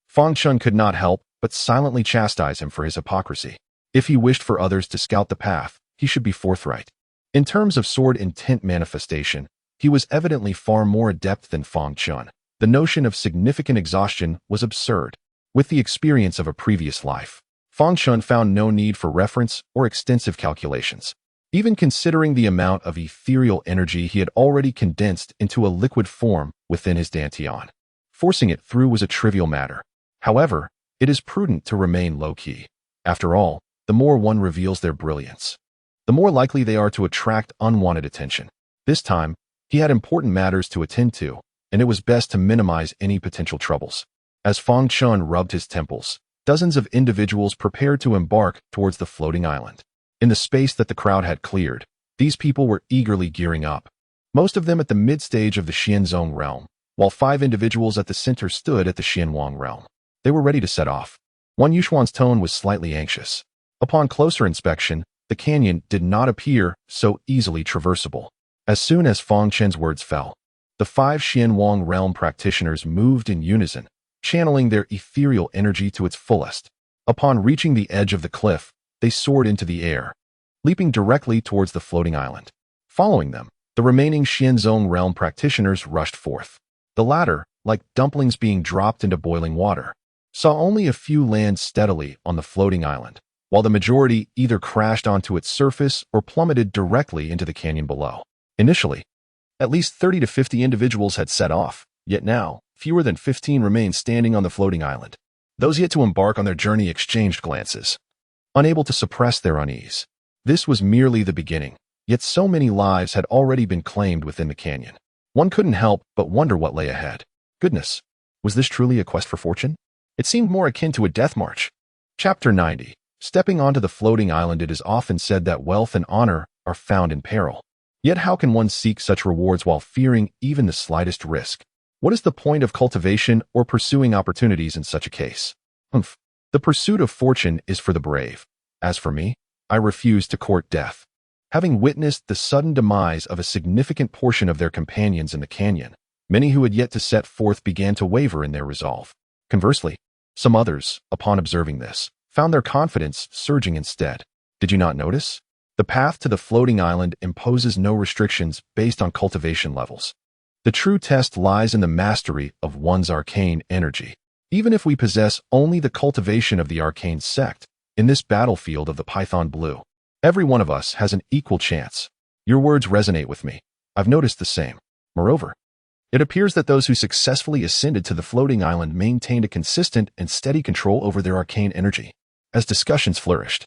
Fang Chen could not help but silently chastise him for his hypocrisy. If he wished for others to scout the path, he should be forthright. In terms of sword intent manifestation, he was evidently far more adept than Fang Chen. The notion of significant exhaustion was absurd. With the experience of a previous life, Fang Chen found no need for reference or extensive calculations. Even considering the amount of ethereal energy he had already condensed into a liquid form within his dantian, forcing it through was a trivial matter. However, it is prudent to remain low-key. After all, the more one reveals their brilliance, the more likely they are to attract unwanted attention. This time, he had important matters to attend to, and it was best to minimize any potential troubles. As Fang Chen rubbed his temples, dozens of individuals prepared to embark towards the floating island. In the space that the crowd had cleared, these people were eagerly gearing up, most of them at the mid-stage of the Xianzong realm, while 5 individuals at the center stood at the Xianwang realm. They were ready to set off. Wan Yuxuan's tone was slightly anxious. Upon closer inspection, the canyon did not appear so easily traversable. As soon as Fang Chen's words fell, the 5 Xianwang realm practitioners moved in unison, channeling their ethereal energy to its fullest. Upon reaching the edge of the cliff, they soared into the air, leaping directly towards the floating island. Following them, the remaining Xianzong realm practitioners rushed forth. The latter, like dumplings being dropped into boiling water, saw only a few land steadily on the floating island, while the majority either crashed onto its surface or plummeted directly into the canyon below. Initially, at least 30 to 50 individuals had set off, yet now, fewer than 15 remained standing on the floating island. Those yet to embark on their journey exchanged glances, unable to suppress their unease. This was merely the beginning, yet so many lives had already been claimed within the canyon. One couldn't help but wonder what lay ahead. Goodness, was this truly a quest for fortune? It seemed more akin to a death march. Chapter 90. Stepping onto the floating island, it is often said that wealth and honor are found in peril. Yet how can one seek such rewards while fearing even the slightest risk? What is the point of cultivation or pursuing opportunities in such a case? The pursuit of fortune is for the brave. As for me, I refuse to court death. Having witnessed the sudden demise of a significant portion of their companions in the canyon, many who had yet to set forth began to waver in their resolve. Conversely, some others, upon observing this, found their confidence surging instead. Did you not notice? The path to the floating island imposes no restrictions based on cultivation levels. The true test lies in the mastery of one's arcane energy. Even if we possess only the cultivation of the arcane sect, in this battlefield of the Python Blue, every one of us has an equal chance. Your words resonate with me. I've noticed the same. Moreover, it appears that those who successfully ascended to the floating island maintained a consistent and steady control over their arcane energy. As discussions flourished,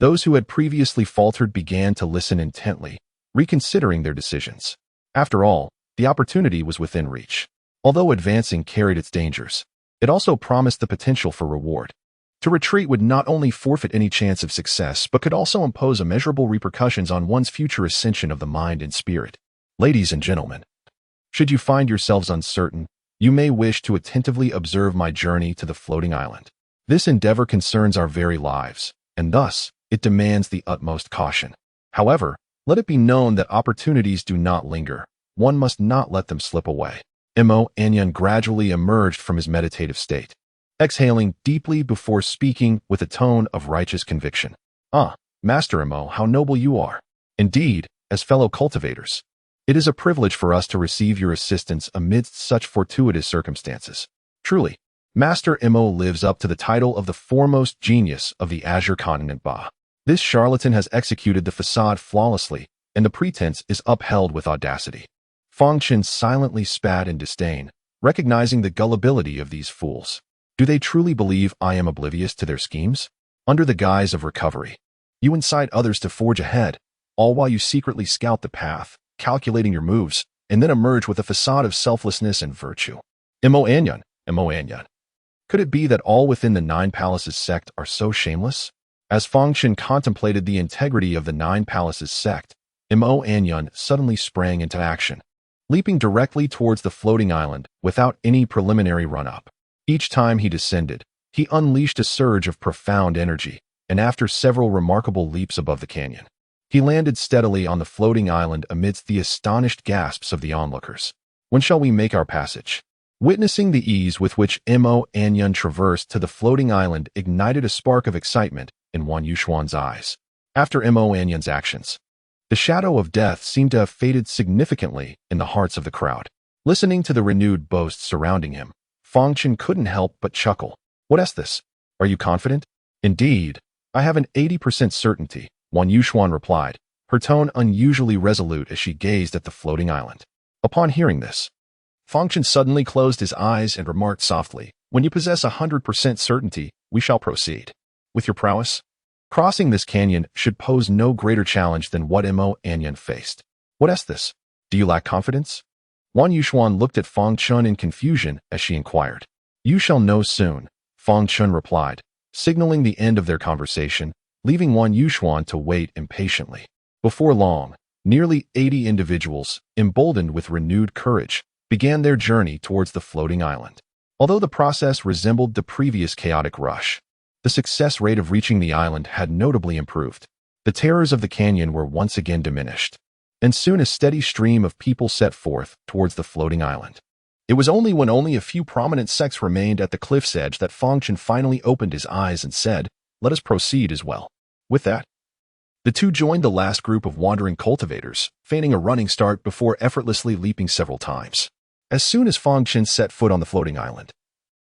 those who had previously faltered began to listen intently, reconsidering their decisions. After all, the opportunity was within reach. Although advancing carried its dangers, it also promised the potential for reward. To retreat would not only forfeit any chance of success, but could also impose immeasurable repercussions on one's future ascension of the mind and spirit. Ladies and gentlemen, should you find yourselves uncertain, you may wish to attentively observe my journey to the floating island. This endeavor concerns our very lives, and thus, it demands the utmost caution. However, let it be known that opportunities do not linger. One must not let them slip away. Mo Anyan gradually emerged from his meditative state, exhaling deeply before speaking with a tone of righteous conviction. Master Mo, how noble you are. Indeed, as fellow cultivators, it is a privilege for us to receive your assistance amidst such fortuitous circumstances. Truly, Master Mo lives up to the title of the foremost genius of the Azure Continent Ba. This charlatan has executed the facade flawlessly, and the pretense is upheld with audacity. Fang Chen silently spat in disdain, recognizing the gullibility of these fools. Do they truly believe I am oblivious to their schemes? Under the guise of recovery, you incite others to forge ahead, all while you secretly scout the path, calculating your moves, and then emerge with a facade of selflessness and virtue. Mo Anyan. Could it be that all within the Nine Palaces sect are so shameless? As Fang Chen contemplated the integrity of the Nine Palaces sect, Mo Anyan suddenly sprang into action, leaping directly towards the floating island without any preliminary run-up. Each time he descended, he unleashed a surge of profound energy, and after several remarkable leaps above the canyon, he landed steadily on the floating island amidst the astonished gasps of the onlookers. When shall we make our passage? Witnessing the ease with which Mo Anyan traversed to the floating island ignited a spark of excitement in Wan Yuxuan's eyes. After Mo Anyan's actions, the shadow of death seemed to have faded significantly in the hearts of the crowd. Listening to the renewed boasts surrounding him, Fang Chen couldn't help but chuckle. What's this? Are you confident? Indeed, I have an 80% certainty, Wan Yuxuan replied, her tone unusually resolute as she gazed at the floating island. Upon hearing this, Fang Chen suddenly closed his eyes and remarked softly, when you possess 100% certainty, we shall proceed. With your prowess? Crossing this canyon should pose no greater challenge than what Mo Anyan faced. What's this? Do you lack confidence? Wan Yuxuan looked at Fang Chen in confusion as she inquired. You shall know soon, Fang Chen replied, signaling the end of their conversation, leaving Wan Yuxuan to wait impatiently. Before long, nearly 80 individuals, emboldened with renewed courage, began their journey towards the floating island. Although the process resembled the previous chaotic rush, the success rate of reaching the island had notably improved. The terrors of the canyon were once again diminished, and soon a steady stream of people set forth towards the floating island. It was only when only a few prominent sects remained at the cliff's edge that Fang Chen finally opened his eyes and said, "Let us proceed as well." With that, the two joined the last group of wandering cultivators, feigning a running start before effortlessly leaping several times. As soon as Fang Chen set foot on the floating island,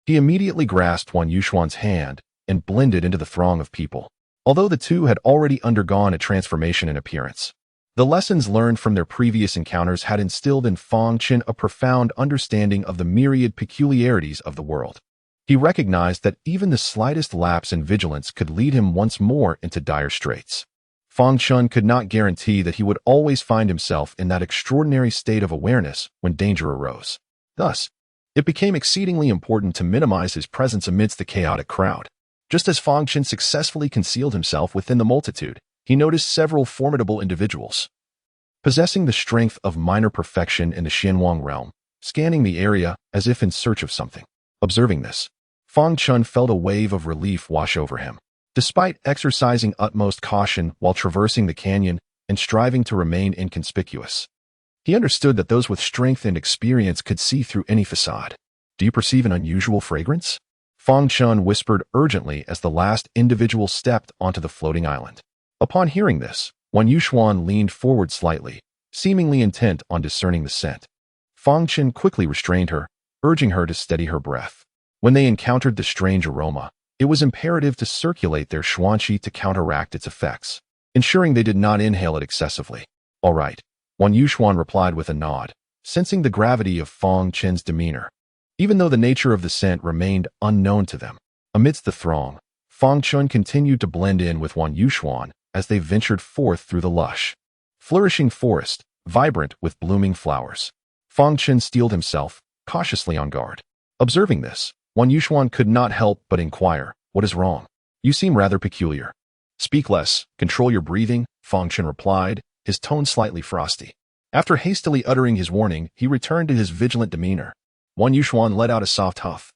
he immediately grasped Wan Yuxuan's hand and blended into the throng of people. Although the two had already undergone a transformation in appearance, the lessons learned from their previous encounters had instilled in Fang Chen a profound understanding of the myriad peculiarities of the world. He recognized that even the slightest lapse in vigilance could lead him once more into dire straits. Fang Chen could not guarantee that he would always find himself in that extraordinary state of awareness when danger arose. Thus, it became exceedingly important to minimize his presence amidst the chaotic crowd. Just as Fang Chen successfully concealed himself within the multitude, he noticed several formidable individuals, possessing the strength of minor perfection in the Xianwang realm, scanning the area as if in search of something. Observing this, Fang Chen felt a wave of relief wash over him. Despite exercising utmost caution while traversing the canyon and striving to remain inconspicuous, he understood that those with strength and experience could see through any facade. Do you perceive an unusual fragrance? Fang Chen whispered urgently as the last individual stepped onto the floating island. Upon hearing this, Wan Yuxuan leaned forward slightly, seemingly intent on discerning the scent. Fang Chen quickly restrained her, urging her to steady her breath. When they encountered the strange aroma, it was imperative to circulate their xuanqi to counteract its effects, ensuring they did not inhale it excessively. All right, Wan Yuxuan replied with a nod, sensing the gravity of Fang Chen's demeanor. Even though the nature of the scent remained unknown to them, amidst the throng, Fang Chen continued to blend in with Wan Yuxuan as they ventured forth through the lush, flourishing forest, vibrant with blooming flowers. Fang Chen steeled himself, cautiously on guard. Observing this, Wan Yuxuan could not help but inquire, "What is wrong? You seem rather peculiar." "Speak less, control your breathing," Fang Chen replied, his tone slightly frosty. After hastily uttering his warning, he returned to his vigilant demeanor. Wan Yuxuan let out a soft huff,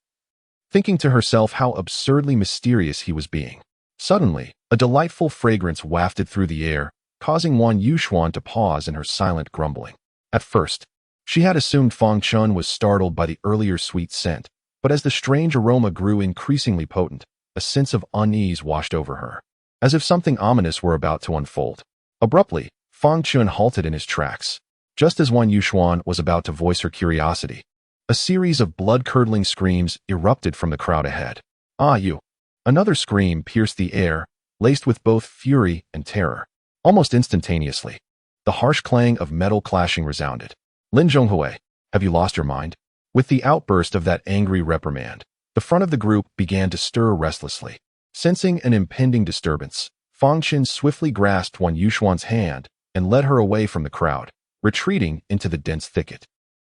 thinking to herself how absurdly mysterious he was being. Suddenly, a delightful fragrance wafted through the air, causing Wan Yuxuan to pause in her silent grumbling. At first, she had assumed Fang Chen was startled by the earlier sweet scent, but as the strange aroma grew increasingly potent, a sense of unease washed over her, as if something ominous were about to unfold. Abruptly, Fang Chen halted in his tracks. Just as Wan Yuxuan was about to voice her curiosity, a series of blood-curdling screams erupted from the crowd ahead. "Ah, you!" Another scream pierced the air, laced with both fury and terror. Almost instantaneously, the harsh clang of metal clashing resounded. "Lin Zhonghui, have you lost your mind?" With the outburst of that angry reprimand, the front of the group began to stir restlessly. Sensing an impending disturbance, Fang Chen swiftly grasped Wan Yuxuan's hand and led her away from the crowd, retreating into the dense thicket.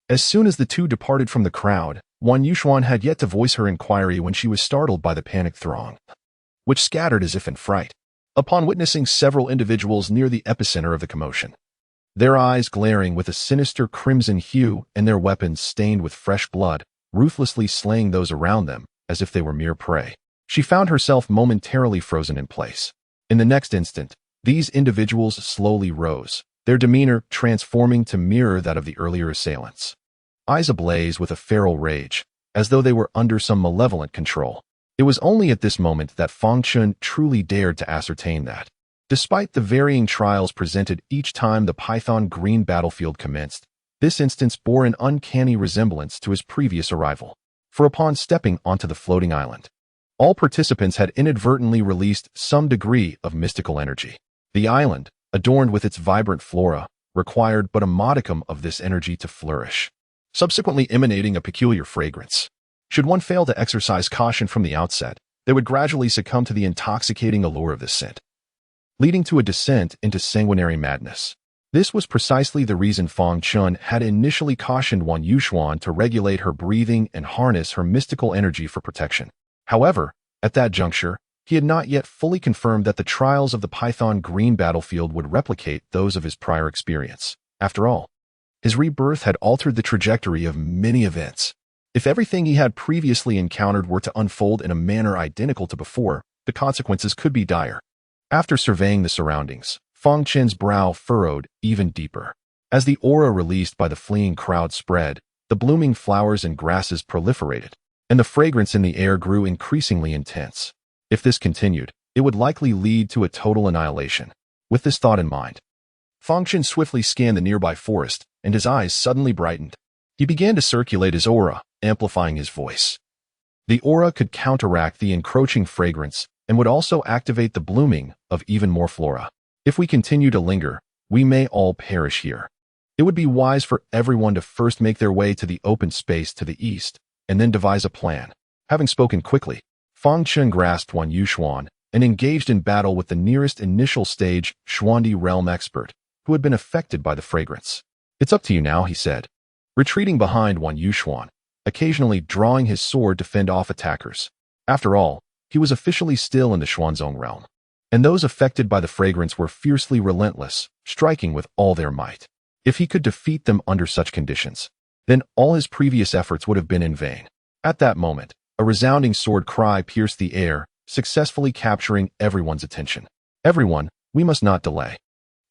As soon as the two departed from the crowd, Wan Yuxuan had yet to voice her inquiry when she was startled by the panicked throng, which scattered as if in fright, upon witnessing several individuals near the epicenter of the commotion. Their eyes glaring with a sinister crimson hue and their weapons stained with fresh blood, ruthlessly slaying those around them as if they were mere prey. She found herself momentarily frozen in place. In the next instant, these individuals slowly rose, their demeanor transforming to mirror that of the earlier assailants. Eyes ablaze with a feral rage, as though they were under some malevolent control. It was only at this moment that Fang Chen truly dared to ascertain that, despite the varying trials presented each time the Python Green battlefield commenced, This instance bore an uncanny resemblance to his previous arrival, for upon stepping onto the floating island, all participants had inadvertently released some degree of mystical energy. The island, adorned with its vibrant flora, required but a modicum of this energy to flourish, subsequently emanating a peculiar fragrance. Should one fail to exercise caution from the outset, they would gradually succumb to the intoxicating allure of this scent, leading to a descent into sanguinary madness. This was precisely the reason Fang Chen had initially cautioned Wan Yuxuan to regulate her breathing and harness her mystical energy for protection. However, at that juncture, he had not yet fully confirmed that the trials of the Python Green battlefield would replicate those of his prior experience. After all, his rebirth had altered the trajectory of many events. If everything he had previously encountered were to unfold in a manner identical to before, the consequences could be dire. After surveying the surroundings, Fang Chen's brow furrowed even deeper. As the aura released by the fleeing crowd spread, the blooming flowers and grasses proliferated, and the fragrance in the air grew increasingly intense. If this continued, it would likely lead to a total annihilation. With this thought in mind, Fang Chen swiftly scanned the nearby forest, and his eyes suddenly brightened. He began to circulate his aura, amplifying his voice. The aura could counteract the encroaching fragrance and would also activate the blooming of even more flora. If we continue to linger, we may all perish here. It would be wise for everyone to first make their way to the open space to the east, and then devise a plan. Having spoken quickly, Fang Chen grasped Wan Yuxuan and engaged in battle with the nearest initial stage Xuandi realm expert, who had been affected by the fragrance. "It's up to you now," he said, retreating behind Wan Yuxuan, occasionally drawing his sword to fend off attackers. After all, he was officially still in the Xuanzong realm, and those affected by the fragrance were fiercely relentless, striking with all their might. If he could defeat them under such conditions, then all his previous efforts would have been in vain. At that moment, a resounding sword cry pierced the air, successfully capturing everyone's attention. "Everyone, we must not delay.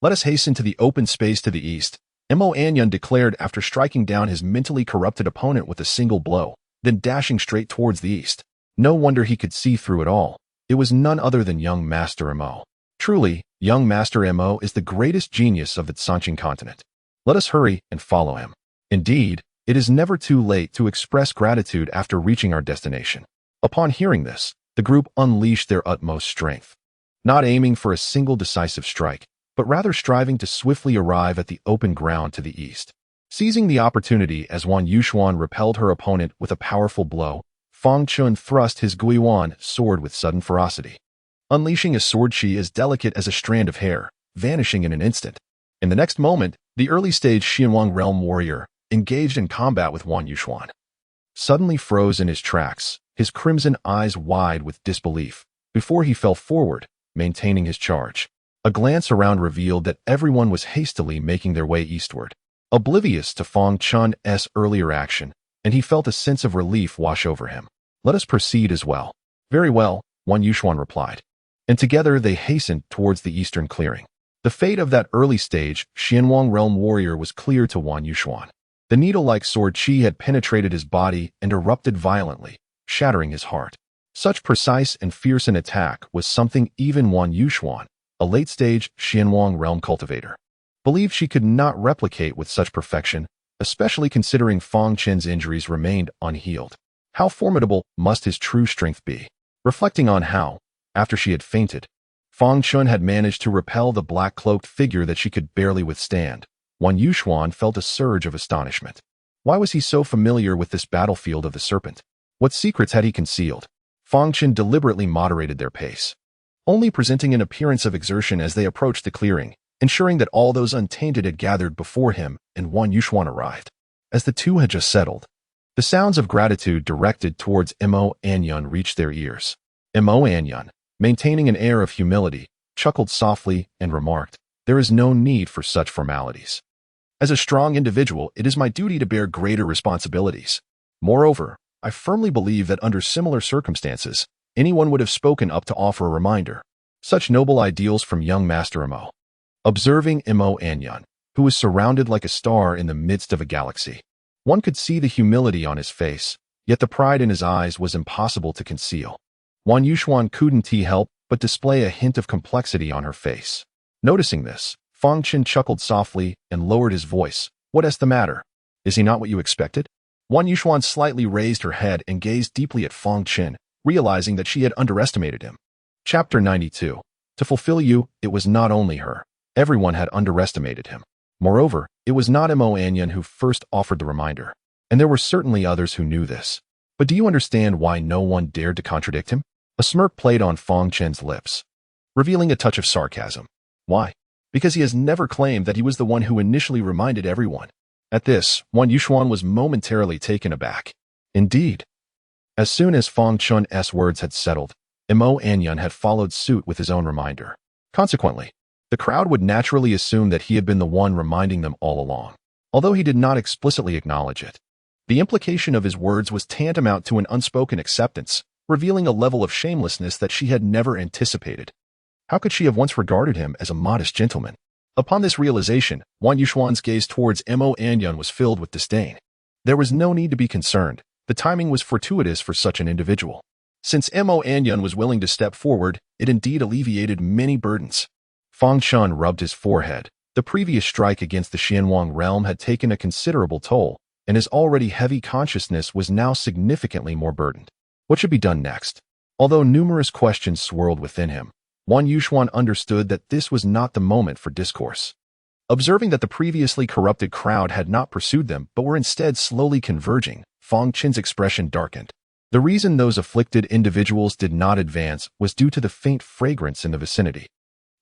Let us hasten to the open space to the east," Mo Anyun declared after striking down his mentally corrupted opponent with a single blow, then dashing straight towards the east. No wonder he could see through it all. It was none other than young Master Mo. Truly, young Master Mo is the greatest genius of the Sanqing continent. Let us hurry and follow him. Indeed, it is never too late to express gratitude after reaching our destination. Upon hearing this, the group unleashed their utmost strength, not aiming for a single decisive strike, but rather striving to swiftly arrive at the open ground to the east. Seizing the opportunity as Wan Yuxuan repelled her opponent with a powerful blow, Fang Chen thrust his Guiyuan sword with sudden ferocity, unleashing a sword chi as delicate as a strand of hair, vanishing in an instant. In the next moment, the early-stage Xianwang realm warrior, engaged in combat with Wan Yuxuan, suddenly froze in his tracks, his crimson eyes wide with disbelief, before he fell forward, maintaining his charge. A glance around revealed that everyone was hastily making their way eastward, oblivious to Fang Chen's earlier action, and he felt a sense of relief wash over him. "Let us proceed as well." "Very well," Wan Yuxuan replied, and together they hastened towards the eastern clearing. The fate of that early-stage Xianwang realm warrior was clear to Wan Yuxuan. The needle-like sword chi had penetrated his body and erupted violently, shattering his heart. Such precise and fierce an attack was something even Wan Yuxuan, a late-stage Xianwang realm cultivator, believed she could not replicate with such perfection, especially considering Fang Chen's injuries remained unhealed. How formidable must his true strength be? Reflecting on how, after she had fainted, Fang Chen had managed to repel the black-cloaked figure that she could barely withstand, Wan Yuxuan felt a surge of astonishment. Why was he so familiar with this battlefield of the serpent? What secrets had he concealed? Fang Chen deliberately moderated their pace, only presenting an appearance of exertion as they approached the clearing, ensuring that all those untainted had gathered before him and Wan Yuxuan arrived. As the two had just settled, the sounds of gratitude directed towards Mo Anyun reached their ears. Mo Anyun, maintaining an air of humility, chuckled softly and remarked, "There is no need for such formalities. As a strong individual, it is my duty to bear greater responsibilities. Moreover, I firmly believe that under similar circumstances, anyone would have spoken up to offer a reminder. Such noble ideals from young Master Mo." Observing Mo Anyun, who was surrounded like a star in the midst of a galaxy, one could see the humility on his face, yet the pride in his eyes was impossible to conceal. Wan Yuxuan couldn't help but display a hint of complexity on her face. Noticing this, Fang Chen chuckled softly and lowered his voice, What's the matter? Is he not what you expected? Wan Yuxuan slightly raised her head and gazed deeply at Fang Chen, realizing that she had underestimated him. Chapter 92. To fulfill you, it was not only her. Everyone had underestimated him. Moreover, it was not Mo Anyan who first offered the reminder. And there were certainly others who knew this. But do you understand why no one dared to contradict him? A smirk played on Fang Chen's lips, revealing a touch of sarcasm. Why? Because he has never claimed that he was the one who initially reminded everyone. At this, Wan Yuxuan was momentarily taken aback. Indeed. As soon as Fang Chen's words had settled, Mo Anyan had followed suit with his own reminder. Consequently, the crowd would naturally assume that he had been the one reminding them all along, although he did not explicitly acknowledge it. The implication of his words was tantamount to an unspoken acceptance, revealing a level of shamelessness that she had never anticipated. How could she have once regarded him as a modest gentleman? Upon this realization, Wan Yuxuan's gaze towards Mo Anyan was filled with disdain. There was no need to be concerned. The timing was fortuitous for such an individual. Since Mo Anyan was willing to step forward, it indeed alleviated many burdens. Fang Chen rubbed his forehead. The previous strike against the Xianwang realm had taken a considerable toll, and his already heavy consciousness was now significantly more burdened. What should be done next? Although numerous questions swirled within him, Wan Yuxuan understood that this was not the moment for discourse. Observing that the previously corrupted crowd had not pursued them but were instead slowly converging, Fang Chen's expression darkened. The reason those afflicted individuals did not advance was due to the faint fragrance in the vicinity,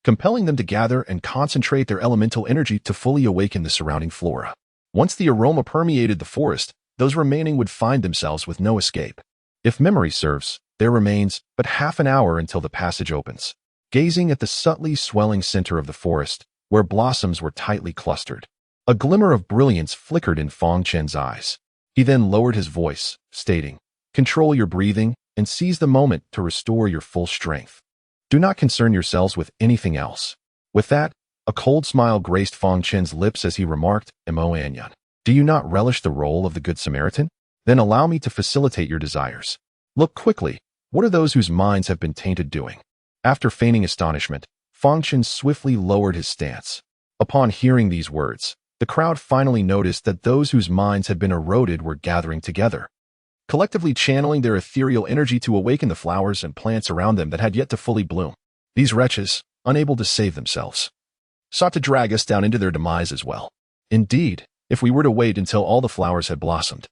compelling them to gather and concentrate their elemental energy to fully awaken the surrounding flora. Once the aroma permeated the forest, those remaining would find themselves with no escape. If memory serves, there remains but half an hour until the passage opens. Gazing at the subtly swelling center of the forest, where blossoms were tightly clustered, a glimmer of brilliance flickered in Fang Chen's eyes. He then lowered his voice, stating, "Control your breathing and seize the moment to restore your full strength. Do not concern yourselves with anything else." With that, a cold smile graced Fang Chen's lips as he remarked, "Mo Anyan, do you not relish the role of the Good Samaritan? Then allow me to facilitate your desires. Look quickly, what are those whose minds have been tainted doing?" After feigning astonishment, Fang Chen swiftly lowered his stance. Upon hearing these words, the crowd finally noticed that those whose minds had been eroded were gathering together, collectively channeling their ethereal energy to awaken the flowers and plants around them that had yet to fully bloom. These wretches, unable to save themselves, sought to drag us down into their demise as well. Indeed, if we were to wait until all the flowers had blossomed,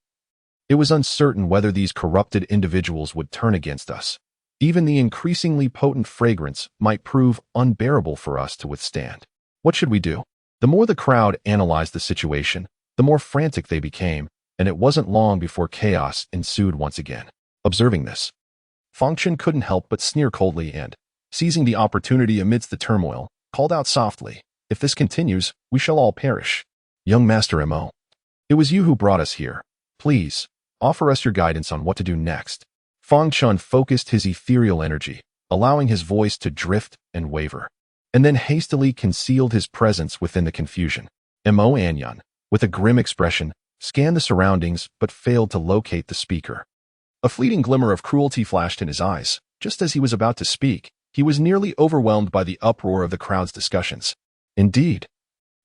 it was uncertain whether these corrupted individuals would turn against us. Even the increasingly potent fragrance might prove unbearable for us to withstand. What should we do? The more the crowd analyzed the situation, the more frantic they became, and it wasn't long before chaos ensued once again. Observing this, Fang Chen couldn't help but sneer coldly and, seizing the opportunity amidst the turmoil, called out softly, "If this continues, we shall all perish. Young Master Mo, it was you who brought us here. Please, offer us your guidance on what to do next." Fang Chen focused his ethereal energy, allowing his voice to drift and waver, and then hastily concealed his presence within the confusion. Mo Anyan, with a grim expression, scanned the surroundings but failed to locate the speaker. A fleeting glimmer of cruelty flashed in his eyes. Just as he was about to speak, he was nearly overwhelmed by the uproar of the crowd's discussions. Indeed,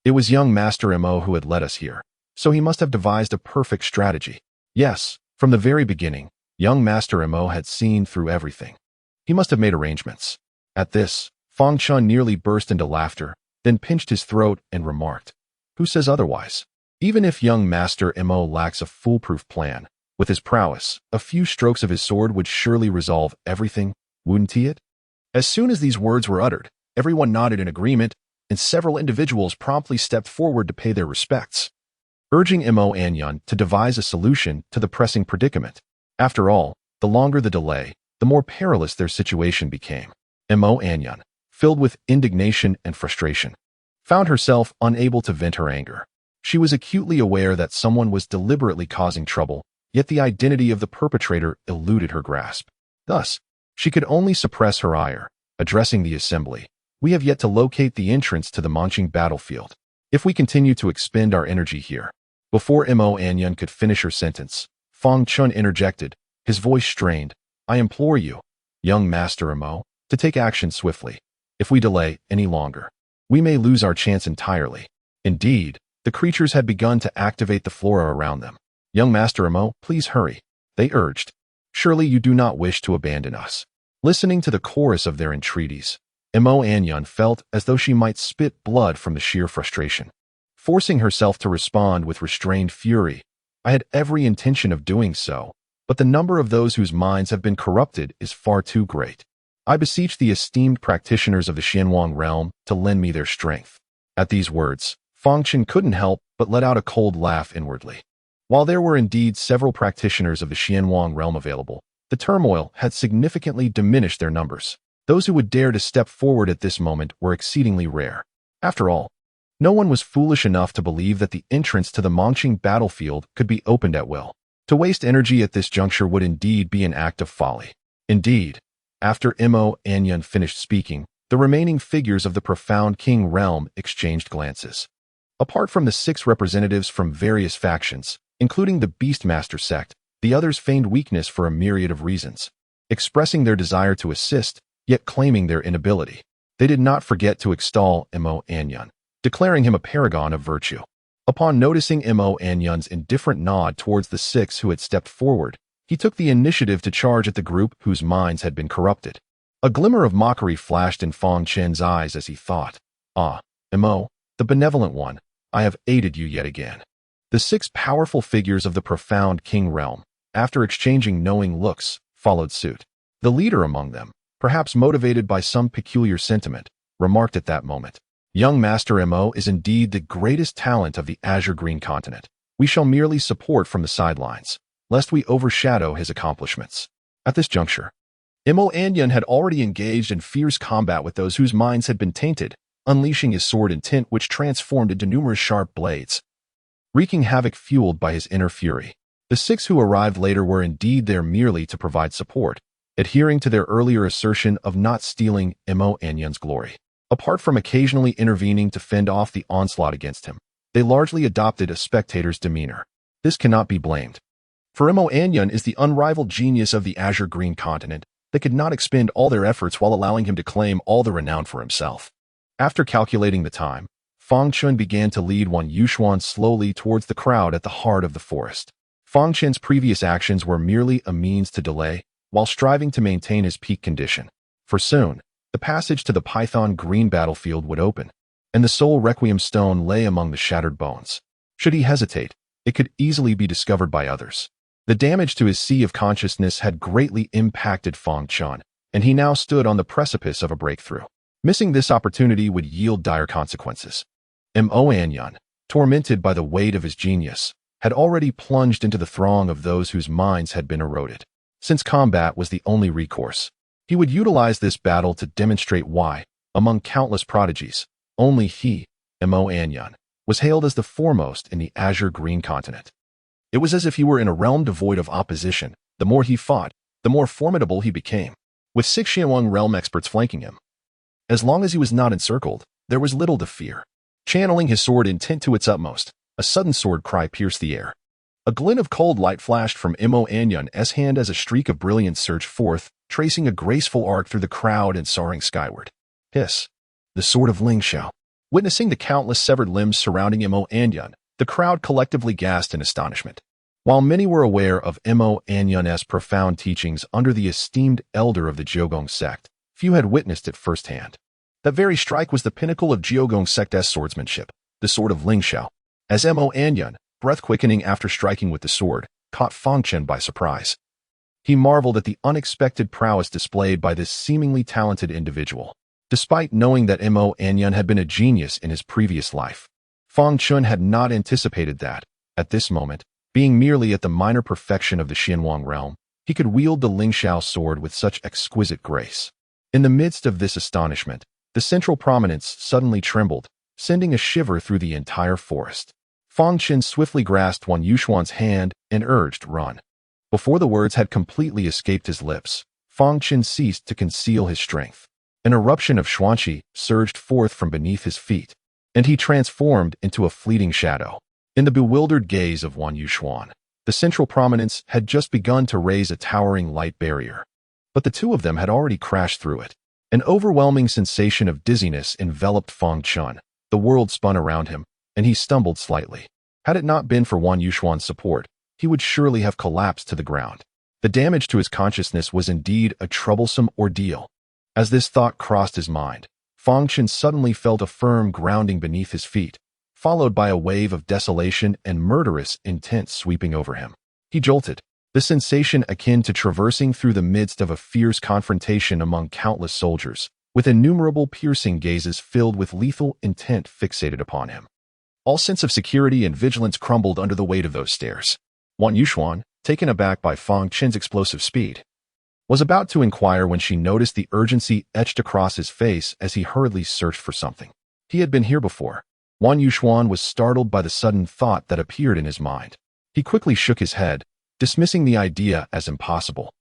it was young Master Mo who had led us here, so he must have devised a perfect strategy. Yes, from the very beginning, young Master Mo had seen through everything. He must have made arrangements. At this, Fang Chen nearly burst into laughter, then pinched his throat and remarked, "Who says otherwise? Even if young Master Mo lacks a foolproof plan, with his prowess, a few strokes of his sword would surely resolve everything, wouldn't he it?" As soon as these words were uttered, everyone nodded in agreement, and several individuals promptly stepped forward to pay their respects, urging Mo Anyan to devise a solution to the pressing predicament. After all, the longer the delay, the more perilous their situation became. Mo Anyan, filled with indignation and frustration, found herself unable to vent her anger. She was acutely aware that someone was deliberately causing trouble, yet the identity of the perpetrator eluded her grasp. Thus, she could only suppress her ire, addressing the assembly. "We have yet to locate the entrance to the Manqing battlefield. If we continue to expend our energy here..." Before Mo Anyan could finish her sentence, Fang Chen interjected, his voice strained, "I implore you, young Master Mo, to take action swiftly. If we delay any longer, we may lose our chance entirely." Indeed, The creatures had begun to activate the flora around them. "Young Master Imo, please hurry," they urged. "Surely you do not wish to abandon us." Listening to the chorus of their entreaties, Imo Anyun felt as though she might spit blood from the sheer frustration. Forcing herself to respond with restrained fury, "I had every intention of doing so, but the number of those whose minds have been corrupted is far too great. I beseech the esteemed practitioners of the Xianwang realm to lend me their strength." At these words, Fang Chen couldn't help but let out a cold laugh inwardly. While there were indeed several practitioners of the Xianwang realm available, the turmoil had significantly diminished their numbers. Those who would dare to step forward at this moment were exceedingly rare. After all, no one was foolish enough to believe that the entrance to the Mongqing battlefield could be opened at will. To waste energy at this juncture would indeed be an act of folly. Indeed, after Imo Anyun finished speaking, the remaining figures of the profound king realm exchanged glances. Apart from the 6 representatives from various factions, including the Beastmaster sect, the others feigned weakness for a myriad of reasons, expressing their desire to assist, yet claiming their inability. They did not forget to extol Imo Anyun, declaring him a paragon of virtue. Upon noticing Imo Anyun's indifferent nod towards the 6 who had stepped forward, he took the initiative to charge at the group whose minds had been corrupted. A glimmer of mockery flashed in Fang Chen's eyes as he thought, "Ah, Imo, the benevolent one, I have aided you yet again." The 6 powerful figures of the profound king realm, after exchanging knowing looks, followed suit. The leader among them, perhaps motivated by some peculiar sentiment, remarked at that moment, "Young Master Imo is indeed the greatest talent of the Azure Green continent. We shall merely support from the sidelines, lest we overshadow his accomplishments." At this juncture, Imo Anyun had already engaged in fierce combat with those whose minds had been tainted, unleashing his sword intent which transformed into numerous sharp blades, wreaking havoc fueled by his inner fury. The 6 who arrived later were indeed there merely to provide support, adhering to their earlier assertion of not stealing Imo Anyun's glory. Apart from occasionally intervening to fend off the onslaught against him, they largely adopted a spectator's demeanor. This cannot be blamed, for Imo Anyun is the unrivaled genius of the Azure Green continent. They could not expend all their efforts while allowing him to claim all the renown for himself. After calculating the time, Fang Chen began to lead Wan Yuxuan slowly towards the crowd at the heart of the forest. Fang Chen's previous actions were merely a means to delay, while striving to maintain his peak condition. For soon, the passage to the Python Green battlefield would open, and the Soul Requiem stone lay among the shattered bones. Should he hesitate, it could easily be discovered by others. The damage to his sea of consciousness had greatly impacted Fang Chen, and he now stood on the precipice of a breakthrough. Missing this opportunity would yield dire consequences. Imo Anyun, tormented by the weight of his genius, had already plunged into the throng of those whose minds had been eroded. Since combat was the only recourse, he would utilize this battle to demonstrate why, among countless prodigies, only he, Imo Anyun, was hailed as the foremost in the Azure Green continent. It was as if he were in a realm devoid of opposition. The more he fought, the more formidable he became, with 6 Xianwang realm experts flanking him. As long as he was not encircled, there was little to fear. Channeling his sword intent to its utmost, a sudden sword cry pierced the air. A glint of cold light flashed from Imo Anyun's hand as a streak of brilliance surged forth, tracing a graceful arc through the crowd and soaring skyward. Hiss! The sword of Ling Xiao. Witnessing the countless severed limbs surrounding Imo Anyun, the crowd collectively gasped in astonishment. While many were aware of Imo Anyun's profound teachings under the esteemed elder of the Jiogong sect, few had witnessed it firsthand. That very strike was the pinnacle of Jiogong sect's swordsmanship, the sword of Ling Xiao. As Imo Anyun, breath-quickening after striking with the sword, caught Fang Chen by surprise. He marveled at the unexpected prowess displayed by this seemingly talented individual. Despite knowing that Imo Anyun had been a genius in his previous life, Fang Chen had not anticipated that, at this moment, being merely at the minor perfection of the Xianwang realm, he could wield the Ling Xiao sword with such exquisite grace. In the midst of this astonishment, the central prominence suddenly trembled, sending a shiver through the entire forest. Fang Chen swiftly grasped Wan Yuxuan's hand and urged, "Run." Before the words had completely escaped his lips, Fang Chen ceased to conceal his strength. An eruption of xuanqi surged forth from beneath his feet, and he transformed into a fleeting shadow. In the bewildered gaze of Wan Yuxuan, the central prominence had just begun to raise a towering light barrier. But the two of them had already crashed through it. An overwhelming sensation of dizziness enveloped Fang Chen. The world spun around him, and he stumbled slightly. Had it not been for Wan Yuxuan's support, he would surely have collapsed to the ground. The damage to his consciousness was indeed a troublesome ordeal. As this thought crossed his mind, Fang Chen suddenly felt a firm grounding beneath his feet, followed by a wave of desolation and murderous intent sweeping over him. He jolted, the sensation akin to traversing through the midst of a fierce confrontation among countless soldiers, with innumerable piercing gazes filled with lethal intent fixated upon him. All sense of security and vigilance crumbled under the weight of those stares. Wan Yuxuan, taken aback by Fang Chen's explosive speed, was about to inquire when she noticed the urgency etched across his face as he hurriedly searched for something. He had been here before. Wan Yuxuan was startled by the sudden thought that appeared in his mind. He quickly shook his head, dismissing the idea as impossible.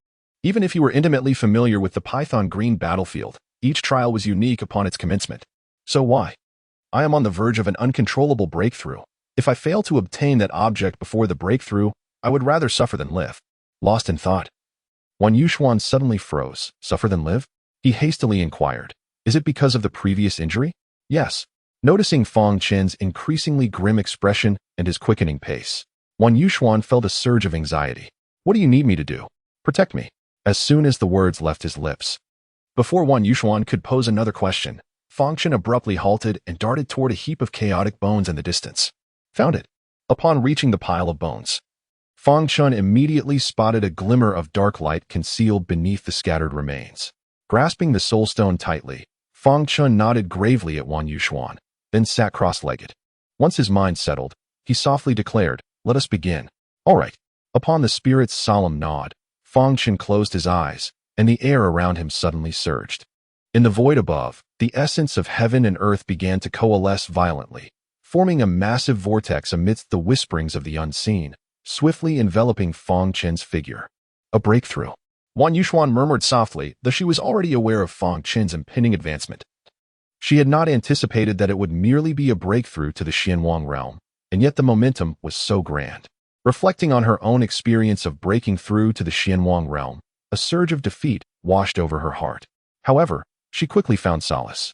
Even if you were intimately familiar with the Python Green battlefield, each trial was unique upon its commencement. So why? I am on the verge of an uncontrollable breakthrough. If I fail to obtain that object before the breakthrough, I would rather suffer than live. Lost in thought, Wan Yuxuan suddenly froze. Suffer than live? He hastily inquired. Is it because of the previous injury? Yes. Noticing Fang Chen's increasingly grim expression and his quickening pace, Wan Yuxuan felt a surge of anxiety. What do you need me to do? Protect me. As soon as the words left his lips. Before Wan Yuxuan could pose another question, Fang Chen abruptly halted and darted toward a heap of chaotic bones in the distance. Found it. Upon reaching the pile of bones, Fang Chen immediately spotted a glimmer of dark light concealed beneath the scattered remains. Grasping the soul stone tightly, Fang Chen nodded gravely at Wan Yuxuan, then sat cross-legged. Once his mind settled, he softly declared, "Let us begin." All right. Upon the spirit's solemn nod, Fang Chen closed his eyes, and the air around him suddenly surged. In the void above, the essence of heaven and earth began to coalesce violently, forming a massive vortex amidst the whisperings of the unseen, swiftly enveloping Fang Chen's figure. A breakthrough. Wan Yuxuan murmured softly, though she was already aware of Fang Chen's impending advancement. She had not anticipated that it would merely be a breakthrough to the Xianwang realm, and yet the momentum was so grand. Reflecting on her own experience of breaking through to the Xianwang realm, a surge of defeat washed over her heart. However, she quickly found solace.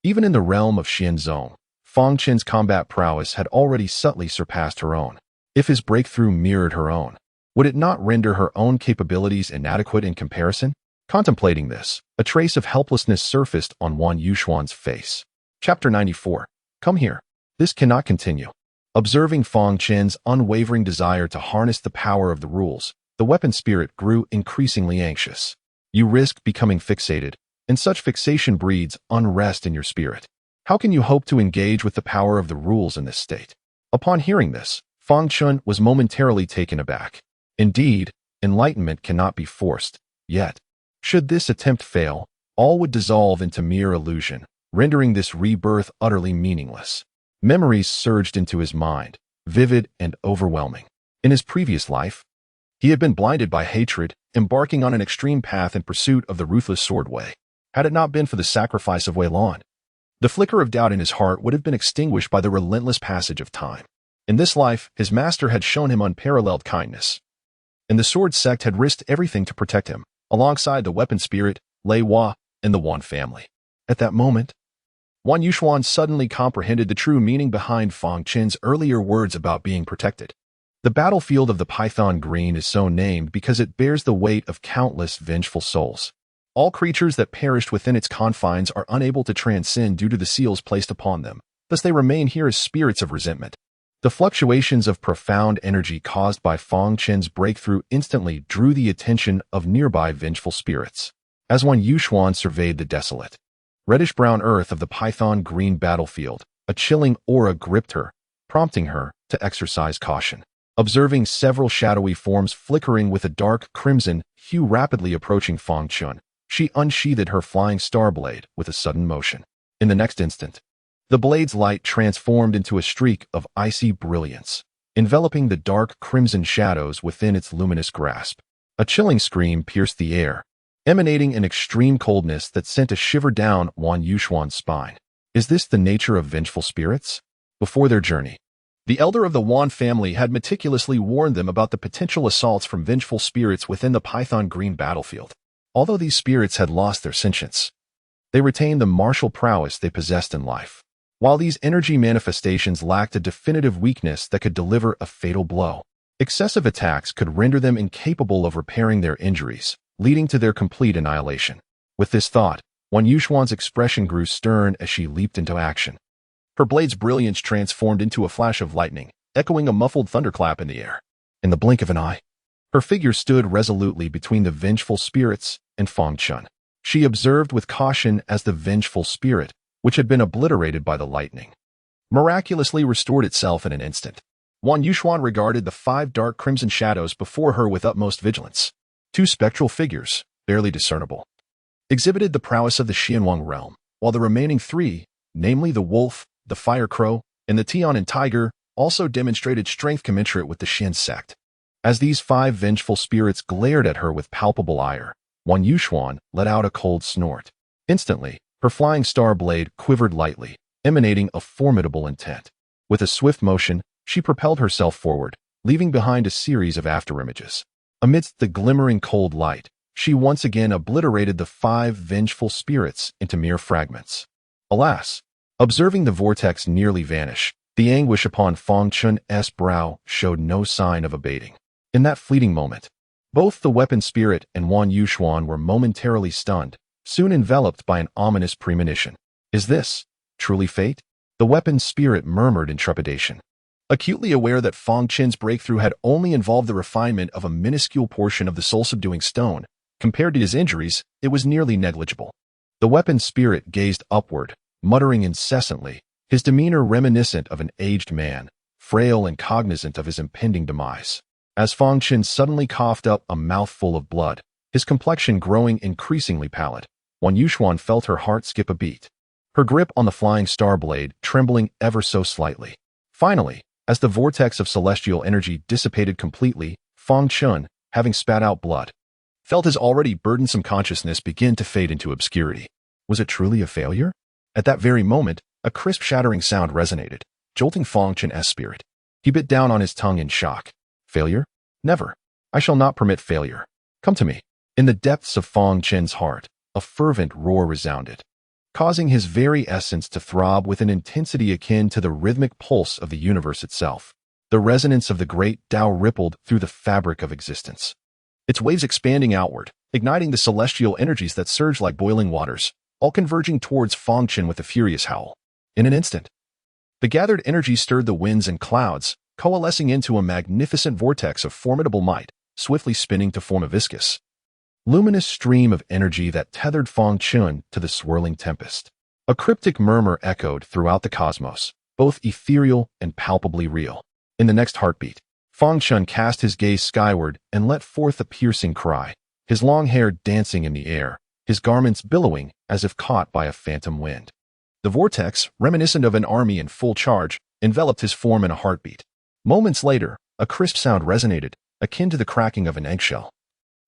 Even in the realm of Xianzhong, Fang Chen's combat prowess had already subtly surpassed her own. If his breakthrough mirrored her own, would it not render her own capabilities inadequate in comparison? Contemplating this, a trace of helplessness surfaced on Wan Yuxuan's face. Chapter 94. Come here. This cannot continue. Observing Fang Chen's unwavering desire to harness the power of the rules, the weapon spirit grew increasingly anxious. You risk becoming fixated, and such fixation breeds unrest in your spirit. How can you hope to engage with the power of the rules in this state? Upon hearing this, Fang Chen was momentarily taken aback. Indeed, enlightenment cannot be forced, yet, should this attempt fail, all would dissolve into mere illusion, rendering this rebirth utterly meaningless. Memories surged into his mind, vivid and overwhelming. In his previous life, he had been blinded by hatred, embarking on an extreme path in pursuit of the ruthless sword way. Had it not been for the sacrifice of Wei Lan, the flicker of doubt in his heart would have been extinguished by the relentless passage of time. In this life, his master had shown him unparalleled kindness, and the sword sect had risked everything to protect him, alongside the weapon spirit, Lei Hua, and the Wan family. At that moment, Wan Yuxuan suddenly comprehended the true meaning behind Fang Chen's earlier words about being protected. The battlefield of the Python Green is so named because it bears the weight of countless vengeful souls. All creatures that perished within its confines are unable to transcend due to the seals placed upon them, thus they remain here as spirits of resentment. The fluctuations of profound energy caused by Fang Chen's breakthrough instantly drew the attention of nearby vengeful spirits. As Wan Yuxuan surveyed the desolate, reddish-brown earth of the Python Green battlefield, a chilling aura gripped her, prompting her to exercise caution. Observing several shadowy forms flickering with a dark crimson hue rapidly approaching Fang Chen, she unsheathed her flying star blade with a sudden motion. In the next instant, the blade's light transformed into a streak of icy brilliance, enveloping the dark crimson shadows within its luminous grasp. A chilling scream pierced the air, emanating an extreme coldness that sent a shiver down Wan Yuxuan's spine. Is this the nature of vengeful spirits? Before their journey, the elder of the Wan family had meticulously warned them about the potential assaults from vengeful spirits within the Python Green battlefield. Although these spirits had lost their sentience, they retained the martial prowess they possessed in life. While these energy manifestations lacked a definitive weakness that could deliver a fatal blow, excessive attacks could render them incapable of repairing their injuries, leading to their complete annihilation. With this thought, Wan Yuxuan's expression grew stern as she leaped into action. Her blade's brilliance transformed into a flash of lightning, echoing a muffled thunderclap in the air. In the blink of an eye, her figure stood resolutely between the vengeful spirits and Fang Chen. She observed with caution as the vengeful spirit, which had been obliterated by the lightning, miraculously restored itself in an instant. Wan Yuxuan regarded the 5 dark crimson shadows before her with utmost vigilance. 2 spectral figures, barely discernible, exhibited the prowess of the Xianwang realm, while the remaining 3, namely the wolf, the fire crow, and the Tianan tiger, also demonstrated strength commensurate with the Xian sect. As these 5 vengeful spirits glared at her with palpable ire, Wan Yuxuan let out a cold snort. Instantly, her flying star blade quivered lightly, emanating a formidable intent. With a swift motion, she propelled herself forward, leaving behind a series of afterimages. Amidst the glimmering cold light, she once again obliterated the 5 vengeful spirits into mere fragments. Alas! Observing the vortex nearly vanish, the anguish upon Fang Chen's brow showed no sign of abating. In that fleeting moment, both the weapon spirit and Wan Yuxuan were momentarily stunned, soon enveloped by an ominous premonition. Is this truly fate? The weapon spirit murmured in trepidation. Acutely aware that Fang Chen's breakthrough had only involved the refinement of a minuscule portion of the soul-subduing stone, compared to his injuries, it was nearly negligible. The weapon spirit gazed upward, muttering incessantly, his demeanor reminiscent of an aged man, frail and cognizant of his impending demise. As Fang Chen suddenly coughed up a mouthful of blood, his complexion growing increasingly pallid, Wan Yuxuan felt her heart skip a beat, her grip on the flying star blade trembling ever so slightly. Finally, as the vortex of celestial energy dissipated completely, Fang Chen, having spat out blood, felt his already burdensome consciousness begin to fade into obscurity. Was it truly a failure? At that very moment, a crisp shattering sound resonated, jolting Fang Chen's spirit. He bit down on his tongue in shock. Failure? Never. I shall not permit failure. Come to me. In the depths of Fang Chen's heart, a fervent roar resounded, causing his very essence to throb with an intensity akin to the rhythmic pulse of the universe itself. The resonance of the great Tao rippled through the fabric of existence, its waves expanding outward, igniting the celestial energies that surged like boiling waters, all converging towards Fang Chen with a furious howl. In an instant, the gathered energy stirred the winds and clouds, coalescing into a magnificent vortex of formidable might, swiftly spinning to form a viscous, luminous stream of energy that tethered Fang Chen to the swirling tempest. A cryptic murmur echoed throughout the cosmos, both ethereal and palpably real. In the next heartbeat, Fang Chen cast his gaze skyward and let forth a piercing cry, his long hair dancing in the air, his garments billowing as if caught by a phantom wind. The vortex, reminiscent of an army in full charge, enveloped his form in a heartbeat. Moments later, a crisp sound resonated, akin to the cracking of an eggshell.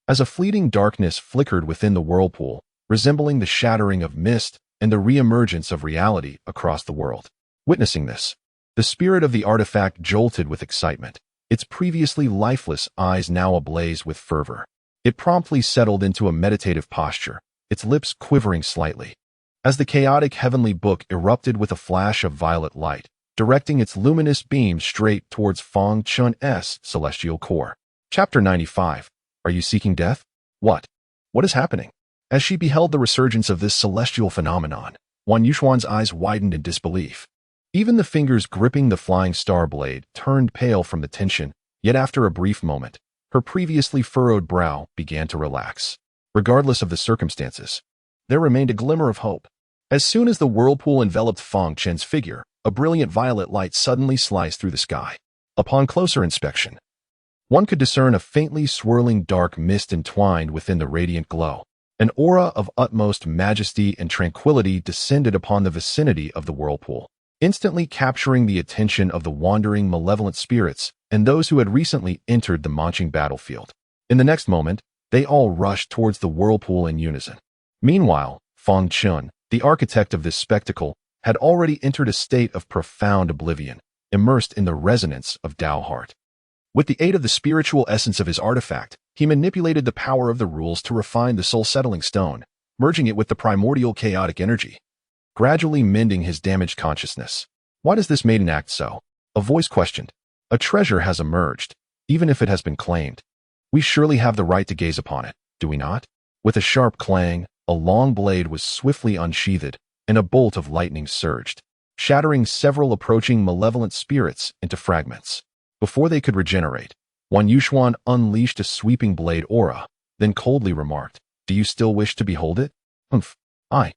As a fleeting darkness flickered within the whirlpool, resembling the shattering of mist and the re-emergence of reality across the world. Witnessing this, the spirit of the artifact jolted with excitement, its previously lifeless eyes now ablaze with fervor. It promptly settled into a meditative posture, its lips quivering slightly, as the chaotic heavenly book erupted with a flash of violet light, directing its luminous beam straight towards Fang Chen's celestial core. Chapter 95. Are you seeking death? What is happening? As she beheld the resurgence of this celestial phenomenon, Wan Yuxuan's eyes widened in disbelief. Even the fingers gripping the flying star blade turned pale from the tension, yet after a brief moment, her previously furrowed brow began to relax. Regardless of the circumstances, there remained a glimmer of hope. As soon as the whirlpool enveloped Fang Chen's figure, a brilliant violet light suddenly sliced through the sky. Upon closer inspection, one could discern a faintly swirling dark mist entwined within the radiant glow. An aura of utmost majesty and tranquility descended upon the vicinity of the whirlpool, instantly capturing the attention of the wandering malevolent spirits and those who had recently entered the marching battlefield. In the next moment, they all rushed towards the whirlpool in unison. Meanwhile, Fang Chen, the architect of this spectacle, had already entered a state of profound oblivion, immersed in the resonance of Tao heart. With the aid of the spiritual essence of his artifact, he manipulated the power of the rules to refine the soul-settling stone, merging it with the primordial chaotic energy. gradually mending his damaged consciousness. Why does this maiden act so? A voice questioned. A treasure has emerged, even if it has been claimed. We surely have the right to gaze upon it, do we not? With a sharp clang, a long blade was swiftly unsheathed, and a bolt of lightning surged, shattering several approaching malevolent spirits into fragments. Before they could regenerate, Wan Yuxuan unleashed a sweeping blade aura, then coldly remarked, "Do you still wish to behold it?" "Humph. I,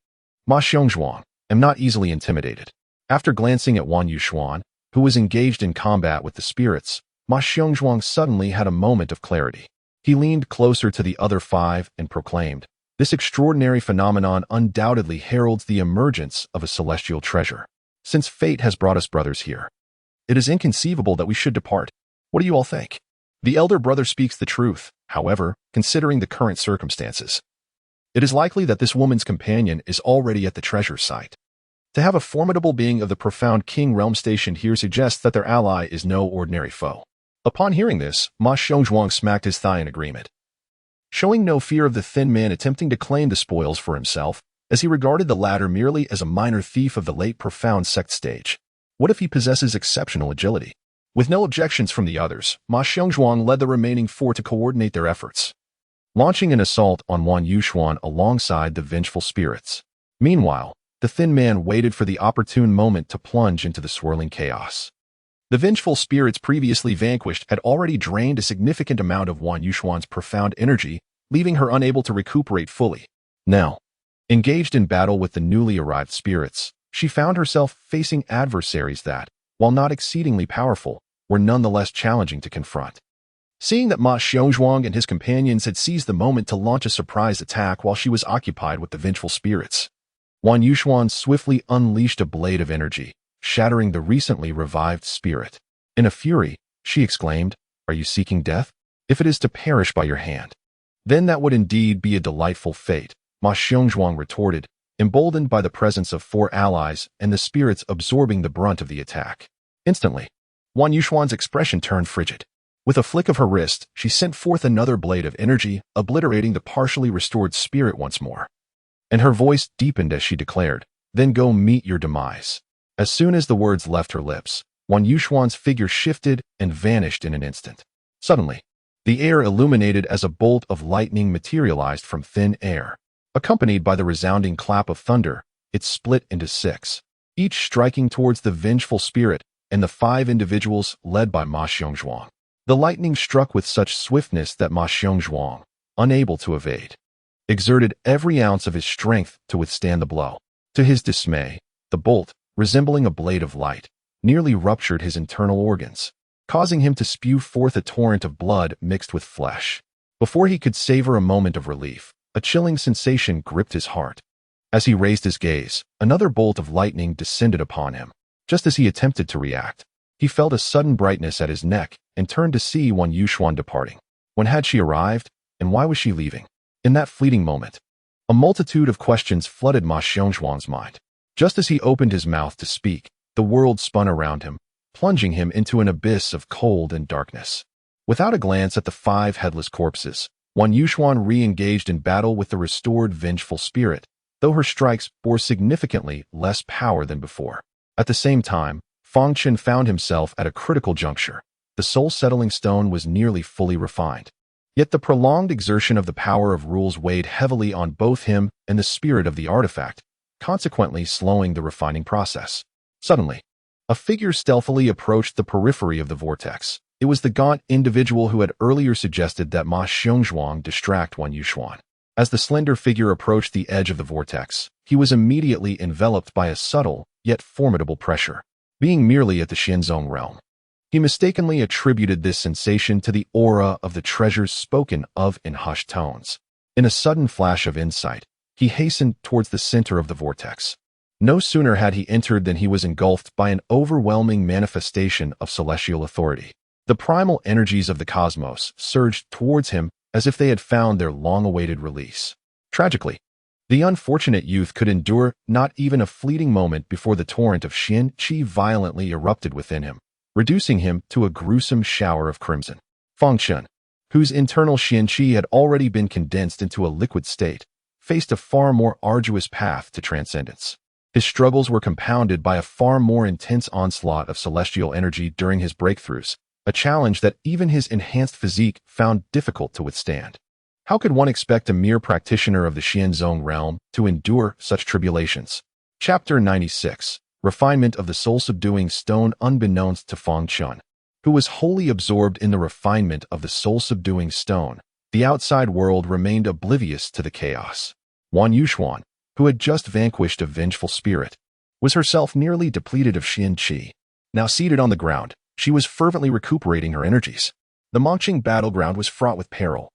Ma Xiongzhuang, am not easily intimidated." After glancing at Wan Yuxuan, who was engaged in combat with the spirits, Ma Xiongzhuang suddenly had a moment of clarity. He leaned closer to the other five and proclaimed, "This extraordinary phenomenon undoubtedly heralds the emergence of a celestial treasure. Since fate has brought us brothers here, it is inconceivable that we should depart. What do you all think?" The elder brother speaks the truth, however, considering the current circumstances. It is likely that this woman's companion is already at the treasure site. To have a formidable being of the profound king realm stationed here suggests that their ally is no ordinary foe. Upon hearing this, Ma Xiongzhuang smacked his thigh in agreement, showing no fear of the thin man attempting to claim the spoils for himself, as he regarded the latter merely as a minor thief of the late profound sect stage. What if he possesses exceptional agility? With no objections from the others, Ma Xiongzhuang led the remaining four to coordinate their efforts, launching an assault on Wan Yuxuan alongside the vengeful spirits. Meanwhile, the thin man waited for the opportune moment to plunge into the swirling chaos. The vengeful spirits previously vanquished had already drained a significant amount of Wan Yuxuan's profound energy, leaving her unable to recuperate fully. Now, engaged in battle with the newly arrived spirits, she found herself facing adversaries that, while not exceedingly powerful, were nonetheless challenging to confront. Seeing that Ma Xiongzhuang and his companions had seized the moment to launch a surprise attack while she was occupied with the vengeful spirits, Wan Yuxuan swiftly unleashed a blade of energy, shattering the recently revived spirit. In a fury, she exclaimed, "Are you seeking death? If it is to perish by your hand, then that would indeed be a delightful fate," Ma Xiongzhuang retorted, emboldened by the presence of four allies and the spirits absorbing the brunt of the attack. Instantly, Wan Yuxuan's expression turned frigid. With a flick of her wrist, she sent forth another blade of energy, obliterating the partially restored spirit once more. And her voice deepened as she declared, "Then go meet your demise." As soon as the words left her lips, Wan Yuxuan's figure shifted and vanished in an instant. Suddenly, the air illuminated as a bolt of lightning materialized from thin air. Accompanied by the resounding clap of thunder, it split into six, each striking towards the vengeful spirit and the five individuals led by Ma Xiongzhuang. The lightning struck with such swiftness that Ma Xiongzhuang, unable to evade, exerted every ounce of his strength to withstand the blow. To his dismay, the bolt, resembling a blade of light, nearly ruptured his internal organs, causing him to spew forth a torrent of blood mixed with flesh. Before he could savor a moment of relief, a chilling sensation gripped his heart. As he raised his gaze, another bolt of lightning descended upon him. Just as he attempted to react, he felt a sudden brightness at his neck and turned to see Wan Yuxuan departing. When had she arrived, and why was she leaving? In that fleeting moment, a multitude of questions flooded Ma Xiongzhuang's mind. Just as he opened his mouth to speak, the world spun around him, plunging him into an abyss of cold and darkness. Without a glance at the five headless corpses, Wan Yuxuan re-engaged in battle with the restored vengeful spirit, though her strikes bore significantly less power than before. At the same time, Fang Chen found himself at a critical juncture. The soul-settling stone was nearly fully refined. Yet the prolonged exertion of the power of rules weighed heavily on both him and the spirit of the artifact, consequently slowing the refining process. Suddenly, a figure stealthily approached the periphery of the vortex. It was the gaunt individual who had earlier suggested that Ma Xiongzhuang distract Wan Yuxuan. As the slender figure approached the edge of the vortex, he was immediately enveloped by a subtle, yet formidable pressure. Being merely at the Xianzong realm, he mistakenly attributed this sensation to the aura of the treasures spoken of in hushed tones. In a sudden flash of insight, he hastened towards the center of the vortex. No sooner had he entered than he was engulfed by an overwhelming manifestation of celestial authority. The primal energies of the cosmos surged towards him as if they had found their long-awaited release. Tragically, the unfortunate youth could endure not even a fleeting moment before the torrent of Xian Qi violently erupted within him, reducing him to a gruesome shower of crimson. Fang Chen, whose internal Xian Qi had already been condensed into a liquid state, faced a far more arduous path to transcendence. His struggles were compounded by a far more intense onslaught of celestial energy during his breakthroughs, a challenge that even his enhanced physique found difficult to withstand. How could one expect a mere practitioner of the Xianzong realm to endure such tribulations? Chapter 96. Refinement of the Soul-Subduing Stone. Unbeknownst to Fang Chen, who was wholly absorbed in the refinement of the soul-subduing stone, the outside world remained oblivious to the chaos. Wan Yuxuan, who had just vanquished a vengeful spirit, was herself nearly depleted of Xian Qi. Now seated on the ground, she was fervently recuperating her energies. The Mongqing battleground was fraught with peril,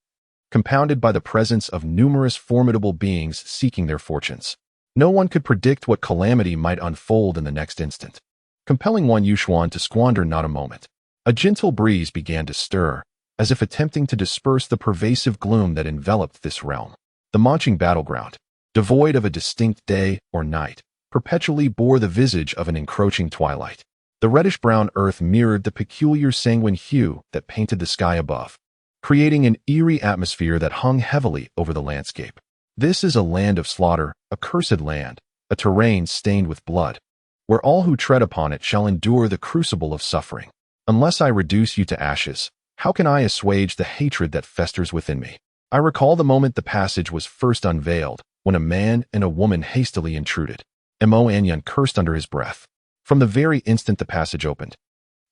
compounded by the presence of numerous formidable beings seeking their fortunes. No one could predict what calamity might unfold in the next instant, compelling Wan Yuxuan to squander not a moment. A gentle breeze began to stir, as if attempting to disperse the pervasive gloom that enveloped this realm. The Mongqing battleground, devoid of a distinct day or night, perpetually bore the visage of an encroaching twilight. The reddish-brown earth mirrored the peculiar sanguine hue that painted the sky above, creating an eerie atmosphere that hung heavily over the landscape. This is a land of slaughter, a cursed land, a terrain stained with blood, where all who tread upon it shall endure the crucible of suffering. Unless I reduce you to ashes, how can I assuage the hatred that festers within me? I recall the moment the passage was first unveiled, when a man and a woman hastily intruded. Mo Anyan cursed under his breath. From the very instant the passage opened,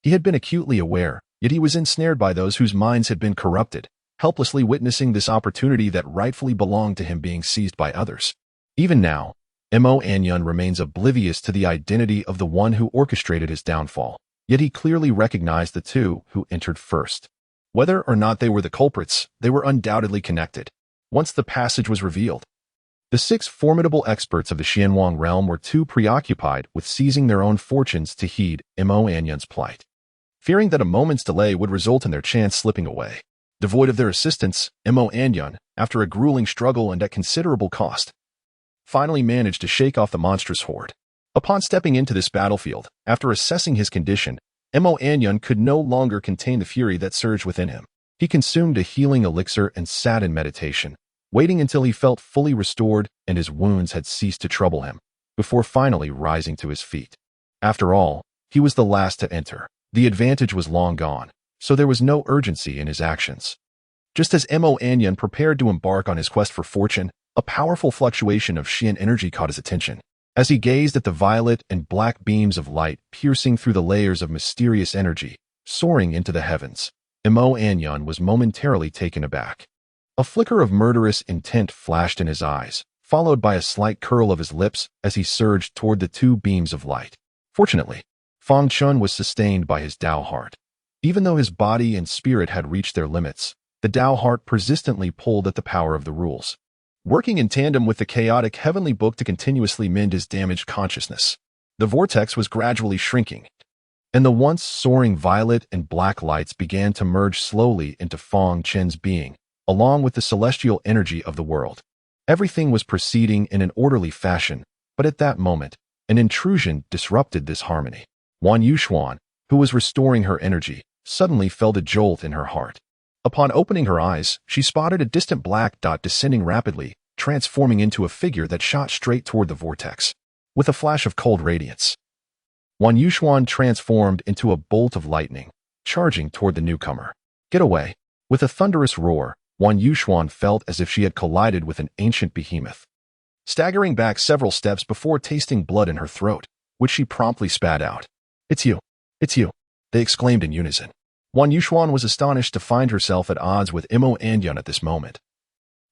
he had been acutely aware, yet he was ensnared by those whose minds had been corrupted, helplessly witnessing this opportunity that rightfully belonged to him being seized by others. Even now, Mo Anyan remains oblivious to the identity of the one who orchestrated his downfall, yet he clearly recognized the two who entered first. Whether or not they were the culprits, they were undoubtedly connected. Once the passage was revealed, the 6 formidable experts of the Xianwang realm were too preoccupied with seizing their own fortunes to heed Mo Anyan's plight, fearing that a moment's delay would result in their chance slipping away. Devoid of their assistance, Mo Anyan, after a grueling struggle and at considerable cost, finally managed to shake off the monstrous horde. Upon stepping into this battlefield, after assessing his condition, Mo Anyan could no longer contain the fury that surged within him. He consumed a healing elixir and sat in meditation, waiting until he felt fully restored and his wounds had ceased to trouble him, before finally rising to his feet. After all, he was the last to enter. The advantage was long gone, so there was no urgency in his actions. Just as Mo Anyan prepared to embark on his quest for fortune, a powerful fluctuation of Xian energy caught his attention. As he gazed at the violet and black beams of light piercing through the layers of mysterious energy, soaring into the heavens, Mo Anyan was momentarily taken aback. A flicker of murderous intent flashed in his eyes, followed by a slight curl of his lips as he surged toward the 2 beams of light. Fortunately, Fang Chen was sustained by his Tao heart. Even though his body and spirit had reached their limits, the Tao heart persistently pulled at the power of the rules, working in tandem with the chaotic heavenly book to continuously mend his damaged consciousness. The vortex was gradually shrinking, and the once soaring violet and black lights began to merge slowly into Fang Chen's being, along with the celestial energy of the world. Everything was proceeding in an orderly fashion, but at that moment, an intrusion disrupted this harmony. Wan Yuxuan, who was restoring her energy, suddenly felt a jolt in her heart. Upon opening her eyes, she spotted a distant black dot descending rapidly, transforming into a figure that shot straight toward the vortex. With a flash of cold radiance, Wan Yuxuan transformed into a bolt of lightning, charging toward the newcomer. Get away! With a thunderous roar, Wan Yuxuan felt as if she had collided with an ancient behemoth, staggering back several steps before tasting blood in her throat, which she promptly spat out. It's you! It's you! They exclaimed in unison. Wan Yuxuan was astonished to find herself at odds with Mo Anyan at this moment,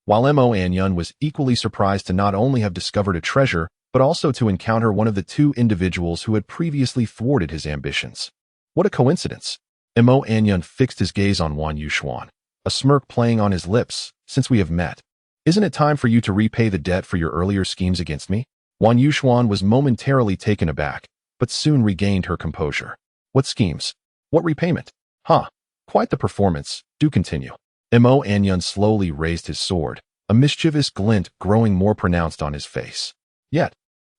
while Mo Anyan was equally surprised to not only have discovered a treasure, but also to encounter one of the 2 individuals who had previously thwarted his ambitions. What a coincidence! Mo Anyan fixed his gaze on Wan Yuxuan, a smirk playing on his lips. Since we have met, isn't it time for you to repay the debt for your earlier schemes against me? Wan Yuxuan was momentarily taken aback, but soon regained her composure. What schemes? What repayment? Quite the performance. Do continue. Mo Anyan slowly raised his sword, a mischievous glint growing more pronounced on his face. Yet,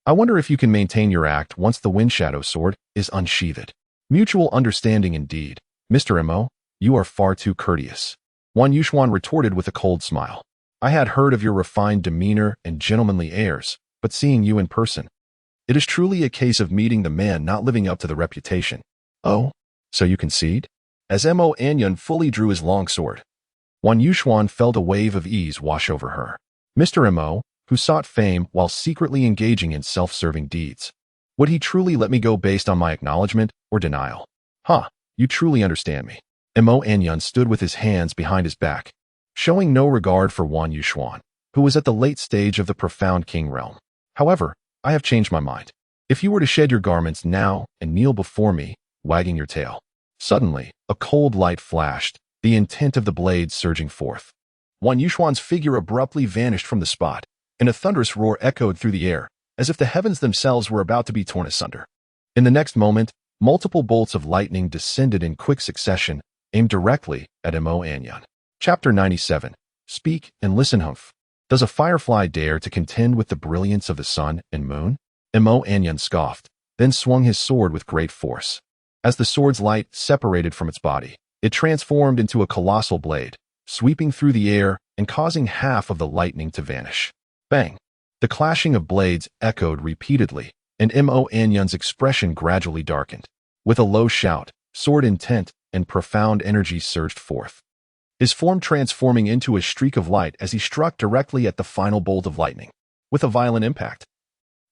I wonder if you can maintain your act once the Wind Shadow sword is unsheathed. Mutual understanding indeed. Mr. Mo, you are far too courteous. Wan Yuxuan retorted with a cold smile. I had heard of your refined demeanor and gentlemanly airs, but seeing you in person, It is truly a case of meeting the man not living up to the reputation. Oh, so you concede? As Mo Anyun fully drew his long sword, Wan Yuxuan felt a wave of ease wash over her. Mr. Mo, who sought fame while secretly engaging in self-serving deeds. Would he truly let me go based on my acknowledgement or denial? You truly understand me. Mo Anyun stood with his hands behind his back, showing no regard for Wan Yuxuan, who was at the late stage of the profound king realm. However, I have changed my mind. If you were to shed your garments now and kneel before me, wagging your tail. Suddenly, a cold light flashed, the intent of the blade surging forth. Wan Yuxuan's figure abruptly vanished from the spot, and a thunderous roar echoed through the air, as if the heavens themselves were about to be torn asunder. In the next moment, multiple bolts of lightning descended in quick succession, aimed directly at Mo Anyun. Chapter 97. Speak and listen. Humph. Does a firefly dare to contend with the brilliance of the sun and moon? Mo Anyun scoffed, then swung his sword with great force. As the sword's light separated from its body, it transformed into a colossal blade, sweeping through the air and causing half of the lightning to vanish. Bang! The clashing of blades echoed repeatedly, and Mo Anyun's expression gradually darkened. With a low shout, sword intent and profound energy surged forth, his form transforming into a streak of light as he struck directly at the final bolt of lightning. With a violent impact,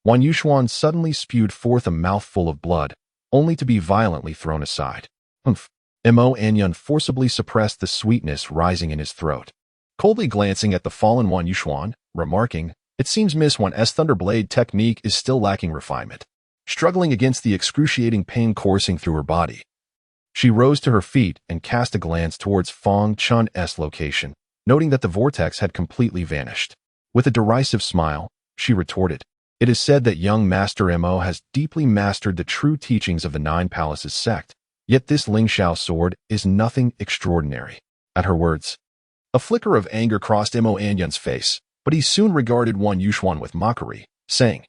Wan Yuxuan suddenly spewed forth a mouthful of blood, only to be violently thrown aside. Humph. Mo Anyun forcibly suppressed the sweetness rising in his throat, coldly glancing at the fallen Wan Yuxuan, remarking, "It seems Miss Wan's Thunderblade technique is still lacking refinement." Struggling against the excruciating pain coursing through her body, she rose to her feet and cast a glance towards Fang Chen's location, noting that the vortex had completely vanished. With a derisive smile, she retorted, "It is said that young Master Mo has deeply mastered the true teachings of the Nine Palaces sect, yet this Lingxiao sword is nothing extraordinary." At her words, a flicker of anger crossed Mo Anyun's face, but he soon regarded Wan Yuxuan with mockery, saying,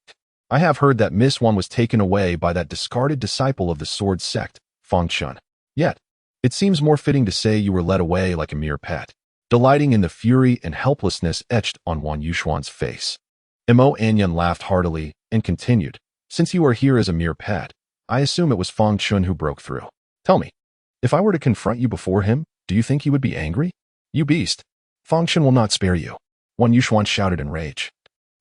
"I have heard that Miss Wan was taken away by that discarded disciple of the sword sect, Fang Chen. Yet, it seems more fitting to say you were led away like a mere pet." Delighting in the fury and helplessness etched on Wan Yuxuan's face, Mo Anyun laughed heartily and continued, "Since you are here as a mere pet, I assume it was Fang Chen who broke through. Tell me, if I were to confront you before him, do you think he would be angry? You beast! Fang Chen will not spare you." Wan Yuxuan shouted in rage,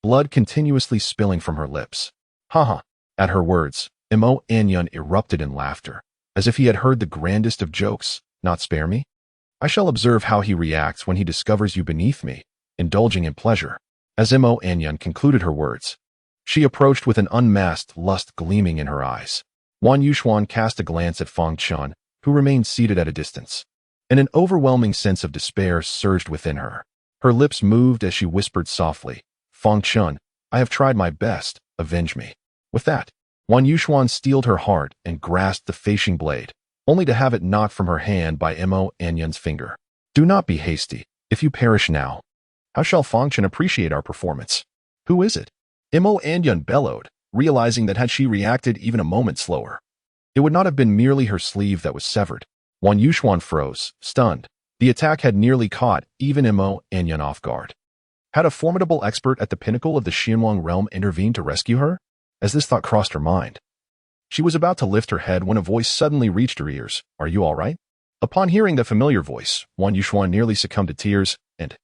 blood continuously spilling from her lips. "Ha!" At her words, Mo Anyun erupted in laughter, as if he had heard the grandest of jokes. "Not spare me? I shall observe how he reacts when he discovers you beneath me, indulging in pleasure." As Mo Anyun concluded her words, she approached with an unmasked lust gleaming in her eyes. Wan Yuxuan cast a glance at Fang Chen, who remained seated at a distance, and an overwhelming sense of despair surged within her. Her lips moved as she whispered softly, "Fang Chen, I have tried my best, avenge me." With that, Wan Yuxuan steeled her heart and grasped the fashing blade, only to have it knocked from her hand by Mo Anyun's finger. "Do not be hasty. If you perish now, how shall Fang Chen appreciate our performance?" "Who is it?" Mo Anyun bellowed, realizing that had she reacted even a moment slower, it would not have been merely her sleeve that was severed. Wan Yuxuan froze, stunned. The attack had nearly caught even Mo Anyun off guard. Had a formidable expert at the pinnacle of the Xianwang realm intervened to rescue her? As this thought crossed her mind, she was about to lift her head when a voice suddenly reached her ears. "Are you all right?" Upon hearing the familiar voice, Wan Yuxuan nearly succumbed to tears, and,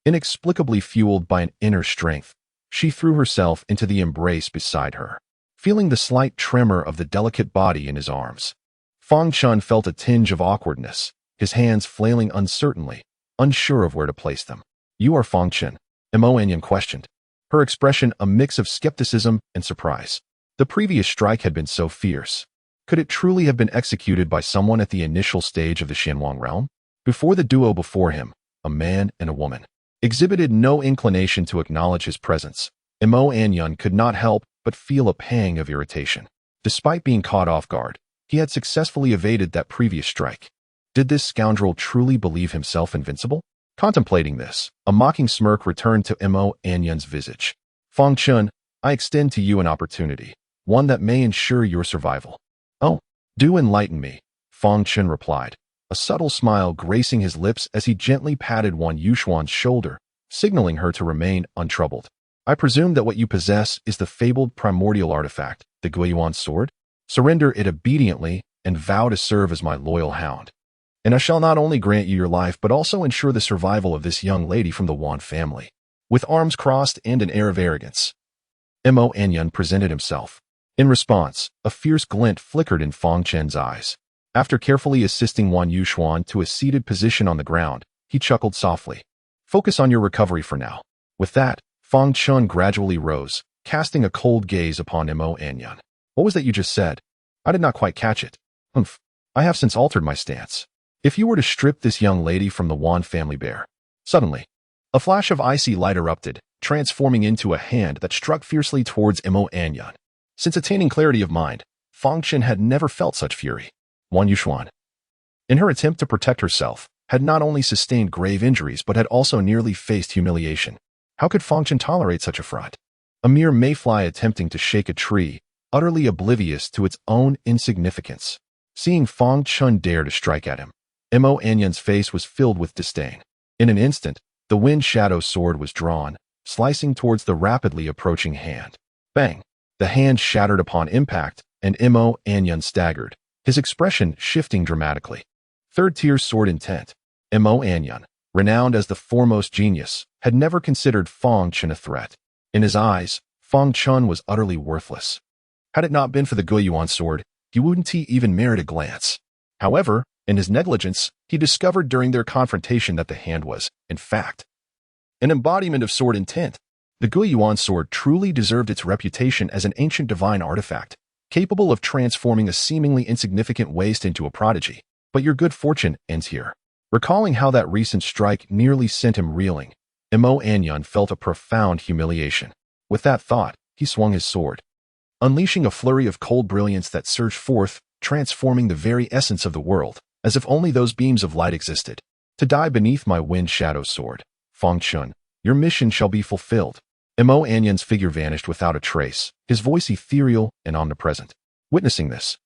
inexplicably fueled by an inner strength, she threw herself into the embrace beside her. Feeling the slight tremor of the delicate body in his arms, Fang Chen felt a tinge of awkwardness, his hands flailing uncertainly, unsure of where to place them. "You are Fang Chen?" Mo Anyun questioned, her expression a mix of skepticism and surprise. The previous strike had been so fierce. Could it truly have been executed by someone at the initial stage of the Xianwang realm? Before the duo before him, a man and a woman, exhibited no inclination to acknowledge his presence. Mo Anyun could not help but feel a pang of irritation. Despite being caught off guard, he had successfully evaded that previous strike. Did this scoundrel truly believe himself invincible? Contemplating this, a mocking smirk returned to Mo Anyun's visage. "Fang Chen, I extend to you an opportunity, one that may ensure your survival." "Oh, do enlighten me," Fang Chen replied, a subtle smile gracing his lips as he gently patted Wan Yuxuan's shoulder, signaling her to remain untroubled. I presume that what you possess is the fabled primordial artifact, the Guiyuan sword? Surrender it obediently and vow to serve as my loyal hound. And I shall not only grant you your life but also ensure the survival of this young lady from the Wan family. With arms crossed and an air of arrogance, Mo Anyan presented himself. In response, a fierce glint flickered in Fang Chen's eyes. After carefully assisting Wan Yuxuan to a seated position on the ground, he chuckled softly. Focus on your recovery for now. With that, Fang Chen gradually rose, casting a cold gaze upon Mo Anyan. What was that you just said? I did not quite catch it. Humph. I have since altered my stance. If you were to strip this young lady from the Wan family bear. Suddenly, a flash of icy light erupted, transforming into a hand that struck fiercely towards Mo Anyan. Since attaining clarity of mind, Fang Chen had never felt such fury. Wan Yuxuan, in her attempt to protect herself, had not only sustained grave injuries but had also nearly faced humiliation. How could Fang Chen tolerate such affront? A mere mayfly attempting to shake a tree, utterly oblivious to its own insignificance. Seeing Fang Chen dare to strike at him, Mo Anyan's face was filled with disdain. In an instant, the wind shadow sword was drawn, slicing towards the rapidly approaching hand. Bang! The hand shattered upon impact, and Mo Anyan staggered, his expression shifting dramatically. Third-tier sword intent. Mo Anyan, renowned as the foremost genius, had never considered Fang Chen a threat. In his eyes, Fang Chen was utterly worthless. Had it not been for the Guiyuan sword, he wouldn't even merit a glance. However, in his negligence, he discovered during their confrontation that the hand was, in fact, an embodiment of sword intent. The Guiyuan sword truly deserved its reputation as an ancient divine artifact, capable of transforming a seemingly insignificant waste into a prodigy. But your good fortune ends here. Recalling how that recent strike nearly sent him reeling, Mo Anyan felt a profound humiliation. With that thought, he swung his sword, unleashing a flurry of cold brilliance that surged forth, transforming the very essence of the world, as if only those beams of light existed. To die beneath my wind shadow sword. Fang Chen, your mission shall be fulfilled. Mo Anyan's figure vanished without a trace, his voice ethereal and omnipresent. Witnessing this,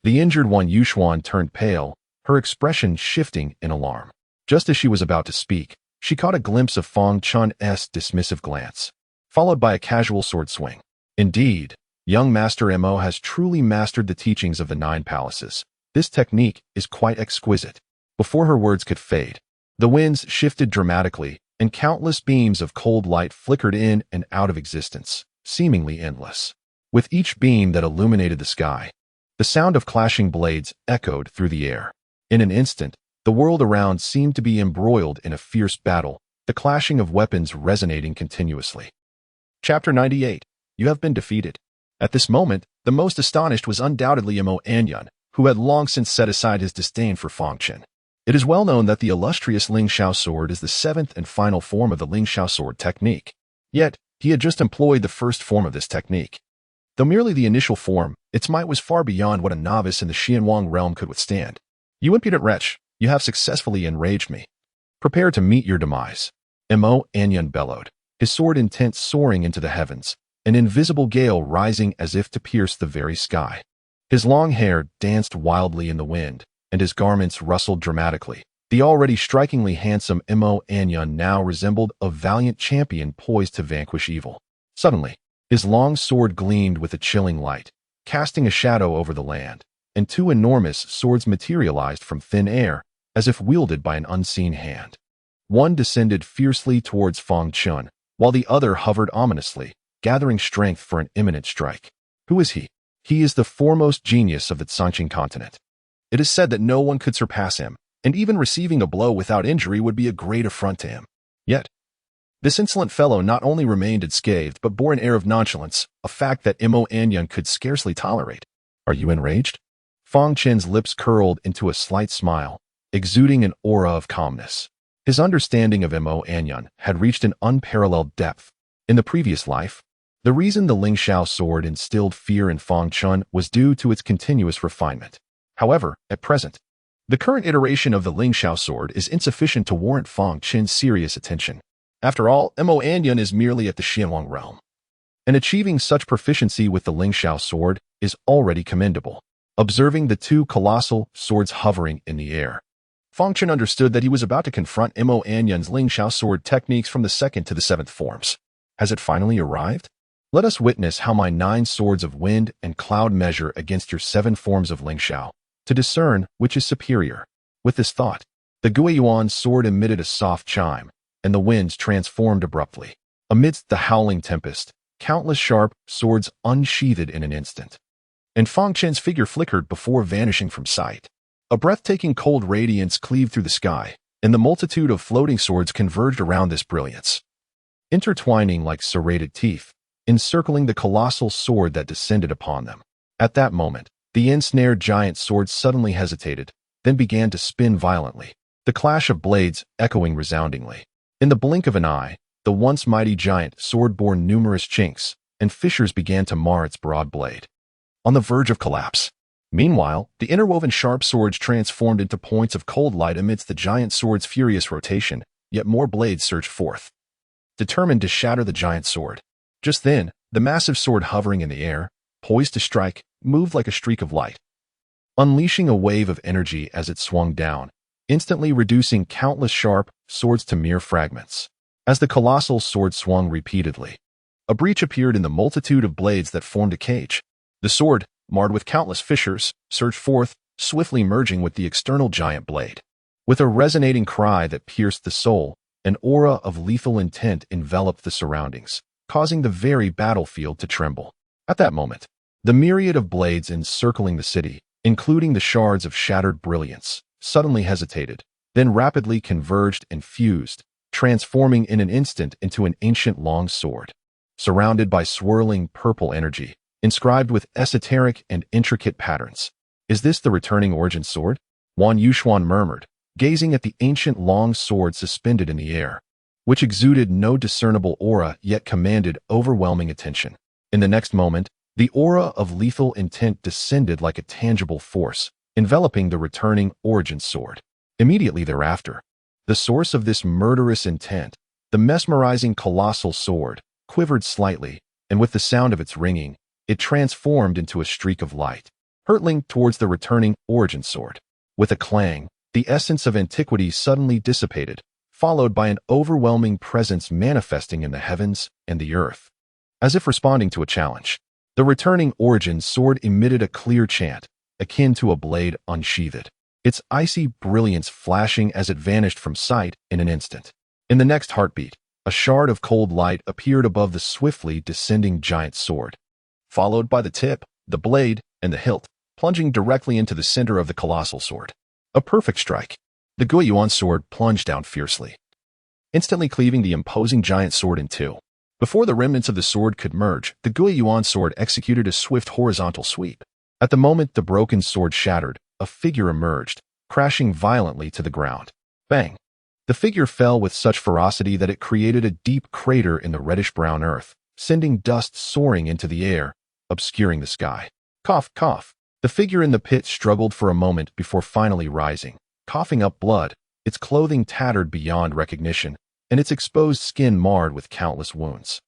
the injured Wan Yuxuan turned pale, her expression shifting in alarm. Just as she was about to speak, she caught a glimpse of Fang Chen's dismissive glance, followed by a casual sword swing. Indeed, young Master Mo has truly mastered the teachings of the Nine Palaces. This technique is quite exquisite. Before her words could fade, the winds shifted dramatically, and countless beams of cold light flickered in and out of existence, seemingly endless. With each beam that illuminated the sky, the sound of clashing blades echoed through the air. In an instant, the world around seemed to be embroiled in a fierce battle, the clashing of weapons resonating continuously. Chapter 98. You have been defeated. At this moment, the most astonished was undoubtedly Mo Anyan, who had long since set aside his disdain for Fang Chen. It is well known that the illustrious Ling Xiao sword is the seventh and final form of the Ling Xiao sword technique. Yet, he had just employed the first form of this technique. Though merely the initial form, its might was far beyond what a novice in the Xianwang realm could withstand. You impudent wretch, you have successfully enraged me. Prepare to meet your demise. Mo Anyan bellowed, his sword intent soaring into the heavens, an invisible gale rising as if to pierce the very sky. His long hair danced wildly in the wind, and his garments rustled dramatically. The already strikingly handsome Mo Anyan now resembled a valiant champion poised to vanquish evil. Suddenly, his long sword gleamed with a chilling light, casting a shadow over the land, and two enormous swords materialized from thin air, as if wielded by an unseen hand. One descended fiercely towards Fang Chen, while the other hovered ominously, gathering strength for an imminent strike. Who is he? He is the foremost genius of the Changqing continent. It is said that no one could surpass him, and even receiving a blow without injury would be a great affront to him. Yet, this insolent fellow not only remained unscathed but bore an air of nonchalance, a fact that Mo Anyan could scarcely tolerate. Are you enraged? Fang Chen's lips curled into a slight smile, exuding an aura of calmness. His understanding of Mo Anyan had reached an unparalleled depth. In the previous life, the reason the Ling Xiao sword instilled fear in Fang Chen was due to its continuous refinement. However, at present, the current iteration of the Ling Xiao sword is insufficient to warrant Fang Chen's serious attention. After all, Mo Anyan is merely at the Xianwang realm, and achieving such proficiency with the Ling Xiao sword is already commendable. Observing the two colossal swords hovering in the air, Fang Chen understood that he was about to confront Mo Anyan's Ling Xiao sword techniques from the second to the seventh forms. Has it finally arrived? Let us witness how my 9 swords of wind and cloud measure against your 7 forms of Lingxiao, to discern which is superior. With this thought, the Guiyuan sword emitted a soft chime, and the winds transformed abruptly. Amidst the howling tempest, countless sharp swords unsheathed in an instant. And Fang Chen's figure flickered before vanishing from sight. A breathtaking cold radiance cleaved through the sky, and the multitude of floating swords converged around this brilliance, intertwining like serrated teeth, encircling the colossal sword that descended upon them. At that moment, the ensnared giant sword suddenly hesitated, then began to spin violently, the clash of blades echoing resoundingly. In the blink of an eye, the once mighty giant sword bore numerous chinks, and fissures began to mar its broad blade, on the verge of collapse. Meanwhile, the interwoven sharp swords transformed into points of cold light amidst the giant sword's furious rotation, yet more blades surged forth, determined to shatter the giant sword. Just then, the massive sword hovering in the air, poised to strike, moved like a streak of light, unleashing a wave of energy as it swung down, instantly reducing countless sharp swords to mere fragments. As the colossal sword swung repeatedly, a breach appeared in the multitude of blades that formed a cage. The sword, marred with countless fissures, surged forth, swiftly merging with the external giant blade. With a resonating cry that pierced the soul, an aura of lethal intent enveloped the surroundings, causing the very battlefield to tremble. At that moment, the myriad of blades encircling the city, including the shards of shattered brilliance, suddenly hesitated, then rapidly converged and fused, transforming in an instant into an ancient long sword, surrounded by swirling purple energy, inscribed with esoteric and intricate patterns. Is this the returning origin sword? Wan Yuxuan murmured, gazing at the ancient long sword suspended in the air, which exuded no discernible aura yet commanded overwhelming attention. In the next moment, the aura of lethal intent descended like a tangible force, enveloping the returning origin sword. Immediately thereafter, the source of this murderous intent, the mesmerizing colossal sword, quivered slightly, and with the sound of its ringing, it transformed into a streak of light, hurtling towards the returning origin sword. With a clang, the essence of antiquity suddenly dissipated, followed by an overwhelming presence manifesting in the heavens and the earth. As if responding to a challenge, the returning origin sword emitted a clear chant, akin to a blade unsheathed, its icy brilliance flashing as it vanished from sight in an instant. In the next heartbeat, a shard of cold light appeared above the swiftly descending giant sword, followed by the tip, the blade, and the hilt, plunging directly into the center of the colossal sword. A perfect strike. The Guiyuan sword plunged down fiercely, instantly cleaving the imposing giant sword in two. Before the remnants of the sword could merge, the Guiyuan sword executed a swift horizontal sweep. At the moment the broken sword shattered, a figure emerged, crashing violently to the ground. Bang! The figure fell with such ferocity that it created a deep crater in the reddish-brown earth, sending dust soaring into the air, obscuring the sky. Cough, cough. The figure in the pit struggled for a moment before finally rising, coughing up blood, its clothing tattered beyond recognition, and its exposed skin marred with countless wounds.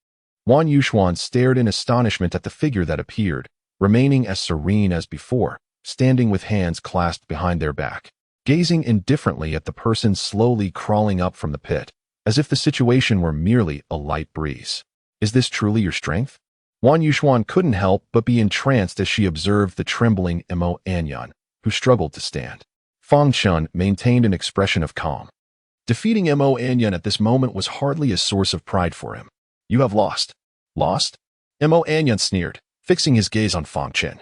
Wan Yuxuan stared in astonishment at the figure that appeared, remaining as serene as before, standing with hands clasped behind their back, gazing indifferently at the person slowly crawling up from the pit, as if the situation were merely a light breeze. Is this truly your strength? Wan Yuxuan couldn't help but be entranced as she observed the trembling Mo Anyan, who struggled to stand. Fang Chen maintained an expression of calm. Defeating Mo Anyan at this moment was hardly a source of pride for him. You have lost. Lost? Mo Anyan sneered, fixing his gaze on Fang Chen.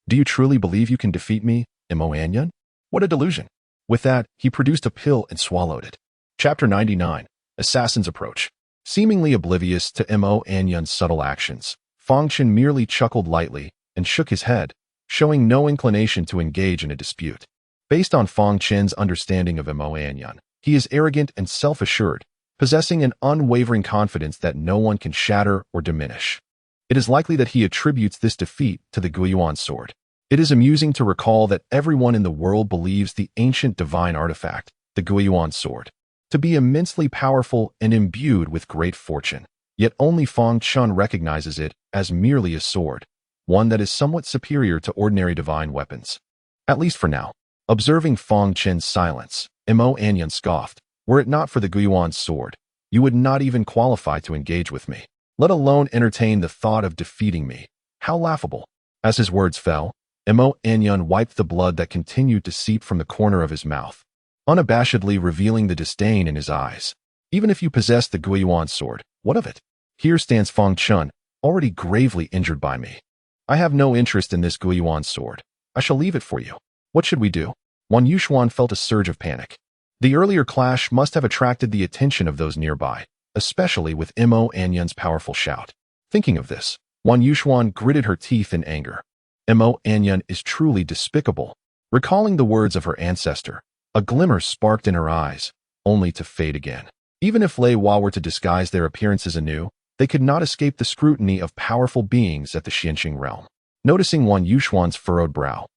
Do you truly believe you can defeat me, Mo Anyan? What a delusion. With that, he produced a pill and swallowed it. Chapter 99. Assassin's Approach. Seemingly oblivious to Mo Anyan's subtle actions, Fang Chen merely chuckled lightly and shook his head, showing no inclination to engage in a dispute. Based on Fang Chen's understanding of Mo Anyan, he is arrogant and self-assured, possessing an unwavering confidence that no one can shatter or diminish. It is likely that he attributes this defeat to the Guiyuan sword. It is amusing to recall that everyone in the world believes the ancient divine artifact, the Guiyuan sword, to be immensely powerful and imbued with great fortune. Yet only Fang Chen recognizes it as merely a sword, one that is somewhat superior to ordinary divine weapons. At least for now. Observing Fang Chen's silence, Mo Anyan scoffed. Were it not for the Guiyuan sword, you would not even qualify to engage with me. let alone entertain the thought of defeating me. How laughable. As his words fell, Mo Anyun wiped the blood that continued to seep from the corner of his mouth, unabashedly revealing the disdain in his eyes. Even if you possess the Guiyuan sword, what of it? Here stands Fang Chen, already gravely injured by me. I have no interest in this Guiyuan sword. I shall leave it for you. What should we do? Wan Yuxuan felt a surge of panic. The earlier clash must have attracted the attention of those nearby, especially with Mo Anyun's powerful shout. Thinking of this, Wan Yuxuan gritted her teeth in anger. Mo Anyun is truly despicable. Recalling the words of her ancestor, a glimmer sparked in her eyes, only to fade again. Even if Lei Hua were to disguise their appearances anew, they could not escape the scrutiny of powerful beings at the Xianxing realm. Noticing Wan Yuxuan's furrowed brow,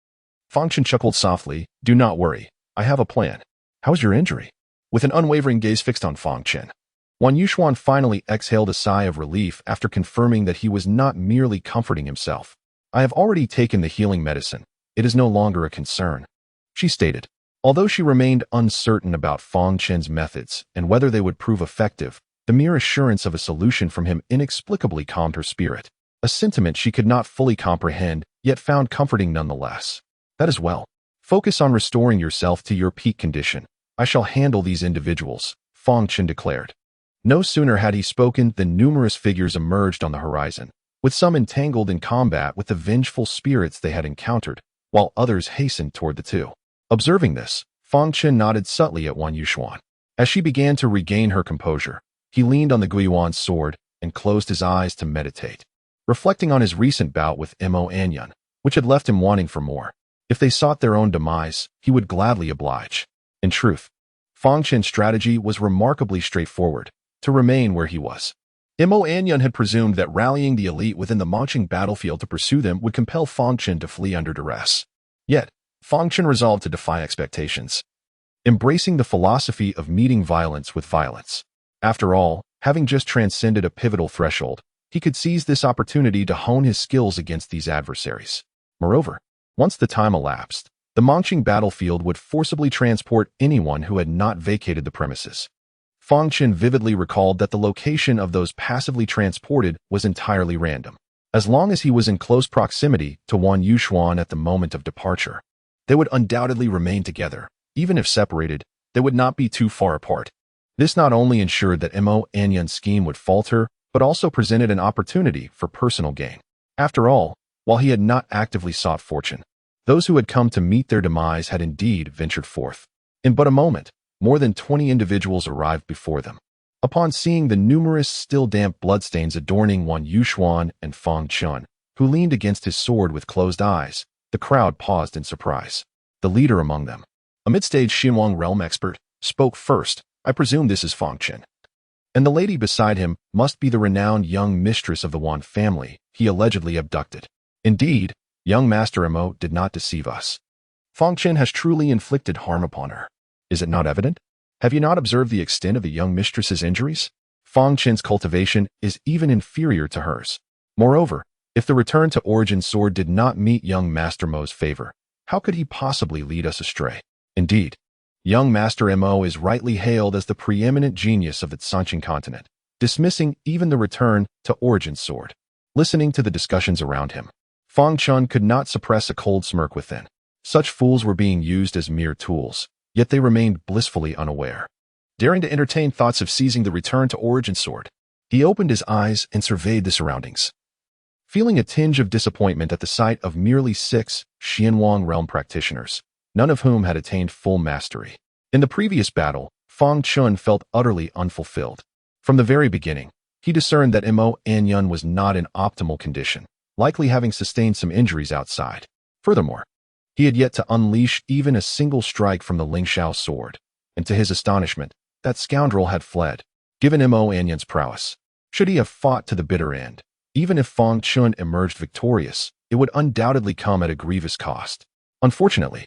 Fang Chen chuckled softly. Do not worry. I have a plan. How's your injury? With an unwavering gaze fixed on Fang Chen, Wan Yuxuan finally exhaled a sigh of relief after confirming that he was not merely comforting himself. I have already taken the healing medicine. It is no longer a concern, she stated. Although she remained uncertain about Fang Chen's methods and whether they would prove effective, the mere assurance of a solution from him inexplicably calmed her spirit, a sentiment she could not fully comprehend, yet found comforting nonetheless. That is well. Focus on restoring yourself to your peak condition. I shall handle these individuals, Fang Chen declared. No sooner had he spoken than numerous figures emerged on the horizon, with some entangled in combat with the vengeful spirits they had encountered, while others hastened toward the two. Observing this, Fang Chen nodded subtly at Wan Yuxuan. As she began to regain her composure, he leaned on the Guiyuan's sword and closed his eyes to meditate, reflecting on his recent bout with Mo Anyun, which had left him wanting for more. If they sought their own demise, he would gladly oblige. In truth, Fang Chen's strategy was remarkably straightforward: to remain where he was. Mo Anyun had presumed that rallying the elite within the Mongqing battlefield to pursue them would compel Fang Chen to flee under duress. Yet, Fang Chen resolved to defy expectations, embracing the philosophy of meeting violence with violence. After all, having just transcended a pivotal threshold, he could seize this opportunity to hone his skills against these adversaries. Moreover, once the time elapsed, the Mongqing battlefield would forcibly transport anyone who had not vacated the premises. Fang Chen vividly recalled that the location of those passively transported was entirely random. As long as he was in close proximity to Wan Yuxuan at the moment of departure, they would undoubtedly remain together. Even if separated, they would not be too far apart. This not only ensured that Mo Anyun's scheme would falter, but also presented an opportunity for personal gain. After all, while he had not actively sought fortune, those who had come to meet their demise had indeed ventured forth. In but a moment, more than 20 individuals arrived before them. Upon seeing the numerous still damp bloodstains adorning Wan Yuxuan and Fang Chen, who leaned against his sword with closed eyes, the crowd paused in surprise. The leader among them, a mid-stage Xinhuang realm expert, spoke first. I presume this is Fang Chen. And the lady beside him must be the renowned young mistress of the Wan family he allegedly abducted. Indeed, young Master Mo did not deceive us. Fang Chen has truly inflicted harm upon her. Is it not evident? Have you not observed the extent of the young mistress's injuries? Fang Chen's cultivation is even inferior to hers. Moreover, if the return to Origin Sword did not meet young Master Mo's favor, how could he possibly lead us astray? Indeed, young Master Mo is rightly hailed as the preeminent genius of the Sanqing continent, dismissing even the return to Origin Sword. Listening to the discussions around him, Fang Chen could not suppress a cold smirk within. Such fools were being used as mere tools, yet they remained blissfully unaware. Daring to entertain thoughts of seizing the return to Origin Sword, he opened his eyes and surveyed the surroundings. Feeling a tinge of disappointment at the sight of merely 6 Xianhuang realm practitioners, none of whom had attained full mastery. In the previous battle, Fang Chen felt utterly unfulfilled. From the very beginning, he discerned that Mo Anyun was not in optimal condition, likely having sustained some injuries outside. Furthermore, he had yet to unleash even a single strike from the Lingxiao sword, and to his astonishment, that scoundrel had fled. Given Mo Anyun's prowess, should he have fought to the bitter end, even if Fang Chen emerged victorious, it would undoubtedly come at a grievous cost. Unfortunately,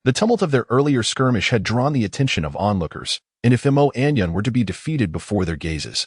the tumult of their earlier skirmish had drawn the attention of onlookers, and if Mo Anyun were to be defeated before their gazes,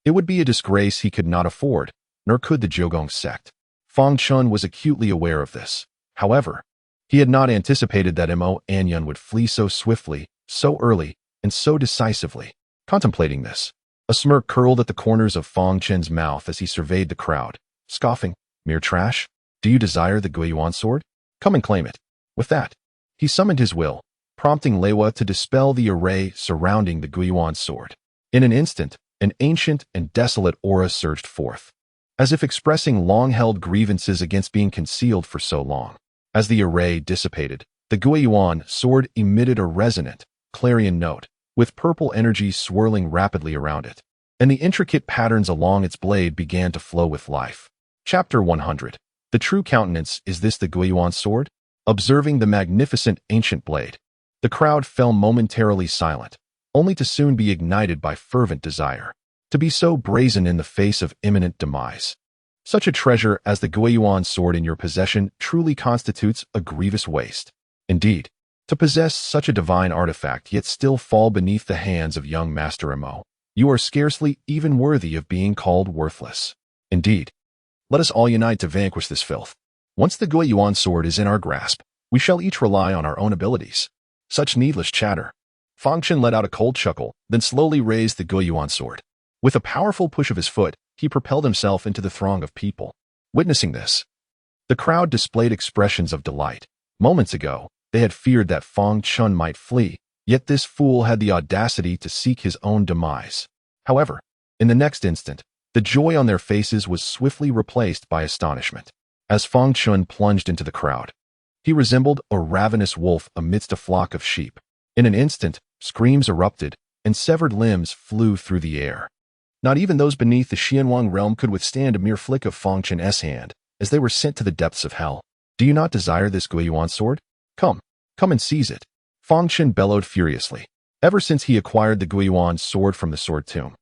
it would be a disgrace he could not afford, nor could the Jiugong sect. Fang Chen was acutely aware of this. However, he had not anticipated that Mo Anyun would flee so swiftly, so early, and so decisively. Contemplating this, A smirk curled at the corners of Fang Chen's mouth as he surveyed the crowd, scoffing, "Mere trash? Do you desire the Guiyuan sword? Come and claim it." With that, he summoned his will, prompting Leiwa to dispel the array surrounding the Guiyuan sword. In an instant, an ancient and desolate aura surged forth, as if expressing long-held grievances against being concealed for so long. As the array dissipated, the Guiyuan sword emitted a resonant, clarion note, with purple energy swirling rapidly around it, and the intricate patterns along its blade began to flow with life. Chapter 100. The true countenance. Is this the Guiyuan sword? Observing the magnificent ancient blade, the crowd fell momentarily silent, only to soon be ignited by fervent desire. To be so brazen in the face of imminent demise. Such a treasure as the Guiyuan sword in your possession truly constitutes a grievous waste. Indeed, to possess such a divine artifact yet still fall beneath the hands of young Master Imo, you are scarcely even worthy of being called worthless. Indeed, let us all unite to vanquish this filth. Once the Guiyuan sword is in our grasp, we shall each rely on our own abilities. Such needless chatter. Fang Chen let out a cold chuckle, then slowly raised the Guiyuan sword. With a powerful push of his foot, he propelled himself into the throng of people. Witnessing this, the crowd displayed expressions of delight. Moments ago, they had feared that Fang Chen might flee, yet this fool had the audacity to seek his own demise. However, in the next instant, the joy on their faces was swiftly replaced by astonishment. As Fang Chen plunged into the crowd, he resembled a ravenous wolf amidst a flock of sheep. In an instant, screams erupted, and severed limbs flew through the air. Not even those beneath the Xianwang realm could withstand a mere flick of Fang Chen's hand, as they were sent to the depths of hell. Do you not desire this Guiyuan sword? Come and seize it. Fang Chen bellowed furiously. Ever since he acquired the Guiyuan sword from the sword tomb,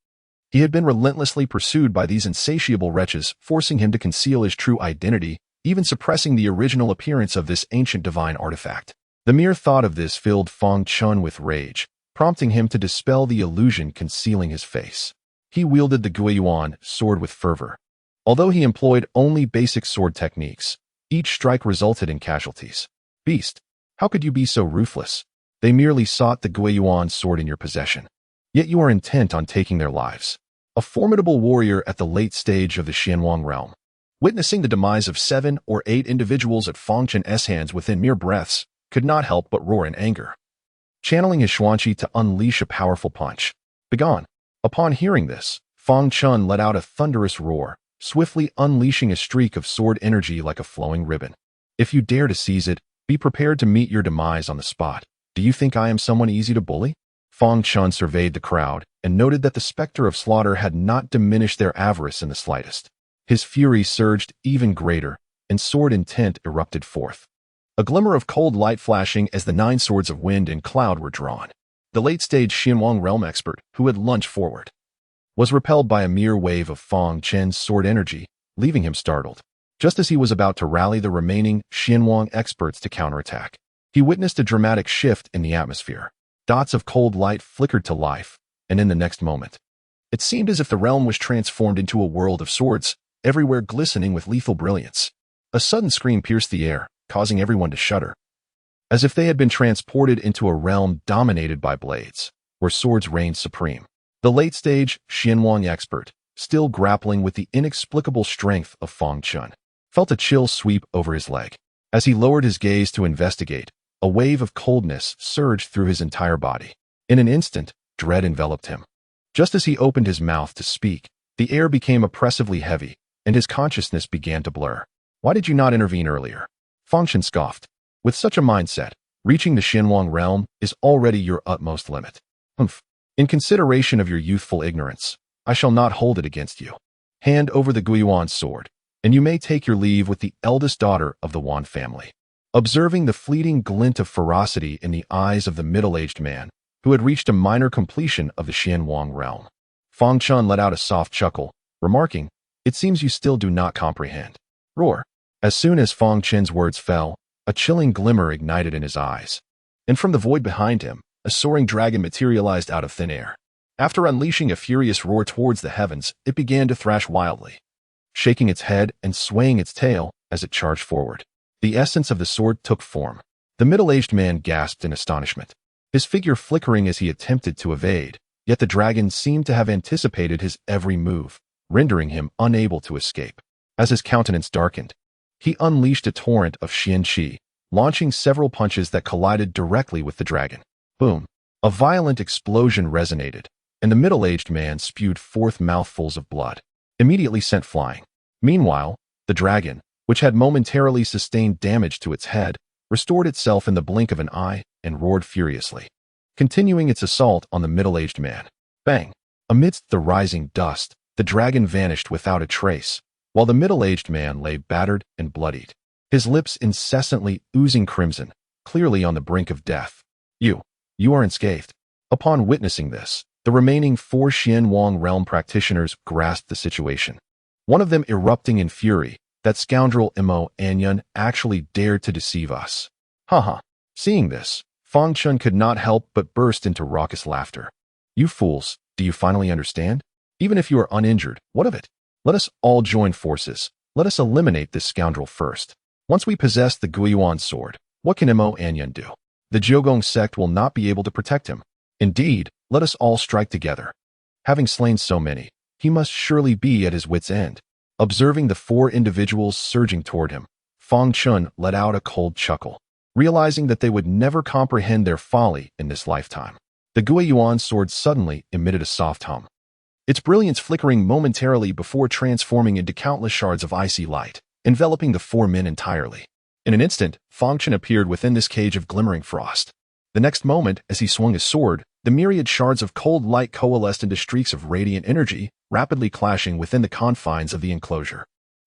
he had been relentlessly pursued by these insatiable wretches, forcing him to conceal his true identity, even suppressing the original appearance of this ancient divine artifact. The mere thought of this filled Fang Chen with rage, prompting him to dispel the illusion concealing his face. He wielded the Guiyuan sword with fervor. Although he employed only basic sword techniques, each strike resulted in casualties. Beast, how could you be so ruthless? They merely sought the Guiyuan sword in your possession. Yet you are intent on taking their lives. A formidable warrior at the late stage of the Xianwang realm, witnessing the demise of 7 or 8 individuals at Fang Chen's hands within mere breaths, could not help but roar in anger, channeling his xuanqi to unleash a powerful punch. Begone! Upon hearing this, Fang Chen let out a thunderous roar, swiftly unleashing a streak of sword energy like a flowing ribbon. If you dare to seize it, be prepared to meet your demise on the spot. Do you think I am someone easy to bully? Fang Chen surveyed the crowd and noted that the specter of slaughter had not diminished their avarice in the slightest. His fury surged even greater, and sword intent erupted forth. A glimmer of cold light flashing as the 9 swords of wind and cloud were drawn. The late-stage Xianwang realm expert, who had lunged forward, was repelled by a mere wave of Fang Chen's sword energy, leaving him startled. Just as he was about to rally the remaining Xianwang experts to counterattack, he witnessed a dramatic shift in the atmosphere. Dots of cold light flickered to life, and in the next moment, it seemed as if the realm was transformed into a world of swords, everywhere glistening with lethal brilliance. A sudden scream pierced the air, causing everyone to shudder, as if they had been transported into a realm dominated by blades, where swords reigned supreme. The late-stage Xianwang expert, still grappling with the inexplicable strength of Fang Chen, felt a chill sweep over his leg. As he lowered his gaze to investigate, a wave of coldness surged through his entire body. In an instant, dread enveloped him. Just as he opened his mouth to speak, the air became oppressively heavy, and his consciousness began to blur. Why did you not intervene earlier? Fang Chen scoffed. With such a mindset, reaching the Xianwang realm is already your utmost limit. Humph. In consideration of your youthful ignorance, I shall not hold it against you. Hand over the Guiyuan sword, and you may take your leave with the eldest daughter of the Wan family. Observing the fleeting glint of ferocity in the eyes of the middle-aged man, who had reached a minor completion of the Xianwang realm, Fang Chen let out a soft chuckle, remarking, "It seems you still do not comprehend." Roar. As soon as Fang Chen's words fell, a chilling glimmer ignited in his eyes, and from the void behind him, a soaring dragon materialized out of thin air. After unleashing a furious roar towards the heavens, it began to thrash wildly, shaking its head and swaying its tail as it charged forward. The essence of the sword took form. The middle-aged man gasped in astonishment, his figure flickering as he attempted to evade, Yet the dragon seemed to have anticipated his every move, rendering him unable to escape. As his countenance darkened, he unleashed a torrent of Xian Qi, launching several punches that collided directly with the dragon. Boom! A violent explosion resonated, and the middle-aged man spewed forth mouthfuls of blood, immediately sent flying. Meanwhile, the dragon, which had momentarily sustained damage to its head, restored itself in the blink of an eye and roared furiously, continuing its assault on the middle-aged man. Bang! Amidst the rising dust, the dragon vanished without a trace, while the middle-aged man lay battered and bloodied, his lips incessantly oozing crimson, clearly on the brink of death. You are unscathed. Upon witnessing this, the remaining 4 Xianwang realm practitioners grasped the situation. One of them erupting in fury, that scoundrel Mo Anyun actually dared to deceive us. Haha. Seeing this, Fang Chen could not help but burst into raucous laughter. You fools, do you finally understand? Even if you are uninjured, what of it? Let us all join forces. Let us eliminate this scoundrel first. Once we possess the Guiyuan sword, what can Mo Anyun do? The Jiugong sect will not be able to protect him. Indeed, let us all strike together. Having slain so many, he must surely be at his wit's end. Observing the 4 individuals surging toward him, Fang Chen let out a cold chuckle, realizing that they would never comprehend their folly in this lifetime. The Guiyuan sword suddenly emitted a soft hum, its brilliance flickering momentarily before transforming into countless shards of icy light, enveloping the 4 men entirely. In an instant, Fang Chen appeared within this cage of glimmering frost. The next moment, as he swung his sword, the myriad shards of cold light coalesced into streaks of radiant energy, rapidly clashing within the confines of the enclosure.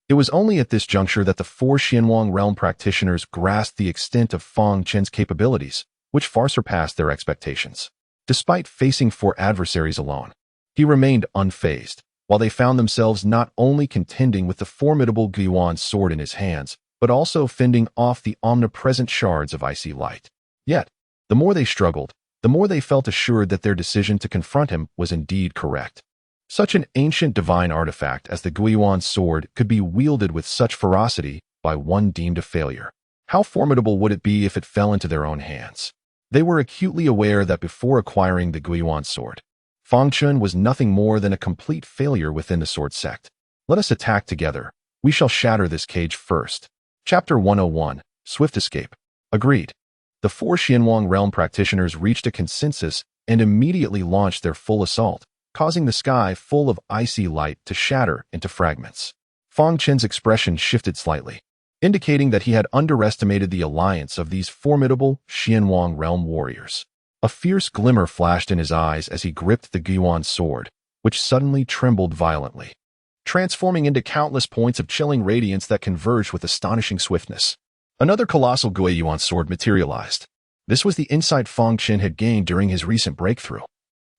It was only at this juncture that the 4 Xianwang realm practitioners grasped the extent of Fang Chen's capabilities, which far surpassed their expectations. Despite facing 4 adversaries alone, he remained unfazed, while they found themselves not only contending with the formidable Guiyuan sword in his hands, but also fending off the omnipresent shards of icy light. Yet, the more they struggled, the more they felt assured that their decision to confront him was indeed correct. Such an ancient divine artifact as the Guiyuan sword could be wielded with such ferocity by one deemed a failure. How formidable would it be if it fell into their own hands? They were acutely aware that before acquiring the Guiyuan sword, Fang Chen was nothing more than a complete failure within the sword sect. Let us attack together. We shall shatter this cage first. Chapter 101, Swift Escape. Agreed. The 4 Xianwang realm practitioners reached a consensus and immediately launched their full assault, causing the sky full of icy light to shatter into fragments. Fang Chen's expression shifted slightly, indicating that he had underestimated the alliance of these formidable Xianwang realm warriors. A fierce glimmer flashed in his eyes as he gripped the Guiyuan sword, which suddenly trembled violently, transforming into countless points of chilling radiance that converged with astonishing swiftness. Another colossal Guiyuan sword materialized. This was the insight Fang Chen had gained during his recent breakthrough.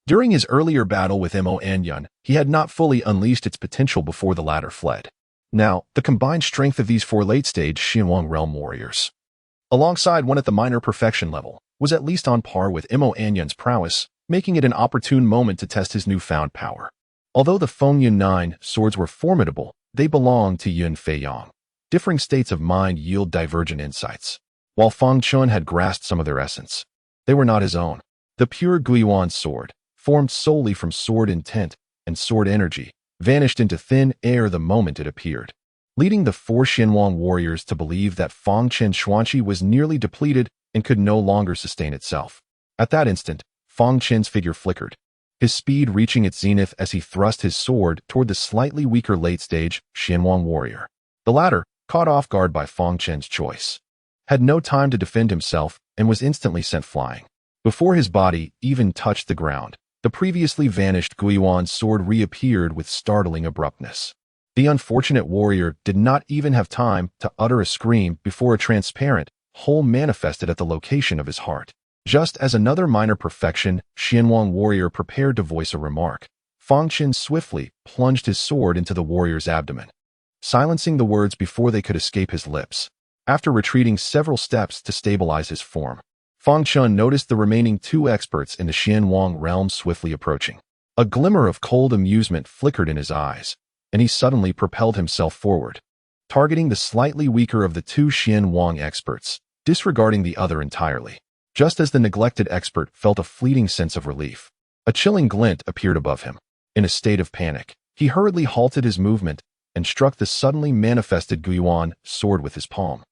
During his earlier battle with Mo Anyun, he had not fully unleashed its potential before the latter fled. Now, the combined strength of these 4 late-stage Xianwang realm warriors, alongside one at the minor perfection level, was at least on par with Mo Anyun's prowess, making it an opportune moment to test his newfound power. Although the Fengyun 9 swords were formidable, they belonged to Yun Feiyang. Differing states of mind yield divergent insights. While Fang Chen had grasped some of their essence, they were not his own. The pure Guiyuan sword, formed solely from sword intent and sword energy, vanished into thin air the moment it appeared, leading the 4 Xianwang warriors to believe that Fang Chen's Xuanqi was nearly depleted and could no longer sustain itself. At that instant, Fang Chen's figure flickered, his speed reaching its zenith as he thrust his sword toward the slightly weaker late-stage Xianwang warrior. The latter, caught off guard by Fang Chen's choice, had no time to defend himself and was instantly sent flying. Before his body even touched the ground, the previously vanished Guiyuan sword reappeared with startling abruptness. The unfortunate warrior did not even have time to utter a scream before a transparent hole manifested at the location of his heart. Just as another minor perfection Xianwang warrior prepared to voice a remark, Fang Chen swiftly plunged his sword into the warrior's abdomen, silencing the words before they could escape his lips. After retreating several steps to stabilize his form, Fang Chen noticed the remaining 2 experts in the Xianwang realm swiftly approaching. A glimmer of cold amusement flickered in his eyes, and he suddenly propelled himself forward, targeting the slightly weaker of the 2 Xianwang experts, disregarding the other entirely. Just as the neglected expert felt a fleeting sense of relief, A chilling glint appeared above him. In a state of panic, he hurriedly halted his movement and struck the suddenly manifested Guiyuan sword with his palm,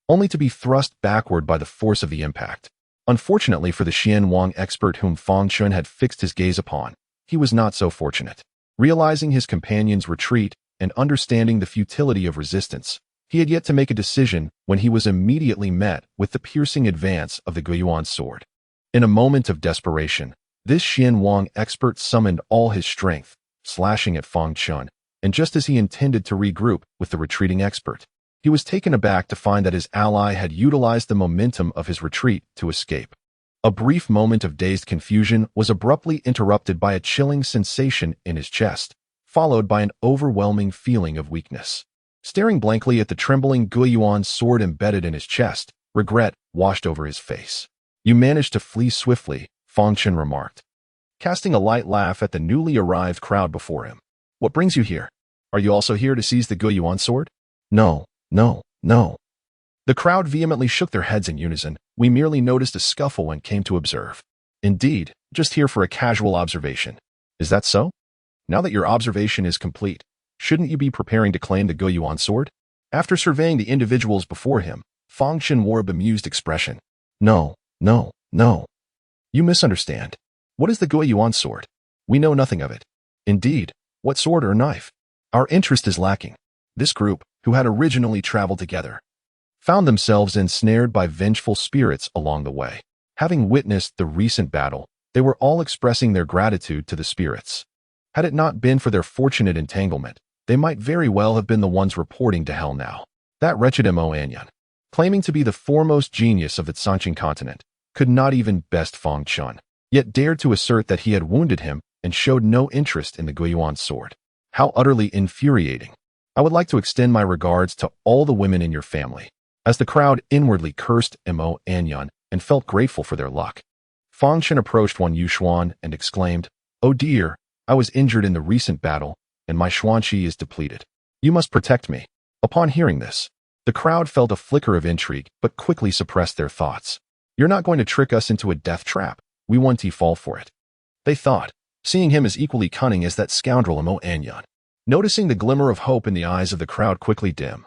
only to be thrust backward by the force of the impact. Unfortunately for the Xian Wang expert whom Fang Chen had fixed his gaze upon, he was not so fortunate. Realizing his companion's retreat and understanding the futility of resistance, he had yet to make a decision when he was immediately met with the piercing advance of the Guiyuan sword. In a moment of desperation, this Xian Wang expert summoned all his strength, slashing at Fang Chen, and just as he intended to regroup with the retreating expert, he was taken aback to find that his ally had utilized the momentum of his retreat to escape. A brief moment of dazed confusion was abruptly interrupted by a chilling sensation in his chest, followed by an overwhelming feeling of weakness. Staring blankly at the trembling Guiyuan sword embedded in his chest, regret washed over his face. "You managed to flee swiftly," Fang Chen remarked, casting a light laugh at the newly arrived crowd before him. "What brings you here? Are you also here to seize the Guiyuan sword?" "No, no, no." The crowd vehemently shook their heads in unison. "We merely noticed a scuffle and came to observe." "Indeed, just here for a casual observation." "Is that so? Now that your observation is complete, shouldn't you be preparing to claim the Guiyuan sword?" After surveying the individuals before him, Fang Chen wore a bemused expression. "No, no, no. You misunderstand. What is the Guiyuan sword? We know nothing of it. Indeed, what sword or knife? Our interest is lacking." This group, who had originally traveled together, found themselves ensnared by vengeful spirits along the way. Having witnessed the recent battle, they were all expressing their gratitude to the spirits. Had it not been for their fortunate entanglement, they might very well have been the ones reporting to hell now. That wretched Mo Anyan, claiming to be the foremost genius of the Sanqing continent, could not even best Fang Chen, yet dared to assert that he had wounded him and showed no interest in the Guiyuan sword. How utterly infuriating. I would like to extend my regards to all the women in your family. As the crowd inwardly cursed Mo Anyan and felt grateful for their luck, Fang Chen approached Wan Yuxuan and exclaimed, "Oh dear, I was injured in the recent battle, and my Xuanqi is depleted. You must protect me." Upon hearing this, the crowd felt a flicker of intrigue but quickly suppressed their thoughts. "You're not going to trick us into a death trap. We won't fall for it," they thought, seeing him as equally cunning as that scoundrel Mo Anyan. Noticing the glimmer of hope in the eyes of the crowd quickly dim,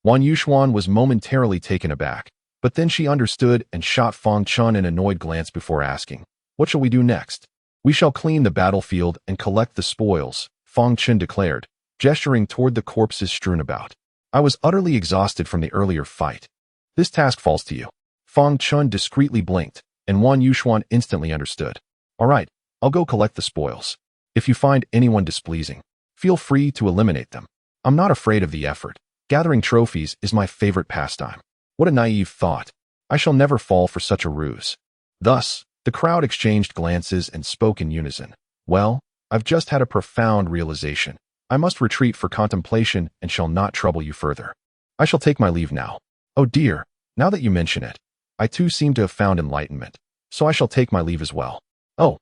Wan Yuxuan was momentarily taken aback, but then she understood and shot Fang Chen an annoyed glance before asking, "What shall we do next?" "We shall clean the battlefield and collect the spoils," Fang Chen declared, gesturing toward the corpses strewn about. "I was utterly exhausted from the earlier fight. This task falls to you." Fang Chen discreetly blinked, and Wan Yuxuan instantly understood. "All right, I'll go collect the spoils. If you find anyone displeasing, feel free to eliminate them. I'm not afraid of the effort. Gathering trophies is my favorite pastime." What a naive thought. I shall never fall for such a ruse. Thus, the crowd exchanged glances and spoke in unison. "Well, I've just had a profound realization. I must retreat for contemplation and shall not trouble you further. I shall take my leave now." "Oh dear, now that you mention it, I too seem to have found enlightenment, so I shall take my leave as well." "Oh,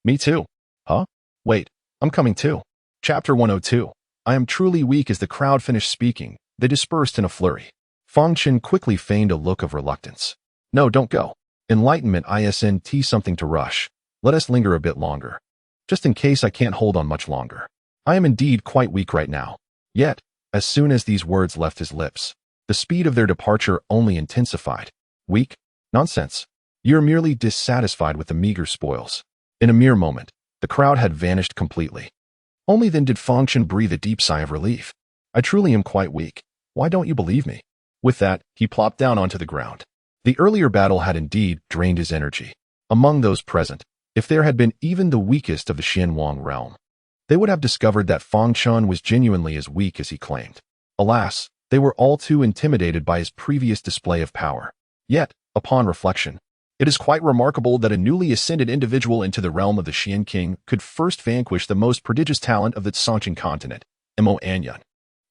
me too. Huh? Wait, I'm coming too." Chapter 102. I am truly weak. As the crowd finished speaking, they dispersed in a flurry. Fang Chen quickly feigned a look of reluctance. "No, don't go. Enlightenment isn't something to rush. Let us linger a bit longer. Just in case I can't hold on much longer. I am indeed quite weak right now." Yet, as soon as these words left his lips, the speed of their departure only intensified. "Weak? Nonsense. You're merely dissatisfied with the meager spoils." In a mere moment, the crowd had vanished completely. Only then did Fang Chen breathe a deep sigh of relief. "I truly am quite weak. Why don't you believe me?" With that, he plopped down onto the ground. The earlier battle had indeed drained his energy. Among those present, if there had been even the weakest of the Xian Wang realm, they would have discovered that Fang Chen was genuinely as weak as he claimed. Alas, they were all too intimidated by his previous display of power. Yet, upon reflection, it is quite remarkable that a newly ascended individual into the realm of the Xian King could first vanquish the most prodigious talent of the Sanqing continent, Mo Anyan.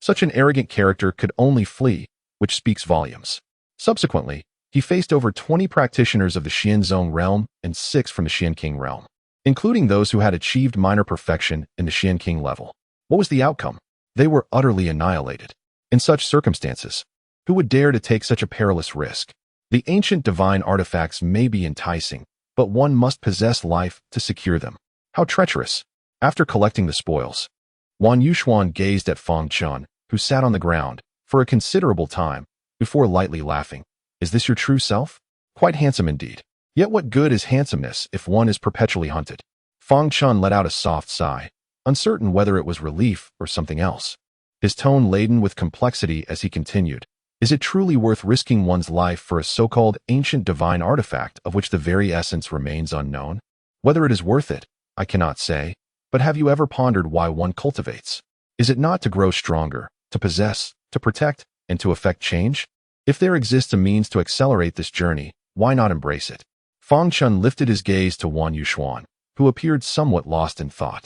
Such an arrogant character could only flee, which speaks volumes. Subsequently, he faced over 20 practitioners of the Xianzong realm and 6 from the Xian King realm, including those who had achieved minor perfection in the Xian King level. What was the outcome? They were utterly annihilated. In such circumstances, who would dare to take such a perilous risk? The ancient divine artifacts may be enticing, but one must possess life to secure them. How treacherous. After collecting the spoils, Wan Yuxuan gazed at Fang Chen, who sat on the ground, for a considerable time, before lightly laughing. Is this your true self? Quite handsome indeed. Yet what good is handsomeness if one is perpetually hunted? Fang Chen let out a soft sigh, uncertain whether it was relief or something else. His tone laden with complexity as he continued. Is it truly worth risking one's life for a so-called ancient divine artifact of which the very essence remains unknown? Whether it is worth it, I cannot say, but have you ever pondered why one cultivates? Is it not to grow stronger, to possess, to protect, and to effect change? If there exists a means to accelerate this journey, why not embrace it? Fang Chen lifted his gaze to Wan Yuxuan, who appeared somewhat lost in thought,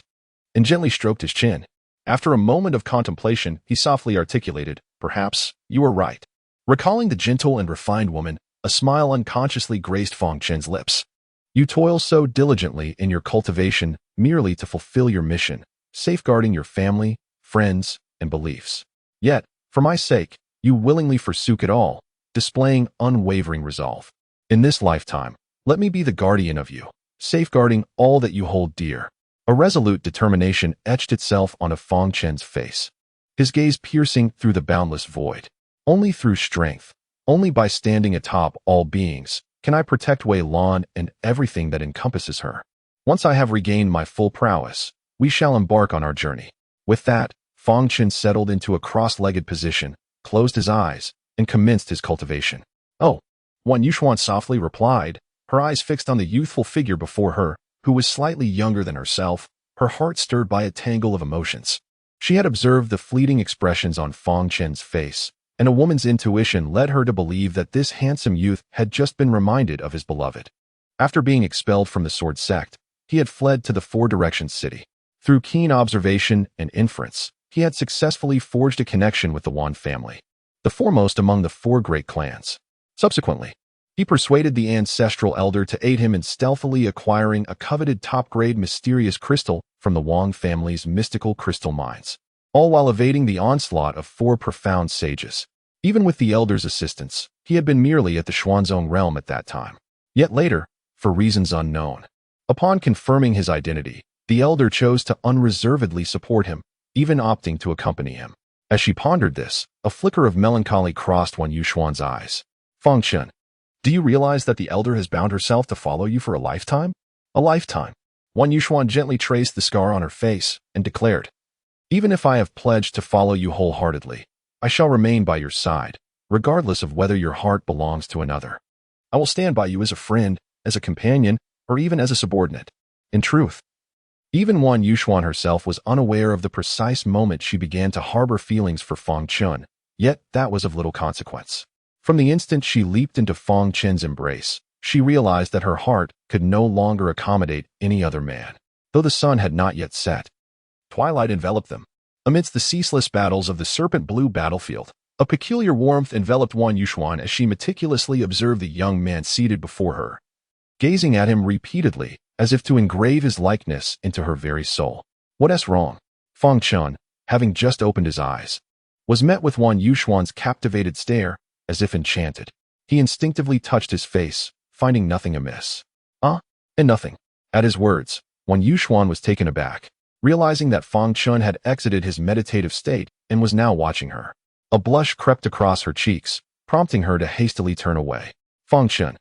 and gently stroked his chin. After a moment of contemplation, he softly articulated, "Perhaps you are right." Recalling the gentle and refined woman, a smile unconsciously graced Fang Chen's lips. You toil so diligently in your cultivation merely to fulfill your mission, safeguarding your family, friends, and beliefs. Yet, for my sake, you willingly forsook it all, displaying unwavering resolve. In this lifetime, let me be the guardian of you, safeguarding all that you hold dear. A resolute determination etched itself on Fang Chen's face, his gaze piercing through the boundless void. Only through strength, only by standing atop all beings, can I protect Wei Lan and everything that encompasses her. Once I have regained my full prowess, we shall embark on our journey. With that, Fang Chen settled into a cross-legged position, closed his eyes, and commenced his cultivation. Oh, Wan Yuxuan softly replied, her eyes fixed on the youthful figure before her, who was slightly younger than herself, her heart stirred by a tangle of emotions. She had observed the fleeting expressions on Fang Chen's face, and a woman's intuition led her to believe that this handsome youth had just been reminded of his beloved. After being expelled from the Sword Sect, he had fled to the Four Directions City. Through keen observation and inference, he had successfully forged a connection with the Wan family, the foremost among the four great clans. Subsequently, he persuaded the ancestral elder to aid him in stealthily acquiring a coveted top-grade mysterious crystal from the Wang family's mystical crystal mines, all while evading the onslaught of four profound sages. Even with the elder's assistance, he had been merely at the Xuanzong realm at that time. Yet later, for reasons unknown, upon confirming his identity, the elder chose to unreservedly support him, even opting to accompany him. As she pondered this, a flicker of melancholy crossed Wan Yuxuan's eyes. Fang Chen, do you realize that the elder has bound herself to follow you for a lifetime? A lifetime. Wan Yuxuan gently traced the scar on her face and declared, even if I have pledged to follow you wholeheartedly, I shall remain by your side, regardless of whether your heart belongs to another. I will stand by you as a friend, as a companion, or even as a subordinate. In truth, even Wan Yuxuan herself was unaware of the precise moment she began to harbor feelings for Fang Chen, yet that was of little consequence. From the instant she leaped into Fang Chen's embrace, she realized that her heart could no longer accommodate any other man. Though the sun had not yet set, twilight enveloped them. Amidst the ceaseless battles of the serpent-blue battlefield, a peculiar warmth enveloped Wan Yuxuan as she meticulously observed the young man seated before her, gazing at him repeatedly, as if to engrave his likeness into her very soul. What's wrong? Fang Chen, having just opened his eyes, was met with Wan Yuxuan's captivated stare, as if enchanted. He instinctively touched his face, finding nothing amiss. And nothing. At his words, Wan Yuxuan was taken aback, realizing that Fang Chen had exited his meditative state and was now watching her. A blush crept across her cheeks, prompting her to hastily turn away. Fang Chen,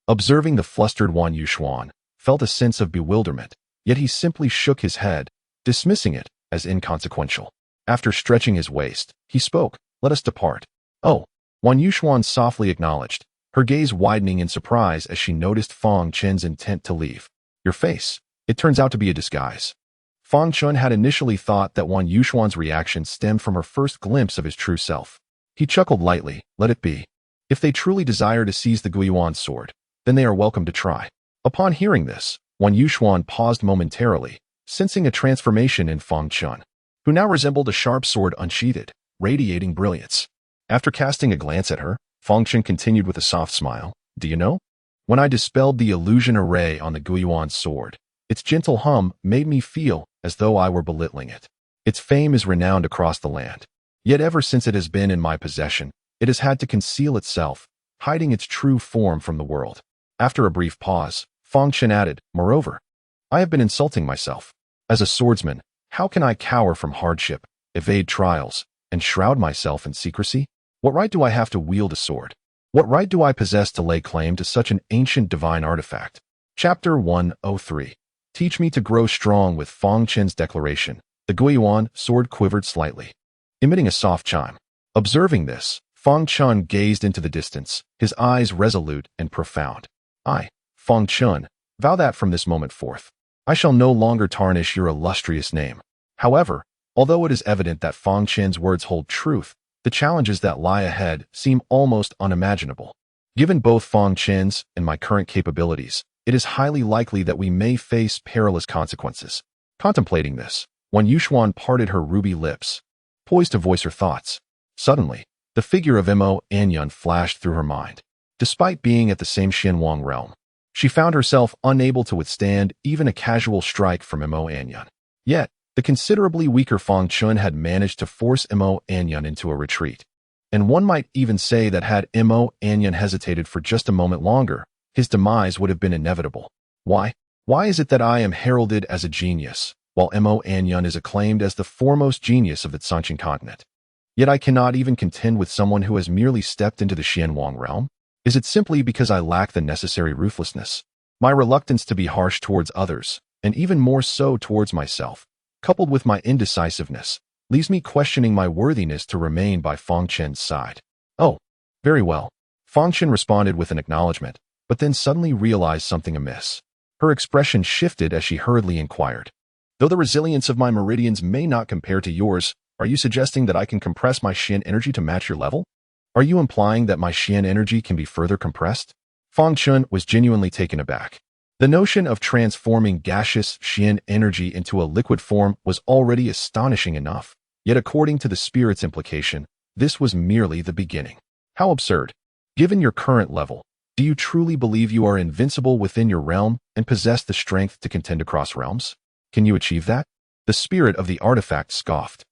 observing the flustered Wan Yuxuan, felt a sense of bewilderment, yet he simply shook his head, dismissing it as inconsequential. After stretching his waist, he spoke, "Let us depart." "Oh," Wan Yuxuan softly acknowledged, her gaze widening in surprise as she noticed Fang Chen's intent to leave. "Your face. It turns out to be a disguise." Fang Chen had initially thought that Wan Yuxuan's reaction stemmed from her first glimpse of his true self. He chuckled lightly, "Let it be. If they truly desire to seize the Guiyuan sword, then they are welcome to try." Upon hearing this, Wan Yuxuan paused momentarily, sensing a transformation in Fang Chen, who now resembled a sharp sword unsheathed, radiating brilliance. After casting a glance at her, Fang Chen continued with a soft smile, "Do you know? When I dispelled the illusion array on the Guiyuan sword, its gentle hum made me feel as though I were belittling it. Its fame is renowned across the land. Yet ever since it has been in my possession, it has had to conceal itself, hiding its true form from the world." After a brief pause, Fang Chen added, "Moreover, I have been insulting myself. As a swordsman, how can I cower from hardship, evade trials, and shroud myself in secrecy? What right do I have to wield a sword? What right do I possess to lay claim to such an ancient divine artifact? Chapter 103. Teach me to grow strong. With Fang Chen's declaration, the Guiyuan sword quivered slightly, emitting a soft chime. Observing this, Fang Chen gazed into the distance, his eyes resolute and profound. I, Fang Chen, vow that from this moment forth, I shall no longer tarnish your illustrious name. However, although it is evident that Fang Chen's words hold truth, the challenges that lie ahead seem almost unimaginable. Given both Fang Chen's and my current capabilities, it is highly likely that we may face perilous consequences. Contemplating this, when Yushuan parted her ruby lips, poised to voice her thoughts, suddenly, the figure of Mo Anyun flashed through her mind. Despite being at the same Xianwang realm, she found herself unable to withstand even a casual strike from Mo Anyun. Yet, the considerably weaker Fang Chen had managed to force Mo Anyun into a retreat. And one might even say that had Mo Anyun hesitated for just a moment longer, his demise would have been inevitable. Why? Why is it that I am heralded as a genius, while Mo Anyun is acclaimed as the foremost genius of the Sanqing continent? Yet I cannot even contend with someone who has merely stepped into the Xianwang realm? Is it simply because I lack the necessary ruthlessness? My reluctance to be harsh towards others, and even more so towards myself, coupled with my indecisiveness, leaves me questioning my worthiness to remain by Fang Chen's side. Oh, very well. Fang Chen responded with an acknowledgement, but then suddenly realized something amiss. Her expression shifted as she hurriedly inquired. Though the resilience of my meridians may not compare to yours, are you suggesting that I can compress my Xian energy to match your level? Are you implying that my Xian energy can be further compressed? Fang Chen was genuinely taken aback. The notion of transforming gaseous Xian energy into a liquid form was already astonishing enough, yet according to the spirit's implication, this was merely the beginning. How absurd! Given your current level, do you truly believe you are invincible within your realm and possess the strength to contend across realms? Can you achieve that? The spirit of the artifact scoffed.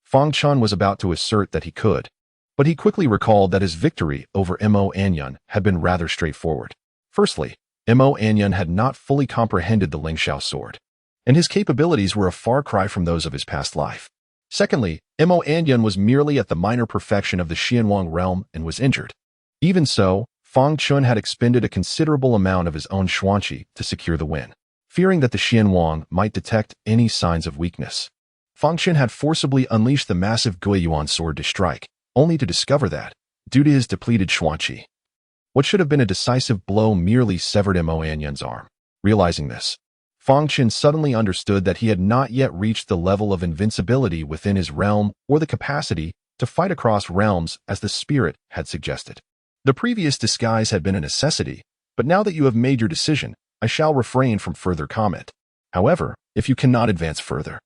Fang Chen was about to assert that he could, but he quickly recalled that his victory over Mo Anyun had been rather straightforward. Firstly, Mo Anyun had not fully comprehended the Lingxiao sword, and his capabilities were a far cry from those of his past life. Secondly, Mo Anyun was merely at the minor perfection of the Xianwang realm and was injured. Even so, Fang Chen had expended a considerable amount of his own xuanqi to secure the win, fearing that the Xianwang might detect any signs of weakness. Fang Chen had forcibly unleashed the massive Guiyuan sword to strike, only to discover that, due to his depleted xuanqi, what should have been a decisive blow merely severed Mo Anyun's arm. Realizing this, Fang Chen suddenly understood that he had not yet reached the level of invincibility within his realm or the capacity to fight across realms as the spirit had suggested. The previous disguise had been a necessity, but now that you have made your decision, I shall refrain from further comment. However, if you cannot advance further,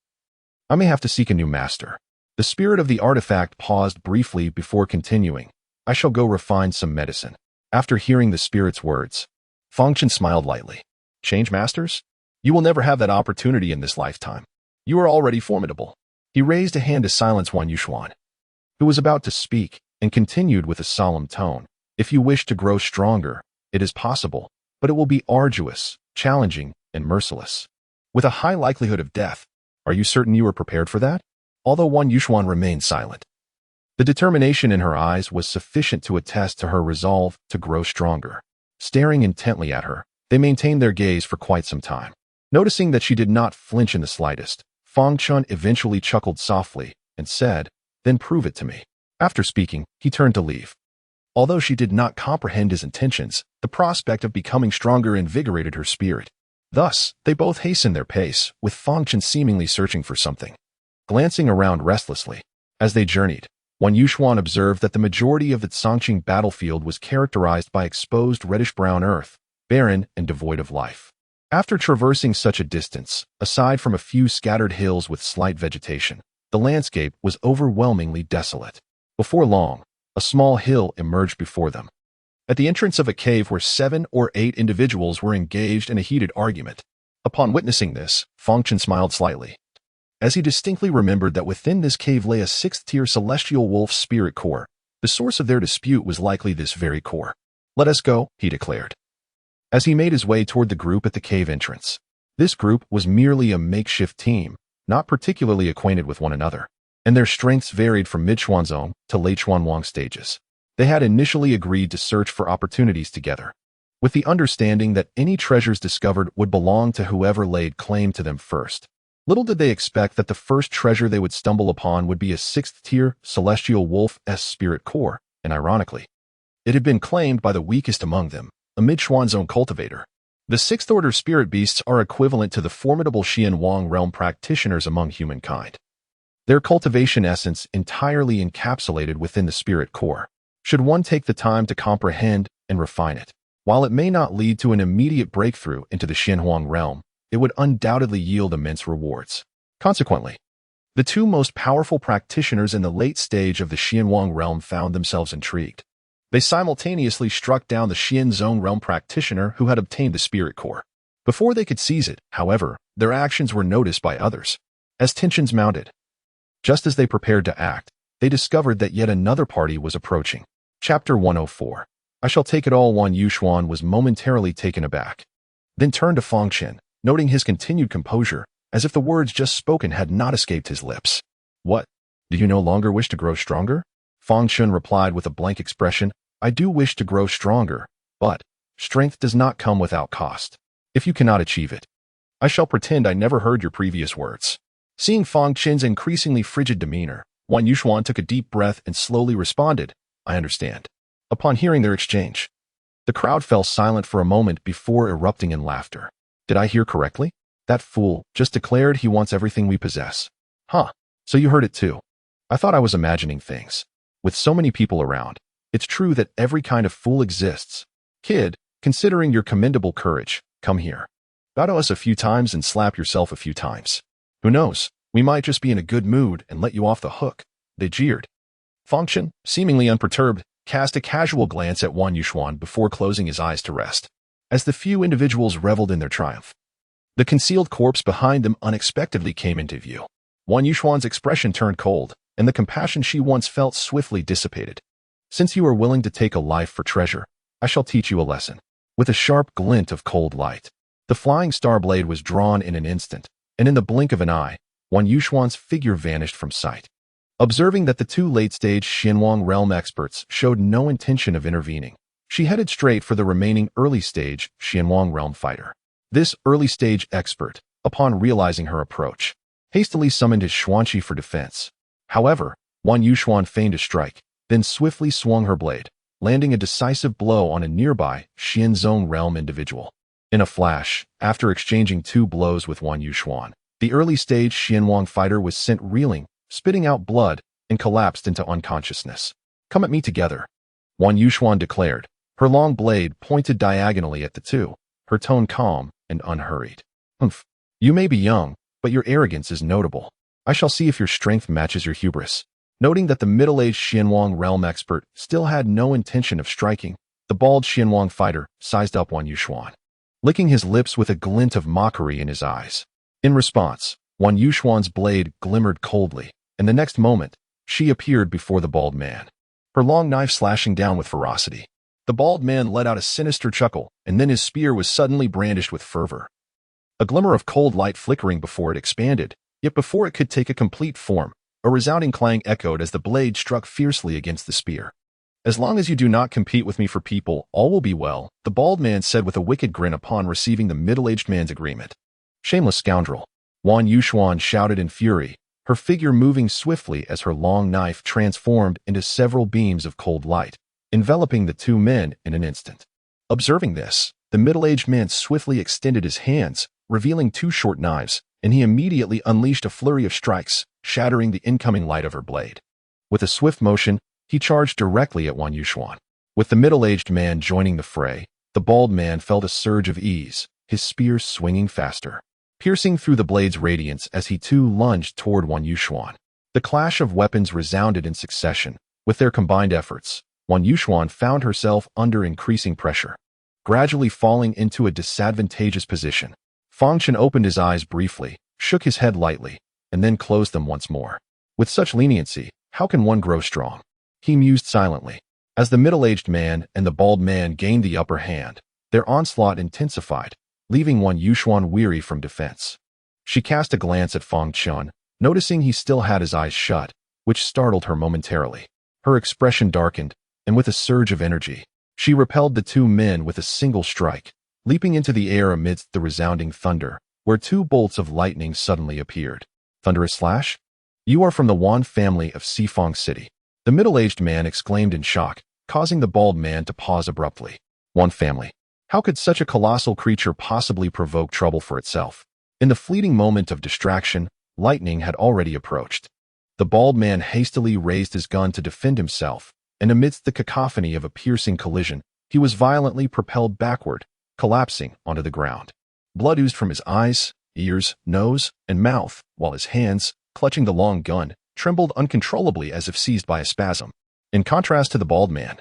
I may have to seek a new master. The spirit of the artifact paused briefly before continuing. I shall go refine some medicine. After hearing the spirit's words, Fang Chen smiled lightly. Change masters? You will never have that opportunity in this lifetime. You are already formidable. He raised a hand to silence Wan Yushuan, who was about to speak, and continued with a solemn tone. If you wish to grow stronger, it is possible, but it will be arduous, challenging, and merciless, with a high likelihood of death. Are you certain you are prepared for that? Although Wan Yushuan remained silent, the determination in her eyes was sufficient to attest to her resolve to grow stronger. Staring intently at her, they maintained their gaze for quite some time. Noticing that she did not flinch in the slightest, Fang Chen eventually chuckled softly and said, "Then prove it to me." After speaking, he turned to leave. Although she did not comprehend his intentions, the prospect of becoming stronger invigorated her spirit. Thus, they both hastened their pace, with Fang Chen seemingly searching for something. Glancing around restlessly, as they journeyed, Wan Yushuan observed that the majority of the Sanqing battlefield was characterized by exposed reddish-brown earth, barren and devoid of life. After traversing such a distance, aside from a few scattered hills with slight vegetation, the landscape was overwhelmingly desolate. Before long, a small hill emerged before them, at the entrance of a cave where 7 or 8 individuals were engaged in a heated argument. Upon witnessing this, Fang Chen smiled slightly, as he distinctly remembered that within this cave lay a 6th-tier celestial wolf spirit core. The source of their dispute was likely this very core. "Let us go," he declared, as he made his way toward the group at the cave entrance. This group was merely a makeshift team, not particularly acquainted with one another, and their strengths varied from mid-Xuanzong to late Xuanwang stages. They had initially agreed to search for opportunities together, with the understanding that any treasures discovered would belong to whoever laid claim to them first. Little did they expect that the first treasure they would stumble upon would be a 6th-tier celestial wolf-s spirit core, and ironically, it had been claimed by the weakest among them, a mid-Xuanzong cultivator. The 6th-order spirit beasts are equivalent to the formidable Xianwang realm practitioners among humankind. Their cultivation essence entirely encapsulated within the spirit core. Should one take the time to comprehend and refine it, while it may not lead to an immediate breakthrough into the Xianwang realm, it would undoubtedly yield immense rewards. Consequently, the two most powerful practitioners in the late stage of the Xianwang realm found themselves intrigued. They simultaneously struck down the Xianzong realm practitioner who had obtained the spirit core. Before they could seize it, however, their actions were noticed by others. As tensions mounted, just as they prepared to act, they discovered that yet another party was approaching. Chapter 104. I shall take it all. Wan Yuxuan was momentarily taken aback, then turned to Fang Chen, noting his continued composure, as if the words just spoken had not escaped his lips. What? Do you no longer wish to grow stronger? Fang Chen replied with a blank expression. I do wish to grow stronger, but strength does not come without cost. If you cannot achieve it, I shall pretend I never heard your previous words. Seeing Fang Chen's increasingly frigid demeanor, Wan Yuxuan took a deep breath and slowly responded, I understand. Upon hearing their exchange, the crowd fell silent for a moment before erupting in laughter. Did I hear correctly? That fool just declared he wants everything we possess. Huh, so you heard it too. I thought I was imagining things. With so many people around, it's true that every kind of fool exists. Kid, considering your commendable courage, come here. Bow to us a few times and slap yourself a few times. Who knows, we might just be in a good mood and let you off the hook. They jeered. Fang Chen, seemingly unperturbed, cast a casual glance at Wan Yuxuan before closing his eyes to rest. As the few individuals reveled in their triumph, the concealed corpse behind them unexpectedly came into view. Wan Yuxuan's expression turned cold, and the compassion she once felt swiftly dissipated. Since you are willing to take a life for treasure, I shall teach you a lesson. With a sharp glint of cold light, the flying star blade was drawn in an instant, and in the blink of an eye, Wan Yuxuan's figure vanished from sight. Observing that the two late-stage Xianwang realm experts showed no intention of intervening, she headed straight for the remaining early-stage Xianwang realm fighter. This early-stage expert, upon realizing her approach, hastily summoned his xuanqi for defense. However, Wan Yuxuan feigned a strike, then swiftly swung her blade, landing a decisive blow on a nearby Xianzong realm individual. In a flash, after exchanging two blows with Wan Yuxuan, the early-stage Xianwang fighter was sent reeling, spitting out blood, and collapsed into unconsciousness. Come at me together, Wan Yuxuan declared, her long blade pointed diagonally at the two, her tone calm and unhurried. Humph. You may be young, but your arrogance is notable. I shall see if your strength matches your hubris. Noting that the middle-aged Xianwang realm expert still had no intention of striking, the bald Xianwang fighter sized up Wan Yuxuan, licking his lips with a glint of mockery in his eyes. In response, Wan Yuxuan's blade glimmered coldly, and the next moment, she appeared before the bald man, her long knife slashing down with ferocity. The bald man let out a sinister chuckle, and then his spear was suddenly brandished with fervor. A glimmer of cold light flickering before it expanded, yet before it could take a complete form, a resounding clang echoed as the blade struck fiercely against the spear. As long as you do not compete with me for people, all will be well, the bald man said with a wicked grin upon receiving the middle-aged man's agreement. Shameless scoundrel, Wan Yuxuan shouted in fury, her figure moving swiftly as her long knife transformed into several beams of cold light, enveloping the two men in an instant. Observing this, the middle-aged man swiftly extended his hands, revealing two short knives, and he immediately unleashed a flurry of strikes, shattering the incoming light of her blade. With a swift motion, he charged directly at Wan Yuxuan. With the middle-aged man joining the fray, the bald man felt a surge of ease, his spear swinging faster, piercing through the blade's radiance as he too lunged toward Wan Yuxuan. The clash of weapons resounded in succession. With their combined efforts, Wan Yuxuan found herself under increasing pressure, gradually falling into a disadvantageous position. Fang Chen opened his eyes briefly, shook his head lightly, and then closed them once more. With such leniency, how can one grow strong? He mused silently. As the middle-aged man and the bald man gained the upper hand, their onslaught intensified, leaving Wan Yuxuan weary from defense. She cast a glance at Fang Chen, noticing he still had his eyes shut, which startled her momentarily. Her expression darkened, and with a surge of energy, she repelled the two men with a single strike, leaping into the air amidst the resounding thunder, where two bolts of lightning suddenly appeared. Thunderous slash? You are from the Wan family of Sifang City. The middle-aged man exclaimed in shock, causing the bald man to pause abruptly. Wan family. How could such a colossal creature possibly provoke trouble for itself? In the fleeting moment of distraction, lightning had already approached. The bald man hastily raised his gun to defend himself, and amidst the cacophony of a piercing collision, he was violently propelled backward, collapsing onto the ground. Blood oozed from his eyes, ears, nose, and mouth, while his hands, clutching the long gun, trembled uncontrollably as if seized by a spasm. In contrast to the bald man,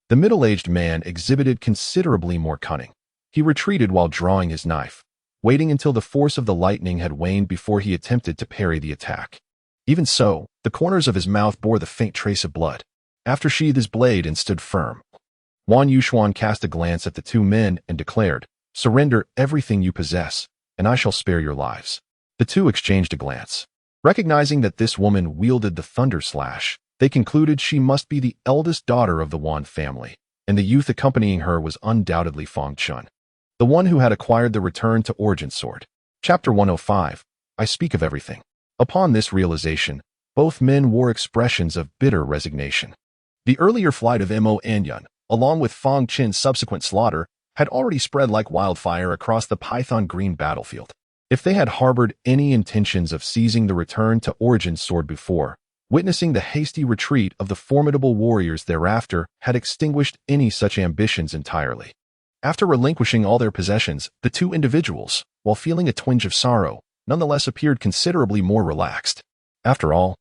the middle-aged man exhibited considerably more cunning. He retreated while drawing his knife, waiting until the force of the lightning had waned before he attempted to parry the attack. Even so, the corners of his mouth bore the faint trace of blood. After sheathed his blade and stood firm, Wan Yuxuan cast a glance at the two men and declared, "Surrender everything you possess, and I shall spare your lives." The two exchanged a glance. Recognizing that this woman wielded the thunder slash, they concluded she must be the eldest daughter of the Wan family, and the youth accompanying her was undoubtedly Fang Chen, the one who had acquired the Return to Origin sword. Chapter 105. I speak of everything. Upon this realization, both men wore expressions of bitter resignation. The earlier flight of Mo Anyun, along with Fang Chen's subsequent slaughter, had already spread like wildfire across the Python Green battlefield. If they had harbored any intentions of seizing the Return to Origin sword before, witnessing the hasty retreat of the formidable warriors thereafter had extinguished any such ambitions entirely. After relinquishing all their possessions, the two individuals, while feeling a twinge of sorrow, nonetheless appeared considerably more relaxed. After all,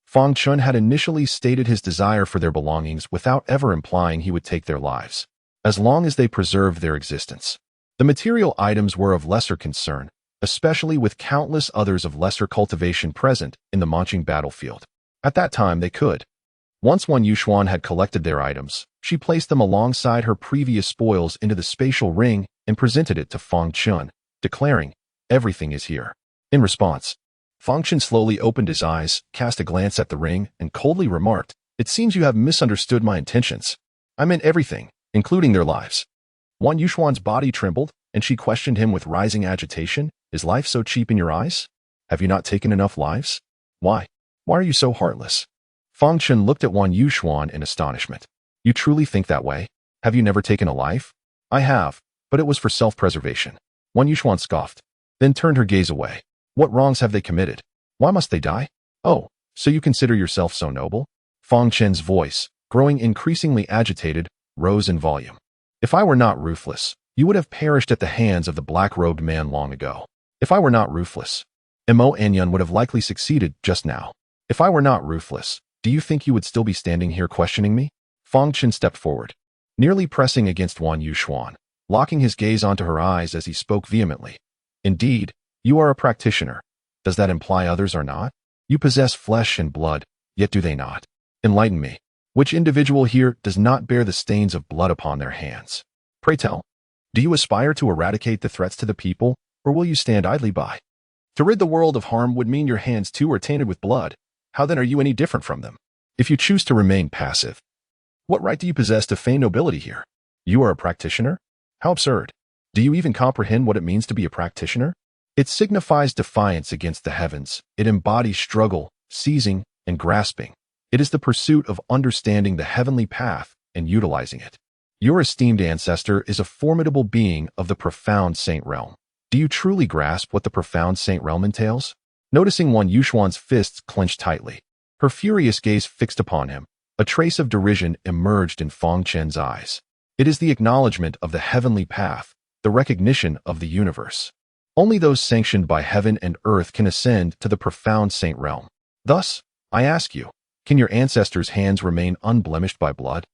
Fang Chen had initially stated his desire for their belongings without ever implying he would take their lives, as long as they preserved their existence. The material items were of lesser concern, especially with countless others of lesser cultivation present in the Manqing battlefield. At that time they could. Once Wan Yuxuan had collected their items, she placed them alongside her previous spoils into the spatial ring and presented it to Fang Chen, declaring, "Everything is here." In response, Fang Chen slowly opened his eyes, cast a glance at the ring, and coldly remarked, "It seems you have misunderstood my intentions. I meant everything, including their lives." Wan Yuxuan's body trembled, and she questioned him with rising agitation, "Is life so cheap in your eyes? Have you not taken enough lives? Why? Why are you so heartless?" Fang Chen looked at Wan Yuxuan in astonishment. "You truly think that way? Have you never taken a life?" "I have, but it was for self-preservation." Wan Yuxuan scoffed, then turned her gaze away. "What wrongs have they committed? Why must they die?" "Oh, so you consider yourself so noble?" Fang Chen's voice, growing increasingly agitated, rose in volume. "If I were not ruthless, you would have perished at the hands of the black-robed man long ago. If I were not ruthless, Mo Anyun would have likely succeeded just now. If I were not ruthless, do you think you would still be standing here questioning me?" Fang Chen stepped forward, nearly pressing against Wan Yuxuan, locking his gaze onto her eyes as he spoke vehemently. "Indeed, you are a practitioner. Does that imply others are not? You possess flesh and blood, yet do they not? Enlighten me. Which individual here does not bear the stains of blood upon their hands? Pray tell, do you aspire to eradicate the threats to the people, or will you stand idly by? To rid the world of harm would mean your hands too are tainted with blood. How then are you any different from them? If you choose to remain passive, what right do you possess to feign nobility here? You are a practitioner? How absurd. Do you even comprehend what it means to be a practitioner? It signifies defiance against the heavens. It embodies struggle, seizing, and grasping. It is the pursuit of understanding the heavenly path and utilizing it. Your esteemed ancestor is a formidable being of the profound saint realm. Do you truly grasp what the profound saint realm entails? Noticing Wan Yuxuan's fists clenched tightly, her furious gaze fixed upon him, a trace of derision emerged in Fang Chen's eyes. It is the acknowledgement of the heavenly path, the recognition of the universe. Only those sanctioned by heaven and earth can ascend to the profound saint realm. Thus, I ask you, can your ancestors' hands remain unblemished by blood?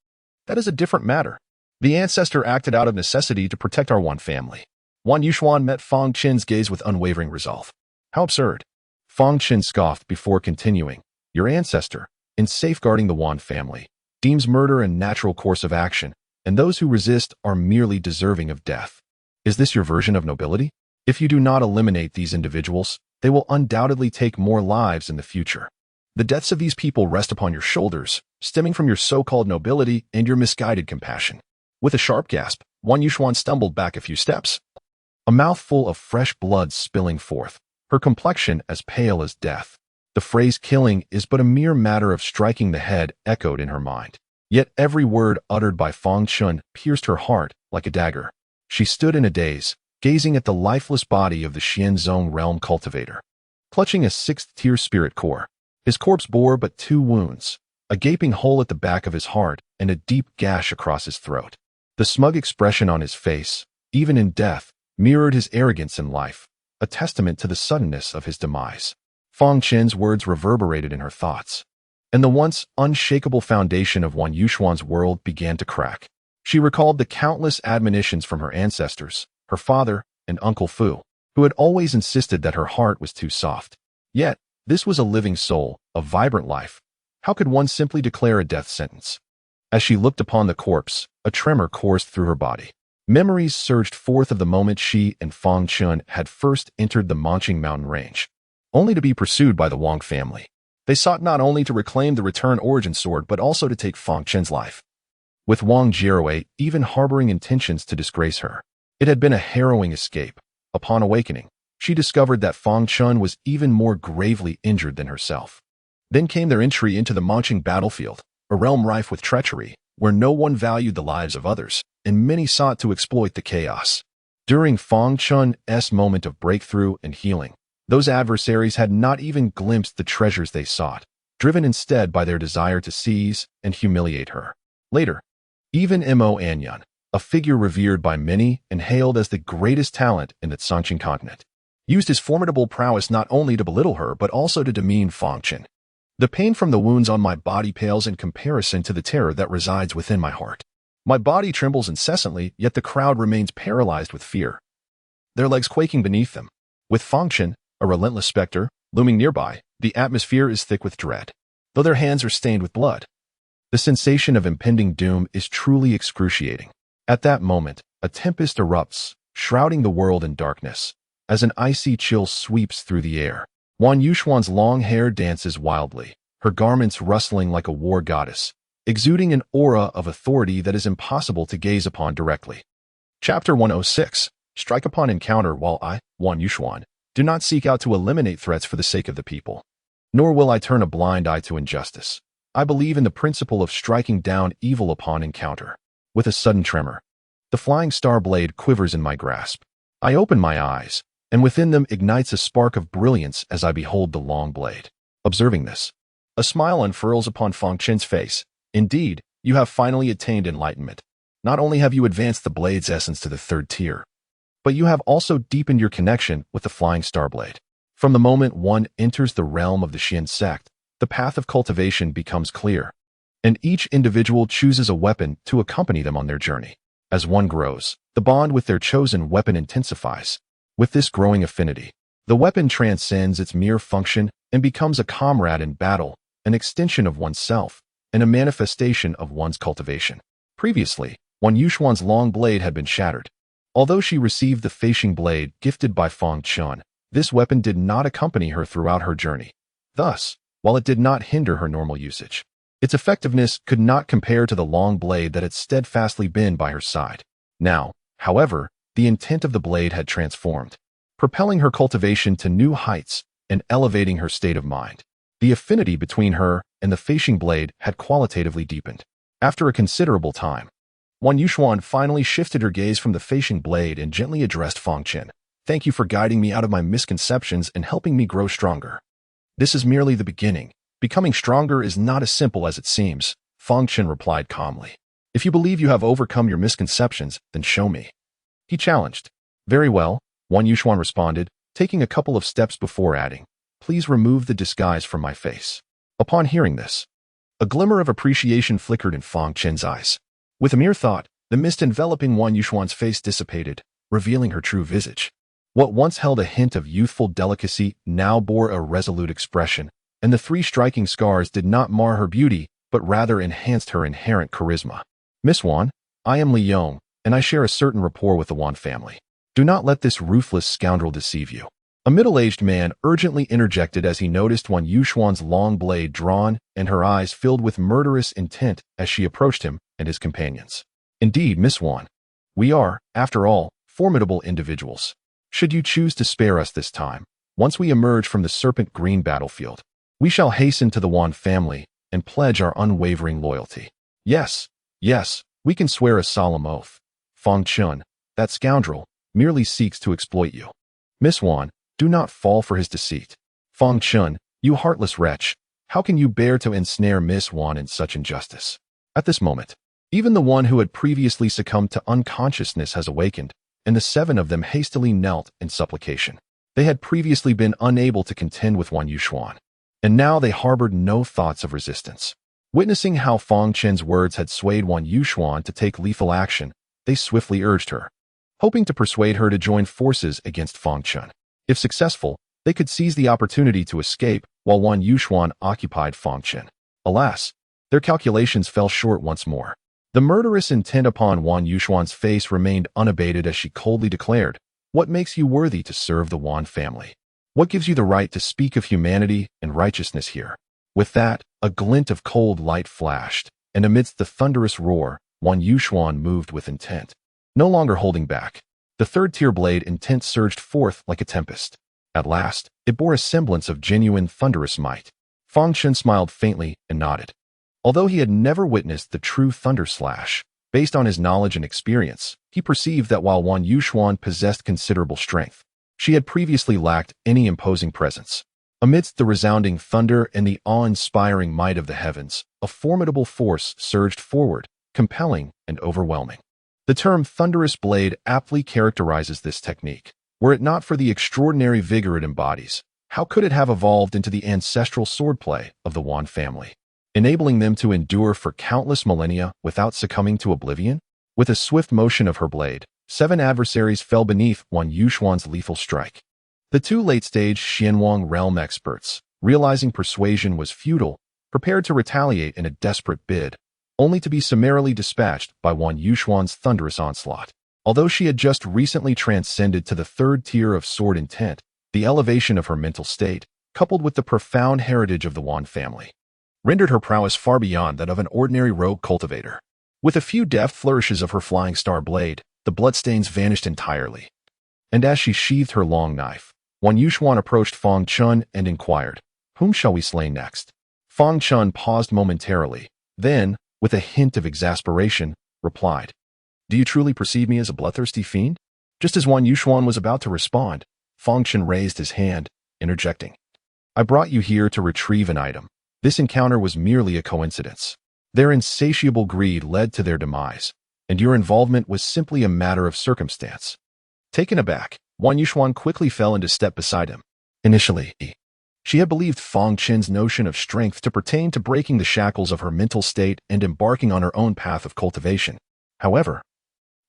That is a different matter. The ancestor acted out of necessity to protect our Wan family. Wan Yuxuan met Fang Chen's gaze with unwavering resolve. How absurd. Fang Chen scoffed before continuing. Your ancestor, in safeguarding the Wan family, deems murder a natural course of action, and those who resist are merely deserving of death. Is this your version of nobility? If you do not eliminate these individuals, they will undoubtedly take more lives in the future. The deaths of these people rest upon your shoulders, stemming from your so-called nobility and your misguided compassion. With a sharp gasp, Wang Yuxuan stumbled back a few steps, a mouthful of fresh blood spilling forth, her complexion as pale as death. The phrase killing is but a mere matter of striking the head echoed in her mind. Yet every word uttered by Fang Chen pierced her heart like a dagger. She stood in a daze, gazing at the lifeless body of the Xianzong realm cultivator. Clutching a sixth-tier spirit core, his corpse bore but 2 wounds, a gaping hole at the back of his heart and a deep gash across his throat. The smug expression on his face, even in death, mirrored his arrogance in life, a testament to the suddenness of his demise. Fang Chen's words reverberated in her thoughts, and the once unshakable foundation of Wang Yuxuan's world began to crack. She recalled the countless admonitions from her ancestors, her father, and Uncle Fu, who had always insisted that her heart was too soft. Yet, this was a living soul, a vibrant life. How could one simply declare a death sentence? As she looked upon the corpse, a tremor coursed through her body. Memories surged forth of the moment she and Fang Chen had first entered the Monqing mountain range, only to be pursued by the Wang family. They sought not only to reclaim the Return Origin Sword but also to take Fang Chen's life, with Wang Jierui even harboring intentions to disgrace her. It had been a harrowing escape. Upon awakening, she discovered that Fang Chen was even more gravely injured than herself. Then came their entry into the Monqing battlefield, a realm rife with treachery, where no one valued the lives of others, and many sought to exploit the chaos. During Fang Chen's moment of breakthrough and healing, those adversaries had not even glimpsed the treasures they sought, driven instead by their desire to seize and humiliate her. Later, even Mo Anyan, a figure revered by many and hailed as the greatest talent in the Sanqing continent, used his formidable prowess not only to belittle her but also to demean Fang Chen. The pain from the wounds on my body pales in comparison to the terror that resides within my heart. My body trembles incessantly, yet the crowd remains paralyzed with fear, their legs quaking beneath them. With Fang Chen, a relentless specter, looming nearby, the atmosphere is thick with dread. Though their hands are stained with blood, the sensation of impending doom is truly excruciating. At that moment, a tempest erupts, shrouding the world in darkness. As an icy chill sweeps through the air, Wang Yuxuan's long hair dances wildly, her garments rustling like a war goddess, exuding an aura of authority that is impossible to gaze upon directly. Chapter 106. Strike upon encounter. While I, Wang Yuxuan, do not seek out to eliminate threats for the sake of the people, nor will I turn a blind eye to injustice. I believe in the principle of striking down evil upon encounter. With a sudden tremor, the flying star blade quivers in my grasp. I open my eyes, and within them ignites a spark of brilliance as I behold the long blade. Observing this, a smile unfurls upon Fang Chen's face. Indeed, you have finally attained enlightenment. Not only have you advanced the blade's essence to the 3rd tier, but you have also deepened your connection with the flying star blade. From the moment one enters the realm of the Xian sect, the path of cultivation becomes clear, and each individual chooses a weapon to accompany them on their journey. As one grows, the bond with their chosen weapon intensifies. With this growing affinity, the weapon transcends its mere function and becomes a comrade in battle, an extension of oneself, and a manifestation of one's cultivation. Previously, Wang Yuxuan's long blade had been shattered. Although she received the Feishing blade gifted by Fang Chen, this weapon did not accompany her throughout her journey. Thus, while it did not hinder her normal usage, its effectiveness could not compare to the long blade that had steadfastly been by her side. Now, however, the intent of the blade had transformed, propelling her cultivation to new heights and elevating her state of mind. The affinity between her and the Feishing blade had qualitatively deepened. After a considerable time, Wang Yuxuan finally shifted her gaze from the Feishing blade and gently addressed Fang Chen. Thank you for guiding me out of my misconceptions and helping me grow stronger. This is merely the beginning. Becoming stronger is not as simple as it seems, Fang Chen replied calmly. If you believe you have overcome your misconceptions, then show me, he challenged. Very well, Wang Yuxuan responded, taking a couple of steps before adding, please remove the disguise from my face. Upon hearing this, a glimmer of appreciation flickered in Fang Chen's eyes. With a mere thought, the mist enveloping Wang Yuxuan's face dissipated, revealing her true visage. What once held a hint of youthful delicacy now bore a resolute expression, and the 3 striking scars did not mar her beauty, but rather enhanced her inherent charisma. Miss Wan, I am Li Yong, and I share a certain rapport with the Wan family. Do not let this ruthless scoundrel deceive you. A middle-aged man urgently interjected as he noticed Wan Yuxuan's long blade drawn and her eyes filled with murderous intent as she approached him and his companions. Indeed, Miss Wan, we are, after all, formidable individuals. Should you choose to spare us this time, once we emerge from the Serpent Green battlefield, we shall hasten to the Wan family and pledge our unwavering loyalty. Yes, we can swear a solemn oath. Fang Chen, that scoundrel, merely seeks to exploit you. Miss Wan, do not fall for his deceit. Fang Chen, you heartless wretch, how can you bear to ensnare Miss Wan in such injustice? At this moment, even the one who had previously succumbed to unconsciousness has awakened, and the 7 of them hastily knelt in supplication. They had previously been unable to contend with Wan Yuxuan, and now they harbored no thoughts of resistance. Witnessing how Fang Chen's words had swayed Wan Yuxuan to take lethal action, they swiftly urged her, hoping to persuade her to join forces against Fang Chen. If successful, they could seize the opportunity to escape while Wan Yuxuan occupied Fang Chen. Alas, their calculations fell short once more. The murderous intent upon Wan Yuxuan's face remained unabated as she coldly declared, "What makes you worthy to serve the Wan family? What gives you the right to speak of humanity and righteousness here?" With that, a glint of cold light flashed, and amidst the thunderous roar, Wan Yuxuan moved with intent. No longer holding back, the third-tier blade intent surged forth like a tempest. At last, it bore a semblance of genuine thunderous might. Fang Chen smiled faintly and nodded. Although he had never witnessed the true thunder slash, based on his knowledge and experience, he perceived that while Wan Yuxuan possessed considerable strength, she had previously lacked any imposing presence. Amidst the resounding thunder and the awe-inspiring might of the heavens, a formidable force surged forward, compelling and overwhelming. The term thunderous blade aptly characterizes this technique. Were it not for the extraordinary vigor it embodies, how could it have evolved into the ancestral swordplay of the Wan family, enabling them to endure for countless millennia without succumbing to oblivion? With a swift motion of her blade, 7 adversaries fell beneath Wan Yuxuan's lethal strike. The 2 late-stage Xianwang realm experts, realizing persuasion was futile, prepared to retaliate in a desperate bid, only to be summarily dispatched by Wan Yuxuan's thunderous onslaught. Although she had just recently transcended to the 3rd tier of sword intent, the elevation of her mental state, coupled with the profound heritage of the Wan family, rendered her prowess far beyond that of an ordinary rogue cultivator. With a few deft flourishes of her flying star blade, the bloodstains vanished entirely. And as she sheathed her long knife, Wan Yuxuan approached Fang Chen and inquired, "Whom shall we slay next?" Fang Chen paused momentarily, then, with a hint of exasperation, replied, "Do you truly perceive me as a bloodthirsty fiend?" Just as Wan Yuxuan was about to respond, Fang Chen raised his hand, interjecting, "I brought you here to retrieve an item. This encounter was merely a coincidence. Their insatiable greed led to their demise, and your involvement was simply a matter of circumstance." Taken aback, Wan Yuxuan quickly fell into step beside him. Initially, she had believed Fang Chen's notion of strength to pertain to breaking the shackles of her mental state and embarking on her own path of cultivation. However,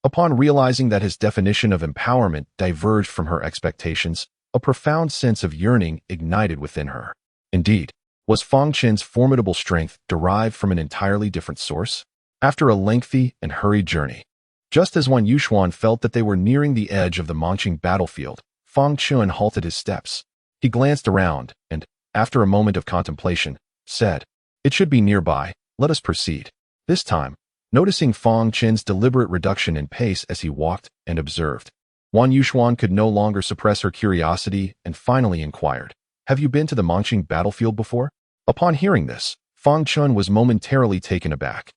upon realizing that his definition of empowerment diverged from her expectations, a profound sense of yearning ignited within her. Indeed, was Fang Chen's formidable strength derived from an entirely different source? After a lengthy and hurried journey, just as Wan Yuxuan felt that they were nearing the edge of the Mongqing battlefield, Fang Chen halted his steps. He glanced around and, after a moment of contemplation, said, "It should be nearby, let us proceed." This time, noticing Fang Chen's deliberate reduction in pace as he walked and observed, Wan Yuxuan could no longer suppress her curiosity and finally inquired, "Have you been to the Mongqing battlefield before?" Upon hearing this, Fang Chen was momentarily taken aback,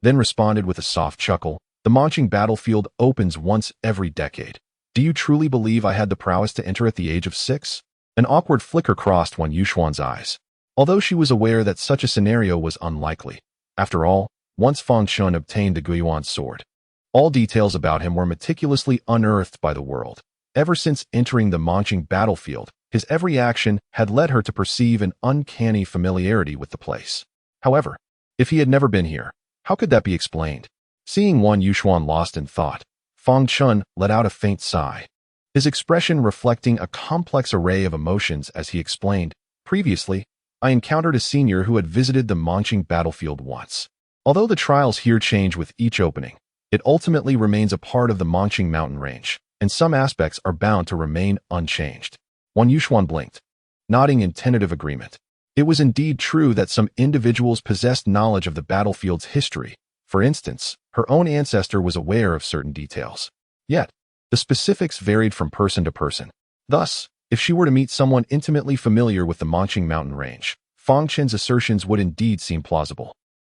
then responded with a soft chuckle, "The Mongqing battlefield opens once every decade. Do you truly believe I had the prowess to enter at the age of 6? An awkward flicker crossed Wan Yuxuan's eyes. Although she was aware that such a scenario was unlikely, after all, once Fang Chen obtained the Guiyuan sword, all details about him were meticulously unearthed by the world. Ever since entering the Mongqing battlefield, his every action had led her to perceive an uncanny familiarity with the place. However, if he had never been here, how could that be explained? Seeing Wan Yuxuan lost in thought, Fang Chen let out a faint sigh, his expression reflecting a complex array of emotions as he explained, "Previously, I encountered a senior who had visited the Mongqing battlefield once. Although the trials here change with each opening, it ultimately remains a part of the Mongqing mountain range. and some aspects are bound to remain unchanged. Wan Yuxuan blinked, nodding in tentative agreement. It was indeed true that some individuals possessed knowledge of the battlefield's history. For instance, her own ancestor was aware of certain details. Yet, the specifics varied from person to person. Thus, if she were to meet someone intimately familiar with the Monqing mountain range, Fang Chen's assertions would indeed seem plausible.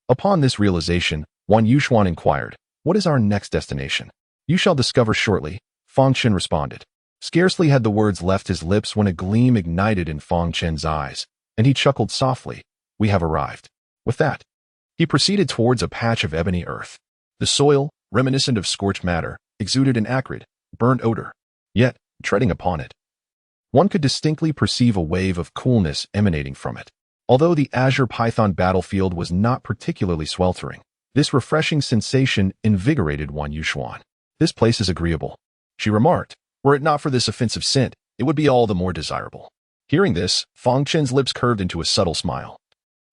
Upon this realization, Wan Yuxuan inquired, "What is our next destination?" "You shall discover shortly," Fang Chen responded. Scarcely had the words left his lips when a gleam ignited in Fang Chen's eyes, and he chuckled softly. "We have arrived." With that, he proceeded towards a patch of ebony earth. The soil, reminiscent of scorched matter, exuded an acrid, burnt odor. Yet, treading upon it, one could distinctly perceive a wave of coolness emanating from it. Although the Azure Python battlefield was not particularly sweltering, this refreshing sensation invigorated Wan Yuxuan. "This place is agreeable," she remarked. "Were it not for this offensive scent, it would be all the more desirable." Hearing this, Fang Chen's lips curved into a subtle smile,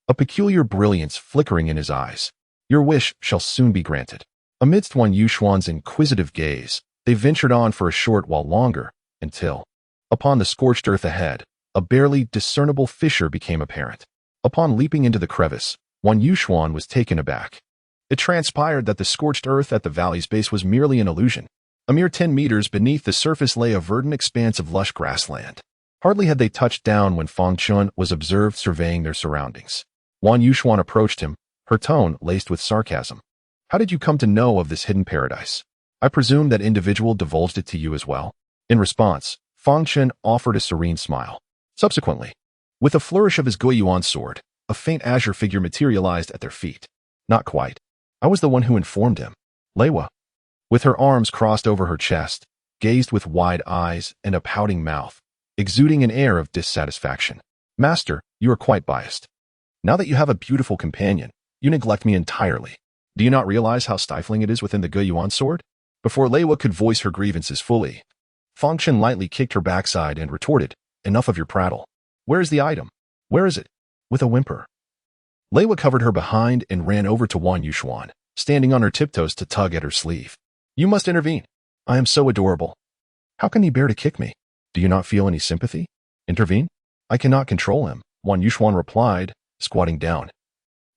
a peculiar brilliance flickering in his eyes. "Your wish shall soon be granted." Amidst Wan Yuxuan's inquisitive gaze, they ventured on for a short while longer, until, upon the scorched earth ahead, a barely discernible fissure became apparent. Upon leaping into the crevice, Wan Yuxuan was taken aback. It transpired that the scorched earth at the valley's base was merely an illusion. A mere 10 meters beneath the surface lay a verdant expanse of lush grassland. Hardly had they touched down when Fang Chen was observed surveying their surroundings. Wan Yuxuan approached him, her tone laced with sarcasm. "How did you come to know of this hidden paradise? I presume that individual divulged it to you as well?" In response, Fang Chen offered a serene smile. Subsequently, with a flourish of his Guiyuan sword, a faint azure figure materialized at their feet. "Not quite. I was the one who informed him." Leiwa, with her arms crossed over her chest, gazed with wide eyes and a pouting mouth, exuding an air of dissatisfaction. "Master, you are quite biased. Now that you have a beautiful companion, you neglect me entirely. Do you not realize how stifling it is within the Guiyuan sword?" Before Leiwa could voice her grievances fully, Fang Chen lightly kicked her backside and retorted, "Enough of your prattle. Where is the item? Where is it?" With a whimper, Leiwa covered her behind and ran over to Wan Yuxuan, standing on her tiptoes to tug at her sleeve. "You must intervene. I am so adorable. How can he bear to kick me? Do you not feel any sympathy?" "Intervene? I cannot control him," Wan Yuxuan replied, squatting down,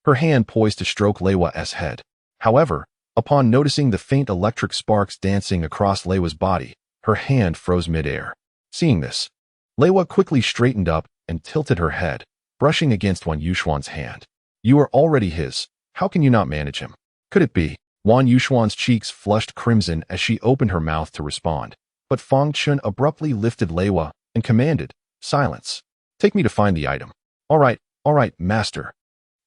her hand poised to stroke Leiwa's head. However, upon noticing the faint electric sparks dancing across Leiwa's body, her hand froze midair. Seeing this, Leiwa quickly straightened up and tilted her head, brushing against Wan Yuxuan's hand. "You are already his. How can you not manage him?" Could it be? Wan Yuxuan's cheeks flushed crimson as she opened her mouth to respond. But Fang Chen abruptly lifted Leiwa and commanded, "Silence. Take me to find the item." All right, master.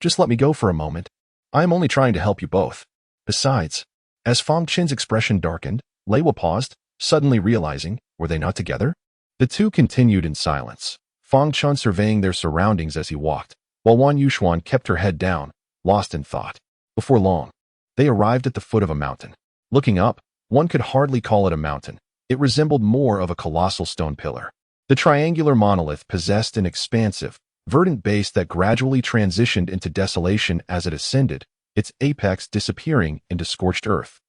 Just let me go for a moment. I am only trying to help you both." Besides, as Fang Chen's expression darkened, Leiwa paused, suddenly realizing, were they not together? The two continued in silence, Fang Chen surveying their surroundings as he walked, while Wan Yuxuan kept her head down, lost in thought. Before long, they arrived at the foot of a mountain. Looking up, one could hardly call it a mountain. It resembled more of a colossal stone pillar. The triangular monolith possessed an expansive, verdant base that gradually transitioned into desolation as it ascended, its apex disappearing into scorched earth.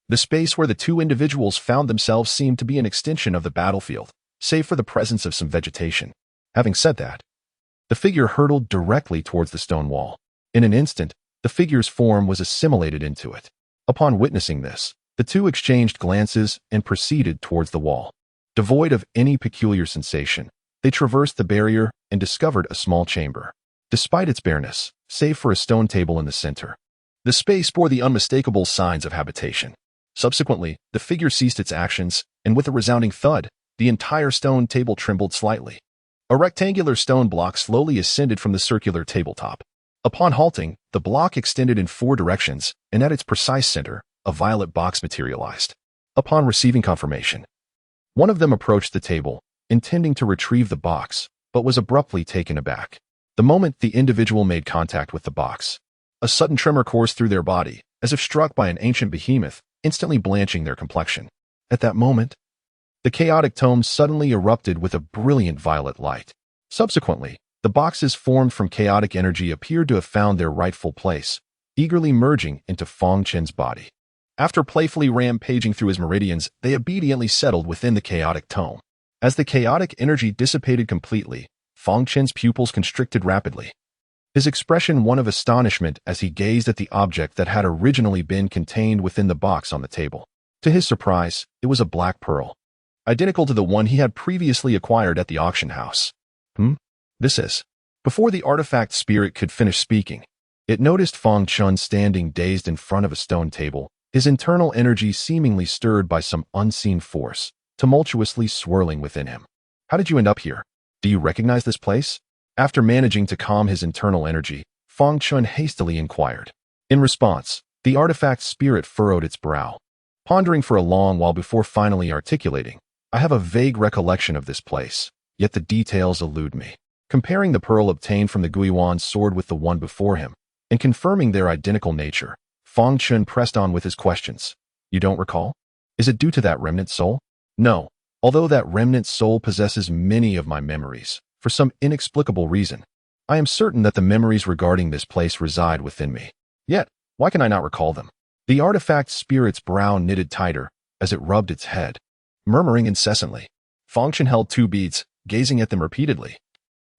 The space where the two individuals found themselves seemed to be an extension of the battlefield, save for the presence of some vegetation. Having said that, the figure hurtled directly towards the stone wall. In an instant, the figure's form was assimilated into it. Upon witnessing this, the two exchanged glances and proceeded towards the wall. Devoid of any peculiar sensation, they traversed the barrier and discovered a small chamber. Despite its bareness, save for a stone table in the center, the space bore the unmistakable signs of habitation. Subsequently, the figure ceased its actions, and with a resounding thud, the entire stone table trembled slightly. A rectangular stone block slowly ascended from the circular tabletop. Upon halting, the block extended in 4 directions, and at its precise center, a violet box materialized. Upon receiving confirmation, one of them approached the table, intending to retrieve the box, but was abruptly taken aback. The moment the individual made contact with the box, a sudden tremor coursed through their body, as if struck by an ancient behemoth, instantly blanching their complexion. At that moment, the chaotic tome suddenly erupted with a brilliant violet light. Subsequently, the boxes formed from chaotic energy appeared to have found their rightful place, eagerly merging into Fang Chen's body. After playfully rampaging through his meridians, they obediently settled within the chaotic tome. As the chaotic energy dissipated completely, Fang Chen's pupils constricted rapidly. His expression one of astonishment as he gazed at the object that had originally been contained within the box on the table. To his surprise, it was a black pearl, identical to the one he had previously acquired at the auction house. This is. Before the artifact spirit could finish speaking, it noticed Fang Chen standing dazed in front of a stone table, his internal energy seemingly stirred by some unseen force, tumultuously swirling within him. How did you end up here? Do you recognize this place? After managing to calm his internal energy, Fang Chen hastily inquired. In response, the artifact spirit furrowed its brow, pondering for a long while before finally articulating, I have a vague recollection of this place, yet the details elude me. Comparing the pearl obtained from the Guiyuan's sword with the one before him, and confirming their identical nature, Fang Chen pressed on with his questions. You don't recall? Is it due to that remnant soul? No, although that remnant soul possesses many of my memories, for some inexplicable reason, I am certain that the memories regarding this place reside within me. Yet, why can I not recall them? The artifact spirit's brow knitted tighter as it rubbed its head, murmuring incessantly. Fang Chen held 2 beads, gazing at them repeatedly.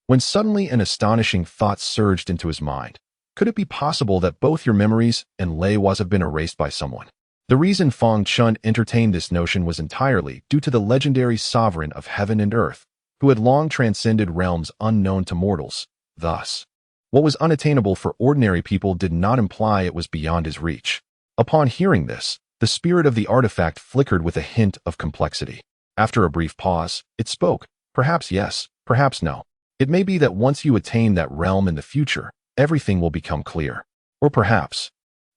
When suddenly an astonishing thought surged into his mind. Could it be possible that both your memories and Lei Was have been erased by someone? The reason Fang Chen entertained this notion was entirely due to the legendary sovereign of heaven and earth, who had long transcended realms unknown to mortals. Thus, what was unattainable for ordinary people did not imply it was beyond his reach. Upon hearing this, the spirit of the artifact flickered with a hint of complexity. After a brief pause, it spoke. Perhaps yes, perhaps no. It may be that once you attain that realm in the future, everything will become clear. Or perhaps.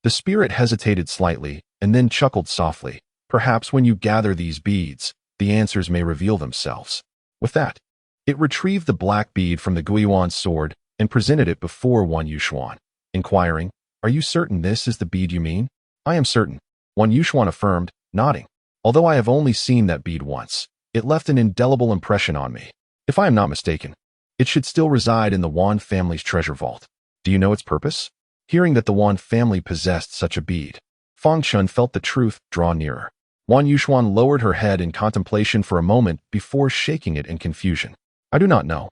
The spirit hesitated slightly and then chuckled softly. Perhaps when you gather these beads, the answers may reveal themselves. With that, it retrieved the black bead from the Guiyuan's sword and presented it before Wan Yuxuan, inquiring, Are you certain this is the bead you mean? I am certain, Wan Yuxuan affirmed, nodding. Although I have only seen that bead once, it left an indelible impression on me. If I am not mistaken, it should still reside in the Wan family's treasure vault. Do you know its purpose? Hearing that the Wan family possessed such a bead, Fang Chen felt the truth draw nearer. Wan Yuxuan lowered her head in contemplation for a moment before shaking it in confusion. I do not know.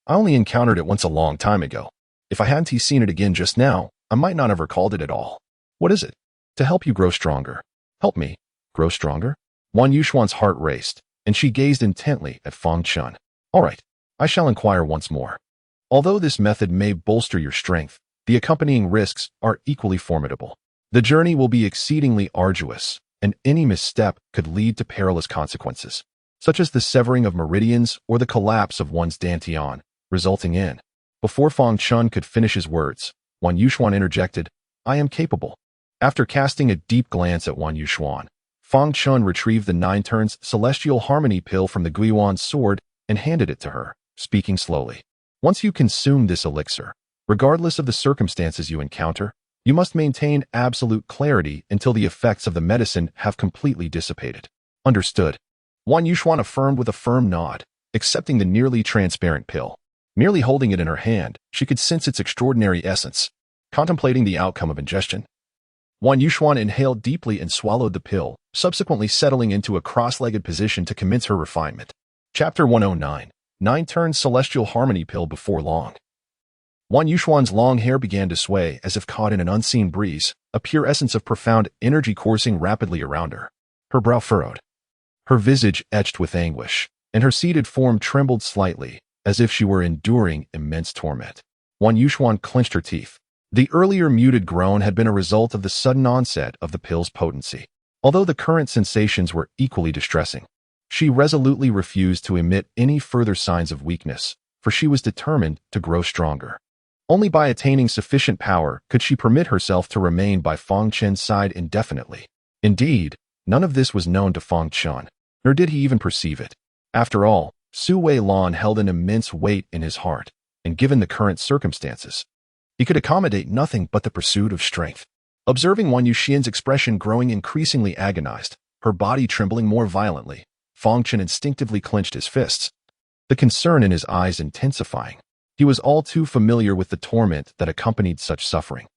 I only encountered it once a long time ago. If I hadn't seen it again just now, I might not have recalled it at all. What is it? To help you grow stronger. Help me grow stronger? Wan Yuxuan's heart raced, and she gazed intently at Fang Chen. All right, I shall inquire once more. Although this method may bolster your strength, the accompanying risks are equally formidable. The journey will be exceedingly arduous, and any misstep could lead to perilous consequences, such as the severing of meridians or the collapse of one's dantian, resulting in. Before Fang Chen could finish his words, Wan Yuxuan interjected, I am capable. After casting a deep glance at Wan Yuxuan, Fang Chen retrieved the 9 turns celestial harmony pill from the Guiyuan's sword and handed it to her, speaking slowly. Once you consume this elixir, regardless of the circumstances you encounter, you must maintain absolute clarity until the effects of the medicine have completely dissipated. Understood. Wan Yuxuan affirmed with a firm nod, accepting the nearly transparent pill. Merely holding it in her hand, she could sense its extraordinary essence. Contemplating the outcome of ingestion, Wan Yuxuan inhaled deeply and swallowed the pill, subsequently settling into a cross-legged position to commence her refinement. Chapter 109. 9 turns celestial harmony pill before long. Wan Yuxuan's long hair began to sway as if caught in an unseen breeze, a pure essence of profound energy coursing rapidly around her. Her brow furrowed, her visage etched with anguish, and her seated form trembled slightly, as if she were enduring immense torment. Wan Yuxuan clenched her teeth. The earlier muted groan had been a result of the sudden onset of the pill's potency. Although the current sensations were equally distressing, she resolutely refused to emit any further signs of weakness, for she was determined to grow stronger. Only by attaining sufficient power could she permit herself to remain by Fang Chen's side indefinitely. Indeed, none of this was known to Fang Chen, nor did he even perceive it. After all, Su Wei Lan held an immense weight in his heart, and given the current circumstances, he could accommodate nothing but the pursuit of strength. Observing Wan Yuxian's expression growing increasingly agonized, her body trembling more violently, Fang Chen instinctively clenched his fists, the concern in his eyes intensifying. He was all too familiar with the torment that accompanied such suffering.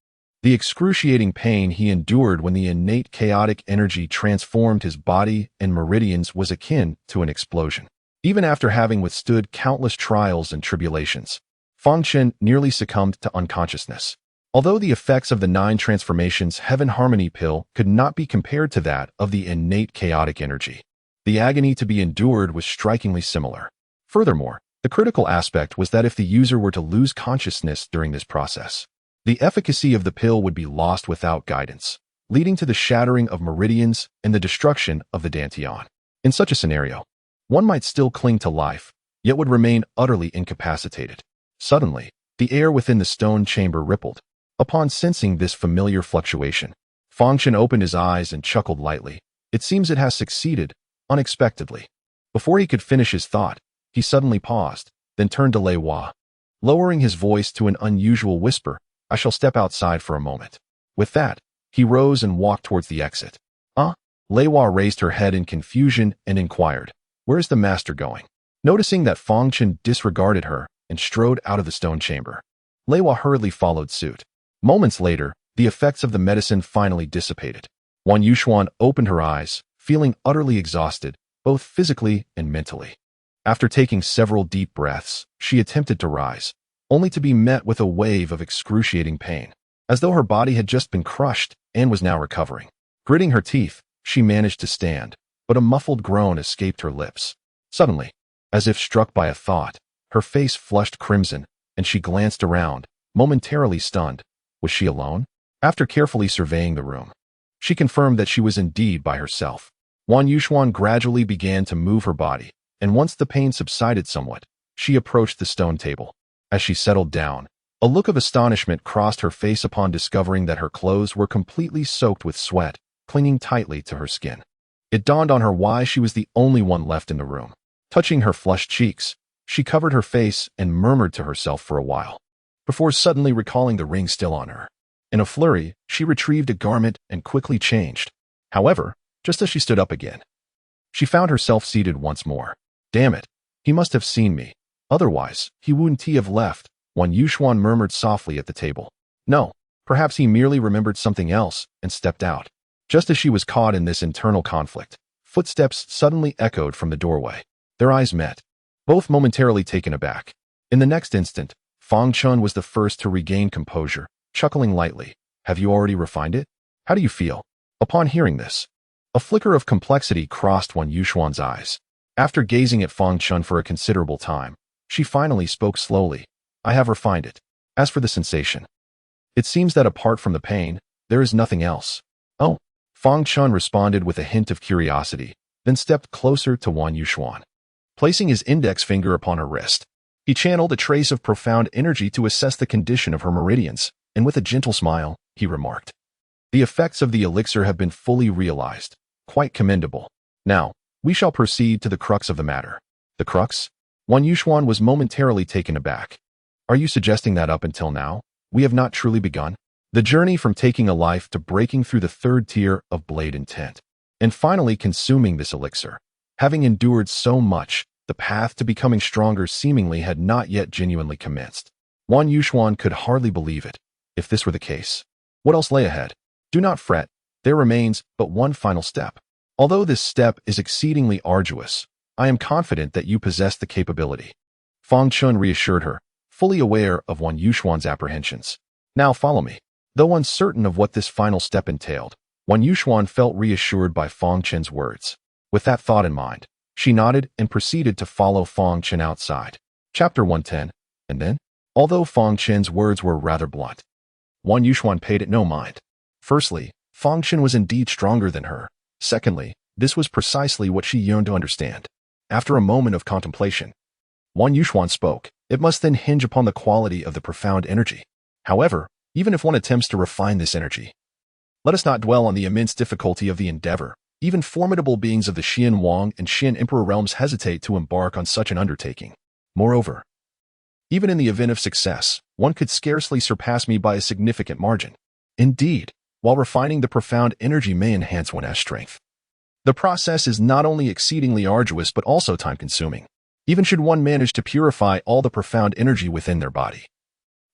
The excruciating pain he endured when the innate chaotic energy transformed his body and meridians was akin to an explosion. Even after having withstood countless trials and tribulations, Fang Chen nearly succumbed to unconsciousness. Although the effects of the 9 transformations Heaven Harmony pill could not be compared to that of the innate chaotic energy, the agony to be endured was strikingly similar. Furthermore, the critical aspect was that if the user were to lose consciousness during this process, the efficacy of the pill would be lost without guidance, leading to the shattering of meridians and the destruction of the Dantian. In such a scenario, one might still cling to life, yet would remain utterly incapacitated. Suddenly, the air within the stone chamber rippled. Upon sensing this familiar fluctuation, Fang Chen opened his eyes and chuckled lightly. It seems it has succeeded, unexpectedly. Before he could finish his thought, he suddenly paused, then turned to Lei Hua. Lowering his voice to an unusual whisper, "I shall step outside for a moment." With that, he rose and walked towards the exit. Lei Hua raised her head in confusion and inquired, "Where is the master going?" Noticing that Fang Chen disregarded her and strode out of the stone chamber, Lei Hua hurriedly followed suit. Moments later, the effects of the medicine finally dissipated. Wan Yuxuan opened her eyes, feeling utterly exhausted, both physically and mentally. After taking several deep breaths, she attempted to rise, only to be met with a wave of excruciating pain, as though her body had just been crushed and was now recovering. Gritting her teeth, she managed to stand, but a muffled groan escaped her lips. Suddenly, as if struck by a thought, her face flushed crimson, and she glanced around, momentarily stunned. Was she alone? After carefully surveying the room, she confirmed that she was indeed by herself. Wan Yuxuan gradually began to move her body, and once the pain subsided somewhat, she approached the stone table. As she settled down, a look of astonishment crossed her face upon discovering that her clothes were completely soaked with sweat, clinging tightly to her skin. It dawned on her why she was the only one left in the room. Touching her flushed cheeks, she covered her face and murmured to herself for a while, before suddenly recalling the ring still on her. In a flurry, she retrieved a garment and quickly changed. However, just as she stood up again, she found herself seated once more. "Damn it, he must have seen me. Otherwise, he wouldn't have left," Wan Yuxuan murmured softly at the table. No, perhaps he merely remembered something else and stepped out. Just as she was caught in this internal conflict, footsteps suddenly echoed from the doorway. Their eyes met, both momentarily taken aback. In the next instant, Fang Chen was the first to regain composure, chuckling lightly. "Have you already refined it? How do you feel?" Upon hearing this, a flicker of complexity crossed Wan Yuxuan's eyes. After gazing at Fang Chen for a considerable time, she finally spoke slowly. "I have refined it. As for the sensation, it seems that apart from the pain, there is nothing else." "Oh," Fang Chen responded with a hint of curiosity, then stepped closer to Wan Yuxuan. Placing his index finger upon her wrist, he channeled a trace of profound energy to assess the condition of her meridians, and with a gentle smile, he remarked, "The effects of the elixir have been fully realized. Quite commendable. Now, we shall proceed to the crux of the matter." "The crux?" Wan Yuxuan was momentarily taken aback. "Are you suggesting that up until now, we have not truly begun? The journey from taking a life to breaking through the 3rd tier of blade intent, and finally consuming this elixir. Having endured so much, the path to becoming stronger seemingly had not yet genuinely commenced." Wan Yuxuan could hardly believe it. If this were the case, what else lay ahead? "Do not fret, there remains but one final step. Although this step is exceedingly arduous, I am confident that you possess the capability." Fang Chen reassured her, fully aware of Wan Yuxuan's apprehensions. "Now follow me." Though uncertain of what this final step entailed, Wan Yuxuan felt reassured by Fang Chen's words. With that thought in mind, she nodded and proceeded to follow Fang Chen outside. Chapter 110. And then, although Fang Chen's words were rather blunt, Wan Yuxuan paid it no mind. Firstly, Fang Chen was indeed stronger than her. Secondly, this was precisely what she yearned to understand. After a moment of contemplation, Wan Yuxuan spoke. "It must then hinge upon the quality of the profound energy. However, even if one attempts to refine this energy, let us not dwell on the immense difficulty of the endeavor. Even formidable beings of the Xian Wang and Xian Emperor realms hesitate to embark on such an undertaking. Moreover, even in the event of success, one could scarcely surpass me by a significant margin. Indeed, while refining the profound energy may enhance one's strength, the process is not only exceedingly arduous but also time-consuming. Even should one manage to purify all the profound energy within their body,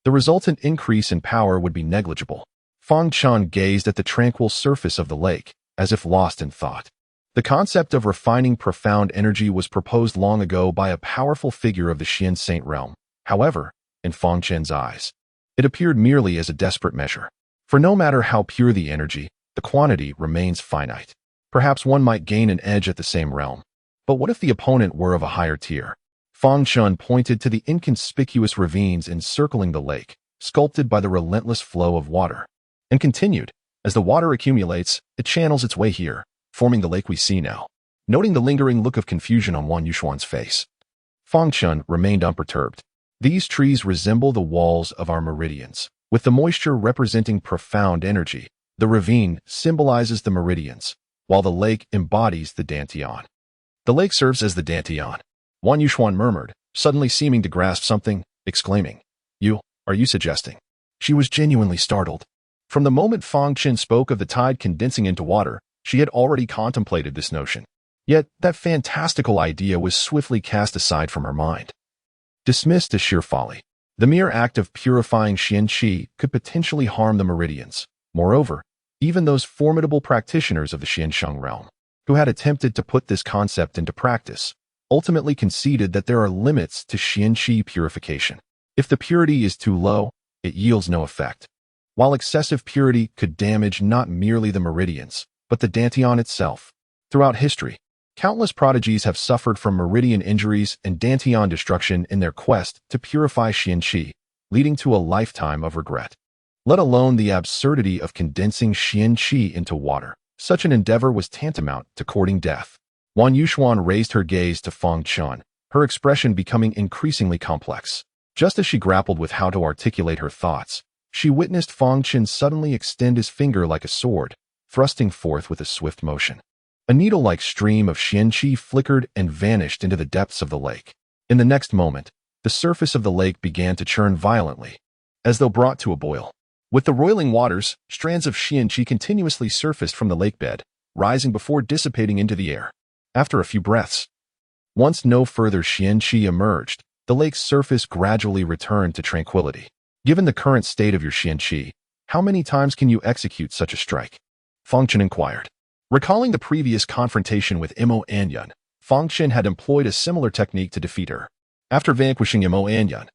the resultant increase in power would be negligible. Fang Chen gazed at the tranquil surface of the lake, as if lost in thought. The concept of refining profound energy was proposed long ago by a powerful figure of the Xian Saint realm. However, in Fang Chen's eyes, it appeared merely as a desperate measure. For no matter how pure the energy, the quantity remains finite. Perhaps one might gain an edge at the same realm. But what if the opponent were of a higher tier? Fang Chen pointed to the inconspicuous ravines encircling the lake, sculpted by the relentless flow of water, and continued, as the water accumulates, it channels its way here, forming the lake we see now. Noting the lingering look of confusion on Wan Yushuan's face, Fang Chen remained unperturbed. These trees resemble the walls of our meridians, with the moisture representing profound energy. The ravine symbolizes the meridians, while the lake embodies the dantian. The lake serves as the dantian, Wan Yushuan murmured, suddenly seeming to grasp something, exclaiming, Are you suggesting? She was genuinely startled. From the moment Fang Chen spoke of the tide condensing into water, she had already contemplated this notion. Yet that fantastical idea was swiftly cast aside from her mind. Dismissed as sheer folly, the mere act of purifying Xian Qi could potentially harm the meridians. Moreover, even those formidable practitioners of the Xiansheng realm, who had attempted to put this concept into practice, ultimately conceded that there are limits to Xian Qi purification. If the purity is too low, it yields no effect. While excessive purity could damage not merely the meridians, but the dantian itself. Throughout history, countless prodigies have suffered from meridian injuries and dantian destruction in their quest to purify Xian Qi, leading to a lifetime of regret. Let alone the absurdity of condensing Xian Qi into water. Such an endeavor was tantamount to courting death. Wan Yushuan raised her gaze to Fang Chen, her expression becoming increasingly complex. Just as she grappled with how to articulate her thoughts, she witnessed Fang Chen suddenly extend his finger like a sword, thrusting forth with a swift motion. A needle-like stream of Xian Qi flickered and vanished into the depths of the lake. In the next moment, the surface of the lake began to churn violently, as though brought to a boil. With the roiling waters, strands of Xian Qi continuously surfaced from the lake bed, rising before dissipating into the air. After a few breaths, once no further Xian Qi emerged, the lake's surface gradually returned to tranquility. Given the current state of your Xian Qi, how many times can you execute such a strike? Fang Chen inquired. Recalling the previous confrontation with Imo Anyan, Fang Chen had employed a similar technique to defeat her. After vanquishing Imo Anyan,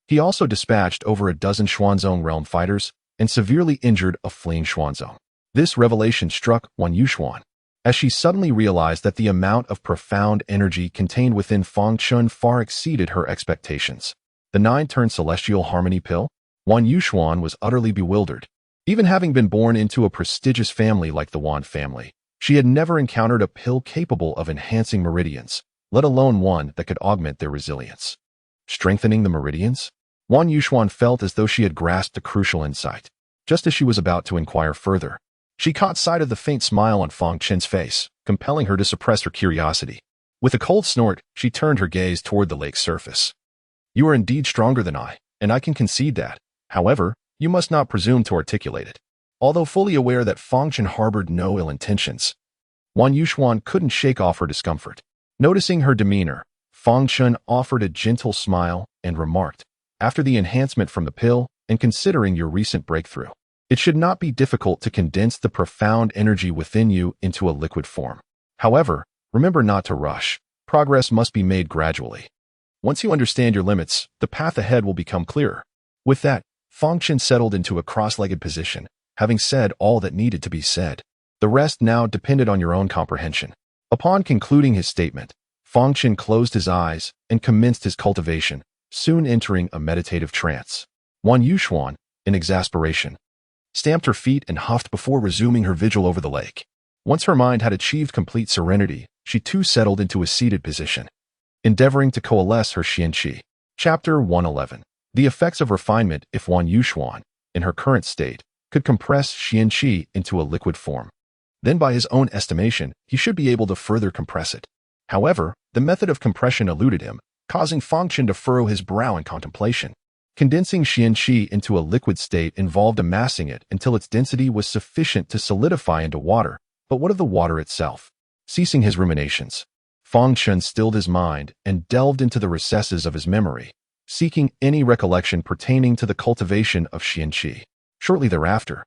he also dispatched over a dozen Xuanzong realm fighters and severely injured a fleeing Xuanzong. This revelation struck Wan Yushuan, as she suddenly realized that the amount of profound energy contained within Fang Chen far exceeded her expectations. The 9-turn celestial harmony pill? Wan Yushuan was utterly bewildered. Even having been born into a prestigious family like the Wan family, she had never encountered a pill capable of enhancing meridians, let alone one that could augment their resilience. Strengthening the meridians? Wan Yushuan felt as though she had grasped a crucial insight. Just as she was about to inquire further, she caught sight of the faint smile on Fang Chen's face, compelling her to suppress her curiosity. With a cold snort, she turned her gaze toward the lake's surface. You are indeed stronger than I, and I can concede that. However, you must not presume to articulate it. Although fully aware that Fang Chen harbored no ill intentions, Wan Yushuan couldn't shake off her discomfort. Noticing her demeanor, Fang Chen offered a gentle smile and remarked, after the enhancement from the pill, and considering your recent breakthrough, it should not be difficult to condense the profound energy within you into a liquid form. However, remember not to rush. Progress must be made gradually. Once you understand your limits, the path ahead will become clearer. With that, Fang Chen settled into a cross-legged position, having said all that needed to be said. The rest now depended on your own comprehension. Upon concluding his statement, Fang Chen closed his eyes and commenced his cultivation, soon entering a meditative trance. Wan Yushuan, in exasperation, stamped her feet and huffed before resuming her vigil over the lake. Once her mind had achieved complete serenity, she too settled into a seated position, endeavoring to coalesce her Xian Qi. Chapter 111. The effects of refinement. If Wan Yushuan, in her current state, could compress Xian Qi into a liquid form, then by his own estimation, he should be able to further compress it. However, the method of compression eluded him, causing Fang Chen to furrow his brow in contemplation. Condensing Xian Qi into a liquid state involved amassing it until its density was sufficient to solidify into water. But what of the water itself? Ceasing his ruminations, Fang Chen stilled his mind and delved into the recesses of his memory, seeking any recollection pertaining to the cultivation of Xian Qi. Shortly thereafter,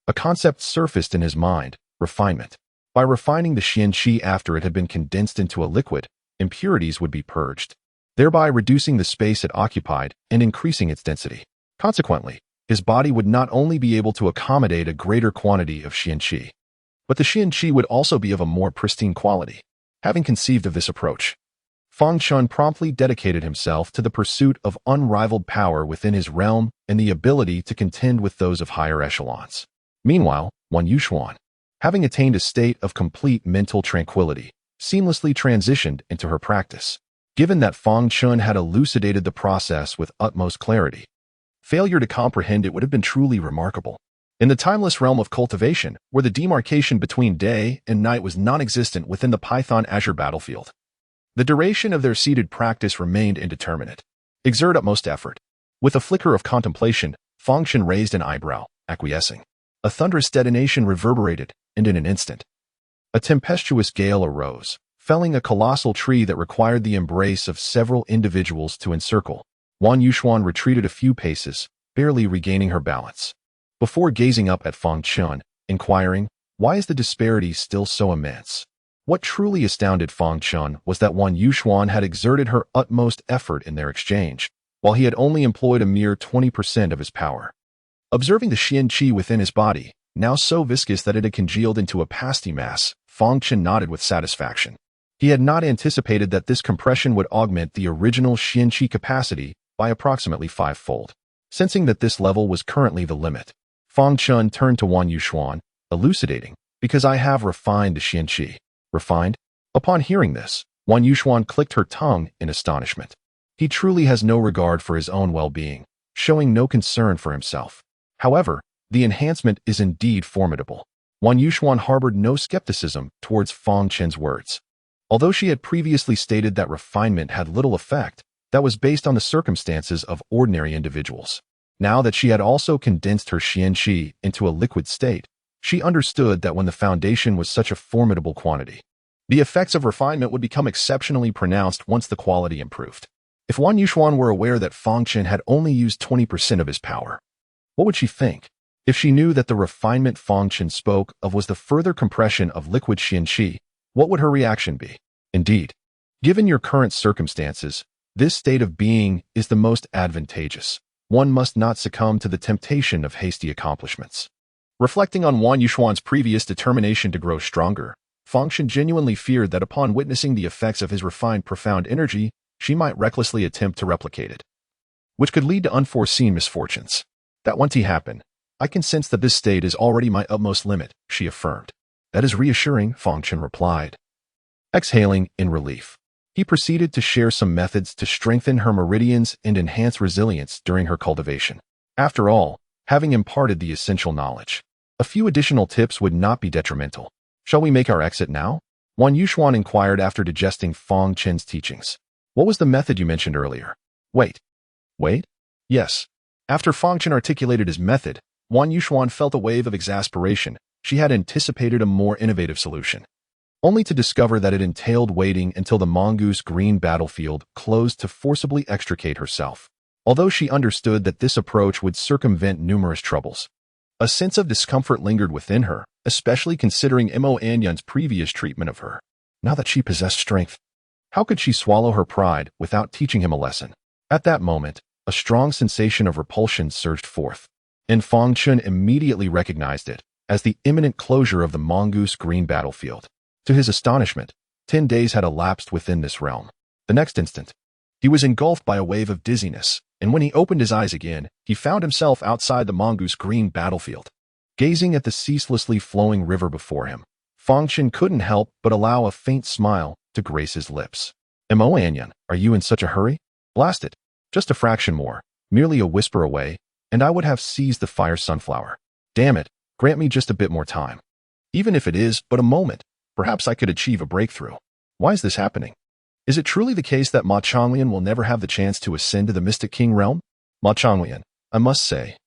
A concept surfaced in his mind: refinement. By refining the xianqi after it had been condensed into a liquid, impurities would be purged, thereby reducing the space it occupied and increasing its density. Consequently, his body would not only be able to accommodate a greater quantity of xianqi, but the xianqi would also be of a more pristine quality. Having conceived of this approach, Fang Chen promptly dedicated himself to the pursuit of unrivaled power within his realm and the ability to contend with those of higher echelons. Meanwhile, Wan Yuxuan, having attained a state of complete mental tranquility, seamlessly transitioned into her practice. Given that Fang Chen had elucidated the process with utmost clarity, failure to comprehend it would have been truly remarkable. In the timeless realm of cultivation, where the demarcation between day and night was non-existent within the Python Azure battlefield, the duration of their seated practice remained indeterminate. Exert utmost effort. With a flicker of contemplation, Fang Chen raised an eyebrow, acquiescing. A thunderous detonation reverberated, and in an instant, a tempestuous gale arose, felling a colossal tree that required the embrace of several individuals to encircle. Wan Yuxuan retreated a few paces, barely regaining her balance, before gazing up at Fang Chen, inquiring, "Why is the disparity still so immense?" What truly astounded Fang Chen was that Wan Yuxuan had exerted her utmost effort in their exchange, while he had only employed a mere 20% of his power. Observing the xianqi within his body, now so viscous that it had congealed into a pasty mass, Fang Chen nodded with satisfaction. He had not anticipated that this compression would augment the original xianqi capacity by approximately 5-fold. Sensing that this level was currently the limit, Fang Chen turned to Wan Yuxuan, elucidating, "Because I have refined the xianqi." Refined? Upon hearing this, Wan Yuxuan clicked her tongue in astonishment. He truly has no regard for his own well-being, showing no concern for himself. However, the enhancement is indeed formidable. Wan Yuxuan harbored no skepticism towards Fang Chen's words. Although she had previously stated that refinement had little effect, that was based on the circumstances of ordinary individuals. Now that she had also condensed her xianqi into a liquid state, she understood that when the foundation was such a formidable quantity, the effects of refinement would become exceptionally pronounced once the quality improved. If Wan Yuxuan were aware that Fang Chen had only used 20% of his power, what would she think? If she knew that the refinement Fang Chen spoke of was the further compression of liquid xianqi, what would her reaction be? Indeed, given your current circumstances, this state of being is the most advantageous. One must not succumb to the temptation of hasty accomplishments. Reflecting on Wan Yuxuan's previous determination to grow stronger, Fang Chen genuinely feared that upon witnessing the effects of his refined profound energy, she might recklessly attempt to replicate it, which could lead to unforeseen misfortunes. That won't happen. I can sense that this state is already my utmost limit, she affirmed. That is reassuring, Fang Chen replied. Exhaling in relief, he proceeded to share some methods to strengthen her meridians and enhance resilience during her cultivation. After all, having imparted the essential knowledge, a few additional tips would not be detrimental. Shall we make our exit now? Wan Yuxuan inquired after digesting Fang Chen's teachings. What was the method you mentioned earlier? Wait. Yes. After Fang Chen articulated his method, Wan Yuxuan felt a wave of exasperation. She had anticipated a more innovative solution, only to discover that it entailed waiting until the mongoose green battlefield closed to forcibly extricate herself. Although she understood that this approach would circumvent numerous troubles, a sense of discomfort lingered within her, especially considering Mo Anyun's previous treatment of her. Now that she possessed strength, how could she swallow her pride without teaching him a lesson? At that moment, a strong sensation of repulsion surged forth, and Fang Chen immediately recognized it as the imminent closure of the mongoose green battlefield. To his astonishment, 10 days had elapsed within this realm. The next instant, he was engulfed by a wave of dizziness, and when he opened his eyes again, he found himself outside the mongoose green battlefield. Gazing at the ceaselessly flowing river before him, Fang Chen couldn't help but allow a faint smile to grace his lips. Mo Anyun, are you in such a hurry? Blast it. Just a fraction more, merely a whisper away, and I would have seized the fire sunflower. Damn it, grant me just a bit more time. Even if it is but a moment, perhaps I could achieve a breakthrough. Why is this happening? Is it truly the case that Ma Chonglian will never have the chance to ascend to the Mystic King realm? Ma Chonglian, I must say,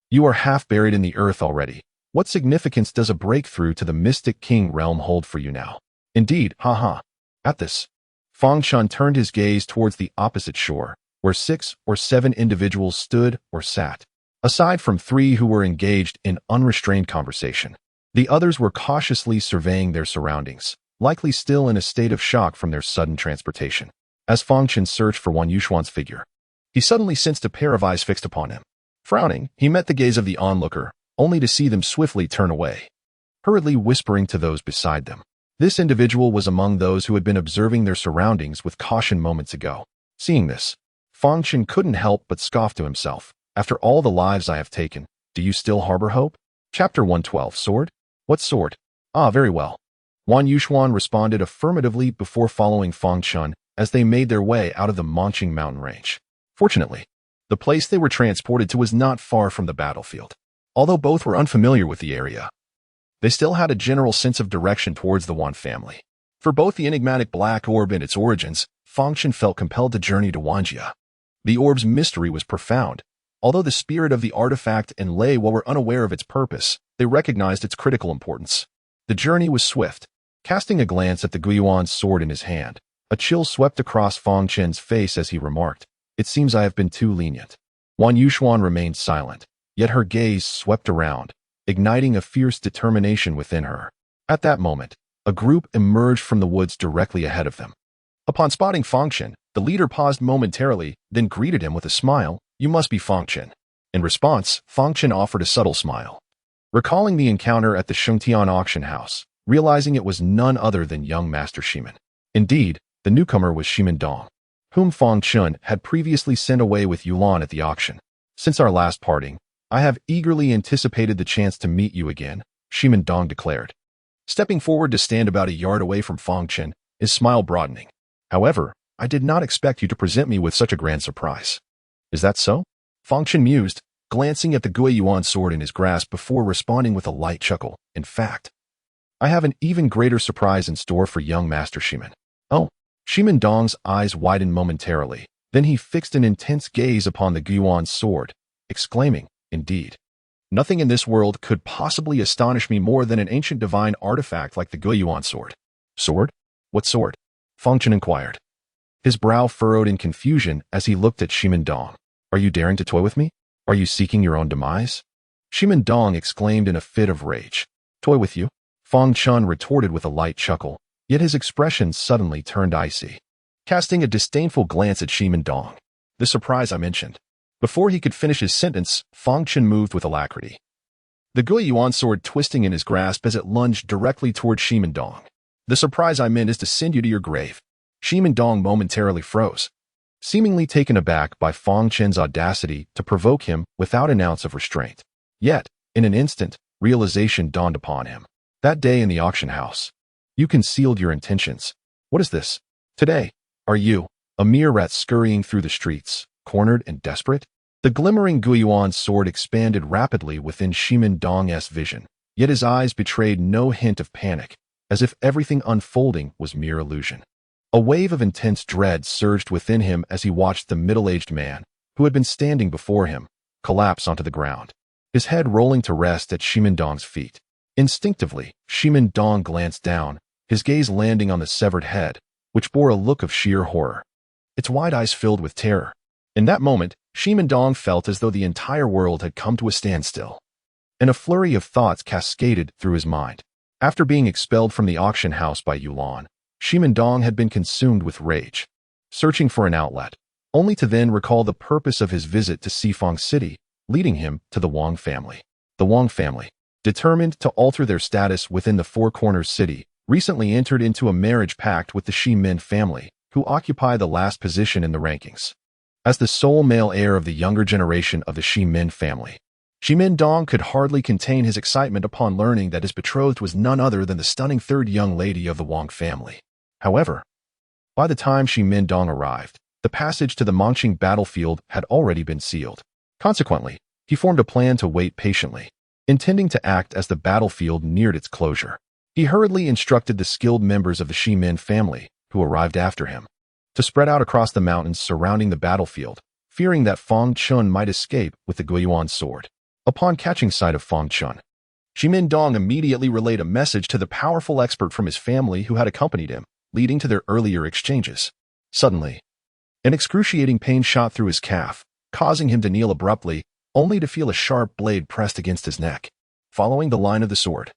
you are half buried in the earth already. What significance does a breakthrough to the Mystic King realm hold for you now? Indeed, haha. At this, Fang Chen turned his gaze towards the opposite shore, where 6 or 7 individuals stood or sat, Aside from 3 who were engaged in unrestrained conversation, the others were cautiously surveying their surroundings, likely still in a state of shock from their sudden transportation. As Fang Chen searched for Wan Yushuan's figure, he suddenly sensed a pair of eyes fixed upon him. Frowning, he met the gaze of the onlooker, only to see them swiftly turn away, hurriedly whispering to those beside them. This individual was among those who had been observing their surroundings with caution moments ago. Seeing this, Fang Chen couldn't help but scoff to himself. After all the lives I have taken, do you still harbor hope? Chapter 112. Sword? What sword? Ah, very well. Wan Yushuan responded affirmatively before following Fang Chen as they made their way out of the Monqing mountain range. Fortunately, the place they were transported to was not far from the battlefield. Although both were unfamiliar with the area, they still had a general sense of direction towards the Wan family. For both the enigmatic black orb and its origins, Fang Chen felt compelled to journey to Wanjia. The orb's mystery was profound. Although the spirit of the artifact and Lei were unaware of its purpose, they recognized its critical importance. The journey was swift. Casting a glance at the Guiyuan's sword in his hand, a chill swept across Fang Chen's face as he remarked, "It seems I have been too lenient." Wan Yushuan remained silent, yet her gaze swept around, igniting a fierce determination within her. At that moment, a group emerged from the woods directly ahead of them. Upon spotting Fang Chen, the leader paused momentarily, then greeted him with a smile. "You must be Fang Chen." In response, Fang Chen offered a subtle smile. Recalling the encounter at the Shengtian auction house, realizing it was none other than young Master Shimin. Indeed, the newcomer was Shimin Dong, whom Fang Chen had previously sent away with Yulan at the auction. "Since our last parting, I have eagerly anticipated the chance to meet you again," Shimin Dong declared. Stepping forward to stand about a yard away from Fang Chen, his smile broadening. "However, I did not expect you to present me with such a grand surprise." "Is that so?" Fang Chen mused, glancing at the Guiyuan sword in his grasp before responding with a light chuckle. "In fact, I have an even greater surprise in store for young Master Shimin." "Oh." Shimin Dong's eyes widened momentarily. Then he fixed an intense gaze upon the Guiyuan's sword, exclaiming, "Indeed. Nothing in this world could possibly astonish me more than an ancient divine artifact like the Guiyuan sword." "Sword? What sword?" Fang Chen inquired. His brow furrowed in confusion as he looked at Shimin Dong. "Are you daring to toy with me? Are you seeking your own demise?" Shimin Dong exclaimed in a fit of rage. "Toy with you?" Fang Chen retorted with a light chuckle, yet his expression suddenly turned icy. Casting a disdainful glance at Shimin Dong, "The surprise I mentioned." Before he could finish his sentence, Fang Chen moved with alacrity, the Guiyuan sword twisting in his grasp as it lunged directly toward Shimin Dong. "The surprise I meant is to send you to your grave." Shimin Dong momentarily froze, seemingly taken aback by Fang Chen's audacity to provoke him without an ounce of restraint. Yet, in an instant, realization dawned upon him. That day in the auction house, you concealed your intentions. What is this? Today, are you, a mere rat scurrying through the streets, cornered and desperate? The glimmering Guiyuan sword expanded rapidly within Shimin Dong's vision, yet his eyes betrayed no hint of panic, as if everything unfolding was mere illusion. A wave of intense dread surged within him as he watched the middle-aged man, who had been standing before him, collapse onto the ground, his head rolling to rest at Shimin Dong's feet. Instinctively, Shimin Dong glanced down, his gaze landing on the severed head, which bore a look of sheer horror, its wide eyes filled with terror. In that moment, Shimin Dong felt as though the entire world had come to a standstill, and a flurry of thoughts cascaded through his mind. After being expelled from the auction house by Yulan, Shimin Dong had been consumed with rage, searching for an outlet, only to then recall the purpose of his visit to Sifang City, leading him to the Wang family. The Wang family, determined to alter their status within the Four Corners city, recently entered into a marriage pact with the Shi Min family, who occupy the last position in the rankings. As the sole male heir of the younger generation of the Shi Min family, Shimin Dong could hardly contain his excitement upon learning that his betrothed was none other than the stunning third young lady of the Wang family. However, by the time Shimin Dong arrived, the passage to the Monqing battlefield had already been sealed. Consequently, he formed a plan to wait patiently, intending to act as the battlefield neared its closure. He hurriedly instructed the skilled members of the Shi Min family, who arrived after him, to spread out across the mountains surrounding the battlefield, fearing that Fang Chen might escape with the Guiyuan sword. Upon catching sight of Fang Chen, Shimin Dong immediately relayed a message to the powerful expert from his family who had accompanied him, leading to their earlier exchanges. Suddenly, an excruciating pain shot through his calf, causing him to kneel abruptly, only to feel a sharp blade pressed against his neck. Following the line of the sword,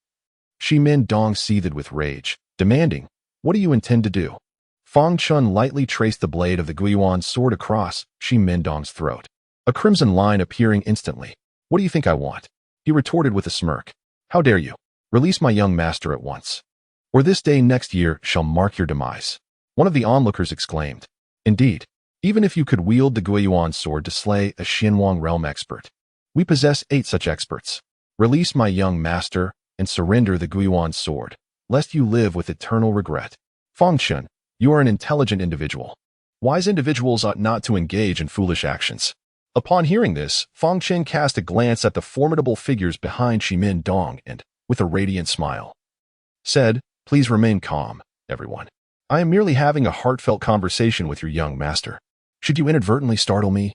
Shi Min Dong seethed with rage, demanding, "What do you intend to do?" Fang Chen lightly traced the blade of the Guiyuan sword across Shi Min Dong's throat, a crimson line appearing instantly. "What do you think I want?" he retorted with a smirk. "How dare you? Release my young master at once, or this day next year shall mark your demise." One of the onlookers exclaimed. "Indeed, even if you could wield the Guiyuan sword to slay a Xianwang realm expert, we possess 8 such experts. Release my young master and surrender the Guiyuan sword, lest you live with eternal regret." Fang Chen, you are an intelligent individual. Wise individuals ought not to engage in foolish actions. Upon hearing this, Fang Chen cast a glance at the formidable figures behind Shi Min Dong and, with a radiant smile, said, "Please remain calm, everyone. I am merely having a heartfelt conversation with your young master. Should you inadvertently startle me,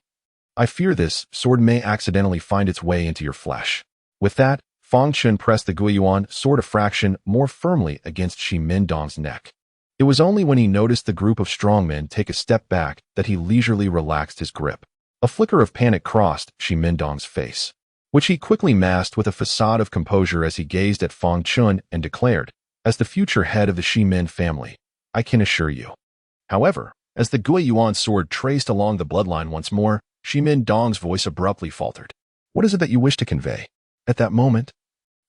I fear this sword may accidentally find its way into your flesh." With that, Fang Chen pressed the Guiyuan sword a fraction more firmly against Shi Min Dong's neck. It was only when he noticed the group of strongmen take a step back that he leisurely relaxed his grip. A flicker of panic crossed Shi Min Dong's face, which he quickly masked with a facade of composure as he gazed at Fang Chen and declared, "As the future head of the Shi Min family, I can assure you." However, as the Guiyuan sword traced along the bloodline once more, Shi Min Dong's voice abruptly faltered. "What is it that you wish to convey?" At that moment,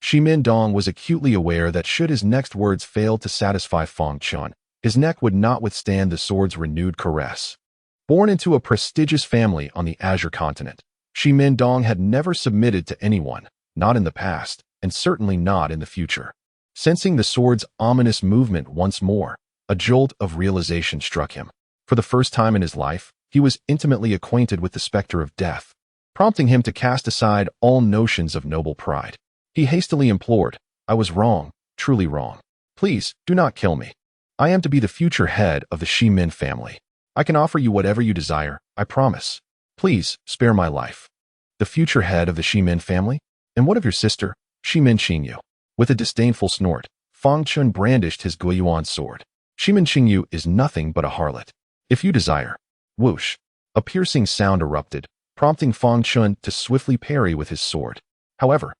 Shi Min Dong was acutely aware that should his next words fail to satisfy Fang Chen, his neck would not withstand the sword's renewed caress. Born into a prestigious family on the Azure continent, Shi Min Dong had never submitted to anyone, not in the past, and certainly not in the future. Sensing the sword's ominous movement once more, a jolt of realization struck him. For the first time in his life, he was intimately acquainted with the specter of death, prompting him to cast aside all notions of noble pride. He hastily implored, "I was wrong, truly wrong. Please, do not kill me. I am to be the future head of the Shi Min family. I can offer you whatever you desire, I promise. Please, spare my life." "The future head of the Shi Min family? And what of your sister, Shi Min Qingyu?" With a disdainful snort, Fang Chen brandished his Guiyuan sword. "Shi Min Qingyu is nothing but a harlot. If you desire—" Whoosh! A piercing sound erupted, prompting Fang Chen to swiftly parry with his sword. However,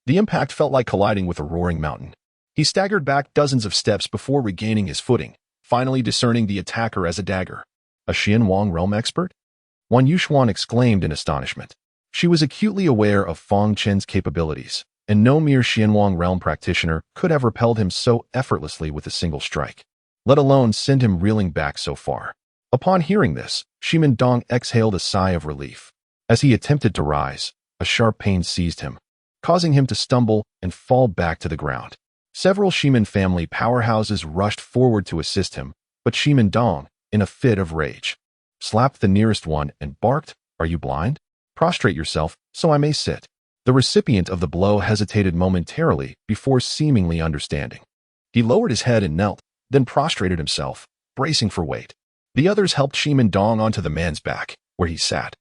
the impact felt like colliding with a roaring mountain. He staggered back dozens of steps before regaining his footing, finally discerning the attacker as a dagger. "A Xianwang realm expert?" Wan Yuxuan exclaimed in astonishment. She was acutely aware of Fang Chen's capabilities, and no mere Xianwang realm practitioner could have repelled him so effortlessly with a single strike, let alone send him reeling back so far. Upon hearing this, Shi Min Dong exhaled a sigh of relief. As he attempted to rise, a sharp pain seized him, causing him to stumble and fall back to the ground. Several Shi Min family powerhouses rushed forward to assist him, but Shi Min Dong, in a fit of rage, slapped the nearest one and barked, "Are you blind? Prostrate yourself, so I may sit." The recipient of the blow hesitated momentarily before seemingly understanding. He lowered his head and knelt, then prostrated himself, bracing for weight. The others helped Shi Min Dong onto the man's back, where he sat,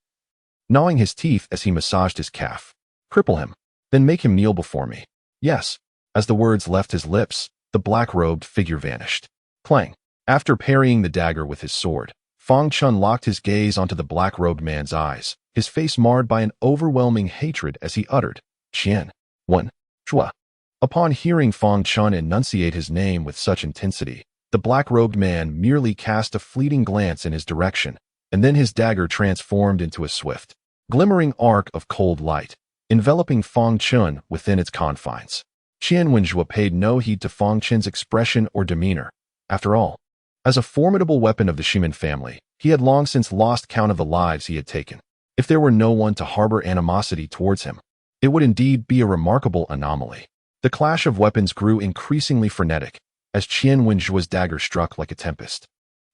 gnawing his teeth as he massaged his calf. "Cripple him, then make him kneel before me." "Yes." As the words left his lips, the black-robed figure vanished. Clang! After parrying the dagger with his sword, Fang Chen locked his gaze onto the black-robed man's eyes, his face marred by an overwhelming hatred as he uttered, "Qian, Wen, Zhua." Upon hearing Fang Chen enunciate his name with such intensity, the black-robed man merely cast a fleeting glance in his direction, and then his dagger transformed into a swift, glimmering arc of cold light, enveloping Fang Chen within its confines. Qian Wenjue paid no heed to Fang Chen's expression or demeanor. After all, as a formidable weapon of the Shi Min family, he had long since lost count of the lives he had taken. If there were no one to harbor animosity towards him, it would indeed be a remarkable anomaly. The clash of weapons grew increasingly frenetic, as Qian Wenjue's dagger struck like a tempest,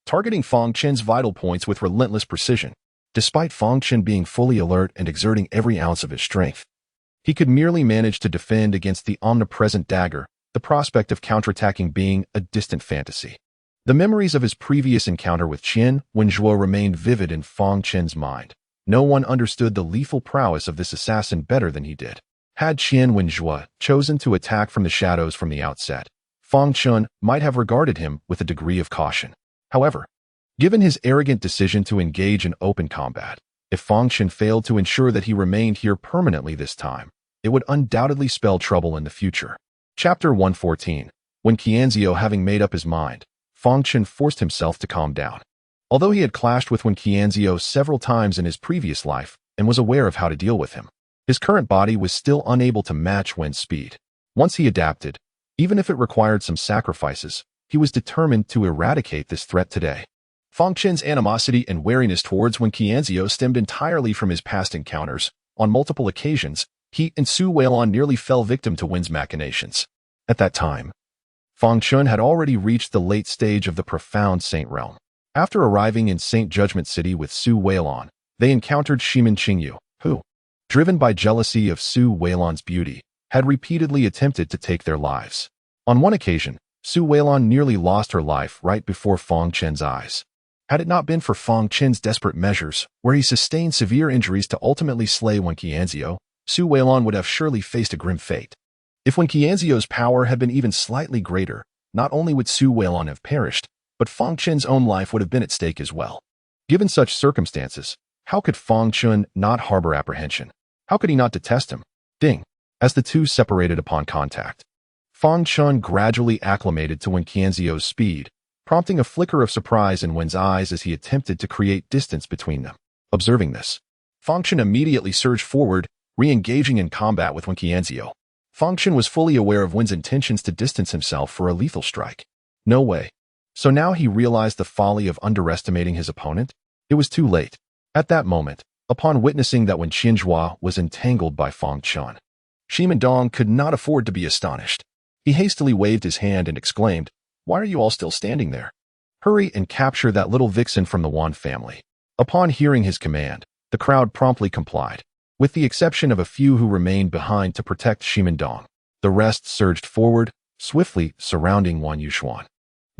targeting Fang Chen's vital points with relentless precision. Despite Fang Chen being fully alert and exerting every ounce of his strength, he could merely manage to defend against the omnipresent dagger, the prospect of counterattacking being a distant fantasy. The memories of his previous encounter with Qian Wenjue remained vivid in Fang Chen's mind. No one understood the lethal prowess of this assassin better than he did. Had Qian Wenjue chosen to attack from the shadows from the outset, Fang Chen might have regarded him with a degree of caution. However, given his arrogant decision to engage in open combat, If Fang Chen failed to ensure that he remained here permanently this time, it would undoubtedly spell trouble in the future. Chapter 114. When Qianzhou having made up his mind, Fang Chen forced himself to calm down. Although he had clashed with Qianzhou several times in his previous life and was aware of how to deal with him, his current body was still unable to match Wen's speed. Once he adapted, even if it required some sacrifices, he was determined to eradicate this threat today. Fang Chen's animosity and wariness towards Qianzhou stemmed entirely from his past encounters. On multiple occasions, he and Su Weilong nearly fell victim to Wen's machinations. At that time, Fang Chen had already reached the late stage of the profound Saint realm. After arriving in Saint Judgment City with Su Weilong, they encountered Shimin Qingyu, who, driven by jealousy of Su Weilong's beauty, had repeatedly attempted to take their lives. On one occasion, Su Weilong nearly lost her life right before Fang Chen's eyes. Had it not been for Fang Chen's desperate measures, where he sustained severe injuries to ultimately slay Qianzhou, Su Weilong would have surely faced a grim fate. If Qianzhou's power had been even slightly greater, not only would Su Weilong have perished, but Fang Chen's own life would have been at stake as well. Given such circumstances, how could Fang Chen not harbor apprehension? How could he not detest him? Ding. As the two separated upon contact, Fang Chen gradually acclimated to Qianzhou's speed, prompting a flicker of surprise in Wen's eyes as he attempted to create distance between them. Observing this, Fang Chen immediately surged forward, re-engaging in combat with Qianzhou. Fang Chen was fully aware of Wen's intentions to distance himself for a lethal strike. No way. So now he realized the folly of underestimating his opponent? It was too late. At that moment, upon witnessing that Wen Qianzhou was entangled by Fang Chen, Shimendong could not afford to be astonished. He hastily waved his hand and exclaimed, "Why are you all still standing there? Hurry and capture that little vixen from the Wan family." Upon hearing his command, the crowd promptly complied. With the exception of a few who remained behind to protect Shimendong, the rest surged forward, swiftly surrounding Wan Yuxuan.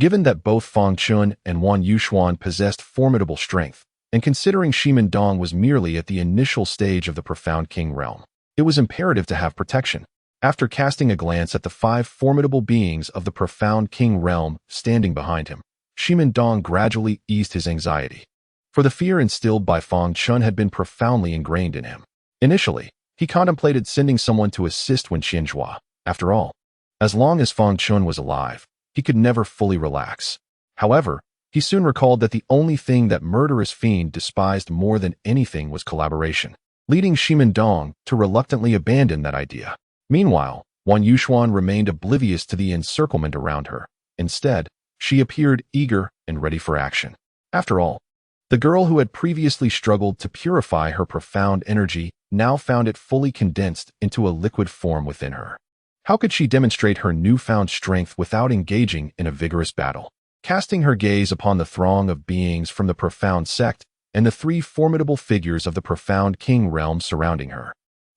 Given that both Fang Chen and Wan Yuxuan possessed formidable strength, and considering Shimendong was merely at the initial stage of the Profound King realm, it was imperative to have protection. After casting a glance at the 5 formidable beings of the Profound King realm standing behind him, Shimendong gradually eased his anxiety. For the fear instilled by Fang Chen had been profoundly ingrained in him. Initially, he contemplated sending someone to assist Wen Qianzhou. After all, as long as Fang Chen was alive, he could never fully relax. However, he soon recalled that the only thing that murderous fiend despised more than anything was collaboration, leading Shimendong to reluctantly abandon that idea. Meanwhile, Wan Yuxuan remained oblivious to the encirclement around her. Instead, she appeared eager and ready for action. After all, the girl who had previously struggled to purify her profound energy now found it fully condensed into a liquid form within her. How could she demonstrate her newfound strength without engaging in a vigorous battle? Casting her gaze upon the throng of beings from the Profound Sect and the 3 formidable figures of the Profound King realm surrounding her,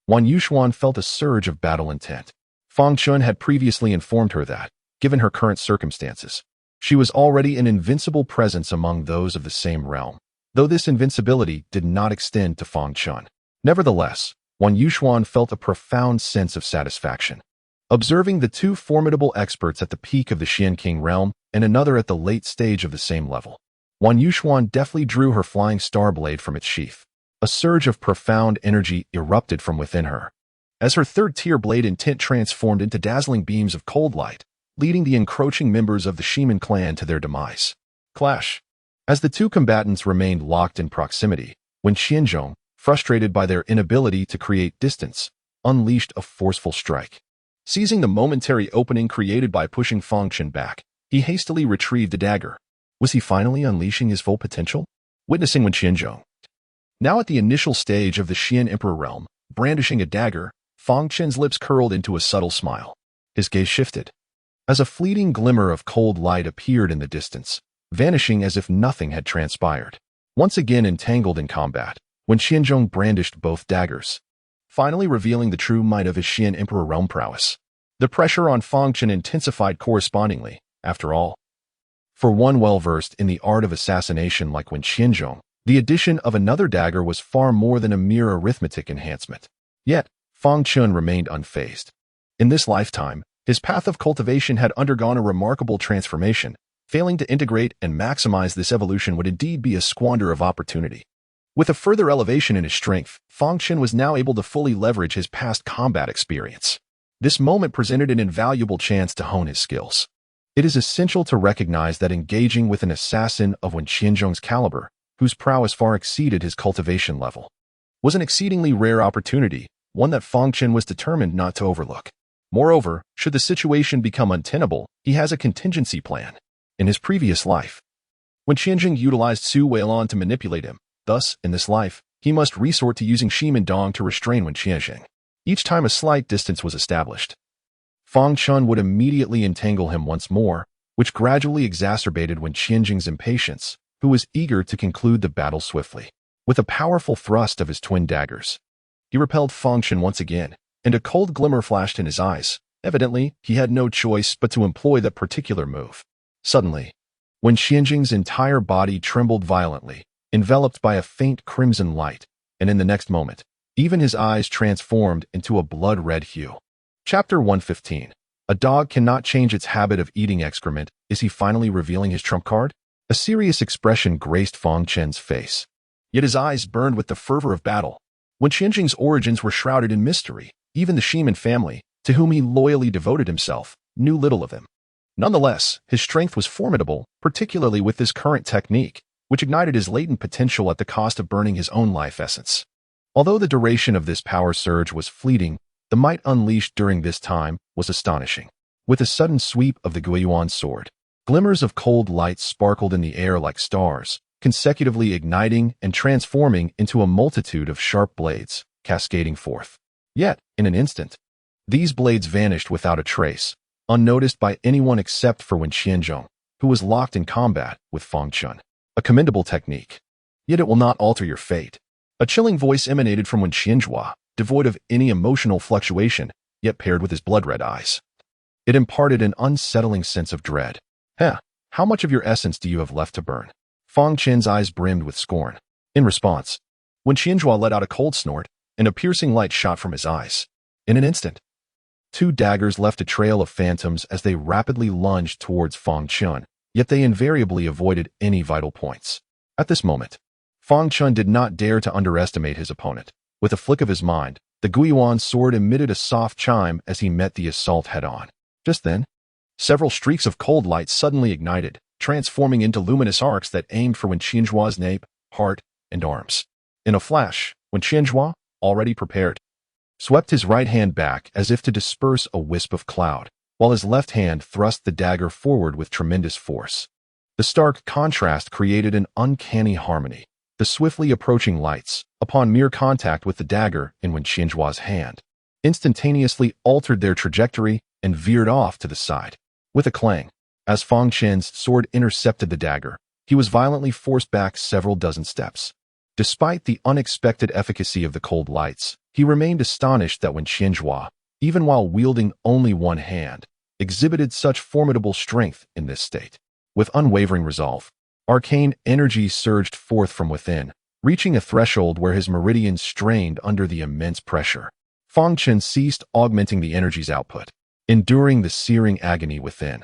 Wan Yuxuan felt a surge of battle intent. Fang Chen had previously informed her that, given her current circumstances, she was already an invincible presence among those of the same realm, though this invincibility did not extend to Fang Chen. Nevertheless, Wan Yuxuan felt a profound sense of satisfaction. Observing the 2 formidable experts at the peak of the Xian King realm and another at the late stage of the same level, Wan Yuxuan deftly drew her flying star blade from its sheath. A surge of profound energy erupted from within her, as her 3rd-tier blade intent transformed into dazzling beams of cold light, leading the encroaching members of the Shimin clan to their demise. Clash. As the 2 combatants remained locked in proximity, Wen Qianzhou, frustrated by their inability to create distance, unleashed a forceful strike. Seizing the momentary opening created by pushing Fang Chen back, he hastily retrieved a dagger. Was he finally unleashing his full potential? Witnessing Wen Qianzhou, now at the initial stage of the Xian Emperor realm, brandishing a dagger, Fang Chen's lips curled into a subtle smile. His gaze shifted, as a fleeting glimmer of cold light appeared in the distance, vanishing as if nothing had transpired. Once again entangled in combat, Wen Qianzhou brandished both daggers, finally revealing the true might of his Xian Emperor realm prowess. The pressure on Fang Chen intensified correspondingly. After all, for one well-versed in the art of assassination like Wen Qianzhou, the addition of another dagger was far more than a mere arithmetic enhancement. Yet, Fang Chen remained unfazed. In this lifetime, his path of cultivation had undergone a remarkable transformation. Failing to integrate and maximize this evolution would indeed be a squander of opportunity. With a further elevation in his strength, Fang Chen was now able to fully leverage his past combat experience. This moment presented an invaluable chance to hone his skills. It is essential to recognize that engaging with an assassin of Wen Qianzhong's caliber, whose prowess far exceeded his cultivation level, was an exceedingly rare opportunity, one that Fang Chen was determined not to overlook. Moreover, should the situation become untenable, he has a contingency plan. In his previous life, Wen Qianzhong utilized Su Weilong to manipulate him. Thus, in this life, he must resort to using Shimen Dong to restrain Wen Qianzhong. Each time a slight distance was established, Fang Chen would immediately entangle him once more, which gradually exacerbated Wen Qianzhong's impatience, who was eager to conclude the battle swiftly. With a powerful thrust of his twin daggers, he repelled Fang Chen once again, and a cold glimmer flashed in his eyes. Evidently, he had no choice but to employ that particular move. Suddenly, Wen Qianzhong's entire body trembled violently, enveloped by a faint crimson light, and in the next moment, even his eyes transformed into a blood-red hue. Chapter 115. A dog cannot change its habit of eating excrement. Is he finally revealing his trump card? A serious expression graced Fang Chen's face. Yet his eyes burned with the fervor of battle. Wen Qianzhong's origins were shrouded in mystery. Even the Shimen family, to whom he loyally devoted himself, knew little of him. Nonetheless, his strength was formidable, particularly with this current technique, which ignited his latent potential at the cost of burning his own life essence. Although the duration of this power surge was fleeting, the might unleashed during this time was astonishing. With a sudden sweep of the Guiyuan sword, glimmers of cold light sparkled in the air like stars, consecutively igniting and transforming into a multitude of sharp blades, cascading forth. Yet, in an instant, these blades vanished without a trace, unnoticed by anyone except for Wen Qianzhong, who was locked in combat with Fang Chen. A commendable technique. Yet it will not alter your fate. A chilling voice emanated from Wen Qianzhong, devoid of any emotional fluctuation, yet paired with his blood-red eyes. It imparted an unsettling sense of dread. How much of your essence do you have left to burn? Fang Chen's eyes brimmed with scorn. In response, Wen Qianzhong let out a cold snort, and a piercing light shot from his eyes. In an instant, two daggers left a trail of phantoms as they rapidly lunged towards Fang Chen, yet they invariably avoided any vital points. At this moment, Fang Chen did not dare to underestimate his opponent. With a flick of his mind, the Guiyuan sword emitted a soft chime as he met the assault head-on. Just then, several streaks of cold light suddenly ignited, transforming into luminous arcs that aimed for Wen Qianzhuang's nape, heart, and arms. In a flash, Wen Qianzhuang, already prepared, swept his right hand back as if to disperse a wisp of cloud, while his left hand thrust the dagger forward with tremendous force. The stark contrast created an uncanny harmony. The swiftly approaching lights, upon mere contact with the dagger in Wen Qianzhuang's hand, instantaneously altered their trajectory and veered off to the side. With a clang, as Fang Chen's sword intercepted the dagger, he was violently forced back several dozen steps. Despite the unexpected efficacy of the cold lights, he remained astonished that Wen Qianzhuang, even while wielding only one hand, exhibited such formidable strength in this state. With unwavering resolve, arcane energy surged forth from within, reaching a threshold where his meridians strained under the immense pressure. Fang Chen ceased augmenting the energy's output, enduring the searing agony within.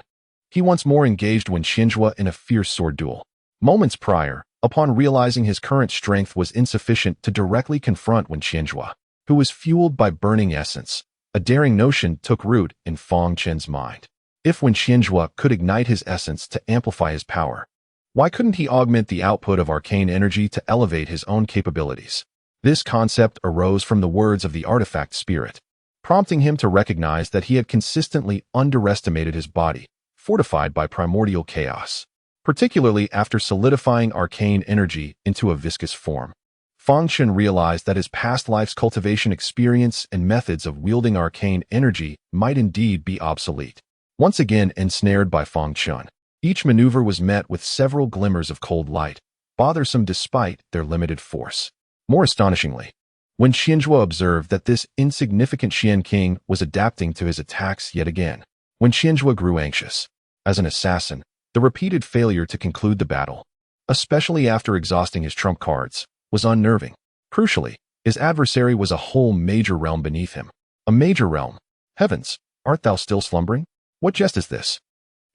He once more engaged Wen Qianzhuang in a fierce sword duel. Moments prior, upon realizing his current strength was insufficient to directly confront Wen Qianzhuang, who was fueled by burning essence, a daring notion took root in Fang Chen's mind. If Wen Qianzhuang could ignite his essence to amplify his power, why couldn't he augment the output of arcane energy to elevate his own capabilities? This concept arose from the words of the artifact spirit, prompting him to recognize that he had consistently underestimated his body, fortified by primordial chaos, particularly after solidifying arcane energy into a viscous form. Fang Chen realized that his past life's cultivation experience and methods of wielding arcane energy might indeed be obsolete. Once again ensnared by Fang Chen, each maneuver was met with several glimmers of cold light, bothersome despite their limited force. More astonishingly, Wen Qianzhuang observed that this insignificant Xian King was adapting to his attacks yet again. Wen Qianzhuang grew anxious. As an assassin, the repeated failure to conclude the battle, especially after exhausting his trump cards, was unnerving. Crucially, his adversary was a whole major realm beneath him. A major realm? Heavens, art thou still slumbering? What jest is this?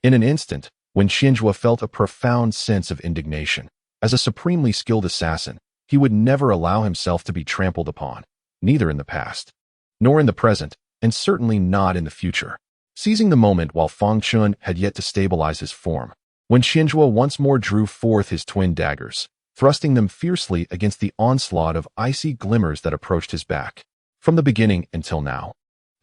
In an instant, Wen Qianzhuang felt a profound sense of indignation. As a supremely skilled assassin, He would never allow himself to be trampled upon, neither in the past, nor in the present, and certainly not in the future. Seizing the moment while Fang Chen had yet to stabilize his form, when Xianzhua once more drew forth his twin daggers, thrusting them fiercely against the onslaught of icy glimmers that approached his back. From the beginning until now,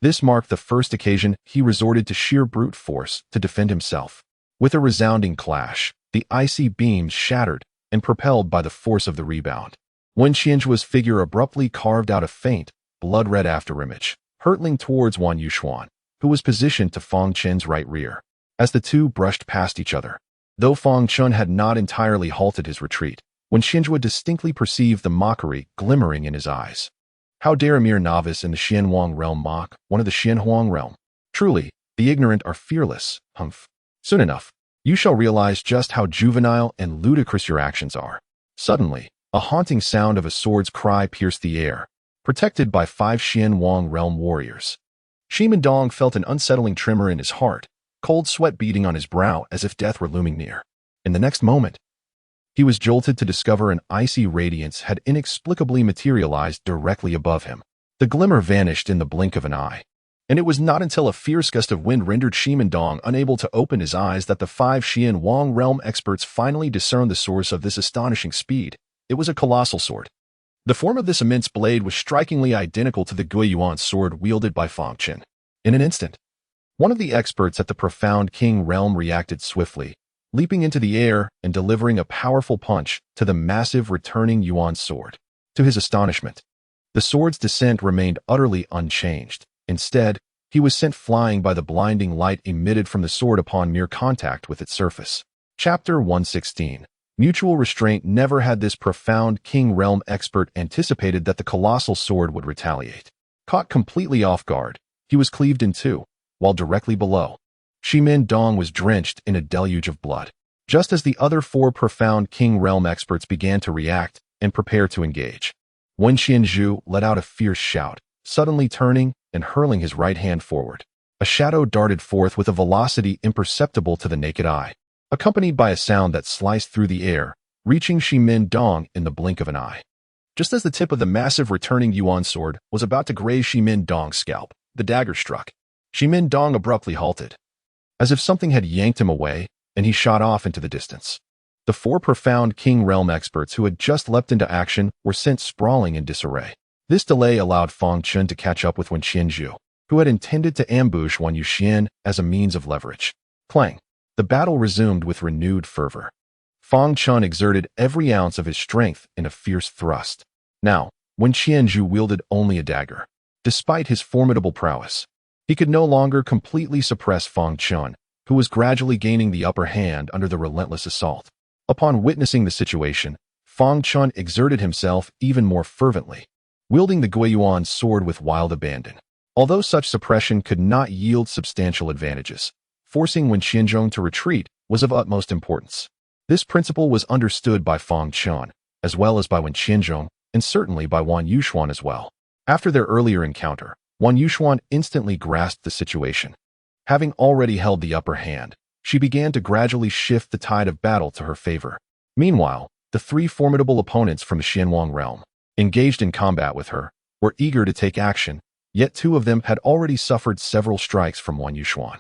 this marked the first occasion he resorted to sheer brute force to defend himself. With a resounding clash, the icy beams shattered and propelled by the force of the rebound. When Xianzhua's figure abruptly carved out a faint, blood-red afterimage, hurtling towards Wan Yuxuan, who was positioned to Fang Chen's right rear. As the two brushed past each other, though Fang Chen had not entirely halted his retreat, when Xianzhua distinctly perceived the mockery glimmering in his eyes. How dare a mere novice in the Xianhuang realm mock one of the Xianhuang realm? Truly, the ignorant are fearless, humph. Soon enough, you shall realize just how juvenile and ludicrous your actions are. Suddenly, a haunting sound of a sword's cry pierced the air, protected by 5 Xianhuang realm warriors. Shimendong felt an unsettling tremor in his heart, cold sweat beading on his brow as if death were looming near. In the next moment, he was jolted to discover an icy radiance had inexplicably materialized directly above him. The glimmer vanished in the blink of an eye, and it was not until a fierce gust of wind rendered Shimendong unable to open his eyes that the 5 Xianhuang realm experts finally discerned the source of this astonishing speed. It was a colossal sword. The form of this immense blade was strikingly identical to the Guiyuan sword wielded by Fang Chen. In an instant, one of the experts at the Profound King realm reacted swiftly, leaping into the air and delivering a powerful punch to the massive returning Yuan sword. To his astonishment, the sword's descent remained utterly unchanged. Instead, he was sent flying by the blinding light emitted from the sword upon mere contact with its surface. Chapter 116. Mutual restraint. Never had this Profound King realm expert anticipated that the colossal sword would retaliate. Caught completely off guard, he was cleaved in two, while directly below, Shimendong was drenched in a deluge of blood. Just as the other 4 Profound King realm experts began to react and prepare to engage, Wen Xianzhu let out a fierce shout, suddenly turning and hurling his right hand forward. A shadow darted forth with a velocity imperceptible to the naked eye, accompanied by a sound that sliced through the air, reaching Shimendong in the blink of an eye. Just as the tip of the massive returning Yuan sword was about to graze Shimendong's scalp, the dagger struck. Shimendong abruptly halted, as if something had yanked him away, and he shot off into the distance. The 4 Profound King realm experts who had just leapt into action were sent sprawling in disarray. This delay allowed Fang Chen to catch up with Wen Xianzhu, who had intended to ambush Wan Yuxian as a means of leverage. Clang! The battle resumed with renewed fervor. Fang Chen exerted every ounce of his strength in a fierce thrust. Now, Wen Xianzhu wielded only a dagger. Despite his formidable prowess, he could no longer completely suppress Fang Chen, who was gradually gaining the upper hand under the relentless assault. Upon witnessing the situation, Fang Chen exerted himself even more fervently, wielding the Guiyuan sword with wild abandon. Although such suppression could not yield substantial advantages, forcing Wen Xianzhong to retreat was of utmost importance. This principle was understood by Fang Chen, as well as by Wen Xianzhong, and certainly by Wan Yuxuan as well. After their earlier encounter, Wan Yuxuan instantly grasped the situation. Having already held the upper hand, she began to gradually shift the tide of battle to her favor. Meanwhile, the 3 formidable opponents from the Xianhuang realm, engaged in combat with her, were eager to take action, yet 2 of them had already suffered several strikes from Wan Yuxuan.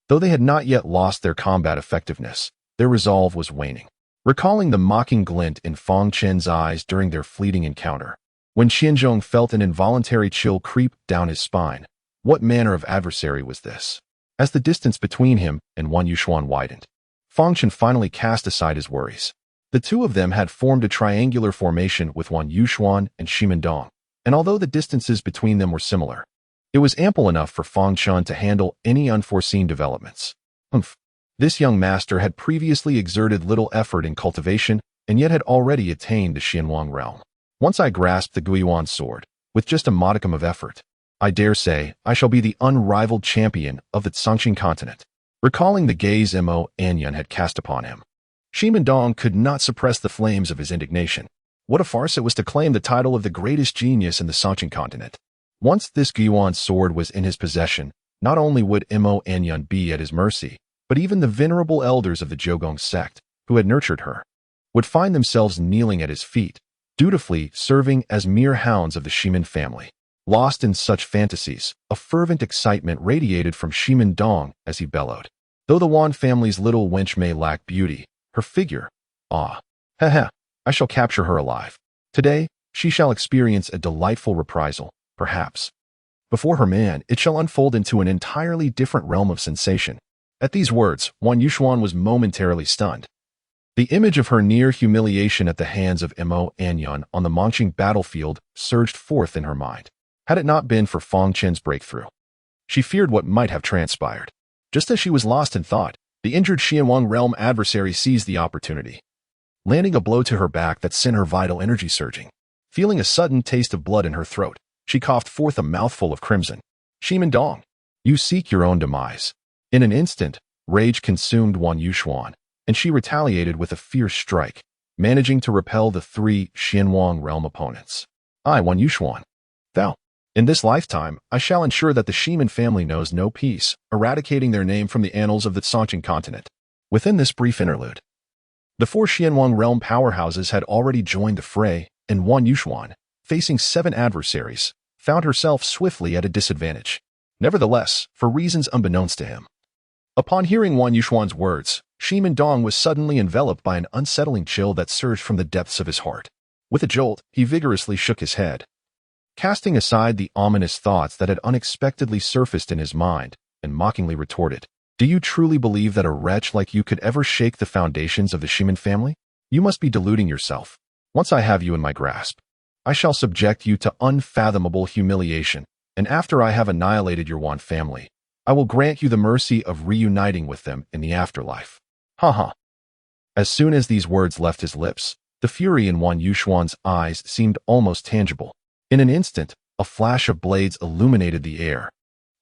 Though they had not yet lost their combat effectiveness, their resolve was waning. Recalling the mocking glint in Fang Chen's eyes during their fleeting encounter, Wen Xianzhong felt an involuntary chill creep down his spine. What manner of adversary was this? As the distance between him and Wan Yuxuan widened, Fang Chen finally cast aside his worries. The 2 of them had formed a triangular formation with Wan Yuxuan and Shimendong, and although the distances between them were similar, it was ample enough for Fang Chen to handle any unforeseen developments. This young master had previously exerted little effort in cultivation and yet had already attained the Xianhuang realm. Once I grasped the Guiyuan sword, with just a modicum of effort, I dare say I shall be the unrivaled champion of the Cangqing continent. Recalling the gaze Mo Anyan had cast upon him, Shimendong could not suppress the flames of his indignation. What a farce it was to claim the title of the greatest genius in the Cangqing continent. Once this Guiyuan sword was in his possession, not only would Mo Anyan be at his mercy, but even the venerable elders of the Jiugong sect, who had nurtured her, would find themselves kneeling at his feet, dutifully serving as mere hounds of the Shimin family. Lost in such fantasies, a fervent excitement radiated from Shimin Dong as he bellowed. Though the Wan family's little wench may lack beauty, her figure, haha, I shall capture her alive. Today, she shall experience a delightful reprisal, perhaps. Before her man, it shall unfold into an entirely different realm of sensation. At these words, Wan Yuxuan was momentarily stunned. The image of her near humiliation at the hands of Mo Anyun on the Mongqing battlefield surged forth in her mind. Had it not been for Fang Chen's breakthrough, she feared what might have transpired. Just as she was lost in thought, the injured Xianwang realm adversary seized the opportunity, landing a blow to her back that sent her vital energy surging. Feeling a sudden taste of blood in her throat, she coughed forth a mouthful of crimson. Shimin Dong, you seek your own demise. In an instant, rage consumed Wan Yuxuan, and she retaliated with a fierce strike, managing to repel the 3 Xianwang realm opponents. I, Wan Yuxuan. Thou. In this lifetime, I shall ensure that the Shimin family knows no peace, eradicating their name from the annals of the Songqing continent. Within this brief interlude, the 4 Xianwang realm powerhouses had already joined the fray, and Wan Yuxuan, facing 7 adversaries, found herself swiftly at a disadvantage. Nevertheless, for reasons unbeknownst to him. Upon hearing Wan Yuxuan's words, Shimin Dong was suddenly enveloped by an unsettling chill that surged from the depths of his heart. With a jolt, he vigorously shook his head, casting aside the ominous thoughts that had unexpectedly surfaced in his mind, and mockingly retorted, "Do you truly believe that a wretch like you could ever shake the foundations of the Shimin family? You must be deluding yourself. Once I have you in my grasp, I shall subject you to unfathomable humiliation, and after I have annihilated your Wan family, I will grant you the mercy of reuniting with them in the afterlife." Ha. As soon as these words left his lips, the fury in Wan Yuxuan's eyes seemed almost tangible. In an instant, a flash of blades illuminated the air,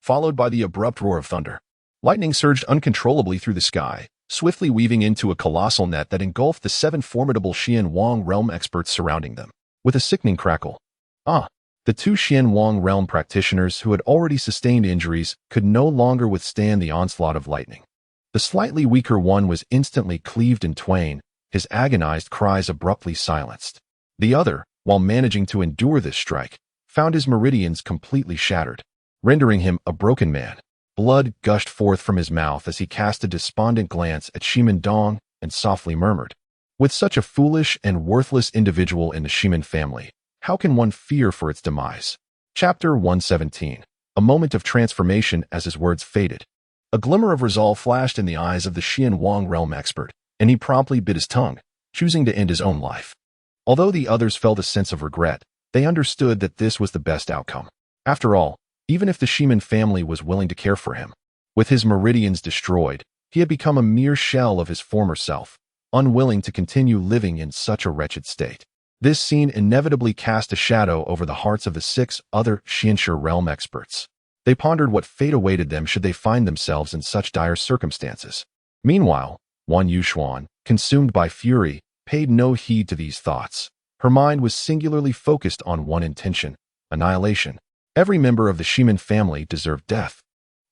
followed by the abrupt roar of thunder. Lightning surged uncontrollably through the sky, swiftly weaving into a colossal net that engulfed the 7 formidable Xianwang realm experts surrounding them. With a sickening crackle, the 2 Xianwang realm practitioners who had already sustained injuries could no longer withstand the onslaught of lightning. The slightly weaker one was instantly cleaved in twain, his agonized cries abruptly silenced. The other, while managing to endure this strike, found his meridians completely shattered, rendering him a broken man. Blood gushed forth from his mouth as he cast a despondent glance at Shimin Dong and softly murmured, "With such a foolish and worthless individual in the Shimin family, how can one fear for its demise?" Chapter 117. A moment of transformation as his words faded. A glimmer of resolve flashed in the eyes of the Xianwang realm expert, and he promptly bit his tongue, choosing to end his own life. Although the others felt a sense of regret, they understood that this was the best outcome. After all, even if the Shimin family was willing to care for him, with his meridians destroyed, he had become a mere shell of his former self, unwilling to continue living in such a wretched state. This scene inevitably cast a shadow over the hearts of the 6 other Xianshi realm experts. They pondered what fate awaited them should they find themselves in such dire circumstances. Meanwhile, Wan Yuxuan, consumed by fury, paid no heed to these thoughts. Her mind was singularly focused on one intention: annihilation. Every member of the Shimin family deserved death,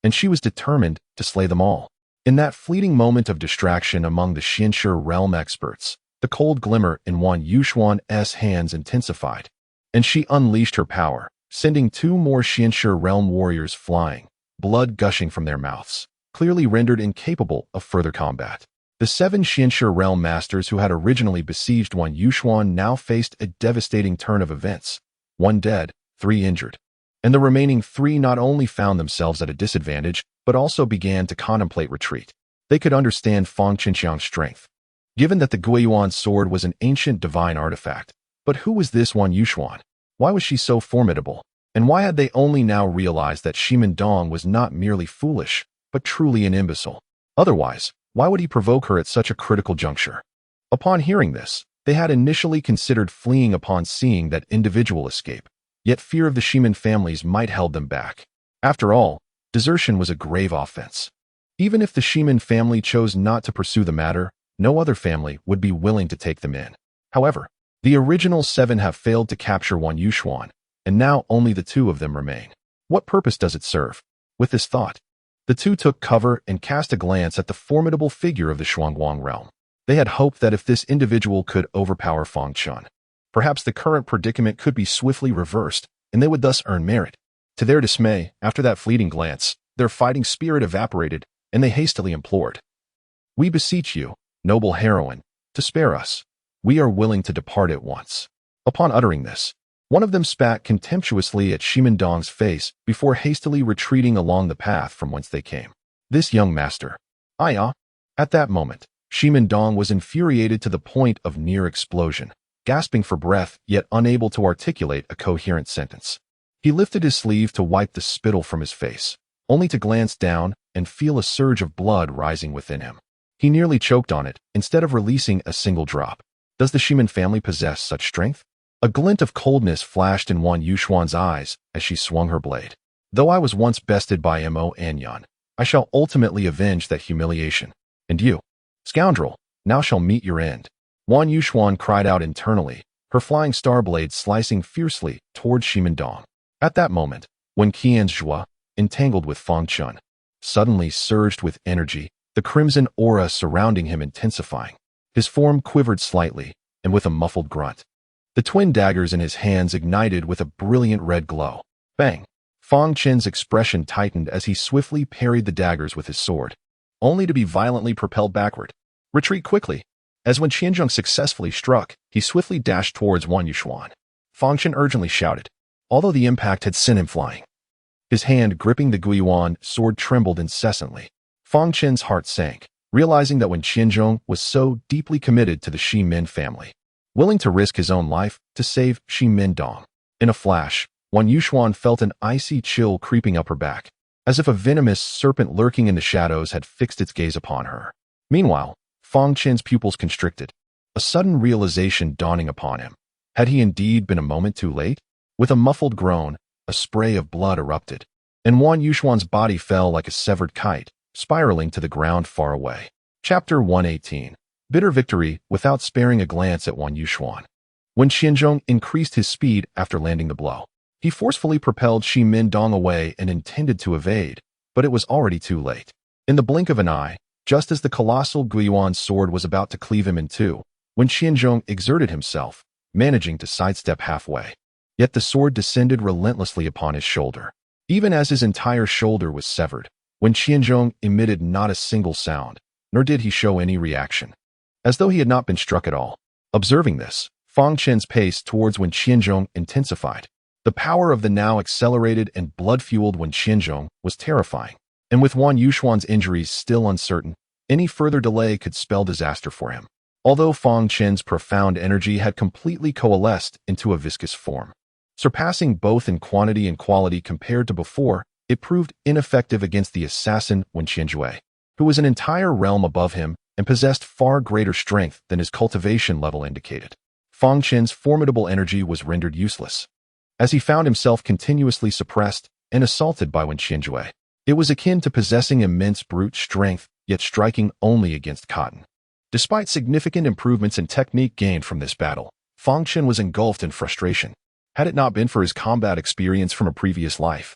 and she was determined to slay them all. In that fleeting moment of distraction among the Xianshi realm experts, the cold glimmer in Wan Yuxuan's hands intensified, and she unleashed her power, sending 2 more Xianshi realm warriors flying, blood gushing from their mouths, clearly rendered incapable of further combat. The 7 Xianshi realm masters who had originally besieged Wan Yuxuan now faced a devastating turn of events: 1 dead, 3 injured. And the remaining 3 not only found themselves at a disadvantage, but also began to contemplate retreat. They could understand Fang Chen's strength, given that the Guiyuan sword was an ancient divine artifact. But who was this Wan Yuxuan? Why was she so formidable? And why had they only now realized that Shimin Dong was not merely foolish, but truly an imbecile? Otherwise, why would he provoke her at such a critical juncture? Upon hearing this, they had initially considered fleeing upon seeing that individual escape, yet fear of the Shimin families might held them back. After all, desertion was a grave offense. Even if the Shimin family chose not to pursue the matter, no other family would be willing to take them in. However, the original 7 have failed to capture Wan Yuxuan, and now only the 2 of them remain. What purpose does it serve? With this thought, the 2 took cover and cast a glance at the formidable figure of the Shuangwang realm. They had hoped that if this individual could overpower Fang Chen, Perhaps the current predicament could be swiftly reversed, and they would thus earn merit. To their dismay, after that fleeting glance, their fighting spirit evaporated, and they hastily implored, "We beseech you, noble heroine, to spare us. We are willing to depart at once." Upon uttering this, one of them spat contemptuously at Shimendong's face before hastily retreating along the path from whence they came. This young master. Aya. At that moment, Shimendong was infuriated to the point of near explosion, gasping for breath yet unable to articulate a coherent sentence. He lifted his sleeve to wipe the spittle from his face, only to glance down and feel a surge of blood rising within him. He nearly choked on it, instead of releasing a single drop. Does the Shimen family possess such strength? A glint of coldness flashed in Wan Yuxuan's eyes as she swung her blade. Though I was once bested by Mo Anyan, I shall ultimately avenge that humiliation. And you, scoundrel, now shall meet your end. Wan Yuxuan cried out internally, her flying star blade slicing fiercely toward Shimendong. At that moment, when Qian's Zhua, entangled with Fang Chen, suddenly surged with energy, the crimson aura surrounding him intensifying. His form quivered slightly, and with a muffled grunt, the twin daggers in his hands ignited with a brilliant red glow. Bang! Fang Chen's expression tightened as he swiftly parried the daggers with his sword, only to be violently propelled backward. Retreat quickly! As when Qianzhong successfully struck, he swiftly dashed towards Wan Yuxuan. Fang Chen urgently shouted, although the impact had sent him flying. His hand gripping the Guiyuan sword trembled incessantly. Fang Chen's heart sank, realizing that when Qianzhong was so deeply committed to the Shi Min family, willing to risk his own life to save Shi Mindong. In a flash, Wan Yuxuan felt an icy chill creeping up her back, as if a venomous serpent lurking in the shadows had fixed its gaze upon her. Meanwhile, Fang Chen's pupils constricted, a sudden realization dawning upon him. Had he indeed been a moment too late? With a muffled groan, a spray of blood erupted, and Wan Yuxuan's body fell like a severed kite, spiraling to the ground far away. Chapter 118. Bitter victory without sparing a glance at Wan Yuxuan. When Qianzhong increased his speed after landing the blow, he forcefully propelled Shi Mindong away and intended to evade, but it was already too late. In the blink of an eye, just as the colossal Guiyuan's sword was about to cleave him in two, when Qianzhong exerted himself, managing to sidestep halfway. Yet the sword descended relentlessly upon his shoulder. Even as his entire shoulder was severed, when Qianzhong emitted not a single sound, nor did he show any reaction, as though he had not been struck at all. Observing this, Fang Chen's pace towards Wen Qianzhong intensified. The power of the now accelerated and blood-fueled Wen Qianzhong was terrifying, and with Wan Yuxuan's injuries still uncertain, any further delay could spell disaster for him. Although Fang Chen's profound energy had completely coalesced into a viscous form, surpassing both in quantity and quality compared to before, it proved ineffective against the assassin Wen Qianzhui, who was an entire realm above him and possessed far greater strength than his cultivation level indicated. Fang Chen's formidable energy was rendered useless, as he found himself continuously suppressed and assaulted by Wen Qianzhui. It was akin to possessing immense brute strength, yet striking only against cotton. Despite significant improvements in technique gained from this battle, Fang Chen was engulfed in frustration. Had it not been for his combat experience from a previous life,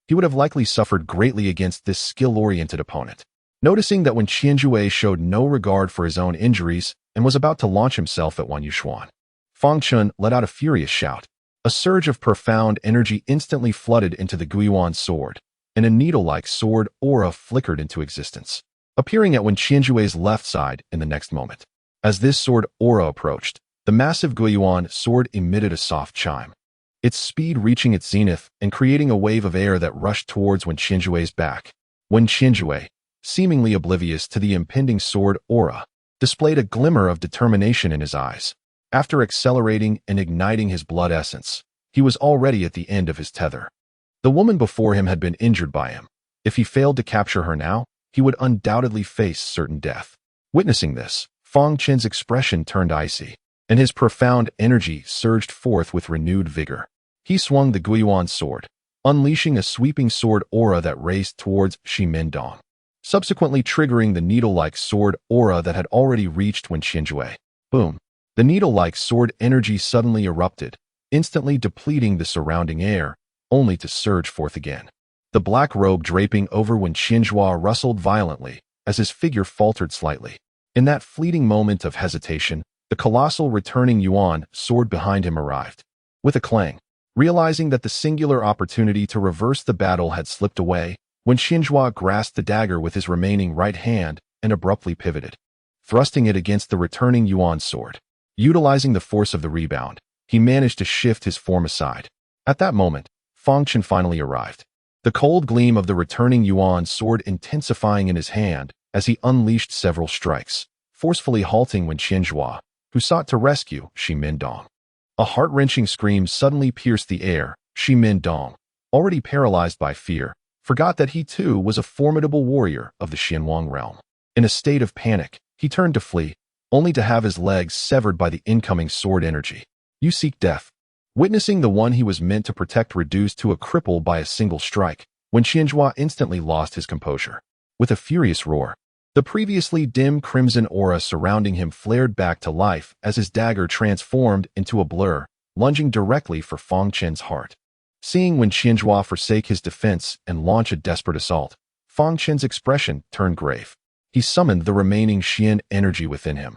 he would have likely suffered greatly against this skill-oriented opponent. Noticing that Wen Qianzhui showed no regard for his own injuries and was about to launch himself at Wan Yuxuan, Fang Chen let out a furious shout. A surge of profound energy instantly flooded into the Guiyuan sword, and a needle-like sword aura flickered into existence, appearing at Wen Qianzhui's left side in the next moment. As this sword aura approached, the massive Guiyuan sword emitted a soft chime, its speed reaching its zenith and creating a wave of air that rushed towards Wen Qianzhui's back. Wen Qianzhui, seemingly oblivious to the impending sword aura, displayed a glimmer of determination in his eyes. After accelerating and igniting his blood essence, he was already at the end of his tether. The woman before him had been injured by him. If he failed to capture her now, he would undoubtedly face certain death. Witnessing this, Fang Chen's expression turned icy, and his profound energy surged forth with renewed vigor. He swung the Guiyuan sword, unleashing a sweeping sword aura that raced towards Shi Mindong, subsequently triggering the needle-like sword aura that had already reached Wen Qianzhui. Boom! The needle-like sword energy suddenly erupted, instantly depleting the surrounding air, only to surge forth again. The black robe draping over Wen Qianzhui rustled violently as his figure faltered slightly. In that fleeting moment of hesitation, the colossal returning Yuan sword behind him arrived. With a clang, realizing that the singular opportunity to reverse the battle had slipped away, when Xinzhua grasped the dagger with his remaining right hand and abruptly pivoted, thrusting it against the returning Yuan's sword. Utilizing the force of the rebound, he managed to shift his form aside. At that moment, Fang Chen finally arrived, the cold gleam of the returning Yuan's sword intensifying in his hand as he unleashed several strikes, forcefully halting Wen Qianzhua, who sought to rescue Shi Mindong. A heart-wrenching scream suddenly pierced the air. Shi Mindong, already paralyzed by fear, forgot that he too was a formidable warrior of the Xianwang realm. In a state of panic, he turned to flee, only to have his legs severed by the incoming sword energy. You seek death. Witnessing the one he was meant to protect reduced to a cripple by a single strike, Wen Qianzhua instantly lost his composure. With a furious roar, the previously dim crimson aura surrounding him flared back to life as his dagger transformed into a blur, lunging directly for Fang Chen's heart. Seeing Wen Qianzhua forsake his defense and launch a desperate assault, Fang Chen's expression turned grave. He summoned the remaining Xian energy within him,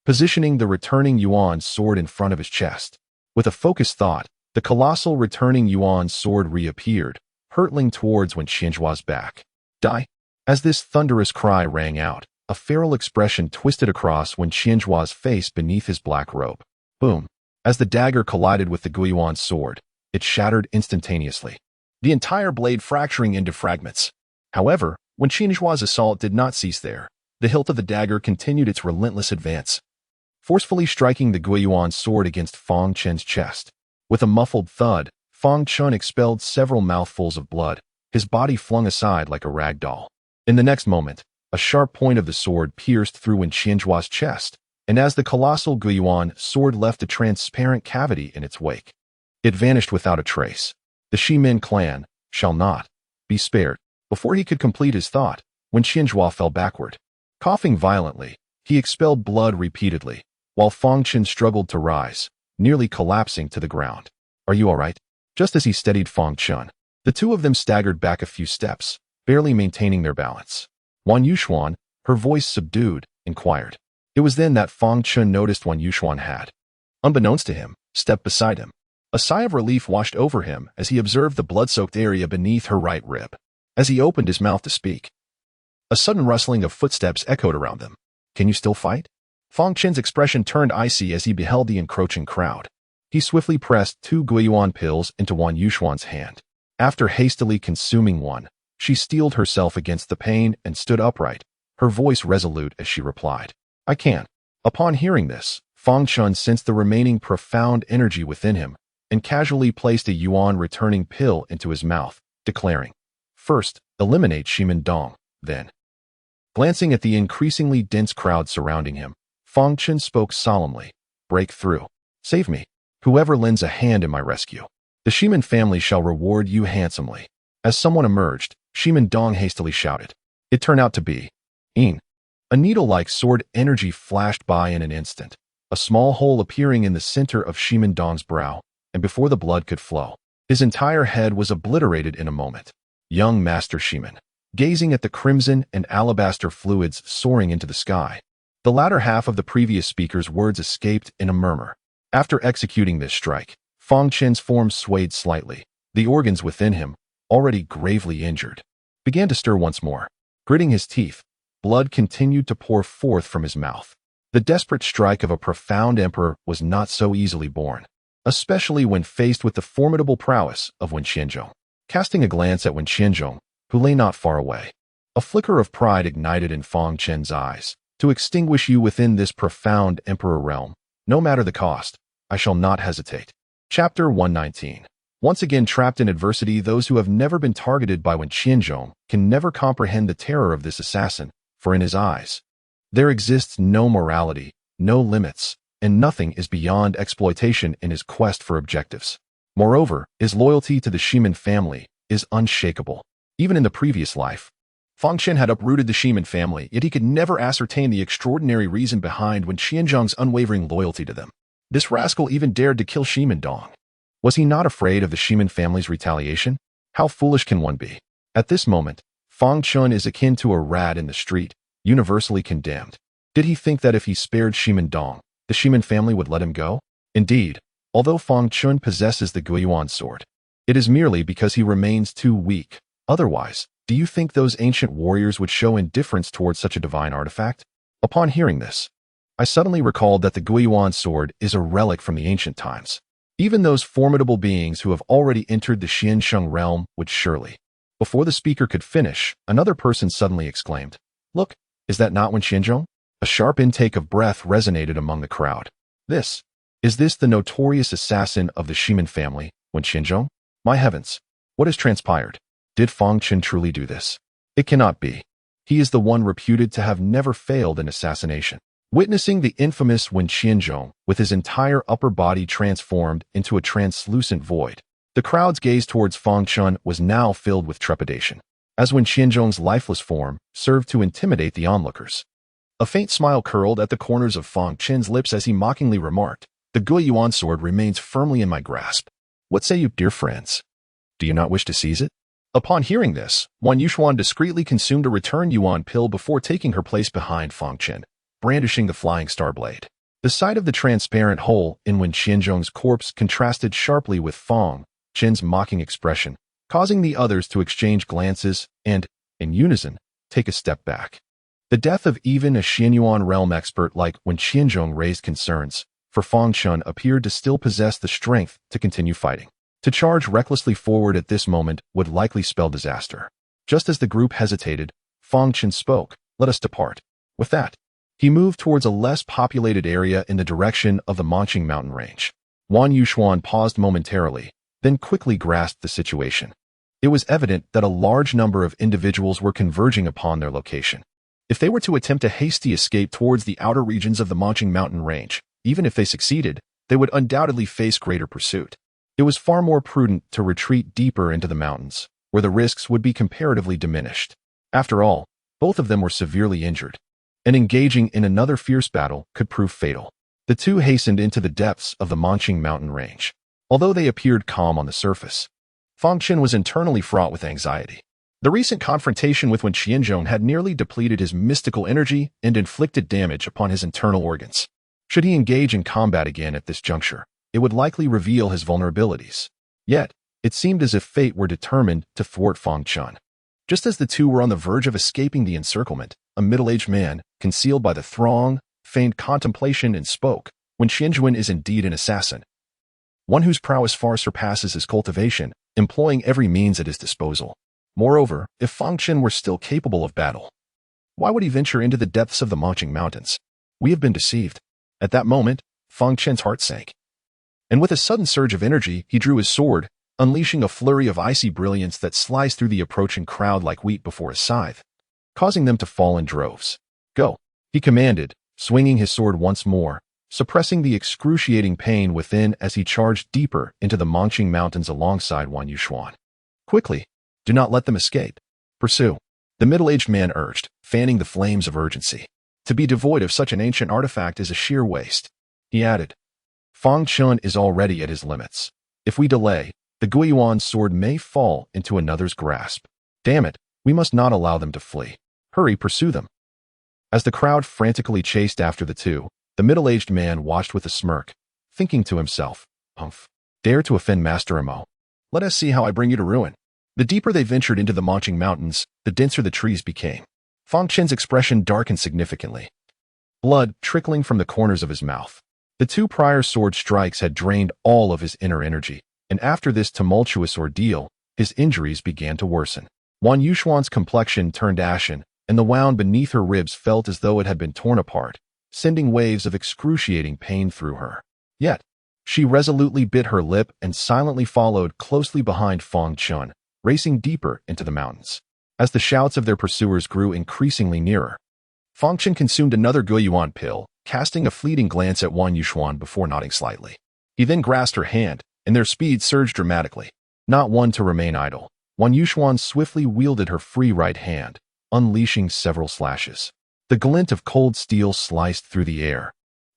positioning the returning Yuan's sword in front of his chest. With a focused thought, the colossal returning Yuan's sword reappeared, hurtling towards Wen Qianzhua's back. Die! As this thunderous cry rang out, a feral expression twisted across Wen Qianzhua's face beneath his black robe. Boom! As the dagger collided with the Guiyuan's sword, it shattered instantaneously, the entire blade fracturing into fragments. However, Wen Qianzhua's assault did not cease there. The hilt of the dagger continued its relentless advance, forcefully striking the Guiyuan's sword against Fang Chen's chest. With a muffled thud, Fang Chen expelled several mouthfuls of blood, his body flung aside like a rag doll. In the next moment, a sharp point of the sword pierced through Wen Qianzhua's chest, and as the colossal Guiyuan sword left a transparent cavity in its wake, it vanished without a trace. The Shimin clan shall not be spared. Before he could complete his thought, Wen Qianzhua fell backward. Coughing violently, he expelled blood repeatedly, while Fang Chen struggled to rise, nearly collapsing to the ground. Are you all right? Just as he steadied Fang Chen, the two of them staggered back a few steps, barely maintaining their balance. Wan Yuxuan, her voice subdued, inquired. It was then that Fang Chen noticed Wan Yuxuan had, unbeknownst to him, stepped beside him. A sigh of relief washed over him as he observed the blood-soaked area beneath her right rib. As he opened his mouth to speak, a sudden rustling of footsteps echoed around them. Can you still fight? Fang Chen's expression turned icy as he beheld the encroaching crowd. He swiftly pressed 2 Guiyuan pills into Wan Yuxuan's hand. After hastily consuming one, she steeled herself against the pain and stood upright, her voice resolute as she replied, I can. Upon hearing this, Fang Chen sensed the remaining profound energy within him and casually placed a Yuan returning pill into his mouth, declaring, First, eliminate Shimin Dong, then. Glancing at the increasingly dense crowd surrounding him, Fang Chen spoke solemnly, Break through. Save me. Whoever lends a hand in my rescue. The Shimin family shall reward you handsomely. As someone emerged, Shimin Dong hastily shouted. It turned out to be Yin. A needle-like sword energy flashed by in an instant, a small hole appearing in the center of Shimin Dong's brow, and before the blood could flow, his entire head was obliterated in a moment. Young Master Shimin, gazing at the crimson and alabaster fluids soaring into the sky. The latter half of the previous speaker's words escaped in a murmur. After executing this strike, Fang Chen's form swayed slightly. The organs within him, already gravely injured, began to stir once more. Gritting his teeth, blood continued to pour forth from his mouth. The desperate strike of a profound emperor was not so easily borne, especially when faced with the formidable prowess of Wen Qianzhong. Casting a glance at Wen Qianzhong, who lay not far away, a flicker of pride ignited in Fang Chen's eyes. To extinguish you within this profound emperor realm, no matter the cost, I shall not hesitate. Chapter 119. Once again trapped in adversity, those who have never been targeted by Wen Qianzhong can never comprehend the terror of this assassin, for in his eyes, there exists no morality, no limits, and nothing is beyond exploitation in his quest for objectives. Moreover, his loyalty to the Shimin family is unshakable. Even in the previous life, Fang Chen had uprooted the Shimin family, yet he could never ascertain the extraordinary reason behind Wen Qianzhong's unwavering loyalty to them. This rascal even dared to kill Shimin Dong. Was he not afraid of the Shimin family's retaliation? How foolish can one be? At this moment, Fang Chen is akin to a rat in the street, universally condemned. Did he think that if he spared Shimin Dong, the Shiman family would let him go? Indeed, although Fang Chen possesses the Guiyuan sword, it is merely because he remains too weak. Otherwise, do you think those ancient warriors would show indifference towards such a divine artifact? Upon hearing this, I suddenly recalled that the Guiyuan sword is a relic from the ancient times. Even those formidable beings who have already entered the Xiansheng realm would surely. Before the speaker could finish, another person suddenly exclaimed, "Look, is that not Wen Xianzhong?" A sharp intake of breath resonated among the crowd. Is this the notorious assassin of the Shiman family, Wen Xianzhong? My heavens, what has transpired? Did Fang Chen truly do this? It cannot be. He is the one reputed to have never failed in assassination. Witnessing the infamous Wen Xianzhong with his entire upper body transformed into a translucent void, the crowd's gaze towards Fang Chen was now filled with trepidation, as Wen Xianzhong's lifeless form served to intimidate the onlookers. A faint smile curled at the corners of Fang Chen's lips as he mockingly remarked, "The Guiyuan sword remains firmly in my grasp. What say you, dear friends? Do you not wish to seize it?" Upon hearing this, Wan Yuxuan discreetly consumed a return yuan pill before taking her place behind Fang Chen, brandishing the flying star blade. The sight of the transparent hole in Wen Xianzhong's corpse contrasted sharply with Fang Chen's mocking expression, causing the others to exchange glances and, in unison, take a step back. The death of even a Xianyuan realm expert like Wen Xianzhong raised concerns, for Fang Chen appeared to still possess the strength to continue fighting. To charge recklessly forward at this moment would likely spell disaster. Just as the group hesitated, Fang Chen spoke, "Let us depart." With that, he moved towards a less populated area in the direction of the Monqing mountain range. Wan Yuxuan paused momentarily, then quickly grasped the situation. It was evident that a large number of individuals were converging upon their location. If they were to attempt a hasty escape towards the outer regions of the Monqing mountain range, even if they succeeded, they would undoubtedly face greater pursuit. It was far more prudent to retreat deeper into the mountains, where the risks would be comparatively diminished. After all, both of them were severely injured, and engaging in another fierce battle could prove fatal. The two hastened into the depths of the Monqing mountain range. Although they appeared calm on the surface, Fang Chen was internally fraught with anxiety. The recent confrontation with Wen Xianzhong had nearly depleted his mystical energy and inflicted damage upon his internal organs. Should he engage in combat again at this juncture, it would likely reveal his vulnerabilities. Yet, it seemed as if fate were determined to thwart Fang Chen. Just as the two were on the verge of escaping the encirclement, a middle-aged man, concealed by the throng, feigned contemplation and spoke, "Wen Xianzhong is indeed an assassin, one whose prowess far surpasses his cultivation, employing every means at his disposal. Moreover, if Fang Chen were still capable of battle, why would he venture into the depths of the Monqing mountains? We have been deceived." At that moment, Fang Chen's heart sank, and with a sudden surge of energy, he drew his sword, unleashing a flurry of icy brilliance that sliced through the approaching crowd like wheat before a scythe, causing them to fall in droves. "Go," he commanded, swinging his sword once more, suppressing the excruciating pain within as he charged deeper into the Monqing mountains alongside Wan Yuxuan. "Quickly, do not let them escape. Pursue," the middle-aged man urged, fanning the flames of urgency. "To be devoid of such an ancient artifact is a sheer waste." He added, "Fang Chen is already at his limits. If we delay, the Guiyuan sword may fall into another's grasp. Damn it, we must not allow them to flee. Hurry, pursue them." As the crowd frantically chased after the two, the middle-aged man watched with a smirk, thinking to himself, "Humph, dare to offend Master Imo. Let us see how I bring you to ruin." The deeper they ventured into the Monqing mountains, the denser the trees became. Fang Chen's expression darkened significantly, blood trickling from the corners of his mouth. The two prior sword strikes had drained all of his inner energy, and after this tumultuous ordeal, his injuries began to worsen. Wan Yuxuan's complexion turned ashen, and the wound beneath her ribs felt as though it had been torn apart, sending waves of excruciating pain through her. Yet, she resolutely bit her lip and silently followed closely behind Fang Chen, racing deeper into the mountains. As the shouts of their pursuers grew increasingly nearer, Fang Chen consumed another Guiyuan pill, casting a fleeting glance at Wan Yuxuan before nodding slightly. He then grasped her hand, and their speed surged dramatically. Not one to remain idle, Wan Yuxuan swiftly wielded her free right hand, unleashing several slashes. The glint of cold steel sliced through the air,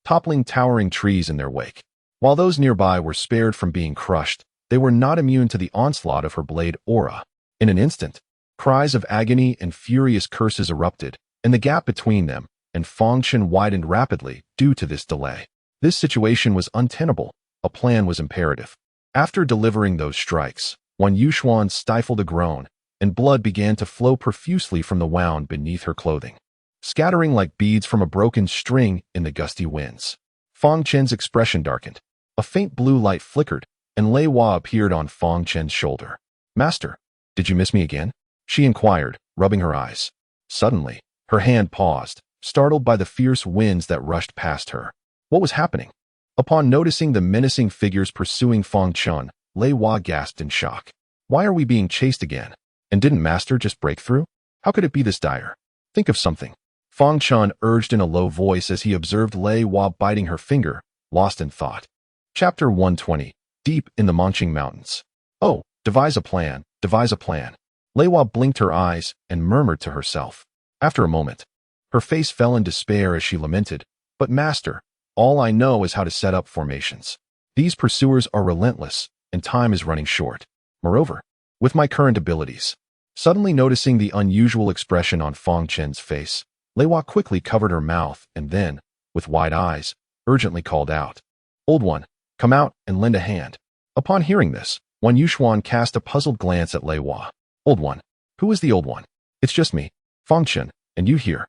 toppling towering trees in their wake. While those nearby were spared from being crushed, they were not immune to the onslaught of her blade aura. In an instant, cries of agony and furious curses erupted, and the gap between them and Fang Chen widened rapidly due to this delay. This situation was untenable. A plan was imperative. After delivering those strikes, Wan Yuxuan stifled a groan, and blood began to flow profusely from the wound beneath her clothing, scattering like beads from a broken string in the gusty winds. Fang Chen's expression darkened. A faint blue light flickered, and Lei Hua appeared on Fang Chen's shoulder. "Master, did you miss me again?" she inquired, rubbing her eyes. Suddenly, her hand paused, startled by the fierce winds that rushed past her. What was happening? Upon noticing the menacing figures pursuing Fang Chen, Lei Hua gasped in shock. "Why are we being chased again? And didn't Master just break through? How could it be this dire? Think of something." Fang Chen urged in a low voice as he observed Lei Hua biting her finger, lost in thought. Chapter 120. Deep in the Mongqing Mountains. "Oh, devise a plan, devise a plan." Lei Hua blinked her eyes and murmured to herself. After a moment, her face fell in despair as she lamented, "But Master, all I know is how to set up formations. These pursuers are relentless, and time is running short. Moreover, with my current abilities." Suddenly noticing the unusual expression on Fang Chen's face, Lei Hua quickly covered her mouth and then, with wide eyes, urgently called out, "Old One, come out and lend a hand." Upon hearing this, Wan Yuxuan cast a puzzled glance at Lei Hua. "Old One? Who is the Old One?" "It's just me, Fang Chen, and you here."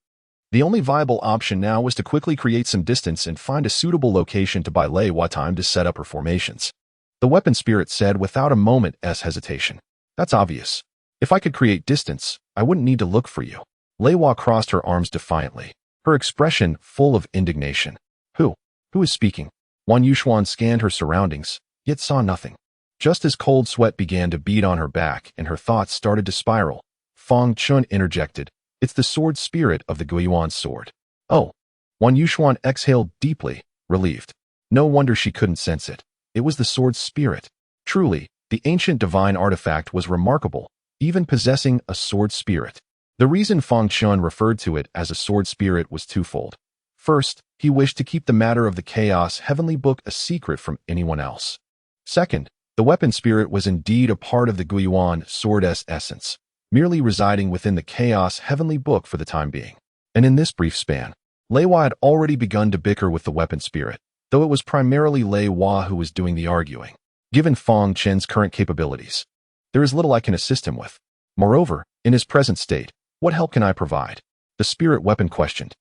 The only viable option now was to quickly create some distance and find a suitable location to buy Lei Hua time to set up her formations. The weapon spirit said without a moment's hesitation. "That's obvious. If I could create distance, I wouldn't need to look for you." Lei Hua crossed her arms defiantly, her expression full of indignation. Who is speaking?" Wan Yuxuan scanned her surroundings, yet saw nothing. Just as cold sweat began to bead on her back and her thoughts started to spiral, Fang Chen interjected, "It's the sword spirit of the Guiyuan sword." "Oh." Wan Yuxuan exhaled deeply, relieved. No wonder she couldn't sense it. It was the sword spirit. Truly, the ancient divine artifact was remarkable, even possessing a sword spirit. The reason Fang Chen referred to it as a sword spirit was twofold. First, he wished to keep the matter of the Chaos Heavenly Book a secret from anyone else. Second, the weapon spirit was indeed a part of the Guiyuan sword's essence, merely residing within the Chaos Heavenly Book for the time being. And in this brief span, Lei Hua had already begun to bicker with the weapon spirit, though it was primarily Lei Hua who was doing the arguing. Given Fang Chen's current capabilities, there is little I can assist him with. Moreover, in his present state, what help can I provide? The spirit weapon questioned.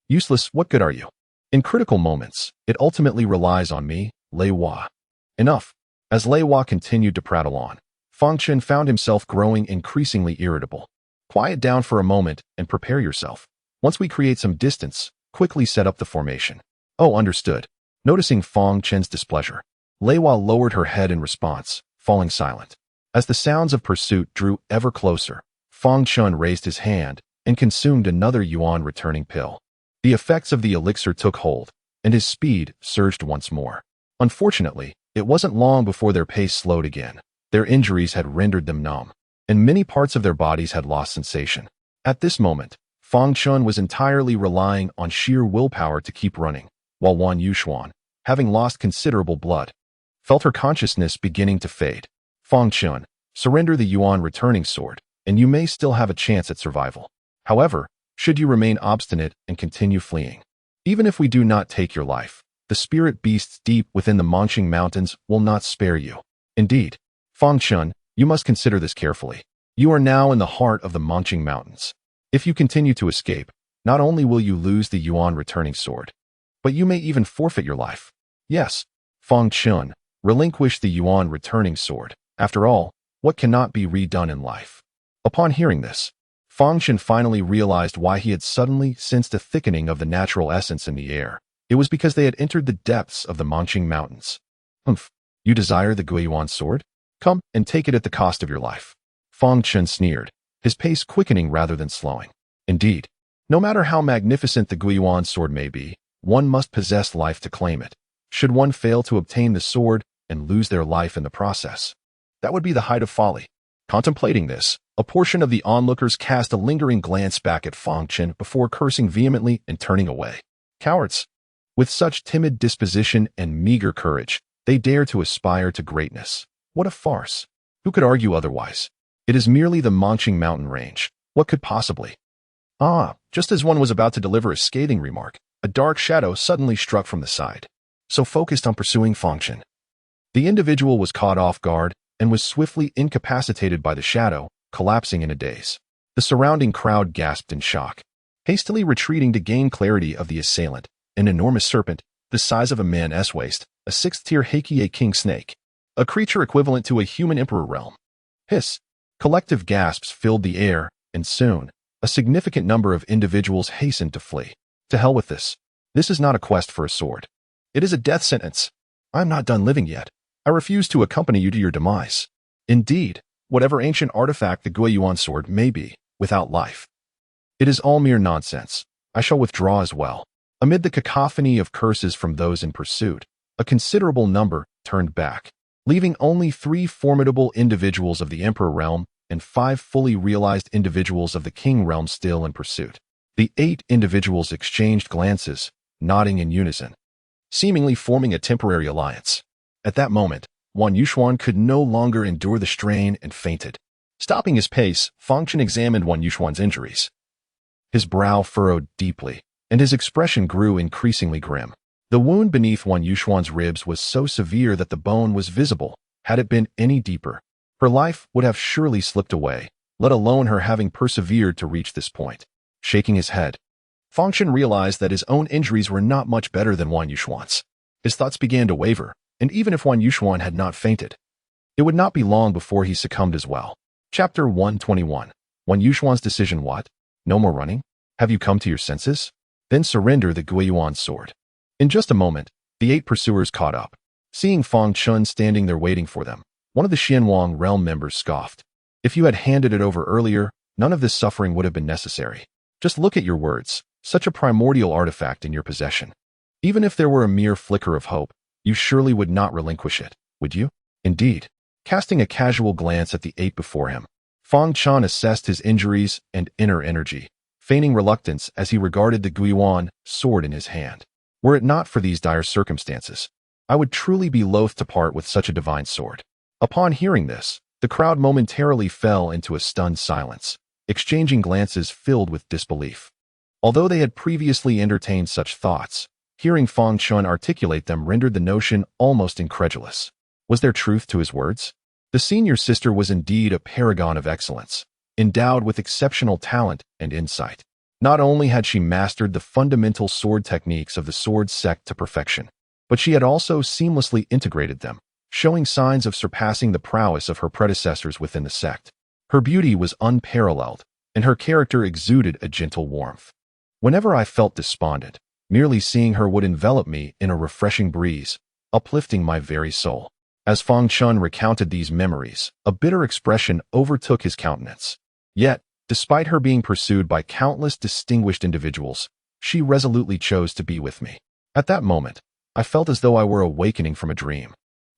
Useless, what good are you? In critical moments, it ultimately relies on me, Lei Hua. Enough. As Lei Hua continued to prattle on, Fang Chen found himself growing increasingly irritable. Quiet down for a moment and prepare yourself. Once we create some distance, quickly set up the formation. Oh, understood. Noticing Fang Chen's displeasure, Lei Hua lowered her head in response, falling silent. As the sounds of pursuit drew ever closer, Fang Chen raised his hand and consumed another yuan returning pill. The effects of the elixir took hold, and his speed surged once more. Unfortunately, it wasn't long before their pace slowed again. Their injuries had rendered them numb, and many parts of their bodies had lost sensation. At this moment, Fang Chen was entirely relying on sheer willpower to keep running, while Wan Yuxuan, having lost considerable blood, felt her consciousness beginning to fade. Fang Chen, surrender the yuan returning sword, and you may still have a chance at survival. However, should you remain obstinate and continue fleeing, even if we do not take your life, the spirit beasts deep within the Mongqing Mountains will not spare you. Indeed, Fang Chen, you must consider this carefully. You are now in the heart of the Mongqing Mountains. If you continue to escape, not only will you lose the yuan returning sword, but you may even forfeit your life. Yes, Fang Chen, relinquish the yuan returning sword. After all, what cannot be redone in life? Upon hearing this, Fang Chen finally realized why he had suddenly sensed a thickening of the natural essence in the air. It was because they had entered the depths of the Mongqing Mountains. You desire the Guiyuan sword? Come and take it at the cost of your life. Fang Chen sneered, his pace quickening rather than slowing. Indeed, no matter how magnificent the Guiyuan sword may be, one must possess life to claim it. Should one fail to obtain the sword and lose their life in the process, that would be the height of folly. Contemplating this, a portion of the onlookers cast a lingering glance back at Fang Chen before cursing vehemently and turning away. Cowards! With such timid disposition and meager courage, they dare to aspire to greatness. What a farce! Who could argue otherwise? It is merely the Mongqing mountain range. What could possibly? Just as one was about to deliver a scathing remark, a dark shadow suddenly struck from the side. So focused on pursuing Fang Chen. The individual was caught off guard and was swiftly incapacitated by the shadow, collapsing in a daze. The surrounding crowd gasped in shock, hastily retreating to gain clarity of the assailant, an enormous serpent, the size of a man's waist, a 6th-tier Heikie king snake, a creature equivalent to a human emperor realm. Hiss! Collective gasps filled the air, and soon, a significant number of individuals hastened to flee. To hell with this. This is not a quest for a sword. It is a death sentence. I am not done living yet. I refuse to accompany you to your demise. Indeed, whatever ancient artifact the Guiyuan sword may be, without life. It is all mere nonsense. I shall withdraw as well. Amid the cacophony of curses from those in pursuit, a considerable number turned back, leaving only 3 formidable individuals of the Emperor realm and 5 fully realized individuals of the King realm still in pursuit. The 8 individuals exchanged glances, nodding in unison, seemingly forming a temporary alliance. At that moment, Wan Yuxuan could no longer endure the strain and fainted. Stopping his pace, Fang Chen examined Wan Yuxuan's injuries. His brow furrowed deeply, and his expression grew increasingly grim. The wound beneath Wan Yuxuan's ribs was so severe that the bone was visible. Had it been any deeper, her life would have surely slipped away, let alone her having persevered to reach this point. Shaking his head, Fang Chen realized that his own injuries were not much better than Wan Yuxuan's. His thoughts began to waver, and even if Wan Yuxuan had not fainted, it would not be long before he succumbed as well. Chapter 121. Wan Yuxuan's decision. What? No more running? Have you come to your senses? Then surrender the Guiyuan sword. In just a moment, the 8 pursuers caught up. Seeing Fang Chen standing there waiting for them, one of the Xianwang realm members scoffed. If you had handed it over earlier, none of this suffering would have been necessary. Just look at your words, such a primordial artifact in your possession. Even if there were a mere flicker of hope, you surely would not relinquish it, would you? Indeed. Casting a casual glance at the 8 before him, Fang Chen assessed his injuries and inner energy, feigning reluctance as he regarded the Guiyuan sword in his hand. Were it not for these dire circumstances, I would truly be loath to part with such a divine sword. Upon hearing this, the crowd momentarily fell into a stunned silence, exchanging glances filled with disbelief. Although they had previously entertained such thoughts, hearing Fang Chen articulate them rendered the notion almost incredulous. Was there truth to his words? The senior sister was indeed a paragon of excellence, endowed with exceptional talent and insight. Not only had she mastered the fundamental sword techniques of the sword sect to perfection, but she had also seamlessly integrated them, showing signs of surpassing the prowess of her predecessors within the sect. Her beauty was unparalleled, and her character exuded a gentle warmth. Whenever I felt despondent, merely seeing her would envelop me in a refreshing breeze, uplifting my very soul. As Fang Chen recounted these memories, a bitter expression overtook his countenance. Yet, despite her being pursued by countless distinguished individuals, she resolutely chose to be with me. At that moment, I felt as though I were awakening from a dream.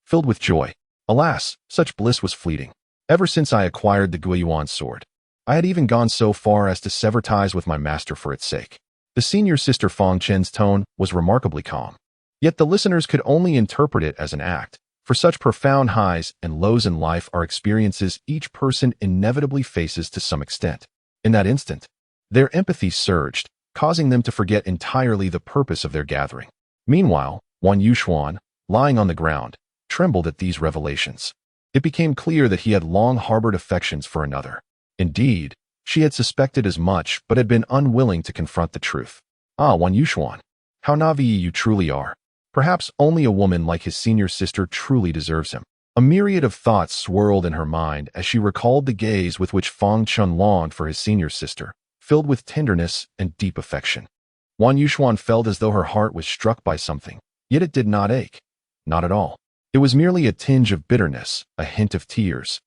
Filled with joy. Alas, such bliss was fleeting. Ever since I acquired the Guiyuan sword, I had even gone so far as to sever ties with my master for its sake. The senior sister Fang Chen's tone was remarkably calm. Yet the listeners could only interpret it as an act, for such profound highs and lows in life are experiences each person inevitably faces to some extent. In that instant, their empathy surged, causing them to forget entirely the purpose of their gathering. Meanwhile, Wan Yuxuan, lying on the ground, trembled at these revelations. It became clear that he had long harbored affections for another. Indeed, she had suspected as much but had been unwilling to confront the truth. Ah, Wan Yuxuan, how naive you truly are. Perhaps only a woman like his senior sister truly deserves him. A myriad of thoughts swirled in her mind as she recalled the gaze with which Fang Chen longed for his senior sister, filled with tenderness and deep affection. Wan Yuxuan felt as though her heart was struck by something, yet it did not ache. Not at all. It was merely a tinge of bitterness, a hint of tears.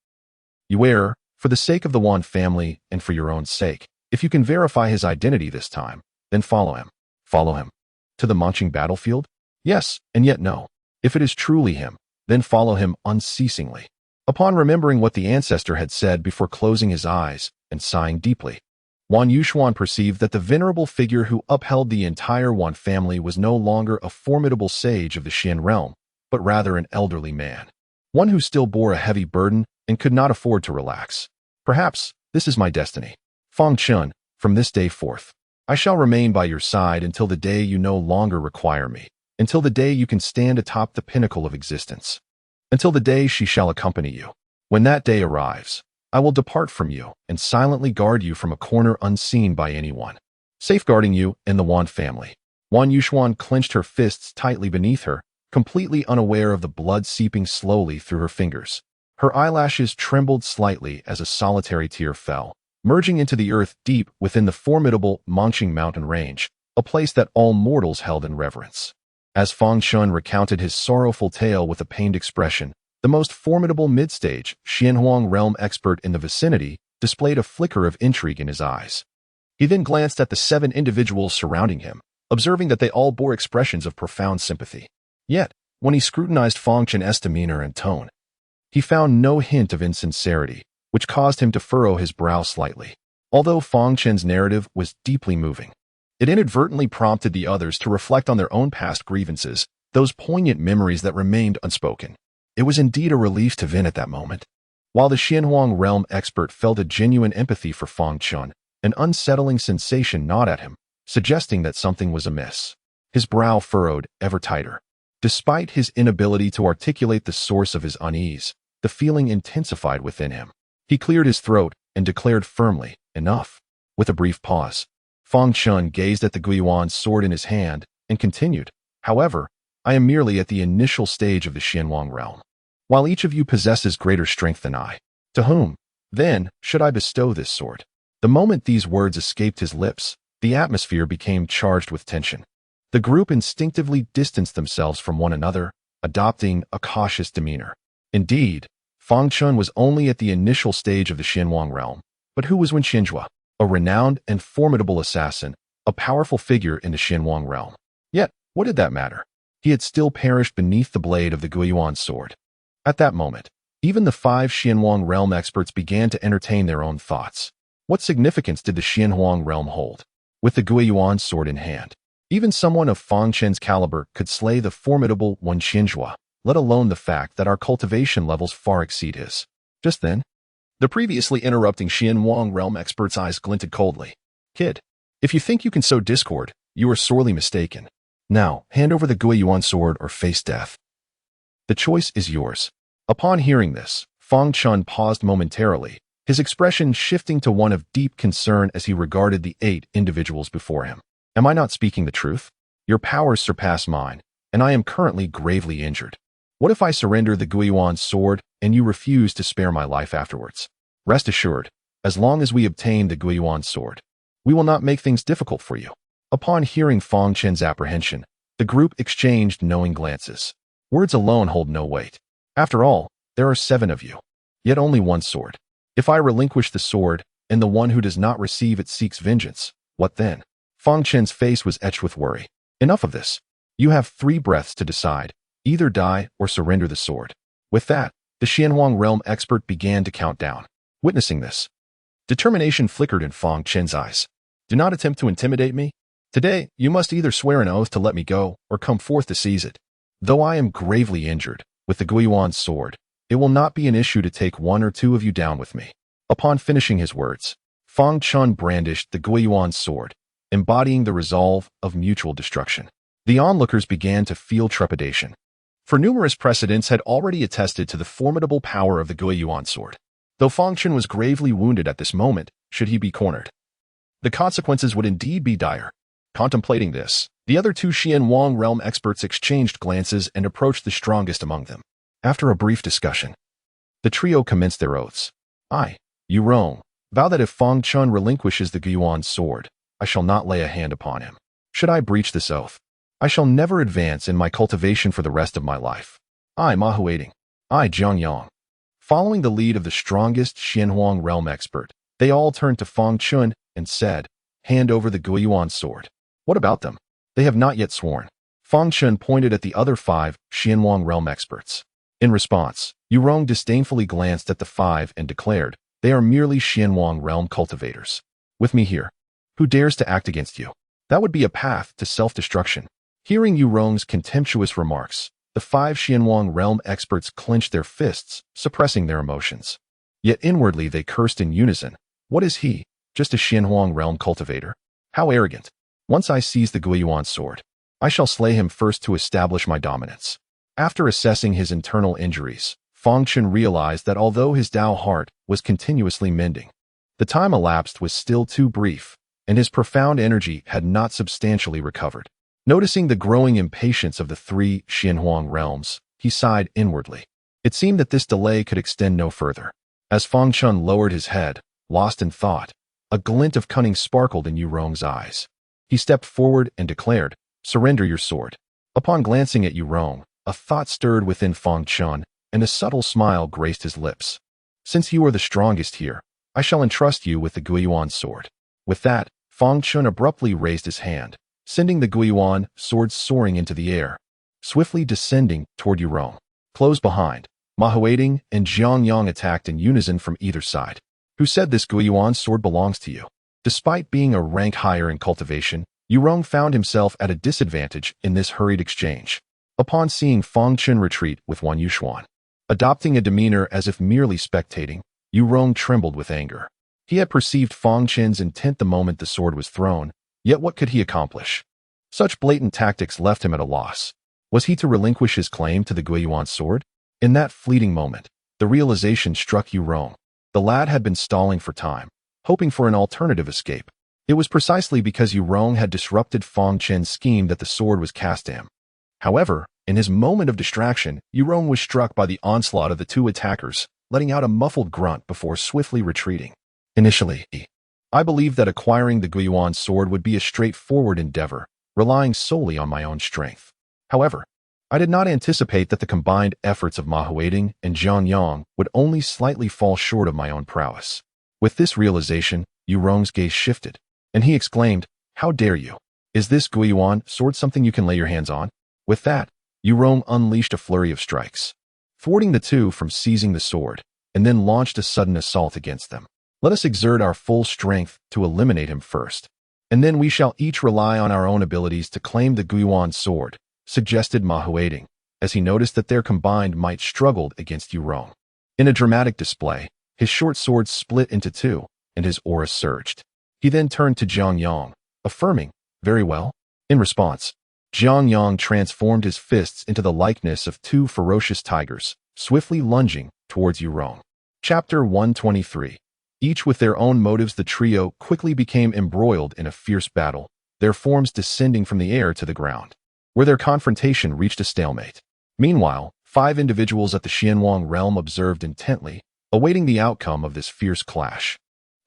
You err, for the sake of the Wan family and for your own sake. If you can verify his identity this time, then follow him. Follow him. To the marching battlefield? Yes, and yet no. If it is truly him, then follow him unceasingly. Upon remembering what the ancestor had said before closing his eyes and sighing deeply, Wan Yuxuan perceived that the venerable figure who upheld the entire Wan family was no longer a formidable sage of the Xian realm, but rather an elderly man. One who still bore a heavy burden and could not afford to relax. Perhaps this is my destiny. Fang Chen, from this day forth, I shall remain by your side until the day you no longer require me, until the day you can stand atop the pinnacle of existence, until the day she shall accompany you. When that day arrives, I will depart from you and silently guard you from a corner unseen by anyone, safeguarding you and the Wan family. Wan Yuxuan clenched her fists tightly beneath her, completely unaware of the blood seeping slowly through her fingers. Her eyelashes trembled slightly as a solitary tear fell, merging into the earth deep within the formidable Mongqing mountain range, a place that all mortals held in reverence. As Fang Chen recounted his sorrowful tale with a pained expression, the most formidable mid-stage Xianhuang realm expert in the vicinity displayed a flicker of intrigue in his eyes. He then glanced at the 7 individuals surrounding him, observing that they all bore expressions of profound sympathy. Yet, when he scrutinized Fang Chen's demeanor and tone, he found no hint of insincerity, which caused him to furrow his brow slightly. Although Fang Chen's narrative was deeply moving, it inadvertently prompted the others to reflect on their own past grievances, those poignant memories that remained unspoken. It was indeed a relief to Vin at that moment. While the Xianhuang realm expert felt a genuine empathy for Fang Chen, an unsettling sensation gnawed at him, suggesting that something was amiss. His brow furrowed ever tighter. Despite his inability to articulate the source of his unease, the feeling intensified within him. He cleared his throat and declared firmly, "Enough." With a brief pause, Fang Chen gazed at the Guiyuan sword in his hand and continued, "However, I am merely at the initial stage of the Xianhuang realm. While each of you possesses greater strength than I, to whom, then, should I bestow this sword?" The moment these words escaped his lips, the atmosphere became charged with tension. The group instinctively distanced themselves from one another, adopting a cautious demeanor. Indeed, Fang Chen was only at the initial stage of the Xianhuang realm, but who was Wen Xinjue? A renowned and formidable assassin, a powerful figure in the Xianhuang realm. Yet, what did that matter? He had still perished beneath the blade of the Guiyuan sword. At that moment, even the 5 Xianhuang realm experts began to entertain their own thoughts. What significance did the Xianhuang realm hold? With the Guiyuan sword in hand, even someone of Fang Chen's caliber could slay the formidable Wen Xinjue, let alone the fact that our cultivation levels far exceed his. Just then, the previously interrupting Xianhuang realm expert's eyes glinted coldly. "Kid, if you think you can sow discord, you are sorely mistaken. Now, hand over the Guiyuan sword or face death. The choice is yours." Upon hearing this, Fang Chen paused momentarily, his expression shifting to one of deep concern as he regarded the 8 individuals before him. "Am I not speaking the truth? Your powers surpass mine, and I am currently gravely injured. What if I surrender the Guiyuan sword and you refuse to spare my life afterwards? Rest assured, as long as we obtain the Guiyuan sword, we will not make things difficult for you." Upon hearing Fang Chen's apprehension, the group exchanged knowing glances. Words alone hold no weight. After all, there are 7 of you, yet only 1 sword. If I relinquish the sword, and the one who does not receive it seeks vengeance, what then? Fang Chen's face was etched with worry. "Enough of this. You have 3 breaths to decide. Either die or surrender the sword." With that, the Xianhuang realm expert began to count down. Witnessing this, determination flickered in Fang Chen's eyes. "Do not attempt to intimidate me. Today, you must either swear an oath to let me go or come forth to seize it. Though I am gravely injured, with the Guiyuan sword, it will not be an issue to take 1 or 2 of you down with me." Upon finishing his words, Fang Chen brandished the Guiyuan sword, embodying the resolve of mutual destruction. The onlookers began to feel trepidation, for numerous precedents had already attested to the formidable power of the Guiyuan sword. Though Fang Chen was gravely wounded at this moment, should he be cornered, the consequences would indeed be dire. Contemplating this, the other 2 Xianhuang realm experts exchanged glances and approached the strongest among them. After a brief discussion, the trio commenced their oaths. "I, Yu Rong, vow that if Fang Chen relinquishes the Guiyuan sword, I shall not lay a hand upon him. Should I breach this oath, I shall never advance in my cultivation for the rest of my life. I, Ma Huading. I, Jiang Yang." Following the lead of the strongest Xianhuang realm expert, they all turned to Fang Chen and said, "Hand over the Guiyuan sword." "What about them? They have not yet sworn." Fang Chen pointed at the other 5 Xianhuang realm experts. In response, Yu Rong disdainfully glanced at the 5 and declared, "They are merely Xianhuang realm cultivators. With me here. Who dares to act against you? That would be a path to self-destruction." Hearing Yu Rong's contemptuous remarks, the 5 Xianhuang realm experts clenched their fists, suppressing their emotions. Yet inwardly they cursed in unison. What is he? Just a Xianhuang realm cultivator? How arrogant. Once I seize the Guiyuan sword, I shall slay him first to establish my dominance. After assessing his internal injuries, Fang Chen realized that although his Dao heart was continuously mending, the time elapsed was still too brief, and his profound energy had not substantially recovered. Noticing the growing impatience of the three Xianhuang realms, he sighed inwardly. It seemed that this delay could extend no further. As Fang Chen lowered his head, lost in thought, a glint of cunning sparkled in Yu Rong's eyes. He stepped forward and declared, "Surrender your sword." Upon glancing at Yu Rong, a thought stirred within Fang Chen, and a subtle smile graced his lips. "Since you are the strongest here, I shall entrust you with the Guiyuan sword." With that, Fang Chen abruptly raised his hand, sending the Guiyuan sword soaring into the air, swiftly descending toward Yu Rong. Close behind, Ma Huading and Jiang Yang attacked in unison from either side. "Who said this Guiyuan sword belongs to you?" Despite being a rank higher in cultivation, Yu Rong found himself at a disadvantage in this hurried exchange. Upon seeing Fang Chen retreat with Wan Yuxuan, adopting a demeanor as if merely spectating, Yu Rong trembled with anger. He had perceived Fang Chen's intent the moment the sword was thrown, yet what could he accomplish? Such blatant tactics left him at a loss. Was he to relinquish his claim to the Guiyuan sword? In that fleeting moment, the realization struck Yu Rong. The lad had been stalling for time, hoping for an alternative escape. It was precisely because Yu Rong had disrupted Fang Chen's scheme that the sword was cast to him. However, in his moment of distraction, Yu Rong was struck by the onslaught of the two attackers, letting out a muffled grunt before swiftly retreating. Initially, I believed that acquiring the Guiyuan sword would be a straightforward endeavor, relying solely on my own strength. However, I did not anticipate that the combined efforts of Ma Huading and Jiang Yang would only slightly fall short of my own prowess. With this realization, Yu Rong's gaze shifted, and he exclaimed, "How dare you? Is this Guiyuan sword something you can lay your hands on?" With that, Yu Rong unleashed a flurry of strikes, thwarting the two from seizing the sword, and then launched a sudden assault against them. "Let us exert our full strength to eliminate him first, and then we shall each rely on our own abilities to claim the Guiyuan sword," suggested Ma Huading, as he noticed that their combined might struggled against Yu Rong. In a dramatic display, his short sword split into two, and his aura surged. He then turned to Jiang Yang, affirming, "Very well." In response, Jiang Yang transformed his fists into the likeness of two ferocious tigers, swiftly lunging towards Yu Rong. Chapter 123. Each with their own motives, the trio quickly became embroiled in a fierce battle, their forms descending from the air to the ground, where their confrontation reached a stalemate. Meanwhile, 5 individuals at the Xianhuang realm observed intently, awaiting the outcome of this fierce clash,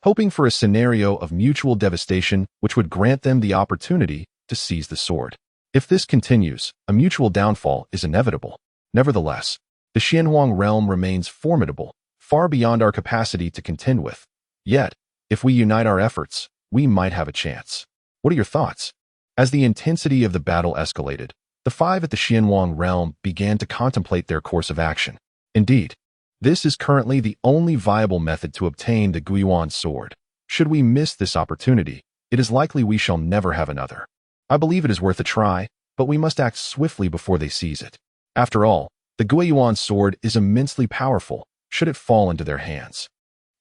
hoping for a scenario of mutual devastation which would grant them the opportunity to seize the sword. If this continues, a mutual downfall is inevitable. Nevertheless, the Xianhuang realm remains formidable, far beyond our capacity to contend with. Yet, if we unite our efforts, we might have a chance. What are your thoughts? As the intensity of the battle escalated, the 5 at the Xianhuang realm began to contemplate their course of action. Indeed, this is currently the only viable method to obtain the Guiyuan sword. Should we miss this opportunity, it is likely we shall never have another. I believe it is worth a try, but we must act swiftly before they seize it. After all, the Guiyuan sword is immensely powerful, should it fall into their hands.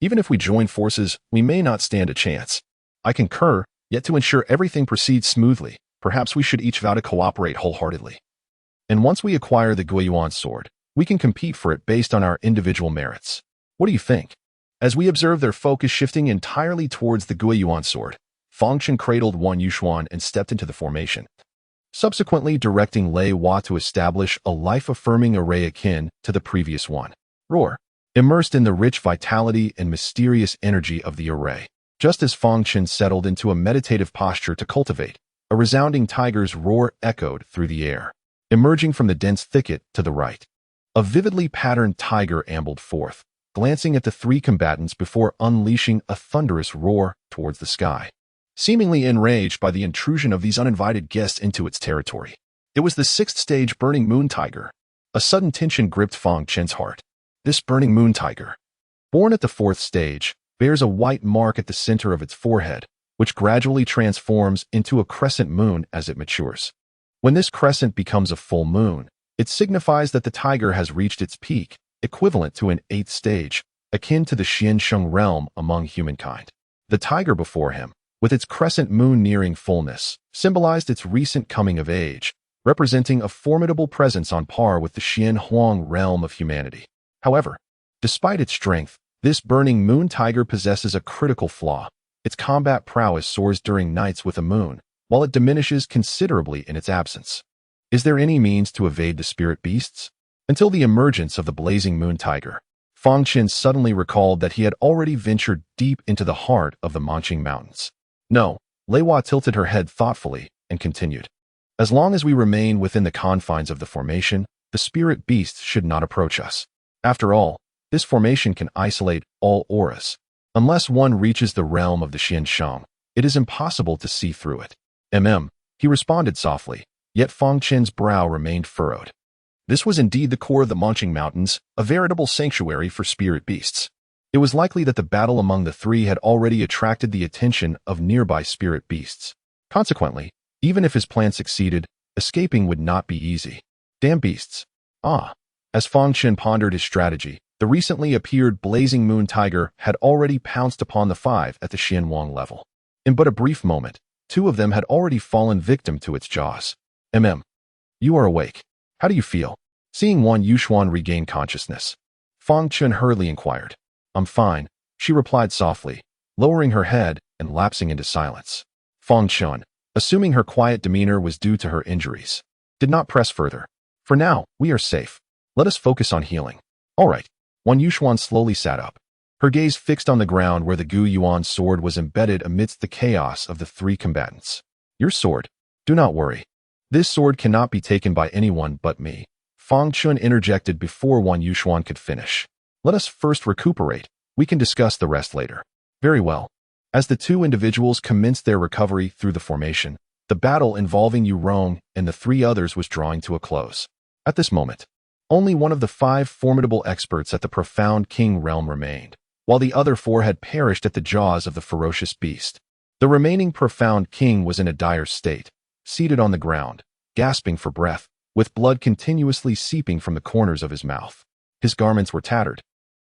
Even if we join forces, we may not stand a chance. I concur, yet to ensure everything proceeds smoothly, perhaps we should each vow to cooperate wholeheartedly. And once we acquire the Guiyuan sword, we can compete for it based on our individual merits. What do you think? As we observe their focus shifting entirely towards the Guiyuan sword, Fang Chen cradled Wan Yuxuan and stepped into the formation, subsequently directing Lei Hua to establish a life-affirming array akin to the previous one. Roar. Immersed in the rich vitality and mysterious energy of the array, just as Fang Chen settled into a meditative posture to cultivate, a resounding tiger's roar echoed through the air. Emerging from the dense thicket to the right, a vividly patterned tiger ambled forth, glancing at the 3 combatants before unleashing a thunderous roar towards the sky, seemingly enraged by the intrusion of these uninvited guests into its territory. It was the 6th stage Burning Moon Tiger. A sudden tension gripped Fang Chen's heart. This Burning Moon Tiger, born at the 4th stage, bears a white mark at the center of its forehead, which gradually transforms into a crescent moon as it matures. When this crescent becomes a full moon, it signifies that the tiger has reached its peak, equivalent to an 8th stage, akin to the Xiansheng realm among humankind. The tiger before him, with its crescent moon nearing fullness, symbolized its recent coming of age, representing a formidable presence on par with the Xian Huang realm of humanity. However, despite its strength, this burning moon tiger possesses a critical flaw. Its combat prowess soars during nights with a moon, while it diminishes considerably in its absence. Is there any means to evade the spirit beasts? Until the emergence of the blazing moon tiger, Fang Chen suddenly recalled that he had already ventured deep into the heart of the Manqing Mountains. No, Lei Hua tilted her head thoughtfully and continued. As long as we remain within the confines of the formation, the spirit beasts should not approach us. After all, this formation can isolate all auras. Unless one reaches the realm of the Xianshang, it is impossible to see through it. He responded softly, yet Fang Chen's brow remained furrowed. This was indeed the core of the Manqing Mountains, a veritable sanctuary for spirit beasts. It was likely that the battle among the three had already attracted the attention of nearby spirit beasts. Consequently, even if his plan succeeded, escaping would not be easy. Damn beasts. As Fang Chen pondered his strategy, the recently appeared blazing moon tiger had already pounced upon the five at the Xianwang level. In but a brief moment, two of them had already fallen victim to its jaws. You are awake. How do you feel? Seeing Wan Yuxuan regain consciousness, Fang Chen hurriedly inquired. I'm fine, she replied softly, lowering her head and lapsing into silence. Fang Chen, assuming her quiet demeanor was due to her injuries, did not press further. For now, we are safe. Let us focus on healing. All right. Wan Yuxuan slowly sat up, her gaze fixed on the ground where the Gu Yuan sword was embedded amidst the chaos of the three combatants. Your sword. Do not worry. This sword cannot be taken by anyone but me. Fang Chen interjected before Wan Yuxuan could finish. Let us first recuperate. We can discuss the rest later. Very well. As the two individuals commenced their recovery through the formation, the battle involving Yu Rong and the three others was drawing to a close. At this moment, only one of the five formidable experts at the profound king realm remained, while the other four had perished at the jaws of the ferocious beast. The remaining profound king was in a dire state, seated on the ground, gasping for breath, with blood continuously seeping from the corners of his mouth. His garments were tattered,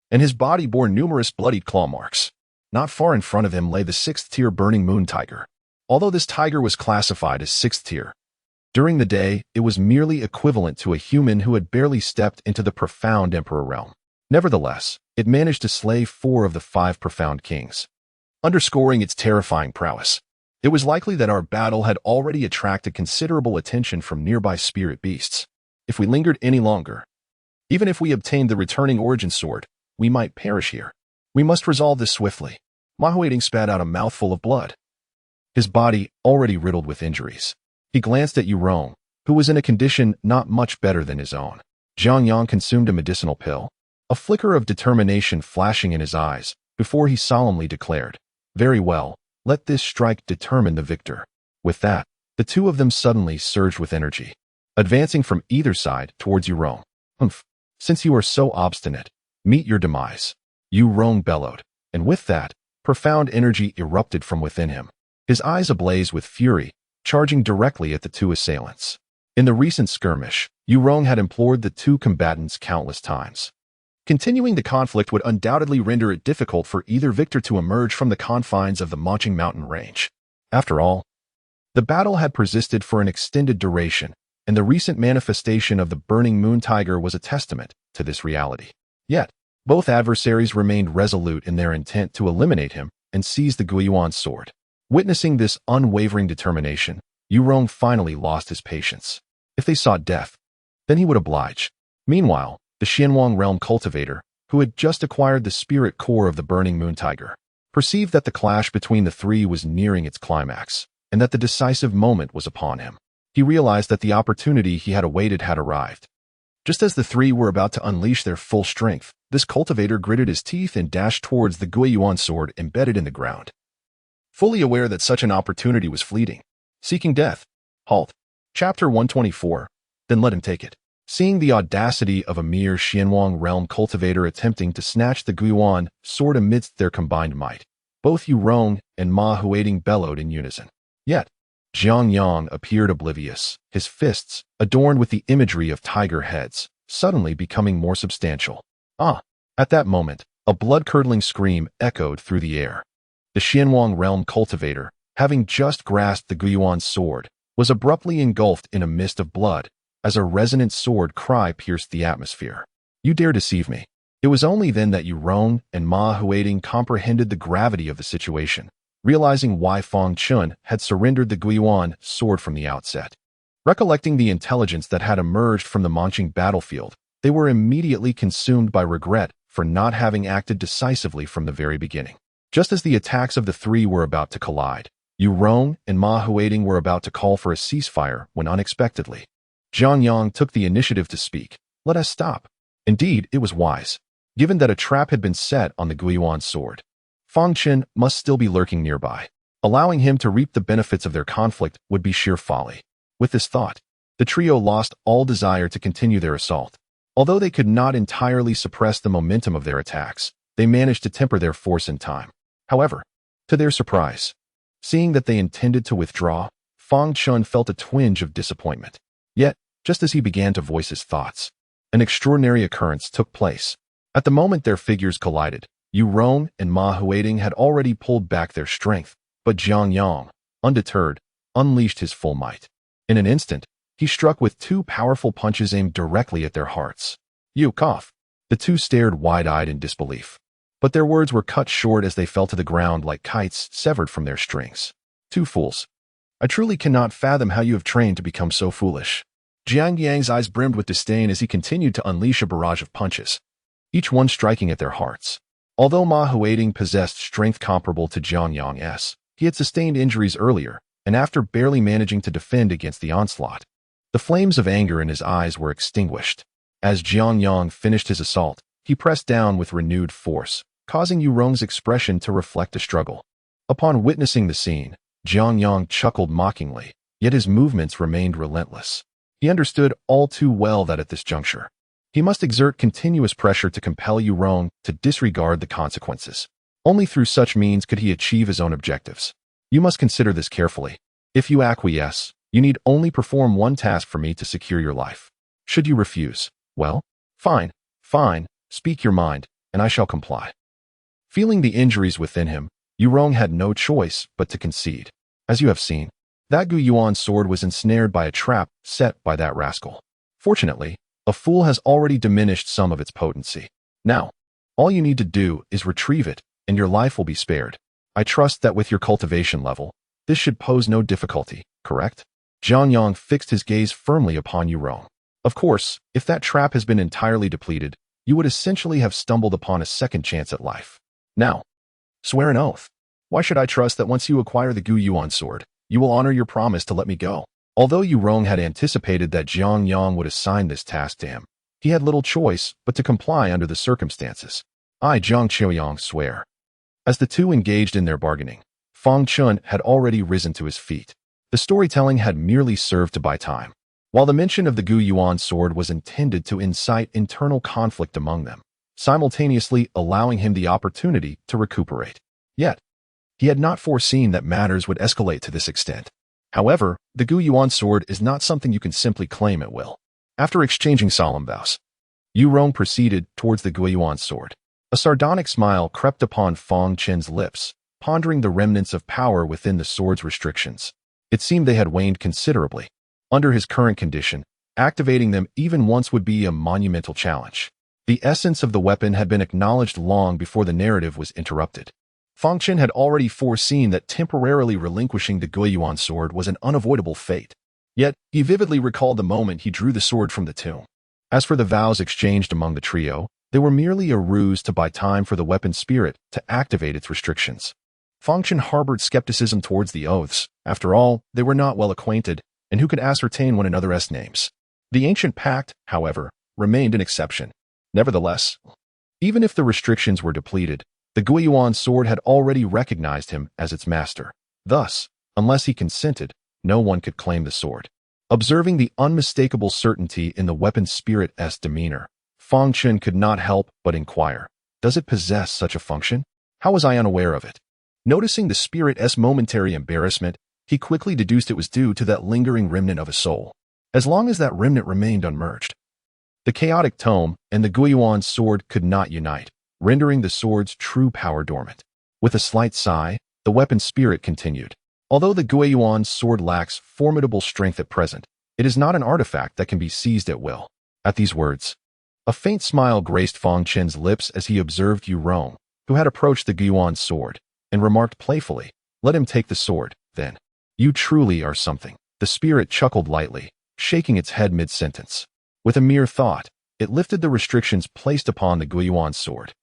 and his body bore numerous bloodied claw marks. Not far in front of him lay the sixth-tier burning moon tiger. Although this tiger was classified as sixth tier, during the day, it was merely equivalent to a human who had barely stepped into the profound emperor realm. Nevertheless, it managed to slay 4 of the 5 profound kings, underscoring its terrifying prowess. It was likely that our battle had already attracted considerable attention from nearby spirit beasts. If we lingered any longer, even if we obtained the returning origin sword, we might perish here. We must resolve this swiftly. Ma Huiting spat out a mouthful of blood, his body already riddled with injuries. He glanced at Yu Rong, who was in a condition not much better than his own. Zhang Yang consumed a medicinal pill, a flicker of determination flashing in his eyes, before he solemnly declared, "Very well, let this strike determine the victor." With that, the two of them suddenly surged with energy, advancing from either side towards Yu Rong. Since you are so obstinate, meet your demise," Yu Rong bellowed, and with that, profound energy erupted from within him, his eyes ablaze with fury, charging directly at the two assailants. In the recent skirmish, Yu Rong had implored the two combatants countless times. Continuing the conflict would undoubtedly render it difficult for either victor to emerge from the confines of the Manqing mountain range. After all, the battle had persisted for an extended duration, and the recent manifestation of the burning moon tiger was a testament to this reality. Yet, both adversaries remained resolute in their intent to eliminate him and seize the Guiyuan sword. Witnessing this unwavering determination, Yu Rong finally lost his patience. If they sought death, then he would oblige. Meanwhile, the Xianwang realm cultivator, who had just acquired the spirit core of the burning moon tiger, perceived that the clash between the three was nearing its climax, and that the decisive moment was upon him. He realized that the opportunity he had awaited had arrived. Just as the three were about to unleash their full strength, this cultivator gritted his teeth and dashed towards the Guiyuan sword embedded in the ground. Fully aware that such an opportunity was fleeting, seeking death. Halt. Chapter 124. Then let him take it. Seeing the audacity of a mere Xianwang realm cultivator attempting to snatch the Guiyuan sword amidst their combined might, both Yu Rong and Ma Huiting bellowed in unison. Yet, Zhang Yang appeared oblivious, his fists, adorned with the imagery of tiger heads, suddenly becoming more substantial. At that moment, a blood-curdling scream echoed through the air. The Xianwang realm cultivator, having just grasped the Guyuan's sword, was abruptly engulfed in a mist of blood as a resonant sword cry pierced the atmosphere. You dare deceive me. It was only then that Yurong and Ma Huading comprehended the gravity of the situation, realizing why Fang Chen had surrendered the Guyuan sword from the outset. Recollecting the intelligence that had emerged from the Manqing battlefield, they were immediately consumed by regret for not having acted decisively from the very beginning. Just as the attacks of the three were about to collide, Yurong and Ma Huading were about to call for a ceasefire when unexpectedly, Zhang Yang took the initiative to speak. Let us stop. Indeed, it was wise, given that a trap had been set on the Guyuan sword. Fang Chen must still be lurking nearby. Allowing him to reap the benefits of their conflict would be sheer folly. With this thought, the trio lost all desire to continue their assault. Although they could not entirely suppress the momentum of their attacks, they managed to temper their force in time. However, to their surprise, seeing that they intended to withdraw, Fang Chen felt a twinge of disappointment. Yet, just as he began to voice his thoughts, an extraordinary occurrence took place. At the moment their figures collided, Yurong and Ma Huading had already pulled back their strength, but Zhang Yang, undeterred, unleashed his full might. In an instant, he struck with two powerful punches aimed directly at their hearts. You cough. The two stared wide-eyed in disbelief. But their words were cut short as they fell to the ground like kites severed from their strings. Two fools. I truly cannot fathom how you have trained to become so foolish. Jiang Yang's eyes brimmed with disdain as he continued to unleash a barrage of punches, each one striking at their hearts. Although Ma Huading possessed strength comparable to Zhang Yang's, he had sustained injuries earlier, and after barely managing to defend against the onslaught, the flames of anger in his eyes were extinguished. As Zhang Yang finished his assault, he pressed down with renewed force, causing Yurong's expression to reflect a struggle. Upon witnessing the scene, Zhang Yang chuckled mockingly, yet his movements remained relentless. He understood all too well that at this juncture, he must exert continuous pressure to compel Yurong to disregard the consequences. Only through such means could he achieve his own objectives. You must consider this carefully. If you acquiesce, you need only perform one task for me to secure your life. Should you refuse, well, fine, speak your mind, and I shall comply. Feeling the injuries within him, Yurong had no choice but to concede. As you have seen, that Guyuan sword was ensnared by a trap set by that rascal. Fortunately, a fool has already diminished some of its potency. Now, all you need to do is retrieve it, and your life will be spared. I trust that with your cultivation level, this should pose no difficulty, correct? Zhang Yang fixed his gaze firmly upon Yurong. Of course, if that trap has been entirely depleted, you would essentially have stumbled upon a second chance at life. Now, swear an oath. Why should I trust that once you acquire the Guyuan sword, you will honor your promise to let me go? Although Yurong had anticipated that Zhang Yang would assign this task to him, he had little choice but to comply under the circumstances. I, Zhang Qiuyang, swear. As the two engaged in their bargaining, Fang Chen had already risen to his feet. The storytelling had merely served to buy time. While the mention of the Guyuan sword was intended to incite internal conflict among them, simultaneously allowing him the opportunity to recuperate. Yet, he had not foreseen that matters would escalate to this extent. However, the Guyuan sword is not something you can simply claim at will. After exchanging solemn vows, Yurong proceeded towards the Guyuan sword. A sardonic smile crept upon Fang Chen's lips, pondering the remnants of power within the sword's restrictions. It seemed they had waned considerably. Under his current condition, activating them even once would be a monumental challenge. The essence of the weapon had been acknowledged long before the narrative was interrupted. Fang Chen had already foreseen that temporarily relinquishing the Guyuan sword was an unavoidable fate. Yet, he vividly recalled the moment he drew the sword from the tomb. As for the vows exchanged among the trio, they were merely a ruse to buy time for the weapon spirit to activate its restrictions. Fang Chen harbored skepticism towards the oaths. After all, they were not well acquainted, and who could ascertain one another's names? The ancient pact, however, remained an exception. Nevertheless, even if the restrictions were depleted, the Guyuan sword had already recognized him as its master. Thus, unless he consented, no one could claim the sword. Observing the unmistakable certainty in the weapon spirit's demeanor, Fang Chen could not help but inquire, does it possess such a function? How was I unaware of it? Noticing the spirit's momentary embarrassment, he quickly deduced it was due to that lingering remnant of a soul. As long as that remnant remained unmerged, the chaotic tome and the Guyuan sword could not unite, rendering the sword's true power dormant. With a slight sigh, the weapon spirit continued. Although the Guiyuan sword lacks formidable strength at present, it is not an artifact that can be seized at will. At these words, a faint smile graced Fang Chen's lips as he observed Yu Rong, who had approached the Guiyuan sword, and remarked playfully, "Let him take the sword, then. You truly are something." The spirit chuckled lightly, shaking its head mid-sentence. With a mere thought, it lifted the restrictions placed upon the Guiyuan sword.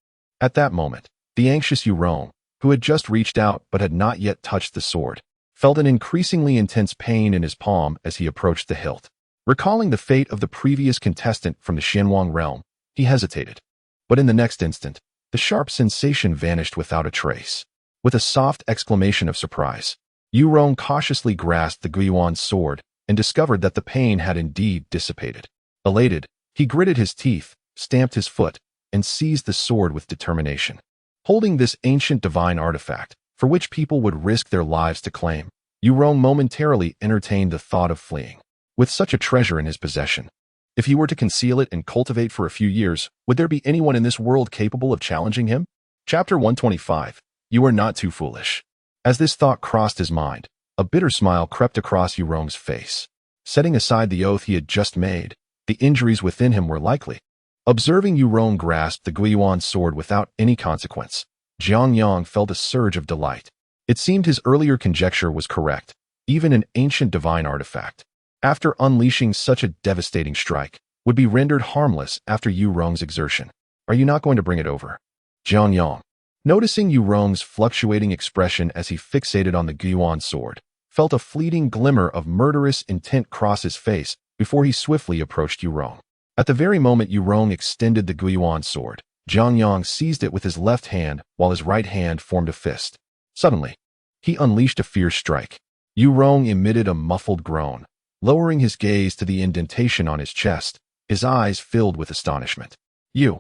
At that moment, the anxious Yu Rong, who had just reached out but had not yet touched the sword, felt an increasingly intense pain in his palm as he approached the hilt. Recalling the fate of the previous contestant from the Xianwang realm, he hesitated. But in the next instant, the sharp sensation vanished without a trace. With a soft exclamation of surprise, Yu Rong cautiously grasped the Guiyuan sword and discovered that the pain had indeed dissipated. Elated, he gritted his teeth, stamped his foot, and seized the sword with determination. Holding this ancient divine artifact, for which people would risk their lives to claim, Yu Rong momentarily entertained the thought of fleeing. With such a treasure in his possession, if he were to conceal it and cultivate for a few years, would there be anyone in this world capable of challenging him? Chapter 125. You are not too foolish. As this thought crossed his mind, a bitter smile crept across Yu Rong's face. Setting aside the oath he had just made, the injuries within him were likely. Observing Yu Rong grasp the Guiyuan sword without any consequence, Jiang Yang felt a surge of delight. It seemed his earlier conjecture was correct, even an ancient divine artifact, after unleashing such a devastating strike, would be rendered harmless after Yu Rong's exertion. Are you not going to bring it over? Jiang Yang, noticing Yu Rong's fluctuating expression as he fixated on the Guiyuan sword, felt a fleeting glimmer of murderous intent cross his face before he swiftly approached Yu Rong. At the very moment Yu Rong extended the Guiyuan sword, Jiang Yang seized it with his left hand while his right hand formed a fist. Suddenly, he unleashed a fierce strike. Yu Rong emitted a muffled groan, lowering his gaze to the indentation on his chest, his eyes filled with astonishment. You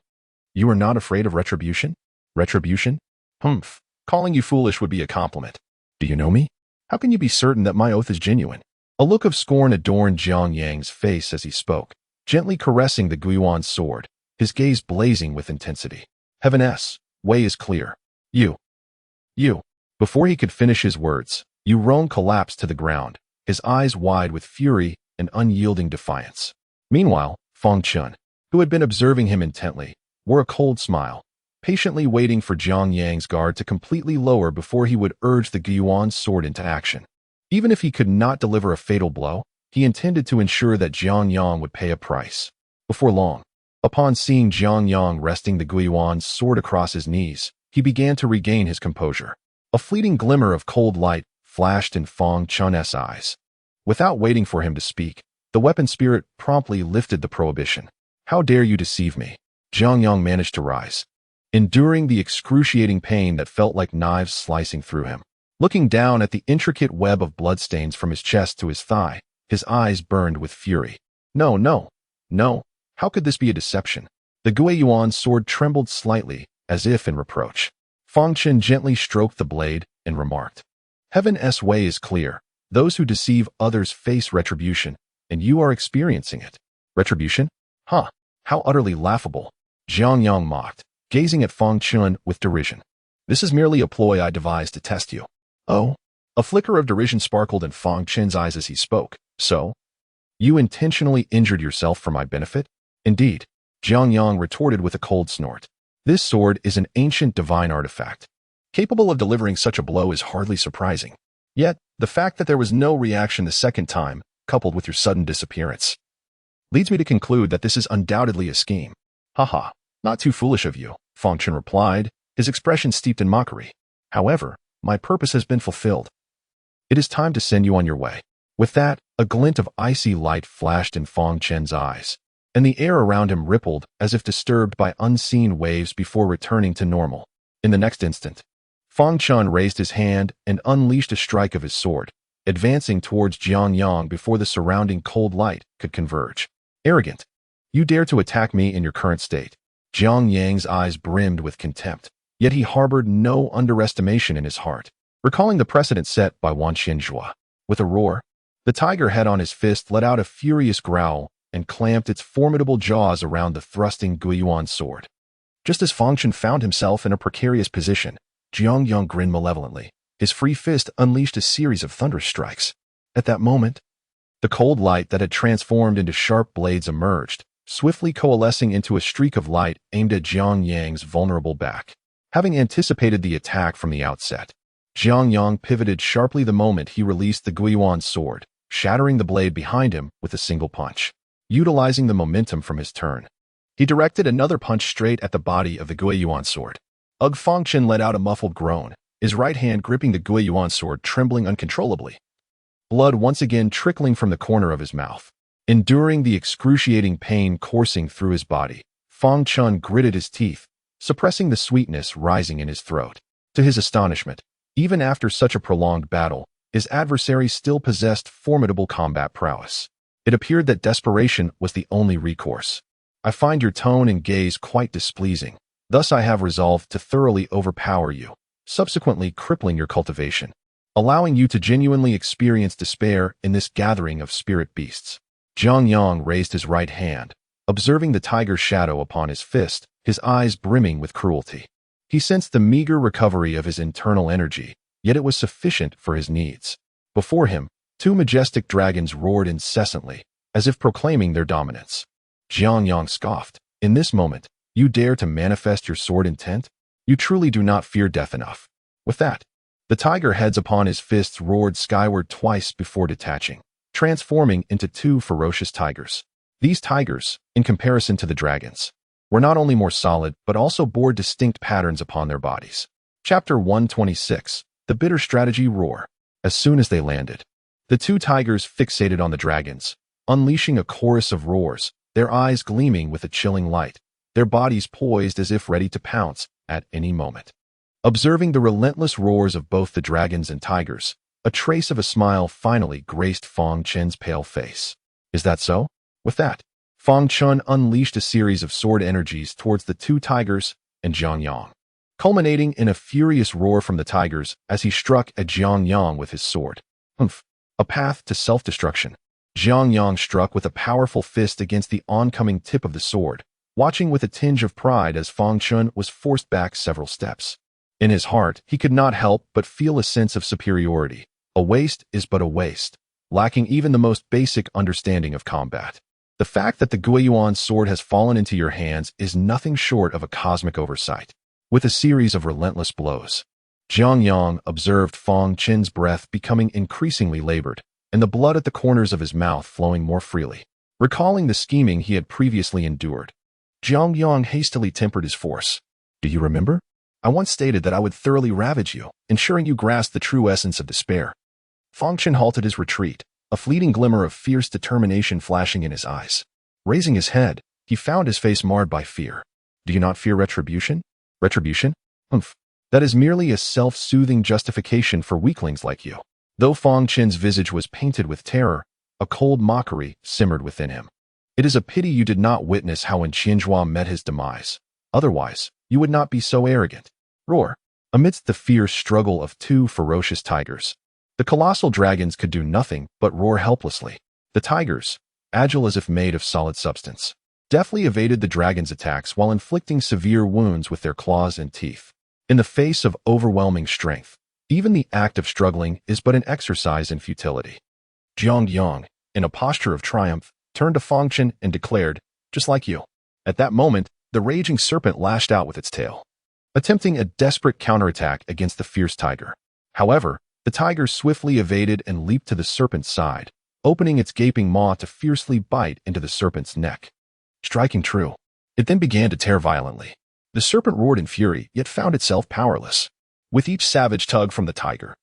are not afraid of retribution? Retribution? Humph. Calling you foolish would be a compliment. Do you know me? How can you be certain that my oath is genuine? A look of scorn adorned Jiang Yang's face as he spoke, gently caressing the Guiyuan sword, his gaze blazing with intensity. Heaven's way is clear. You. Before he could finish his words, Yu Rong collapsed to the ground, his eyes wide with fury and unyielding defiance. Meanwhile, Fang Chen, who had been observing him intently, wore a cold smile, patiently waiting for Jiang Yang's guard to completely lower before he would urge the Guiyuan sword into action. Even if he could not deliver a fatal blow, he intended to ensure that Jiang Yang would pay a price. Before long, upon seeing Jiang Yang resting the Guiyuan sword across his knees, he began to regain his composure. A fleeting glimmer of cold light flashed in Fang Chen's eyes. Without waiting for him to speak, the weapon spirit promptly lifted the prohibition. How dare you deceive me? Jiang Yang managed to rise, enduring the excruciating pain that felt like knives slicing through him. Looking down at the intricate web of bloodstains from his chest to his thigh, his eyes burned with fury. No. How could this be a deception? The Guiyuan sword trembled slightly, as if in reproach. Fang Chen gently stroked the blade and remarked, Heaven's way is clear. Those who deceive others face retribution, and you are experiencing it. Retribution? Huh, how utterly laughable. Jiang Yang mocked, gazing at Fang Chen with derision. This is merely a ploy I devised to test you. Oh? A flicker of derision sparkled in Fang Chen's eyes as he spoke. So? You intentionally injured yourself for my benefit? Indeed, Jiang Yang retorted with a cold snort. This sword is an ancient divine artifact. Capable of delivering such a blow is hardly surprising. Yet, the fact that there was no reaction the second time, coupled with your sudden disappearance, leads me to conclude that this is undoubtedly a scheme. Haha, not too foolish of you, Fang Chen replied, his expression steeped in mockery. However, my purpose has been fulfilled. It is time to send you on your way. With that, a glint of icy light flashed in Fang Chen's eyes, and the air around him rippled as if disturbed by unseen waves before returning to normal. In the next instant, Fang Chen raised his hand and unleashed a strike of his sword, advancing towards Jiang Yang before the surrounding cold light could converge. Arrogant! You dare to attack me in your current state. Jiang Yang's eyes brimmed with contempt, yet he harbored no underestimation in his heart. Recalling the precedent set by Wan Qianzhua, with a roar, the tiger head on his fist let out a furious growl and clamped its formidable jaws around the thrusting Guiyuan sword. Just as Fang Chen found himself in a precarious position, Jiang Yang grinned malevolently, His free fist unleashed a series of thunder strikes. At that moment, the cold light that had transformed into sharp blades emerged, swiftly coalescing into a streak of light aimed at Jiang Yang's vulnerable back. Having anticipated the attack from the outset, Jiang Yang pivoted sharply the moment he released the Guiyuan sword, shattering the blade behind him with a single punch. Utilizing the momentum from his turn, he directed another punch straight at the body of the Guiyuan sword. Fang Chen let out a muffled groan, his right hand gripping the Guiyuan sword trembling uncontrollably. Blood once again trickling from the corner of his mouth. Enduring the excruciating pain coursing through his body, Fang Chen gritted his teeth, suppressing the sweetness rising in his throat. To his astonishment, even after such a prolonged battle, his adversary still possessed formidable combat prowess. It appeared that desperation was the only recourse. I find your tone and gaze quite displeasing. Thus I have resolved to thoroughly overpower you, subsequently crippling your cultivation, allowing you to genuinely experience despair in this gathering of spirit beasts. Jiang Yang raised his right hand, observing the tiger's shadow upon his fist, his eyes brimming with cruelty. He sensed the meager recovery of his internal energy, yet it was sufficient for his needs. Before him, two majestic dragons roared incessantly, as if proclaiming their dominance. Jiang Yang scoffed. In this moment, you dare to manifest your sword intent? You truly do not fear death enough. With that, the tiger heads upon his fists roared skyward twice before detaching, transforming into two ferocious tigers. These tigers, in comparison to the dragons, were not only more solid but also bore distinct patterns upon their bodies. Chapter 126, The Bitter Strategy Roar. As soon as they landed, the two tigers fixated on the dragons, unleashing a chorus of roars, their eyes gleaming with a chilling light, their bodies poised as if ready to pounce at any moment. Observing the relentless roars of both the dragons and tigers, a trace of a smile finally graced Fang Chen's pale face. Is that so? With that, Fang Chen unleashed a series of sword energies towards the two tigers and Jiang Yang, culminating in a furious roar from the tigers as he struck at Jiang Yang with his sword. Humph! A path to self-destruction. Jiang Yang struck with a powerful fist against the oncoming tip of the sword, watching with a tinge of pride as Fang Chen was forced back several steps. In his heart, he could not help but feel a sense of superiority. A waste is but a waste, lacking even the most basic understanding of combat. The fact that the Guiyuan sword has fallen into your hands is nothing short of a cosmic oversight. With a series of relentless blows, Jiang Yang observed Fang Chen's breath becoming increasingly labored, and the blood at the corners of his mouth flowing more freely. Recalling the scheming he had previously endured, Jiang Yang hastily tempered his force. Do you remember? I once stated that I would thoroughly ravage you, ensuring you grasp the true essence of despair. Fang Chen halted his retreat, a fleeting glimmer of fierce determination flashing in his eyes. Raising his head, he found his face marred by fear. Do you not fear retribution? Retribution? Humph. That is merely a self-soothing justification for weaklings like you. Though Fang Chen's visage was painted with terror, a cold mockery simmered within him. It is a pity you did not witness how Wen Qianzhua met his demise. Otherwise, you would not be so arrogant. Roar. Amidst the fierce struggle of two ferocious tigers, the colossal dragons could do nothing but roar helplessly. The tigers, agile as if made of solid substance, deftly evaded the dragon's attacks while inflicting severe wounds with their claws and teeth. In the face of overwhelming strength, even the act of struggling is but an exercise in futility. Jiang Yang, in a posture of triumph, turned to Fang Chen and declared, just like you. At that moment, the raging serpent lashed out with its tail, attempting a desperate counterattack against the fierce tiger. However, the tiger swiftly evaded and leaped to the serpent's side, opening its gaping maw to fiercely bite into the serpent's neck. Striking true, it then began to tear violently. The serpent roared in fury, yet found itself powerless. With each savage tug from the tiger,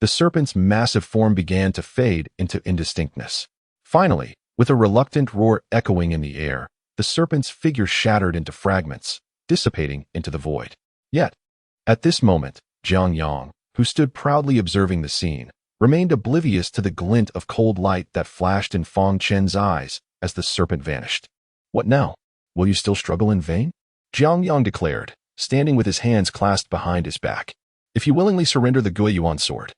the serpent's massive form began to fade into indistinctness. Finally, with a reluctant roar echoing in the air, the serpent's figure shattered into fragments, dissipating into the void. Yet, at this moment, Jiang Yang, who stood proudly observing the scene, remained oblivious to the glint of cold light that flashed in Fang Chen's eyes as the serpent vanished. What now? Will you still struggle in vain? Jiang Yang declared, standing with his hands clasped behind his back. If you willingly surrender the Guiyuan sword,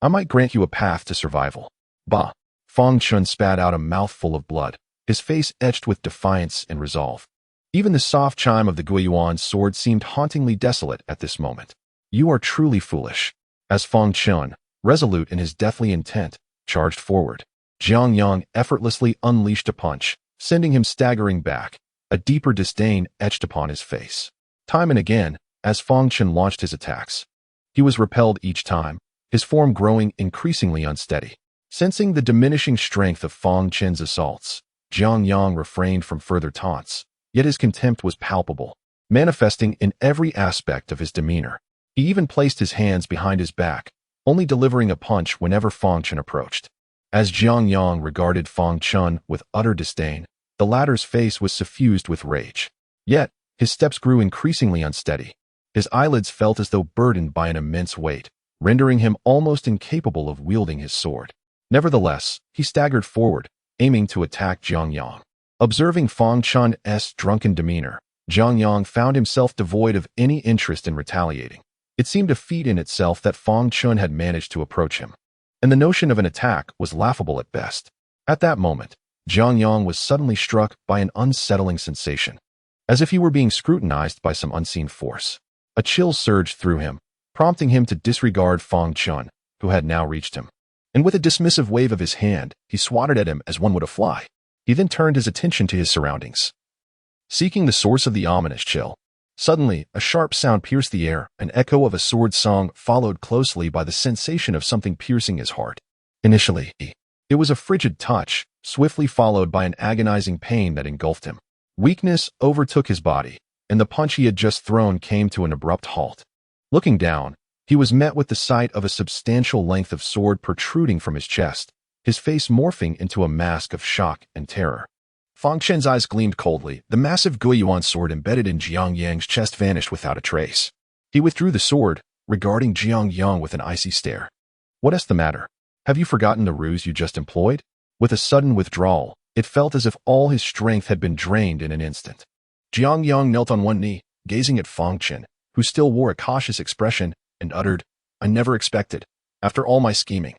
I might grant you a path to survival. Bah! Fang Chen spat out a mouthful of blood, his face etched with defiance and resolve. Even the soft chime of the Guiyuan sword seemed hauntingly desolate at this moment. You are truly foolish. As Fang Chen, resolute in his deathly intent, charged forward, Jiang Yang effortlessly unleashed a punch, sending him staggering back, a deeper disdain etched upon his face. Time and again, as Fang Chen launched his attacks, he was repelled each time, his form growing increasingly unsteady. Sensing the diminishing strength of Fang Chen's assaults, Jiang Yang refrained from further taunts, yet his contempt was palpable, manifesting in every aspect of his demeanor. He even placed his hands behind his back, only delivering a punch whenever Fang Chen approached. As Jiang Yang regarded Fang Chen with utter disdain, the latter's face was suffused with rage. Yet, his steps grew increasingly unsteady. His eyelids felt as though burdened by an immense weight, rendering him almost incapable of wielding his sword. Nevertheless, he staggered forward, aiming to attack Jiang Yang. Observing Fang Chen's drunken demeanor, Jiang Yang found himself devoid of any interest in retaliating. It seemed a feat in itself that Fang Chen had managed to approach him, and the notion of an attack was laughable at best. At that moment, Jiang Yang was suddenly struck by an unsettling sensation, as if he were being scrutinized by some unseen force. A chill surged through him, prompting him to disregard Fang Chen, who had now reached him. And with a dismissive wave of his hand, he swatted at him as one would a fly. He then turned his attention to his surroundings, seeking the source of the ominous chill. Suddenly, a sharp sound pierced the air, an echo of a sword song followed closely by the sensation of something piercing his heart. Initially, it was a frigid touch, swiftly followed by an agonizing pain that engulfed him. Weakness overtook his body, and the punch he had just thrown came to an abrupt halt. Looking down, he was met with the sight of a substantial length of sword protruding from his chest, his face morphing into a mask of shock and terror. Fang Chen's eyes gleamed coldly. The massive Guiyuan sword embedded in Jiang Yang's chest vanished without a trace. He withdrew the sword, regarding Jiang Yang with an icy stare. "What is the matter? Have you forgotten the ruse you just employed?" With a sudden withdrawal, it felt as if all his strength had been drained in an instant. Jiang Yang knelt on one knee, gazing at Fang Chen, who still wore a cautious expression, and uttered, "I never expected, after all my scheming,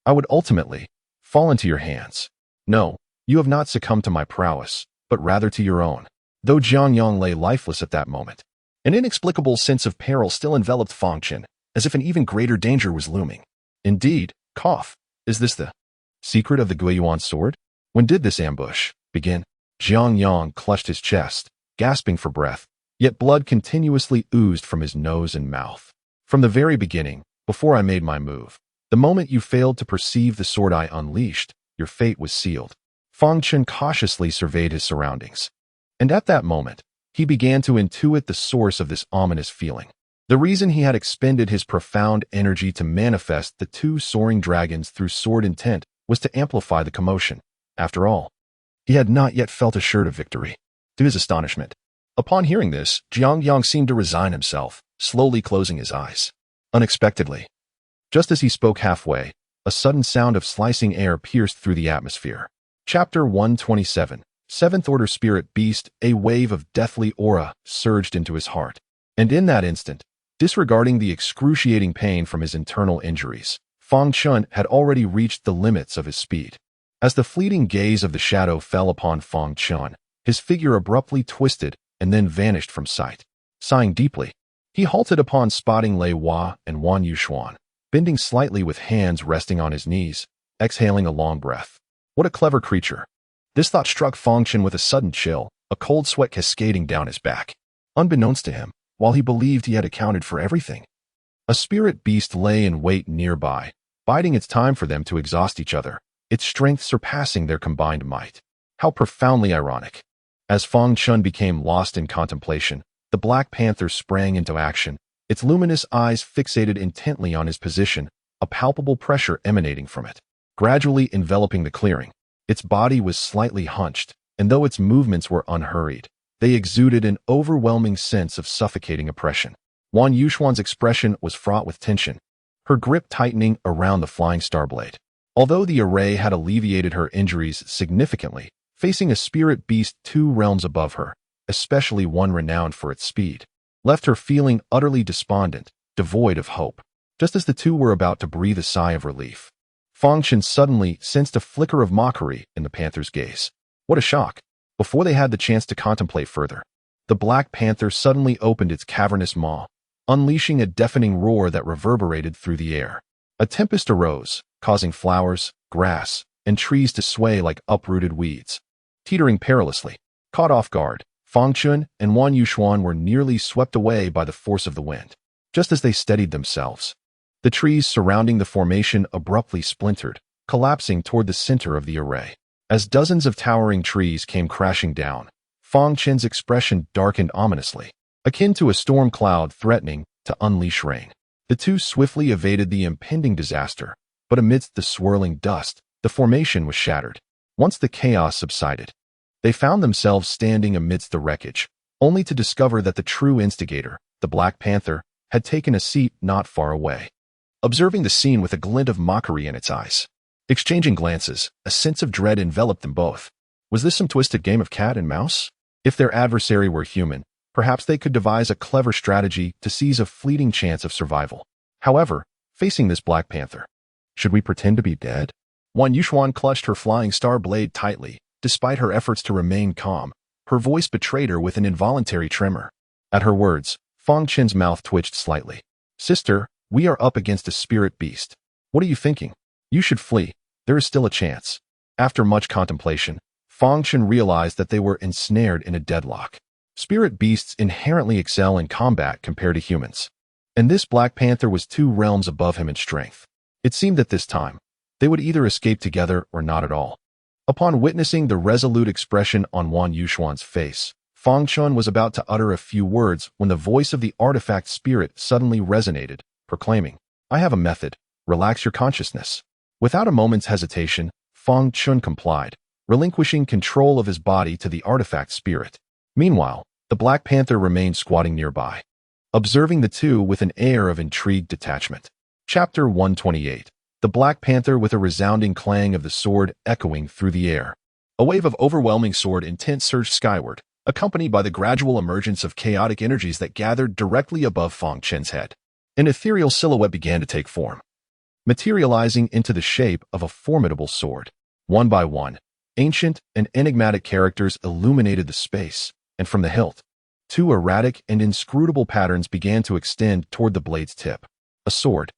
I would ultimately fall into your hands. No, you have not succumbed to my prowess, but rather to your own." Though Jiang Yang lay lifeless at that moment, an inexplicable sense of peril still enveloped Fang Chen, as if an even greater danger was looming. Indeed, is this the secret of the Guiyuan sword? When did this ambush begin? Jiang Yang clutched his chest, gasping for breath, yet blood continuously oozed from his nose and mouth. "From the very beginning, before I made my move, the moment you failed to perceive the sword I unleashed, your fate was sealed." Fang Chen cautiously surveyed his surroundings, and at that moment, he began to intuit the source of this ominous feeling. The reason he had expended his profound energy to manifest the two soaring dragons through sword intent was to amplify the commotion. After all, he had not yet felt assured of victory. To his astonishment, upon hearing this, Jiang Yang seemed to resign himself, slowly closing his eyes. Unexpectedly, just as he spoke halfway, a sudden sound of slicing air pierced through the atmosphere. Chapter 127, Seventh Order Spirit Beast. A wave of deathly aura surged into his heart, and in that instant, disregarding the excruciating pain from his internal injuries, Fang Chen had already reached the limits of his speed. As the fleeting gaze of the shadow fell upon Fang Chen, his figure abruptly twisted and then vanished from sight. Sighing deeply, he halted upon spotting Lei Hua and Wan Yuxuan, bending slightly with hands resting on his knees, exhaling a long breath. What a clever creature. This thought struck Fang Chen with a sudden chill, a cold sweat cascading down his back. Unbeknownst to him, while he believed he had accounted for everything, a spirit beast lay in wait nearby, biding its time for them to exhaust each other, its strength surpassing their combined might. How profoundly ironic. As Fang Chen became lost in contemplation, the Black Panther sprang into action, its luminous eyes fixated intently on his position, a palpable pressure emanating from it, gradually enveloping the clearing. Its body was slightly hunched, and though its movements were unhurried, they exuded an overwhelming sense of suffocating oppression. Wan Yuxuan's expression was fraught with tension, her grip tightening around the flying star blade. Although the array had alleviated her injuries significantly, facing a spirit beast 2 realms above her, especially one renowned for its speed, left her feeling utterly despondent, devoid of hope. Just as the two were about to breathe a sigh of relief, Fang Chen suddenly sensed a flicker of mockery in the panther's gaze. What a shock! Before they had the chance to contemplate further, the Black Panther suddenly opened its cavernous maw, unleashing a deafening roar that reverberated through the air. A tempest arose, causing flowers, grass, and trees to sway like uprooted weeds. Teetering perilously, caught off guard, Fang Chen and Wan Yuxuan were nearly swept away by the force of the wind. Just as they steadied themselves, the trees surrounding the formation abruptly splintered, collapsing toward the center of the array. As dozens of towering trees came crashing down, Fang Chen's expression darkened ominously, akin to a storm cloud threatening to unleash rain. The two swiftly evaded the impending disaster, but amidst the swirling dust, the formation was shattered. Once the chaos subsided, they found themselves standing amidst the wreckage, only to discover that the true instigator, the Black Panther, had taken a seat not far away, observing the scene with a glint of mockery in its eyes. Exchanging glances, a sense of dread enveloped them both. Was this some twisted game of cat and mouse? If their adversary were human, perhaps they could devise a clever strategy to seize a fleeting chance of survival. However, facing this Black Panther, should we pretend to be dead? Wan Yuxuan clutched her flying star blade tightly. Despite her efforts to remain calm, her voice betrayed her with an involuntary tremor. At her words, Fang Chen's mouth twitched slightly. Sister, we are up against a spirit beast. What are you thinking? You should flee. There is still a chance. After much contemplation, Fang Chen realized that they were ensnared in a deadlock. Spirit beasts inherently excel in combat compared to humans, and this Black Panther was 2 realms above him in strength. It seemed that this time, they would either escape together or not at all. Upon witnessing the resolute expression on Wan Yuxuan's face, Fang Chen was about to utter a few words when the voice of the artifact spirit suddenly resonated, proclaiming, I have a method. Relax your consciousness. Without a moment's hesitation, Fang Chen complied, relinquishing control of his body to the artifact spirit. Meanwhile, the Black Panther remained squatting nearby, observing the two with an air of intrigued detachment. Chapter 128. The Black Panther with a resounding clang of the sword echoing through the air. A wave of overwhelming sword intent surged skyward, accompanied by the gradual emergence of chaotic energies that gathered directly above Fang Chen's head. An ethereal silhouette began to take form, materializing into the shape of a formidable sword. One by one, ancient and enigmatic characters illuminated the space, and from the hilt, 2 erratic and inscrutable patterns began to extend toward the blade's tip. A sword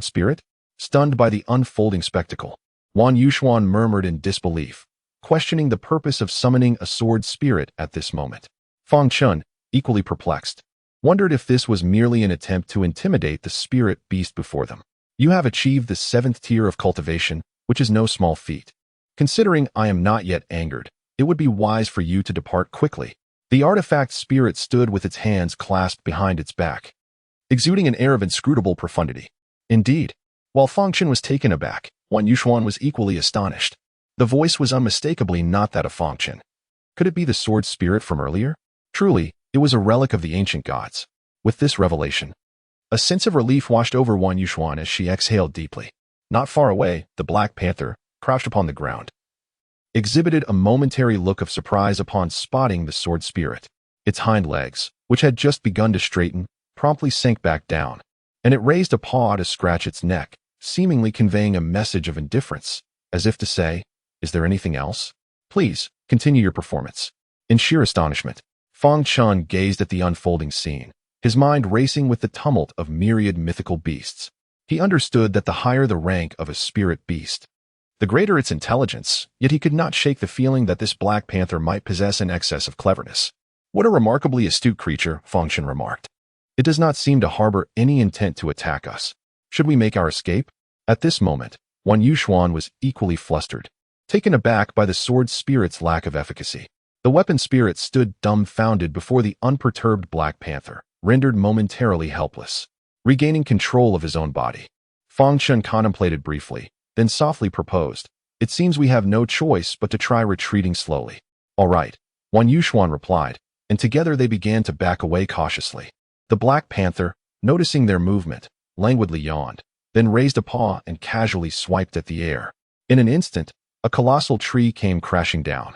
spirit? Stunned by the unfolding spectacle, Wan Yuxuan murmured in disbelief, questioning the purpose of summoning a sword spirit at this moment. Fang Chen, equally perplexed, wondered if this was merely an attempt to intimidate the spirit beast before them. You have achieved the 7th tier of cultivation, which is no small feat. Considering I am not yet angered, it would be wise for you to depart quickly. The artifact spirit stood with its hands clasped behind its back, exuding an air of inscrutable profundity. Indeed, while Fang Chen was taken aback, Wan Yuxuan was equally astonished. The voice was unmistakably not that of Fang Chen. Could it be the sword spirit from earlier? Truly, it was a relic of the ancient gods. With this revelation, a sense of relief washed over Wan Yuxuan as she exhaled deeply. Not far away, the Black Panther, crouched upon the ground, exhibited a momentary look of surprise upon spotting the sword spirit. Its hind legs, which had just begun to straighten, promptly sank back down, and it raised a paw to scratch its neck, seemingly conveying a message of indifference, as if to say, is there anything else? Please, continue your performance. In sheer astonishment, Fang Chen gazed at the unfolding scene, his mind racing with the tumult of myriad mythical beasts. He understood that the higher the rank of a spirit beast, the greater its intelligence, yet he could not shake the feeling that this Black Panther might possess an excess of cleverness. What a remarkably astute creature, Fang Chen remarked. It does not seem to harbor any intent to attack us. Should we make our escape? At this moment, Wan Yuxuan was equally flustered, taken aback by the sword spirit's lack of efficacy. The weapon spirit stood dumbfounded before the unperturbed Black Panther, rendered momentarily helpless. Regaining control of his own body, Fang Chen contemplated briefly, then softly proposed, it seems we have no choice but to try retreating slowly. All right, Wan Yuxuan replied, and together they began to back away cautiously. The Black Panther, noticing their movement, languidly yawned, then raised a paw and casually swiped at the air. In an instant, a colossal tree came crashing down,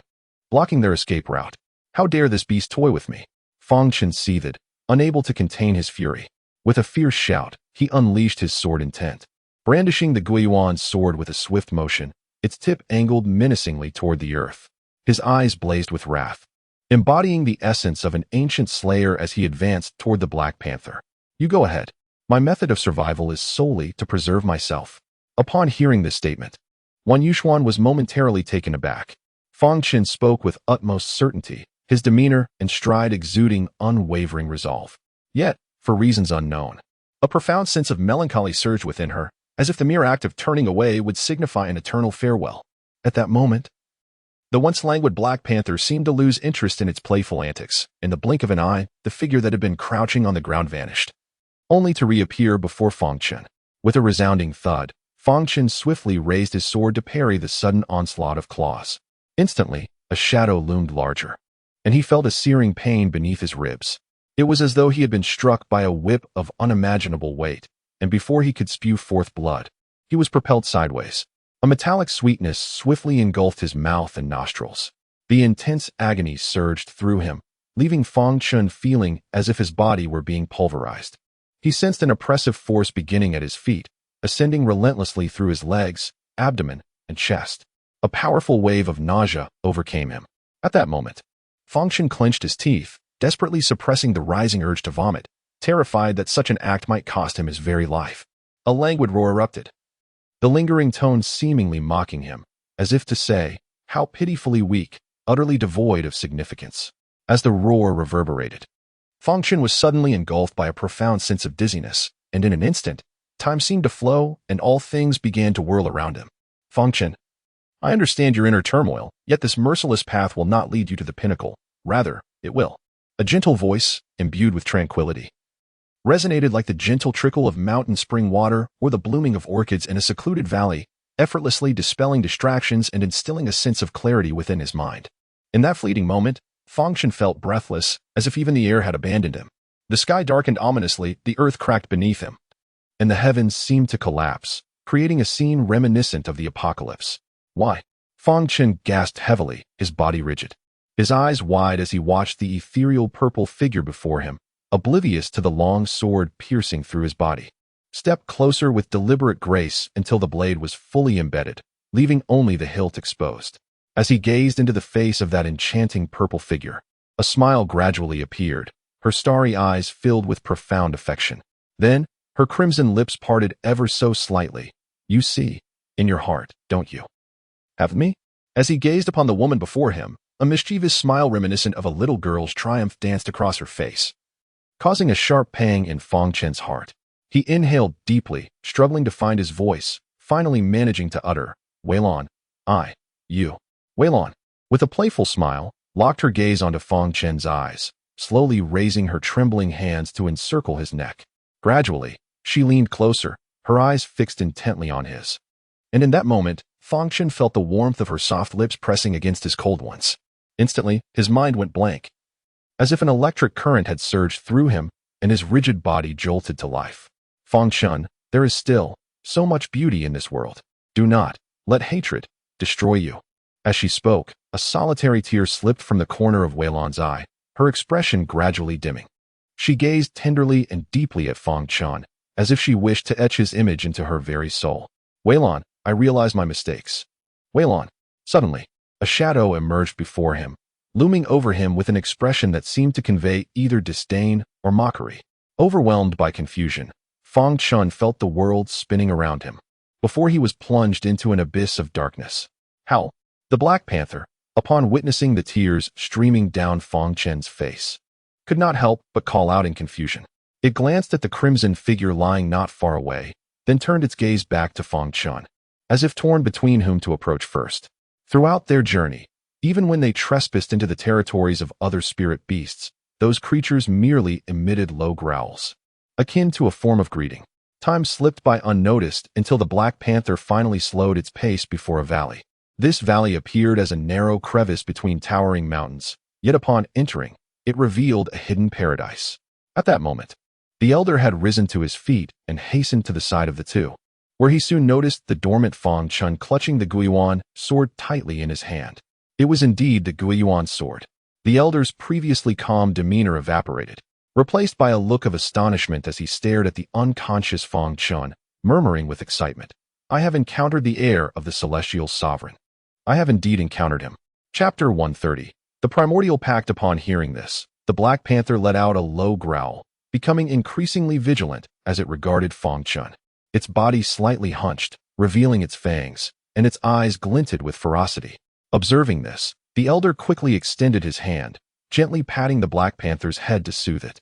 blocking their escape route. How dare this beast toy with me? Fang Chen seethed, unable to contain his fury. With a fierce shout, he unleashed his sword intent. Brandishing the Guiyuan's sword with a swift motion, its tip angled menacingly toward the earth. His eyes blazed with wrath, embodying the essence of an ancient slayer as he advanced toward the Black Panther. You go ahead. My method of survival is solely to preserve myself. Upon hearing this statement, Wan Yuxuan was momentarily taken aback. Fang Chen spoke with utmost certainty, his demeanor and stride exuding unwavering resolve. Yet, for reasons unknown, a profound sense of melancholy surged within her, as if the mere act of turning away would signify an eternal farewell. At that moment, the once languid Black Panther seemed to lose interest in its playful antics. In the blink of an eye, the figure that had been crouching on the ground vanished, only to reappear before Fang Chen. With a resounding thud, Fang Chen swiftly raised his sword to parry the sudden onslaught of claws. Instantly, a shadow loomed larger, and he felt a searing pain beneath his ribs. It was as though he had been struck by a whip of unimaginable weight, and before he could spew forth blood, he was propelled sideways. A metallic sweetness swiftly engulfed his mouth and nostrils. The intense agony surged through him, leaving Fang Chen feeling as if his body were being pulverized. He sensed an oppressive force beginning at his feet, ascending relentlessly through his legs, abdomen, and chest. A powerful wave of nausea overcame him. At that moment, Fang Chen clenched his teeth, desperately suppressing the rising urge to vomit, terrified that such an act might cost him his very life. A languid roar erupted, the lingering tone seemingly mocking him, as if to say, "How pitifully weak, utterly devoid of significance." As the roar reverberated, Fang Chen was suddenly engulfed by a profound sense of dizziness, and in an instant, time seemed to flow and all things began to whirl around him. Fang Chen, I understand your inner turmoil, yet this merciless path will not lead you to the pinnacle. Rather, it will. A gentle voice, imbued with tranquility, resonated like the gentle trickle of mountain spring water or the blooming of orchids in a secluded valley, effortlessly dispelling distractions and instilling a sense of clarity within his mind. In that fleeting moment, Fang Chen felt breathless, as if even the air had abandoned him. The sky darkened ominously, the earth cracked beneath him, and the heavens seemed to collapse, creating a scene reminiscent of the apocalypse. Why? Fang Chen gasped heavily, his body rigid, his eyes wide as he watched the ethereal purple figure before him, oblivious to the long sword piercing through his body. Step closer with deliberate grace until the blade was fully embedded, leaving only the hilt exposed. As he gazed into the face of that enchanting purple figure, a smile gradually appeared, her starry eyes filled with profound affection. Then, her crimson lips parted ever so slightly. You see, in your heart, don't you? Have me? As he gazed upon the woman before him, a mischievous smile reminiscent of a little girl's triumph danced across her face, causing a sharp pang in Fang Chen's heart. He inhaled deeply, struggling to find his voice, finally managing to utter, Weilon, you. Weilon, with a playful smile, locked her gaze onto Fang Chen's eyes, slowly raising her trembling hands to encircle his neck. Gradually, she leaned closer, her eyes fixed intently on his. And in that moment, Fang Chen felt the warmth of her soft lips pressing against his cold ones. Instantly, his mind went blank, as if an electric current had surged through him, and his rigid body jolted to life. Fang Chen, there is still so much beauty in this world. Do not let hatred destroy you. As she spoke, a solitary tear slipped from the corner of Weilon's eye, her expression gradually dimming. She gazed tenderly and deeply at Fang Chen, as if she wished to etch his image into her very soul. Weilon, I realize my mistakes. Weilon. Suddenly, a shadow emerged before him, looming over him with an expression that seemed to convey either disdain or mockery. Overwhelmed by confusion, Fang Chen felt the world spinning around him, before he was plunged into an abyss of darkness. Howl. The Black Panther, upon witnessing the tears streaming down Fang Chen's face, could not help but call out in confusion. It glanced at the crimson figure lying not far away, then turned its gaze back to Fang Chen, as if torn between whom to approach first. Throughout their journey, even when they trespassed into the territories of other spirit beasts, those creatures merely emitted low growls, akin to a form of greeting. Time slipped by unnoticed until the Black Panther finally slowed its pace before a valley. This valley appeared as a narrow crevice between towering mountains, yet upon entering, it revealed a hidden paradise. At that moment, the elder had risen to his feet and hastened to the side of the two, where he soon noticed the dormant Fang Chen clutching the Guiyuan sword tightly in his hand. It was indeed the Guiyuan sword. The elder's previously calm demeanor evaporated, replaced by a look of astonishment as he stared at the unconscious Fang Chen, murmuring with excitement, I have encountered the heir of the celestial sovereign. I have indeed encountered him. Chapter 130. The Primordial Pact. Upon hearing this, the Black Panther let out a low growl, becoming increasingly vigilant as it regarded Fang Chen. Its body slightly hunched, revealing its fangs, and its eyes glinted with ferocity. Observing this, the elder quickly extended his hand, gently patting the Black Panther's head to soothe it.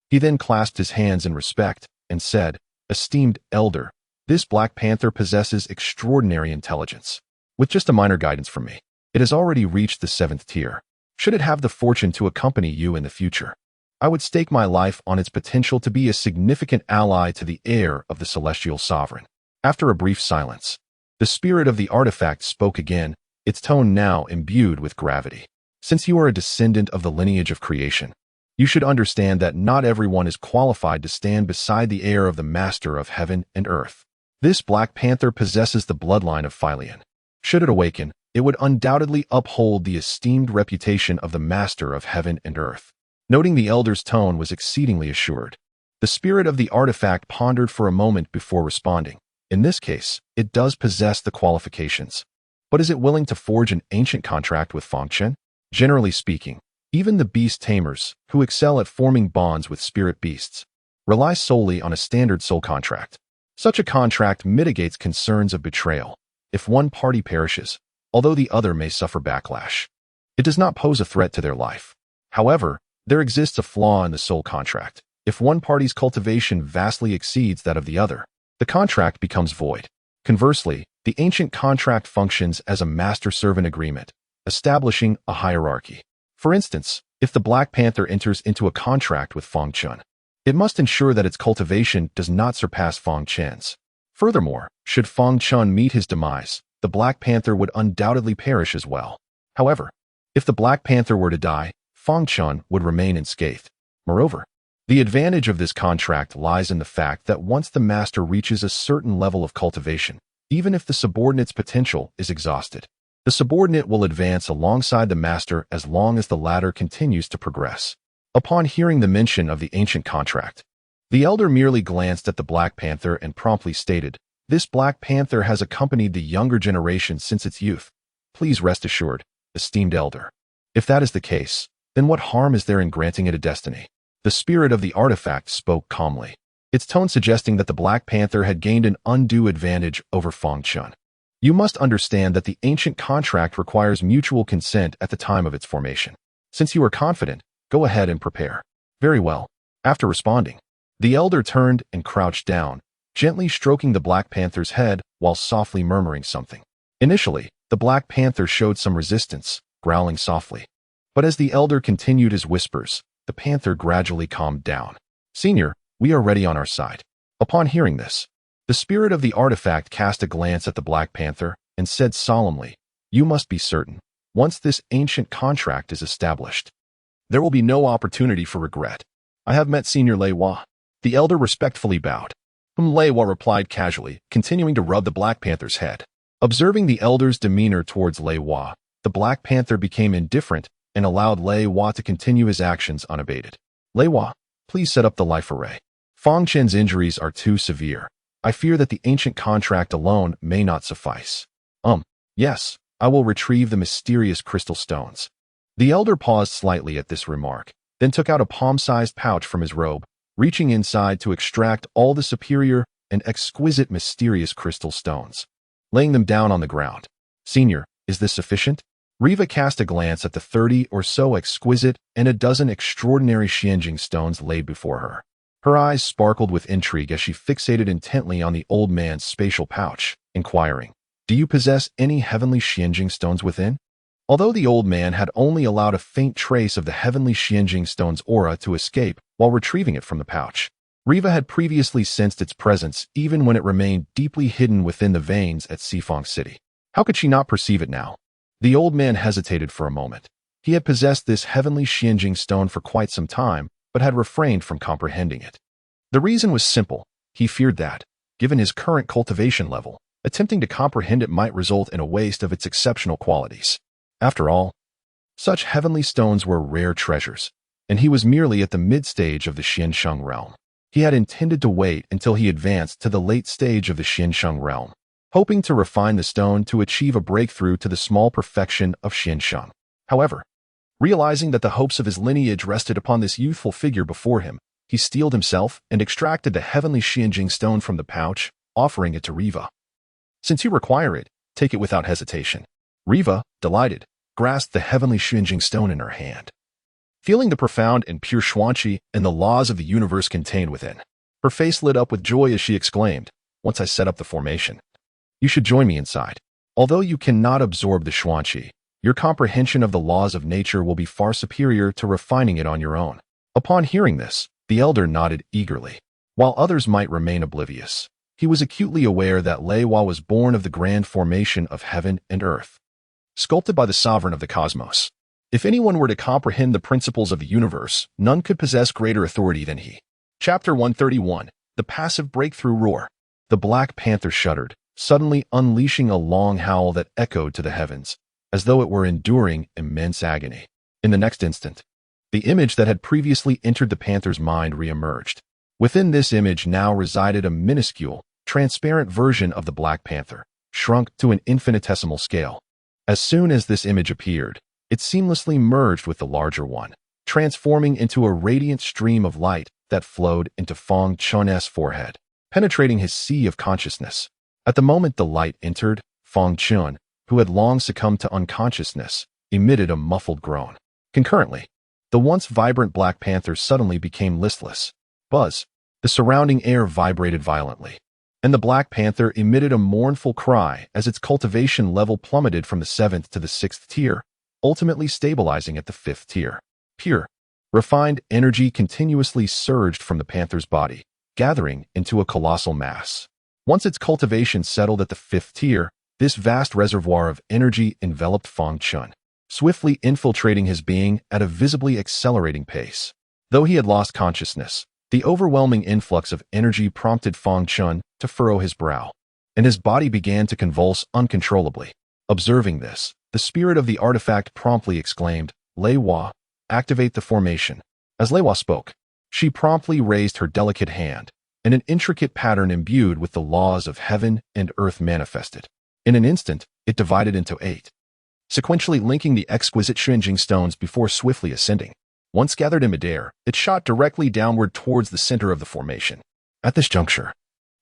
He then clasped his hands in respect and said, "Esteemed elder, this Black Panther possesses extraordinary intelligence. With just a minor guidance from me, it has already reached the 7th tier. Should it have the fortune to accompany you in the future, I would stake my life on its potential to be a significant ally to the heir of the celestial sovereign." After a brief silence, the spirit of the artifact spoke again, its tone now imbued with gravity. "Since you are a descendant of the lineage of creation, you should understand that not everyone is qualified to stand beside the heir of the master of heaven and earth. This Black Panther possesses the bloodline of Philion. Should it awaken, it would undoubtedly uphold the esteemed reputation of the master of heaven and earth." Noting the elder's tone was exceedingly assured, the spirit of the artifact pondered for a moment before responding. "In this case, it does possess the qualifications. But is it willing to forge an ancient contract with Fang Chen? Generally speaking, even the beast tamers, who excel at forming bonds with spirit beasts, rely solely on a standard soul contract. Such a contract mitigates concerns of betrayal. If one party perishes, although the other may suffer backlash, it does not pose a threat to their life. However, there exists a flaw in the soul contract. If one party's cultivation vastly exceeds that of the other, the contract becomes void. Conversely, the ancient contract functions as a master-servant agreement, establishing a hierarchy. For instance, if the Black Panther enters into a contract with Fang Chen, it must ensure that its cultivation does not surpass Fang Chen's. Furthermore, should Fang Chen meet his demise, the Black Panther would undoubtedly perish as well. However, if the Black Panther were to die, Fang Chen would remain unscathed. Moreover, the advantage of this contract lies in the fact that once the master reaches a certain level of cultivation, even if the subordinate's potential is exhausted, the subordinate will advance alongside the master as long as the latter continues to progress. Upon hearing the mention of the ancient contract, the elder merely glanced at the Black Panther and promptly stated, "This Black Panther has accompanied the younger generation since its youth. Please rest assured, esteemed elder. If that is the case, then what harm is there in granting it a destiny?" The spirit of the artifact spoke calmly, its tone suggesting that the Black Panther had gained an undue advantage over Fang Chen. "You must understand that the ancient contract requires mutual consent at the time of its formation. Since you are confident, go ahead and prepare." "Very well." After responding, the elder turned and crouched down, gently stroking the Black Panther's head while softly murmuring something. Initially, the Black Panther showed some resistance, growling softly. But as the elder continued his whispers, the panther gradually calmed down. "Senior, we are ready on our side." Upon hearing this, the spirit of the artifact cast a glance at the Black Panther and said solemnly, "You must be certain, once this ancient contract is established, there will be no opportunity for regret. I have met Senior Lei Hua." The elder respectfully bowed. Lei Hua replied casually, continuing to rub the Black Panther's head. Observing the elder's demeanor towards Lei Hua, the Black Panther became indifferent and allowed Lei Hua to continue his actions unabated. "Lei Hua, please set up the life array. Fang Chen's injuries are too severe. I fear that the ancient contract alone may not suffice." Yes, I will retrieve the mysterious crystal stones." The elder paused slightly at this remark, then took out a palm-sized pouch from his robe, reaching inside to extract all the superior and exquisite mysterious crystal stones. Laying them down on the ground. "Senior, is this sufficient?" Riva cast a glance at the 30 or so exquisite and a dozen extraordinary Xianjing stones laid before her. Her eyes sparkled with intrigue as she fixated intently on the old man's spatial pouch, inquiring, "Do you possess any heavenly Xianjing stones within?" Although the old man had only allowed a faint trace of the heavenly Xianjing stone's aura to escape while retrieving it from the pouch, Riva had previously sensed its presence even when it remained deeply hidden within the veins at Sifang City. How could she not perceive it now? The old man hesitated for a moment. He had possessed this heavenly Xianjing stone for quite some time, but had refrained from comprehending it. The reason was simple. He feared that, given his current cultivation level, attempting to comprehend it might result in a waste of its exceptional qualities. After all, such heavenly stones were rare treasures, and he was merely at the mid-stage of the Xiansheng realm. He had intended to wait until he advanced to the late stage of the Xiansheng realm, hoping to refine the stone to achieve a breakthrough to the small perfection of Xiansheng. However, realizing that the hopes of his lineage rested upon this youthful figure before him, He steeled himself and extracted the heavenly Xianjing stone from the pouch, offering it to Riva. "Since you require it, take it without hesitation." Riva, delighted, grasped the heavenly Xianjing stone in her hand. Feeling the profound and pure Xuanqi and the laws of the universe contained within, her face lit up with joy as she exclaimed, "Once I set up the formation, you should join me inside." Although you cannot absorb the Xuanqi, your comprehension of the laws of nature will be far superior to refining it on your own. Upon hearing this, the elder nodded eagerly. While others might remain oblivious, he was acutely aware that Lei Hua was born of the grand formation of heaven and earth, sculpted by the sovereign of the cosmos. If anyone were to comprehend the principles of the universe, none could possess greater authority than he. Chapter 131. The Passive Breakthrough Roar. The Black Panther shuddered, suddenly unleashing a long howl that echoed to the heavens, as though it were enduring immense agony. In the next instant, the image that had previously entered the panther's mind re-emerged. Within this image now resided a minuscule, transparent version of the Black Panther, shrunk to an infinitesimal scale. As soon as this image appeared, it seamlessly merged with the larger one, transforming into a radiant stream of light that flowed into Fang Chen's forehead, penetrating his sea of consciousness. At the moment the light entered, Fang Chen, who had long succumbed to unconsciousness, emitted a muffled groan. Concurrently, the once vibrant Black Panther suddenly became listless. Buzz! The surrounding air vibrated violently, and the Black Panther emitted a mournful cry as its cultivation level plummeted from the 7th to the 6th tier, ultimately stabilizing at the 5th tier. Pure, refined energy continuously surged from the panther's body, gathering into a colossal mass. Once its cultivation settled at the 5th tier, this vast reservoir of energy enveloped Fang Chen, swiftly infiltrating his being at a visibly accelerating pace. Though he had lost consciousness, the overwhelming influx of energy prompted Fang Chen to furrow his brow, and his body began to convulse uncontrollably. Observing this, the spirit of the artifact promptly exclaimed, "Lei Hua, activate the formation." As Lei Hua spoke, she promptly raised her delicate hand, and an intricate pattern imbued with the laws of heaven and earth manifested. In an instant, it divided into 8, sequentially linking the exquisite Xianjing stones before swiftly ascending. Once gathered in midair, it shot directly downward towards the center of the formation. At this juncture,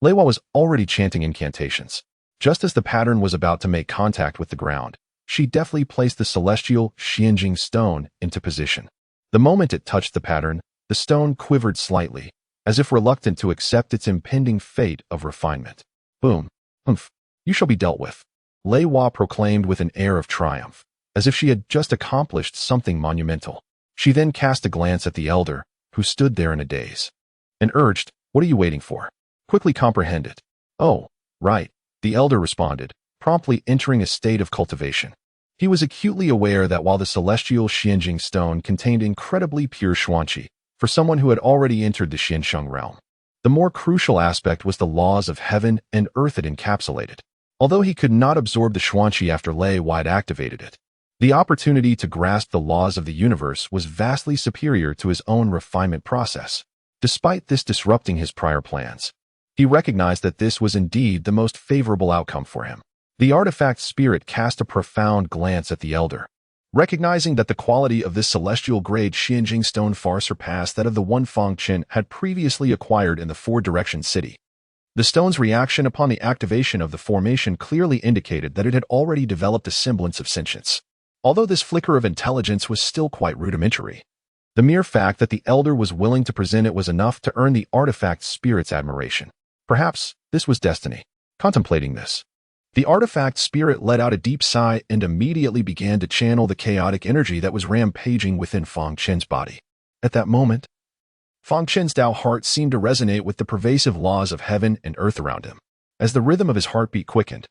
Lei Hua was already chanting incantations. Just as the pattern was about to make contact with the ground, she deftly placed the celestial Xianjing stone into position. The moment it touched the pattern, the stone quivered slightly, as if reluctant to accept its impending fate of refinement. Boom. Humph. You shall be dealt with, Lei Hua proclaimed with an air of triumph, as if she had just accomplished something monumental. She then cast a glance at the elder, who stood there in a daze, and urged, "What are you waiting for? Quickly comprehend it." "Oh, right," the elder responded, promptly entering a state of cultivation. He was acutely aware that while the celestial Xianjing stone contained incredibly pure Xuanqi, for someone who had already entered the Xiansheng realm, the more crucial aspect was the laws of heaven and earth it encapsulated. Although he could not absorb the Xuanqi after Lei Hua had activated it, the opportunity to grasp the laws of the universe was vastly superior to his own refinement process. Despite this disrupting his prior plans, he recognized that this was indeed the most favorable outcome for him. The artifact spirit cast a profound glance at the elder, recognizing that the quality of this celestial-grade Xianjing stone far surpassed that of the one Fang Chen had previously acquired in the Four-Direction City. The stone's reaction upon the activation of the formation clearly indicated that it had already developed a semblance of sentience. Although this flicker of intelligence was still quite rudimentary, the mere fact that the elder was willing to present it was enough to earn the artifact spirit's admiration. Perhaps this was destiny. Contemplating this, the artifact spirit let out a deep sigh and immediately began to channel the chaotic energy that was rampaging within Fang Chen's body. At that moment, Fang Chen's Tao heart seemed to resonate with the pervasive laws of heaven and earth around him. As the rhythm of his heartbeat quickened,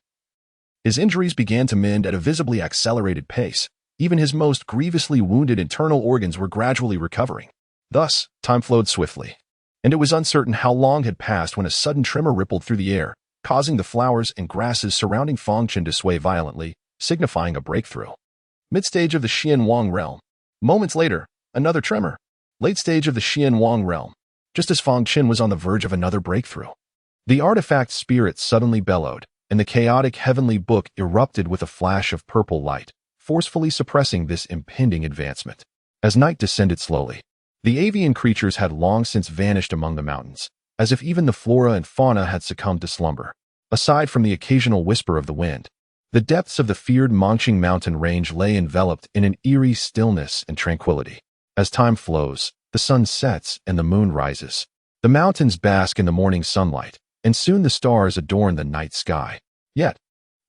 his injuries began to mend at a visibly accelerated pace. Even his most grievously wounded internal organs were gradually recovering. Thus, time flowed swiftly, and it was uncertain how long had passed when a sudden tremor rippled through the air, causing the flowers and grasses surrounding Fang Chen to sway violently, signifying a breakthrough. Mid-stage of the Xian Wang realm. Moments later, another tremor. Late stage of the Xian Wang realm. Just as Fang Chen was on the verge of another breakthrough, the artifact spirit suddenly bellowed, and the chaotic heavenly book erupted with a flash of purple light, forcefully suppressing this impending advancement. As night descended slowly, The avian creatures had long since vanished among the mountains, as if even the flora and fauna had succumbed to slumber. Aside from the occasional whisper of the wind, the depths of the feared Mongqing mountain range lay enveloped in an eerie stillness and tranquility. As time flows, the sun sets and the moon rises. The mountains bask in the morning sunlight, and soon the stars adorn the night sky. Yet,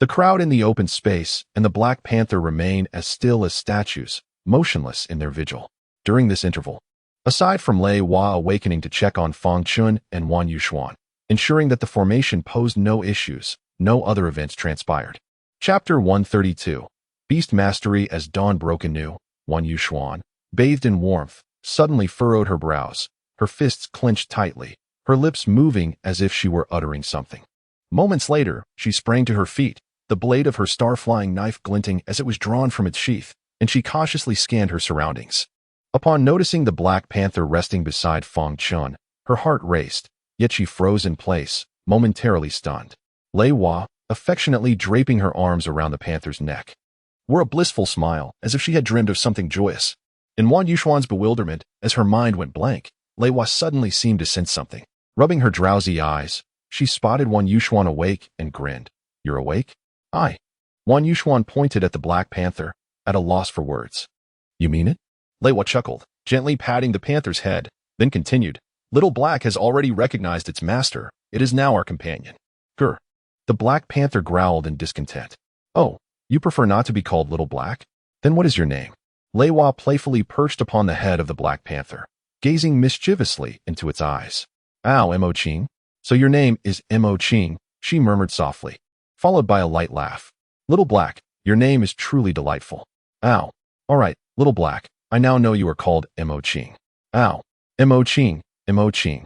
the crowd in the open space and the Black Panther remain as still as statues, motionless in their vigil. During this interval, aside from Lei Hua awakening to check on Fang Chen and Wan Yuxuan, ensuring that the formation posed no issues, no other events transpired. Chapter 132. Beast Mastery. As dawn broke anew, Wan Yuxuan, bathed in warmth, suddenly furrowed her brows, her fists clenched tightly, her lips moving as if she were uttering something. Moments later, she sprang to her feet, the blade of her star-flying knife glinting as it was drawn from its sheath, and she cautiously scanned her surroundings. Upon noticing the Black Panther resting beside Fang Chen, her heart raced, yet she froze in place, momentarily stunned. Lei Hua, affectionately draping her arms around the panther's neck, wore a blissful smile, as if she had dreamed of something joyous. In Wan Yuxuan's bewilderment, as her mind went blank, Lei Hua suddenly seemed to sense something. Rubbing her drowsy eyes, she spotted Wan Yuxuan awake and grinned. "You're awake?" "Aye." Wan Yuxuan pointed at the Black Panther, at a loss for words. "You mean it?" Lei Hua chuckled, gently patting the panther's head, then continued. "Little Black has already recognized its master. It is now our companion." "Grr." The Black Panther growled in discontent. "Oh, you prefer not to be called Little Black? Then what is your name?" Lei Hua playfully perched upon the head of the Black Panther, gazing mischievously into its eyes. "Ow, Mo Qing. So your name is Mo Qing," she murmured softly, followed by a light laugh. "Little Black, your name is truly delightful." "Ow. All right, Little Black, I now know you are called Mo Qing." "Ow. Mo Qing, Mo Qing.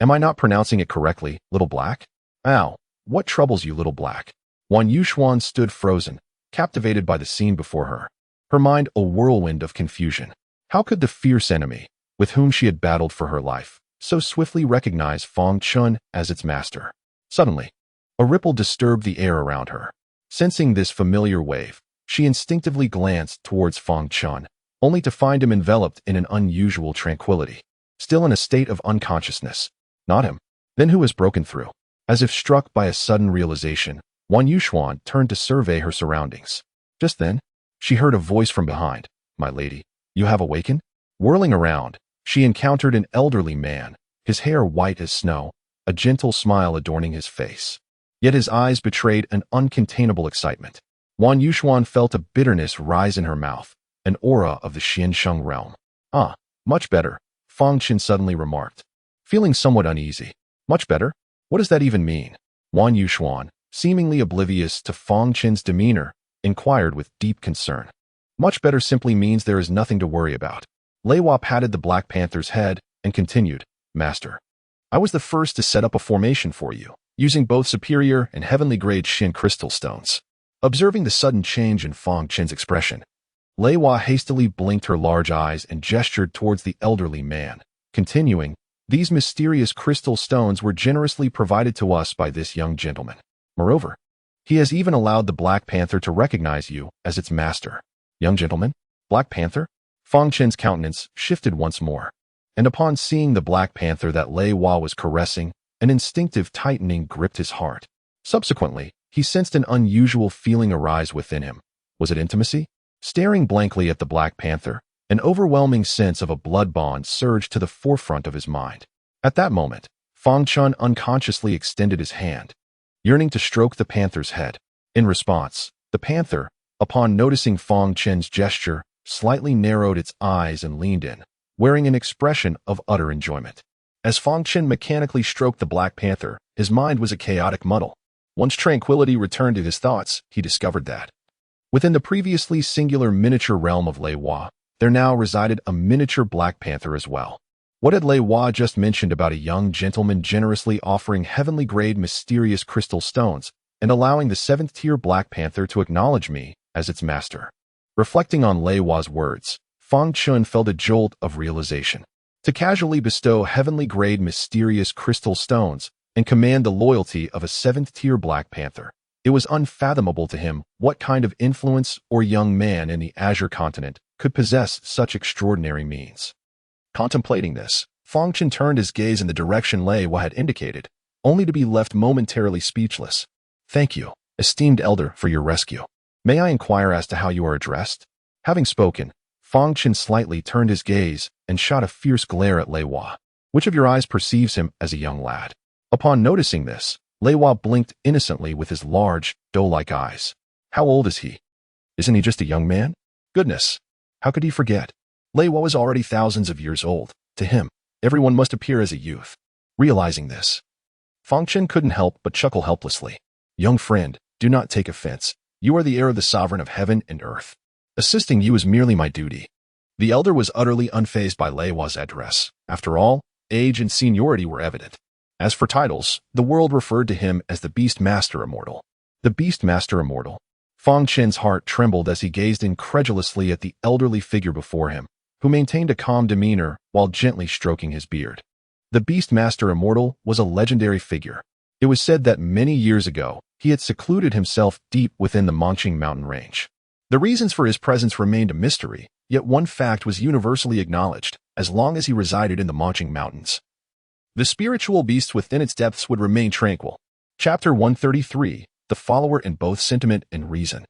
Am I not pronouncing it correctly, Little Black?" "Ow. What troubles you, Little Black?" Wan Yuxuan stood frozen, captivated by the scene before her, her mind a whirlwind of confusion. How could the fierce enemy, with whom she had battled for her life, so swiftly recognize Fang Chen as its master? Suddenly, a ripple disturbed the air around her. Sensing this familiar wave, she instinctively glanced towards Fang Chen, only to find him enveloped in an unusual tranquility, still in a state of unconsciousness. Not him. Then who has broken through? As if struck by a sudden realization, Wan Yuxuan turned to survey her surroundings. Just then, she heard a voice from behind. "My lady, you have awakened?" Whirling around, she encountered an elderly man, his hair white as snow, a gentle smile adorning his face. Yet his eyes betrayed an uncontainable excitement. Wan Yuxuan felt a bitterness rise in her mouth, an aura of the Xiansheng realm. "Ah, much better," Fang Chen suddenly remarked, feeling somewhat uneasy. "Much better? What does that even mean?" Wan Yuxuan, seemingly oblivious to Fang Chen's demeanor, inquired with deep concern. "Much better simply means there is nothing to worry about." Lei Hua patted the Black Panther's head and continued, "Master, I was the first to set up a formation for you, using both superior and heavenly grade Xin crystal stones." Observing the sudden change in Fang Chen's expression, Lei Hua hastily blinked her large eyes and gestured towards the elderly man, continuing, "These mysterious crystal stones were generously provided to us by this young gentleman. Moreover, he has even allowed the Black Panther to recognize you as its master." "Young gentleman? Black Panther?" Fang Chen's countenance shifted once more, and upon seeing the Black Panther that Lei Hua was caressing, an instinctive tightening gripped his heart. Subsequently, he sensed an unusual feeling arise within him. Was it intimacy? Staring blankly at the Black Panther, an overwhelming sense of a blood bond surged to the forefront of his mind. At that moment, Fang Chen unconsciously extended his hand, yearning to stroke the panther's head. In response, the panther, upon noticing Fang Chen's gesture, slightly narrowed its eyes and leaned in, wearing an expression of utter enjoyment. As Fang Chen mechanically stroked the Black Panther, his mind was a chaotic muddle. Once tranquility returned to his thoughts, he discovered that within the previously singular miniature realm of Lei Hua, there now resided a miniature Black Panther as well. What had Lei Hua just mentioned about a young gentleman generously offering heavenly-grade mysterious crystal stones and allowing the 7th-tier Black Panther to acknowledge me as its master? Reflecting on Lei Hua's words, Fang Chen felt a jolt of realization. To casually bestow heavenly-grade mysterious crystal stones and command the loyalty of a 7th-tier Black Panther, it was unfathomable to him what kind of influence or young man in the Azure continent could possess such extraordinary means. Contemplating this, Fang Chen turned his gaze in the direction Lei Hua had indicated, only to be left momentarily speechless. Thank you, esteemed elder, for your rescue. May I inquire as to how you are addressed? Having spoken, Fang Chen slightly turned his gaze and shot a fierce glare at Lei Hua. Which of your eyes perceives him as a young lad? Upon noticing this, Lei Hua blinked innocently with his large, doe-like eyes. How old is he? Isn't he just a young man? Goodness, how could he forget? Lei Hua was already thousands of years old. To him, everyone must appear as a youth. Realizing this, Fang Chen couldn't help but chuckle helplessly. Young friend, do not take offense. You are the heir of the sovereign of heaven and earth. Assisting you is merely my duty. The elder was utterly unfazed by Lei Hua's address. After all, age and seniority were evident. As for titles, the world referred to him as the Beast Master Immortal. The Beast Master Immortal. Fang Chen's heart trembled as he gazed incredulously at the elderly figure before him, who maintained a calm demeanor while gently stroking his beard. The Beast Master Immortal was a legendary figure. It was said that many years ago, he had secluded himself deep within the Mongqing mountain range. The reasons for his presence remained a mystery, yet one fact was universally acknowledged: as long as he resided in the Mongqing mountains, the spiritual beast within its depths would remain tranquil. Chapter 133, The Follower in Both Sentiment and Reason.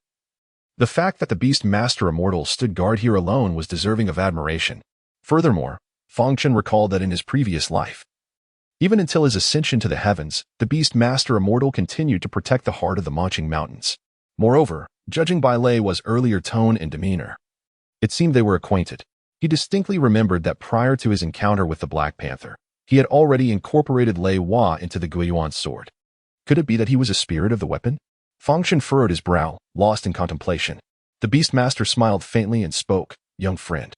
The fact that the Beast Master Immortal stood guard here alone was deserving of admiration. Furthermore, Fang Chen recalled that in his previous life, even until his ascension to the heavens, the Beast Master Immortal continued to protect the heart of the Mongqing mountains. Moreover, judging by Lei Hua's earlier tone and demeanor, it seemed they were acquainted. He distinctly remembered that prior to his encounter with the Black Panther, he had already incorporated Lei Hua into the Guiyuan sword. Could it be that he was a spirit of the weapon? Fang Chen furrowed his brow, lost in contemplation. The Beastmaster smiled faintly and spoke, Young friend,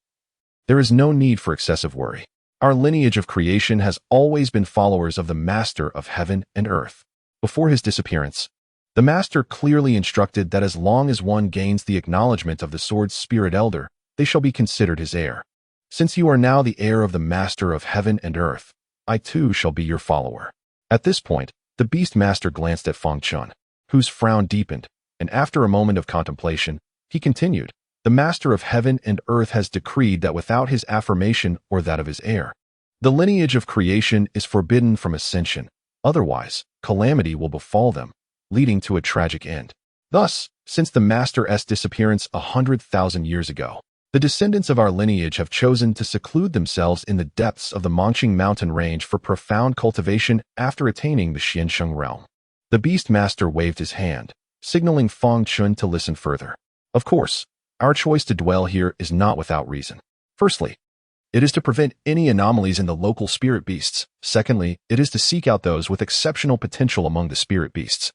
there is no need for excessive worry. Our lineage of creation has always been followers of the Master of Heaven and Earth. Before his disappearance, the Master clearly instructed that as long as one gains the acknowledgement of the sword's spirit elder, they shall be considered his heir. Since you are now the heir of the Master of Heaven and Earth, I too shall be your follower. At this point, the Beastmaster glanced at Fang Chen, whose frown deepened, and after a moment of contemplation, he continued, The Master of Heaven and Earth has decreed that without his affirmation or that of his heir, the lineage of creation is forbidden from ascension. Otherwise, calamity will befall them, leading to a tragic end. Thus, since the Master's disappearance 100,000 years ago, the descendants of our lineage have chosen to seclude themselves in the depths of the Mongqing mountain range for profound cultivation after attaining the Xiansheng realm. The Beastmaster waved his hand, signaling Fang Chen to listen further. Of course, our choice to dwell here is not without reason. Firstly, it is to prevent any anomalies in the local spirit beasts. Secondly, it is to seek out those with exceptional potential among the spirit beasts,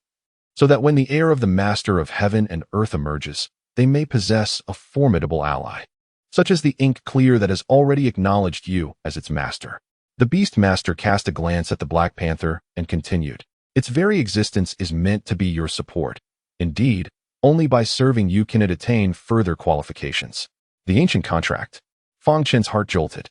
so that when the heir of the Master of Heaven and Earth emerges, they may possess a formidable ally, such as the ink clear that has already acknowledged you as its master. The Beastmaster cast a glance at the Black Panther and continued, Its very existence is meant to be your support. Indeed, only by serving you can it attain further qualifications. The ancient contract. Fang Chen's heart jolted.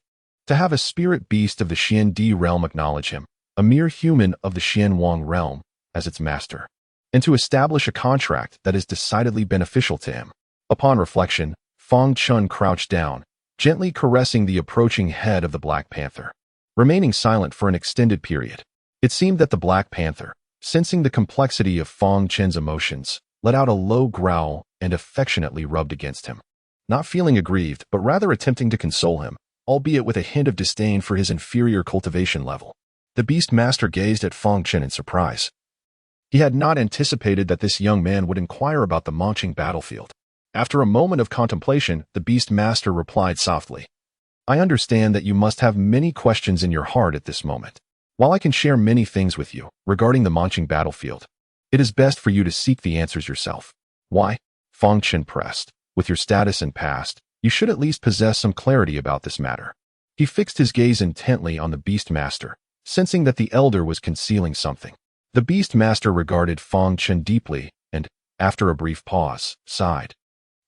To have a spirit beast of the Xian Di realm acknowledge him, a mere human of the Xian Wang realm, as its master, and to establish a contract that is decidedly beneficial to him. Upon reflection, Fang Chen crouched down, gently caressing the approaching head of the Black Panther, remaining silent for an extended period. It seemed that the Black Panther, sensing the complexity of Fang Chen's emotions, let out a low growl and affectionately rubbed against him, not feeling aggrieved, but rather attempting to console him, albeit with a hint of disdain for his inferior cultivation level. The Beastmaster gazed at Fang Chen in surprise. He had not anticipated that this young man would inquire about the Mongqing battlefield. After a moment of contemplation, the Beastmaster replied softly, I understand that you must have many questions in your heart at this moment. While I can share many things with you regarding the Mongqing battlefield, it is best for you to seek the answers yourself. Why? Fang Chen pressed. With your status and past, you should at least possess some clarity about this matter. He fixed his gaze intently on the Beastmaster, sensing that the elder was concealing something. The Beastmaster regarded Fang Chen deeply and, after a brief pause, sighed.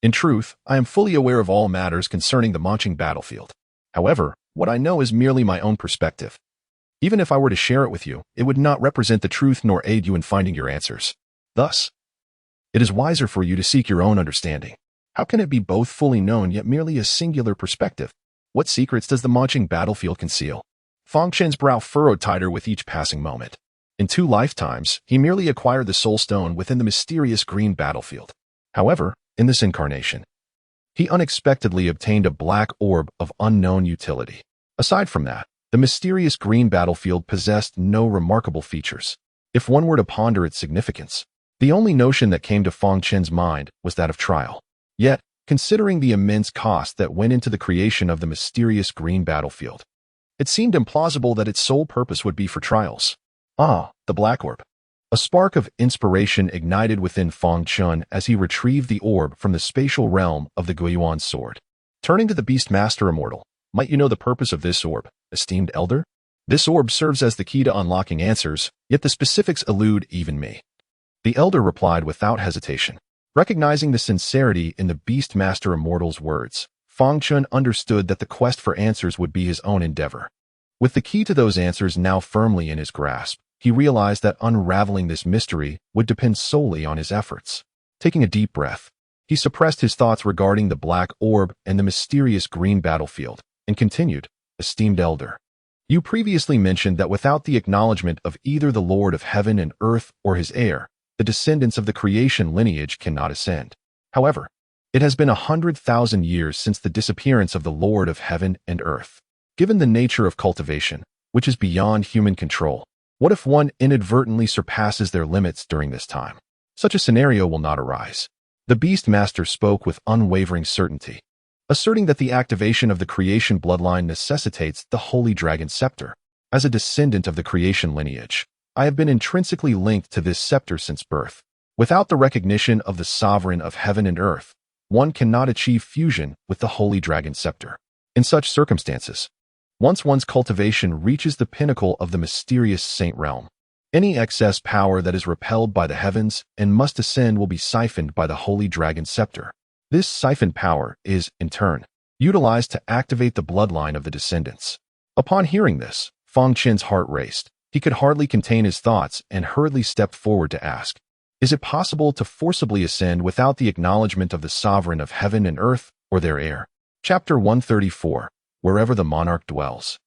In truth, I am fully aware of all matters concerning the Mongqing battlefield. However, what I know is merely my own perspective. Even if I were to share it with you, it would not represent the truth nor aid you in finding your answers. Thus, it is wiser for you to seek your own understanding. How can it be both fully known yet merely a singular perspective? What secrets does the marching battlefield conceal? Fang Chen's brow furrowed tighter with each passing moment. In 2 lifetimes, he merely acquired the soul stone within the mysterious green battlefield. However, in this incarnation, he unexpectedly obtained a black orb of unknown utility. Aside from that, the mysterious green battlefield possessed no remarkable features. If one were to ponder its significance, the only notion that came to Fang Chen's mind was that of trial. Yet, considering the immense cost that went into the creation of the mysterious green battlefield, it seemed implausible that its sole purpose would be for trials. Ah, the black orb. A spark of inspiration ignited within Fang Chen as he retrieved the orb from the spatial realm of the Guiyuan sword. Turning to the Beastmaster Immortal, might you know the purpose of this orb, esteemed elder? This orb serves as the key to unlocking answers, yet the specifics elude even me. The elder replied without hesitation. Recognizing the sincerity in the Beastmaster Immortal's words, Fang Chen understood that the quest for answers would be his own endeavor. With the key to those answers now firmly in his grasp, he realized that unraveling this mystery would depend solely on his efforts. Taking a deep breath, he suppressed his thoughts regarding the black orb and the mysterious green battlefield, and continued, Esteemed elder, you previously mentioned that without the acknowledgement of either the Lord of heaven and earth or his heir, the descendants of the creation lineage cannot ascend. However, it has been 100,000 years since the disappearance of the Lord of heaven and earth. Given the nature of cultivation, which is beyond human control, what if one inadvertently surpasses their limits during this time? Such a scenario will not arise. The Beastmaster spoke with unwavering certainty, asserting that the activation of the creation bloodline necessitates the Holy Dragon Scepter. As a descendant of the creation lineage, I have been intrinsically linked to this scepter since birth. Without the recognition of the sovereign of heaven and earth, one cannot achieve fusion with the Holy Dragon Scepter. In such circumstances, once one's cultivation reaches the pinnacle of the mysterious saint realm, any excess power that is repelled by the heavens and must ascend will be siphoned by the Holy Dragon Scepter. This siphoned power is, in turn, utilized to activate the bloodline of the descendants. Upon hearing this, Fang Chen's heart raced. He could hardly contain his thoughts and hurriedly stepped forward to ask, Is it possible to forcibly ascend without the acknowledgement of the sovereign of heaven and earth or their heir? Chapter 134. Wherever the monarch dwells,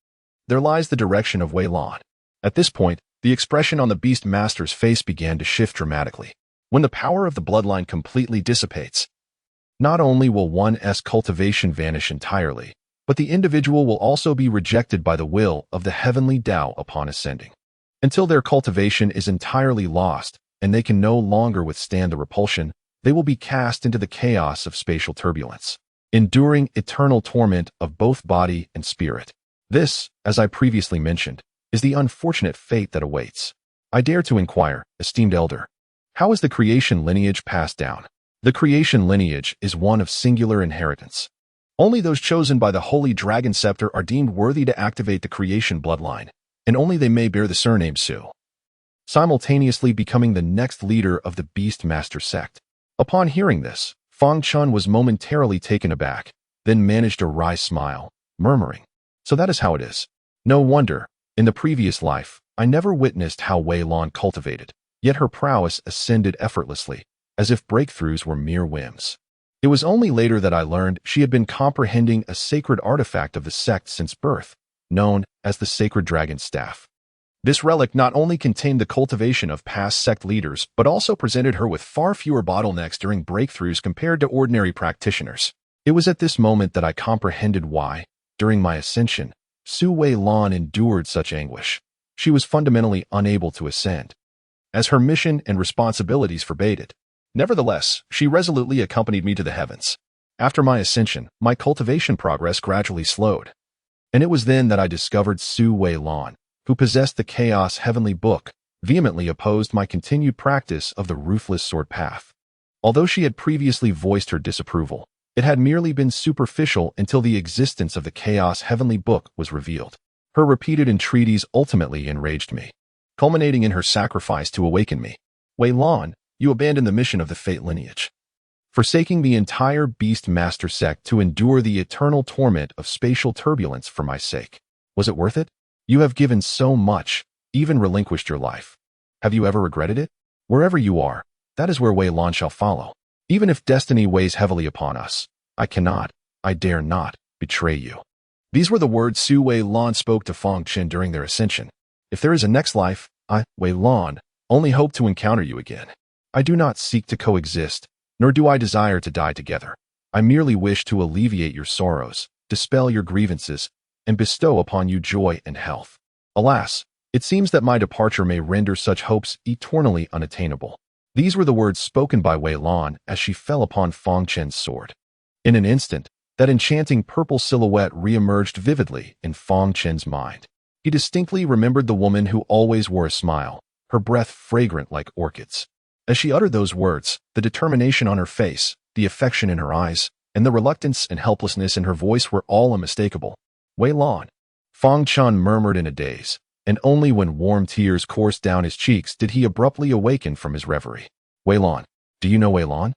there lies the direction of Wei Lan. At this point, the expression on the Beastmaster's face began to shift dramatically. When the power of the bloodline completely dissipates, not only will one's cultivation vanish entirely, but the individual will also be rejected by the will of the heavenly Tao upon ascending. Until their cultivation is entirely lost and they can no longer withstand the repulsion, they will be cast into the chaos of spatial turbulence, enduring eternal torment of both body and spirit. This, as I previously mentioned, is the unfortunate fate that awaits. I dare to inquire, esteemed elder, how is the creation lineage passed down? The creation lineage is one of singular inheritance. Only those chosen by the Holy Dragon Scepter are deemed worthy to activate the creation bloodline, and only they may bear the surname Su, simultaneously becoming the next leader of the Beastmaster sect. Upon hearing this, Fang Chen was momentarily taken aback, then managed a wry smile, murmuring, So that is how it is. No wonder, in the previous life, I never witnessed how Wei Lan cultivated, yet her prowess ascended effortlessly, as if breakthroughs were mere whims. It was only later that I learned she had been comprehending a sacred artifact of the sect since birth, known as the Sacred Dragon Staff. This relic not only contained the cultivation of past sect leaders, but also presented her with far fewer bottlenecks during breakthroughs compared to ordinary practitioners. It was at this moment that I comprehended why, during my ascension, Su Wei Lan endured such anguish. She was fundamentally unable to ascend, as her mission and responsibilities forbade it. Nevertheless, she resolutely accompanied me to the heavens. After my ascension, my cultivation progress gradually slowed, and it was then that I discovered Su Wei Lan, who possessed the Chaos Heavenly Book, vehemently opposed my continued practice of the ruthless sword path. Although she had previously voiced her disapproval, it had merely been superficial until the existence of the Chaos Heavenly Book was revealed. Her repeated entreaties ultimately enraged me, culminating in her sacrifice to awaken me. Wei Lan, you abandoned the mission of the Fate lineage, forsaking the entire Beastmaster sect to endure the eternal torment of spatial turbulence for my sake. Was it worth it? You have given so much, even relinquished your life. Have you ever regretted it? Wherever you are, that is where Wei Lan shall follow. Even if destiny weighs heavily upon us, I dare not, betray you. These were the words Su Wei Lan spoke to Fang Chen during their ascension. If there is a next life, I, Wei Lan, only hope to encounter you again. I do not seek to coexist, nor do I desire to die together. I merely wish to alleviate your sorrows, dispel your grievances, and bestow upon you joy and health. Alas, it seems that my departure may render such hopes eternally unattainable. These were the words spoken by Wei Lan as she fell upon Fang Chen's sword. In an instant, that enchanting purple silhouette re-emerged vividly in Fang Chen's mind. He distinctly remembered the woman who always wore a smile, her breath fragrant like orchids. As she uttered those words, the determination on her face, the affection in her eyes, and the reluctance and helplessness in her voice were all unmistakable. Wei Lan. Fang Chen murmured in a daze, and only when warm tears coursed down his cheeks did he abruptly awaken from his reverie. Wei Lan. Do you know Wei Lan?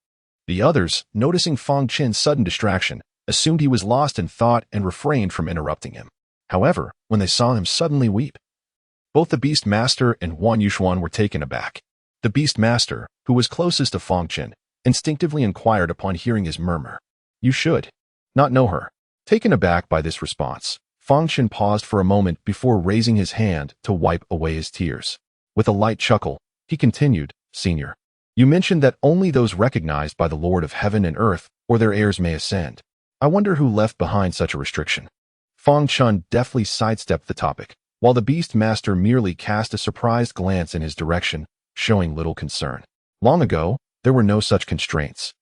The others, noticing Fang Chen's sudden distraction, assumed he was lost in thought and refrained from interrupting him. However, when they saw him suddenly weep, both the Beast Master and Wan Yuxuan were taken aback. The Beast Master, who was closest to Fang Chen, instinctively inquired upon hearing his murmur. You should not know her. Taken aback by this response, Fang Chen paused for a moment before raising his hand to wipe away his tears. With a light chuckle, he continued, Senior, you mentioned that only those recognized by the Lord of Heaven and Earth or their heirs may ascend. I wonder who left behind such a restriction. Fang Chen deftly sidestepped the topic, while the Beast Master merely cast a surprised glance in his direction, showing little concern. Long ago, there were no such constraints.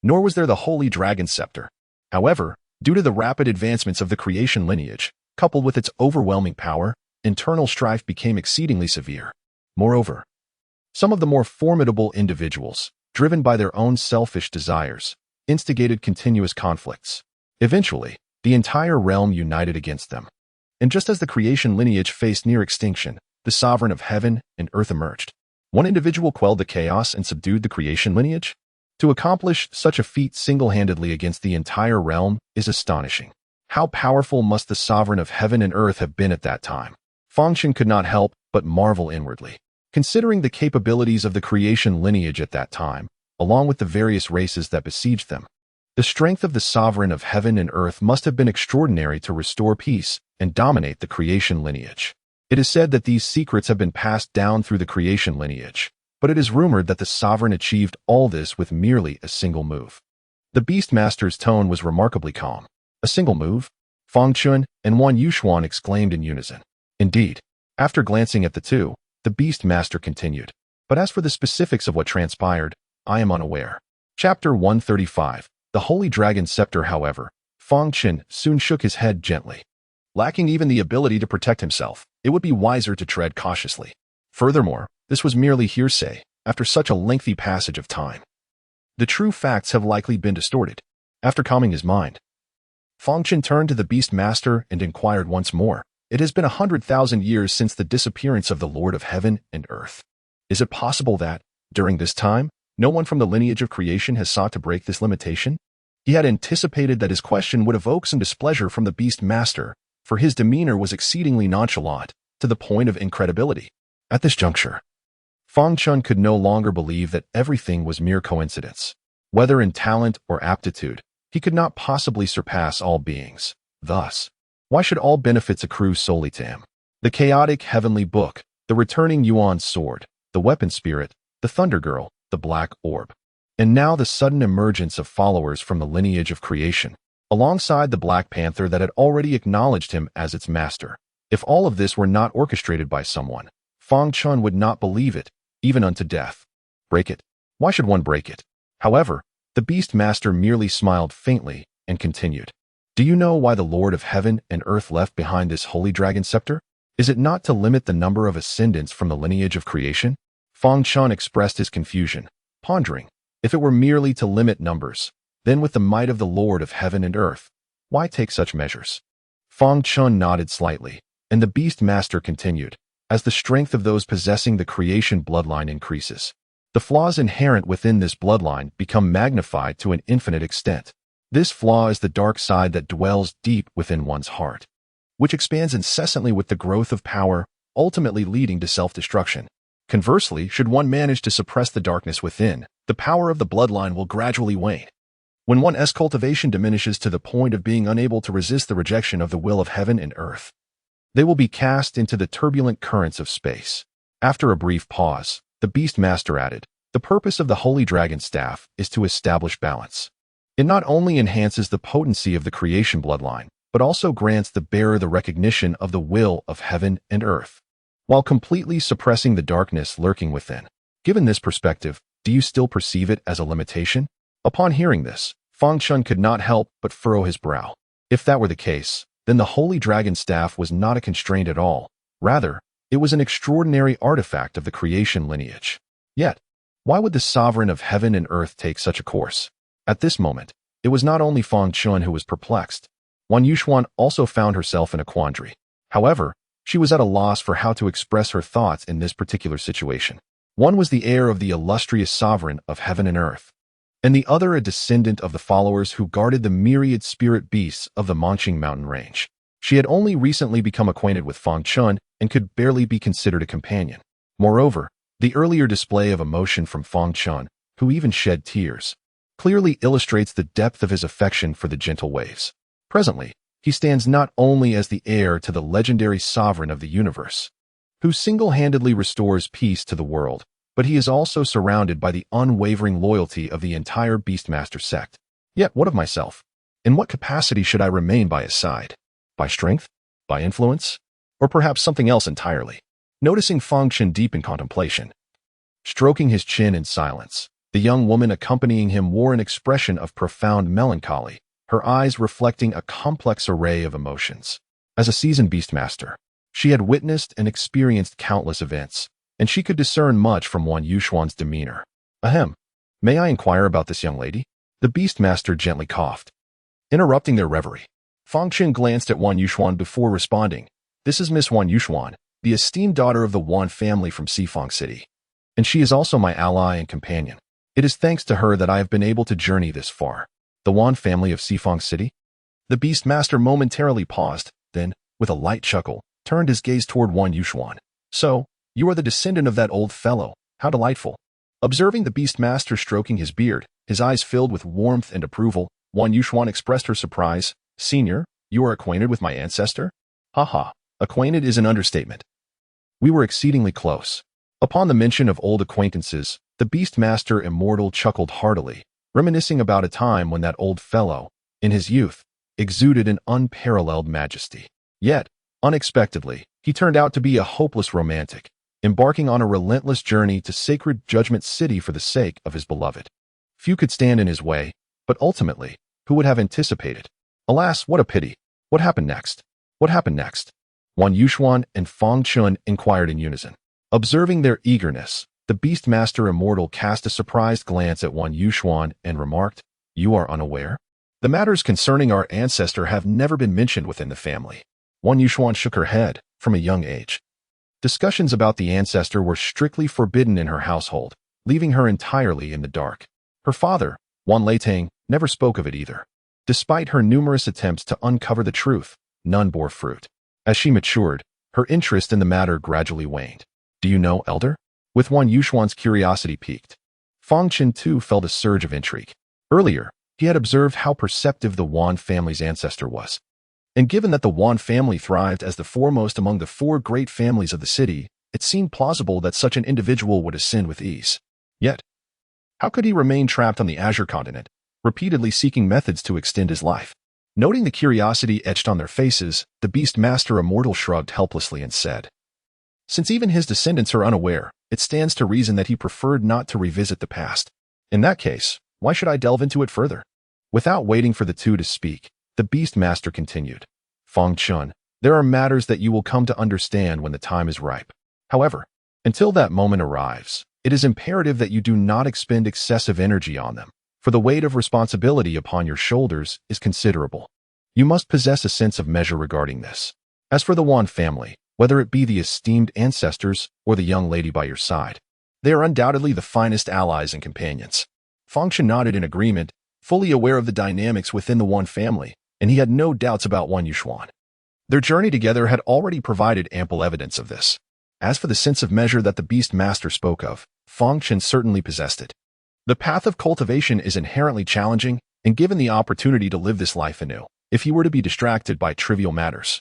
Nor was there the Holy Dragon Scepter. However, due to the rapid advancements of the creation lineage, coupled with its overwhelming power, internal strife became exceedingly severe. Moreover, some of the more formidable individuals, driven by their own selfish desires, instigated continuous conflicts. Eventually, the entire realm united against them. And just as the creation lineage faced near extinction, the sovereign of heaven and earth emerged. One individual quelled the chaos and subdued the creation lineage. To accomplish such a feat single-handedly against the entire realm is astonishing. How powerful must the sovereign of heaven and earth have been at that time? Fang Chen could not help but marvel inwardly. Considering the capabilities of the creation lineage at that time, along with the various races that besieged them, the strength of the sovereign of heaven and earth must have been extraordinary to restore peace and dominate the creation lineage. It is said that these secrets have been passed down through the creation lineage, but it is rumored that the sovereign achieved all this with merely a single move. The Beastmaster's tone was remarkably calm. A single move? Fang Chen and Wan Yuxuan exclaimed in unison. Indeed. After glancing at the two, the Beastmaster continued. But as for the specifics of what transpired, I am unaware. Chapter 135. The Holy Dragon Scepter. However, Fang Chen soon shook his head gently. Lacking even the ability to protect himself, it would be wiser to tread cautiously. Furthermore, this was merely hearsay, after such a lengthy passage of time. The true facts have likely been distorted. After calming his mind, Fang Chen turned to the Beastmaster and inquired once more. It has been 100,000 years since the disappearance of the Lord of Heaven and Earth. Is it possible that, during this time, no one from the lineage of creation has sought to break this limitation? He had anticipated that his question would evoke some displeasure from the Beastmaster, for his demeanor was exceedingly nonchalant, to the point of incredibility. At this juncture, Fang Chen could no longer believe that everything was mere coincidence. Whether in talent or aptitude, he could not possibly surpass all beings. Thus, why should all benefits accrue solely to him? The chaotic heavenly book, the returning Yuan's sword, the weapon spirit, the Thunder Girl, the black orb, and now the sudden emergence of followers from the lineage of creation, alongside the Black Panther that had already acknowledged him as its master. If all of this were not orchestrated by someone, Fang Chen would not believe it, even unto death. Break it? Why should one break it? However, the Beastmaster merely smiled faintly and continued. Do you know why the Lord of Heaven and Earth left behind this Holy Dragon Scepter? Is it not to limit the number of ascendants from the lineage of creation? Fang Chen expressed his confusion, pondering. If it were merely to limit numbers, then with the might of the Lord of Heaven and Earth, why take such measures? Fang Chen nodded slightly, and the Beastmaster continued. As the strength of those possessing the creation bloodline increases, the flaws inherent within this bloodline become magnified to an infinite extent. This flaw is the dark side that dwells deep within one's heart, which expands incessantly with the growth of power, ultimately leading to self-destruction. Conversely, should one manage to suppress the darkness within, the power of the bloodline will gradually wane. When one's cultivation diminishes to the point of being unable to resist the rejection of the will of heaven and earth, they will be cast into the turbulent currents of space. After a brief pause, the Beastmaster added, "The purpose of the Holy Dragon Staff is to establish balance. It not only enhances the potency of the creation bloodline, but also grants the bearer the recognition of the will of heaven and earth, while completely suppressing the darkness lurking within." Given this perspective, do you still perceive it as a limitation? Upon hearing this, Fang Chen could not help but furrow his brow. If that were the case, then the Holy Dragon Staff was not a constraint at all. Rather, it was an extraordinary artifact of the creation lineage. Yet, why would the sovereign of heaven and earth take such a course? At this moment, it was not only Fang Chen who was perplexed. Wan Yuxuan also found herself in a quandary. However, she was at a loss for how to express her thoughts in this particular situation. One was the heir of the illustrious sovereign of heaven and earth, and the other a descendant of the followers who guarded the myriad spirit beasts of the Mongqing mountain range. She had only recently become acquainted with Fang Chen and could barely be considered a companion. Moreover, the earlier display of emotion from Fang Chen, who even shed tears, clearly illustrates the depth of his affection for the gentle waves. Presently, he stands not only as the heir to the legendary sovereign of the universe, who single-handedly restores peace to the world, but he is also surrounded by the unwavering loyalty of the entire Beastmaster sect. Yet what of myself? In what capacity should I remain by his side? By strength? By influence? Or perhaps something else entirely? Noticing Fang Chen deep in contemplation, stroking his chin in silence, the young woman accompanying him wore an expression of profound melancholy, her eyes reflecting a complex array of emotions. As a seasoned Beastmaster, she had witnessed and experienced countless events, and she could discern much from Wan Yuxuan's demeanor. "Ahem. May I inquire about this young lady?" The Beastmaster gently coughed, interrupting their reverie. Fang Chen glanced at Wan Yuxuan before responding. "This is Miss Wan Yuxuan, the esteemed daughter of the Wan family from Xifang City, and she is also my ally and companion. It is thanks to her that I have been able to journey this far." "The Wan family of Xifang City?" The Beastmaster momentarily paused, then, with a light chuckle, turned his gaze toward Wan Yuxuan. "So, you are the descendant of that old fellow. How delightful." Observing the Beastmaster stroking his beard, his eyes filled with warmth and approval, Wan Yuxuan expressed her surprise. "Senior, you are acquainted with my ancestor?" "Haha, acquainted is an understatement. We were exceedingly close." Upon the mention of old acquaintances, the Beastmaster Immortal chuckled heartily, reminiscing about a time when that old fellow, in his youth, exuded an unparalleled majesty. Yet, unexpectedly, he turned out to be a hopeless romantic, embarking on a relentless journey to sacred Judgment City for the sake of his beloved. Few could stand in his way, but ultimately, who would have anticipated? Alas, what a pity. What happened next? What happened next? Wan Yuxuan and Fang Chen inquired in unison. Observing their eagerness, the Beastmaster Immortal cast a surprised glance at Wan Yuxuan and remarked, "You are unaware? The matters concerning our ancestor have never been mentioned within the family." Wan Yuxuan shook her head. From a young age, discussions about the ancestor were strictly forbidden in her household, leaving her entirely in the dark. Her father, Wan Leitang, never spoke of it either. Despite her numerous attempts to uncover the truth, none bore fruit. As she matured, her interest in the matter gradually waned. "Do you know, Elder?" With Wan Yuxuan's curiosity piqued, Fang Chen too felt a surge of intrigue. Earlier, he had observed how perceptive the Wan family's ancestor was. And given that the Wan family thrived as the foremost among the four great families of the city, it seemed plausible that such an individual would ascend with ease. Yet, how could he remain trapped on the Azure continent, repeatedly seeking methods to extend his life? Noting the curiosity etched on their faces, the Beastmaster Immortal shrugged helplessly and said, "Since even his descendants are unaware, it stands to reason that he preferred not to revisit the past. In that case, why should I delve into it further?" Without waiting for the two to speak, the Beastmaster continued, "Fang Chen, there are matters that you will come to understand when the time is ripe. However, until that moment arrives, it is imperative that you do not expend excessive energy on them, for the weight of responsibility upon your shoulders is considerable. You must possess a sense of measure regarding this. As for the Wan family, whether it be the esteemed ancestors or the young lady by your side, they are undoubtedly the finest allies and companions." Fang Chen nodded in agreement, fully aware of the dynamics within the Wan family, and he had no doubts about Wan Yuxuan. Their journey together had already provided ample evidence of this. As for the sense of measure that the Beastmaster spoke of, Fang Chen certainly possessed it. The path of cultivation is inherently challenging, and given the opportunity to live this life anew, if he were to be distracted by trivial matters,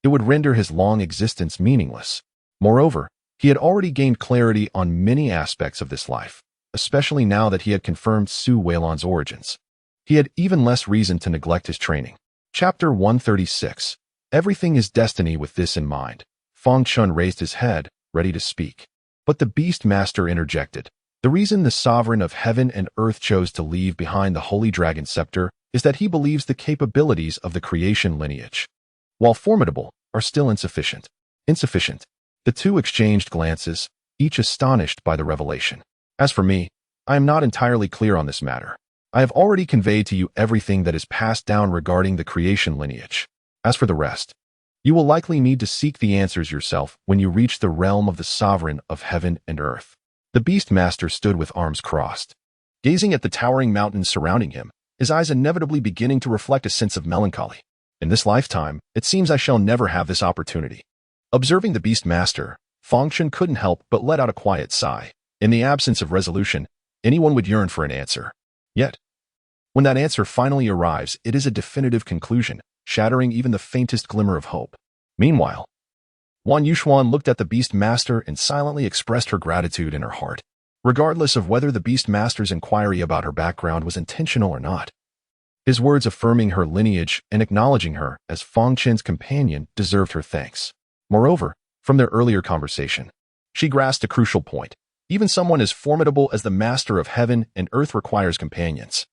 it would render his long existence meaningless. Moreover, he had already gained clarity on many aspects of this life, especially now that he had confirmed Su Weilan's origins. He had even less reason to neglect his training. Chapter 136. Everything is destiny. With this in mind, Fang Chen raised his head, ready to speak. But the Beast Master interjected. The reason the sovereign of heaven and earth chose to leave behind the Holy Dragon Scepter is that he believes the capabilities of the creation lineage, while formidable, are still insufficient. Insufficient. The two exchanged glances, each astonished by the revelation. As for me, I am not entirely clear on this matter. I have already conveyed to you everything that is passed down regarding the creation lineage. As for the rest, you will likely need to seek the answers yourself when you reach the realm of the sovereign of heaven and earth. The Beast Master stood with arms crossed, gazing at the towering mountains surrounding him, his eyes inevitably beginning to reflect a sense of melancholy. In this lifetime, it seems I shall never have this opportunity. Observing the Beast Master, Fang Chen couldn't help but let out a quiet sigh. In the absence of resolution, anyone would yearn for an answer. Yet, when that answer finally arrives, it is a definitive conclusion, shattering even the faintest glimmer of hope. Meanwhile, Wan Yuxuan looked at the Beast Master and silently expressed her gratitude in her heart, regardless of whether the Beast Master's inquiry about her background was intentional or not. His words affirming her lineage and acknowledging her as Fang Chen's companion deserved her thanks. Moreover, from their earlier conversation, she grasped a crucial point. Even someone as formidable as the Master of Heaven and Earth requires companions.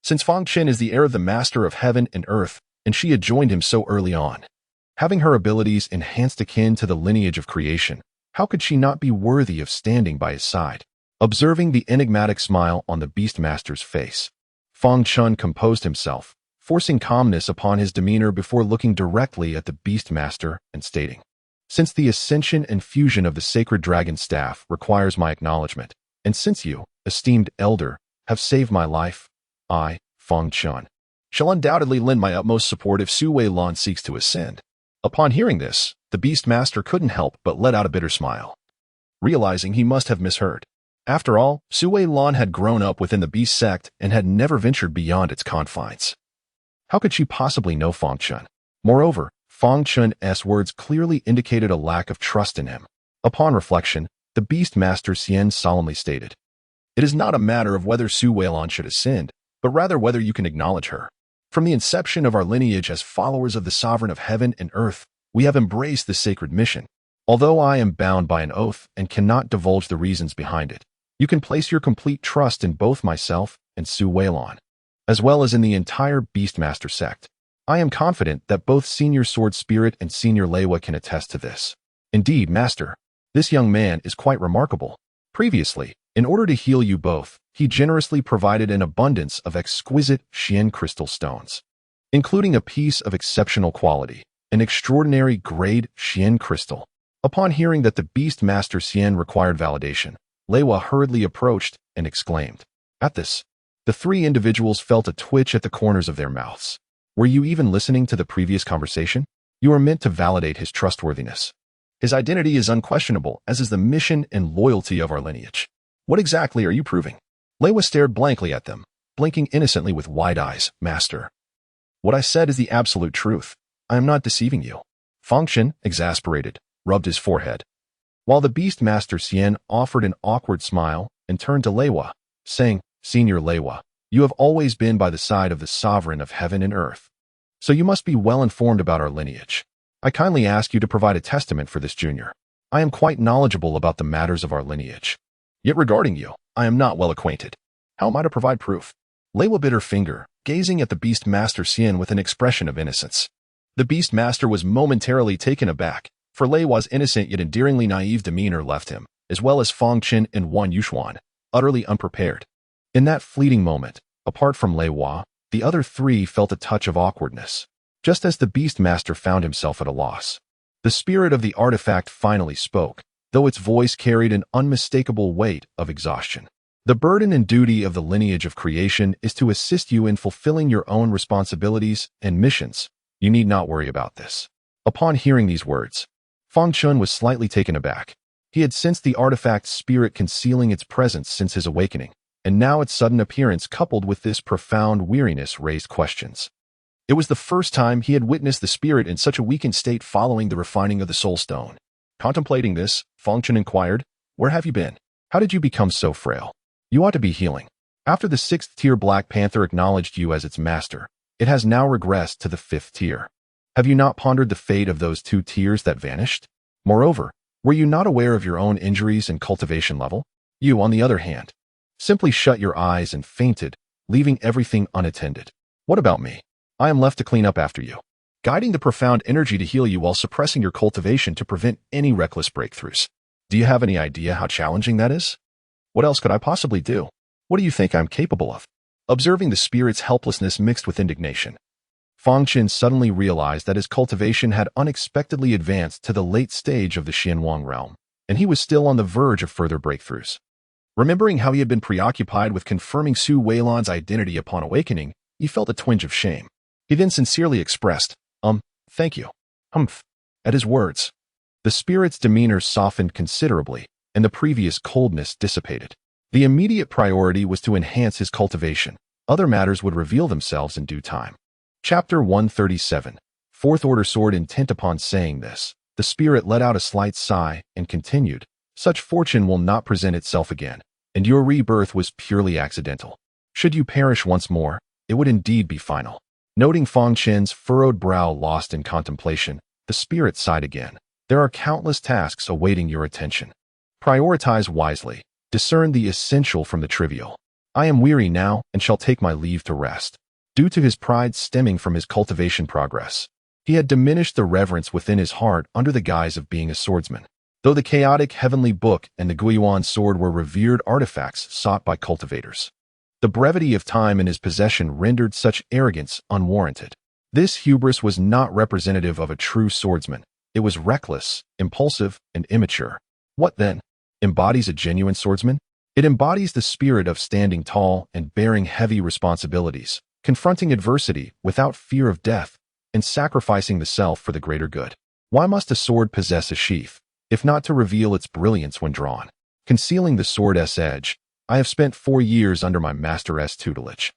Since Fang Chen is the heir of the Master of Heaven and Earth, and she had joined him so early on, having her abilities enhanced akin to the lineage of creation, how could she not be worthy of standing by his side? Observing the enigmatic smile on the Beastmaster's face, Fang Chen composed himself, forcing calmness upon his demeanor before looking directly at the Beastmaster and stating, "Since the ascension and fusion of the sacred dragon staff requires my acknowledgement, and since you, esteemed elder, have saved my life, I, Fang Chen, shall undoubtedly lend my utmost support if Su Weilan seeks to ascend." Upon hearing this, the Beastmaster couldn't help but let out a bitter smile, realizing he must have misheard. After all, Su Weilan had grown up within the Beast sect and had never ventured beyond its confines. How could she possibly know Fang Chen? Moreover, Fang Chen's words clearly indicated a lack of trust in him. Upon reflection, the Beastmaster Xian solemnly stated, "It is not a matter of whether Su Weilan should ascend, but rather whether you can acknowledge her. From the inception of our lineage as followers of the Sovereign of Heaven and Earth, we have embraced this sacred mission. Although I am bound by an oath and cannot divulge the reasons behind it, you can place your complete trust in both myself and Su Weilan, as well as in the entire Beastmaster sect. I am confident that both Senior Sword Spirit and Senior Leiwa can attest to this. Indeed, Master, this young man is quite remarkable. Previously, in order to heal you both, he generously provided an abundance of exquisite Xian crystal stones, including a piece of exceptional quality, an extraordinary grade Xian crystal." Upon hearing that the Beastmaster Xian required validation, Leiwa hurriedly approached and exclaimed. At this, the three individuals felt a twitch at the corners of their mouths. "Were you even listening to the previous conversation? You are meant to validate his trustworthiness. His identity is unquestionable, as is the mission and loyalty of our lineage. What exactly are you proving?" Leiwa stared blankly at them, blinking innocently with wide eyes. "Master, what I said is the absolute truth. I am not deceiving you." Fang Chen, exasperated, rubbed his forehead, while the Beastmaster Xian offered an awkward smile and turned to Leiwa, saying, "Senior Leiwa, you have always been by the side of the Sovereign of Heaven and Earth, so you must be well informed about our lineage. I kindly ask you to provide a testament for this junior. I am quite knowledgeable about the matters of our lineage. Yet regarding you, I am not well acquainted. How am I to provide proof?" Leiwa bit her finger, gazing at the Beastmaster Xian with an expression of innocence. The Beastmaster was momentarily taken aback, for Leiwa's innocent yet endearingly naive demeanor left him, as well as Fang Chen and Wan Yuxuan, utterly unprepared. In that fleeting moment, apart from Leiwa, the other three felt a touch of awkwardness, just as the Beastmaster found himself at a loss. The spirit of the artifact finally spoke, though its voice carried an unmistakable weight of exhaustion. "The burden and duty of the lineage of creation is to assist you in fulfilling your own responsibilities and missions. You need not worry about this." Upon hearing these words, Fang Chen was slightly taken aback. He had sensed the artifact's spirit concealing its presence since his awakening, and now its sudden appearance coupled with this profound weariness raised questions. It was the first time he had witnessed the spirit in such a weakened state following the refining of the soul stone. Contemplating this, Fang Chen inquired, "Where have you been? How did you become so frail? You ought to be healing. After the 6th tier Black Panther acknowledged you as its master, it has now regressed to the 5th tier. Have you not pondered the fate of those 2 tiers that vanished? Moreover, were you not aware of your own injuries and cultivation level? You, on the other hand, simply shut your eyes and fainted, leaving everything unattended. What about me? I am left to clean up after you, guiding the profound energy to heal you while suppressing your cultivation to prevent any reckless breakthroughs. Do you have any idea how challenging that is? What else could I possibly do? What do you think I'm capable of?" Observing the spirit's helplessness mixed with indignation, Fang Chen suddenly realized that his cultivation had unexpectedly advanced to the late stage of the Xianwang realm, and he was still on the verge of further breakthroughs. Remembering how he had been preoccupied with confirming Su Weilan's identity upon awakening, he felt a twinge of shame. He then sincerely expressed, "Thank you." Humph. At his words, the spirit's demeanor softened considerably, and the previous coldness dissipated. The immediate priority was to enhance his cultivation. Other matters would reveal themselves in due time. Chapter 137. Fourth Order Sword. Intent upon saying this, the spirit let out a slight sigh and continued, "Such fortune will not present itself again, and your rebirth was purely accidental. Should you perish once more, it would indeed be final." Noting Fang Chen's furrowed brow lost in contemplation, the spirit sighed again. "There are countless tasks awaiting your attention. Prioritize wisely. Discern the essential from the trivial. I am weary now and shall take my leave to rest." Due to his pride stemming from his cultivation progress, he had diminished the reverence within his heart under the guise of being a swordsman. Though the chaotic heavenly book and the Guiyuan sword were revered artifacts sought by cultivators, the brevity of time in his possession rendered such arrogance unwarranted. This hubris was not representative of a true swordsman. It was reckless, impulsive, and immature. What then embodies a genuine swordsman? It embodies the spirit of standing tall and bearing heavy responsibilities, confronting adversity without fear of death, and sacrificing the self for the greater good. Why must a sword possess a sheath, if not to reveal its brilliance when drawn? Concealing the sword's edge, I have spent 4 years under my master's tutelage.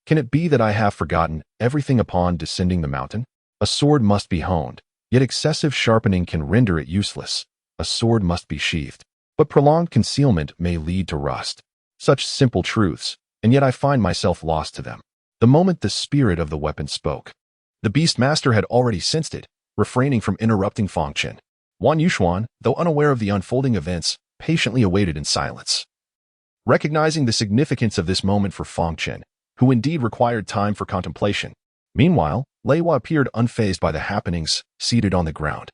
Can it be that I have forgotten everything upon descending the mountain? A sword must be honed, yet excessive sharpening can render it useless. A sword must be sheathed, but prolonged concealment may lead to rust. Such simple truths, and yet I find myself lost to them. The moment the spirit of the weapon spoke, the beast master had already sensed it, refraining from interrupting Fang Chen. Wan Yuxuan, though unaware of the unfolding events, patiently awaited in silence. Recognizing the significance of this moment for Fang Chen, who indeed required time for contemplation. Meanwhile, Leiwa appeared unfazed by the happenings, seated on the ground,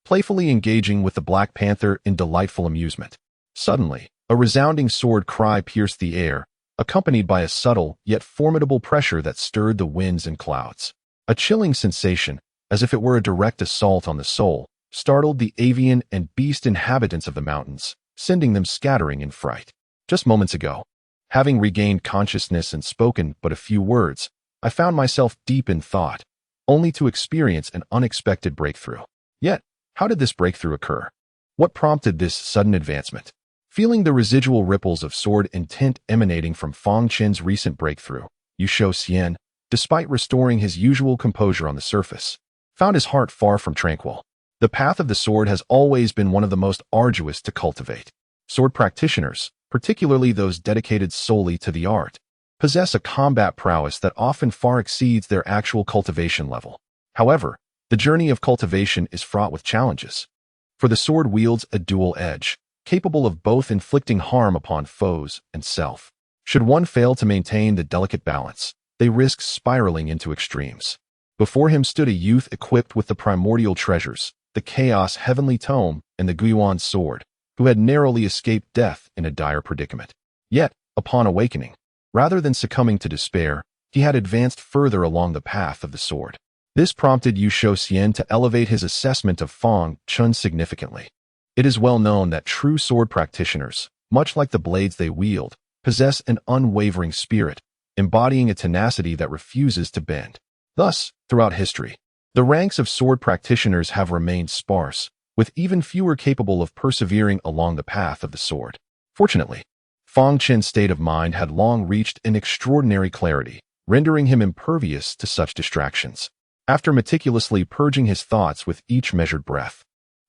playfully engaging with the Black Panther in delightful amusement. Suddenly, a resounding sword cry pierced the air, accompanied by a subtle yet formidable pressure that stirred the winds and clouds. A chilling sensation, as if it were a direct assault on the soul, startled the avian and beast inhabitants of the mountains, sending them scattering in fright. Just moments ago, having regained consciousness and spoken but a few words, I found myself deep in thought, only to experience an unexpected breakthrough. Yet, how did this breakthrough occur? What prompted this sudden advancement? Feeling the residual ripples of sword intent emanating from Fang Chen's recent breakthrough, Yusho Xian, despite restoring his usual composure on the surface, found his heart far from tranquil. The path of the sword has always been one of the most arduous to cultivate. Sword practitioners, particularly those dedicated solely to the art, possess a combat prowess that often far exceeds their actual cultivation level. However, the journey of cultivation is fraught with challenges, for the sword wields a dual edge, capable of both inflicting harm upon foes and self. Should one fail to maintain the delicate balance, they risk spiraling into extremes. Before him stood a youth equipped with the primordial treasures, the Chaos Heavenly Tome and the Guiyuan Sword, who had narrowly escaped death in a dire predicament. Yet, upon awakening, rather than succumbing to despair, he had advanced further along the path of the sword. This prompted Yusho Xian to elevate his assessment of Fang Chen significantly. It is well known that true sword practitioners, much like the blades they wield, possess an unwavering spirit, embodying a tenacity that refuses to bend. Thus, throughout history, the ranks of sword practitioners have remained sparse, with even fewer capable of persevering along the path of the sword. Fortunately, Fang Chen's state of mind had long reached an extraordinary clarity, rendering him impervious to such distractions. After meticulously purging his thoughts with each measured breath,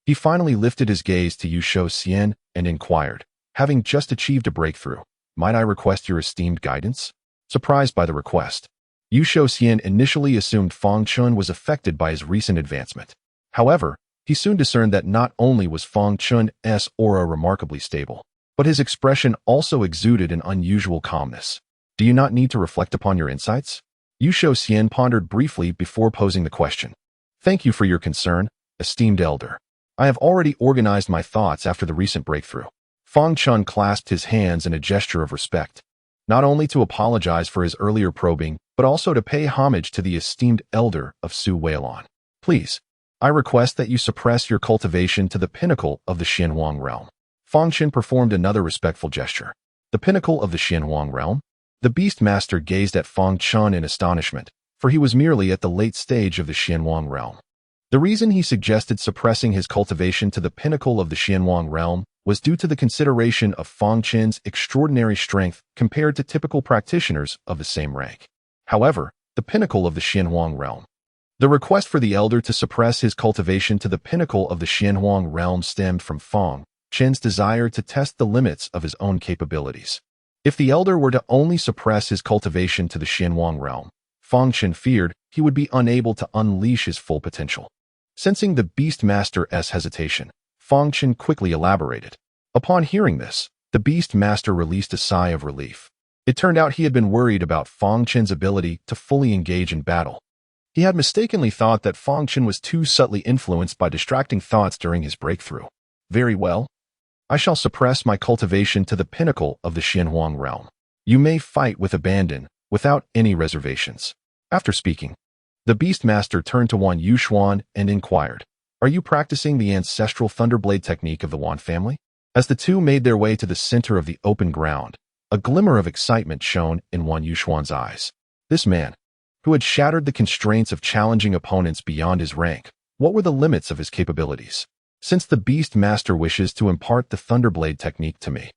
he finally lifted his gaze to Yu Xian and inquired, having just achieved a breakthrough, "Might I request your esteemed guidance?" Surprised by the request, Yu Xian initially assumed Fang Chen was affected by his recent advancement. However, he soon discerned that not only was Fang Chen's aura remarkably stable, but his expression also exuded an unusual calmness. "Do you not need to reflect upon your insights?" Yu Xian pondered briefly before posing the question. "Thank you for your concern, esteemed elder. I have already organized my thoughts after the recent breakthrough." Fang Chen clasped his hands in a gesture of respect, not only to apologize for his earlier probing, but also to pay homage to the esteemed elder of Su Weilon. "Please, I request that you suppress your cultivation to the pinnacle of the Xianhuang realm." Fang Chen performed another respectful gesture. The pinnacle of the Xianhuang realm? The Beast Master gazed at Fang Chen in astonishment, for he was merely at the late stage of the Xianhuang realm. The reason he suggested suppressing his cultivation to the pinnacle of the Xianhuang realm was due to the consideration of Fang Chen's extraordinary strength compared to typical practitioners of the same rank. However, the pinnacle of the Xianhuang realm. The request for the elder to suppress his cultivation to the pinnacle of the Xianhuang realm stemmed from Fang Chen's desire to test the limits of his own capabilities. If the elder were to only suppress his cultivation to the Xianhuang realm, Fang Chen feared he would be unable to unleash his full potential. Sensing the Beast Master's hesitation, Fang Chen quickly elaborated. Upon hearing this, the Beast Master released a sigh of relief. It turned out he had been worried about Fang Chen's ability to fully engage in battle. He had mistakenly thought that Fang Chen was too subtly influenced by distracting thoughts during his breakthrough. "Very well. I shall suppress my cultivation to the pinnacle of the Xianhuang realm. You may fight with abandon, without any reservations." After speaking, the Beast Master turned to Wan Yuxuan and inquired, "Are you practicing the ancestral Thunderblade technique of the Wan family?" As the two made their way to the center of the open ground, a glimmer of excitement shone in Wan Yuxuan's eyes. This man, who had shattered the constraints of challenging opponents beyond his rank, what were the limits of his capabilities? "Since the Beast Master wishes to impart the Thunderblade technique to me,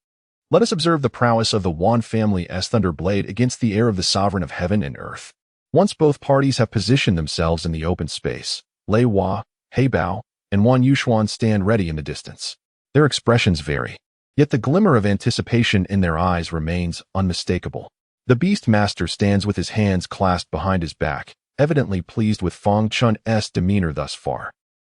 let us observe the prowess of the Wan family's Thunderblade against the heir of the Sovereign of Heaven and Earth." Once both parties have positioned themselves in the open space, Lei Hua, He Bao, and Wan Yuxuan stand ready in the distance. Their expressions vary, yet the glimmer of anticipation in their eyes remains unmistakable. The Beast Master stands with his hands clasped behind his back, evidently pleased with Fang Chen's demeanor thus far.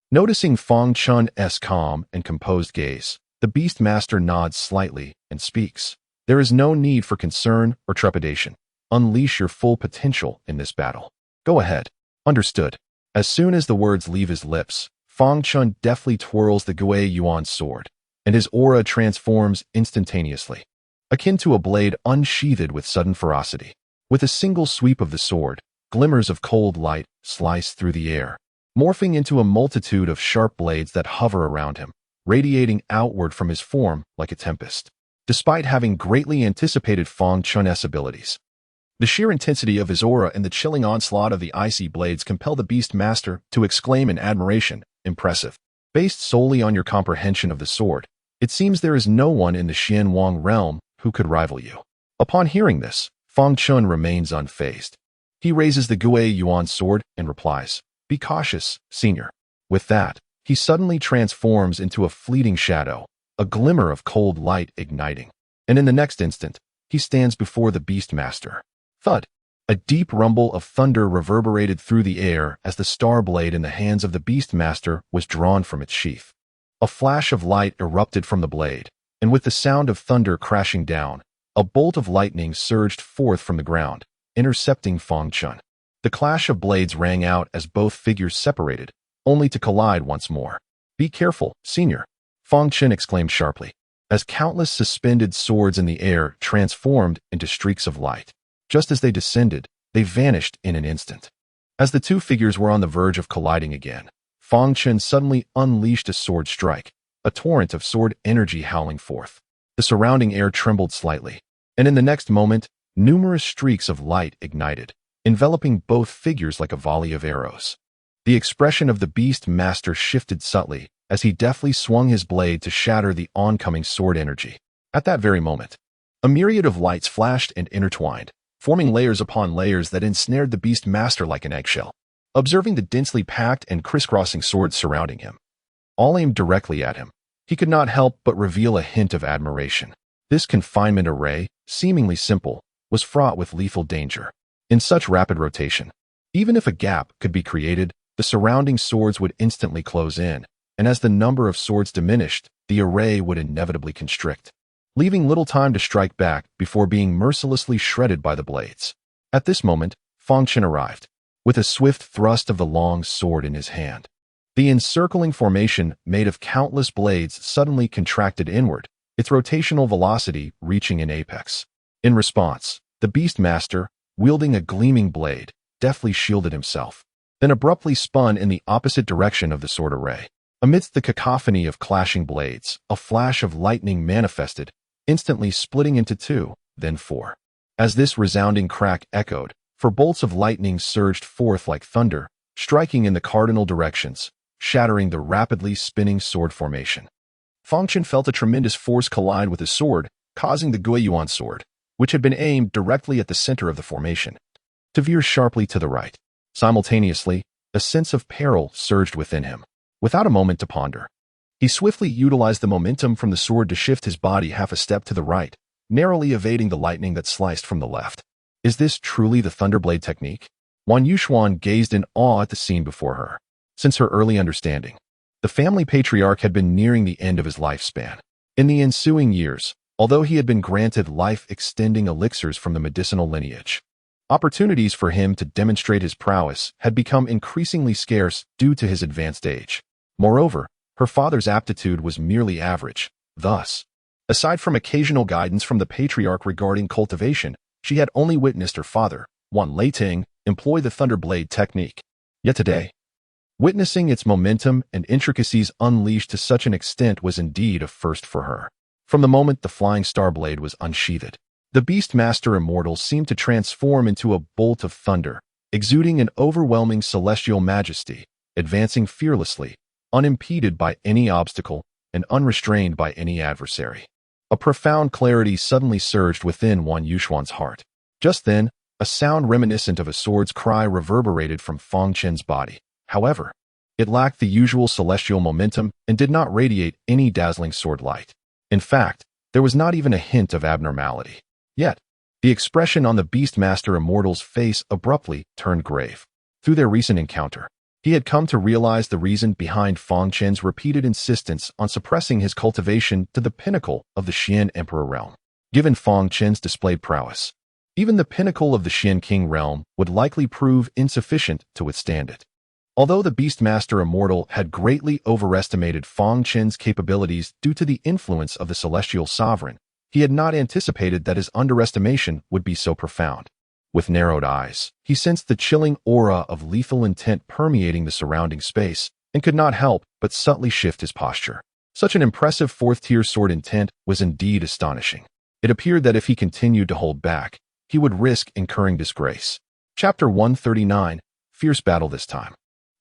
Noticing Fang Chen's calm and composed gaze, the Beast Master nods slightly and speaks. "There is no need for concern or trepidation. Unleash your full potential in this battle. Go ahead." "Understood." As soon as the words leave his lips, Fang Chen deftly twirls the Gui Yuan sword, and his aura transforms instantaneously, akin to a blade unsheathed with sudden ferocity. With a single sweep of the sword, glimmers of cold light slice through the air, morphing into a multitude of sharp blades that hover around him, radiating outward from his form like a tempest. Despite having greatly anticipated Fang Chen's abilities, the sheer intensity of his aura and the chilling onslaught of the icy blades compel the Beast Master to exclaim in admiration, "Impressive." Based solely on your comprehension of the sword, it seems there is no one in the Xianhuang realm who could rival you. Upon hearing this, Fang Chen remains unfazed. He raises the Gui Yuan sword and replies, "Be cautious, senior." With that, he suddenly transforms into a fleeting shadow, a glimmer of cold light igniting. And in the next instant, he stands before the Beast Master. Thud! A deep rumble of thunder reverberated through the air as the star blade in the hands of the Beast Master was drawn from its sheath. A flash of light erupted from the blade, and with the sound of thunder crashing down, a bolt of lightning surged forth from the ground, intercepting Fang Chen. The clash of blades rang out as both figures separated, only to collide once more. "Be careful, senior," Fang Chen exclaimed sharply, as countless suspended swords in the air transformed into streaks of light. Just as they descended, they vanished in an instant. As the two figures were on the verge of colliding again, Fang Chen suddenly unleashed a sword strike, a torrent of sword energy howling forth. The surrounding air trembled slightly, and in the next moment, numerous streaks of light ignited, enveloping both figures like a volley of arrows. The expression of the Beast Master shifted subtly as he deftly swung his blade to shatter the oncoming sword energy. At that very moment, A myriad of lights flashed and intertwined, forming layers upon layers that ensnared the beast master like an eggshell. Observing the densely packed and crisscrossing swords surrounding him, all aimed directly at him, he could not help but reveal a hint of admiration. This confinement array, seemingly simple, was fraught with lethal danger. In such rapid rotation, even if a gap could be created, the surrounding swords would instantly close in, and as the number of swords diminished, the array would inevitably constrict, leaving little time to strike back before being mercilessly shredded by the blades. At this moment, Fang Chen arrived, with a swift thrust of the long sword in his hand. The encircling formation, made of countless blades, suddenly contracted inward, its rotational velocity reaching an apex. In response, the Beastmaster, wielding a gleaming blade, deftly shielded himself, then abruptly spun in the opposite direction of the sword array. Amidst the cacophony of clashing blades, a flash of lightning manifested, instantly splitting into two, then four. As this resounding crack echoed, four bolts of lightning surged forth like thunder, striking in the cardinal directions, shattering the rapidly spinning sword formation. Fang Chen felt a tremendous force collide with his sword, causing the Guiyuan sword, which had been aimed directly at the center of the formation, to veer sharply to the right. Simultaneously, a sense of peril surged within him. Without a moment to ponder, he swiftly utilized the momentum from the sword to shift his body half a step to the right, narrowly evading the lightning that sliced from the left. Is this truly the Thunderblade technique? Wan Yuxuan gazed in awe at the scene before her. Since her early understanding, the family patriarch had been nearing the end of his lifespan. In the ensuing years, although he had been granted life-extending elixirs from the medicinal lineage, opportunities for him to demonstrate his prowess had become increasingly scarce due to his advanced age. Moreover, her father's aptitude was merely average. Thus, aside from occasional guidance from the patriarch regarding cultivation, she had only witnessed her father, Wan Leiting, employ the Thunderblade technique. Yet today, witnessing its momentum and intricacies unleashed to such an extent was indeed a first for her. From the moment the flying star blade was unsheathed, the Beastmaster Immortal seemed to transform into a bolt of thunder, exuding an overwhelming celestial majesty, advancing fearlessly, unimpeded by any obstacle and unrestrained by any adversary. A profound clarity suddenly surged within Wan Yuxuan's heart. Just then, a sound reminiscent of a sword's cry reverberated from Fang Chen's body. However, it lacked the usual celestial momentum and did not radiate any dazzling sword light. In fact, there was not even a hint of abnormality. Yet, the expression on the Beastmaster Immortal's face abruptly turned grave. Through their recent encounter, he had come to realize the reason behind Fang Chen's repeated insistence on suppressing his cultivation to the pinnacle of the Xian Emperor realm. Given Fang Chen's displayed prowess, even the pinnacle of the Xian King realm would likely prove insufficient to withstand it. Although the Beastmaster Immortal had greatly overestimated Fang Chen's capabilities due to the influence of the Celestial Sovereign, he had not anticipated that his underestimation would be so profound. With narrowed eyes, he sensed the chilling aura of lethal intent permeating the surrounding space and could not help but subtly shift his posture. Such an impressive fourth-tier sword intent was indeed astonishing. It appeared that if he continued to hold back, he would risk incurring disgrace. Chapter 139, Fierce Battle this time.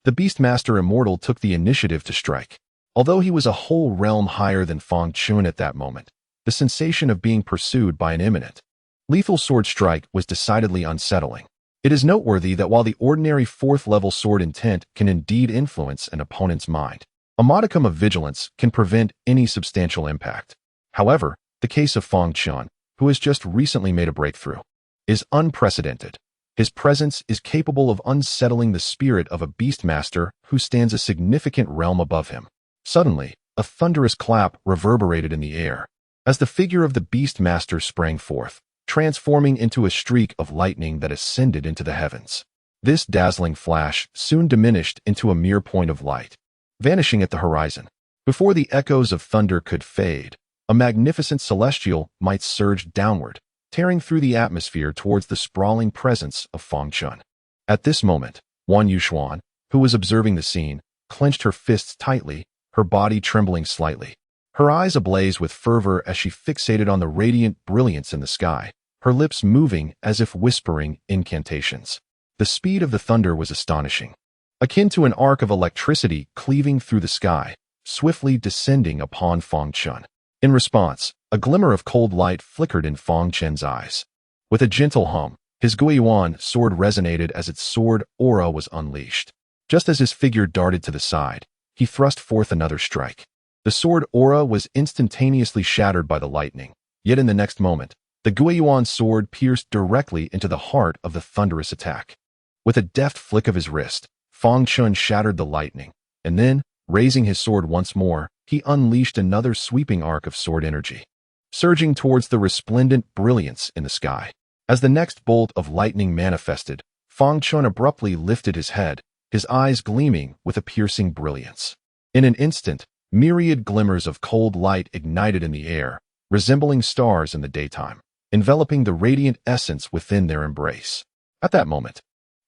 The Beastmaster Immortal took the initiative to strike. Although he was a whole realm higher than Fang Chen at that moment, the sensation of being pursued by an imminent, lethal sword strike was decidedly unsettling. It is noteworthy that while the ordinary fourth-level sword intent can indeed influence an opponent's mind, a modicum of vigilance can prevent any substantial impact. However, the case of Fang Chen, who has just recently made a breakthrough, is unprecedented. His presence is capable of unsettling the spirit of a beastmaster who stands a significant realm above him. Suddenly, a thunderous clap reverberated in the air, as the figure of the beastmaster sprang forth, transforming into a streak of lightning that ascended into the heavens. This dazzling flash soon diminished into a mere point of light, vanishing at the horizon. Before the echoes of thunder could fade, a magnificent celestial might surge downward, tearing through the atmosphere towards the sprawling presence of Fang Chen. At this moment, Wan Yuxuan, who was observing the scene, clenched her fists tightly, her body trembling slightly. Her eyes ablaze with fervor as she fixated on the radiant brilliance in the sky, her lips moving as if whispering incantations. The speed of the thunder was astonishing, akin to an arc of electricity cleaving through the sky, swiftly descending upon Fang Chen. In response, a glimmer of cold light flickered in Fang Chen's eyes. With a gentle hum, his Guiyuan sword resonated as its sword aura was unleashed. Just as his figure darted to the side, he thrust forth another strike. The sword aura was instantaneously shattered by the lightning, yet in the next moment, the Guiyuan sword pierced directly into the heart of the thunderous attack. With a deft flick of his wrist, Fang Chen shattered the lightning, and then, raising his sword once more, he unleashed another sweeping arc of sword energy, surging towards the resplendent brilliance in the sky. As the next bolt of lightning manifested, Fang Chen abruptly lifted his head, his eyes gleaming with a piercing brilliance. In an instant, myriad glimmers of cold light ignited in the air, resembling stars in the daytime, enveloping the radiant essence within their embrace. At that moment,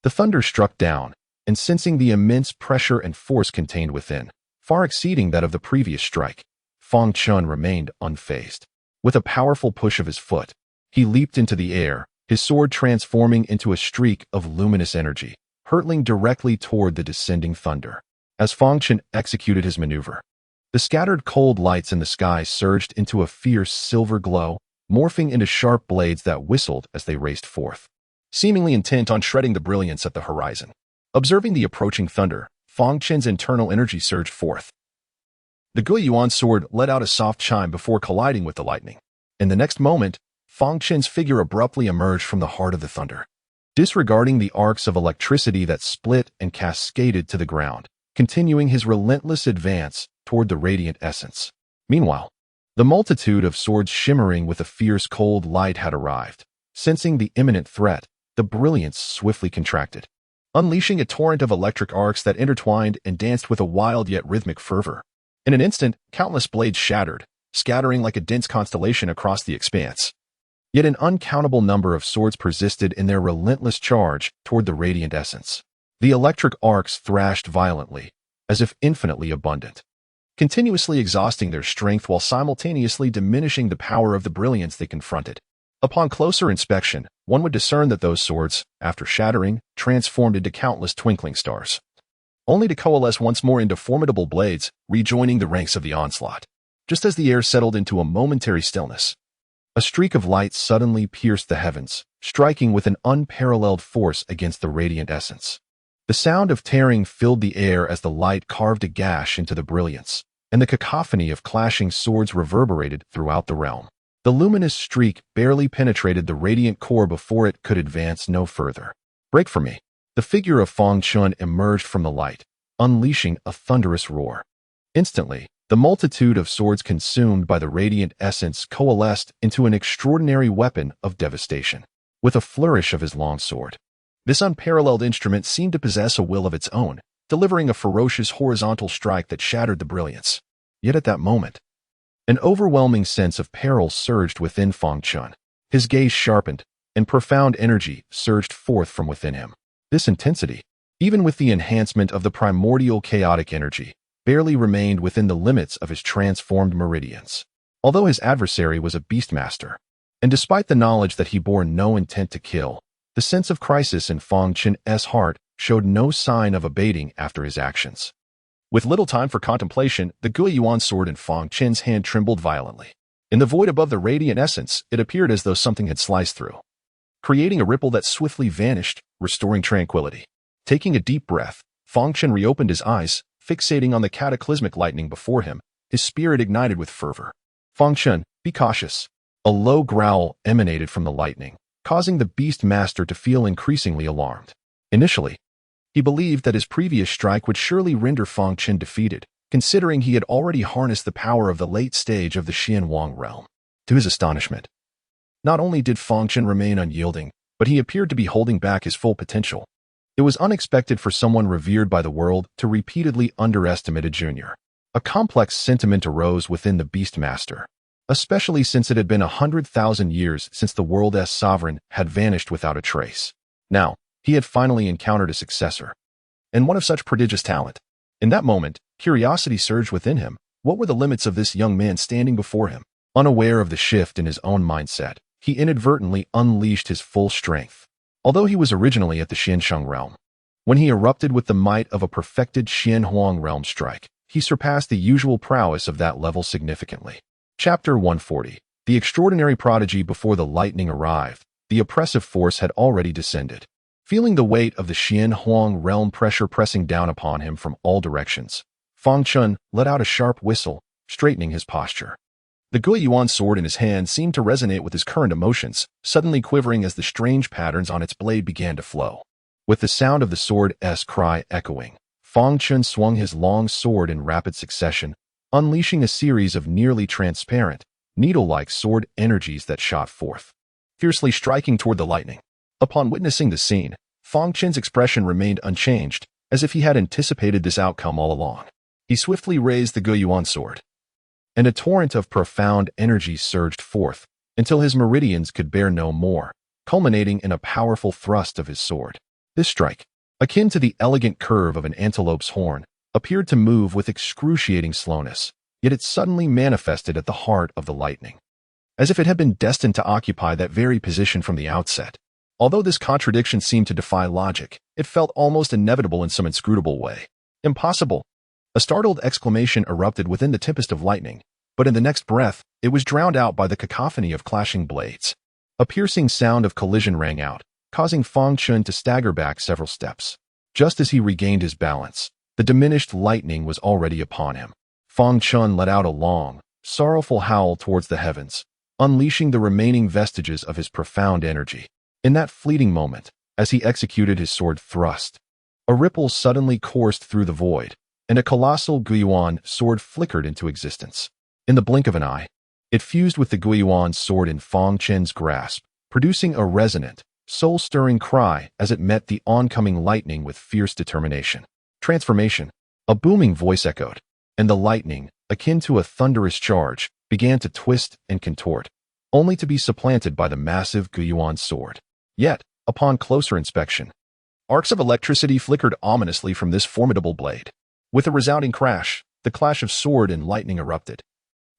the thunder struck down, and sensing the immense pressure and force contained within, far exceeding that of the previous strike, Fang Chen remained unfazed. With a powerful push of his foot, he leaped into the air, his sword transforming into a streak of luminous energy, hurtling directly toward the descending thunder. As Fang Chen executed his maneuver, the scattered cold lights in the sky surged into a fierce silver glow, morphing into sharp blades that whistled as they raced forth, seemingly intent on shredding the brilliance at the horizon. Observing the approaching thunder, Fang Chen's internal energy surged forth. The Guiyuan sword let out a soft chime before colliding with the lightning. In the next moment, Fang Chen's figure abruptly emerged from the heart of the thunder, disregarding the arcs of electricity that split and cascaded to the ground, continuing his relentless advance toward the radiant essence. Meanwhile, the multitude of swords shimmering with a fierce cold light had arrived. Sensing the imminent threat, the brilliance swiftly contracted, unleashing a torrent of electric arcs that intertwined and danced with a wild yet rhythmic fervor. In an instant, countless blades shattered, scattering like a dense constellation across the expanse. Yet an uncountable number of swords persisted in their relentless charge toward the radiant essence. The electric arcs thrashed violently, as if infinitely abundant, continuously exhausting their strength while simultaneously diminishing the power of the brilliance they confronted. Upon closer inspection, one would discern that those swords, after shattering, transformed into countless twinkling stars, only to coalesce once more into formidable blades, rejoining the ranks of the onslaught. Just as the air settled into a momentary stillness, a streak of light suddenly pierced the heavens, striking with an unparalleled force against the radiant essence. The sound of tearing filled the air as the light carved a gash into the brilliance, and the cacophony of clashing swords reverberated throughout the realm. The luminous streak barely penetrated the radiant core before it could advance no further. Break for me. The figure of Fang Chen emerged from the light, unleashing a thunderous roar. Instantly, the multitude of swords consumed by the radiant essence coalesced into an extraordinary weapon of devastation. With a flourish of his long sword, this unparalleled instrument seemed to possess a will of its own, delivering a ferocious horizontal strike that shattered the brilliance. Yet at that moment, an overwhelming sense of peril surged within Fang Chen. His gaze sharpened, and profound energy surged forth from within him. This intensity, even with the enhancement of the primordial chaotic energy, barely remained within the limits of his transformed meridians. Although his adversary was a beastmaster, and despite the knowledge that he bore no intent to kill, the sense of crisis in Fang Chen's heart showed no sign of abating after his actions. With little time for contemplation, the Guiyuan sword in Fang Chen's hand trembled violently. In the void above the radiant essence, it appeared as though something had sliced through, creating a ripple that swiftly vanished, restoring tranquility. Taking a deep breath, Fang Chen reopened his eyes, fixating on the cataclysmic lightning before him, his spirit ignited with fervor. Fang Chen, be cautious. A low growl emanated from the lightning, causing the beast master to feel increasingly alarmed. Initially, he believed that his previous strike would surely render Fang Chen defeated, considering he had already harnessed the power of the late stage of the Xianwang realm. To his astonishment, not only did Fang Chen remain unyielding, but he appeared to be holding back his full potential. It was unexpected for someone revered by the world to repeatedly underestimate a junior. A complex sentiment arose within the Beastmaster, especially since it had been 100,000 years since the world's sovereign had vanished without a trace. Now, he had finally encountered a successor, and one of such prodigious talent. In that moment, curiosity surged within him. What were the limits of this young man standing before him? Unaware of the shift in his own mindset, he inadvertently unleashed his full strength. Although he was originally at the Xiansheng realm, when he erupted with the might of a perfected Xianhuang realm strike, he surpassed the usual prowess of that level significantly. Chapter 140. The extraordinary prodigy. Before the lightning arrived, the oppressive force had already descended. Feeling the weight of the Xian Huang realm pressure pressing down upon him from all directions, Fang Chen let out a sharp whistle, straightening his posture. The Guiyuan sword in his hand seemed to resonate with his current emotions, suddenly quivering as the strange patterns on its blade began to flow. With the sound of the sword's cry echoing, Fang Chen swung his long sword in rapid succession, unleashing a series of nearly transparent, needle-like sword energies that shot forth, fiercely striking toward the lightning. Upon witnessing the scene, Fang Chen's expression remained unchanged, as if he had anticipated this outcome all along. He swiftly raised the Guiyuan sword, and a torrent of profound energy surged forth until his meridians could bear no more, culminating in a powerful thrust of his sword. This strike, akin to the elegant curve of an antelope's horn, appeared to move with excruciating slowness, yet it suddenly manifested at the heart of the lightning, as if it had been destined to occupy that very position from the outset. Although this contradiction seemed to defy logic, it felt almost inevitable in some inscrutable way. Impossible! A startled exclamation erupted within the tempest of lightning, but in the next breath, it was drowned out by the cacophony of clashing blades. A piercing sound of collision rang out, causing Fang Chen to stagger back several steps. Just as he regained his balance, the diminished lightning was already upon him. Fang Chen let out a long, sorrowful howl towards the heavens, unleashing the remaining vestiges of his profound energy. In that fleeting moment, as he executed his sword thrust, a ripple suddenly coursed through the void, and a colossal Guiyuan sword flickered into existence. In the blink of an eye, it fused with the Guiyuan sword in Fang Chen's grasp, producing a resonant, soul-stirring cry as it met the oncoming lightning with fierce determination. Transformation, a booming voice echoed, and the lightning, akin to a thunderous charge, began to twist and contort, only to be supplanted by the massive Guiyuan sword. Yet, upon closer inspection, arcs of electricity flickered ominously from this formidable blade. With a resounding crash, the clash of sword and lightning erupted,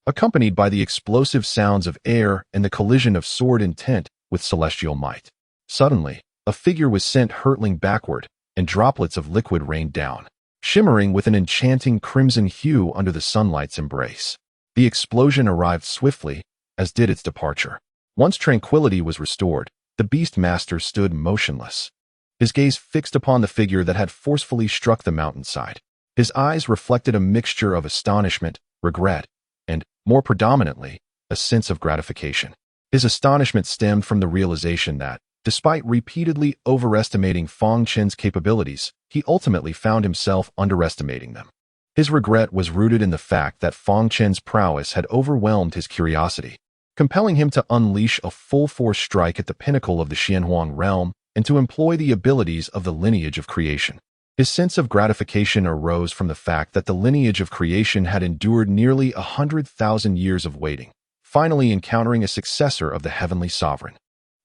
accompanied by the explosive sounds of air and the collision of sword intent with celestial might. Suddenly, a figure was sent hurtling backward, and droplets of liquid rained down, shimmering with an enchanting crimson hue under the sunlight's embrace. The explosion arrived swiftly, as did its departure. Once tranquility was restored, the Beast Master stood motionless, his gaze fixed upon the figure that had forcefully struck the mountainside. His eyes reflected a mixture of astonishment, regret, and, more predominantly, a sense of gratification. His astonishment stemmed from the realization that, despite repeatedly overestimating Fang Chen's capabilities, he ultimately found himself underestimating them. His regret was rooted in the fact that Fang Chen's prowess had overwhelmed his curiosity, compelling him to unleash a full-force strike at the pinnacle of the Xianhuang realm and to employ the abilities of the lineage of creation. His sense of gratification arose from the fact that the lineage of creation had endured nearly 100,000 years of waiting, finally encountering a successor of the heavenly sovereign.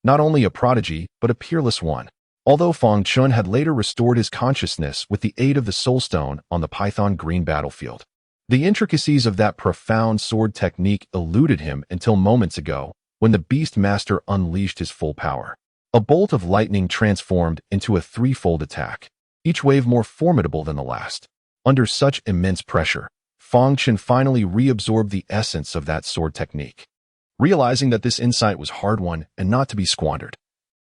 Not only a prodigy, but a peerless one. Although Fang Chen had later restored his consciousness with the aid of the Soul Stone on the Python Green battlefield, the intricacies of that profound sword technique eluded him until moments ago, when the Beast Master unleashed his full power. A bolt of lightning transformed into a threefold attack, each wave more formidable than the last. Under such immense pressure, Fang Chen finally reabsorbed the essence of that sword technique. Realizing that this insight was hard-won and not to be squandered,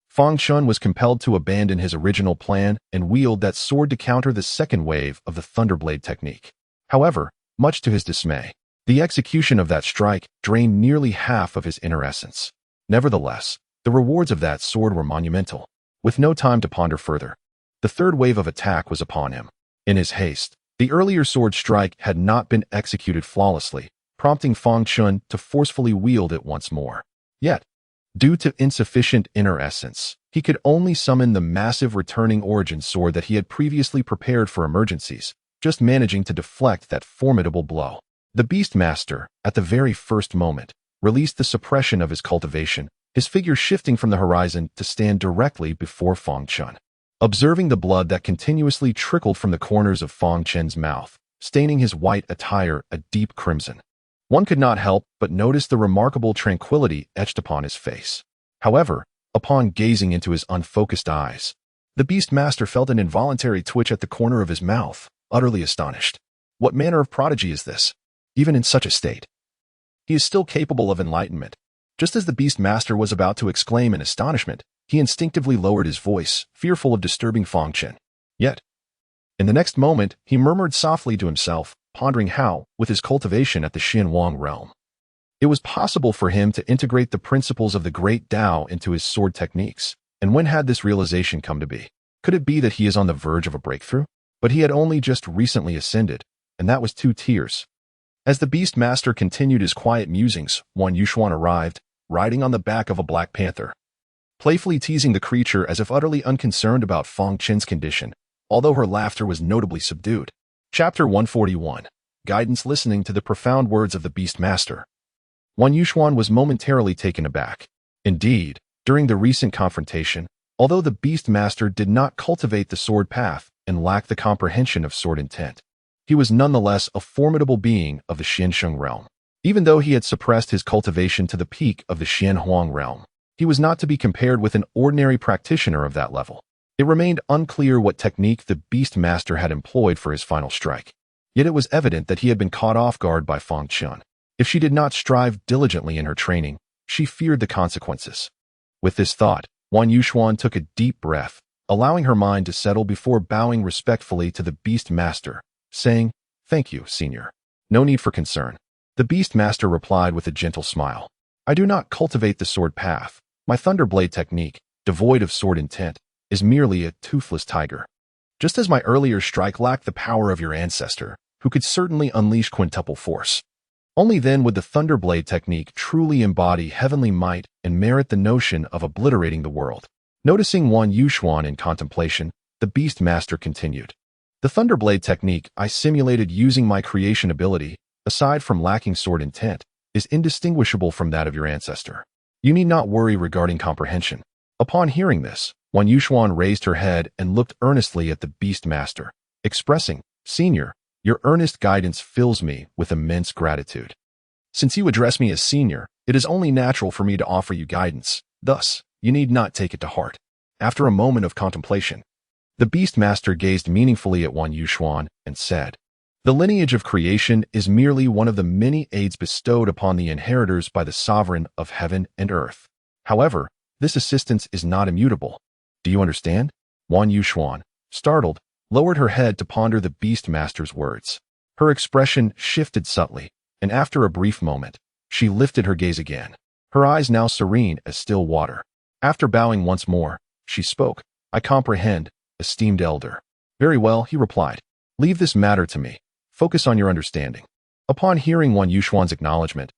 Fang Chen was compelled to abandon his original plan and wield that sword to counter the second wave of the Thunderblade technique. However, much to his dismay, the execution of that strike drained nearly half of his inner essence. Nevertheless, the rewards of that sword were monumental. With no time to ponder further, the third wave of attack was upon him. In his haste, the earlier sword strike had not been executed flawlessly, prompting Fang Chen to forcefully wield it once more. Yet, due to insufficient inner essence, he could only summon the massive returning origin sword that he had previously prepared for emergencies, just managing to deflect that formidable blow. The Beast Master, at the very first moment, released the suppression of his cultivation, his figure shifting from the horizon to stand directly before Fang Chen. Observing the blood that continuously trickled from the corners of Fang Chen's mouth, staining his white attire a deep crimson, one could not help but notice the remarkable tranquility etched upon his face. However, upon gazing into his unfocused eyes, the Beast Master felt an involuntary twitch at the corner of his mouth, utterly astonished. What manner of prodigy is this, even in such a state? He is still capable of enlightenment. Just as the Beast Master was about to exclaim in astonishment, he instinctively lowered his voice, fearful of disturbing Fang Chen. Yet, in the next moment, he murmured softly to himself, pondering how, with his cultivation at the Xin Huang realm, it was possible for him to integrate the principles of the Great Tao into his sword techniques. And when had this realization come to be? Could it be that he is on the verge of a breakthrough? But he had only just recently ascended, and that was 2 tiers. As the Beast Master continued his quiet musings, Wan Yuxuan arrived, riding on the back of a black panther, playfully teasing the creature as if utterly unconcerned about Fang Chen's condition, although her laughter was notably subdued. Chapter 141. Guidance. Listening to the profound words of the Beast Master, Wan Yuxuan was momentarily taken aback. Indeed, during the recent confrontation, although the Beast Master did not cultivate the sword path and lack the comprehension of sword intent, he was nonetheless a formidable being of the Xiansheng realm. Even though he had suppressed his cultivation to the peak of the Xianhuang realm, he was not to be compared with an ordinary practitioner of that level. It remained unclear what technique the Beast Master had employed for his final strike. Yet it was evident that he had been caught off guard by Fang Chen. If she did not strive diligently in her training, she feared the consequences. With this thought, Wan Yuxuan took a deep breath, allowing her mind to settle before bowing respectfully to the Beast Master, saying, "Thank you, Senior. No need for concern." The Beast Master replied with a gentle smile. "I do not cultivate the sword path. My Thunderblade technique, devoid of sword intent, is merely a toothless tiger. Just as my earlier strike lacked the power of your ancestor, who could certainly unleash quintuple force. Only then would the Thunderblade technique truly embody heavenly might and merit the notion of obliterating the world." Noticing Wan Yuxuan in contemplation, the Beast Master continued. "The Thunderblade technique I simulated using my creation ability, aside from lacking sword intent, is indistinguishable from that of your ancestor. You need not worry regarding comprehension." Upon hearing this, Wan Yuxuan raised her head and looked earnestly at the Beast Master, expressing, "Senior, your earnest guidance fills me with immense gratitude. Since you address me as Senior, it is only natural for me to offer you guidance. Thus, you need not take it to heart." After a moment of contemplation, the Beast Master gazed meaningfully at Wan Yuxuan and said, "The lineage of creation is merely one of the many aids bestowed upon the inheritors by the Sovereign of heaven and earth. However, this assistance is not immutable. Do you understand?" Wan Yuxuan, startled, lowered her head to ponder the Beast Master's words. Her expression shifted subtly, and after a brief moment, she lifted her gaze again, her eyes now serene as still water. After bowing once more, she spoke. "I comprehend, esteemed elder." "Very well," he replied. "Leave this matter to me. Focus on your understanding." Upon hearing Wan Yuxuan's acknowledgement,